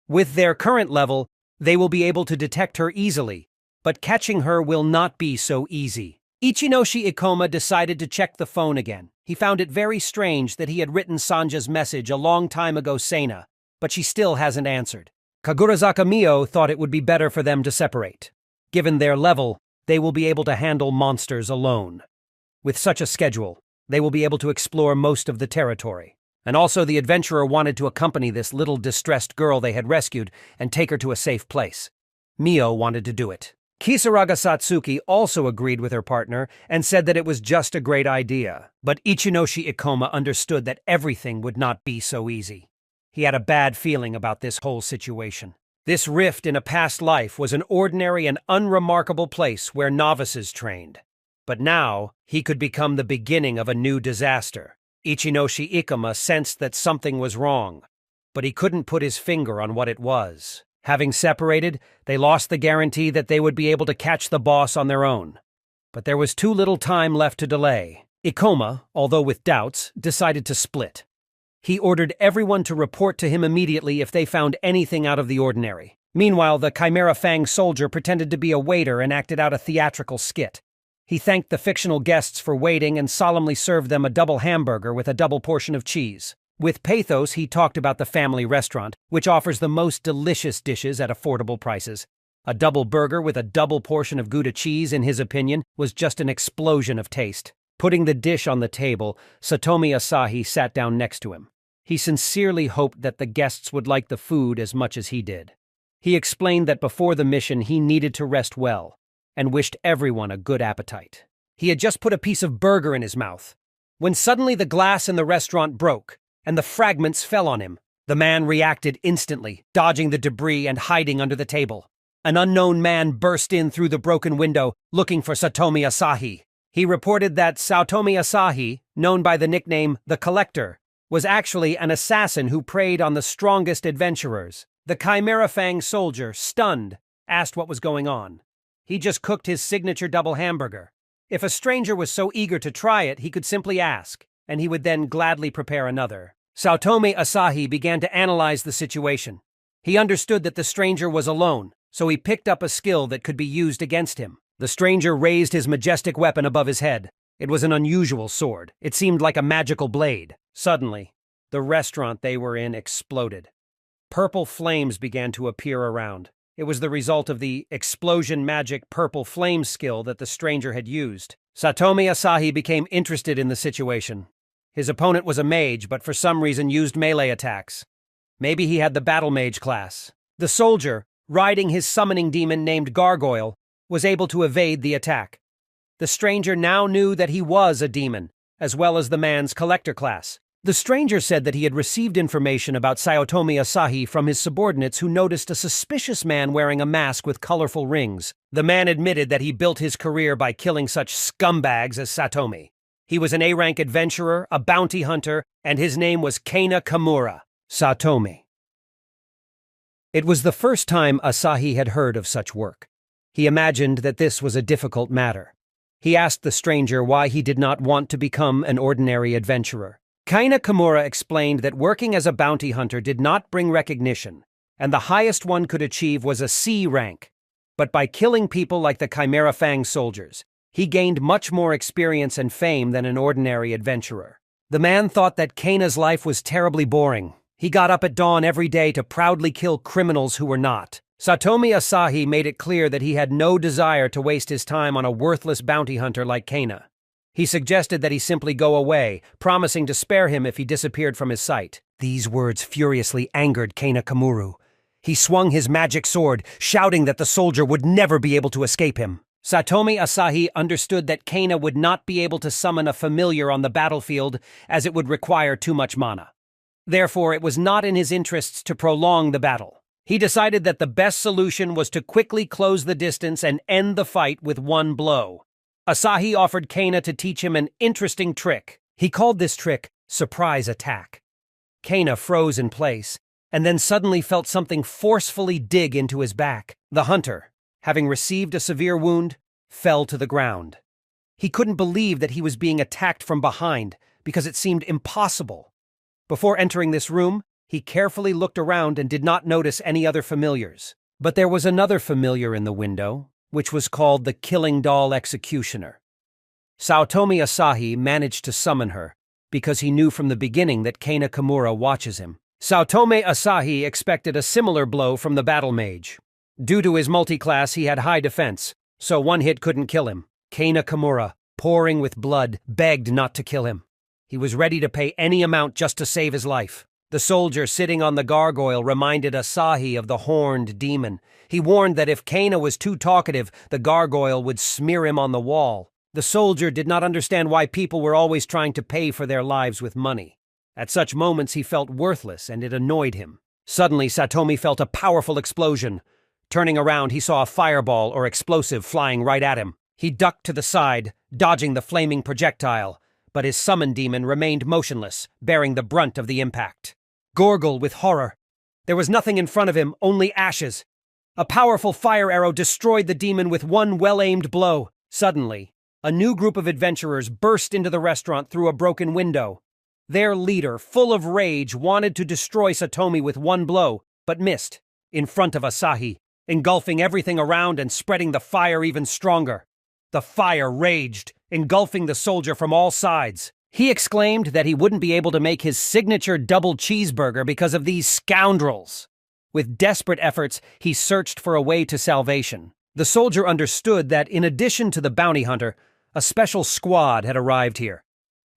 With their current level, they will be able to detect her easily, but catching her will not be so easy. Ichinoshi Ikoma decided to check the phone again. He found it very strange that he had written Sanja's message a long time ago, Sena, but she still hasn't answered. Kagurazaka Mio thought it would be better for them to separate. Given their level, they will be able to handle monsters alone. With such a schedule, they will be able to explore most of the territory. And also the adventurer wanted to accompany this little distressed girl they had rescued and take her to a safe place. Mio wanted to do it. Kisaraga Satsuki also agreed with her partner and said that it was just a great idea. But Ichinoshi Ikoma understood that everything would not be so easy. He had a bad feeling about this whole situation. This rift in a past life was an ordinary and unremarkable place where novices trained. But now, he could become the beginning of a new disaster. Ichinoshi Ikuma sensed that something was wrong, but he couldn't put his finger on what it was. Having separated, they lost the guarantee that they would be able to catch the boss on their own. But there was too little time left to delay. Ikoma, although with doubts, decided to split. He ordered everyone to report to him immediately if they found anything out of the ordinary. Meanwhile, the Chimera Fang soldier pretended to be a waiter and acted out a theatrical skit. He thanked the fictional guests for waiting and solemnly served them a double hamburger with a double portion of cheese. With pathos, he talked about the family restaurant, which offers the most delicious dishes at affordable prices. A double burger with a double portion of Gouda cheese, in his opinion, was just an explosion of taste. Putting the dish on the table, Satomi Asahi sat down next to him. He sincerely hoped that the guests would like the food as much as he did. He explained that before the mission he needed to rest well, and wished everyone a good appetite. He had just put a piece of burger in his mouth, when suddenly the glass in the restaurant broke, and the fragments fell on him. The man reacted instantly, dodging the debris and hiding under the table. An unknown man burst in through the broken window, looking for Satomi Asahi. He reported that Satomi Asahi, known by the nickname The Collector, was actually an assassin who preyed on the strongest adventurers. The Chimera Fang soldier, stunned, asked what was going on. He just cooked his signature double hamburger. If a stranger was so eager to try it, he could simply ask, and he would then gladly prepare another. Satomi Asahi began to analyze the situation. He understood that the stranger was alone, so he picked up a skill that could be used against him. The stranger raised his majestic weapon above his head. It was an unusual sword. It seemed like a magical blade. Suddenly, the restaurant they were in exploded. Purple flames began to appear around. It was the result of the explosion magic purple flame skill that the stranger had used. Satomi Asahi became interested in the situation. His opponent was a mage, but for some reason used melee attacks. Maybe he had the battle mage class. The soldier, riding his summoning demon named Gargoyle, was able to evade the attack. The stranger now knew that he was a demon, as well as the man's collector class. The stranger said that he had received information about Satomi Asahi from his subordinates who noticed a suspicious man wearing a mask with colorful rings. The man admitted that he built his career by killing such scumbags as Satomi. He was an A-rank adventurer, a bounty hunter, and his name was Kana Kimura. Satomi. It was the first time Asahi had heard of such work. He imagined that this was a difficult matter. He asked the stranger why he did not want to become an ordinary adventurer. Kana Kimura explained that working as a bounty hunter did not bring recognition, and the highest one could achieve was a C rank. But by killing people like the Chimera Fang soldiers, he gained much more experience and fame than an ordinary adventurer. The man thought that Kana's life was terribly boring. He got up at dawn every day to proudly kill criminals who were not. Satomi Asahi made it clear that he had no desire to waste his time on a worthless bounty hunter like Kana. He suggested that he simply go away, promising to spare him if he disappeared from his sight. These words furiously angered Kana Kimura. He swung his magic sword, shouting that the soldier would never be able to escape him. Satomi Asahi understood that Kana would not be able to summon a familiar on the battlefield, as it would require too much mana. Therefore, it was not in his interests to prolong the battle. He decided that the best solution was to quickly close the distance and end the fight with one blow. Asahi offered Kana to teach him an interesting trick. He called this trick surprise attack. Kana froze in place, and then suddenly felt something forcefully dig into his back. The hunter, having received a severe wound, fell to the ground. He couldn't believe that he was being attacked from behind, because it seemed impossible. Before entering this room, he carefully looked around and did not notice any other familiars. But there was another familiar in the window, which was called the Killing Doll Executioner. Satomi Asahi managed to summon her, because he knew from the beginning that Kana Kimura watches him. Satomi Asahi expected a similar blow from the battle mage. Due to his multi-class, he had high defense, so one hit couldn't kill him. Kana Kimura, pouring with blood, begged not to kill him. He was ready to pay any amount just to save his life. The soldier sitting on the gargoyle reminded Asahi of the horned demon. He warned that if Kana was too talkative, the gargoyle would smear him on the wall. The soldier did not understand why people were always trying to pay for their lives with money. At such moments he felt worthless and it annoyed him. Suddenly, Satomi felt a powerful explosion. Turning around, he saw a fireball or explosive flying right at him. He ducked to the side, dodging the flaming projectile, but his summon demon remained motionless, bearing the brunt of the impact. Gorgle with horror. There was nothing in front of him, only ashes. A powerful fire arrow destroyed the demon with one well-aimed blow. Suddenly, a new group of adventurers burst into the restaurant through a broken window. Their leader, full of rage, wanted to destroy Satomi with one blow, but missed, in front of Asahi, engulfing everything around and spreading the fire even stronger. The fire raged, engulfing the soldier from all sides. He exclaimed that he wouldn't be able to make his signature double cheeseburger because of these scoundrels. With desperate efforts, he searched for a way to salvation. The soldier understood that, in addition to the bounty hunter, a special squad had arrived here.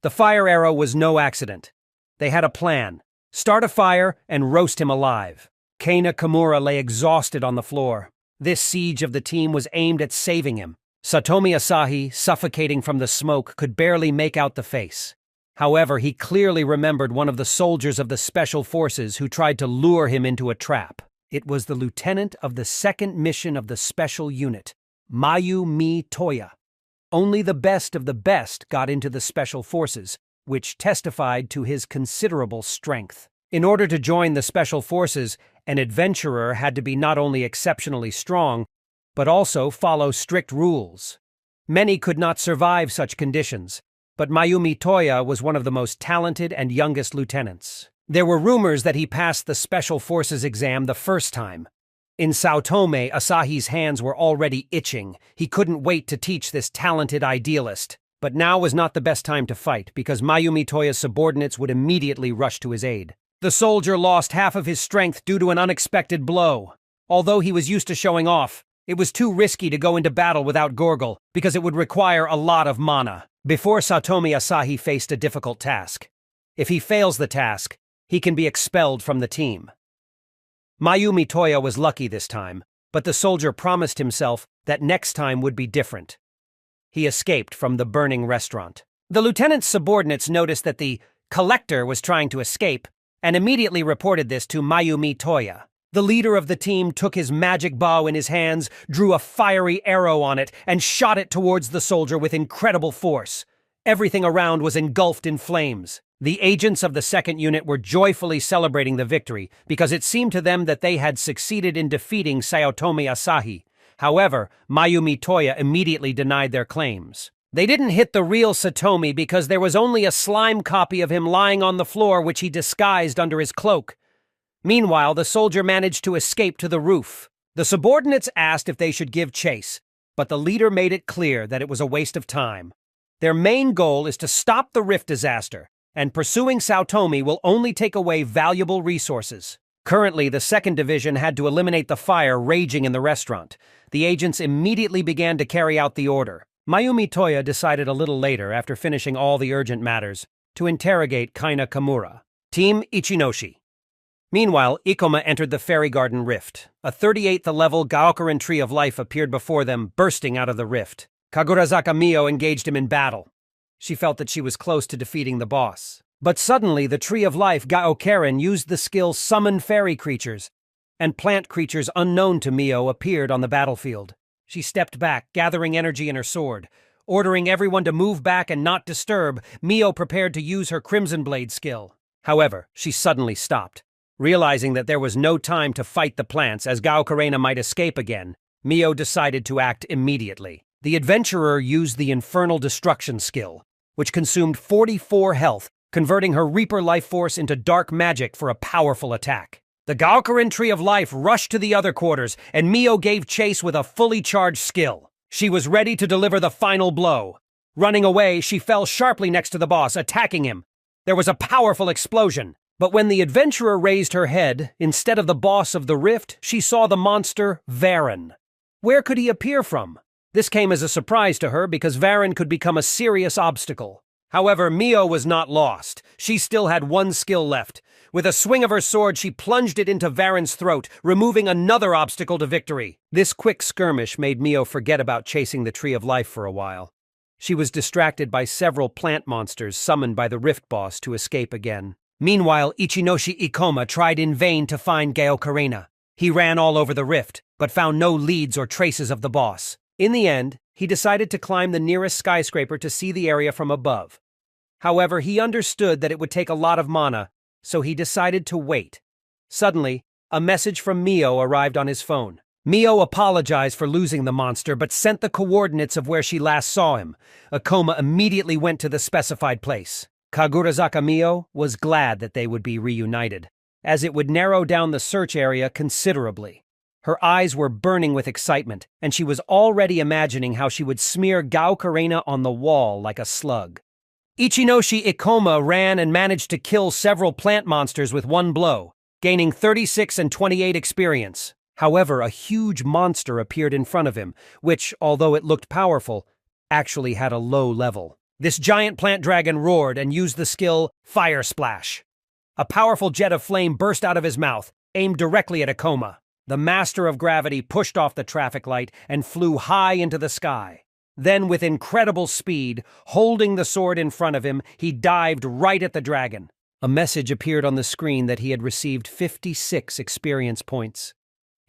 The fire arrow was no accident. They had a plan: start a fire and roast him alive. Kana Kimura lay exhausted on the floor. This siege of the team was aimed at saving him. Satomi Asahi, suffocating from the smoke, could barely make out the face. However, he clearly remembered one of the soldiers of the Special Forces who tried to lure him into a trap. It was the lieutenant of the second mission of the Special Unit, Mayumi Toya. Only the best of the best got into the Special Forces, which testified to his considerable strength. In order to join the Special Forces, an adventurer had to be not only exceptionally strong, but also follow strict rules. Many could not survive such conditions, but Mayumi Toya was one of the most talented and youngest lieutenants. There were rumors that he passed the Special Forces exam the first time. In Sao Tome, Asahi's hands were already itching. He couldn't wait to teach this talented idealist. But now was not the best time to fight, because Mayumi Toya's subordinates would immediately rush to his aid. The soldier lost half of his strength due to an unexpected blow. Although he was used to showing off, it was too risky to go into battle without Gorgle, because it would require a lot of mana. Before Satomi Asahi faced a difficult task. If he fails the task, he can be expelled from the team. Mayumi Toya was lucky this time, but the soldier promised himself that next time would be different. He escaped from the burning restaurant. The lieutenant's subordinates noticed that the collector was trying to escape and immediately reported this to Mayumi Toya. The leader of the team took his magic bow in his hands, drew a fiery arrow on it, and shot it towards the soldier with incredible force. Everything around was engulfed in flames. The agents of the second unit were joyfully celebrating the victory because it seemed to them that they had succeeded in defeating Sayotomi Asahi. However, Mayumi Toya immediately denied their claims. They didn't hit the real Satomi because there was only a slime copy of him lying on the floor which he disguised under his cloak. Meanwhile, the soldier managed to escape to the roof. The subordinates asked if they should give chase, but the leader made it clear that it was a waste of time. Their main goal is to stop the rift disaster, and pursuing Saotomi will only take away valuable resources. Currently, the 2nd Division had to eliminate the fire raging in the restaurant. The agents immediately began to carry out the order. Mayumi Toya decided a little later, after finishing all the urgent matters, to interrogate Kana Kimura. Team Ichinoshi. Meanwhile, Ikoma entered the Fairy Garden Rift. A 38th level Gaokaran Tree of Life appeared before them, bursting out of the rift. Kagurazaka Mio engaged him in battle. She felt that she was close to defeating the boss. But suddenly, the Tree of Life Gaokaran used the skill Summon Fairy Creatures, and plant creatures unknown to Mio appeared on the battlefield. She stepped back, gathering energy in her sword. Ordering everyone to move back and not disturb, Mio prepared to use her Crimson Blade skill. However, she suddenly stopped. Realizing that there was no time to fight the plants as Gaokarena might escape again, Mio decided to act immediately. The adventurer used the Infernal Destruction skill, which consumed 44 health, converting her Reaper life force into dark magic for a powerful attack. The Gaokaran Tree of Life rushed to the other quarters, and Mio gave chase with a fully charged skill. She was ready to deliver the final blow. Running away, she fell sharply next to the boss, attacking him. There was a powerful explosion. But when the adventurer raised her head, instead of the boss of the rift, she saw the monster Varan. Where could he appear from? This came as a surprise to her because Varan could become a serious obstacle. However, Mio was not lost. She still had one skill left. With a swing of her sword, she plunged it into Varan's throat, removing another obstacle to victory. This quick skirmish made Mio forget about chasing the Tree of Life for a while. She was distracted by several plant monsters summoned by the Rift Boss to escape again. Meanwhile, Ichinoshi Ikoma tried in vain to find Gaokarena. He ran all over the rift, but found no leads or traces of the boss. In the end, he decided to climb the nearest skyscraper to see the area from above. However, he understood that it would take a lot of mana, so he decided to wait. Suddenly, a message from Mio arrived on his phone. Mio apologized for losing the monster, but sent the coordinates of where she last saw him. Ikoma immediately went to the specified place. Kagurazaka Mio was glad that they would be reunited, as it would narrow down the search area considerably. Her eyes were burning with excitement, and she was already imagining how she would smear Gaokarena on the wall like a slug. Ichinoshi Ikoma ran and managed to kill several plant monsters with one blow, gaining 36 and 28 experience. However, a huge monster appeared in front of him, which, although it looked powerful, actually had a low level. This giant plant dragon roared and used the skill Fire Splash. A powerful jet of flame burst out of his mouth, aimed directly at Ikoma. The master of gravity pushed off the traffic light and flew high into the sky. Then, with incredible speed, holding the sword in front of him, he dived right at the dragon. A message appeared on the screen that he had received 56 experience points.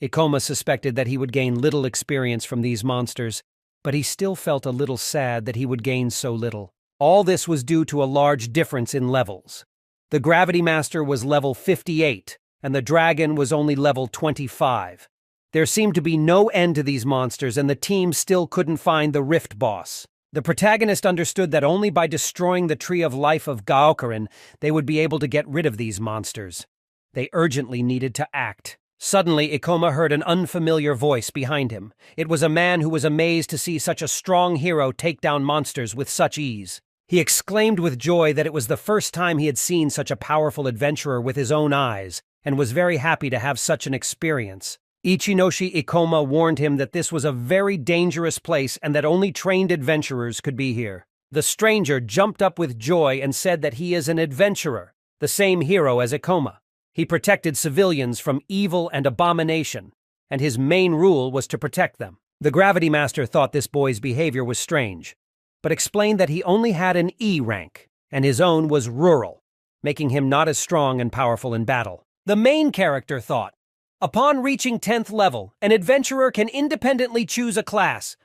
Ikoma suspected that he would gain little experience from these monsters, but he still felt a little sad that he would gain so little. All this was due to a large difference in levels. The Gravity Master was level 58, and the dragon was only level 25. There seemed to be no end to these monsters, and the team still couldn't find the Rift Boss. The protagonist understood that only by destroying the Tree of Life of Gaokaren, they would be able to get rid of these monsters. They urgently needed to act. Suddenly, Ikoma heard an unfamiliar voice behind him. It was a man who was amazed to see such a strong hero take down monsters with such ease. He exclaimed with joy that it was the first time he had seen such a powerful adventurer with his own eyes, and was very happy to have such an experience. Ichinoshi Ikoma warned him that this was a very dangerous place and that only trained adventurers could be here. The stranger jumped up with joy and said that he is an adventurer, the same hero as Ikoma. He protected civilians from evil and abomination, and his main rule was to protect them. The Gravity Master thought this boy's behavior was strange, but explained that he only had an E rank, and his own was rural, making him not as strong and powerful in battle. The main character thought, upon reaching 10th level, an adventurer can independently choose a class.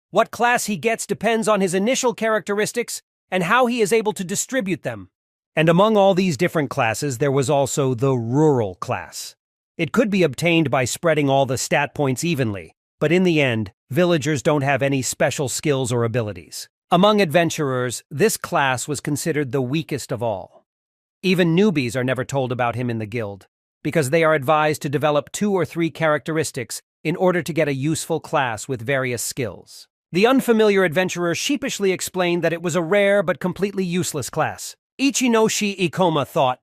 What class he gets depends on his initial characteristics and how he is able to distribute them. And among all these different classes, there was also the rural class. It could be obtained by spreading all the stat points evenly, but in the end, villagers don't have any special skills or abilities. Among adventurers, this class was considered the weakest of all. Even newbies are never told about him in the guild, because they are advised to develop 2 or 3 characteristics in order to get a useful class with various skills. The unfamiliar adventurer sheepishly explained that it was a rare but completely useless class. Ichinoshi Ikoma thought.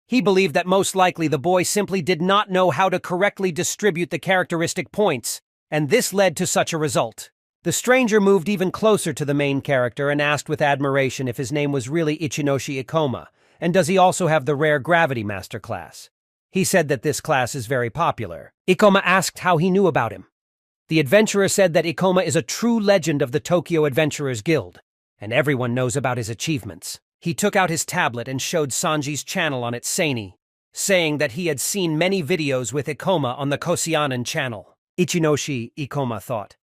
He believed that most likely the boy simply did not know how to correctly distribute the characteristic points, and this led to such a result. The stranger moved even closer to the main character and asked with admiration if his name was really Ichinoshi Ikoma, and does he also have the rare Gravity Master class. He said that this class is very popular. Ikoma asked how he knew about him. The adventurer said that Ikoma is a true legend of the Tokyo Adventurers Guild, and everyone knows about his achievements. He took out his tablet and showed Sanji's channel on its Seini, saying that he had seen many videos with Ikoma on the Kosianen channel. Ichinoshi Ikoma thought.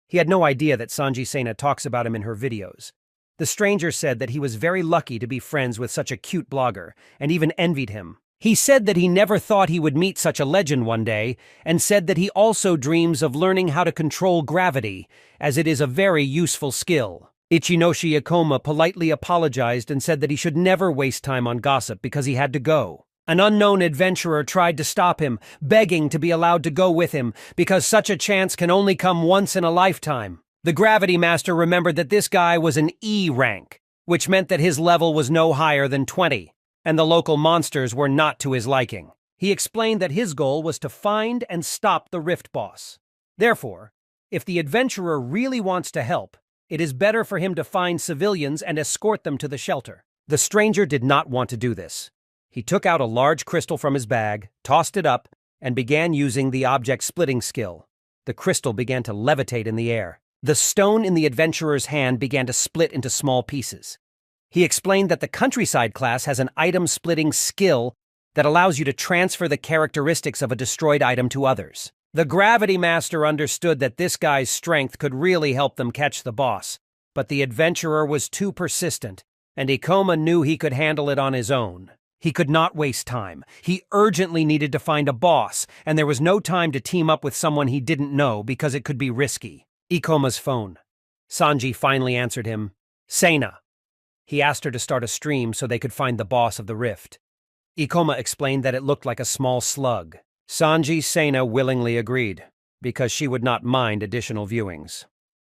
He had no idea that Sanji Seina talks about him in her videos. The stranger said that he was very lucky to be friends with such a cute blogger, and even envied him. He said that he never thought he would meet such a legend one day, and said that he also dreams of learning how to control gravity, as it is a very useful skill. Ichinoshi Ikoma politely apologized and said that he should never waste time on gossip because he had to go. An unknown adventurer tried to stop him, begging to be allowed to go with him, because such a chance can only come once in a lifetime. The Gravity Master remembered that this guy was an E rank, which meant that his level was no higher than 20, and the local monsters were not to his liking. He explained that his goal was to find and stop the Rift Boss. Therefore, if the adventurer really wants to help, it is better for him to find civilians and escort them to the shelter. The stranger did not want to do this. He took out a large crystal from his bag, tossed it up, and began using the object splitting skill. The crystal began to levitate in the air. The stone in the adventurer's hand began to split into small pieces. He explained that the Countryside class has an item-splitting skill that allows you to transfer the characteristics of a destroyed item to others. The Gravity Master understood that this guy's strength could really help them catch the boss, but the adventurer was too persistent, and Ikoma knew he could handle it on his own. He could not waste time. He urgently needed to find a boss, and there was no time to team up with someone he didn't know because it could be risky. Ikoma's phone. Sanji finally answered him. Sena. He asked her to start a stream so they could find the boss of the rift. Ikoma explained that it looked like a small slug. Sanji Sena willingly agreed, because she would not mind additional viewings.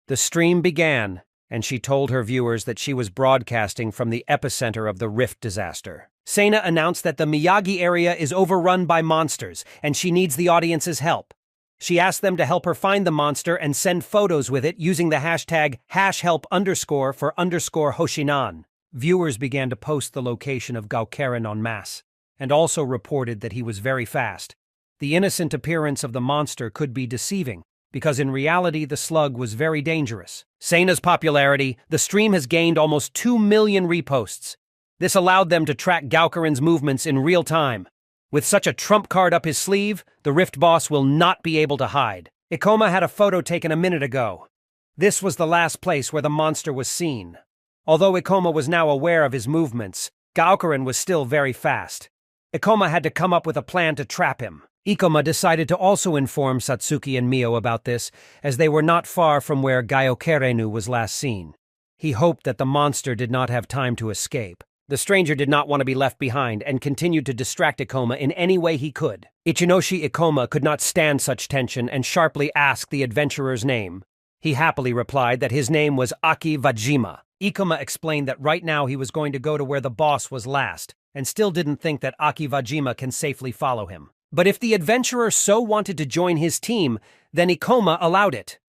The stream began, and she told her viewers that she was broadcasting from the epicenter of the rift disaster. Sena announced that the Miyagi area is overrun by monsters, and she needs the audience's help. She asked them to help her find the monster and send photos with it using the hashtag #help_for_Hoshinan. Viewers began to post the location of Gaukerin en masse, and also reported that he was very fast. The innocent appearance of the monster could be deceiving, because in reality the slug was very dangerous. Sena's popularity, the stream has gained almost 2 million reposts. This allowed them to track Gaukerin's movements in real time. With such a trump card up his sleeve, the Rift boss will not be able to hide. Ikoma had a photo taken a minute ago. This was the last place where the monster was seen. Although Ikoma was now aware of his movements, Gaukerin was still very fast. Ikoma had to come up with a plan to trap him. Ikoma decided to also inform Satsuki and Mio about this, as they were not far from where Gyokerenu was last seen. He hoped that the monster did not have time to escape. The stranger did not want to be left behind and continued to distract Ikoma in any way he could. Ichinoshi Ikoma could not stand such tension and sharply asked the adventurer's name. He happily replied that his name was Aki Vajima. Ikoma explained that right now he was going to go to where the boss was last, and still didn't think that Aki Vajima can safely follow him. But if the adventurer so wanted to join his team, then Ikoma allowed it.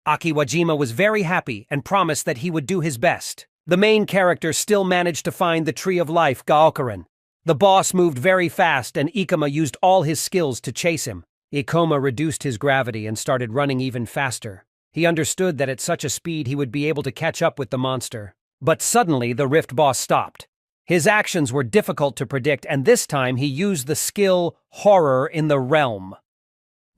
Aki Wajima was very happy and promised that he would do his best. The main character still managed to find the Tree of Life, Gaukerin. The boss moved very fast and Ikoma used all his skills to chase him. Ikoma reduced his gravity and started running even faster. He understood that at such a speed he would be able to catch up with the monster. But suddenly the Rift boss stopped. His actions were difficult to predict, and this time he used the skill Horror in the Realm.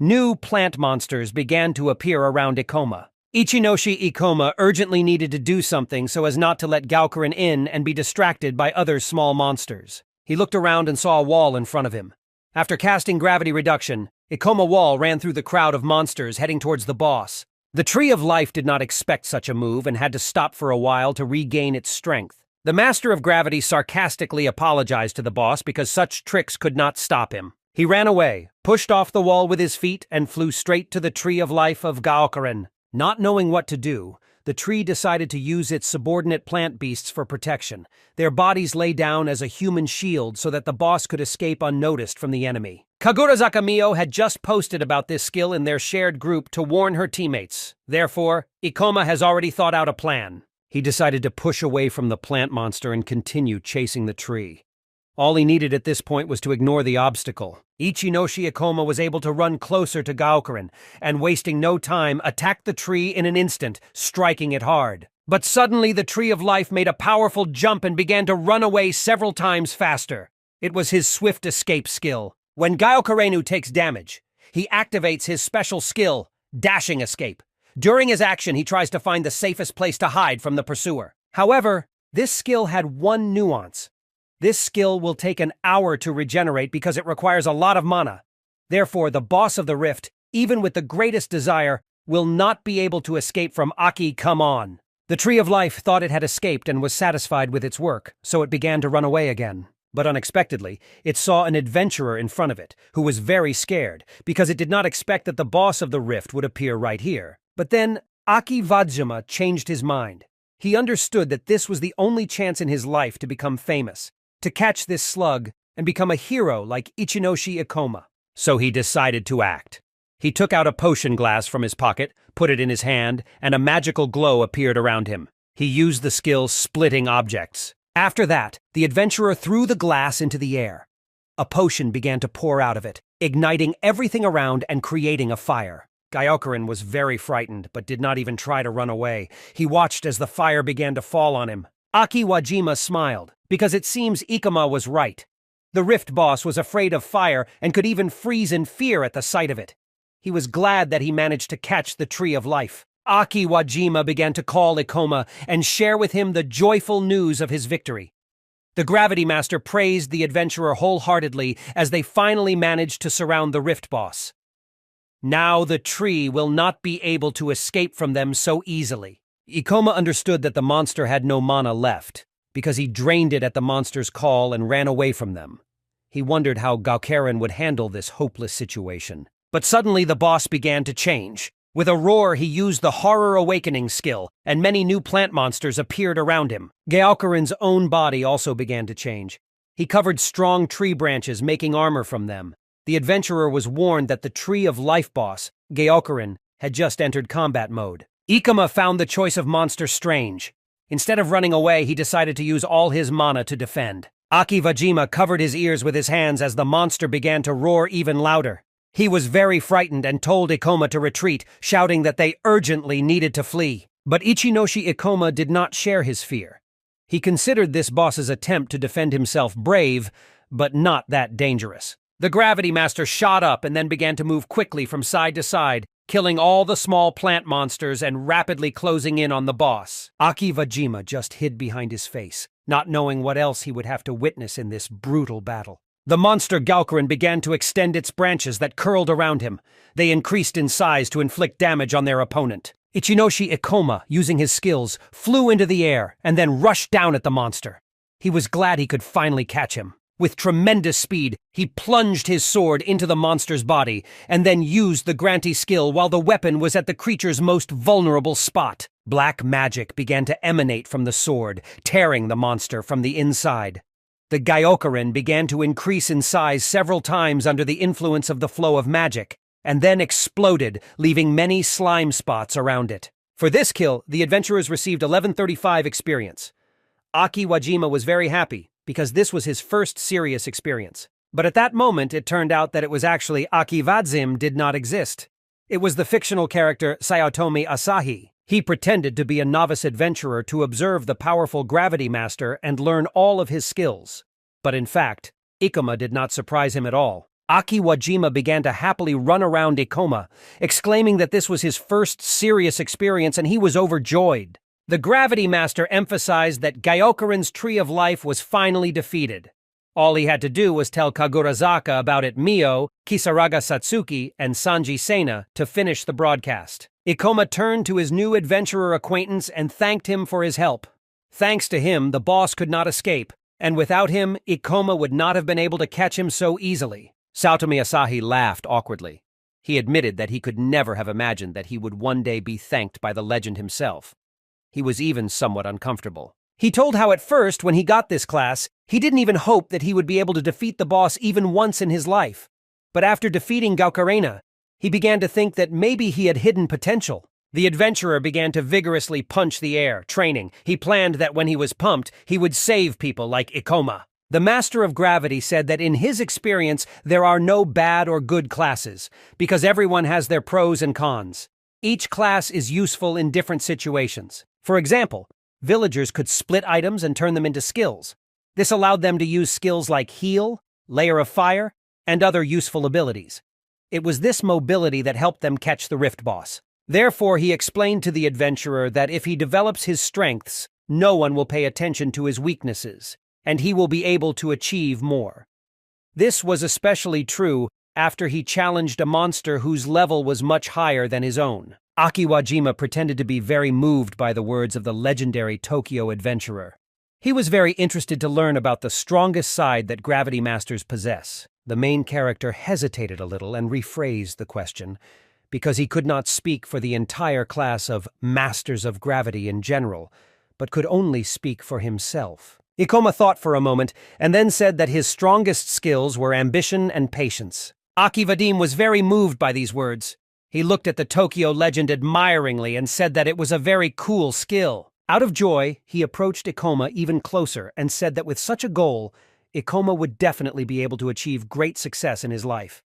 New plant monsters began to appear around Ikoma. Ichinoshi Ikoma urgently needed to do something so as not to let Gaukerin in and be distracted by other small monsters. He looked around and saw a wall in front of him. After casting gravity reduction, Ikoma Wall ran through the crowd of monsters heading towards the boss. The Tree of Life did not expect such a move and had to stop for a while to regain its strength. The Master of Gravity sarcastically apologized to the boss because such tricks could not stop him. He ran away, pushed off the wall with his feet, and flew straight to the Tree of Life of Gaukerin. Not knowing what to do, the tree decided to use its subordinate plant beasts for protection. Their bodies lay down as a human shield so that the boss could escape unnoticed from the enemy. Kagurazaka Mio had just posted about this skill in their shared group to warn her teammates. Therefore, Ikoma has already thought out a plan. He decided to push away from the plant monster and continue chasing the tree. All he needed at this point was to ignore the obstacle. Ichinoshi Ikoma was able to run closer to Gaukerin, and wasting no time, attacked the tree in an instant, striking it hard. But suddenly the Tree of Life made a powerful jump and began to run away several times faster. It was his swift escape skill. When Gyokerenu takes damage, he activates his special skill, Dashing Escape. During his action, he tries to find the safest place to hide from the pursuer. However, this skill had one nuance. This skill will take an hour to regenerate because it requires a lot of mana. Therefore, the boss of the rift, even with the greatest desire, will not be able to escape from Aki Come On. The Tree of Life thought it had escaped and was satisfied with its work, so it began to run away again. But unexpectedly, it saw an adventurer in front of it, who was very scared, because it did not expect that the boss of the rift would appear right here. But then, Aki Vajima changed his mind. He understood that this was the only chance in his life to become famous, to catch this slug and become a hero like Ichinoshi Ikoma. So he decided to act. He took out a potion glass from his pocket, put it in his hand, and a magical glow appeared around him. He used the skill Splitting Objects. After that, the adventurer threw the glass into the air. A potion began to pour out of it, igniting everything around and creating a fire. Gyokerin was very frightened, but did not even try to run away. He watched as the fire began to fall on him. Aki Wajima smiled, because it seems Ikoma was right. The Rift Boss was afraid of fire and could even freeze in fear at the sight of it. He was glad that he managed to catch the Tree of Life. Aki Wajima began to call Ikoma and share with him the joyful news of his victory. The Gravity Master praised the adventurer wholeheartedly as they finally managed to surround the Rift Boss. Now the tree will not be able to escape from them so easily. Ikoma understood that the monster had no mana left, because he drained it at the monster's call and ran away from them. He wondered how Gaukarin would handle this hopeless situation. But suddenly the boss began to change. With a roar, he used the Horror Awakening skill, and many new plant monsters appeared around him. Gaukarin's own body also began to change. He covered strong tree branches, making armor from them. The adventurer was warned that the Tree of Life boss, Gaukarin, had just entered combat mode. Ikoma found the choice of monster strange. Instead of running away, he decided to use all his mana to defend. Aki Wajima covered his ears with his hands as the monster began to roar even louder. He was very frightened and told Ikoma to retreat, shouting that they urgently needed to flee. But Ichinoshi Ikoma did not share his fear. He considered this boss's attempt to defend himself brave, but not that dangerous. The Gravity Master shot up and then began to move quickly from side to side, killing all the small plant monsters and rapidly closing in on the boss. Aki Wajima just hid behind his face, not knowing what else he would have to witness in this brutal battle. The monster Gaukarin began to extend its branches that curled around him. They increased in size to inflict damage on their opponent. Ichinoshi Ikoma, using his skills, flew into the air and then rushed down at the monster. He was glad he could finally catch him. With tremendous speed, he plunged his sword into the monster's body and then used the Granty skill while the weapon was at the creature's most vulnerable spot. Black magic began to emanate from the sword, tearing the monster from the inside. The Gaukarin began to increase in size several times under the influence of the flow of magic, and then exploded, leaving many slime spots around it. For this kill, the adventurers received 1135 experience. Aki Wajima was very happy, because this was his first serious experience. But at that moment, it turned out that it was actually Aki Wadzim did not exist. It was the fictional character Sayotomi Asahi. He pretended to be a novice adventurer to observe the powerful Gravity Master and learn all of his skills. But in fact, Ikoma did not surprise him at all. Aki Wajima began to happily run around Ikoma, exclaiming that this was his first serious experience and he was overjoyed. The Gravity Master emphasized that Gaukarin's Tree of Life was finally defeated. All he had to do was tell Kagurazaka about it Mio, Kisaraga Satsuki, and Sanji Sena to finish the broadcast. Ikoma turned to his new adventurer acquaintance and thanked him for his help. Thanks to him, the boss could not escape, and without him, Ikoma would not have been able to catch him so easily. Sayotomi Asahi laughed awkwardly. He admitted that he could never have imagined that he would one day be thanked by the legend himself. He was even somewhat uncomfortable. He told how at first, when he got this class, he didn't even hope that he would be able to defeat the boss even once in his life. But after defeating Gaukarina, he began to think that maybe he had hidden potential. The adventurer began to vigorously punch the air, training. He planned that when he was pumped, he would save people like Ikoma. The Master of Gravity said that in his experience, there are no bad or good classes, because everyone has their pros and cons. Each class is useful in different situations. For example, villagers could split items and turn them into skills. This allowed them to use skills like Heal, Layer of Fire, and other useful abilities. It was this mobility that helped them catch the Rift Boss. Therefore, he explained to the adventurer that if he develops his strengths, no one will pay attention to his weaknesses, and he will be able to achieve more. This was especially true after he challenged a monster whose level was much higher than his own. Aki Wajima pretended to be very moved by the words of the legendary Tokyo adventurer. He was very interested to learn about the strongest side that Gravity Masters possess. The main character hesitated a little and rephrased the question, because he could not speak for the entire class of Masters of Gravity in general, but could only speak for himself. Ikoma thought for a moment, and then said that his strongest skills were ambition and patience. Aki Vadim was very moved by these words. He looked at the Tokyo legend admiringly and said that it was a very cool skill. Out of joy, he approached Ikoma even closer and said that with such a goal, Ikoma would definitely be able to achieve great success in his life.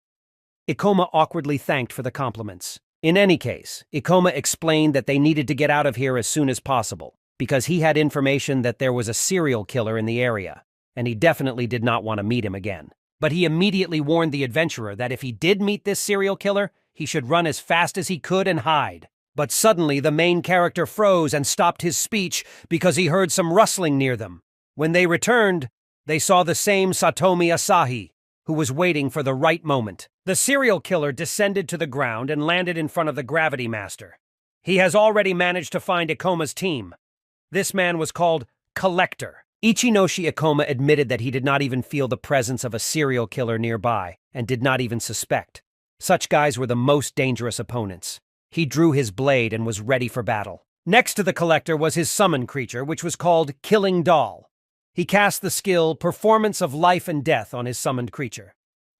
Ikoma awkwardly thanked for the compliments. In any case, Ikoma explained that they needed to get out of here as soon as possible. because he had information that there was a serial killer in the area, and he definitely did not want to meet him again. But he immediately warned the adventurer that if he did meet this serial killer, he should run as fast as he could and hide. But suddenly the main character froze and stopped his speech because he heard some rustling near them. When they returned, they saw the same Satomi Asahi, who was waiting for the right moment. The serial killer descended to the ground and landed in front of the Gravity Master. He has already managed to find Ikoma's team. This man was called Collector. Ichinoshi Ikoma admitted that he did not even feel the presence of a serial killer nearby and did not even suspect. Such guys were the most dangerous opponents. He drew his blade and was ready for battle. Next to the Collector was his summon creature, which was called Killing Doll. He cast the skill Performance of Life and Death on his summoned creature.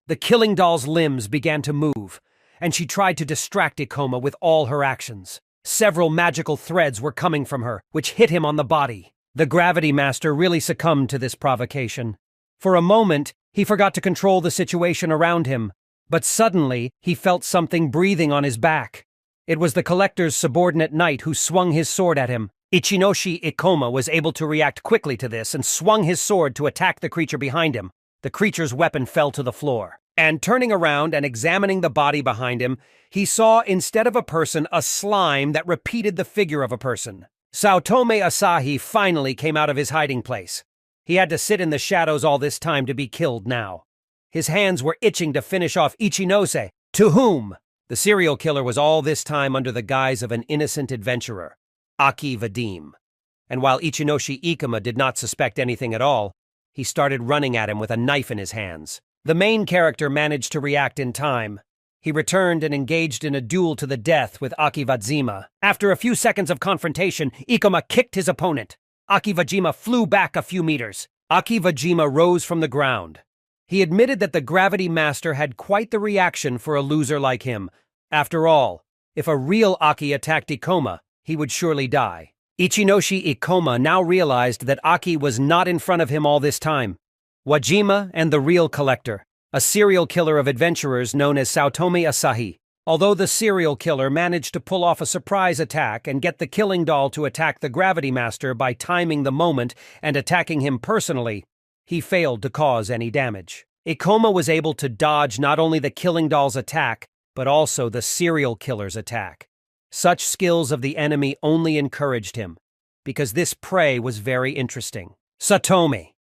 The Killing Doll's limbs began to move, and she tried to distract Ikoma with all her actions. Several magical threads were coming from her, which hit him on the body. The Gravity Master really succumbed to this provocation. For a moment, he forgot to control the situation around him, but suddenly he felt something breathing on his back. It was the Collector's subordinate knight who swung his sword at him. Ichinoshi Ikoma was able to react quickly to this and swung his sword to attack the creature behind him. The creature's weapon fell to the floor. And turning around and examining the body behind him, he saw instead of a person a slime that repeated the figure of a person. Satomi Asahi finally came out of his hiding place. He had to sit in the shadows all this time to be killed now. His hands were itching to finish off Ichinose, to whom the serial killer was all this time under the guise of an innocent adventurer, Aki Vadim. And while Ichinoshi Ikoma did not suspect anything at all, he started running at him with a knife in his hands. The main character managed to react in time. He returned and engaged in a duel to the death with Aki Vajima. After a few seconds of confrontation, Ikoma kicked his opponent. Aki Vajima flew back a few meters. Aki Vajima rose from the ground. He admitted that the Gravity Master had quite the reaction for a loser like him. After all, if a real Aki attacked Ikoma, he would surely die. Ichinoshi Ikoma now realized that Aki was not in front of him all this time. Wajima and the real Collector, a serial killer of adventurers known as Satomi Asahi. Although the serial killer managed to pull off a surprise attack and get the Killing Doll to attack the Gravity Master by timing the moment and attacking him personally, he failed to cause any damage. Ikoma was able to dodge not only the Killing Doll's attack, but also the serial killer's attack. Such skills of the enemy only encouraged him, because this prey was very interesting. Satomi.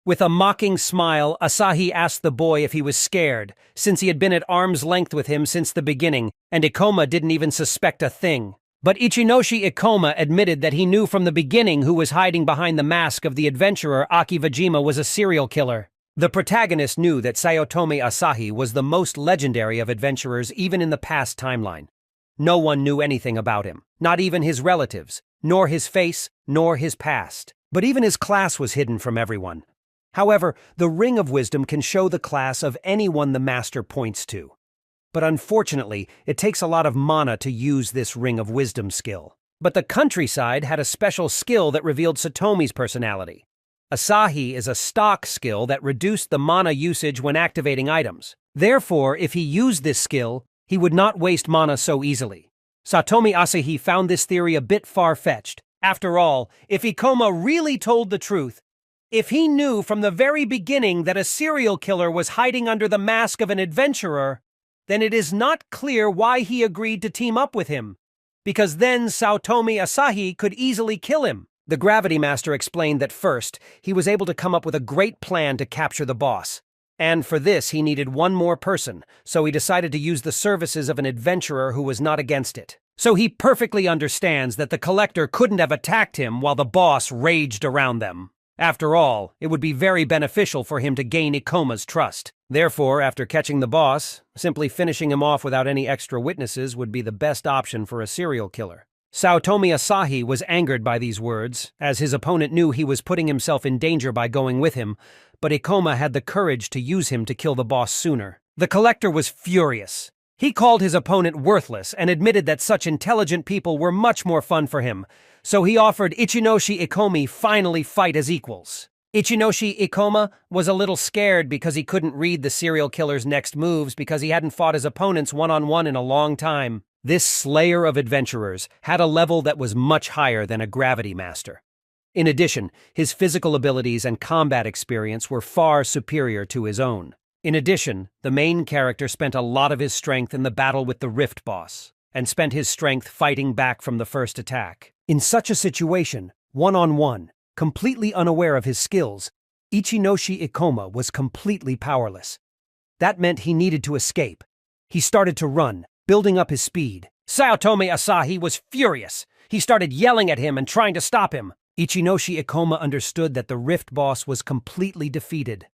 With a mocking smile, Asahi asked the boy if he was scared, since he had been at arm's length with him since the beginning, and Ikoma didn't even suspect a thing. But Ichinoshi Ikoma admitted that he knew from the beginning who was hiding behind the mask of the adventurer Aki Vajima was a serial killer. The protagonist knew that Satomi Asahi was the most legendary of adventurers even in the past timeline. No one knew anything about him, not even his relatives, nor his face, nor his past. But even his class was hidden from everyone. However, the Ring of Wisdom can show the class of anyone the master points to. But unfortunately, it takes a lot of mana to use this Ring of Wisdom skill. But the countryside had a special skill that revealed Satomi's personality. Asahi is a stock skill that reduced the mana usage when activating items. Therefore, if he used this skill, he would not waste mana so easily. Satomi Asahi found this theory a bit far-fetched. After all, if Ikoma really told the truth, if he knew from the very beginning that a serial killer was hiding under the mask of an adventurer, then it is not clear why he agreed to team up with him, because then Satomi Asahi could easily kill him. The Gravity Master explained that first, he was able to come up with a great plan to capture the boss. And for this, he needed one more person, so he decided to use the services of an adventurer who was not against it. So he perfectly understands that the Collector couldn't have attacked him while the boss raged around them. After all, it would be very beneficial for him to gain Ikoma's trust. Therefore, after catching the boss, simply finishing him off without any extra witnesses would be the best option for a serial killer. Satomi Asahi was angered by these words, as his opponent knew he was putting himself in danger by going with him, but Ikoma had the courage to use him to kill the boss sooner. The Collector was furious. He called his opponent worthless and admitted that such intelligent people were much more fun for him, so he offered Ichinoshi Ikoma finally fight as equals. Ichinoshi Ikoma was a little scared because he couldn't read the serial killer's next moves because he hadn't fought his opponents one-on-one in a long time. This slayer of adventurers had a level that was much higher than a gravity master. In addition, his physical abilities and combat experience were far superior to his own. In addition, the main character spent a lot of his strength in the battle with the Rift Boss, and spent his strength fighting back from the first attack. In such a situation, one-on-one, completely unaware of his skills, Ichinoshi Ikoma was completely powerless. That meant he needed to escape. He started to run, building up his speed. Saotome Asahi was furious. He started yelling at him and trying to stop him. Ichinoshi Ikoma understood that the Rift Boss was completely defeated,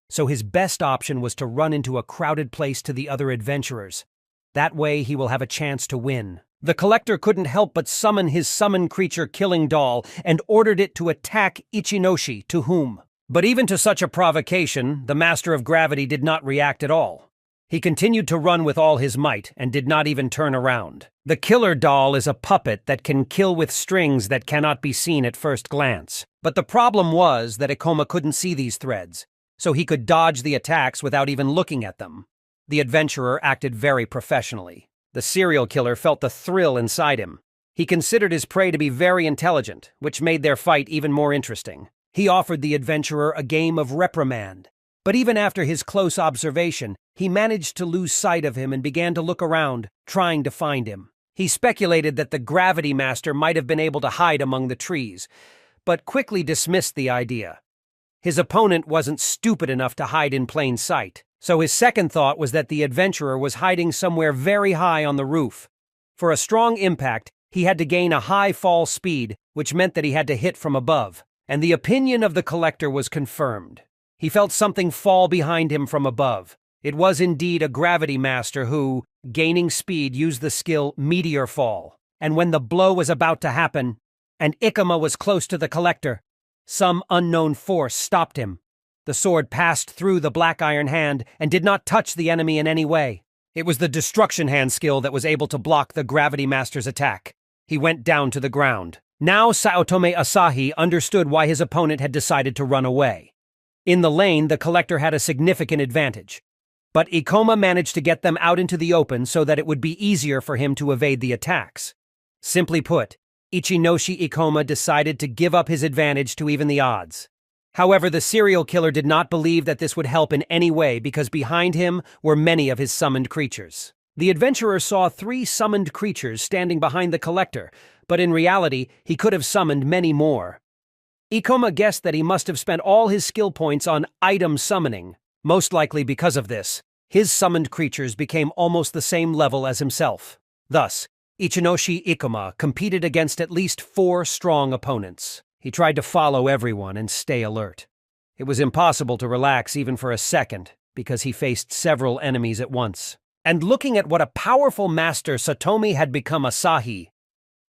so his best option was to run into a crowded place to the other adventurers. That way he will have a chance to win. The Collector couldn't help but summon his summon creature Killing Doll and ordered it to attack Ichinoshi, to whom. But even to such a provocation, the Master of Gravity did not react at all. He continued to run with all his might and did not even turn around. The Killer Doll is a puppet that can kill with strings that cannot be seen at first glance. But the problem was that Ikoma couldn't see these threads, so he could dodge the attacks without even looking at them. The adventurer acted very professionally. The serial killer felt the thrill inside him. He considered his prey to be very intelligent, which made their fight even more interesting. He offered the adventurer a game of reprimand. But even after his close observation, he managed to lose sight of him and began to look around, trying to find him. He speculated that the Gravity Master might have been able to hide among the trees, but quickly dismissed the idea. His opponent wasn't stupid enough to hide in plain sight, so his second thought was that the adventurer was hiding somewhere very high on the roof. For a strong impact, he had to gain a high fall speed, which meant that he had to hit from above. And the opinion of the Collector was confirmed. He felt something fall behind him from above. It was indeed a Gravity Master who, gaining speed, used the skill Meteor Fall. And when the blow was about to happen, and Ikoma was close to the Collector, some unknown force stopped him. The sword passed through the Black Iron Hand and did not touch the enemy in any way. It was the Destruction Hand skill that was able to block the Gravity Master's attack. He went down to the ground. Now Saotome Asahi understood why his opponent had decided to run away. In the lane, the Collector had a significant advantage, but Ikoma managed to get them out into the open so that it would be easier for him to evade the attacks. Simply put, Ichinoshi Ikoma decided to give up his advantage to even the odds. However, the serial killer did not believe that this would help in any way because behind him were many of his summoned creatures. The adventurer saw 3 summoned creatures standing behind the Collector, but in reality, he could have summoned many more. Ikoma guessed that he must have spent all his skill points on item summoning. Most likely because of this, his summoned creatures became almost the same level as himself. Thus, Ichinoshi Ikoma competed against at least 4 strong opponents. He tried to follow everyone and stay alert. It was impossible to relax even for a second, because he faced several enemies at once. And looking at what a powerful master Satomi had become Asahi,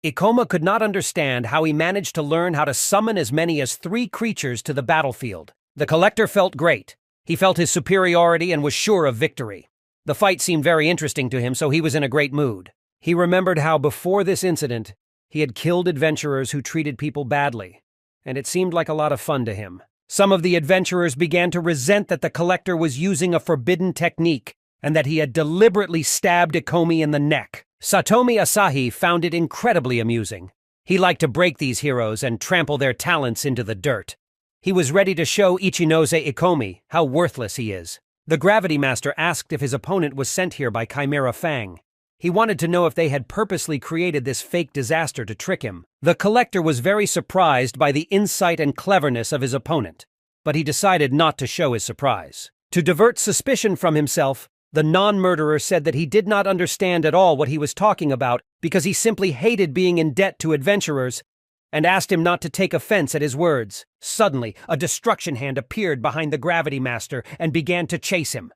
Ikoma could not understand how he managed to learn how to summon as many as 3 creatures to the battlefield. The Collector felt great. He felt his superiority and was sure of victory. The fight seemed very interesting to him, so he was in a great mood. He remembered how before this incident, he had killed adventurers who treated people badly, and it seemed like a lot of fun to him. Some of the adventurers began to resent that the Collector was using a forbidden technique and that he had deliberately stabbed Ikoma in the neck. Satomi Asahi found it incredibly amusing. He liked to break these heroes and trample their talents into the dirt. He was ready to show Ichinose Ikoma how worthless he is. The Gravity Master asked if his opponent was sent here by Chimera Fang. He wanted to know if they had purposely created this fake disaster to trick him. The Collector was very surprised by the insight and cleverness of his opponent, but he decided not to show his surprise. To divert suspicion from himself, the non-murderer said that he did not understand at all what he was talking about because he simply hated being in debt to adventurers, and asked him not to take offense at his words. Suddenly, a Destruction Hand appeared behind the Gravity Master and began to chase him.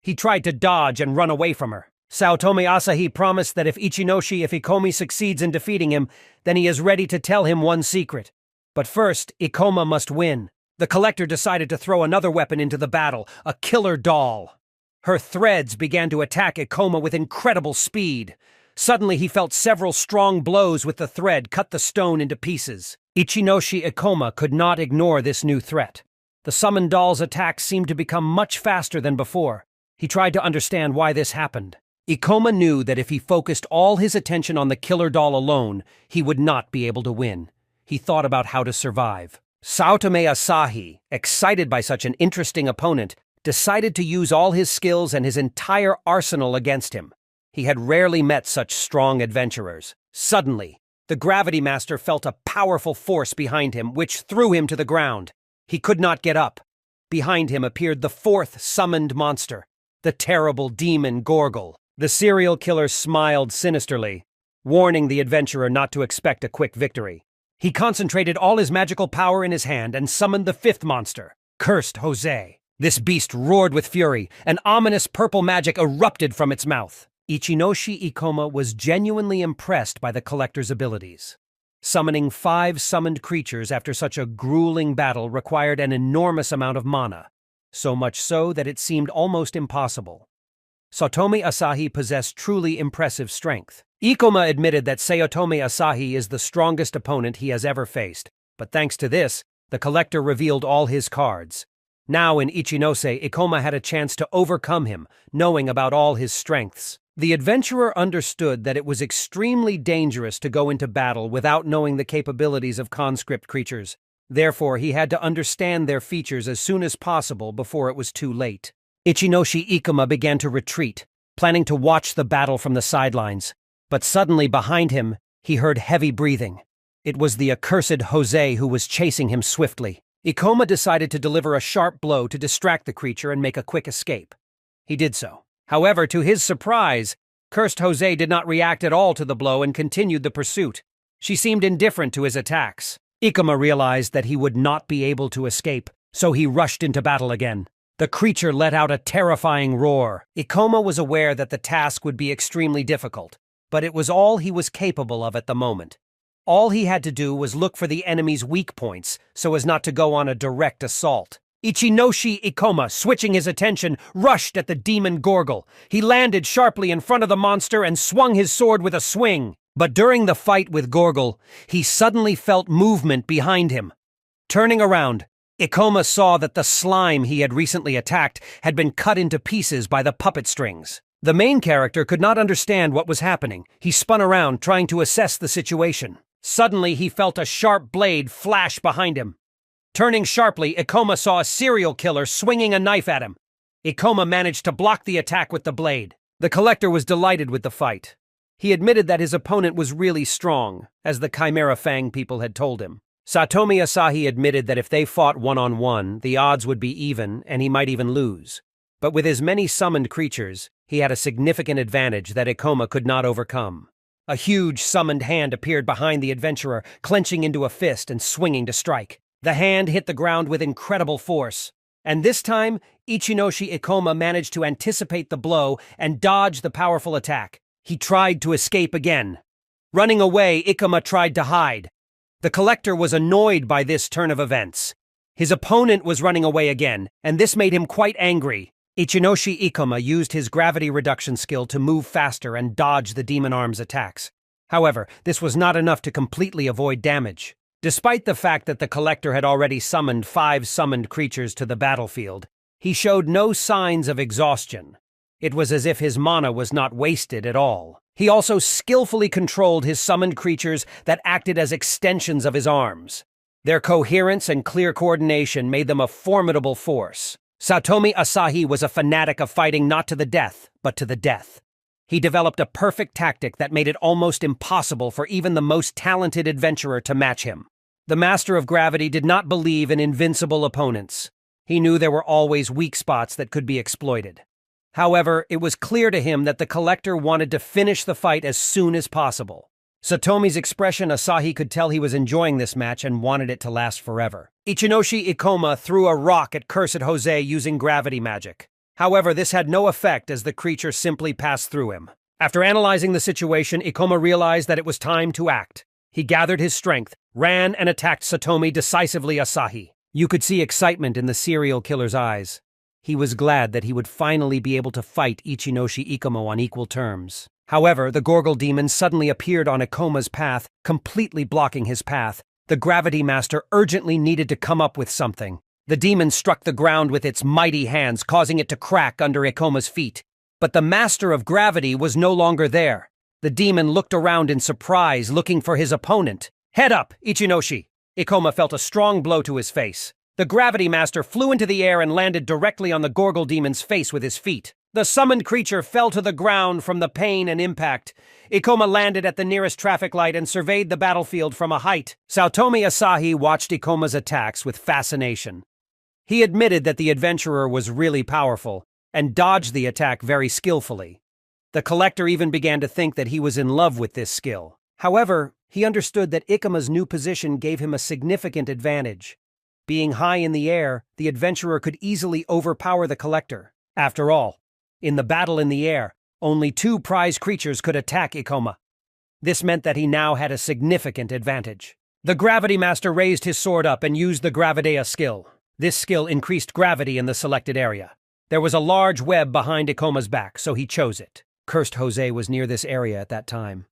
He tried to dodge and run away from her. Saotome Asahi promised that if Ikoma succeeds in defeating him, then he is ready to tell him one secret. But first, Ikoma must win. The Collector decided to throw another weapon into the battle, a Killer Doll. Her threads began to attack Ikoma with incredible speed. Suddenly he felt several strong blows with the thread cut the stone into pieces. Ichinoshi Ikoma could not ignore this new threat. The summoned doll's attacks seemed to become much faster than before. He tried to understand why this happened. Ikoma knew that if he focused all his attention on the killer doll alone, he would not be able to win. He thought about how to survive. Saotome Asahi, excited by such an interesting opponent, decided to use all his skills and his entire arsenal against him. He had rarely met such strong adventurers. Suddenly, the Gravity Master felt a powerful force behind him, which threw him to the ground. He could not get up. Behind him appeared the fourth summoned monster, the terrible demon Gorgle. The serial killer smiled sinisterly, warning the adventurer not to expect a quick victory. He concentrated all his magical power in his hand and summoned the fifth monster, Cursed Jose. This beast roared with fury, and ominous purple magic erupted from its mouth. Ichinoshi Ikoma was genuinely impressed by the collector's abilities. Summoning 5 summoned creatures after such a grueling battle required an enormous amount of mana, so much so that it seemed almost impossible. Saotome Asahi possessed truly impressive strength. Ikoma admitted that Saotome Asahi is the strongest opponent he has ever faced, but thanks to this, the collector revealed all his cards. Now in Ichinose, Ikoma had a chance to overcome him, knowing about all his strengths. The adventurer understood that it was extremely dangerous to go into battle without knowing the capabilities of conscript creatures. Therefore, he had to understand their features as soon as possible before it was too late. Ichinoshi Ikoma began to retreat, planning to watch the battle from the sidelines. But suddenly behind him, he heard heavy breathing. It was the accursed Jose who was chasing him swiftly. Ikoma decided to deliver a sharp blow to distract the creature and make a quick escape. He did so. However, to his surprise, Cursed Jose did not react at all to the blow and continued the pursuit. She seemed indifferent to his attacks. Ikoma realized that he would not be able to escape, so he rushed into battle again. The creature let out a terrifying roar. Ikoma was aware that the task would be extremely difficult, but it was all he was capable of at the moment. All he had to do was look for the enemy's weak points so as not to go on a direct assault. Ichinoshi Ikoma, switching his attention, rushed at the demon Gorgle. He landed sharply in front of the monster and swung his sword with a swing. But during the fight with Gorgle, he suddenly felt movement behind him. Turning around, Ikoma saw that the slime he had recently attacked had been cut into pieces by the puppet strings. The main character could not understand what was happening. He spun around, trying to assess the situation. Suddenly, he felt a sharp blade flash behind him. Turning sharply, Ikoma saw a serial killer swinging a knife at him. Ikoma managed to block the attack with the blade. The collector was delighted with the fight. He admitted that his opponent was really strong, as the Chimera Fang people had told him. Saotome Asahi admitted that if they fought one-on-one, the odds would be even, and he might even lose. But with his many summoned creatures, he had a significant advantage that Ikoma could not overcome. A huge summoned hand appeared behind the adventurer, clenching into a fist and swinging to strike. The hand hit the ground with incredible force. And this time, Ichinoshi Ikoma managed to anticipate the blow and dodge the powerful attack. He tried to escape again. Running away, Ikoma tried to hide. The collector was annoyed by this turn of events. His opponent was running away again, and this made him quite angry. Ichinoshi Ikoma used his gravity reduction skill to move faster and dodge the Demon Arm's attacks. However, this was not enough to completely avoid damage. Despite the fact that the collector had already summoned 5 summoned creatures to the battlefield, he showed no signs of exhaustion. It was as if his mana was not wasted at all. He also skillfully controlled his summoned creatures that acted as extensions of his arms. Their coherence and clear coordination made them a formidable force. Saotome Asahi was a fanatic of fighting not to the death, but to the death. He developed a perfect tactic that made it almost impossible for even the most talented adventurer to match him. The Master of Gravity did not believe in invincible opponents. He knew there were always weak spots that could be exploited. However, it was clear to him that the collector wanted to finish the fight as soon as possible. Saotome's expression, Asahi could tell he was enjoying this match and wanted it to last forever. Ichinoshi Ikoma threw a rock at Cursed Jose using gravity magic. However, this had no effect as the creature simply passed through him. After analyzing the situation, Ikoma realized that it was time to act. He gathered his strength, ran, and attacked Saotome decisively. Asahi. You could see excitement in the serial killer's eyes. He was glad that he would finally be able to fight Ichinoshi Ikoma on equal terms. However, the Gorgle demon suddenly appeared on Ikoma's path, completely blocking his path. The Gravity Master urgently needed to come up with something. The demon struck the ground with its mighty hands, causing it to crack under Ikoma's feet. But the master of gravity was no longer there. The demon looked around in surprise, looking for his opponent. "Head up, Ichinoshi!" Ikoma felt a strong blow to his face. The gravity master flew into the air and landed directly on the Gorgle demon's face with his feet. The summoned creature fell to the ground from the pain and impact. Ikoma landed at the nearest traffic light and surveyed the battlefield from a height. Saotome Asahi watched Ikoma's attacks with fascination. He admitted that the adventurer was really powerful and dodged the attack very skillfully. The collector even began to think that he was in love with this skill. However, he understood that Ikoma's new position gave him a significant advantage. Being high in the air, the adventurer could easily overpower the collector. After all, in the battle in the air, only 2 prize creatures could attack Ikoma. This meant that he now had a significant advantage. The Gravity Master raised his sword up and used the Gravidea skill. This skill increased gravity in the selected area. There was a large web behind Ikoma's back, so he chose it. Cursed Jose was near this area at that time.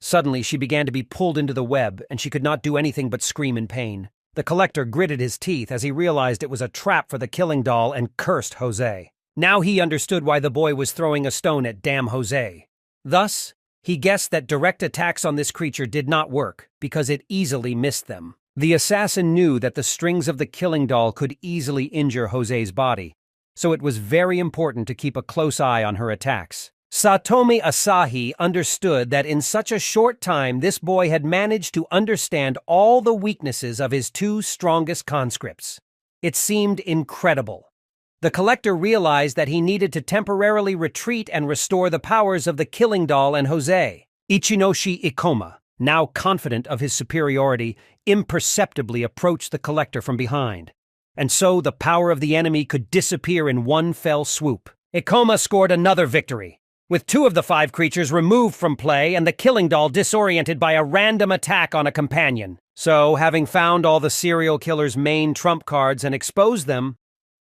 Suddenly, she began to be pulled into the web, and she could not do anything but scream in pain. The collector gritted his teeth as he realized it was a trap for the killing doll and cursed Jose. Now he understood why the boy was throwing a stone at damn Jose. Thus, he guessed that direct attacks on this creature did not work, because it easily missed them. The assassin knew that the strings of the killing doll could easily injure Jose's body, so it was very important to keep a close eye on her attacks. Saotome Asahi understood that in such a short time this boy had managed to understand all the weaknesses of his 2 strongest conscripts. It seemed incredible. The collector realized that he needed to temporarily retreat and restore the powers of the killing doll and Jose. Ichinoshi Ikoma, now confident of his superiority, imperceptibly approached the collector from behind. And so the power of the enemy could disappear in one fell swoop. Ikoma scored another victory, with 2 of the 5 creatures removed from play and the killing doll disoriented by a random attack on a companion. So, having found all the serial killer's main trump cards and exposed them,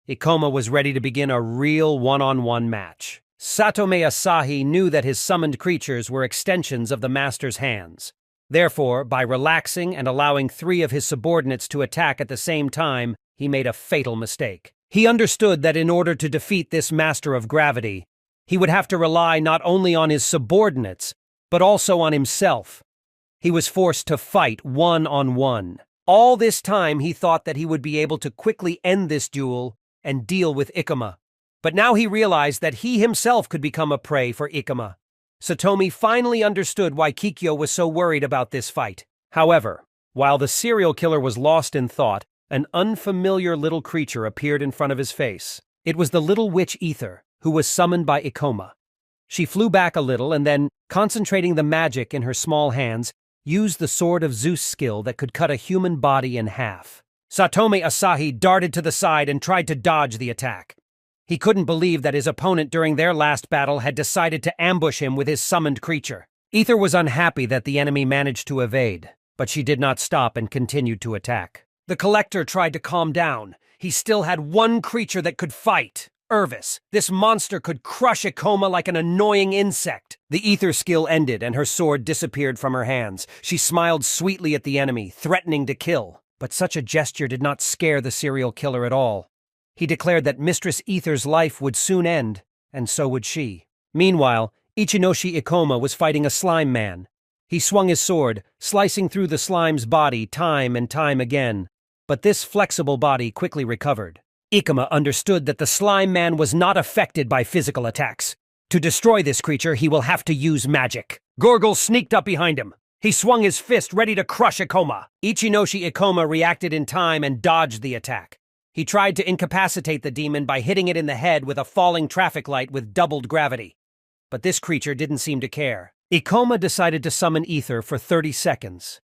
Ikoma was ready to begin a real one-on-one match. Saotome Asahi knew that his summoned creatures were extensions of the master's hands. Therefore, by relaxing and allowing 3 of his subordinates to attack at the same time, he made a fatal mistake. He understood that in order to defeat this master of gravity, he would have to rely not only on his subordinates, but also on himself. He was forced to fight one-on-one. All this time he thought that he would be able to quickly end this duel and deal with Ikoma. But now he realized that he himself could become a prey for Ikoma. Saotome finally understood why Kikyo was so worried about this fight. However, while the serial killer was lost in thought, an unfamiliar little creature appeared in front of his face. It was the little witch Ether, who was summoned by Ikoma. She flew back a little and then, concentrating the magic in her small hands, used the Sword of Zeus skill that could cut a human body in half. Saotome Asahi darted to the side and tried to dodge the attack. He couldn't believe that his opponent during their last battle had decided to ambush him with his summoned creature. Ether was unhappy that the enemy managed to evade, but she did not stop and continued to attack. The collector tried to calm down. He still had 1 creature that could fight. Irvis. This monster could crush Ikoma like an annoying insect. The ether skill ended and her sword disappeared from her hands. She smiled sweetly at the enemy, threatening to kill. But such a gesture did not scare the serial killer at all. He declared that Mistress Ether's life would soon end, and so would she. Meanwhile, Ichinoshi Ikoma was fighting a slime man. He swung his sword, slicing through the slime's body time and time again. But this flexible body quickly recovered. Ikoma understood that the slime man was not affected by physical attacks. To destroy this creature, he will have to use magic. Gorgle sneaked up behind him. He swung his fist, ready to crush Ikoma. Ichinoshi Ikoma reacted in time and dodged the attack. He tried to incapacitate the demon by hitting it in the head with a falling traffic light with doubled gravity. But this creature didn't seem to care. Ikoma decided to summon Ether for 30 seconds.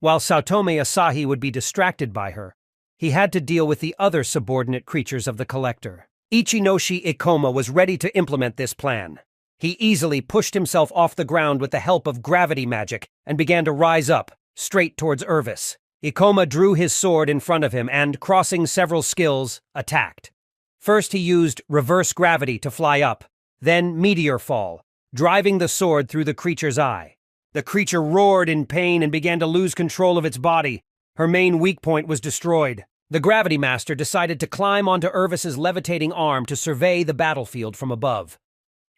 While Saotome Asahi would be distracted by her, he had to deal with the other subordinate creatures of the collector. Ichinoshi Ikoma was ready to implement this plan. He easily pushed himself off the ground with the help of gravity magic and began to rise up, straight towards Irvis. Ikoma drew his sword in front of him and, crossing several skills, attacked. First he used reverse gravity to fly up, then meteor fall, driving the sword through the creature's eye. The creature roared in pain and began to lose control of its body. Her main weak point was destroyed. The Gravity Master decided to climb onto Irvis's levitating arm to survey the battlefield from above.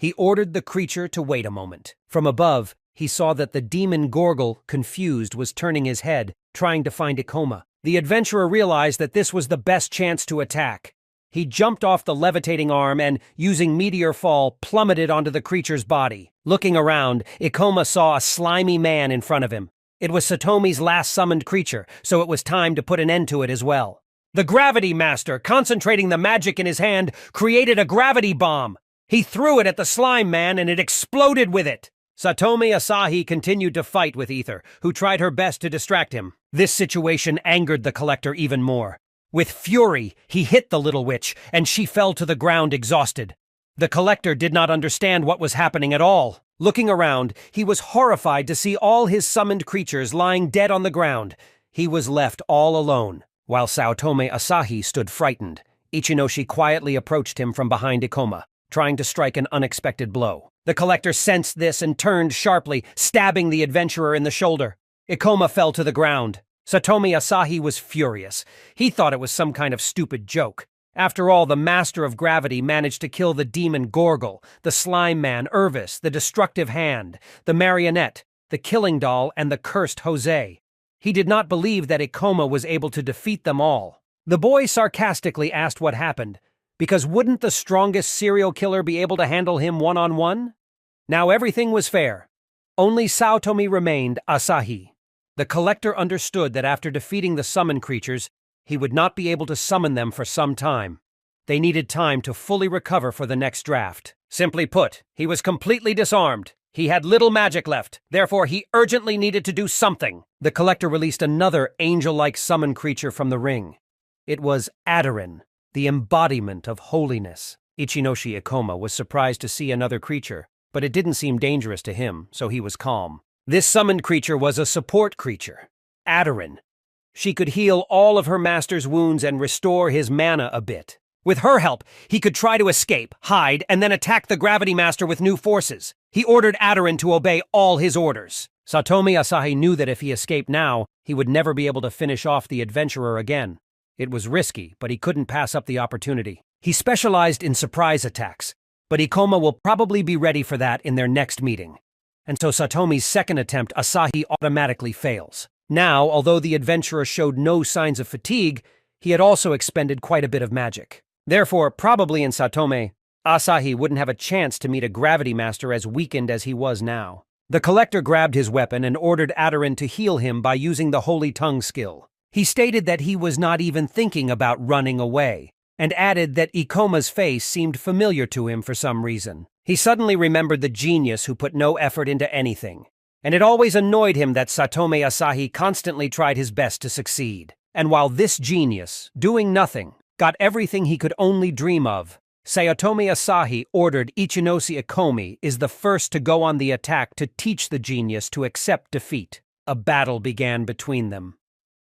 He ordered the creature to wait a moment. From above, he saw that the demon Gorgol, confused, was turning his head, trying to find Ikoma. The adventurer realized that this was the best chance to attack. He jumped off the levitating arm and, using Meteor Fall, plummeted onto the creature's body. Looking around, Ikoma saw a slimy man in front of him. It was Satomi's last summoned creature, so it was time to put an end to it as well. The Gravity Master, concentrating the magic in his hand, created a gravity bomb. He threw it at the slime man and it exploded with it. Satomi Asahi continued to fight with Ether, who tried her best to distract him. This situation angered the collector even more. With fury, he hit the little witch, and she fell to the ground exhausted. The collector did not understand what was happening at all. Looking around, he was horrified to see all his summoned creatures lying dead on the ground. He was left all alone, while Saotome Asahi stood frightened. Ichinoshi quietly approached him from behind Ikoma, trying to strike an unexpected blow. The collector sensed this and turned sharply, stabbing the adventurer in the shoulder. Ikoma fell to the ground. Satomi Asahi was furious. He thought it was some kind of stupid joke. After all, the Master of Gravity managed to kill the demon Gorgol, the Slime Man Irvis, the Destructive Hand, the Marionette, the Killing Doll, and the Cursed Jose. He did not believe that Ikoma was able to defeat them all. The boy sarcastically asked what happened, because wouldn't the strongest serial killer be able to handle him one-on-one? Now everything was fair. Only Saotome remained Asahi. The collector understood that after defeating the summon creatures, he would not be able to summon them for some time. They needed time to fully recover for the next draft. Simply put, he was completely disarmed. He had little magic left, therefore he urgently needed to do something. The collector released another angel-like summon creature from the ring. It was Adarin, the embodiment of holiness. Ichinoshi Ikoma was surprised to see another creature, but it didn't seem dangerous to him, so he was calm. This summoned creature was a support creature, Adarin. She could heal all of her master's wounds and restore his mana a bit. With her help, he could try to escape, hide, and then attack the Gravity Master with new forces. He ordered Adarin to obey all his orders. Satomi Asahi knew that if he escaped now, he would never be able to finish off the adventurer again. It was risky, but he couldn't pass up the opportunity. He specialized in surprise attacks, but Ikoma will probably be ready for that in their next meeting. And so Satomi's second attempt, Asahi automatically fails. Now, although the adventurer showed no signs of fatigue, he had also expended quite a bit of magic. Therefore, probably in Satome, Asahi wouldn't have a chance to meet a Gravity Master as weakened as he was now. The collector grabbed his weapon and ordered Adarin to heal him by using the Holy Tongue skill. He stated that he was not even thinking about running away, and added that Ikoma's face seemed familiar to him for some reason. He suddenly remembered the genius who put no effort into anything, and it always annoyed him that Satome Asahi constantly tried his best to succeed. And while this genius, doing nothing, got everything he could only dream of, Saotome Asahi ordered Ichinoshi Ikomi is the first to go on the attack to teach the genius to accept defeat. A battle began between them.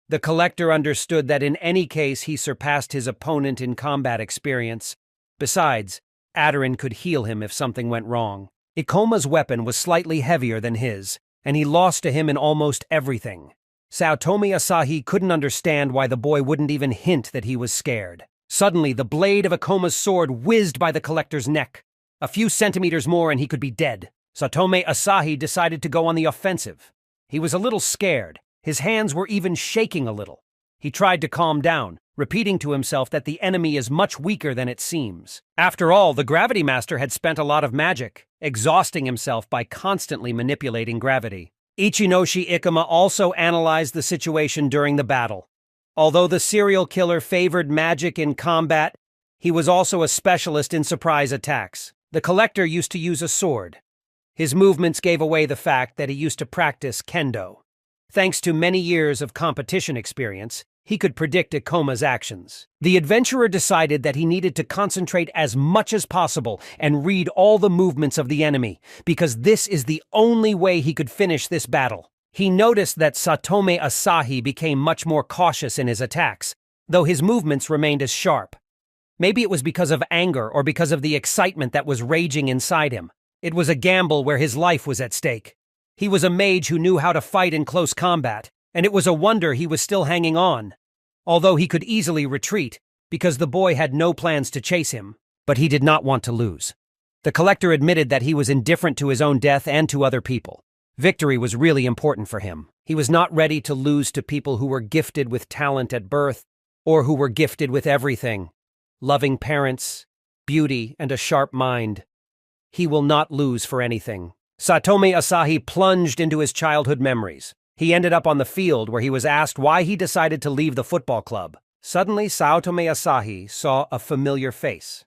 The collector understood that in any case he surpassed his opponent in combat experience. Besides, Adarin could heal him if something went wrong. Ikoma's weapon was slightly heavier than his, and he lost to him in almost everything. Saotome Asahi couldn't understand why the boy wouldn't even hint that he was scared. Suddenly, the blade of Ikoma's sword whizzed by the collector's neck. A few centimeters more and he could be dead. Satome Asahi decided to go on the offensive. He was a little scared. His hands were even shaking a little. He tried to calm down, repeating to himself that the enemy is much weaker than it seems. After all, the Gravity Master had spent a lot of magic, exhausting himself by constantly manipulating gravity. Ichinoshi Ikoma also analyzed the situation during the battle. Although the serial killer favored magic in combat, he was also a specialist in surprise attacks. The collector used to use a sword. His movements gave away the fact that he used to practice kendo. Thanks to many years of competition experience, he could predict Ikoma's actions. The adventurer decided that he needed to concentrate as much as possible and read all the movements of the enemy, because this is the only way he could finish this battle. He noticed that Satome Asahi became much more cautious in his attacks, though his movements remained as sharp. Maybe it was because of anger or because of the excitement that was raging inside him. It was a gamble where his life was at stake. He was a mage who knew how to fight in close combat, and it was a wonder he was still hanging on. Although he could easily retreat, because the boy had no plans to chase him, but he did not want to lose. The collector admitted that he was indifferent to his own death and to other people. Victory was really important for him. He was not ready to lose to people who were gifted with talent at birth or who were gifted with everything: loving parents, beauty, and a sharp mind. He will not lose for anything. Satomi Asahi plunged into his childhood memories. He ended up on the field where he was asked why he decided to leave the football club. Suddenly, Saotome Asahi saw a familiar face.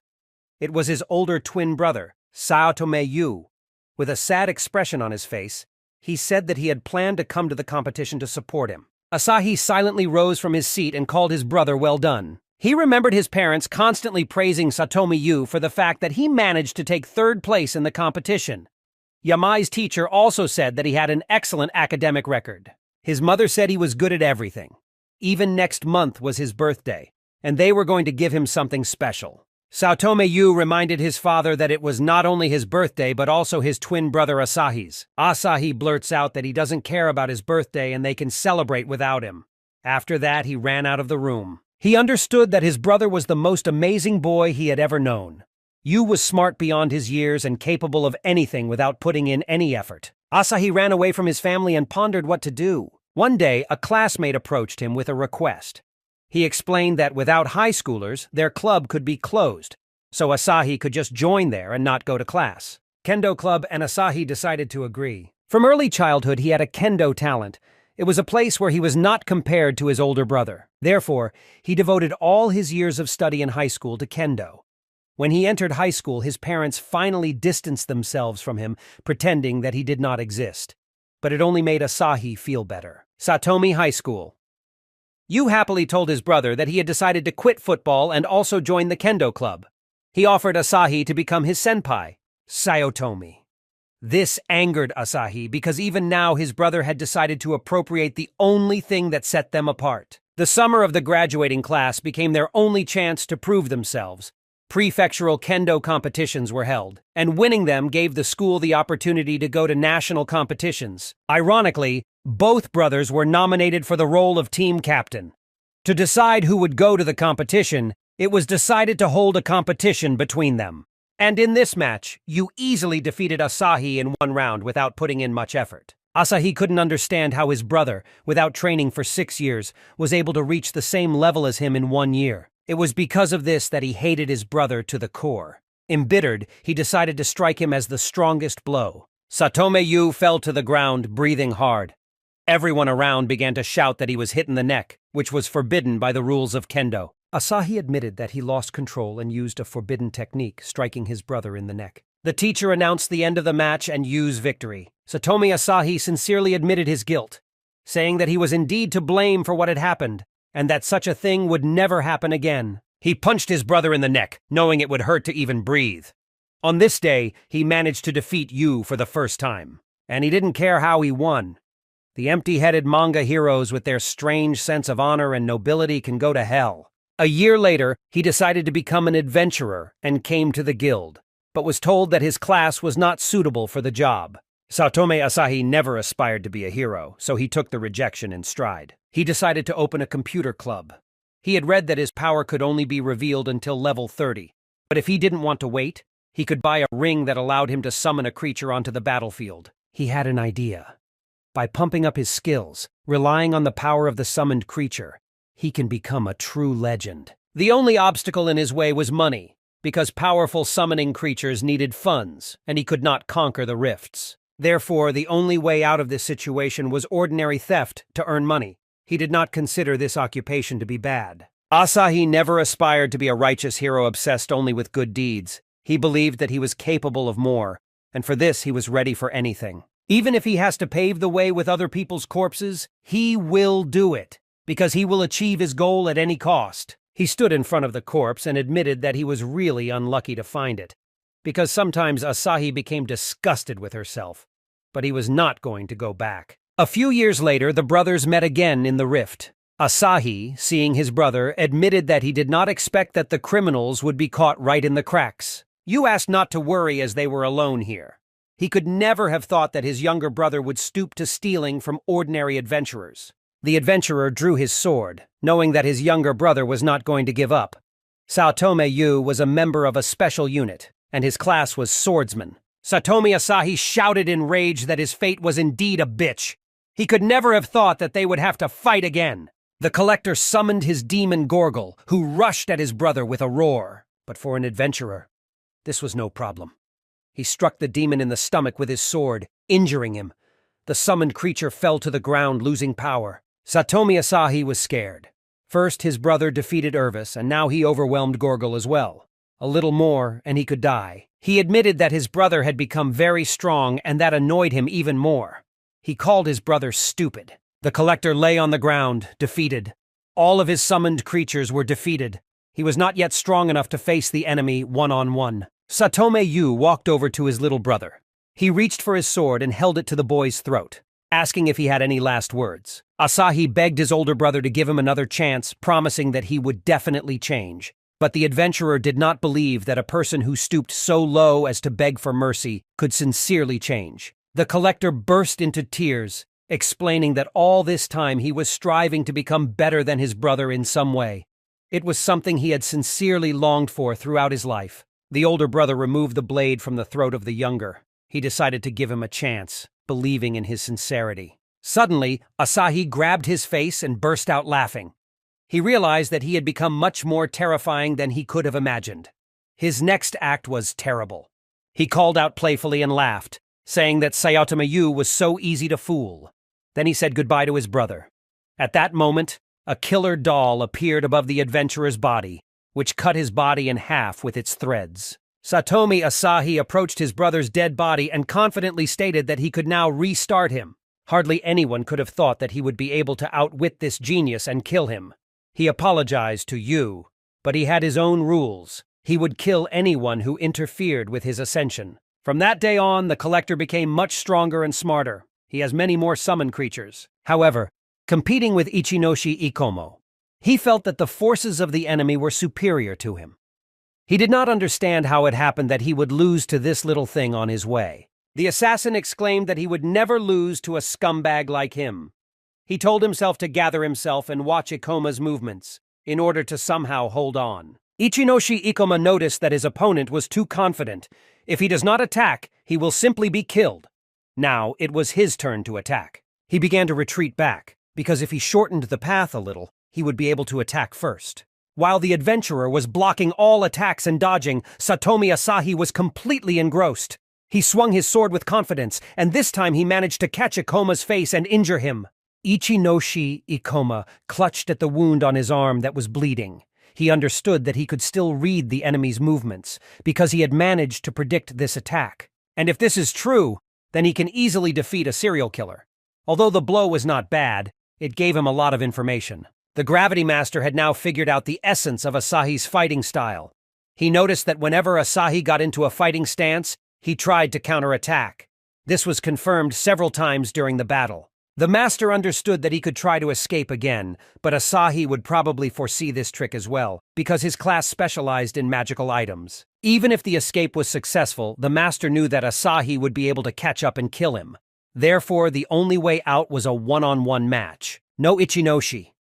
It was his older twin brother, Saotome Yu. With a sad expression on his face, he said that he had planned to come to the competition to support him. Asahi silently rose from his seat and called his brother well done. He remembered his parents constantly praising Satomi Yu for the fact that he managed to take third place in the competition. Yamai's teacher also said that he had an excellent academic record. His mother said he was good at everything. Even next month was his birthday, and they were going to give him something special. Saotome Yu reminded his father that it was not only his birthday but also his twin brother Asahi's. Asahi blurts out that he doesn't care about his birthday and they can celebrate without him. After that, he ran out of the room. He understood that his brother was the most amazing boy he had ever known. Yu was smart beyond his years and capable of anything without putting in any effort. Asahi ran away from his family and pondered what to do. One day, a classmate approached him with a request. He explained that without high schoolers, their club could be closed, so Asahi could just join there and not go to class. Kendo Club and Asahi decided to agree. From early childhood, he had a kendo talent. It was a place where he was not compared to his older brother. Therefore, he devoted all his years of study in high school to kendo. When he entered high school, his parents finally distanced themselves from him, pretending that he did not exist. But it only made Asahi feel better. Satomi High School. Yu happily told his brother that he had decided to quit football and also join the kendo club. He offered Asahi to become his senpai, Saotome. This angered Asahi because even now his brother had decided to appropriate the only thing that set them apart. The summer of the graduating class became their only chance to prove themselves. Prefectural kendo competitions were held, and winning them gave the school the opportunity to go to national competitions. Ironically, both brothers were nominated for the role of team captain. To decide who would go to the competition, it was decided to hold a competition between them. And in this match, Yu easily defeated Asahi in one round without putting in much effort. Asahi couldn't understand how his brother, without training for 6 years, was able to reach the same level as him in 1 year. It was because of this that he hated his brother to the core. Embittered, he decided to strike him as the strongest blow. Satome Yu fell to the ground, breathing hard. Everyone around began to shout that he was hit in the neck, which was forbidden by the rules of kendo. Asahi admitted that he lost control and used a forbidden technique, striking his brother in the neck. The teacher announced the end of the match and Yu's victory. Satomi Asahi sincerely admitted his guilt, saying that he was indeed to blame for what had happened, and that such a thing would never happen again. He punched his brother in the neck, knowing it would hurt to even breathe. On this day, he managed to defeat Yu for the first time. And he didn't care how he won. The empty-headed manga heroes with their strange sense of honor and nobility can go to hell. A year later, he decided to become an adventurer and came to the guild, but was told that his class was not suitable for the job. Saotome Asahi never aspired to be a hero, so he took the rejection in stride. He decided to open a computer club. He had read that his power could only be revealed until level 30, but if he didn't want to wait, he could buy a ring that allowed him to summon a creature onto the battlefield. He had an idea. By pumping up his skills, relying on the power of the summoned creature, he can become a true legend. The only obstacle in his way was money, because powerful summoning creatures needed funds, and he could not conquer the rifts. Therefore, the only way out of this situation was ordinary theft to earn money. He did not consider this occupation to be bad. Asahi never aspired to be a righteous hero obsessed only with good deeds. He believed that he was capable of more, and for this he was ready for anything. Even if he has to pave the way with other people's corpses, he will do it, because he will achieve his goal at any cost. He stood in front of the corpse and admitted that he was really unlucky to find it, because sometimes Asahi became disgusted with herself, but he was not going to go back. A few years later, the brothers met again in the rift. Asahi, seeing his brother, admitted that he did not expect that the criminals would be caught right in the cracks. Yu asked not to worry as they were alone here. He could never have thought that his younger brother would stoop to stealing from ordinary adventurers. The adventurer drew his sword, knowing that his younger brother was not going to give up. Saotome Yu was a member of a special unit, and his class was swordsman. Satomi Asahi shouted in rage that his fate was indeed a bitch. He could never have thought that they would have to fight again. The collector summoned his demon Gorgle, who rushed at his brother with a roar. But for an adventurer, this was no problem. He struck the demon in the stomach with his sword, injuring him. The summoned creature fell to the ground, losing power. Satomi Asahi was scared. First, his brother defeated Irvis, and now he overwhelmed Gorgle as well. A little more, and he could die. He admitted that his brother had become very strong, and that annoyed him even more. He called his brother stupid. The collector lay on the ground, defeated. All of his summoned creatures were defeated. He was not yet strong enough to face the enemy one-on-one. Satome Yu walked over to his little brother. He reached for his sword and held it to the boy's throat, asking if he had any last words. Asahi begged his older brother to give him another chance, promising that he would definitely change. But the adventurer did not believe that a person who stooped so low as to beg for mercy could sincerely change. The collector burst into tears, explaining that all this time he was striving to become better than his brother in some way. It was something he had sincerely longed for throughout his life. The older brother removed the blade from the throat of the younger. He decided to give him a chance, believing in his sincerity. Suddenly, Asahi grabbed his face and burst out laughing. He realized that he had become much more terrifying than he could have imagined. His next act was terrible. He called out playfully and laughed, saying that Sayotama Yu was so easy to fool. Then he said goodbye to his brother. At that moment, a killer doll appeared above the adventurer's body, which cut his body in half with its threads. Satomi Asahi approached his brother's dead body and confidently stated that he could now restart him. Hardly anyone could have thought that he would be able to outwit this genius and kill him. He apologized to Yu, but he had his own rules. He would kill anyone who interfered with his ascension. From that day on, the collector became much stronger and smarter. He has many more summon creatures. However, competing with Ichinoshi Ikomo, he felt that the forces of the enemy were superior to him. He did not understand how it happened that he would lose to this little thing on his way. The assassin exclaimed that he would never lose to a scumbag like him. He told himself to gather himself and watch Ikoma's movements, in order to somehow hold on. Ichinoshi Ikoma noticed that his opponent was too confident. If he does not attack, he will simply be killed. Now, it was his turn to attack. He began to retreat back, because if he shortened the path a little, he would be able to attack first. While the adventurer was blocking all attacks and dodging, Satomi Asahi was completely engrossed. He swung his sword with confidence, and this time he managed to catch Ikoma's face and injure him. Ichinoshi Ikoma clutched at the wound on his arm that was bleeding. He understood that he could still read the enemy's movements, because he had managed to predict this attack. And if this is true, then he can easily defeat a serial killer. Although the blow was not bad, it gave him a lot of information. The Gravity Master had now figured out the essence of Asahi's fighting style. He noticed that whenever Asahi got into a fighting stance, he tried to counterattack. This was confirmed several times during the battle. The Master understood that he could try to escape again, but Asahi would probably foresee this trick as well, because his class specialized in magical items. Even if the escape was successful, the Master knew that Asahi would be able to catch up and kill him. Therefore, the only way out was a one-on-one match. No Ichinoshi.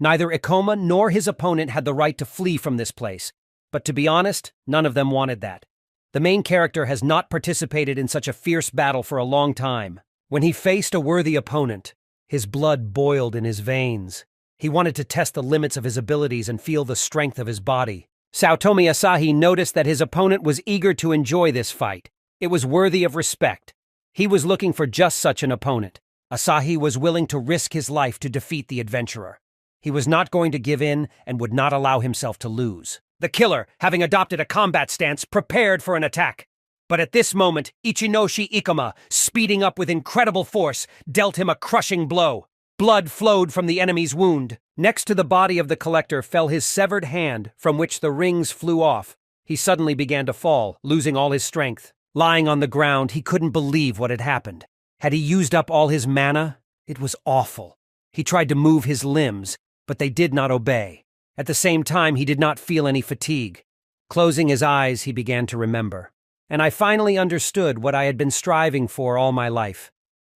Neither Ikoma nor his opponent had the right to flee from this place, but to be honest, none of them wanted that. The main character has not participated in such a fierce battle for a long time. When he faced a worthy opponent, his blood boiled in his veins. He wanted to test the limits of his abilities and feel the strength of his body. Saotomi Asahi noticed that his opponent was eager to enjoy this fight. It was worthy of respect. He was looking for just such an opponent. Asahi was willing to risk his life to defeat the adventurer. He was not going to give in and would not allow himself to lose. The killer, having adopted a combat stance, prepared for an attack. But at this moment, Ichinoshi Ikoma, speeding up with incredible force, dealt him a crushing blow. Blood flowed from the enemy's wound. Next to the body of the collector fell his severed hand, from which the rings flew off. He suddenly began to fall, losing all his strength. Lying on the ground, he couldn't believe what had happened. Had he used up all his mana? It was awful. He tried to move his limbs, but they did not obey. At the same time, he did not feel any fatigue. Closing his eyes, he began to remember. And I finally understood what I had been striving for all my life.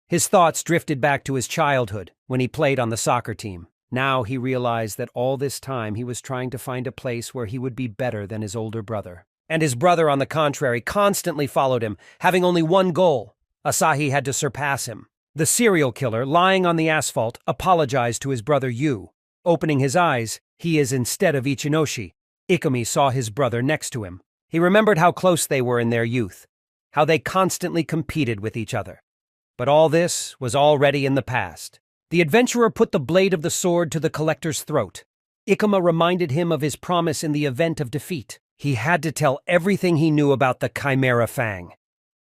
His thoughts drifted back to his childhood, when he played on the soccer team. Now he realized that all this time he was trying to find a place where he would be better than his older brother. and his brother, on the contrary, constantly followed him, having only one goal. Asahi had to surpass him. The serial killer, lying on the asphalt, apologized to his brother Yu. Opening his eyes, he is instead of Ichinoshi. Ikumi saw his brother next to him. He remembered how close they were in their youth, how they constantly competed with each other. But all this was already in the past. The adventurer put the blade of the sword to the collector's throat. Ikuma reminded him of his promise in the event of defeat. He had to tell everything he knew about the Chimera Fang,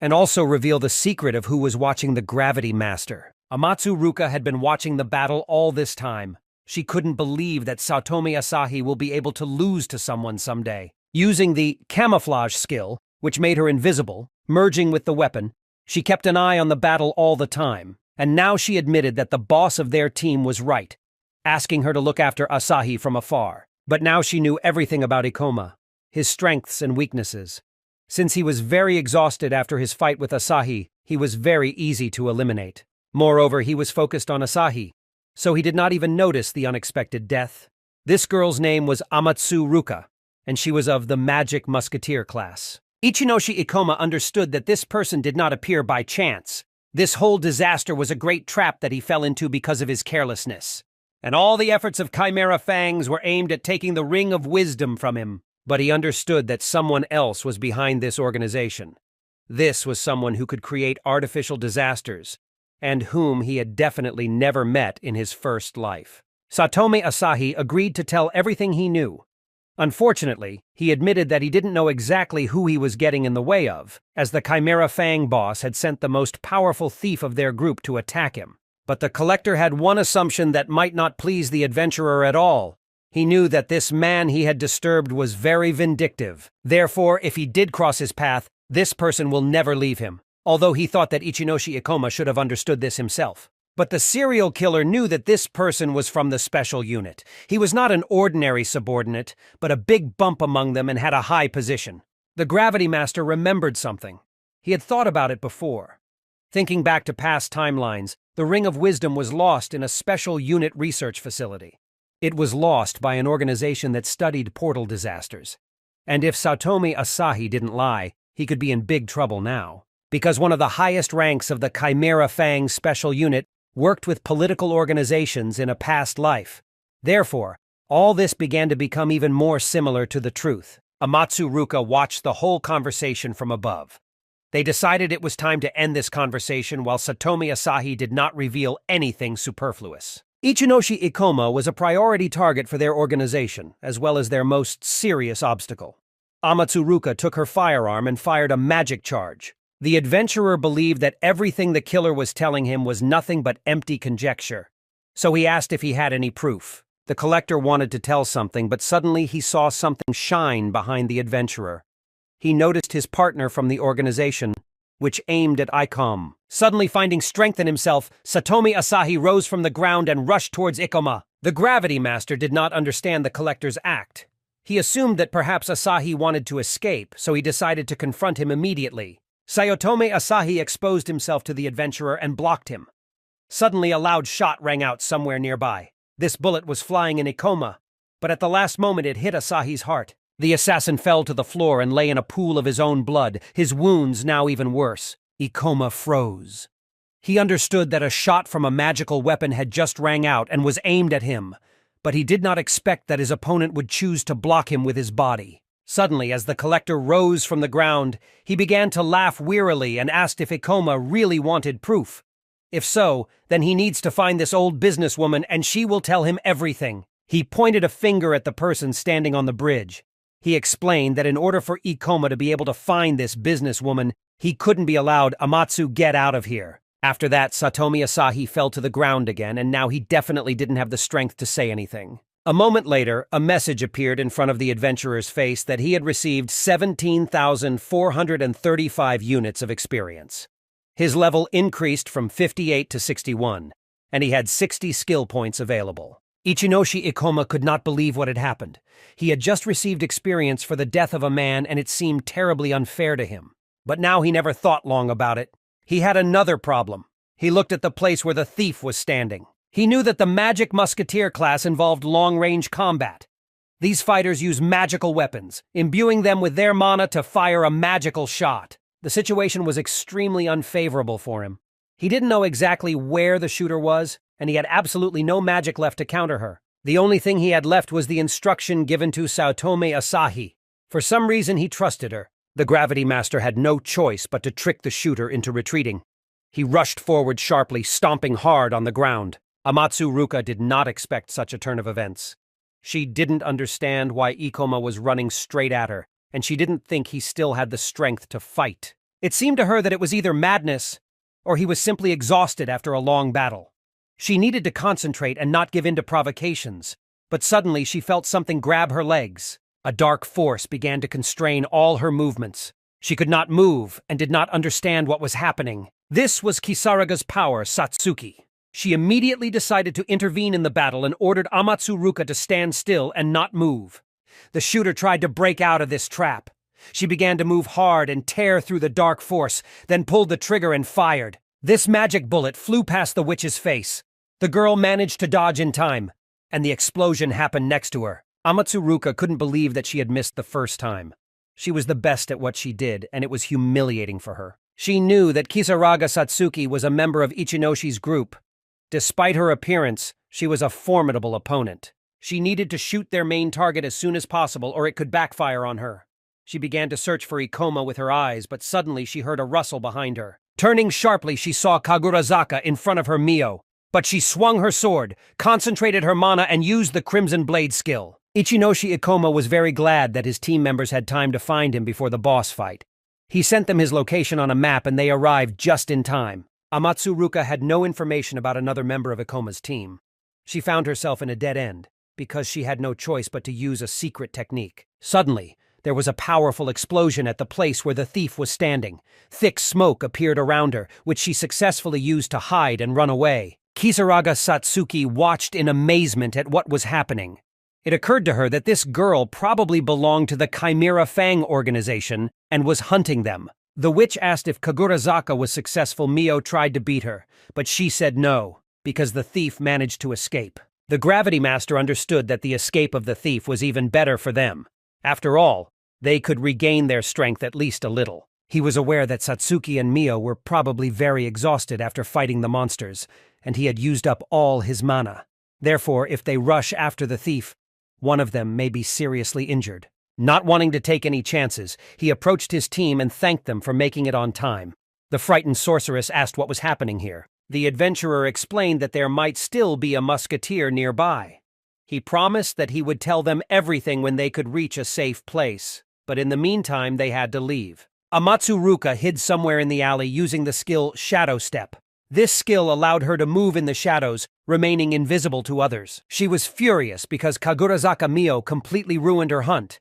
and also reveal the secret of who was watching the Gravity Master. Amatsu Ruka had been watching the battle all this time. She couldn't believe that Satomi Asahi will be able to lose to someone someday. Using the camouflage skill, which made her invisible, merging with the weapon, she kept an eye on the battle all the time, and now she admitted that the boss of their team was right, asking her to look after Asahi from afar. But now she knew everything about Ikoma, his strengths and weaknesses. Since he was very exhausted after his fight with Asahi, he was very easy to eliminate. Moreover, he was focused on Asahi, so he did not even notice the unexpected death. This girl's name was Amatsu Ruka, and she was of the Magic Musketeer class. Ichinoshi Ikoma understood that this person did not appear by chance. This whole disaster was a great trap that he fell into because of his carelessness. And all the efforts of Chimera Fangs were aimed at taking the Ring of Wisdom from him. But he understood that someone else was behind this organization. This was someone who could create artificial disasters, and whom he had definitely never met in his first life. Satomi Asahi agreed to tell everything he knew. Unfortunately, he admitted that he didn't know exactly who he was getting in the way of, as the Chimera Fang boss had sent the most powerful thief of their group to attack him. But the collector had one assumption that might not please the adventurer at all. He knew that this man he had disturbed was very vindictive. Therefore, if he did cross his path, this person will never leave him, although he thought that Ichinoshi Ikoma should have understood this himself. But the serial killer knew that this person was from the special unit. He was not an ordinary subordinate, but a big bump among them and had a high position. The Gravity Master remembered something. He had thought about it before. Thinking back to past timelines, the Ring of Wisdom was lost in a special unit research facility. It was lost by an organization that studied portal disasters. And if Satomi Asahi didn't lie, he could be in big trouble now. Because one of the highest ranks of the Chimera Fang special unit worked with political organizations in a past life. Therefore, all this began to become even more similar to the truth. Amatsu Ruka watched the whole conversation from above. They decided it was time to end this conversation while Satomi Asahi did not reveal anything superfluous. Ichinoshi Ikoma was a priority target for their organization, as well as their most serious obstacle. Amatsu Ruka took her firearm and fired a magic charge. The adventurer believed that everything the killer was telling him was nothing but empty conjecture. So he asked if he had any proof. The collector wanted to tell something, but suddenly he saw something shine behind the adventurer. He noticed his partner from the organization, which aimed at Ikoma. Suddenly finding strength in himself, Satomi Asahi rose from the ground and rushed towards Ikoma. The Gravity Master did not understand the collector's act. He assumed that perhaps Asahi wanted to escape, so he decided to confront him immediately. Sayotomi Asahi exposed himself to the adventurer and blocked him. Suddenly a loud shot rang out somewhere nearby. This bullet was flying in Ikoma, but at the last moment it hit Asahi's heart. The assassin fell to the floor and lay in a pool of his own blood, his wounds now even worse. Ikoma froze. He understood that a shot from a magical weapon had just rang out and was aimed at him, but he did not expect that his opponent would choose to block him with his body. Suddenly, as the collector rose from the ground, he began to laugh wearily and asked if Ikoma really wanted proof. If so, then he needs to find this old businesswoman and she will tell him everything. He pointed a finger at the person standing on the bridge. He explained that in order for Ikoma to be able to find this businesswoman, he couldn't be allowed Amatsu get out of here. After that, Satomi Asahi fell to the ground again, and now he definitely didn't have the strength to say anything. A moment later, a message appeared in front of the adventurer's face that he had received 17,435 units of experience. His level increased from 58 to 61, and he had 60 skill points available. Ichinoshi Ikoma could not believe what had happened. He had just received experience for the death of a man, and it seemed terribly unfair to him. But now he never thought long about it. He had another problem. He looked at the place where the thief was standing. He knew that the Magic Musketeer class involved long-range combat. These fighters use magical weapons, imbuing them with their mana to fire a magical shot. The situation was extremely unfavorable for him. He didn't know exactly where the shooter was, and he had absolutely no magic left to counter her. The only thing he had left was the instruction given to Saotome Asahi. For some reason, he trusted her. The Gravity Master had no choice but to trick the shooter into retreating. He rushed forward sharply, stomping hard on the ground. Amatsu Ruka did not expect such a turn of events. She didn't understand why Ikoma was running straight at her, and she didn't think he still had the strength to fight. It seemed to her that it was either madness or he was simply exhausted after a long battle. She needed to concentrate and not give in to provocations, but suddenly she felt something grab her legs. A dark force began to constrain all her movements. She could not move and did not understand what was happening. This was Kisaraga's power, Satsuki. She immediately decided to intervene in the battle and ordered Amatsu Ruka to stand still and not move. The shooter tried to break out of this trap. She began to move hard and tear through the dark force, then pulled the trigger and fired. This magic bullet flew past the witch's face. The girl managed to dodge in time, and the explosion happened next to her. Amatsu Ruka couldn't believe that she had missed the first time. She was the best at what she did, and it was humiliating for her. She knew that Kisaraga Satsuki was a member of Ichinoshi's group. Despite her appearance, she was a formidable opponent. She needed to shoot their main target as soon as possible, or it could backfire on her. She began to search for Ikoma with her eyes, but suddenly she heard a rustle behind her. Turning sharply, she saw Kagurazaka in front of her Mio. But she swung her sword, concentrated her mana, and used the Crimson Blade skill. Ichinoshi Ikoma was very glad that his team members had time to find him before the boss fight. He sent them his location on a map, and they arrived just in time. Amatsu Ruka had no information about another member of Ikoma's team. She found herself in a dead end, because she had no choice but to use a secret technique. Suddenly, there was a powerful explosion at the place where the thief was standing. Thick smoke appeared around her, which she successfully used to hide and run away. Kisaraga Satsuki watched in amazement at what was happening. It occurred to her that this girl probably belonged to the Chimera Fang organization and was hunting them. The witch asked if Kagurazaka was successful. Mio tried to beat her, but she said no, because the thief managed to escape. The Gravity Master understood that the escape of the thief was even better for them. After all, they could regain their strength at least a little. He was aware that Satsuki and Mio were probably very exhausted after fighting the monsters, and he had used up all his mana. Therefore, if they rush after the thief, one of them may be seriously injured. Not wanting to take any chances, he approached his team and thanked them for making it on time. The frightened sorceress asked what was happening here. The adventurer explained that there might still be a musketeer nearby. He promised that he would tell them everything when they could reach a safe place, but in the meantime they had to leave. Amatsu Ruka hid somewhere in the alley using the skill Shadow Step. This skill allowed her to move in the shadows, remaining invisible to others. She was furious because Kagurazaka Mio completely ruined her hunt.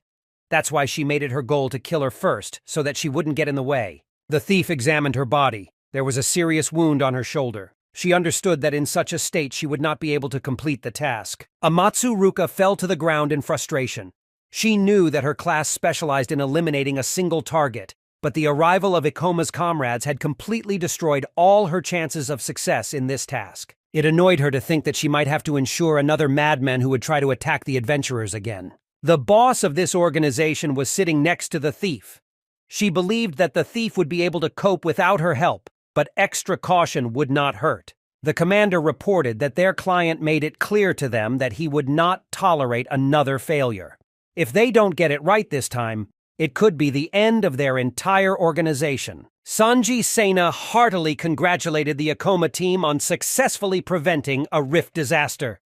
That's why she made it her goal to kill her first, so that she wouldn't get in the way. The thief examined her body. There was a serious wound on her shoulder. She understood that in such a state she would not be able to complete the task. Amatsu Ruka fell to the ground in frustration. She knew that her class specialized in eliminating a single target, but the arrival of Ikoma's comrades had completely destroyed all her chances of success in this task. It annoyed her to think that she might have to ensure another madman who would try to attack the adventurers again. The boss of this organization was sitting next to the thief. She believed that the thief would be able to cope without her help, but extra caution would not hurt. The commander reported that their client made it clear to them that he would not tolerate another failure. If they don't get it right this time, it could be the end of their entire organization. Sanji Sena heartily congratulated the Ikoma team on successfully preventing a rift disaster.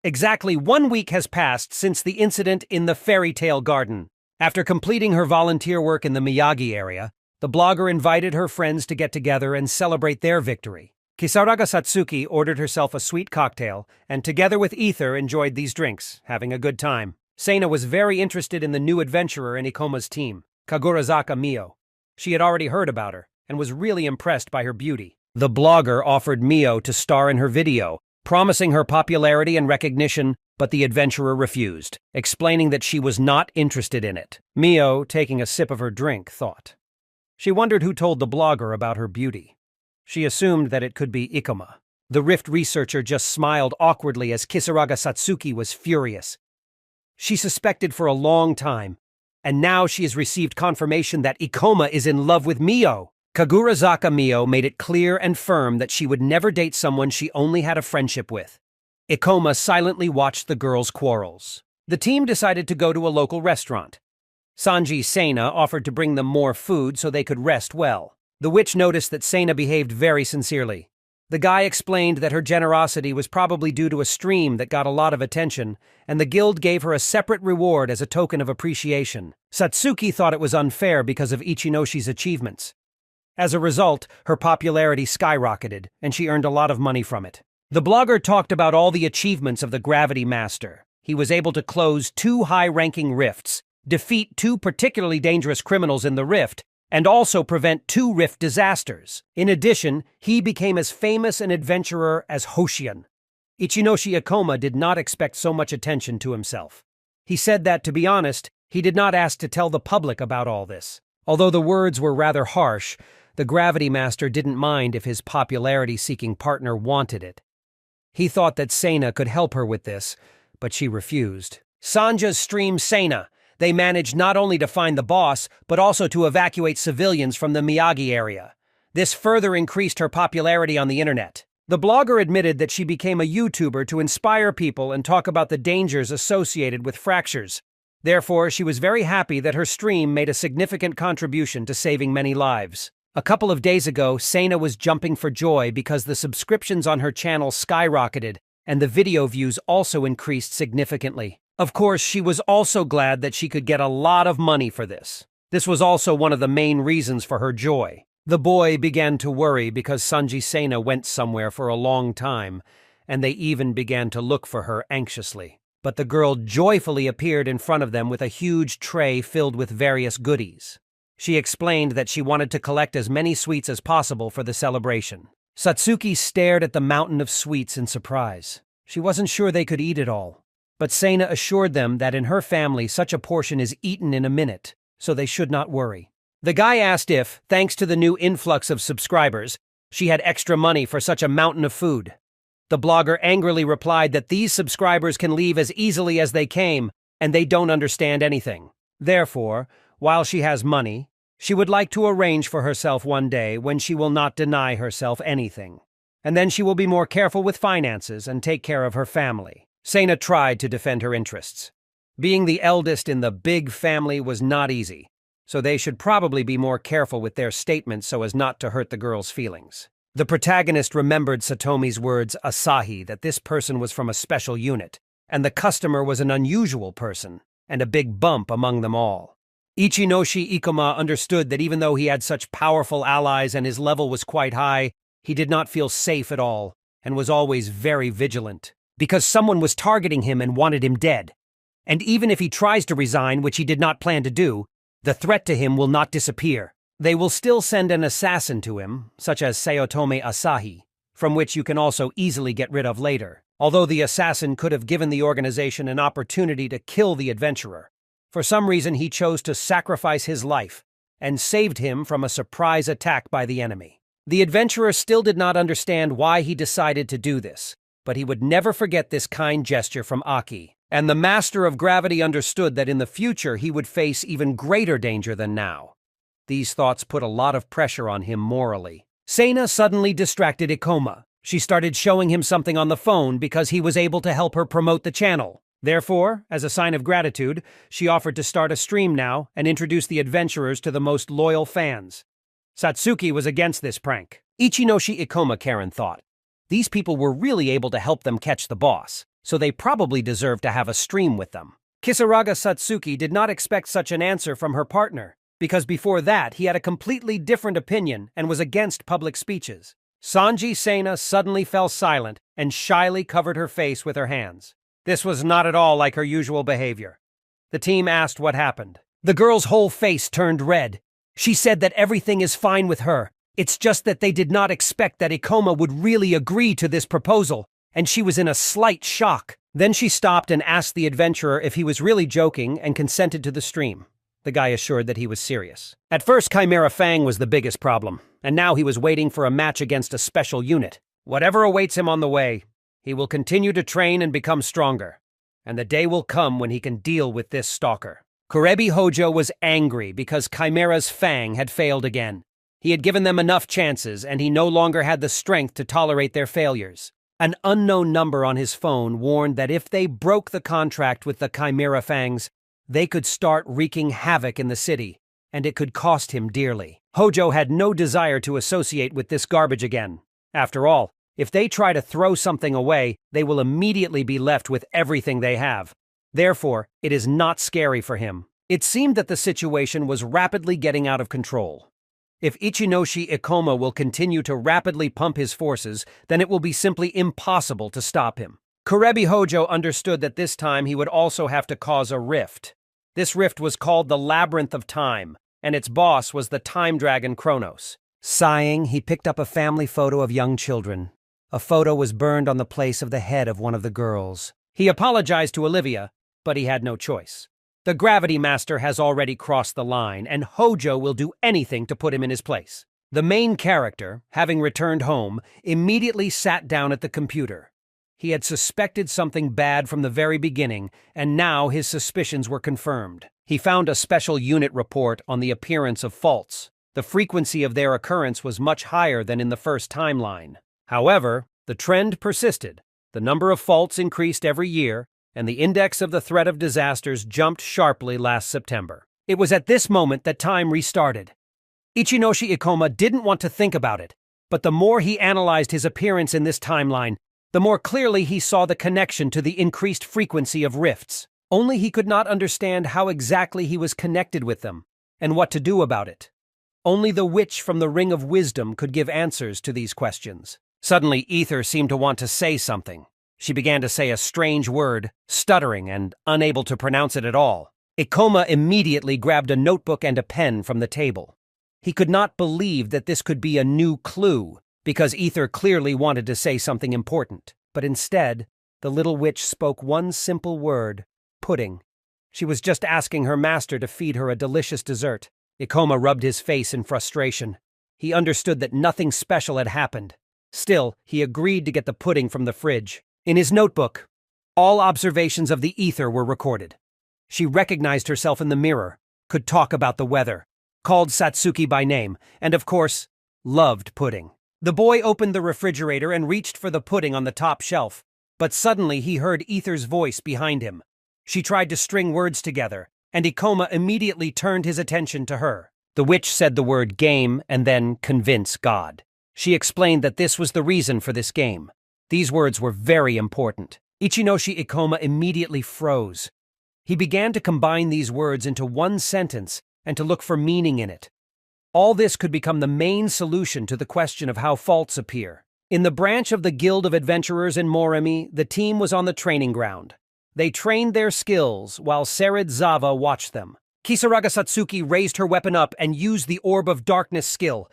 Exactly 1 week has passed since the incident in the Fairy Tale Garden. After completing her volunteer work in the Miyagi area, the blogger invited her friends to get together and celebrate their victory. Kisaraga Satsuki ordered herself a sweet cocktail, and together with Ether enjoyed these drinks, having a good time. Sena was very interested in the new adventurer in Ikoma's team, Kagurazaka Mio. She had already heard about her, and was really impressed by her beauty. The blogger offered Mio to star in her video, promising her popularity and recognition, but the adventurer refused, explaining that she was not interested in it. Mio, taking a sip of her drink, thought. She wondered who told the blogger about her beauty. She assumed that it could be Ikoma. The Rift researcher just smiled awkwardly as Kisaraga Satsuki was furious. she suspected for a long time, and now she has received confirmation that Ikoma is in love with Mio. Kagurazaka Mio made it clear and firm that she would never date someone she only had a friendship with. Ikoma silently watched the girls' quarrels. The team decided to go to a local restaurant. Sanji Sena offered to bring them more food so they could rest well. The witch noticed that Sena behaved very sincerely. The guy explained that her generosity was probably due to a stream that got a lot of attention, and the guild gave her a separate reward as a token of appreciation. Satsuki thought it was unfair because of Ichinoshi's achievements. As a result, her popularity skyrocketed, and she earned a lot of money from it. The blogger talked about all the achievements of the Gravity Master. He was able to close 2 high-ranking rifts, defeat 2 particularly dangerous criminals in the rift, and also prevent 2 rift disasters. In addition, he became as famous an adventurer as Hoshian. Ichinoshi Ikoma did not expect so much attention to himself. He said that, to be honest, he did not ask to tell the public about all this. Although the words were rather harsh, the Gravity Master didn't mind if his popularity-seeking partner wanted it. He thought that Sena could help her with this, but she refused. Sanja's stream Sena. They managed not only to find the boss, but also to evacuate civilians from the Miyagi area. This further increased her popularity on the internet. The blogger admitted that she became a YouTuber to inspire people and talk about the dangers associated with fractures. Therefore, she was very happy that her stream made a significant contribution to saving many lives. A couple of days ago, Sena was jumping for joy because the subscriptions on her channel skyrocketed and the video views also increased significantly. Of course, she was also glad that she could get a lot of money for this. This was also one of the main reasons for her joy. The boy began to worry because Sanji Sena went somewhere for a long time, and they even began to look for her anxiously. But the girl joyfully appeared in front of them with a huge tray filled with various goodies. She explained that she wanted to collect as many sweets as possible for the celebration. Satsuki stared at the mountain of sweets in surprise. She wasn't sure they could eat it all. But Sena assured them that in her family such a portion is eaten in a minute, so they should not worry. The guy asked if, thanks to the new influx of subscribers, she had extra money for such a mountain of food. The blogger angrily replied that these subscribers can leave as easily as they came, and they don't understand anything. Therefore, while she has money, she would like to arrange for herself one day when she will not deny herself anything. And then she will be more careful with finances and take care of her family. Sena tried to defend her interests. Being the eldest in the big family was not easy, so they should probably be more careful with their statements so as not to hurt the girl's feelings. The protagonist remembered Satomi's words, Asahi, that this person was from a special unit, and the customer was an unusual person, and a big bump among them all. Ichinoshi Ikoma understood that even though he had such powerful allies and his level was quite high, he did not feel safe at all, and was always very vigilant. Because someone was targeting him and wanted him dead. And even if he tries to resign, which he did not plan to do, the threat to him will not disappear. They will still send an assassin to him, such as Sayotome Asahi, from which you can also easily get rid of later, although the assassin could have given the organization an opportunity to kill the adventurer. For some reason, he chose to sacrifice his life and saved him from a surprise attack by the enemy. The adventurer still did not understand why he decided to do this, but he would never forget this kind gesture from Aki. And the Master of Gravity understood that in the future he would face even greater danger than now. These thoughts put a lot of pressure on him morally. Sena suddenly distracted Ikoma. She started showing him something on the phone because he was able to help her promote the channel. Therefore, as a sign of gratitude, she offered to start a stream now and introduce the adventurers to the most loyal fans. Satsuki was against this prank. Ichinoshi Ikoma, Karen thought. These people were really able to help them catch the boss, so they probably deserve to have a stream with them. Kisaraga Satsuki did not expect such an answer from her partner, because before that he had a completely different opinion and was against public speeches. Sanji Sena suddenly fell silent and shyly covered her face with her hands. This was not at all like her usual behavior. The team asked what happened. The girl's whole face turned red. She said that everything is fine with her. It's just that they did not expect that Ikoma would really agree to this proposal, and she was in a slight shock. Then she stopped and asked the adventurer if he was really joking and consented to the stream. The guy assured that he was serious. At first, Chimera Fang was the biggest problem, and now he was waiting for a match against a special unit. Whatever awaits him on the way, he will continue to train and become stronger. and the day will come when he can deal with this stalker. Kurebi Hojo was angry because Chimera's Fang had failed again. He had given them enough chances, and he no longer had the strength to tolerate their failures. An unknown number on his phone warned that if they broke the contract with the Chimera Fangs, they could start wreaking havoc in the city, and it could cost him dearly. Hojo had no desire to associate with this garbage again. After all, if they try to throw something away, they will immediately be left with everything they have. Therefore, it is not scary for him. It seemed that the situation was rapidly getting out of control. If Ichinoshi Ikoma will continue to rapidly pump his forces, then it will be simply impossible to stop him. Kurebi Hojo understood that this time he would also have to cause a rift. This rift was called the Labyrinth of Time, and its boss was the time dragon Kronos. Sighing, he picked up a family photo of young children. A photo was burned on the place of the head of one of the girls. He apologized to Olivia, but he had no choice. The Gravity Master has already crossed the line, and Hojo will do anything to put him in his place. The main character, having returned home, immediately sat down at the computer. He had suspected something bad from the very beginning, and now his suspicions were confirmed. He found a special unit report on the appearance of faults. The frequency of their occurrence was much higher than in the first timeline. However, the trend persisted. The number of faults increased every year, and the index of the threat of disasters jumped sharply last September. It was at this moment that time restarted. Ichinoshi Ikoma didn't want to think about it, but the more he analyzed his appearance in this timeline, the more clearly he saw the connection to the increased frequency of rifts. Only he could not understand how exactly he was connected with them, and what to do about it. Only the witch from the Ring of Wisdom could give answers to these questions. Suddenly, Ether seemed to want to say something. She began to say a strange word, stuttering and unable to pronounce it at all. Ikoma immediately grabbed a notebook and a pen from the table. He could not believe that this could be a new clue, because Ether clearly wanted to say something important. But instead, the little witch spoke one simple word, pudding. She was just asking her master to feed her a delicious dessert. Ikoma rubbed his face in frustration. He understood that nothing special had happened. Still, he agreed to get the pudding from the fridge. In his notebook, all observations of the Ether were recorded. She recognized herself in the mirror, could talk about the weather, called Satsuki by name, and of course, loved pudding. The boy opened the refrigerator and reached for the pudding on the top shelf, but suddenly he heard Ether's voice behind him. She tried to string words together, and Ikoma immediately turned his attention to her. The witch said the word game and then convince God. She explained that this was the reason for this game. These words were very important. Ichinoshi Ikoma immediately froze. He began to combine these words into one sentence and to look for meaning in it. All this could become the main solution to the question of how faults appear. In the branch of the Guild of Adventurers in Moremi, the team was on the training ground. They trained their skills while Serid Zava watched them. Kisaraga Satsuki raised her weapon up and used the Orb of Darkness skill.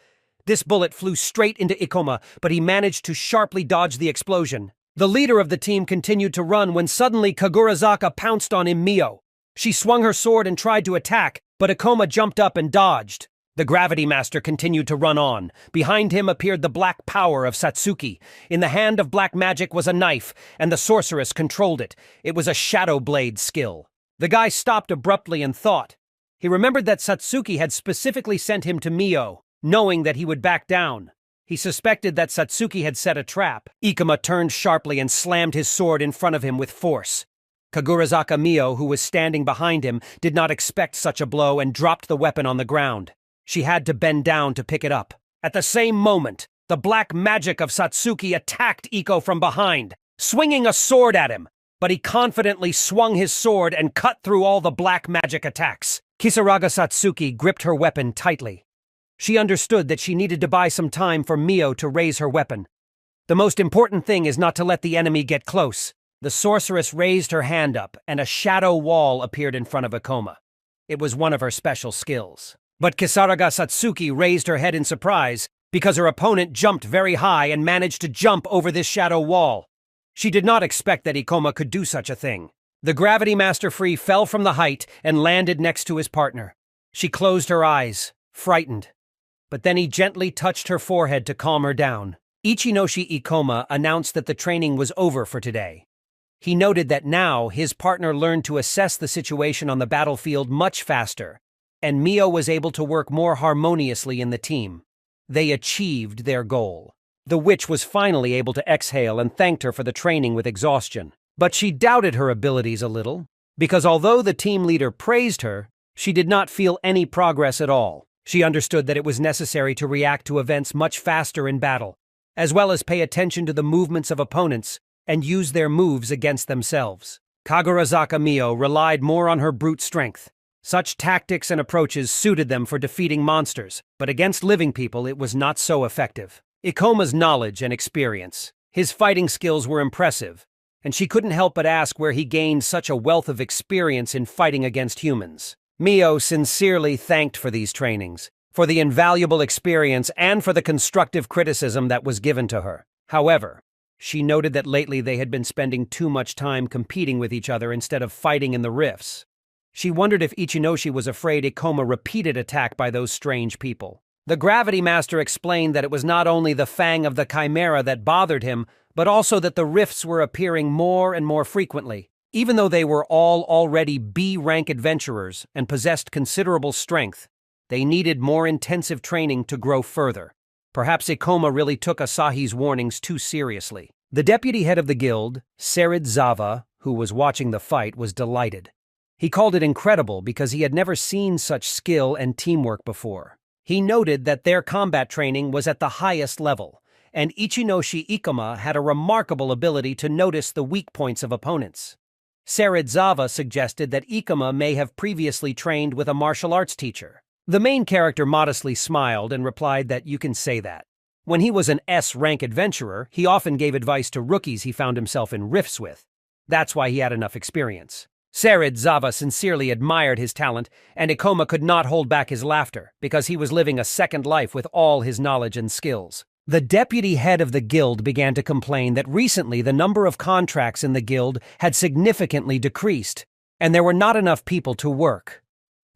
This bullet flew straight into Ikoma, but he managed to sharply dodge the explosion. The leader of the team continued to run when suddenly Kagurazaka pounced on him, Mio. She swung her sword and tried to attack, but Ikoma jumped up and dodged. The Gravity Master continued to run on. Behind him appeared the black power of Satsuki. In the hand of black magic was a knife, and the sorceress controlled it. It was a Shadow Blade skill. The guy stopped abruptly and thought. He remembered that Satsuki had specifically sent him to Mio, knowing that he would back down. He suspected that Satsuki had set a trap. Ikoma turned sharply and slammed his sword in front of him with force. Kagurazaka Mio, who was standing behind him, did not expect such a blow and dropped the weapon on the ground. She had to bend down to pick it up. At the same moment, the black magic of Satsuki attacked Iko from behind, swinging a sword at him, but he confidently swung his sword and cut through all the black magic attacks. Kisaraga Satsuki gripped her weapon tightly. She understood that she needed to buy some time for Mio to raise her weapon. The most important thing is not to let the enemy get close. The sorceress raised her hand up, and a shadow wall appeared in front of Ikoma. It was one of her special skills. But Kisaraga Satsuki raised her head in surprise because her opponent jumped very high and managed to jump over this shadow wall. She did not expect that Ikoma could do such a thing. The Gravity Master Free fell from the height and landed next to his partner. She closed her eyes, frightened. But then he gently touched her forehead to calm her down. Ichinoshi Ikoma announced that the training was over for today. He noted that now his partner learned to assess the situation on the battlefield much faster, and Mio was able to work more harmoniously in the team. They achieved their goal. The witch was finally able to exhale and thanked her for the training with exhaustion. But she doubted her abilities a little, because although the team leader praised her, she did not feel any progress at all. She understood that it was necessary to react to events much faster in battle, as well as pay attention to the movements of opponents and use their moves against themselves. Kagurazaka Mio relied more on her brute strength. Such tactics and approaches suited them for defeating monsters, but against living people it was not so effective. Ikoma's knowledge and experience. His fighting skills were impressive, and she couldn't help but ask where he gained such a wealth of experience in fighting against humans. Mio sincerely thanked for these trainings, for the invaluable experience and for the constructive criticism that was given to her. However, she noted that lately they had been spending too much time competing with each other instead of fighting in the rifts. She wondered if Ichinoshi was afraid Ikoma repeated attack by those strange people. The Gravity Master explained that it was not only the fang of the Chimera that bothered him, but also that the rifts were appearing more and more frequently. Even though they were all already B-rank adventurers and possessed considerable strength, they needed more intensive training to grow further. Perhaps Ikoma really took Asahi's warnings too seriously. The deputy head of the guild, Serizawa, who was watching the fight, was delighted. He called it incredible because he had never seen such skill and teamwork before. He noted that their combat training was at the highest level, and Ichinoshi Ikoma had a remarkable ability to notice the weak points of opponents. Serizawa suggested that Ikoma may have previously trained with a martial arts teacher. The main character modestly smiled and replied that you can say that. When he was an S-rank adventurer, he often gave advice to rookies he found himself in rifts with. That's why he had enough experience. Serizawa sincerely admired his talent, and Ikoma could not hold back his laughter, because he was living a second life with all his knowledge and skills. The deputy head of the guild began to complain that recently the number of contracts in the guild had significantly decreased, and there were not enough people to work.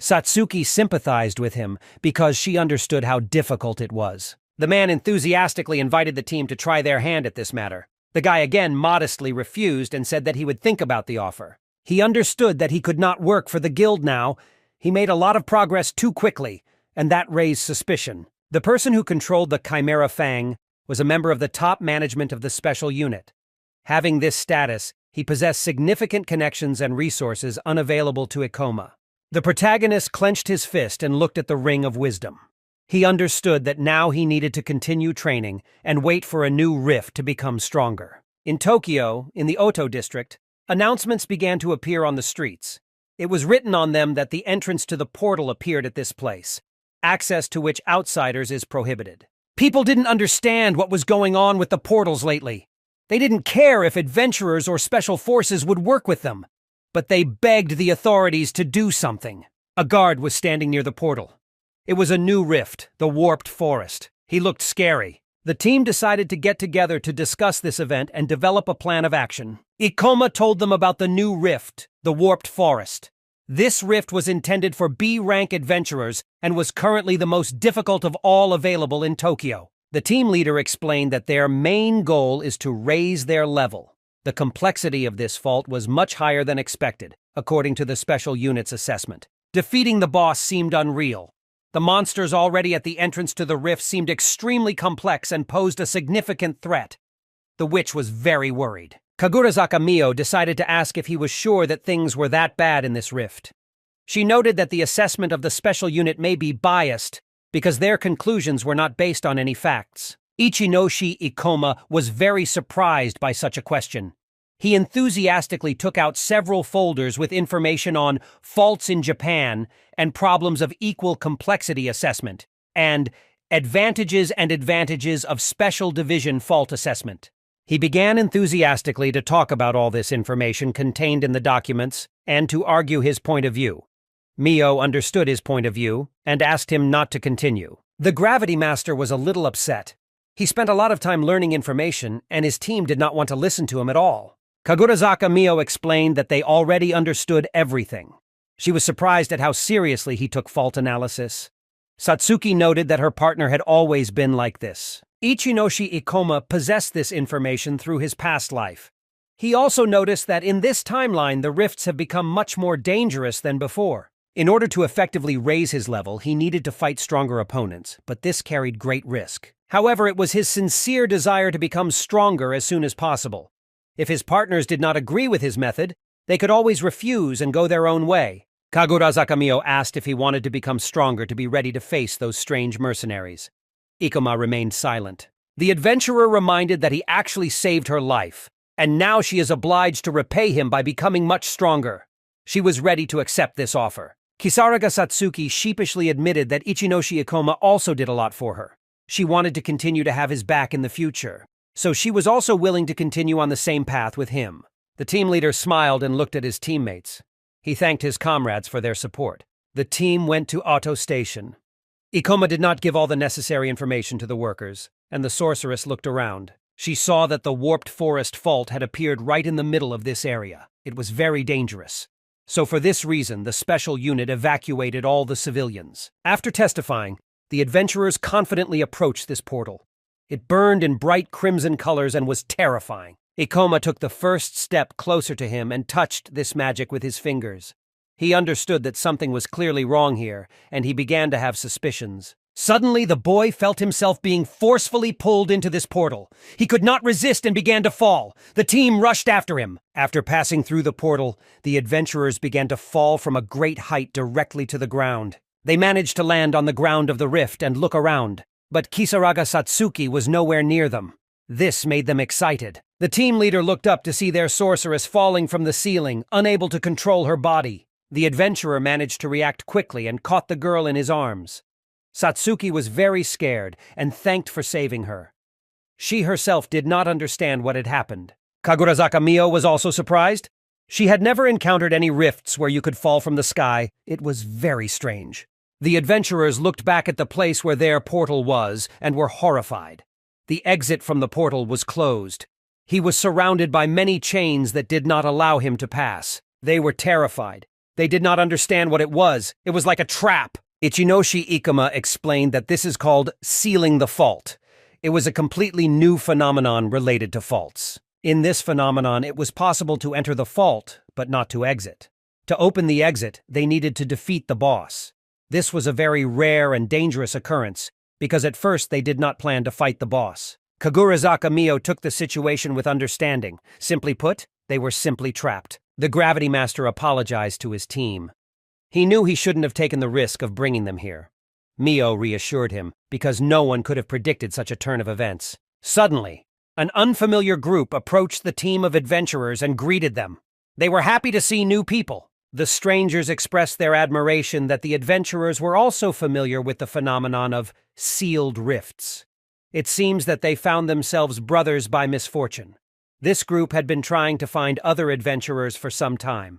Satsuki sympathized with him because she understood how difficult it was. The man enthusiastically invited the team to try their hand at this matter. The guy again modestly refused and said that he would think about the offer. He understood that he could not work for the guild now. He made a lot of progress too quickly, and that raised suspicion. The person who controlled the Chimera Fang was a member of the top management of the special unit. Having this status, he possessed significant connections and resources unavailable to Ikoma. The protagonist clenched his fist and looked at the Ring of Wisdom. He understood that now he needed to continue training and wait for a new rift to become stronger. In Tokyo, in the Oto district, announcements began to appear on the streets. It was written on them that the entrance to the portal appeared at this place, access to which outsiders is prohibited. People didn't understand what was going on with the portals lately. They didn't care if adventurers or special forces would work with them, but they begged the authorities to do something. A guard was standing near the portal. It was a new rift, the Warped Forest. He looked scary. The team decided to get together to discuss this event and develop a plan of action. Ikoma told them about the new rift, the Warped Forest. This rift was intended for B-rank adventurers and was currently the most difficult of all available in Tokyo. The team leader explained that their main goal is to raise their level. The complexity of this fault was much higher than expected, according to the special unit's assessment. Defeating the boss seemed unreal. The monsters already at the entrance to the rift seemed extremely complex and posed a significant threat. The witch was very worried. Kagurazaka Mio decided to ask if he was sure that things were that bad in this rift. She noted that the assessment of the special unit may be biased because their conclusions were not based on any facts. Ichinoshi Ikoma was very surprised by such a question. He enthusiastically took out several folders with information on faults in Japan and problems of equal complexity assessment, and advantages of special division fault assessment. He began enthusiastically to talk about all this information contained in the documents and to argue his point of view. Mio understood his point of view and asked him not to continue. The Gravity Master was a little upset. He spent a lot of time learning information, and his team did not want to listen to him at all. Kagurazaka Mio explained that they already understood everything. She was surprised at how seriously he took fault analysis. Satsuki noted that her partner had always been like this. Ichinoshi Ikoma possessed this information through his past life. He also noticed that in this timeline, the rifts have become much more dangerous than before. In order to effectively raise his level, he needed to fight stronger opponents, but this carried great risk. However, it was his sincere desire to become stronger as soon as possible. If his partners did not agree with his method, they could always refuse and go their own way. Kagurazaka Mio asked if he wanted to become stronger to be ready to face those strange mercenaries. Ikoma remained silent. The adventurer reminded that he actually saved her life, and now she is obliged to repay him by becoming much stronger. She was ready to accept this offer. Kisaraga Satsuki sheepishly admitted that Ichinoshi Ikoma also did a lot for her. She wanted to continue to have his back in the future, so she was also willing to continue on the same path with him. The team leader smiled and looked at his teammates. He thanked his comrades for their support. The team went to Auto Station. Ikoma did not give all the necessary information to the workers, and the sorceress looked around. She saw that the warped forest fault had appeared right in the middle of this area. It was very dangerous. So for this reason, the special unit evacuated all the civilians. After testifying, the adventurers confidently approached this portal. It burned in bright crimson colors and was terrifying. Ikoma took the first step closer to him and touched this magic with his fingers. He understood that something was clearly wrong here, and he began to have suspicions. Suddenly, the boy felt himself being forcefully pulled into this portal. He could not resist and began to fall. The team rushed after him. After passing through the portal, the adventurers began to fall from a great height directly to the ground. They managed to land on the ground of the rift and look around, but Kisaraga Satsuki was nowhere near them. This made them excited. The team leader looked up to see their sorceress falling from the ceiling, unable to control her body. The adventurer managed to react quickly and caught the girl in his arms. Satsuki was very scared and thanked for saving her. She herself did not understand what had happened. Kagurazaka Mio was also surprised. She had never encountered any rifts where you could fall from the sky. It was very strange. The adventurers looked back at the place where their portal was and were horrified. The exit from the portal was closed. He was surrounded by many chains that did not allow him to pass. They were terrified. They did not understand what it was. It was like a trap. Ichinoshi Ikoma explained that this is called sealing the fault. It was a completely new phenomenon related to faults. In this phenomenon, it was possible to enter the fault, but not to exit. To open the exit, they needed to defeat the boss. This was a very rare and dangerous occurrence, because at first they did not plan to fight the boss. Kagurazaka Mio took the situation with understanding. Simply put, they were simply trapped. The Gravity Master apologized to his team. He knew he shouldn't have taken the risk of bringing them here. Mio reassured him, because no one could have predicted such a turn of events. Suddenly, an unfamiliar group approached the team of adventurers and greeted them. They were happy to see new people. The strangers expressed their admiration that the adventurers were also familiar with the phenomenon of sealed rifts. It seems that they found themselves brothers by misfortune. This group had been trying to find other adventurers for some time,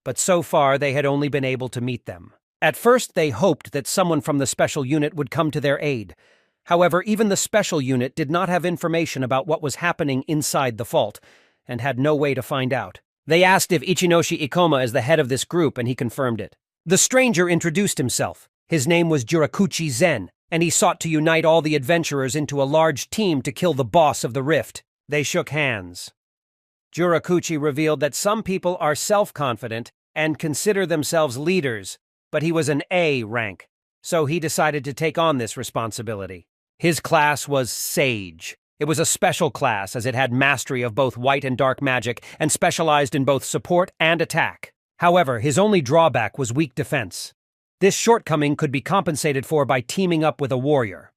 but so far they had only been able to meet them. At first they hoped that someone from the special unit would come to their aid. However, even the special unit did not have information about what was happening inside the fault, and had no way to find out. They asked if Ichinoshi Ikoma is the head of this group, and he confirmed it. The stranger introduced himself. His name was Jirakuchi Zen, and he sought to unite all the adventurers into a large team to kill the boss of the rift. They shook hands. Jirakuchi revealed that some people are self-confident and consider themselves leaders, but he was an A rank, so he decided to take on this responsibility. His class was Sage. It was a special class as it had mastery of both white and dark magic and specialized in both support and attack. However, his only drawback was weak defense. This shortcoming could be compensated for by teaming up with a warrior.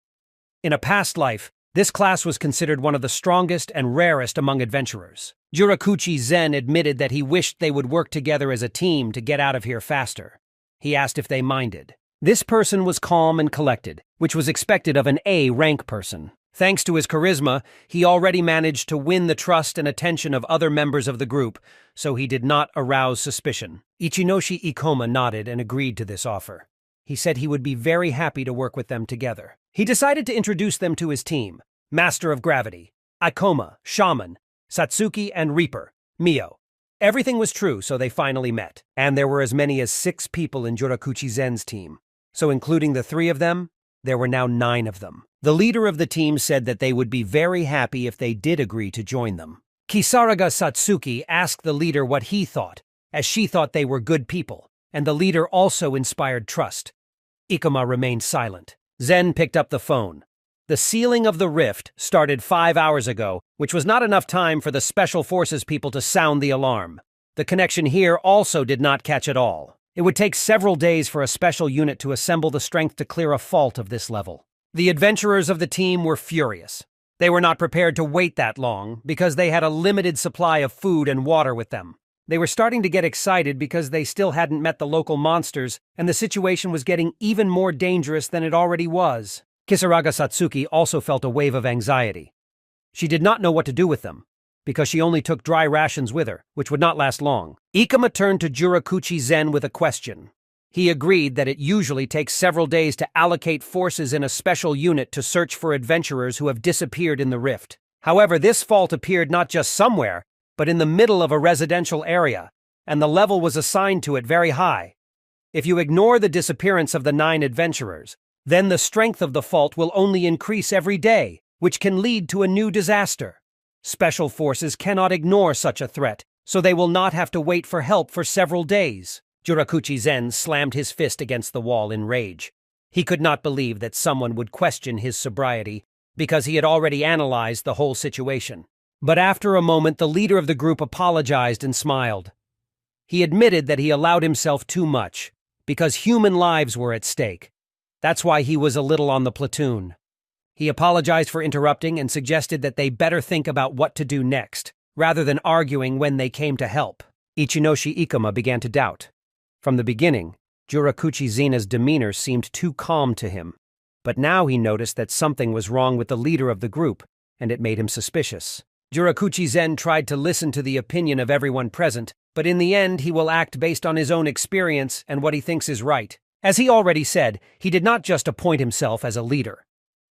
In a past life, this class was considered one of the strongest and rarest among adventurers. Jirakuchi Zen admitted that he wished they would work together as a team to get out of here faster. He asked if they minded. This person was calm and collected, which was expected of an A-rank person. Thanks to his charisma, he already managed to win the trust and attention of other members of the group, so he did not arouse suspicion. Ichinoshi Ikoma nodded and agreed to this offer. He said he would be very happy to work with them together. He decided to introduce them to his team: Master of Gravity, Ikoma, Shaman, Satsuki, and Reaper, Mio. Everything was true, so they finally met, and there were as many as 6 people in Jirakuchi Zen's team. So including the 3 of them, there were now 9 of them. The leader of the team said that they would be very happy if they did agree to join them. Kisaraga Satsuki asked the leader what he thought, as she thought they were good people, and the leader also inspired trust. Ikoma remained silent. Zen picked up the phone. The sealing of the rift started 5 hours ago, which was not enough time for the Special Forces people to sound the alarm. The connection here also did not catch at all. It would take several days for a special unit to assemble the strength to clear a fault of this level. The adventurers of the team were furious. They were not prepared to wait that long because they had a limited supply of food and water with them. They were starting to get excited because they still hadn't met the local monsters, and the situation was getting even more dangerous than it already was. Kisaraga Satsuki also felt a wave of anxiety. She did not know what to do with them, because she only took dry rations with her, which would not last long. Ikoma turned to Jurakuchi Zen with a question. He agreed that it usually takes several days to allocate forces in a special unit to search for adventurers who have disappeared in the rift. However, this fault appeared not just somewhere, but in the middle of a residential area, and the level was assigned to it very high. If you ignore the disappearance of the 9 adventurers, then the strength of the fault will only increase every day, which can lead to a new disaster. Special forces cannot ignore such a threat, so they will not have to wait for help for several days. Jurakuchi Zen slammed his fist against the wall in rage. He could not believe that someone would question his sobriety, because he had already analyzed the whole situation. But after a moment, the leader of the group apologized and smiled. He admitted that he allowed himself too much, because human lives were at stake. That's why he was a little on the platoon. He apologized for interrupting and suggested that they better think about what to do next, rather than arguing when they came to help. Ichinoshi Ikoma began to doubt. From the beginning, Jurakuchi Zena's demeanor seemed too calm to him, but now he noticed that something was wrong with the leader of the group, and it made him suspicious. Jurakuchi Zen tried to listen to the opinion of everyone present, but in the end he will act based on his own experience and what he thinks is right. As he already said, he did not just appoint himself as a leader.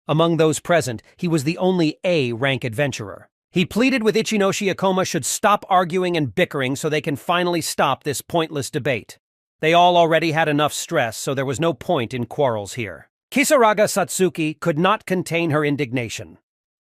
Among those present, he was the only A-rank adventurer. He pleaded with Ichinoshi Ikoma should stop arguing and bickering so they can finally stop this pointless debate. They all already had enough stress, so there was no point in quarrels here. Kisaraga Satsuki could not contain her indignation.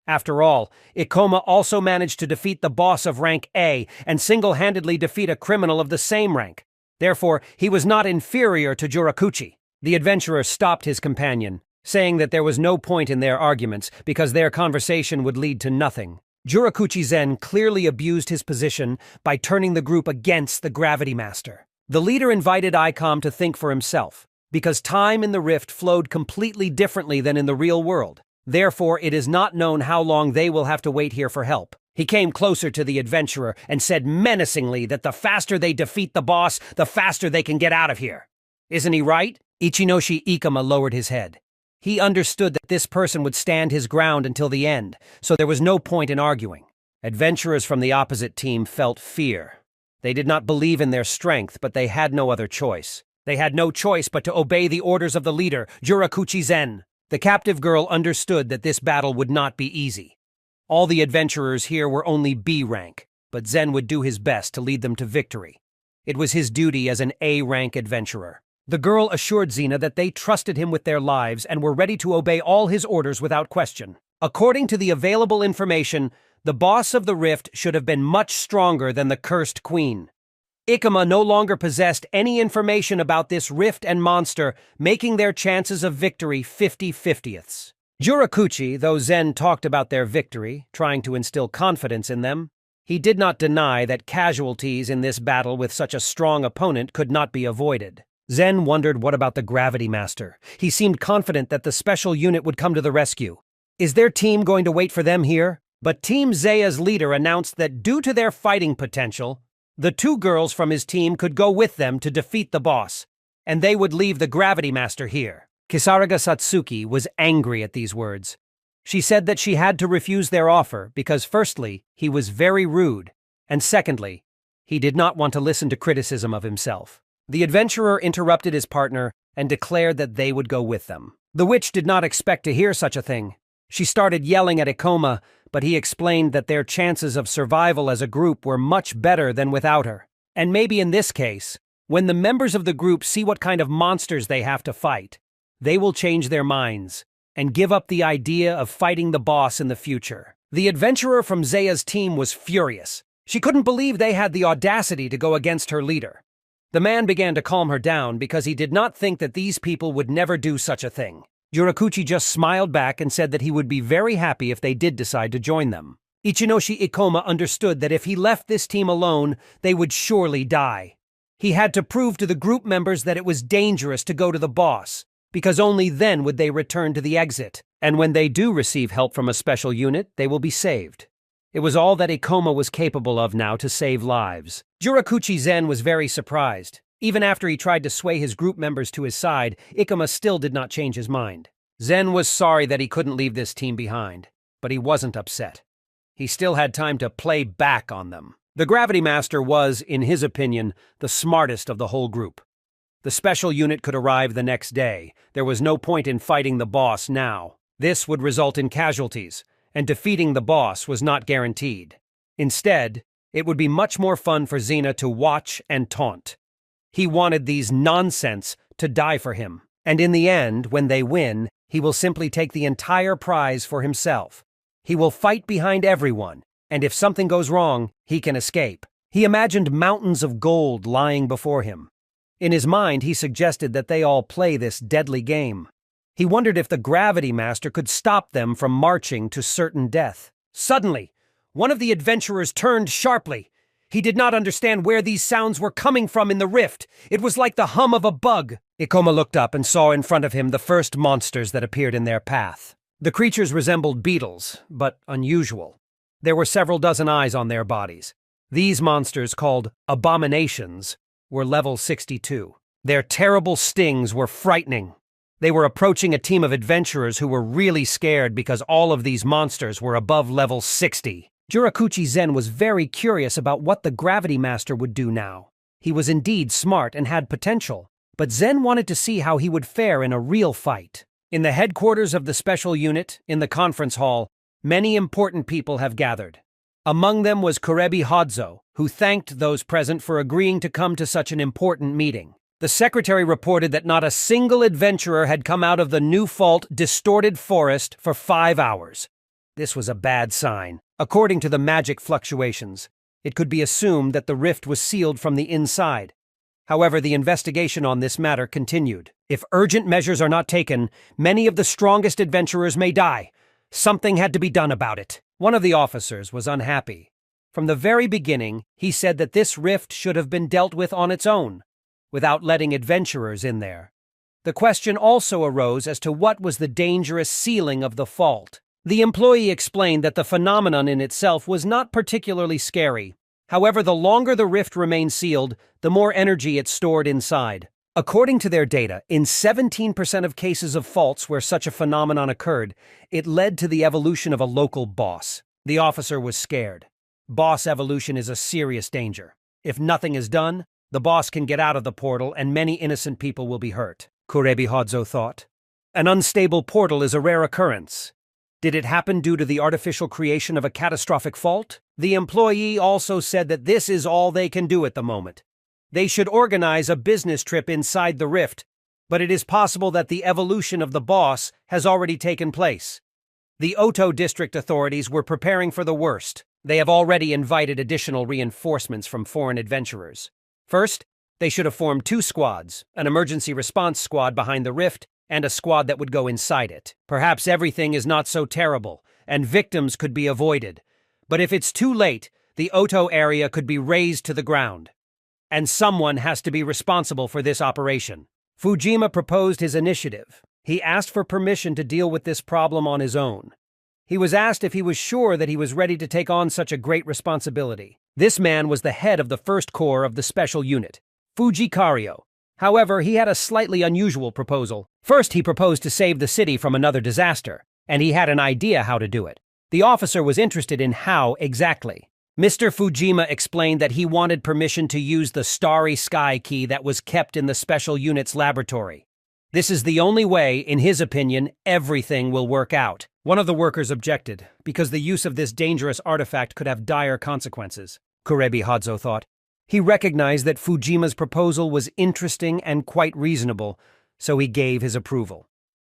After all, Ikoma also managed to defeat the boss of rank A and single-handedly defeat a criminal of the same rank. Therefore, he was not inferior to Jurakuchi. The adventurer stopped his companion, saying that there was no point in their arguments because their conversation would lead to nothing. Jurakuchi Zen clearly abused his position by turning the group against the Gravity Master. The leader invited Icom to think for himself, because time in the rift flowed completely differently than in the real world. Therefore, it is not known how long they will have to wait here for help. He came closer to the adventurer and said menacingly that the faster they defeat the boss, the faster they can get out of here. Isn't he right? Ichinoshi Ikoma lowered his head. He understood that this person would stand his ground until the end, so there was no point in arguing. Adventurers from the opposite team felt fear. They did not believe in their strength, but they had no other choice. They had no choice but to obey the orders of the leader, Jurakuchi Zen. The captive girl understood that this battle would not be easy. All the adventurers here were only B rank, but Zen would do his best to lead them to victory. It was his duty as an A-rank adventurer. The girl assured Zena that they trusted him with their lives and were ready to obey all his orders without question. According to the available information, the boss of the rift should have been much stronger than the cursed queen. Ikoma no longer possessed any information about this rift and monster, making their chances of victory 50-50ths. Jurakuchi, though Zen talked about their victory, trying to instill confidence in them, he did not deny that casualties in this battle with such a strong opponent could not be avoided. Zen wondered what about the Gravity Master. He seemed confident that the special unit would come to the rescue. Is their team going to wait for them here? But Team Zea's leader announced that due to their fighting potential, the 2 girls from his team could go with them to defeat the boss, and they would leave the Gravity Master here. Kisaraga Satsuki was angry at these words. She said that she had to refuse their offer because firstly, he was very rude, and secondly, he did not want to listen to criticism of himself. The adventurer interrupted his partner and declared that they would go with them. The witch did not expect to hear such a thing. She started yelling at Ikoma, but he explained that their chances of survival as a group were much better than without her. And maybe in this case, when the members of the group see what kind of monsters they have to fight, they will change their minds and give up the idea of fighting the boss in the future. The adventurer from Zea's team was furious. She couldn't believe they had the audacity to go against her leader. The man began to calm her down because he did not think that these people would never do such a thing. Jirakuchi just smiled back and said that he would be very happy if they did decide to join them. Ichinoshi Ikoma understood that if he left this team alone, they would surely die. He had to prove to the group members that it was dangerous to go to the boss, because only then would they return to the exit. And when they do receive help from a special unit, they will be saved. It was all that Ikoma was capable of now to save lives. Jirakuchi Zen was very surprised. Even after he tried to sway his group members to his side, Ikoma still did not change his mind. Zen was sorry that he couldn't leave this team behind, but he wasn't upset. He still had time to play back on them. The Gravity Master was, in his opinion, the smartest of the whole group. The special unit could arrive the next day. There was no point in fighting the boss now. This would result in casualties, and defeating the boss was not guaranteed. Instead, it would be much more fun for Xena to watch and taunt. He wanted these nonsense to die for him, and in the end, when they win, he will simply take the entire prize for himself. He will fight behind everyone, and if something goes wrong, he can escape. He imagined mountains of gold lying before him. In his mind, he suggested that they all play this deadly game. He wondered if the Gravity Master could stop them from marching to certain death. Suddenly, one of the adventurers turned sharply. He did not understand where these sounds were coming from in the rift. It was like the hum of a bug. Ikoma looked up and saw in front of him the first monsters that appeared in their path. The creatures resembled beetles, but unusual. There were several dozen eyes on their bodies. These monsters, called abominations, were level 62. Their terrible stings were frightening. They were approaching a team of adventurers who were really scared because all of these monsters were above level 60. Jirakuchi Zen was very curious about what the Gravity Master would do now. He was indeed smart and had potential, but Zen wanted to see how he would fare in a real fight. In the headquarters of the special unit, in the conference hall, many important people have gathered. Among them was Kurebi Hodzo, who thanked those present for agreeing to come to such an important meeting. The secretary reported that not a single adventurer had come out of the New Fault distorted forest for 5 hours. This was a bad sign. According to the magic fluctuations, it could be assumed that the rift was sealed from the inside. However, the investigation on this matter continued. If urgent measures are not taken, many of the strongest adventurers may die. Something had to be done about it. One of the officers was unhappy. From the very beginning, he said that this rift should have been dealt with on its own, without letting adventurers in there. The question also arose as to what was the dangerous sealing of the fault. The employee explained that the phenomenon in itself was not particularly scary. However, the longer the rift remained sealed, the more energy it stored inside. According to their data, in 17% of cases of faults where such a phenomenon occurred, it led to the evolution of a local boss. The officer was scared. Boss evolution is a serious danger. If nothing is done, the boss can get out of the portal and many innocent people will be hurt, Kurebi Hodzo thought. An unstable portal is a rare occurrence. Did it happen due to the artificial creation of a catastrophic fault? The employee also said that this is all they can do at the moment. They should organize a business trip inside the rift, but it is possible that the evolution of the boss has already taken place. The Oto district authorities were preparing for the worst. They have already invited additional reinforcements from foreign adventurers. First, they should have formed 2 squads, an emergency response squad behind the rift and a squad that would go inside it. Perhaps everything is not so terrible, and victims could be avoided. But if it's too late, the Oto area could be razed to the ground. And someone has to be responsible for this operation. Fujima proposed his initiative. He asked for permission to deal with this problem on his own. He was asked if he was sure that he was ready to take on such a great responsibility. This man was the head of the first corps of the special unit, Fuji Kario. However, he had a slightly unusual proposal. First, he proposed to save the city from another disaster, and he had an idea how to do it. The officer was interested in how exactly. Mr. Fujima explained that he wanted permission to use the Starry Sky key that was kept in the special unit's laboratory. This is the only way, in his opinion, everything will work out. One of the workers objected, because the use of this dangerous artifact could have dire consequences, Kurebi Hodzo thought. He recognized that Fujima's proposal was interesting and quite reasonable, so he gave his approval.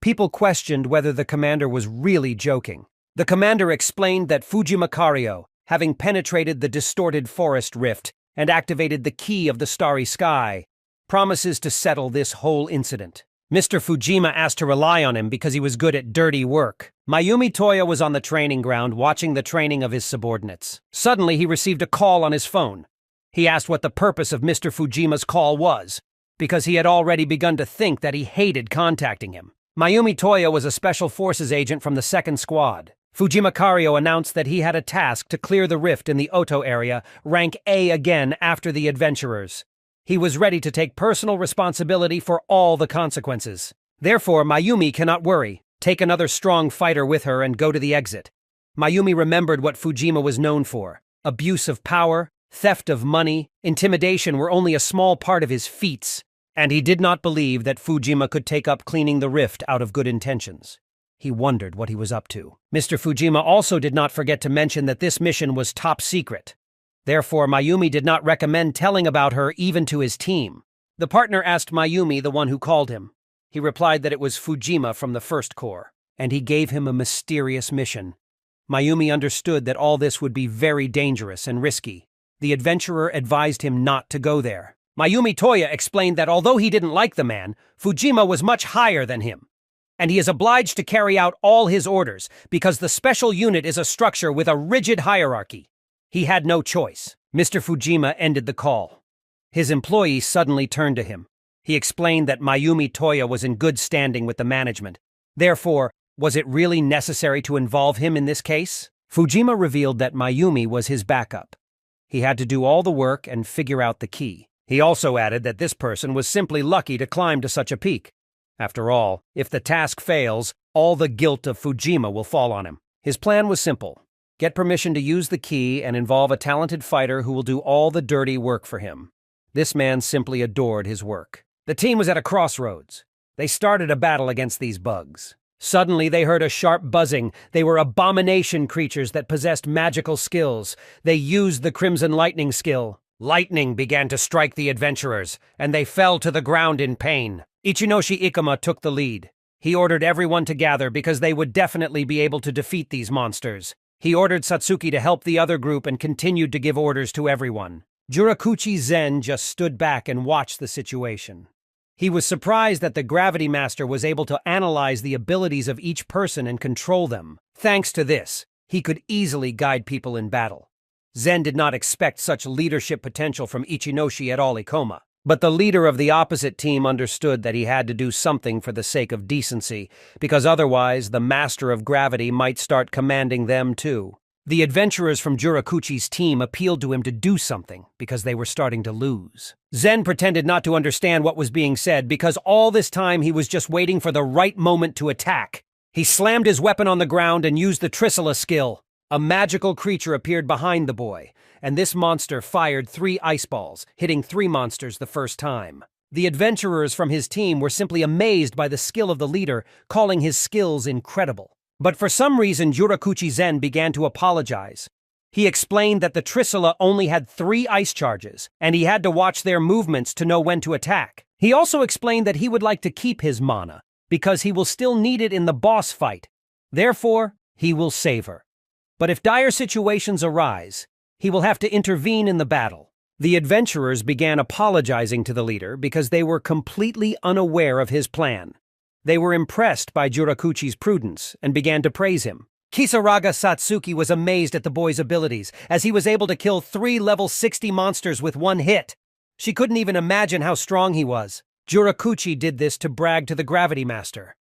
People questioned whether the commander was really joking. The commander explained that Fujima Kario, having penetrated the distorted forest rift and activated the key of the starry sky, promises to settle this whole incident. Mr. Fujima asked to rely on him because he was good at dirty work. Mayumi Toya was on the training ground watching the training of his subordinates. Suddenly, he received a call on his phone. He asked what the purpose of Mr. Fujima's call was, because he had already begun to think that he hated contacting him. Mayumi Toya was a Special Forces agent from the 2nd Squad. Fujima Kario announced that he had a task to clear the rift in the Oto area, rank A again after the adventurers. He was ready to take personal responsibility for all the consequences. Therefore, Mayumi cannot worry. Take another strong fighter with her and go to the exit. Mayumi remembered what Fujima was known for. Abuse of power, theft of money, intimidation were only a small part of his feats, and he did not believe that Fujima could take up cleaning the rift out of good intentions. He wondered what he was up to. Mr. Fujima also did not forget to mention that this mission was top secret. Therefore, Mayumi did not recommend telling about her even to his team. The partner asked Mayumi, the one who called him. He replied that it was Fujima from the 1st Corps, and he gave him a mysterious mission. Mayumi understood that all this would be very dangerous and risky. The adventurer advised him not to go there. Mayumi Toya explained that although he didn't like the man, Fujima was much higher than him, and he is obliged to carry out all his orders because the special unit is a structure with a rigid hierarchy. He had no choice. Mr. Fujima ended the call. His employee suddenly turned to him. He explained that Mayumi Toya was in good standing with the management. Therefore, was it really necessary to involve him in this case? Fujima revealed that Mayumi was his backup. He had to do all the work and figure out the key. He also added that this person was simply lucky to climb to such a peak. After all, if the task fails, all the guilt of Fujima will fall on him. His plan was simple. Get permission to use the key and involve a talented fighter who will do all the dirty work for him. This man simply adored his work. The team was at a crossroads. They started a battle against these bugs. Suddenly, they heard a sharp buzzing. They were abomination creatures that possessed magical skills. They used the Crimson Lightning skill. Lightning began to strike the adventurers, and they fell to the ground in pain. Ichinoshi Ikuma took the lead. He ordered everyone to gather because they would definitely be able to defeat these monsters. He ordered Satsuki to help the other group and continued to give orders to everyone. Jurakuchi Zen just stood back and watched the situation. He was surprised that the Gravity Master was able to analyze the abilities of each person and control them. Thanks to this, he could easily guide people in battle. Zen did not expect such leadership potential from Ichinoshi at all Ikoma. But the leader of the opposite team understood that he had to do something for the sake of decency, because otherwise the Master of Gravity might start commanding them too. The adventurers from Jurakuchi's team appealed to him to do something because they were starting to lose. Zen pretended not to understand what was being said because all this time he was just waiting for the right moment to attack. He slammed his weapon on the ground and used the Trissula skill. A magical creature appeared behind the boy, and this monster fired 3 ice balls, hitting 3 monsters the first time. The adventurers from his team were simply amazed by the skill of the leader, calling his skills incredible. But for some reason, Jurakuchi Zen began to apologize. He explained that the Trissula only had 3 ice charges, and he had to watch their movements to know when to attack. He also explained that he would like to keep his mana, because he will still need it in the boss fight. Therefore, he will save her. But if dire situations arise, he will have to intervene in the battle. The adventurers began apologizing to the leader because they were completely unaware of his plan. They were impressed by Jurakuchi's prudence and began to praise him. Kisaraga Satsuki was amazed at the boy's abilities, as he was able to kill 3 level 60 monsters with 1 hit. She couldn't even imagine how strong he was. Jurakuchi did this to brag to the Gravity Master.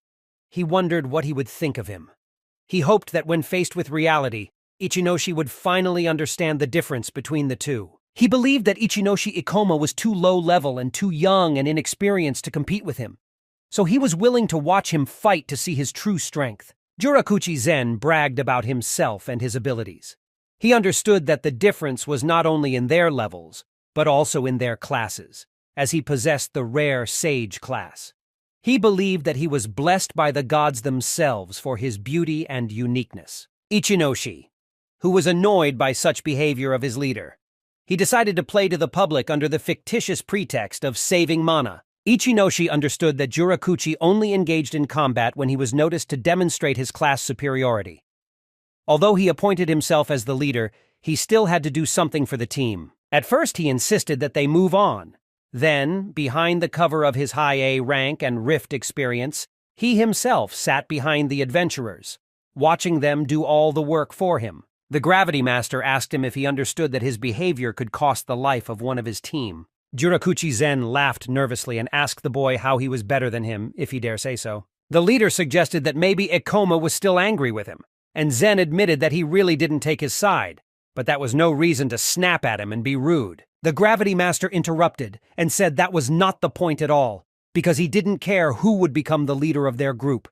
He wondered what he would think of him. He hoped that when faced with reality, Ichinoshi would finally understand the difference between the two. He believed that Ichinoshi Ikoma was too low level and too young and inexperienced to compete with him. So he was willing to watch him fight to see his true strength. Jurakuchi Zen bragged about himself and his abilities. He understood that the difference was not only in their levels, but also in their classes, as he possessed the rare Sage class. He believed that he was blessed by the gods themselves for his beauty and uniqueness. Ichinoshi, who was annoyed by such behavior of his leader, he decided to play to the public under the fictitious pretext of saving mana. Ichinoshi understood that Jurakuchi only engaged in combat when he was noticed to demonstrate his class superiority. Although he appointed himself as the leader, he still had to do something for the team. At first, he insisted that they move on. Then, behind the cover of his high A rank and Rift experience, he himself sat behind the adventurers, watching them do all the work for him. The Gravity Master asked him if he understood that his behavior could cost the life of one of his team. Jirakuchi Zen laughed nervously and asked the boy how he was better than him, if he dare say so. The leader suggested that maybe Ikoma was still angry with him, and Zen admitted that he really didn't take his side, but that was no reason to snap at him and be rude. The Gravity Master interrupted and said that was not the point at all, because he didn't care who would become the leader of their group.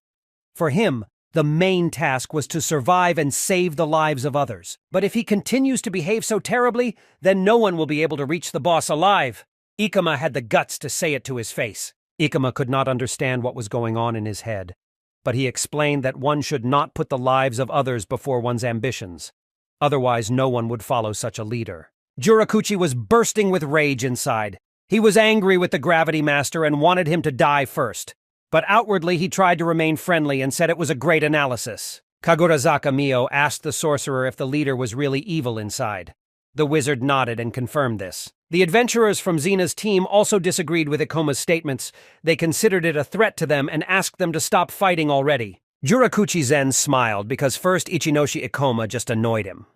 For him, the main task was to survive and save the lives of others. But if he continues to behave so terribly, then no one will be able to reach the boss alive. Ikoma had the guts to say it to his face. Ikoma could not understand what was going on in his head, but he explained that one should not put the lives of others before one's ambitions. Otherwise, no one would follow such a leader. Jirakuchi was bursting with rage inside. He was angry with the Gravity Master and wanted him to die first. But outwardly he tried to remain friendly and said it was a great analysis. Kagurazaka Mio asked the sorcerer if the leader was really evil inside. The wizard nodded and confirmed this. The adventurers from Zena's team also disagreed with Ikoma's statements. They considered it a threat to them and asked them to stop fighting already. Jirakuchi Zen smiled because first Ichinoshi Ikoma just annoyed him.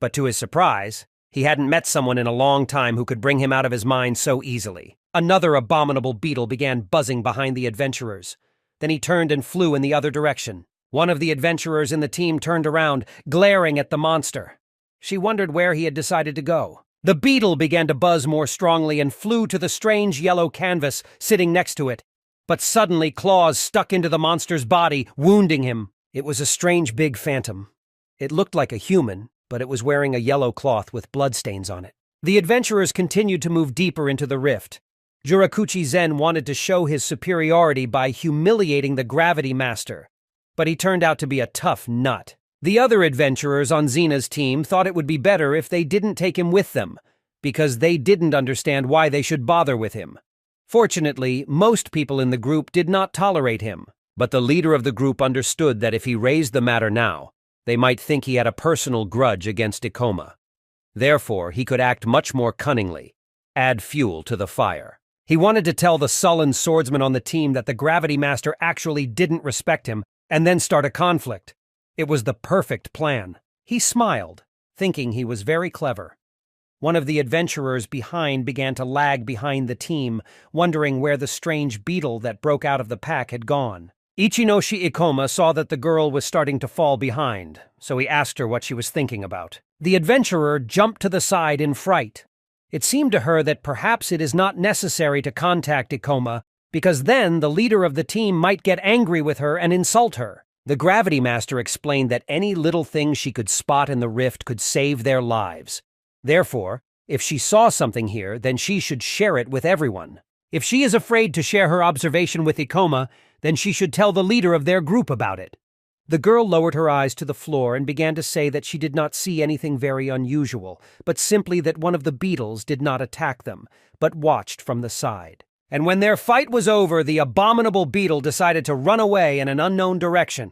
But to his surprise, he hadn't met someone in a long time who could bring him out of his mind so easily. Another abominable beetle began buzzing behind the adventurers. Then he turned and flew in the other direction. One of the adventurers in the team turned around, glaring at the monster. She wondered where he had decided to go. The beetle began to buzz more strongly and flew to the strange yellow canvas sitting next to it. But suddenly claws stuck into the monster's body, wounding him. It was a strange big phantom. It looked like a human, but it was wearing a yellow cloth with bloodstains on it. The adventurers continued to move deeper into the rift. Jirakuchi Zen wanted to show his superiority by humiliating the Gravity Master, but he turned out to be a tough nut. The other adventurers on Zena's team thought it would be better if they didn't take him with them, because they didn't understand why they should bother with him. Fortunately, most people in the group did not tolerate him, but the leader of the group understood that if he raised the matter now, they might think he had a personal grudge against Ikoma. Therefore, he could act much more cunningly, add fuel to the fire. He wanted to tell the sullen swordsman on the team that the Gravity Master actually didn't respect him, and then start a conflict. It was the perfect plan. He smiled, thinking he was very clever. One of the adventurers behind began to lag behind the team, wondering where the strange beetle that broke out of the pack had gone. Ichinoshi Ikoma saw that the girl was starting to fall behind, so he asked her what she was thinking about. The adventurer jumped to the side in fright. It seemed to her that perhaps it is not necessary to contact Ikoma, because then the leader of the team might get angry with her and insult her. The Gravity Master explained that any little thing she could spot in the rift could save their lives. Therefore, if she saw something here, then she should share it with everyone. If she is afraid to share her observation with Ikoma, then she should tell the leader of their group about it. The girl lowered her eyes to the floor and began to say that she did not see anything very unusual, but simply that one of the beetles did not attack them, but watched from the side. And when their fight was over, the abominable beetle decided to run away in an unknown direction.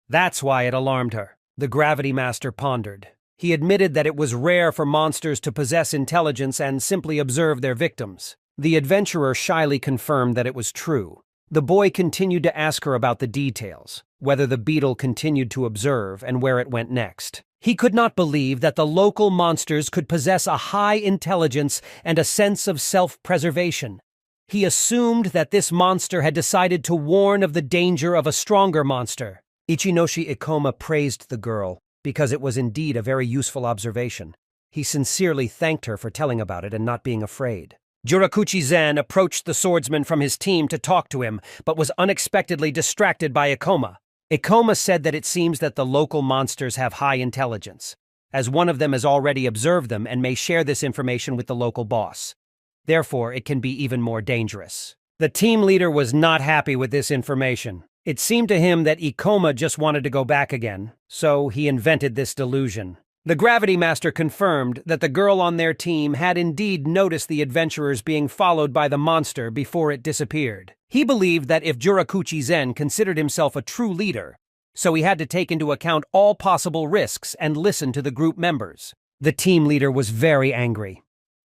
That's why it alarmed her. The Gravity Master pondered. He admitted that it was rare for monsters to possess intelligence and simply observe their victims. The adventurer shyly confirmed that it was true. The boy continued to ask her about the details, whether the beetle continued to observe and where it went next. He could not believe that the local monsters could possess a high intelligence and a sense of self-preservation. He assumed that this monster had decided to warn of the danger of a stronger monster. Ichinoshi Ikoma praised the girl, because it was indeed a very useful observation. He sincerely thanked her for telling about it and not being afraid. Jirakuchi Zen approached the swordsman from his team to talk to him, but was unexpectedly distracted by Ikoma. Ikoma said that it seems that the local monsters have high intelligence, as one of them has already observed them and may share this information with the local boss. Therefore, it can be even more dangerous. The team leader was not happy with this information. It seemed to him that Ikoma just wanted to go back again, so he invented this delusion. The Gravity Master confirmed that the girl on their team had indeed noticed the adventurers being followed by the monster before it disappeared. He believed that if Jirakuchi Zen considered himself a true leader, so he had to take into account all possible risks and listen to the group members. The team leader was very angry.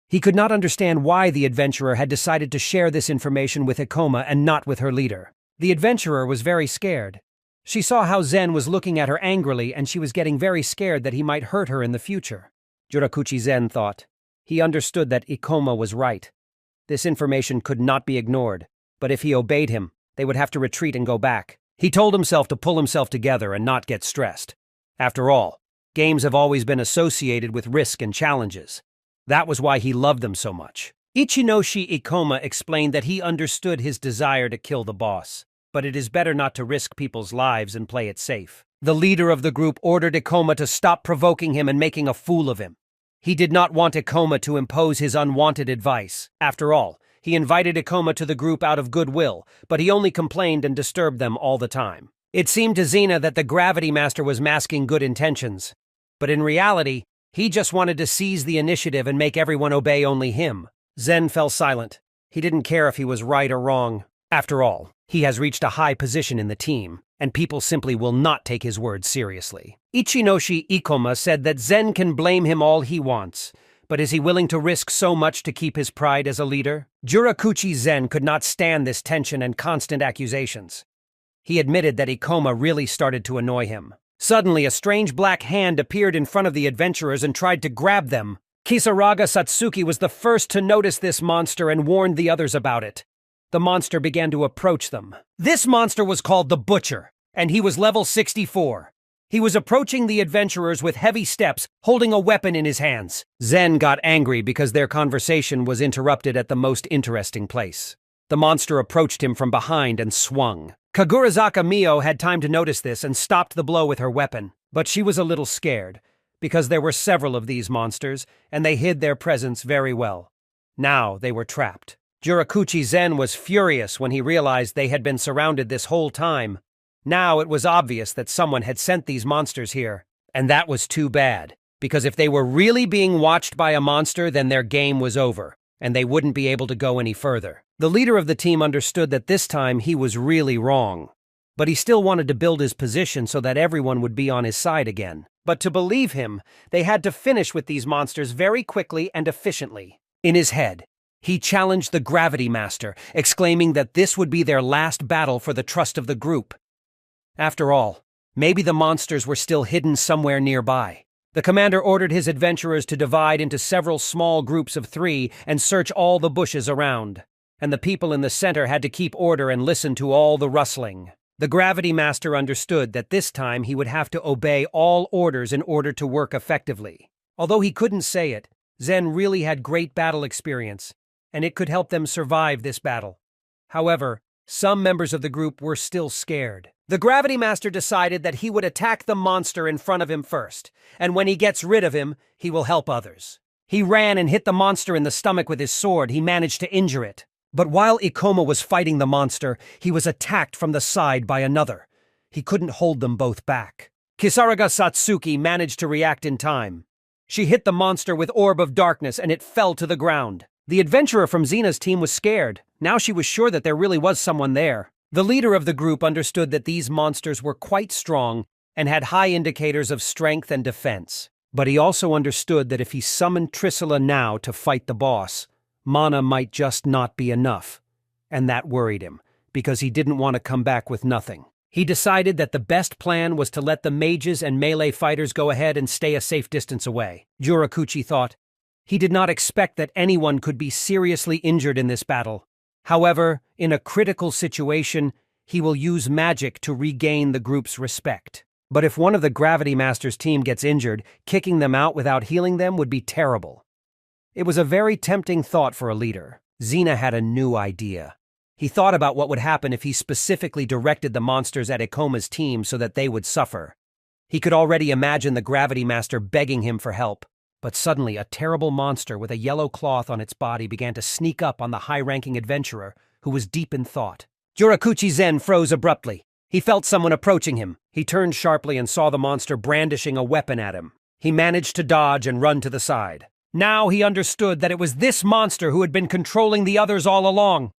He could not understand why the adventurer had decided to share this information with Ikoma and not with her leader. The adventurer was very scared. She saw how Zen was looking at her angrily, and she was getting very scared that he might hurt her in the future. Jirakuchi Zen thought. He understood that Ikoma was right. This information could not be ignored, but if he obeyed him, they would have to retreat and go back. He told himself to pull himself together and not get stressed. After all, games have always been associated with risk and challenges. That was why he loved them so much. Ichinoshi Ikoma explained that he understood his desire to kill the boss, but it is better not to risk people's lives and play it safe. The leader of the group ordered Ikoma to stop provoking him and making a fool of him. He did not want Ikoma to impose his unwanted advice. After all, he invited Ikoma to the group out of goodwill, but he only complained and disturbed them all the time. It seemed to Xena that the Gravity Master was masking good intentions, but in reality, he just wanted to seize the initiative and make everyone obey only him. Zen fell silent. He didn't care if he was right or wrong. After all, he has reached a high position in the team, and people simply will not take his words seriously. Ichinoshi Ikoma said that Zen can blame him all he wants, but is he willing to risk so much to keep his pride as a leader? Jirakuchi Zen could not stand this tension and constant accusations. He admitted that Ikoma really started to annoy him. Suddenly, a strange black hand appeared in front of the adventurers and tried to grab them. Kisaraga Satsuki was the first to notice this monster and warned the others about it. The monster began to approach them. This monster was called the Butcher, and he was level 64. He was approaching the adventurers with heavy steps, holding a weapon in his hands. Zen got angry because their conversation was interrupted at the most interesting place. The monster approached him from behind and swung. Kagurazaka Mio had time to notice this and stopped the blow with her weapon, but she was a little scared, because there were several of these monsters, and they hid their presence very well. Now they were trapped. Jirakuchi Zen was furious when he realized they had been surrounded this whole time. Now it was obvious that someone had sent these monsters here, and that was too bad, because if they were really being watched by a monster, then their game was over, and they wouldn't be able to go any further. The leader of the team understood that this time he was really wrong, but he still wanted to build his position so that everyone would be on his side again. But to believe him, they had to finish with these monsters very quickly and efficiently. In his head, he challenged the Gravity Master, exclaiming that this would be their last battle for the trust of the group. After all, maybe the monsters were still hidden somewhere nearby. The commander ordered his adventurers to divide into several small groups of 3 and search all the bushes around. And the people in the center had to keep order and listen to all the rustling. The Gravity Master understood that this time he would have to obey all orders in order to work effectively. Although he couldn't say it, Zen really had great battle experience, and it could help them survive this battle. However, some members of the group were still scared. The Gravity Master decided that he would attack the monster in front of him first, and when he gets rid of him, he will help others. He ran and hit the monster in the stomach with his sword. He managed to injure it. But while Ikoma was fighting the monster, he was attacked from the side by another. He couldn't hold them both back. Kisaraga Satsuki managed to react in time. She hit the monster with Orb of Darkness and it fell to the ground. The adventurer from Xena's team was scared. Now she was sure that there really was someone there. The leader of the group understood that these monsters were quite strong and had high indicators of strength and defense. But he also understood that if he summoned Trisula now to fight the boss, mana might just not be enough. And that worried him, because he didn't want to come back with nothing. He decided that the best plan was to let the mages and melee fighters go ahead and stay a safe distance away. Jirakuchi thought. He did not expect that anyone could be seriously injured in this battle. However, in a critical situation, he will use magic to regain the group's respect. But if one of the Gravity Master's team gets injured, kicking them out without healing them would be terrible. It was a very tempting thought for a leader. Xena had a new idea. He thought about what would happen if he specifically directed the monsters at Ikoma's team so that they would suffer. He could already imagine the Gravity Master begging him for help. But suddenly, a terrible monster with a yellow cloth on its body began to sneak up on the high-ranking adventurer, who was deep in thought. Jirakuchi Zen froze abruptly. He felt someone approaching him. He turned sharply and saw the monster brandishing a weapon at him. He managed to dodge and run to the side. Now he understood that it was this monster who had been controlling the others all along.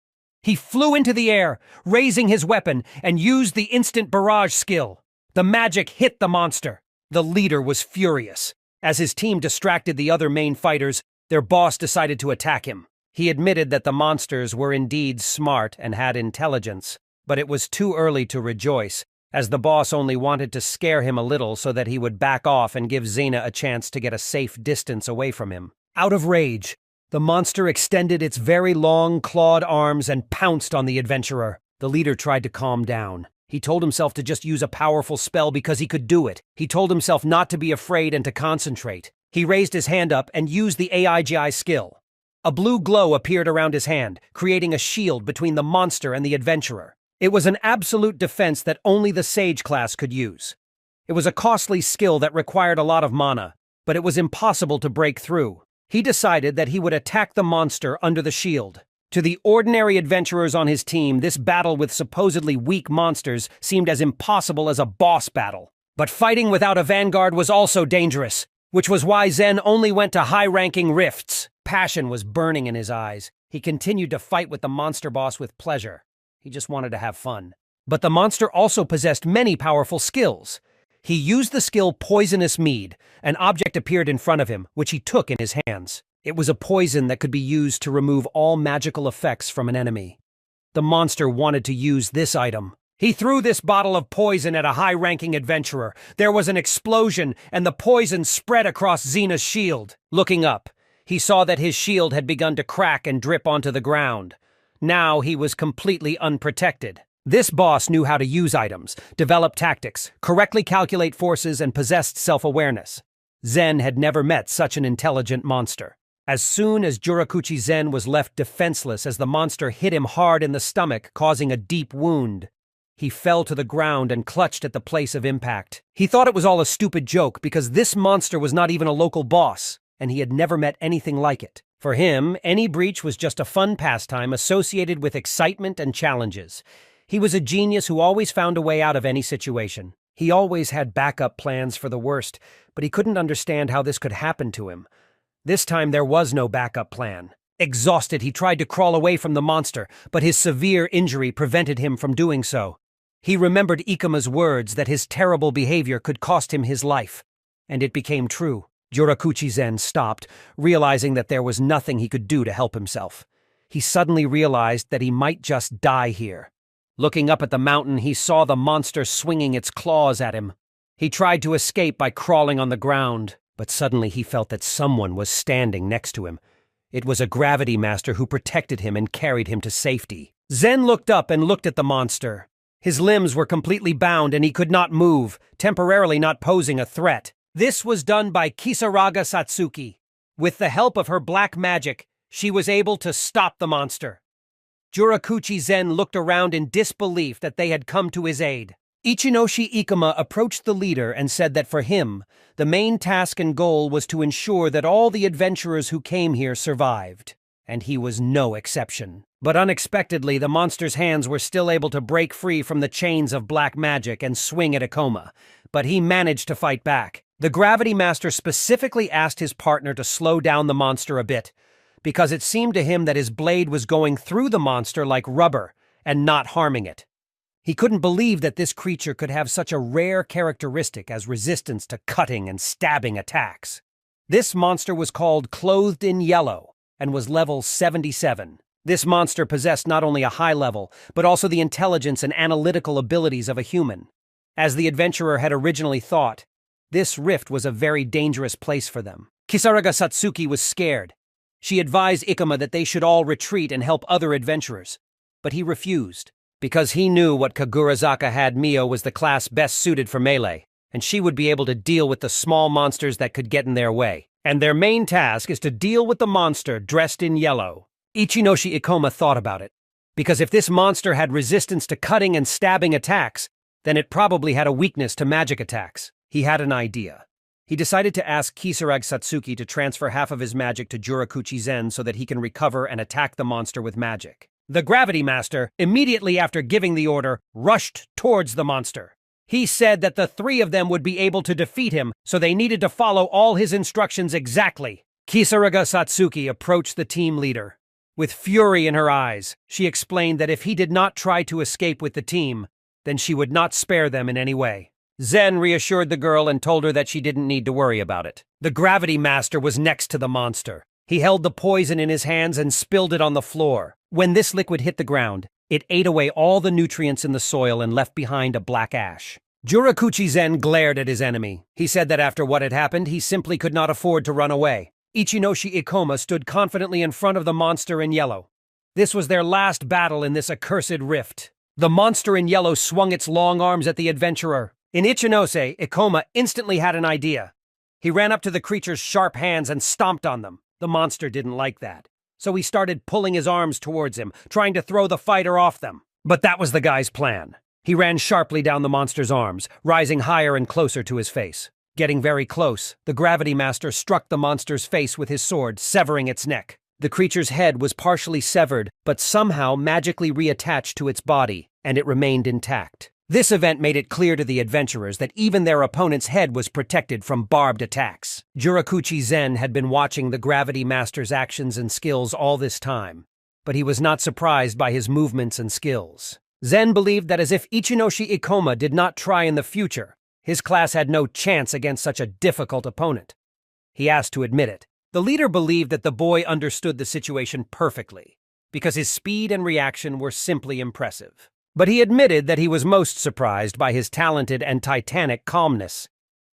He flew into the air, raising his weapon, and used the instant barrage skill. The magic hit the monster. The leader was furious. As his team distracted the other main fighters, their boss decided to attack him. He admitted that the monsters were indeed smart and had intelligence, but it was too early to rejoice, as the boss only wanted to scare him a little so that he would back off and give Xena a chance to get a safe distance away from him. Out of rage, the monster extended its very long, clawed arms and pounced on the adventurer. The leader tried to calm down. He told himself to just use a powerful spell because he could do it. He told himself not to be afraid and to concentrate. He raised his hand up and used the AIGI skill. A blue glow appeared around his hand, creating a shield between the monster and the adventurer. It was an absolute defense that only the Sage class could use. It was a costly skill that required a lot of mana, but it was impossible to break through. He decided that he would attack the monster under the shield. To the ordinary adventurers on his team, this battle with supposedly weak monsters seemed as impossible as a boss battle. But fighting without a vanguard was also dangerous, which was why Zen only went to high-ranking rifts. Passion was burning in his eyes. He continued to fight with the monster boss with pleasure. He just wanted to have fun. But the monster also possessed many powerful skills. He used the skill Poisonous Mead. An object appeared in front of him, which he took in his hands. It was a poison that could be used to remove all magical effects from an enemy. The monster wanted to use this item. He threw this bottle of poison at a high-ranking adventurer. There was an explosion, and the poison spread across Xena's shield. Looking up, he saw that his shield had begun to crack and drip onto the ground. Now he was completely unprotected. This boss knew how to use items, develop tactics, correctly calculate forces, and possessed self-awareness. Zen had never met such an intelligent monster. As soon as Jurakuchi Zen was left defenseless as the monster hit him hard in the stomach, causing a deep wound, he fell to the ground and clutched at the place of impact. He thought it was all a stupid joke because this monster was not even a local boss, and he had never met anything like it. For him, any breach was just a fun pastime associated with excitement and challenges. He was a genius who always found a way out of any situation. He always had backup plans for the worst, but he couldn't understand how this could happen to him. This time there was no backup plan. Exhausted, he tried to crawl away from the monster, but his severe injury prevented him from doing so. He remembered Ikuma's words that his terrible behavior could cost him his life, and it became true. Jurakuchi Zen stopped, realizing that there was nothing he could do to help himself. He suddenly realized that he might just die here. Looking up at the mountain, he saw the monster swinging its claws at him. He tried to escape by crawling on the ground, but suddenly he felt that someone was standing next to him. It was a gravity master who protected him and carried him to safety. Zen looked up and looked at the monster. His limbs were completely bound and he could not move, temporarily not posing a threat. This was done by Kisaraga Satsuki. With the help of her black magic, she was able to stop the monster. Jurakuchi Zen looked around in disbelief that they had come to his aid. Ichinoshi Ikuma approached the leader and said that for him, the main task and goal was to ensure that all the adventurers who came here survived, and he was no exception. But unexpectedly, the monster's hands were still able to break free from the chains of black magic and swing at Ikoma, but he managed to fight back. The Gravity Master specifically asked his partner to slow down the monster a bit, because it seemed to him that his blade was going through the monster like rubber and not harming it. He couldn't believe that this creature could have such a rare characteristic as resistance to cutting and stabbing attacks. This monster was called Clothed in Yellow and was level 77. This monster possessed not only a high level, but also the intelligence and analytical abilities of a human. As the adventurer had originally thought, this rift was a very dangerous place for them. Kisaraga Satsuki was scared. She advised Ikuma that they should all retreat and help other adventurers, but he refused. Because he knew what Kagurazaka had, Mio was the class best suited for melee, and she would be able to deal with the small monsters that could get in their way. And their main task is to deal with the monster dressed in yellow. Ichinoshi Ikoma thought about it, because if this monster had resistance to cutting and stabbing attacks, then it probably had a weakness to magic attacks. He had an idea. He decided to ask Kisarage Satsuki to transfer half of his magic to Jurakuchi Zen so that he can recover and attack the monster with magic. The Gravity Master, immediately after giving the order, rushed towards the monster. He said that the three of them would be able to defeat him, so they needed to follow all his instructions exactly. Kisaraga Satsuki approached the team leader. With fury in her eyes, she explained that if he did not try to escape with the team, then she would not spare them in any way. Zen reassured the girl and told her that she didn't need to worry about it. The Gravity Master was next to the monster. He held the poison in his hands and spilled it on the floor. When this liquid hit the ground, it ate away all the nutrients in the soil and left behind a black ash. Jurakuchi Zen glared at his enemy. He said that after what had happened, he simply could not afford to run away. Ichinoshi Ikoma stood confidently in front of the monster in yellow. This was their last battle in this accursed rift. The monster in yellow swung its long arms at the adventurer. In Ichinose, Ikoma instantly had an idea. He ran up to the creature's sharp hands and stomped on them. The monster didn't like that, so he started pulling his arms towards him, trying to throw the fighter off them. But that was the guy's plan. He ran sharply down the monster's arms, rising higher and closer to his face. Getting very close, the Gravity Master struck the monster's face with his sword, severing its neck. The creature's head was partially severed, but somehow magically reattached to its body, and it remained intact. This event made it clear to the adventurers that even their opponent's head was protected from barbed attacks. Jurakuchi Zen had been watching the Gravity Master's actions and skills all this time, but he was not surprised by his movements and skills. Zen believed that as if Ichinoshi Ikoma did not try in the future, his class had no chance against such a difficult opponent. He asked to admit it. The leader believed that the boy understood the situation perfectly, because his speed and reaction were simply impressive. But he admitted that he was most surprised by his talented and titanic calmness.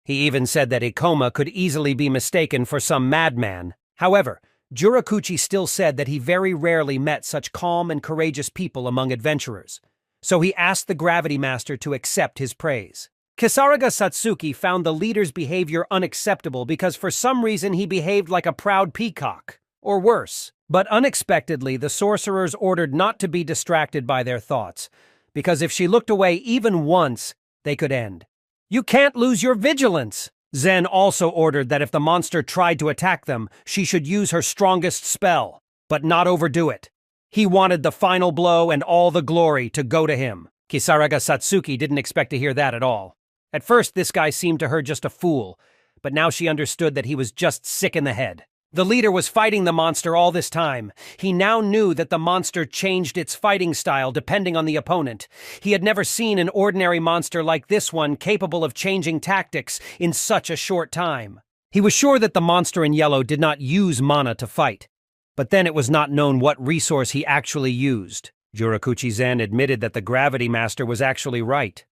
He even said that Ikoma could easily be mistaken for some madman. However, Jurakuchi still said that he very rarely met such calm and courageous people among adventurers, so he asked the Gravity Master to accept his praise. Kisaraga Satsuki found the leader's behavior unacceptable because for some reason he behaved like a proud peacock, or worse. But unexpectedly, the sorcerers ordered not to be distracted by their thoughts, because if she looked away even once, they could end. "You can't lose your vigilance!" Zen also ordered that if the monster tried to attack them, she should use her strongest spell, but not overdo it. He wanted the final blow and all the glory to go to him. Kisaraga Satsuki didn't expect to hear that at all. At first, this guy seemed to her just a fool, but now she understood that he was just sick in the head. The leader was fighting the monster all this time. He now knew that the monster changed its fighting style depending on the opponent. He had never seen an ordinary monster like this one capable of changing tactics in such a short time. He was sure that the monster in yellow did not use mana to fight, but then it was not known what resource he actually used. Jurakuchi Zen admitted that the Gravity Master was actually right.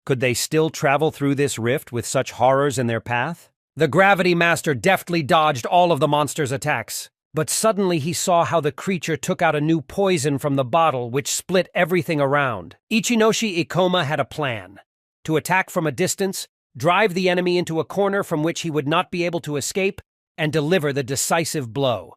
Could they still travel through this rift with such horrors in their path? The Gravity Master deftly dodged all of the monster's attacks, but suddenly he saw how the creature took out a new poison from the bottle, which split everything around. Ichinoshi Ikoma had a plan: to attack from a distance, drive the enemy into a corner from which he would not be able to escape, and deliver the decisive blow.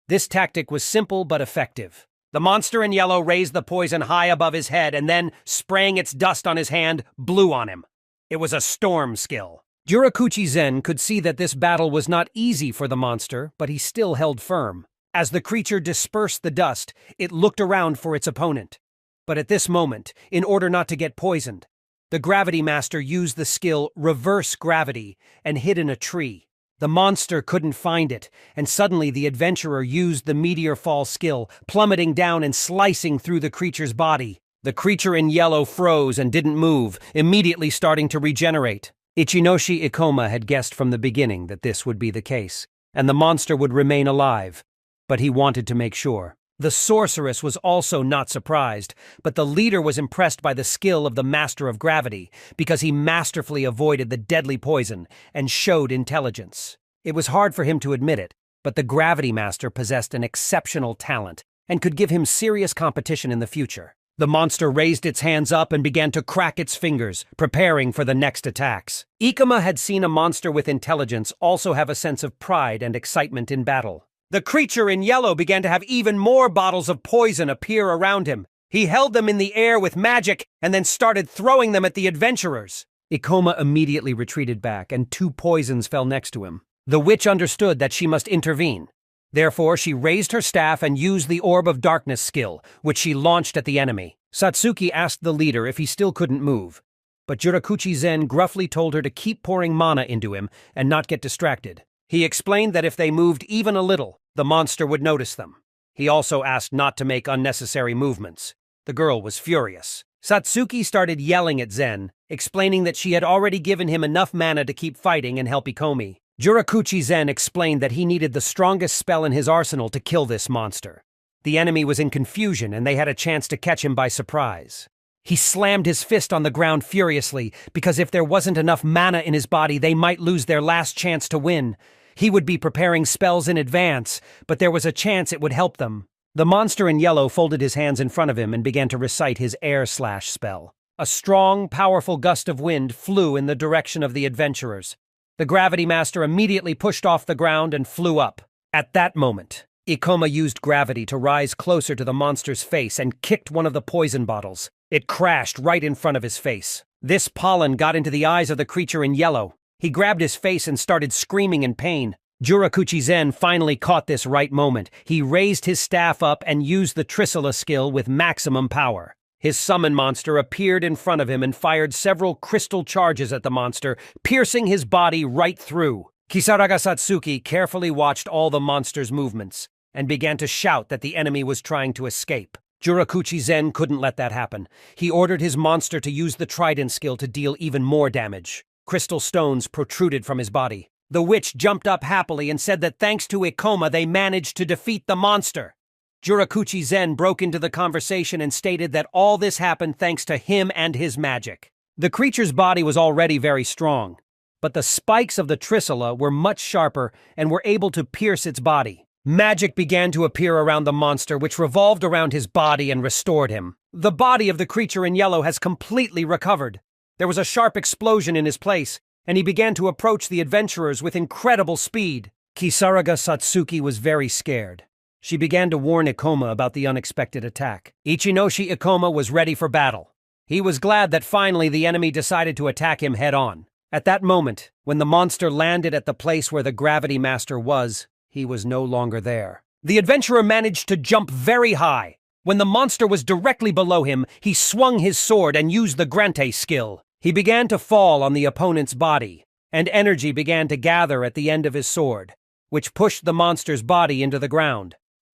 This tactic was simple but effective. The monster in yellow raised the poison high above his head and then, spraying its dust on his hand, blew on him. It was a storm skill. Jurakuchi Zen could see that this battle was not easy for the monster, but he still held firm. As the creature dispersed the dust, it looked around for its opponent. But at this moment, in order not to get poisoned, the Gravity Master used the skill Reverse Gravity and hid in a tree. The monster couldn't find it, and suddenly the adventurer used the Meteor Fall skill, plummeting down and slicing through the creature's body. The creature in yellow froze and didn't move, immediately starting to regenerate. Ichinoshi Ikoma had guessed from the beginning that this would be the case, and the monster would remain alive, but he wanted to make sure. The sorceress was also not surprised, but the leader was impressed by the skill of the Master of Gravity, because he masterfully avoided the deadly poison and showed intelligence. It was hard for him to admit it, but the Gravity Master possessed an exceptional talent and could give him serious competition in the future. The monster raised its hands up and began to crack its fingers, preparing for the next attacks. Ikoma had seen a monster with intelligence also have a sense of pride and excitement in battle. The creature in yellow began to have even more bottles of poison appear around him. He held them in the air with magic and then started throwing them at the adventurers. Ikoma immediately retreated back, and 2 poisons fell next to him. The witch understood that she must intervene. Therefore, she raised her staff and used the Orb of Darkness skill, which she launched at the enemy. Satsuki asked the leader if he still couldn't move, but Jurakuchi Zen gruffly told her to keep pouring mana into him and not get distracted. He explained that if they moved even a little, the monster would notice them. He also asked not to make unnecessary movements. The girl was furious. Satsuki started yelling at Zen, explaining that she had already given him enough mana to keep fighting and help Ikomi. Jurakuchi Zen explained that he needed the strongest spell in his arsenal to kill this monster. The enemy was in confusion and they had a chance to catch him by surprise. He slammed his fist on the ground furiously because if there wasn't enough mana in his body, they might lose their last chance to win. He would be preparing spells in advance, but there was a chance it would help them. The monster in yellow folded his hands in front of him and began to recite his air slash spell. A strong, powerful gust of wind flew in the direction of the adventurers. The Gravity Master immediately pushed off the ground and flew up. At that moment, Ikoma used gravity to rise closer to the monster's face and kicked one of the poison bottles. It crashed right in front of his face. This pollen got into the eyes of the creature in yellow. He grabbed his face and started screaming in pain. Jurakuchi Zen finally caught this right moment. He raised his staff up and used the Trissula skill with maximum power. His summon monster appeared in front of him and fired several crystal charges at the monster, piercing his body right through. Kisaraga Satsuki carefully watched all the monster's movements and began to shout that the enemy was trying to escape. Jurakuchi Zen couldn't let that happen. He ordered his monster to use the Trident skill to deal even more damage. Crystal stones protruded from his body. The witch jumped up happily and said that thanks to Ikoma they managed to defeat the monster. Jurakuchi Zen broke into the conversation and stated that all this happened thanks to him and his magic. The creature's body was already very strong, but the spikes of the Trissula were much sharper and were able to pierce its body. Magic began to appear around the monster, which revolved around his body and restored him. The body of the creature in yellow has completely recovered. There was a sharp explosion in his place, and he began to approach the adventurers with incredible speed. Kisaraga Satsuki was very scared. She began to warn Ikoma about the unexpected attack. Ichinoshi Ikoma was ready for battle. He was glad that finally the enemy decided to attack him head-on. At that moment, when the monster landed at the place where the Gravity Master was, he was no longer there. The adventurer managed to jump very high. When the monster was directly below him, he swung his sword and used the Grante skill. He began to fall on the opponent's body, and energy began to gather at the end of his sword, which pushed the monster's body into the ground.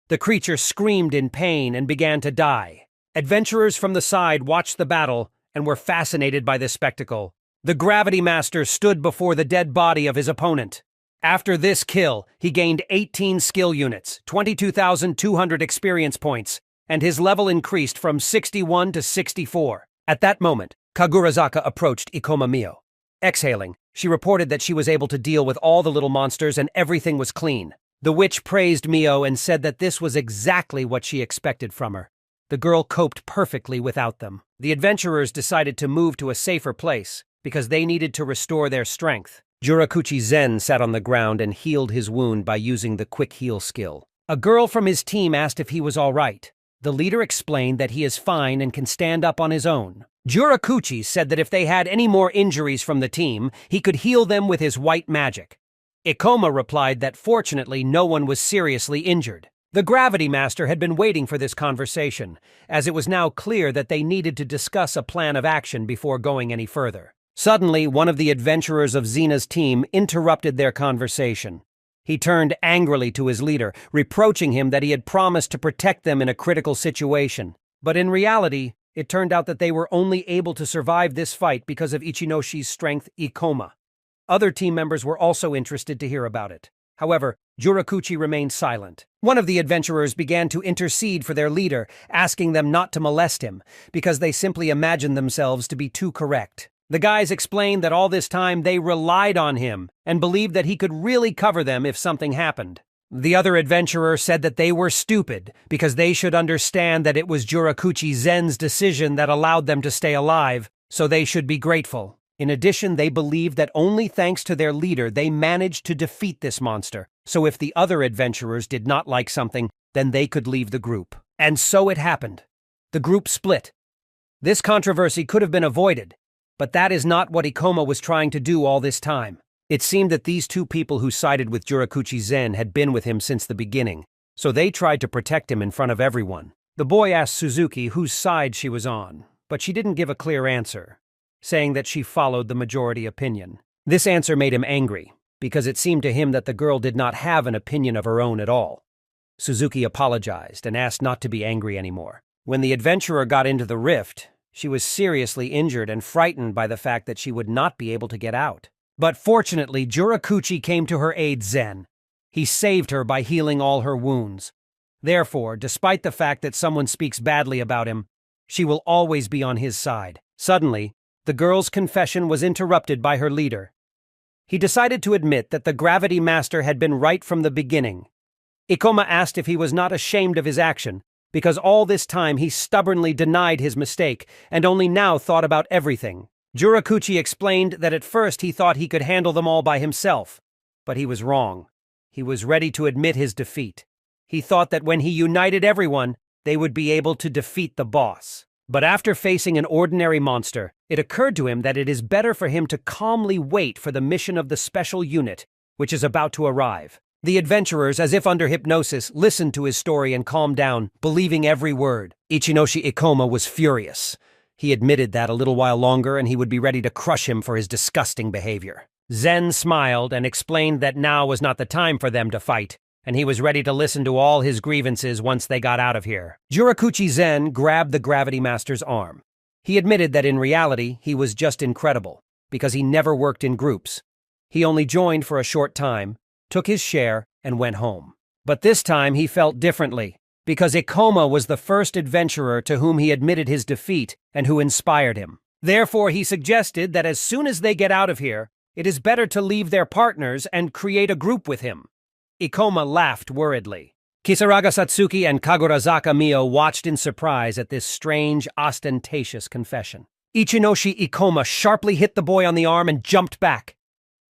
The creature screamed in pain and began to die. Adventurers from the side watched the battle and were fascinated by this spectacle. The Gravity Master stood before the dead body of his opponent. After this kill, he gained 18 skill units, 22,200 experience points, and his level increased from 61 to 64. At that moment, Kagurazaka approached Ikoma Mio. Exhaling, she reported that she was able to deal with all the little monsters and everything was clean. The witch praised Mio and said that this was exactly what she expected from her. The girl coped perfectly without them. The adventurers decided to move to a safer place because they needed to restore their strength. Jurakuchi Zen sat on the ground and healed his wound by using the quick heal skill. A girl from his team asked if he was all right. The leader explained that he is fine and can stand up on his own. Jurakuchi said that if they had any more injuries from the team, he could heal them with his white magic. Ikoma replied that fortunately no one was seriously injured. The Gravity Master had been waiting for this conversation, as it was now clear that they needed to discuss a plan of action before going any further. Suddenly, one of the adventurers of Zena's team interrupted their conversation. He turned angrily to his leader, reproaching him that he had promised to protect them in a critical situation. But in reality, it turned out that they were only able to survive this fight because of Ichinoshi's strength, Ikoma. Other team members were also interested to hear about it. However, Jurakuchi remained silent. One of the adventurers began to intercede for their leader, asking them not to molest him, because they simply imagined themselves to be too correct. The guys explained that all this time they relied on him and believed that he could really cover them if something happened. The other adventurer said that they were stupid because they should understand that it was Jurakuchi Zen's decision that allowed them to stay alive, so they should be grateful. In addition, they believed that only thanks to their leader they managed to defeat this monster, so if the other adventurers did not like something, then they could leave the group. And so it happened. The group split. This controversy could have been avoided, but that is not what Ikoma was trying to do all this time. It seemed that these two people who sided with Jurakuchi Zen had been with him since the beginning, so they tried to protect him in front of everyone. The boy asked Suzuki whose side she was on, but she didn't give a clear answer, saying that she followed the majority opinion. This answer made him angry, because it seemed to him that the girl did not have an opinion of her own at all. Suzuki apologized and asked not to be angry anymore. When the adventurer got into the rift, She was seriously injured and frightened by the fact that she would not be able to get out. But fortunately, Jurakuchi came to her aid. Zen. He saved her by healing all her wounds. Therefore, despite the fact that someone speaks badly about him, she will always be on his side. Suddenly, the girl's confession was interrupted by her leader. He decided to admit that the Gravity Master had been right from the beginning. Ikoma asked if he was not ashamed of his action, because all this time he stubbornly denied his mistake and only now thought about everything. Jurakuchi explained that at first he thought he could handle them all by himself, but he was wrong. He was ready to admit his defeat. He thought that when he united everyone, they would be able to defeat the boss. But after facing an ordinary monster, it occurred to him that it is better for him to calmly wait for the mission of the special unit, which is about to arrive. The adventurers, as if under hypnosis, listened to his story and calmed down, believing every word. Ichinoshi Ikoma was furious. He admitted that a little while longer and he would be ready to crush him for his disgusting behavior. Zen smiled and explained that now was not the time for them to fight, and he was ready to listen to all his grievances once they got out of here. Jurakuchi Zen grabbed the Gravity Master's arm. He admitted that in reality he was just incredible, because he never worked in groups. He only joined for a short time, took his share, and went home. But this time he felt differently, because Ikoma was the first adventurer to whom he admitted his defeat and who inspired him. Therefore, he suggested that as soon as they get out of here, it is better to leave their partners and create a group with him. Ikoma laughed worriedly. Kisaraga Satsuki and Kagurazaka Mio watched in surprise at this strange, ostentatious confession. Ichinoshi Ikoma sharply hit the boy on the arm and jumped back.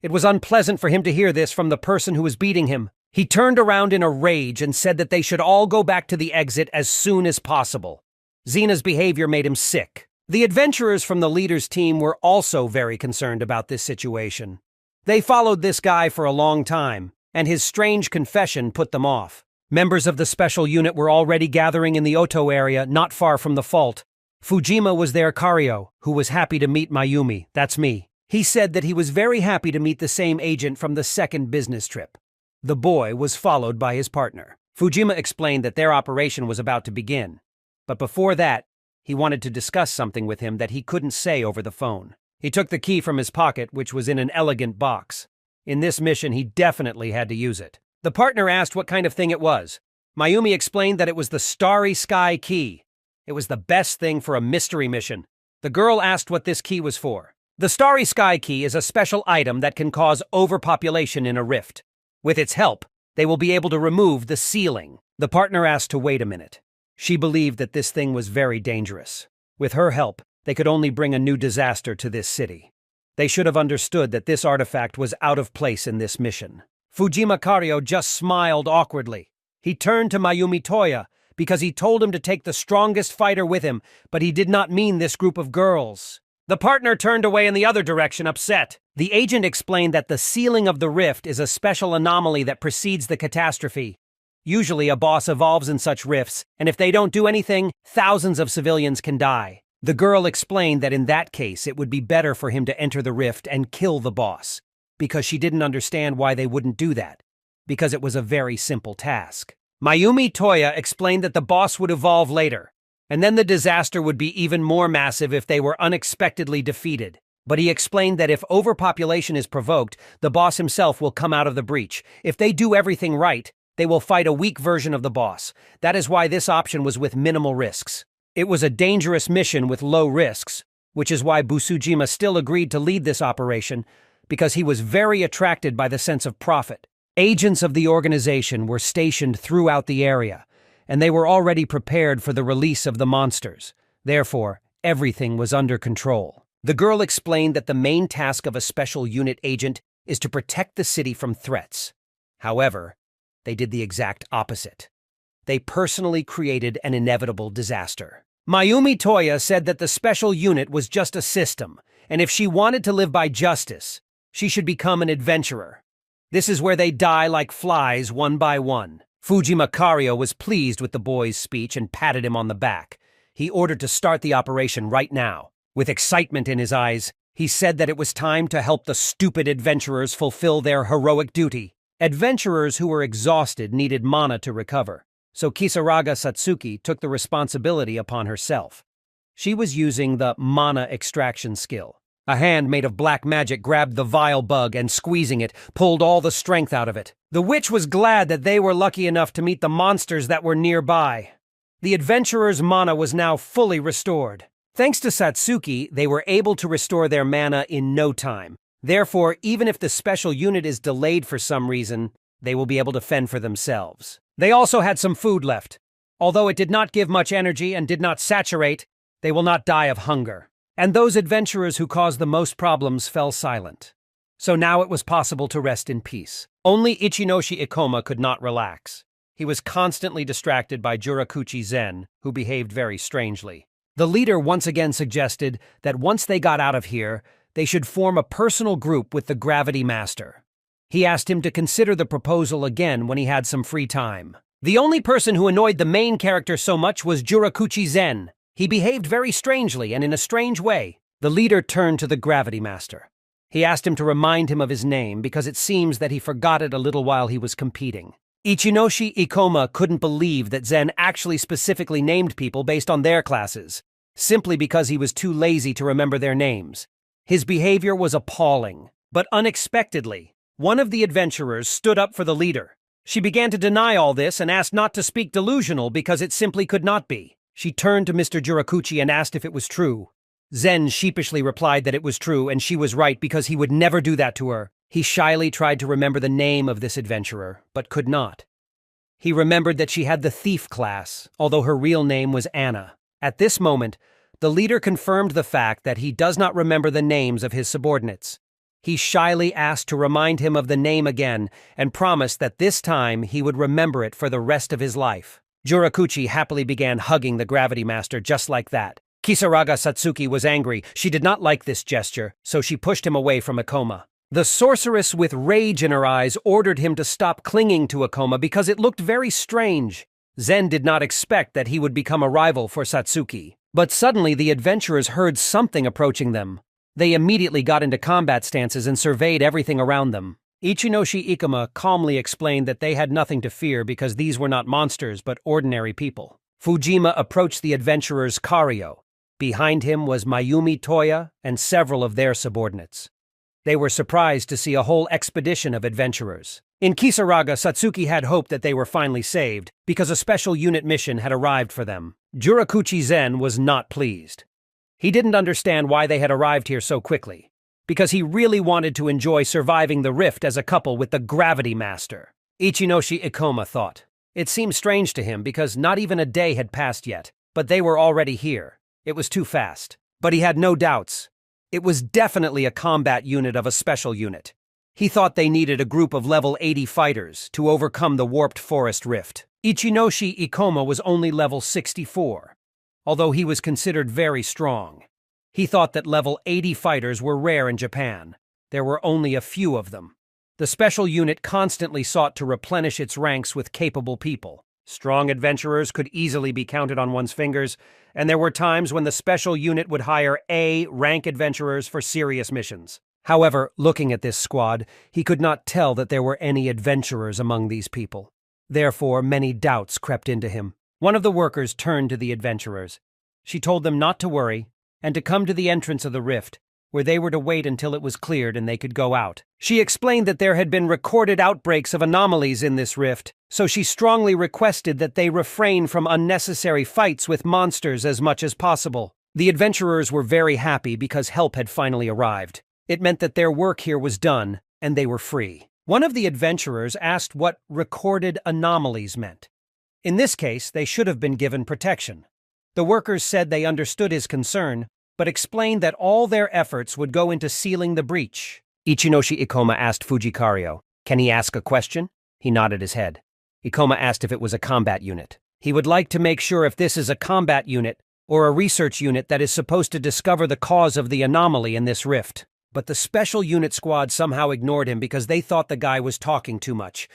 It was unpleasant for him to hear this from the person who was beating him. He turned around in a rage and said that they should all go back to the exit as soon as possible. Zena's behavior made him sick. The adventurers from the leader's team were also very concerned about this situation. They followed this guy for a long time, and his strange confession put them off. Members of the special unit were already gathering in the Oto area, not far from the fault. Fujima was there. Kario, who was happy to meet Mayumi, that's me. He said that he was very happy to meet the same agent from the second business trip. The boy was followed by his partner. Fujima explained that their operation was about to begin. But before that, he wanted to discuss something with him that he couldn't say over the phone. He took the key from his pocket, which was in an elegant box. In this mission, he definitely had to use it. The partner asked what kind of thing it was. Mayumi explained that it was the Starry Sky Key. It was the best thing for a mystery mission. The girl asked what this key was for. The Starry Sky Key is a special item that can cause overpopulation in a rift. With its help, they will be able to remove the ceiling. The partner asked to wait a minute. She believed that this thing was very dangerous. With her help, they could only bring a new disaster to this city. They should have understood that this artifact was out of place in this mission. Fujima Kario just smiled awkwardly. He turned to Mayumi Toya because he told him to take the strongest fighter with him, but he did not mean this group of girls. The partner turned away in the other direction, upset. The agent explained that the sealing of the rift is a special anomaly that precedes the catastrophe. Usually a boss evolves in such rifts, and if they don't do anything, thousands of civilians can die. The girl explained that in that case it would be better for him to enter the rift and kill the boss, because she didn't understand why they wouldn't do that, because it was a very simple task. Mayumi Toya explained that the boss would evolve later, and then the disaster would be even more massive if they were unexpectedly defeated. But he explained that if overpopulation is provoked, the boss himself will come out of the breach. If they do everything right, they will fight a weak version of the boss. That is why this option was with minimal risks. It was a dangerous mission with low risks, which is why Busujima still agreed to lead this operation, because he was very attracted by the sense of profit. Agents of the organization were stationed throughout the area, and they were already prepared for the release of the monsters. Therefore, everything was under control. The girl explained that the main task of a special unit agent is to protect the city from threats. However, they did the exact opposite. They personally created an inevitable disaster. Mayumi Toya said that the special unit was just a system, and if she wanted to live by justice, she should become an adventurer. This is where they die like flies one by one. Fujima Kario was pleased with the boy's speech and patted him on the back. He ordered to start the operation right now. With excitement in his eyes, he said that it was time to help the stupid adventurers fulfill their heroic duty. Adventurers who were exhausted needed mana to recover, so Kisaraga Satsuki took the responsibility upon herself. She was using the mana extraction skill. A hand made of black magic grabbed the vile bug and, squeezing it, pulled all the strength out of it. The witch was glad that they were lucky enough to meet the monsters that were nearby. The adventurers' mana was now fully restored. Thanks to Satsuki, they were able to restore their mana in no time. Therefore, even if the special unit is delayed for some reason, they will be able to fend for themselves. They also had some food left. Although it did not give much energy and did not saturate, they will not die of hunger. And those adventurers who caused the most problems fell silent. So now it was possible to rest in peace. Only Ichinoshi Ikoma could not relax. He was constantly distracted by Jurakuchi Zen, who behaved very strangely. The leader once again suggested that once they got out of here, they should form a personal group with the Gravity Master. He asked him to consider the proposal again when he had some free time. The only person who annoyed the main character so much was Jurakuchi Zen. He behaved very strangely and in a strange way. The leader turned to the Gravity Master. He asked him to remind him of his name because it seems that he forgot it a little while he was competing. Ichinoshi Ikoma couldn't believe that Zen actually specifically named people based on their classes, simply because he was too lazy to remember their names. His behavior was appalling, but unexpectedly, one of the adventurers stood up for the leader. She began to deny all this and asked not to speak delusional because it simply could not be. She turned to Mr. Jurakuchi and asked if it was true. Zen sheepishly replied that it was true and she was right because he would never do that to her. He shyly tried to remember the name of this adventurer, but could not. He remembered that she had the thief class, although her real name was Anna. At this moment, the leader confirmed the fact that he does not remember the names of his subordinates. He shyly asked to remind him of the name again and promised that this time he would remember it for the rest of his life. Jurakuchi happily began hugging the Gravity Master just like that. Kisaraga Satsuki was angry. She did not like this gesture, so she pushed him away from Ikoma. The sorceress with rage in her eyes ordered him to stop clinging to Ikoma because it looked very strange. Zen did not expect that he would become a rival for Satsuki. But suddenly the adventurers heard something approaching them. They immediately got into combat stances and surveyed everything around them. Ichinoshi Ikoma calmly explained that they had nothing to fear because these were not monsters but ordinary people. Fujima approached the adventurers Kario. Behind him was Mayumi Toya and several of their subordinates. They were surprised to see a whole expedition of adventurers. In Kisaraga, Satsuki had hoped that they were finally saved because a special unit mission had arrived for them. Jurakuchi Zen was not pleased. He didn't understand why they had arrived here so quickly, because he really wanted to enjoy surviving the rift as a couple with the Gravity Master. Ichinoshi Ikoma thought. It seemed strange to him because not even a day had passed yet, but they were already here. It was too fast. But he had no doubts. It was definitely a combat unit of a special unit. He thought they needed a group of level 80 fighters to overcome the warped forest rift. Ichinoshi Ikoma was only level 64, although he was considered very strong. He thought that level 80 fighters were rare in Japan. There were only a few of them. The special unit constantly sought to replenish its ranks with capable people. Strong adventurers could easily be counted on one's fingers, and there were times when the special unit would hire A-rank adventurers for serious missions. However, looking at this squad, he could not tell that there were any adventurers among these people. Therefore, many doubts crept into him. One of the workers turned to the adventurers. She told them not to worry, and to come to the entrance of the rift, where they were to wait until it was cleared and they could go out. She explained that there had been recorded outbreaks of anomalies in this rift, so she strongly requested that they refrain from unnecessary fights with monsters as much as possible. The adventurers were very happy because help had finally arrived. It meant that their work here was done, and they were free. One of the adventurers asked what recorded anomalies meant. In this case, they should have been given protection. The workers said they understood his concern, but explained that all their efforts would go into sealing the breach. Ichinoshi Ikoma asked Fujikario, "Can he ask a question?" He nodded his head. Ikoma asked if it was a combat unit. He would like to make sure if this is a combat unit or a research unit that is supposed to discover the cause of the anomaly in this rift. But the special unit squad somehow ignored him because they thought the guy was talking too much.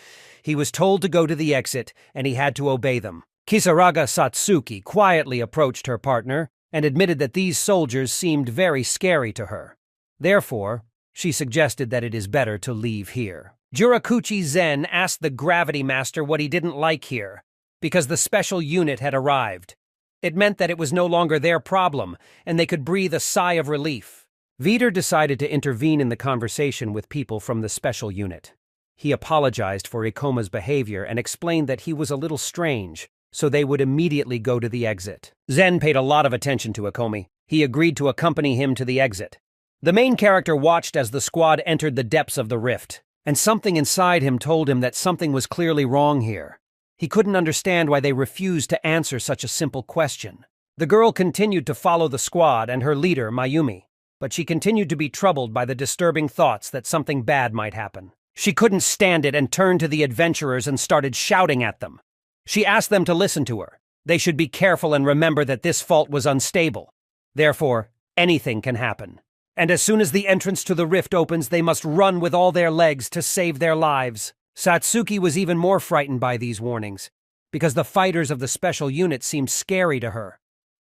He was told to go to the exit, and he had to obey them. Kisaraga Satsuki quietly approached her partner and admitted that these soldiers seemed very scary to her. Therefore, she suggested that it is better to leave here. Jurakuchi Zen asked the Gravity Master what he didn't like here, because the special unit had arrived. It meant that it was no longer their problem, and they could breathe a sigh of relief. Vider decided to intervene in the conversation with people from the special unit. He apologized for Ikoma's behavior and explained that he was a little strange, so they would immediately go to the exit. Zen paid a lot of attention to Ikomi. He agreed to accompany him to the exit. The main character watched as the squad entered the depths of the rift, and something inside him told him that something was clearly wrong here. He couldn't understand why they refused to answer such a simple question. The girl continued to follow the squad and her leader, Mayumi, but she continued to be troubled by the disturbing thoughts that something bad might happen. She couldn't stand it and turned to the adventurers and started shouting at them. She asked them to listen to her. They should be careful and remember that this fault was unstable. Therefore, anything can happen. And as soon as the entrance to the rift opens, they must run with all their legs to save their lives. Satsuki was even more frightened by these warnings, because the fighters of the special unit seemed scary to her.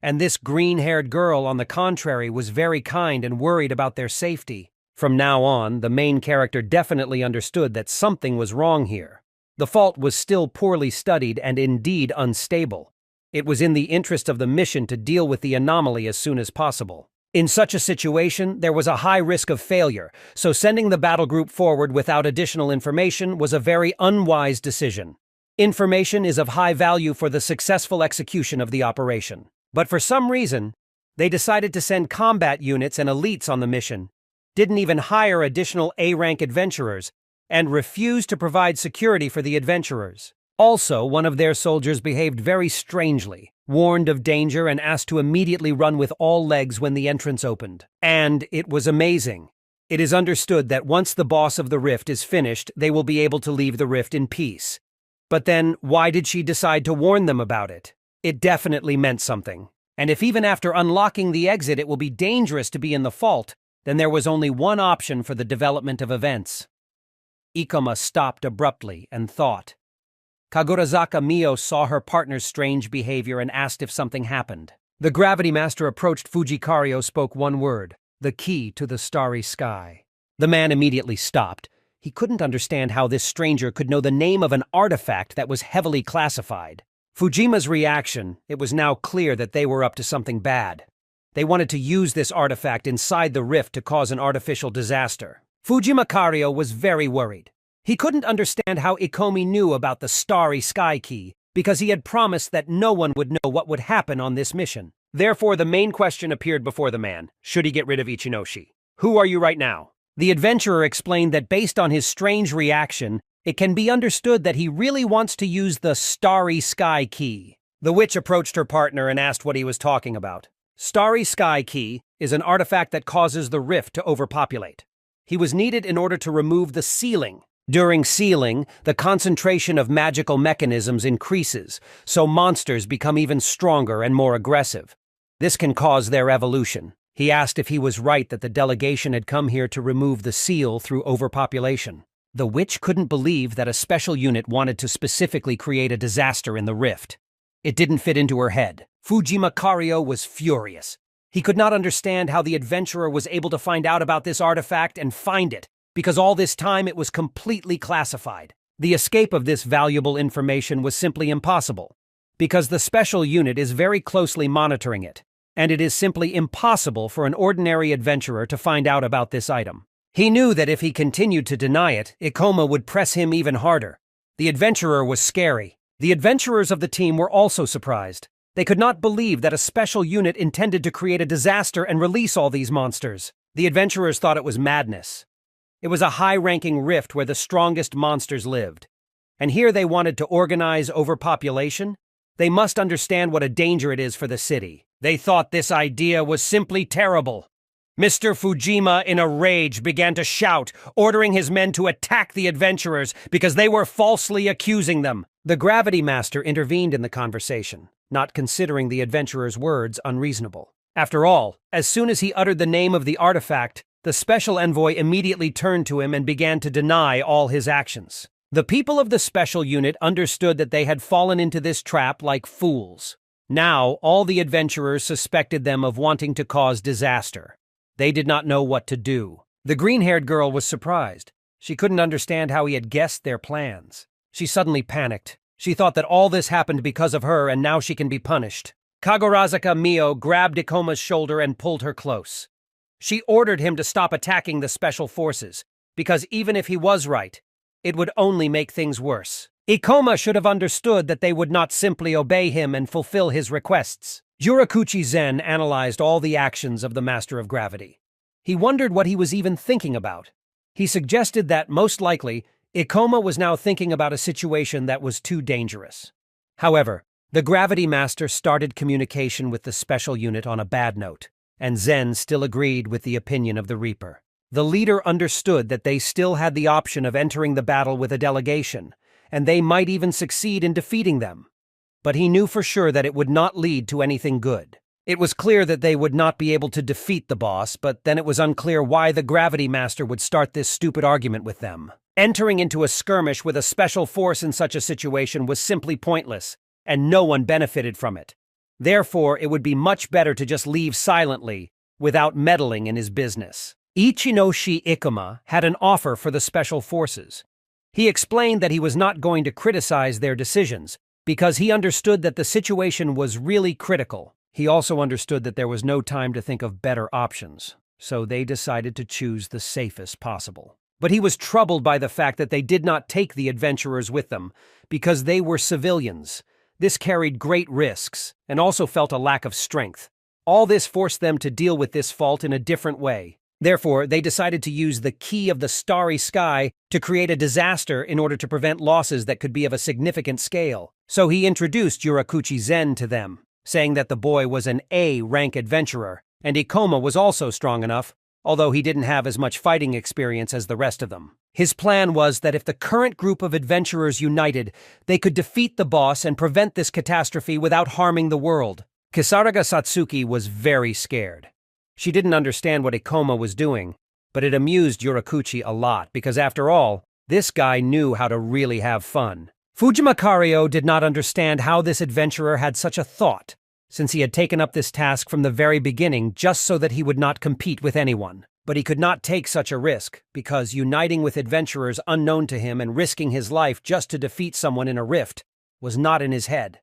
And this green-haired girl, on the contrary, was very kind and worried about their safety. From now on, the main character definitely understood that something was wrong here. The fault was still poorly studied and indeed unstable. It was in the interest of the mission to deal with the anomaly as soon as possible. In such a situation, there was a high risk of failure, so sending the battle group forward without additional information was a very unwise decision. Information is of high value for the successful execution of the operation. But for some reason, they decided to send combat units and elites on the mission, didn't even hire additional A-rank adventurers, and refused to provide security for the adventurers. Also, one of their soldiers behaved very strangely, warned of danger and asked to immediately run with all legs when the entrance opened. And it was amazing. It is understood that once the boss of the rift is finished, they will be able to leave the rift in peace. But then, why did she decide to warn them about it? It definitely meant something. And if even after unlocking the exit it will be dangerous to be in the fault, then there was only one option for the development of events. Ikoma stopped abruptly and thought. Kagurazaka Mio saw her partner's strange behavior and asked if something happened. The Gravity Master approached Fujikario, spoke one word, the key to the starry sky. The man immediately stopped. He couldn't understand how this stranger could know the name of an artifact that was heavily classified. Fujima's reaction, it was now clear that they were up to something bad. They wanted to use this artifact inside the rift to cause an artificial disaster. Fujima Kario was very worried. He couldn't understand how Ikomi knew about the Starry Sky Key, because he had promised that no one would know what would happen on this mission. Therefore, the main question appeared before the man. Should he get rid of Ichinoshi? Who are you right now? The adventurer explained that based on his strange reaction, it can be understood that he really wants to use the Starry Sky Key. The witch approached her partner and asked what he was talking about. Starry Sky Key is an artifact that causes the rift to overpopulate. He was needed in order to remove the sealing. During sealing, the concentration of magical mechanisms increases, so monsters become even stronger and more aggressive. This can cause their evolution. He asked if he was right that the delegation had come here to remove the seal through overpopulation. The witch couldn't believe that a special unit wanted to specifically create a disaster in the rift. It didn't fit into her head. Fujima Kario was furious. He could not understand how the adventurer was able to find out about this artifact and find it, because all this time it was completely classified. The escape of this valuable information was simply impossible, because the special unit is very closely monitoring it, and it is simply impossible for an ordinary adventurer to find out about this item. He knew that if he continued to deny it, Ikoma would press him even harder. The adventurer was scary. The adventurers of the team were also surprised. They could not believe that a special unit intended to create a disaster and release all these monsters. The adventurers thought it was madness. It was a high-ranking rift where the strongest monsters lived. And here they wanted to organize overpopulation? They must understand what a danger it is for the city. They thought this idea was simply terrible. Mr. Fujima, in a rage, began to shout, ordering his men to attack the adventurers because they were falsely accusing them. The Gravity Master intervened in the conversation, not considering the adventurers' words unreasonable. After all, as soon as he uttered the name of the artifact, the special envoy immediately turned to him and began to deny all his actions. The people of the special unit understood that they had fallen into this trap like fools. Now, all the adventurers suspected them of wanting to cause disaster. They did not know what to do. The green-haired girl was surprised. She couldn't understand how he had guessed their plans. She suddenly panicked. She thought that all this happened because of her and now she can be punished. Kagorazaka Mio grabbed Ikoma's shoulder and pulled her close. She ordered him to stop attacking the special forces, because even if he was right, it would only make things worse. Ikoma should have understood that they would not simply obey him and fulfill his requests. Yurakuchi Zen analyzed all the actions of the Master of Gravity. He wondered what he was even thinking about. He suggested that, most likely, Ikoma was now thinking about a situation that was too dangerous. However, the Gravity Master started communication with the special unit on a bad note, and Zen still agreed with the opinion of the Reaper. The leader understood that they still had the option of entering the battle with a delegation, and they might even succeed in defeating them. But he knew for sure that it would not lead to anything good. It was clear that they would not be able to defeat the boss, but then it was unclear why the Gravity Master would start this stupid argument with them. Entering into a skirmish with a special force in such a situation was simply pointless, and no one benefited from it. Therefore, it would be much better to just leave silently, without meddling in his business. Ichinoshi Ikoma had an offer for the special forces. He explained that he was not going to criticize their decisions, because he understood that the situation was really critical. He also understood that there was no time to think of better options, so they decided to choose the safest possible. But he was troubled by the fact that they did not take the adventurers with them, because they were civilians. This carried great risks, and also felt a lack of strength. All this forced them to deal with this fault in a different way. Therefore, they decided to use the key of the starry sky to create a disaster in order to prevent losses that could be of a significant scale. So he introduced Yurakuchi Zen to them, saying that the boy was an A-rank adventurer, and Ikoma was also strong enough, although he didn't have as much fighting experience as the rest of them. His plan was that if the current group of adventurers united, they could defeat the boss and prevent this catastrophe without harming the world. Kisaraga Satsuki was very scared. She didn't understand what Ikoma was doing, but it amused Yurakuchi a lot because, after all, this guy knew how to really have fun. Fujima Kario did not understand how this adventurer had such a thought, since he had taken up this task from the very beginning just so that he would not compete with anyone. But he could not take such a risk, because uniting with adventurers unknown to him and risking his life just to defeat someone in a rift was not in his head.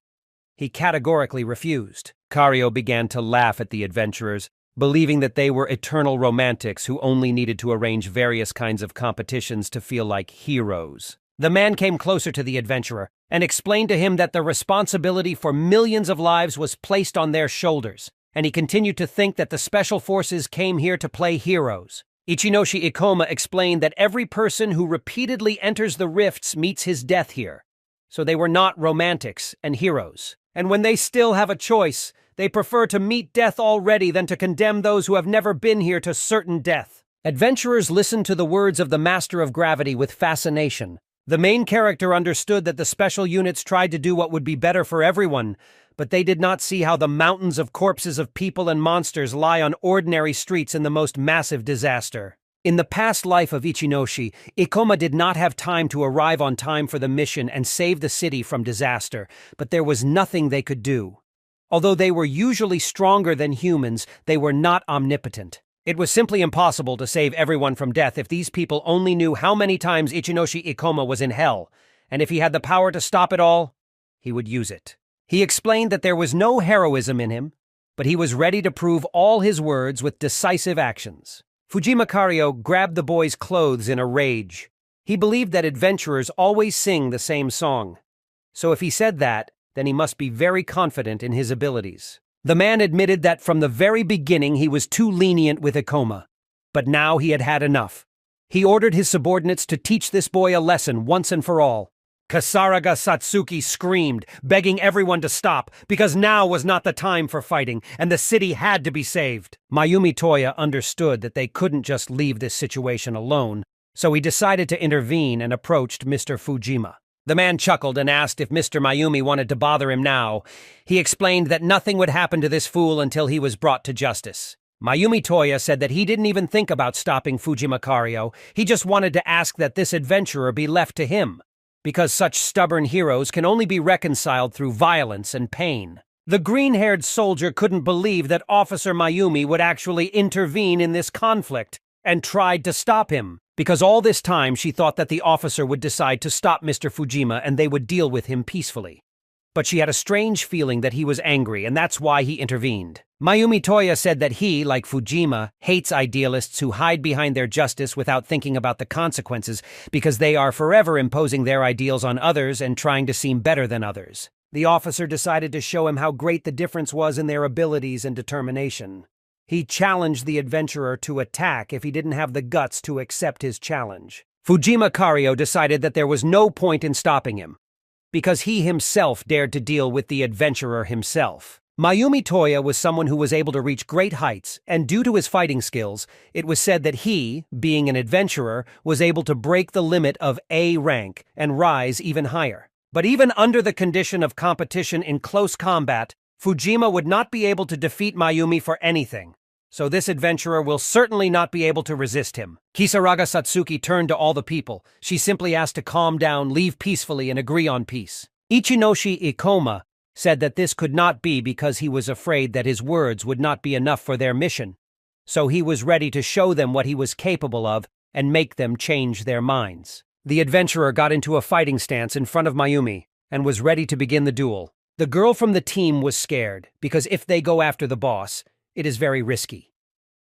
He categorically refused. Kario began to laugh at the adventurers, believing that they were eternal romantics who only needed to arrange various kinds of competitions to feel like heroes. The man came closer to the adventurer and explained to him that the responsibility for millions of lives was placed on their shoulders, and he continued to think that the special forces came here to play heroes. Ichinoshi Ikoma explained that every person who repeatedly enters the rifts meets his death here, so they were not romantics and heroes. And when they still have a choice, they prefer to meet death already than to condemn those who have never been here to certain death. Adventurers listened to the words of the Master of Gravity with fascination. The main character understood that the special units tried to do what would be better for everyone, but they did not see how the mountains of corpses of people and monsters lie on ordinary streets in the most massive disaster. In the past life of Ichinoshi, Ikoma did not have time to arrive on time for the mission and save the city from disaster, but there was nothing they could do. Although they were usually stronger than humans, they were not omnipotent. It was simply impossible to save everyone from death if these people only knew how many times Ichinoshi Ikoma was in hell, and if he had the power to stop it all, he would use it. He explained that there was no heroism in him, but he was ready to prove all his words with decisive actions. Fujima Kario grabbed the boy's clothes in a rage. He believed that adventurers always sing the same song. So if he said that, then he must be very confident in his abilities. The man admitted that from the very beginning he was too lenient with Ikoma, but now he had had enough. He ordered his subordinates to teach this boy a lesson once and for all. Kisaraga Satsuki screamed, begging everyone to stop, because now was not the time for fighting, and the city had to be saved. Mayumi Toya understood that they couldn't just leave this situation alone, so he decided to intervene and approached Mr. Fujima. The man chuckled and asked if Mr. Mayumi wanted to bother him now. He explained that nothing would happen to this fool until he was brought to justice. Mayumi Toya said that he didn't even think about stopping Fujima Kario. He just wanted to ask that this adventurer be left to him, because such stubborn heroes can only be reconciled through violence and pain. The green-haired soldier couldn't believe that Officer Mayumi would actually intervene in this conflict, and tried to stop him, because all this time she thought that the officer would decide to stop Mr. Fujima and they would deal with him peacefully. but she had a strange feeling that he was angry, and that's why he intervened. Mayumi Toya said that he, like Fujima, hates idealists who hide behind their justice without thinking about the consequences because they are forever imposing their ideals on others and trying to seem better than others. The officer decided to show him how great the difference was in their abilities and determination. He challenged the adventurer to attack if he didn't have the guts to accept his challenge. Fujima Kario decided that there was no point in stopping him, because he himself dared to deal with the adventurer himself. Mayumi Toya was someone who was able to reach great heights, and due to his fighting skills, it was said that he, being an adventurer, was able to break the limit of A rank and rise even higher. But even under the condition of competition in close combat, Fujima would not be able to defeat Mayumi for anything. So this adventurer will certainly not be able to resist him. Kisaraga Satsuki turned to all the people. She simply asked to calm down, leave peacefully, and agree on peace. Ichinoshi Ikoma said that this could not be because he was afraid that his words would not be enough for their mission. So he was ready to show them what he was capable of and make them change their minds. The adventurer got into a fighting stance in front of Mayumi and was ready to begin the duel. The girl from the team was scared because if they go after the boss, it is very risky.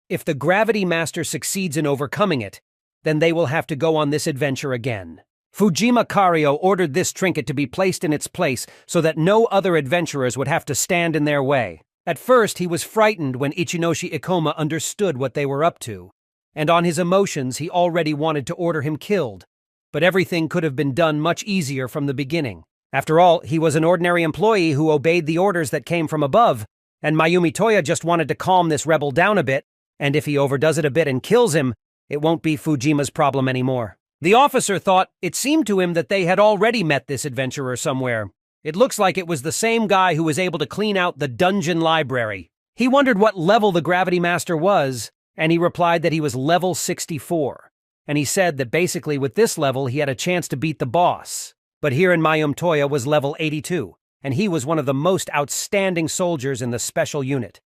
If the Gravity Master succeeds in overcoming it, then they will have to go on this adventure again. Fujima Kario ordered this trinket to be placed in its place so that no other adventurers would have to stand in their way. At first, he was frightened when Ichinoshi Ikoma understood what they were up to, and on his emotions, he already wanted to order him killed. But everything could have been done much easier from the beginning. After all, he was an ordinary employee who obeyed the orders that came from above, and Mayumi Toya just wanted to calm this rebel down a bit, and if he overdoes it a bit and kills him, it won't be Fujima's problem anymore. The officer thought it seemed to him that they had already met this adventurer somewhere. It looks like it was the same guy who was able to clean out the dungeon library. He wondered what level the Gravity Master was, and he replied that he was level 64. And he said that basically with this level he had a chance to beat the boss. But here in Mayumi Toya was level 82. And he was one of the most outstanding soldiers in the special unit.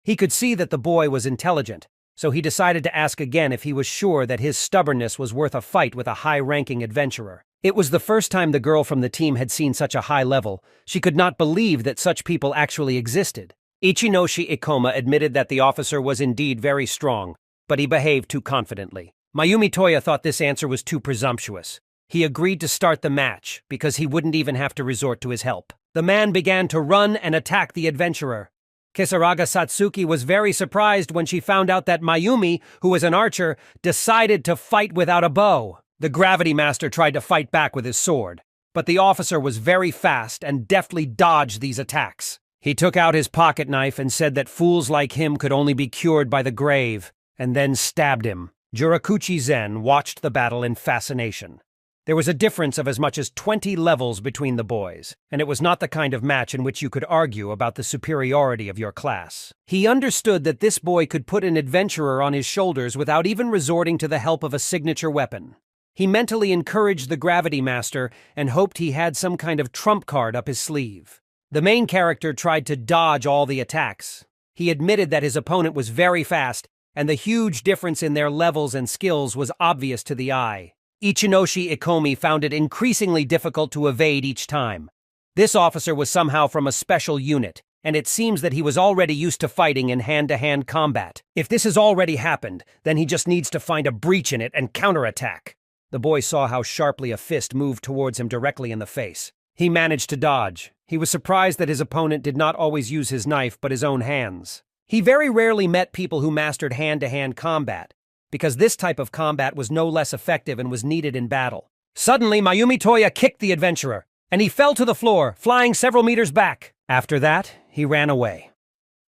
He could see that the boy was intelligent, so he decided to ask again if he was sure that his stubbornness was worth a fight with a high-ranking adventurer. It was the first time the girl from the team had seen such a high level. She could not believe that such people actually existed. Ichinoshi Ikoma admitted that the officer was indeed very strong, but he behaved too confidently. Mayumi Toya thought this answer was too presumptuous. He agreed to start the match because he wouldn't even have to resort to his help. The man began to run and attack the adventurer. Kisaraga Satsuki was very surprised when she found out that Mayumi, who was an archer, decided to fight without a bow. The Gravity Master tried to fight back with his sword, but the officer was very fast and deftly dodged these attacks. He took out his pocket knife and said that fools like him could only be cured by the grave, and then stabbed him. Jurakuchi Zen watched the battle in fascination. There was a difference of as much as 20 levels between the boys, and it was not the kind of match in which you could argue about the superiority of your class. He understood that this boy could put an adventurer on his shoulders without even resorting to the help of a signature weapon. He mentally encouraged the Gravity Master and hoped he had some kind of trump card up his sleeve. The main character tried to dodge all the attacks. He admitted that his opponent was very fast, and the huge difference in their levels and skills was obvious to the eye. Ichinoshi Ikoma found it increasingly difficult to evade each time. This officer was somehow from a special unit, and it seems that he was already used to fighting in hand-to-hand combat. If this has already happened, then he just needs to find a breach in it and counterattack. The boy saw how sharply a fist moved towards him directly in the face. He managed to dodge. He was surprised that his opponent did not always use his knife but his own hands. He very rarely met people who mastered hand-to-hand combat, because this type of combat was no less effective and was needed in battle. Suddenly, Mayumi Toya kicked the adventurer, and he fell to the floor, flying several meters back. After that, he ran away.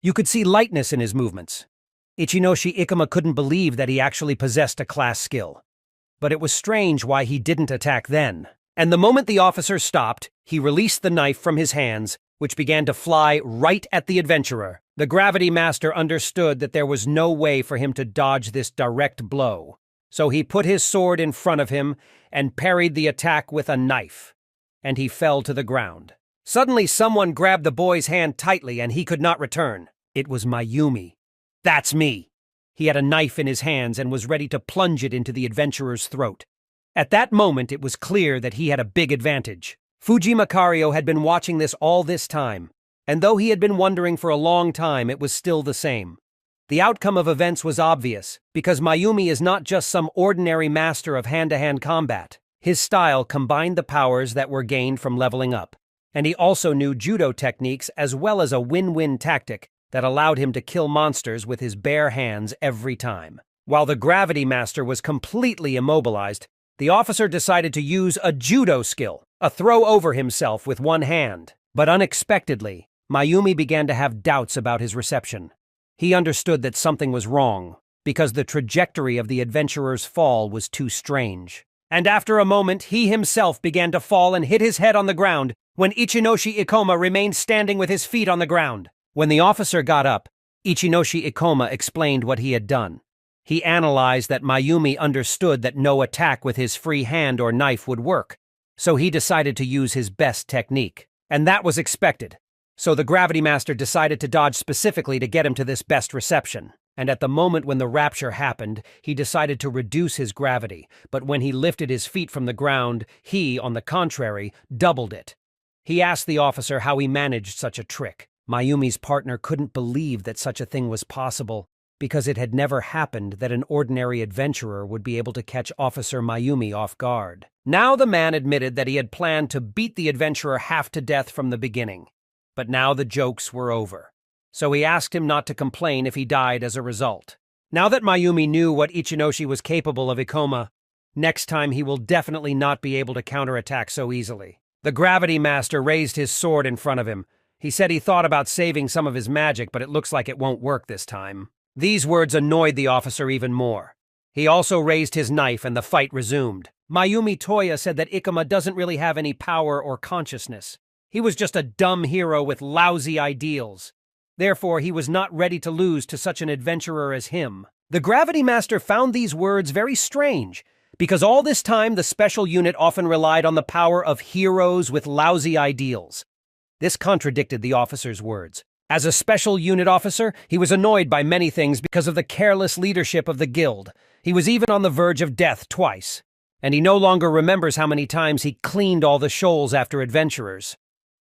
You could see lightness in his movements. Ichinoshi Ikoma couldn't believe that he actually possessed a class skill. But it was strange why he didn't attack then. And the moment the officer stopped, he released the knife from his hands, which began to fly right at the adventurer. The Gravity Master understood that there was no way for him to dodge this direct blow. So he put his sword in front of him and parried the attack with a knife. And he fell to the ground. Suddenly someone grabbed the boy's hand tightly and he could not return. It was Mayumi. "That's me." He had a knife in his hands and was ready to plunge it into the adventurer's throat. At that moment, it was clear that he had a big advantage. Fuji Makario had been watching this all this time, and though he had been wondering for a long time, it was still the same. The outcome of events was obvious, because Mayumi is not just some ordinary master of hand-to-hand combat. His style combined the powers that were gained from leveling up, and he also knew judo techniques as well as a win-win tactic that allowed him to kill monsters with his bare hands every time. While the Gravity Master was completely immobilized, the officer decided to use a judo skill, a throw over himself with one hand. But unexpectedly, Mayumi began to have doubts about his reception. He understood that something was wrong, because the trajectory of the adventurer's fall was too strange. And after a moment, he himself began to fall and hit his head on the ground, when Ichinoshi Ikoma remained standing with his feet on the ground. When the officer got up, Ichinoshi Ikoma explained what he had done. He analyzed that Mayumi understood that no attack with his free hand or knife would work, so he decided to use his best technique. And that was expected. So the Gravity Master decided to dodge specifically to get him to this best reception. And at the moment when the rapture happened, he decided to reduce his gravity, but when he lifted his feet from the ground, he, on the contrary, doubled it. He asked the officer how he managed such a trick. Mayumi's partner couldn't believe that such a thing was possible, because it had never happened that an ordinary adventurer would be able to catch Officer Mayumi off guard. Now the man admitted that he had planned to beat the adventurer half to death from the beginning. But now the jokes were over. So he asked him not to complain if he died as a result. Now that Mayumi knew what Ichinoshi was capable of Ikoma, next time he will definitely not be able to counterattack so easily. The Gravity Master raised his sword in front of him. He said he thought about saving some of his magic, but it looks like it won't work this time. These words annoyed the officer even more. He also raised his knife and the fight resumed. Mayumi Toya said that Ikoma doesn't really have any power or consciousness. He was just a dumb hero with lousy ideals. Therefore, he was not ready to lose to such an adventurer as him. The Gravity Master found these words very strange, because all this time the special unit often relied on the power of heroes with lousy ideals. This contradicted the officer's words. As a special unit officer, he was annoyed by many things because of the careless leadership of the guild. He was even on the verge of death twice, and he no longer remembers how many times he cleaned all the shoals after adventurers.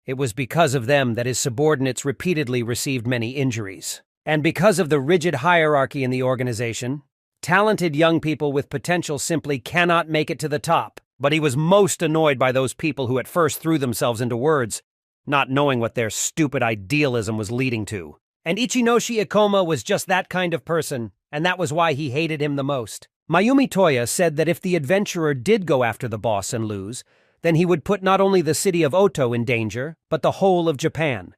It was because of them that his subordinates repeatedly received many injuries. And because of the rigid hierarchy in the organization, talented young people with potential simply cannot make it to the top. But he was most annoyed by those people who at first threw themselves into words, not knowing what their stupid idealism was leading to. And Ichinoshi Ikoma was just that kind of person, and that was why he hated him the most. Mayumi Toya said that if the adventurer did go after the boss and lose, then he would put not only the city of Oto in danger, but the whole of Japan.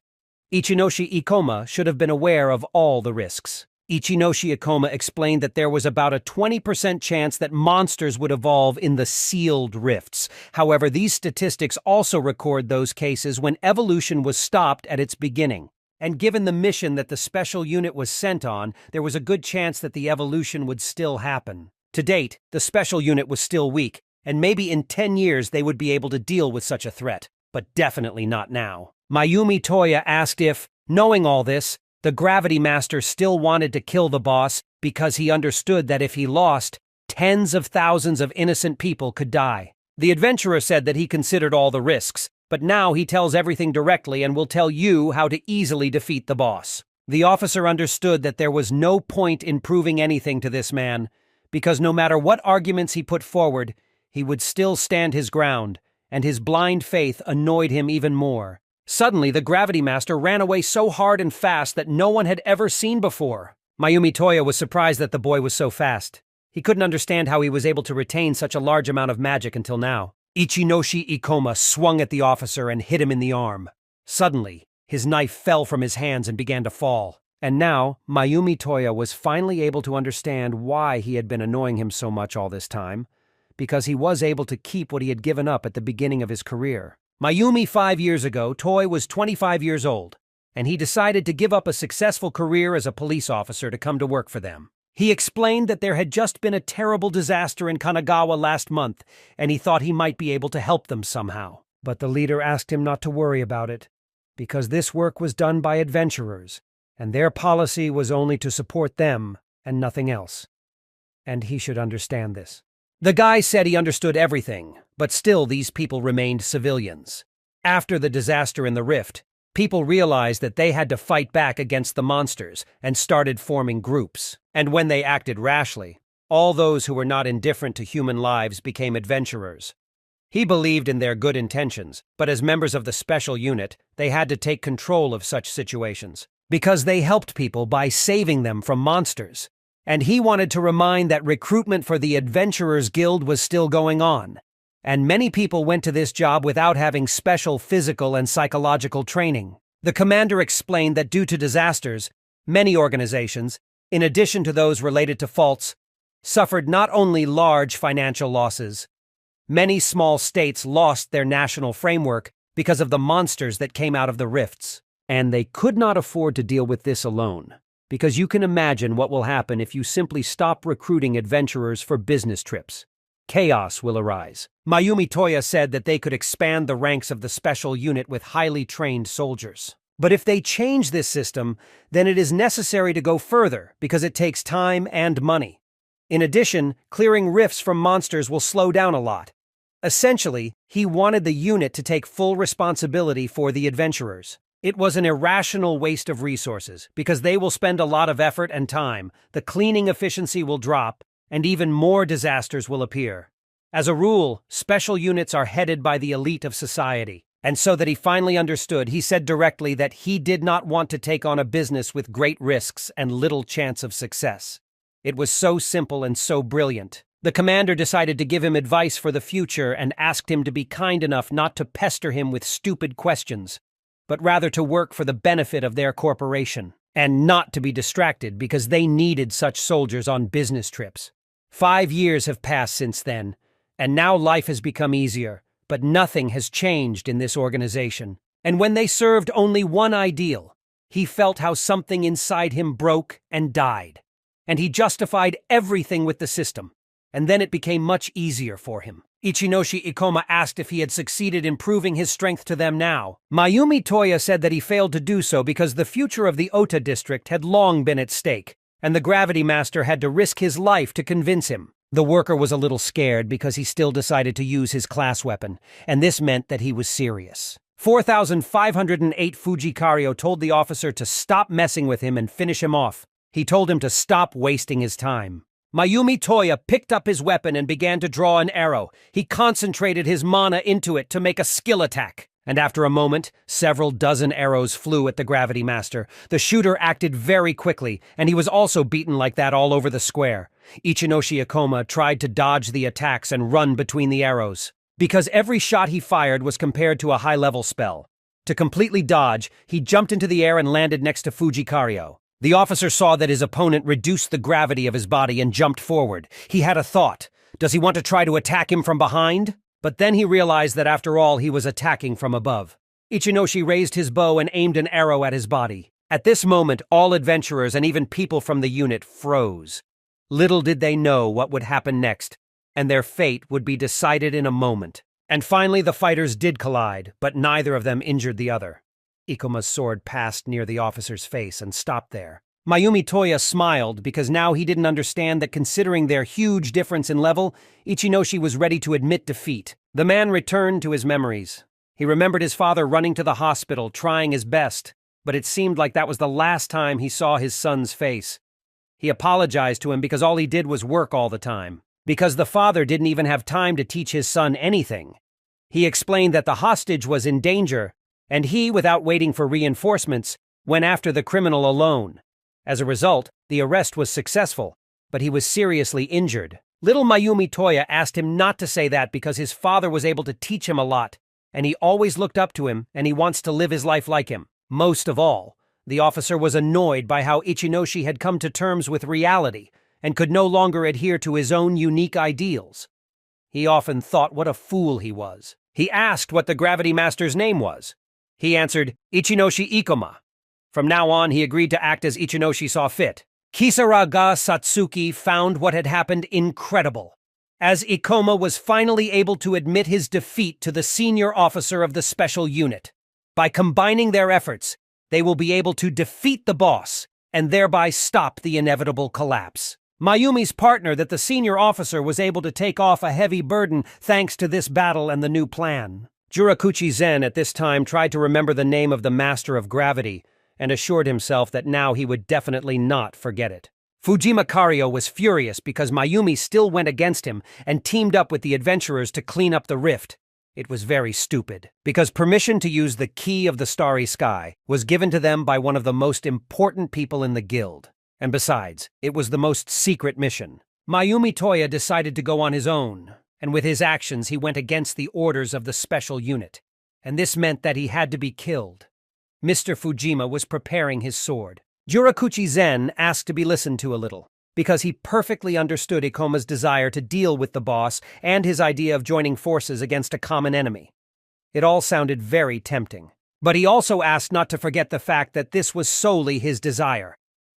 Ichinoshi Ikoma should have been aware of all the risks. Ichinoshi Ikoma explained that there was about a 20% chance that monsters would evolve in the sealed rifts. However, these statistics also record those cases when evolution was stopped at its beginning. And given the mission that the special unit was sent on, there was a good chance that the evolution would still happen. To date, the special unit was still weak, and maybe in 10 years they would be able to deal with such a threat, but definitely not now. Mayumi Toya asked if, knowing all this, the Gravity Master still wanted to kill the boss because he understood that if he lost, tens of thousands of innocent people could die. The adventurer said that he considered all the risks, but now he tells everything directly and will tell you how to easily defeat the boss. The officer understood that there was no point in proving anything to this man, because no matter what arguments he put forward, he would still stand his ground, and his blind faith annoyed him even more. Suddenly, the Gravity Master ran away so hard and fast that no one had ever seen before. Mayumi Toya was surprised that the boy was so fast. He couldn't understand how he was able to retain such a large amount of magic until now. Ichinoshi Ikoma swung at the officer and hit him in the arm. Suddenly, his knife fell from his hands and began to fall. And now, Mayumi Toya was finally able to understand why he had been annoying him so much all this time, because he was able to keep what he had given up at the beginning of his career. Mayumi 5 years ago, Toy was 25 years old, and he decided to give up a successful career as a police officer to come to work for them. He explained that there had just been a terrible disaster in Kanagawa last month, and he thought he might be able to help them somehow. But the leader asked him not to worry about it, because this work was done by adventurers, and their policy was only to support them and nothing else. And he should understand this. The guy said he understood everything, but still these people remained civilians. After the disaster in the rift, people realized that they had to fight back against the monsters and started forming groups. And when they acted rashly, all those who were not indifferent to human lives became adventurers. He believed in their good intentions, but as members of the special unit, they had to take control of such situations, because they helped people by saving them from monsters. And he wanted to remind that recruitment for the Adventurers Guild was still going on, and many people went to this job without having special physical and psychological training. The commander explained that due to disasters, many organizations, in addition to those related to faults, suffered not only large financial losses. Many small states lost their national framework because of the monsters that came out of the rifts, and they could not afford to deal with this alone. Because you can imagine what will happen if you simply stop recruiting adventurers for business trips. Chaos will arise. Mayumi Toya said that they could expand the ranks of the special unit with highly trained soldiers. But if they change this system, then it is necessary to go further because it takes time and money. In addition, clearing rifts from monsters will slow down a lot. Essentially, he wanted the unit to take full responsibility for the adventurers. It was an irrational waste of resources, because they will spend a lot of effort and time, the cleaning efficiency will drop, and even more disasters will appear. As a rule, special units are headed by the elite of society, and so that he finally understood, he said directly that he did not want to take on a business with great risks and little chance of success. It was so simple and so brilliant. The commander decided to give him advice for the future and asked him to be kind enough not to pester him with stupid questions, but rather to work for the benefit of their corporation, and not to be distracted because they needed such soldiers on business trips. 5 years have passed since then, and now life has become easier, but nothing has changed in this organization. And when they served only one ideal, he felt how something inside him broke and died. And he justified everything with the system, and then it became much easier for him. Ichinoshi Ikoma asked if he had succeeded in proving his strength to them now. Mayumi Toya said that he failed to do so because the future of the Ota district had long been at stake, and the Gravity Master had to risk his life to convince him. The worker was a little scared because he still decided to use his class weapon, and this meant that he was serious. 4,508 Fujikario told the officer to stop messing with him and finish him off. He told him to stop wasting his time. Mayumi Toya picked up his weapon and began to draw an arrow. He concentrated his mana into it to make a skill attack. And after a moment, several dozen arrows flew at the Gravity Master. The shooter acted very quickly, and he was also beaten like that all over the square. Ichinoshi Ikoma tried to dodge the attacks and run between the arrows, because every shot he fired was compared to a high-level spell. To completely dodge, he jumped into the air and landed next to Fujikario. The officer saw that his opponent reduced the gravity of his body and jumped forward. He had a thought. Does he want to try to attack him from behind? But then he realized that after all he was attacking from above. Ichinoshi raised his bow and aimed an arrow at his body. At this moment, all adventurers and even people from the unit froze. Little did they know what would happen next, and their fate would be decided in a moment. And finally the fighters did collide, but neither of them injured the other. Ikoma's sword passed near the officer's face and stopped there. Mayumi Toya smiled because now he didn't understand that considering their huge difference in level, Ichinoshi was ready to admit defeat. The man returned to his memories. He remembered his father running to the hospital, trying his best, but it seemed like that was the last time he saw his son's face. He apologized to him because all he did was work all the time, because the father didn't even have time to teach his son anything. He explained that the hostage was in danger, and he, without waiting for reinforcements, went after the criminal alone. As a result, the arrest was successful, but he was seriously injured. Little Mayumi Toya asked him not to say that because his father was able to teach him a lot, and he always looked up to him, and he wants to live his life like him. Most of all, the officer was annoyed by how Ichinoshi had come to terms with reality and could no longer adhere to his own unique ideals. He often thought what a fool he was. He asked what the Gravity Master's name was. He answered, Ichinoshi Ikoma. From now on, he agreed to act as Ichinoshi saw fit. Kisaraga Satsuki found what had happened incredible, as Ikoma was finally able to admit his defeat to the senior officer of the special unit. By combining their efforts, they will be able to defeat the boss and thereby stop the inevitable collapse. Mayumi's partner that the senior officer was able to take off a heavy burden thanks to this battle and the new plan. Jurakuchi Zen at this time tried to remember the name of the master of gravity and assured himself that now he would definitely not forget it. Fujima Kario was furious because Mayumi still went against him and teamed up with the adventurers to clean up the rift. It was very stupid, because permission to use the Key of the Starry Sky was given to them by one of the most important people in the guild. And besides, it was the most secret mission. Mayumi Toya decided to go on his own, and with his actions he went against the orders of the special unit, and this meant that he had to be killed. Mr. Fujima was preparing his sword. Jurakuchi Zen asked to be listened to a little, because he perfectly understood Ikoma's desire to deal with the boss and his idea of joining forces against a common enemy. It all sounded very tempting, but he also asked not to forget the fact that this was solely his desire,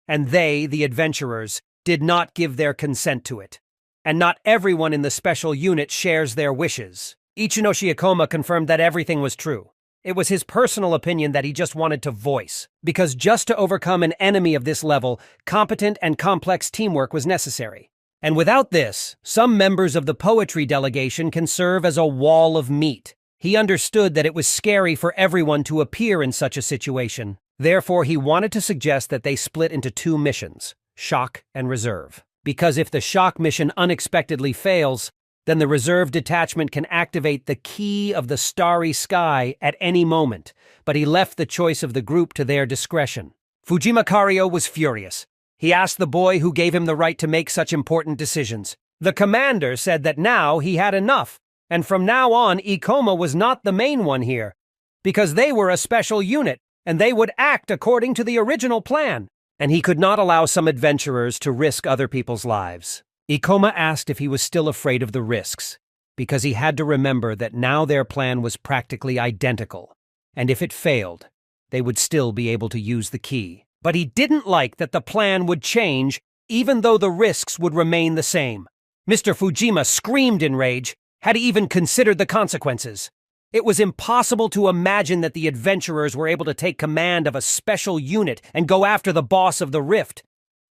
and they, the adventurers, did not give their consent to it. And not everyone in the special unit shares their wishes. Ichinoshi Ikoma confirmed that everything was true. It was his personal opinion that he just wanted to voice, because just to overcome an enemy of this level, competent and complex teamwork was necessary. And without this, some members of the poetry delegation can serve as a wall of meat. He understood that it was scary for everyone to appear in such a situation. Therefore, he wanted to suggest that they split into two missions, Shock and Reserve. Because if the Shock mission unexpectedly fails, then the Reserve detachment can activate the Key of the Starry Sky at any moment, but he left the choice of the group to their discretion. Fujima Kario was furious. He asked the boy who gave him the right to make such important decisions. The commander said that now he had enough, and from now on Ikoma was not the main one here, because they were a special unit, and they would act according to the original plan, and he could not allow some adventurers to risk other people's lives. Ikoma asked if he was still afraid of the risks, because he had to remember that now their plan was practically identical, and if it failed, they would still be able to use the key. But he didn't like that the plan would change, even though the risks would remain the same. Mr. Fujima screamed in rage. Had he even considered the consequences? It was impossible to imagine that the adventurers were able to take command of a special unit and go after the boss of the rift.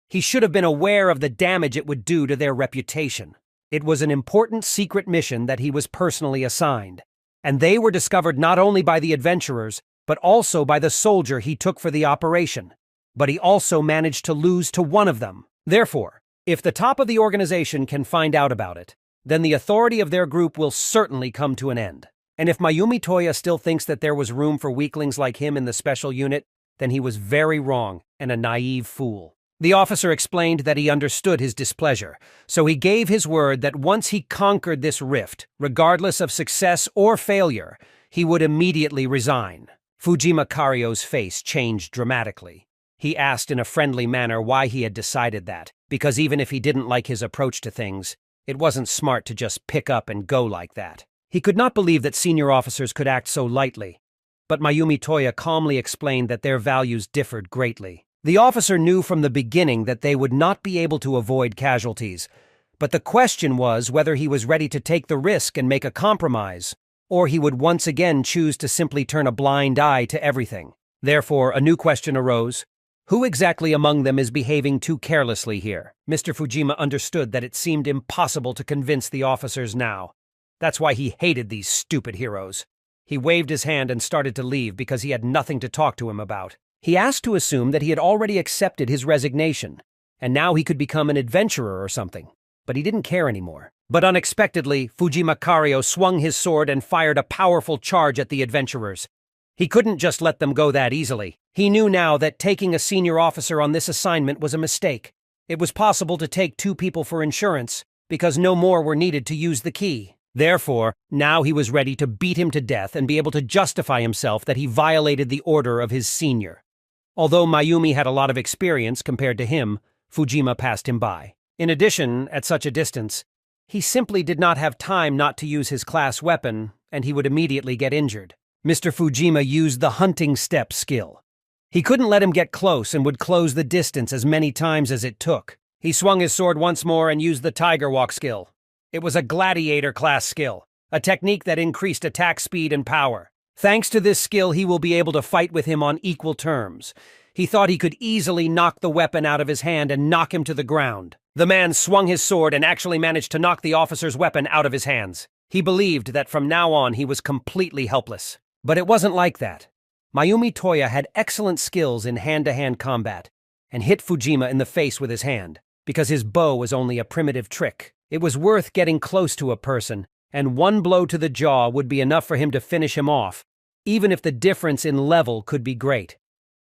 He should have been aware of the damage it would do to their reputation. It was an important secret mission that he was personally assigned, and they were discovered not only by the adventurers, but also by the soldier he took for the operation. But he also managed to lose to one of them. Therefore, if the top of the organization can find out about it, then the authority of their group will certainly come to an end. And if Mayumi Toya still thinks that there was room for weaklings like him in the special unit, then he was very wrong and a naive fool. The officer explained that he understood his displeasure, so he gave his word that once he conquered this rift, regardless of success or failure, he would immediately resign. Fujima Kario's face changed dramatically. He asked in a friendly manner why he had decided that, because even if he didn't like his approach to things, it wasn't smart to just pick up and go like that. He could not believe that senior officers could act so lightly, but Mayumi Toya calmly explained that their values differed greatly. The officer knew from the beginning that they would not be able to avoid casualties, but the question was whether he was ready to take the risk and make a compromise, or he would once again choose to simply turn a blind eye to everything. Therefore, a new question arose. Who exactly among them is behaving too carelessly here? Mr. Fujima understood that it seemed impossible to convince the officers now. That's why he hated these stupid heroes. He waved his hand and started to leave because he had nothing to talk to him about. He asked to assume that he had already accepted his resignation, and now he could become an adventurer or something. But he didn't care anymore. But unexpectedly, Fujima Kario swung his sword and fired a powerful charge at the adventurers. He couldn't just let them go that easily. He knew now that taking a senior officer on this assignment was a mistake. It was possible to take 2 people for insurance, because no more were needed to use the key. Therefore, now he was ready to beat him to death and be able to justify himself that he violated the order of his senior. Although Mayumi had a lot of experience compared to him, Fujima passed him by. In addition, at such a distance, he simply did not have time not to use his class weapon, and he would immediately get injured. Mr. Fujima used the hunting step skill. He couldn't let him get close and would close the distance as many times as it took. He swung his sword once more and used the tiger walk skill. It was a gladiator class skill, a technique that increased attack speed and power. Thanks to this skill, he will be able to fight with him on equal terms. He thought he could easily knock the weapon out of his hand and knock him to the ground. The man swung his sword and actually managed to knock the officer's weapon out of his hands. He believed that from now on he was completely helpless. But it wasn't like that. Mayumi Toya had excellent skills in hand-to-hand combat and hit Fujima in the face with his hand, because his bow was only a primitive trick. It was worth getting close to a person, and one blow to the jaw would be enough for him to finish him off, even if the difference in level could be great.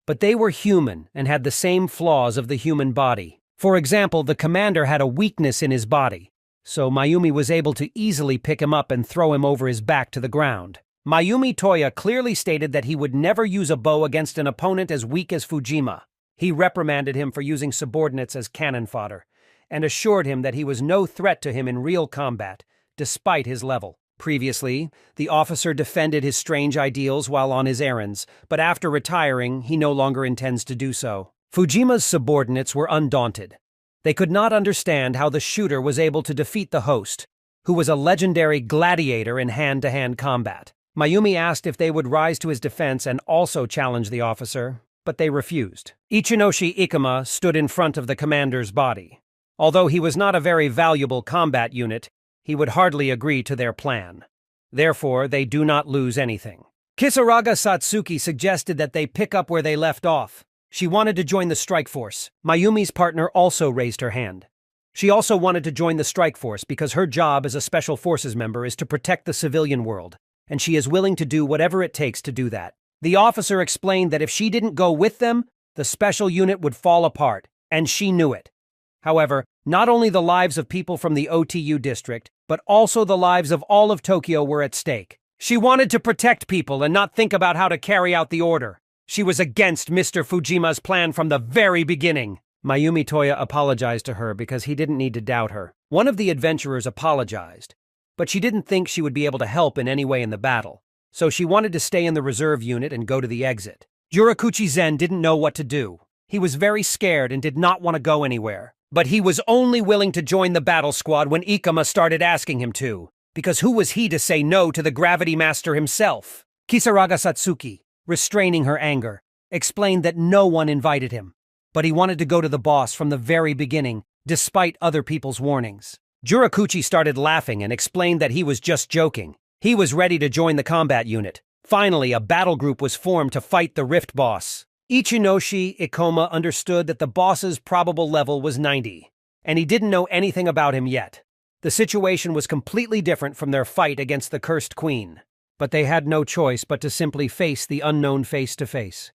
But they were human and had the same flaws of the human body. For example, the commander had a weakness in his body, so Mayumi was able to easily pick him up and throw him over his back to the ground. Mayumi Toya clearly stated that he would never use a bow against an opponent as weak as Fujima. He reprimanded him for using subordinates as cannon fodder, and assured him that he was no threat to him in real combat, despite his level. Previously, the officer defended his strange ideals while on his errands, but after retiring, he no longer intends to do so. Fujima's subordinates were undaunted. They could not understand how the shooter was able to defeat the host, who was a legendary gladiator in hand-to-hand combat. Mayumi asked if they would rise to his defense and also challenge the officer, but they refused. Ichinoshi Ikuma stood in front of the commander's body. Although he was not a very valuable combat unit, he would hardly agree to their plan. Therefore, they do not lose anything. Kisaraga Satsuki suggested that they pick up where they left off. She wanted to join the strike force. Mayumi's partner also raised her hand. She also wanted to join the strike force because her job as a special forces member is to protect the civilian world, and she is willing to do whatever it takes to do that. The officer explained that if she didn't go with them, the special unit would fall apart, and she knew it. However, not only the lives of people from the OTU district, but also the lives of all of Tokyo were at stake. She wanted to protect people and not think about how to carry out the order. She was against Mr. Fujima's plan from the very beginning. Mayumi Toya apologized to her because he didn't need to doubt her. One of the adventurers apologized, but she didn't think she would be able to help in any way in the battle, so she wanted to stay in the reserve unit and go to the exit. Jurakuchi Zen didn't know what to do. He was very scared and did not want to go anywhere. But he was only willing to join the battle squad when Ikuma started asking him to, because who was he to say no to the Gravity Master himself? Kisaraga Satsuki, restraining her anger, explained that no one invited him, but he wanted to go to the boss from the very beginning, despite other people's warnings. Jurakuchi started laughing and explained that he was just joking. He was ready to join the combat unit. Finally, a battle group was formed to fight the Rift boss. Ichinoshi Ikoma understood that the boss's probable level was 90, and he didn't know anything about him yet. The situation was completely different from their fight against the Cursed Queen, but they had no choice but to simply face the unknown face to face.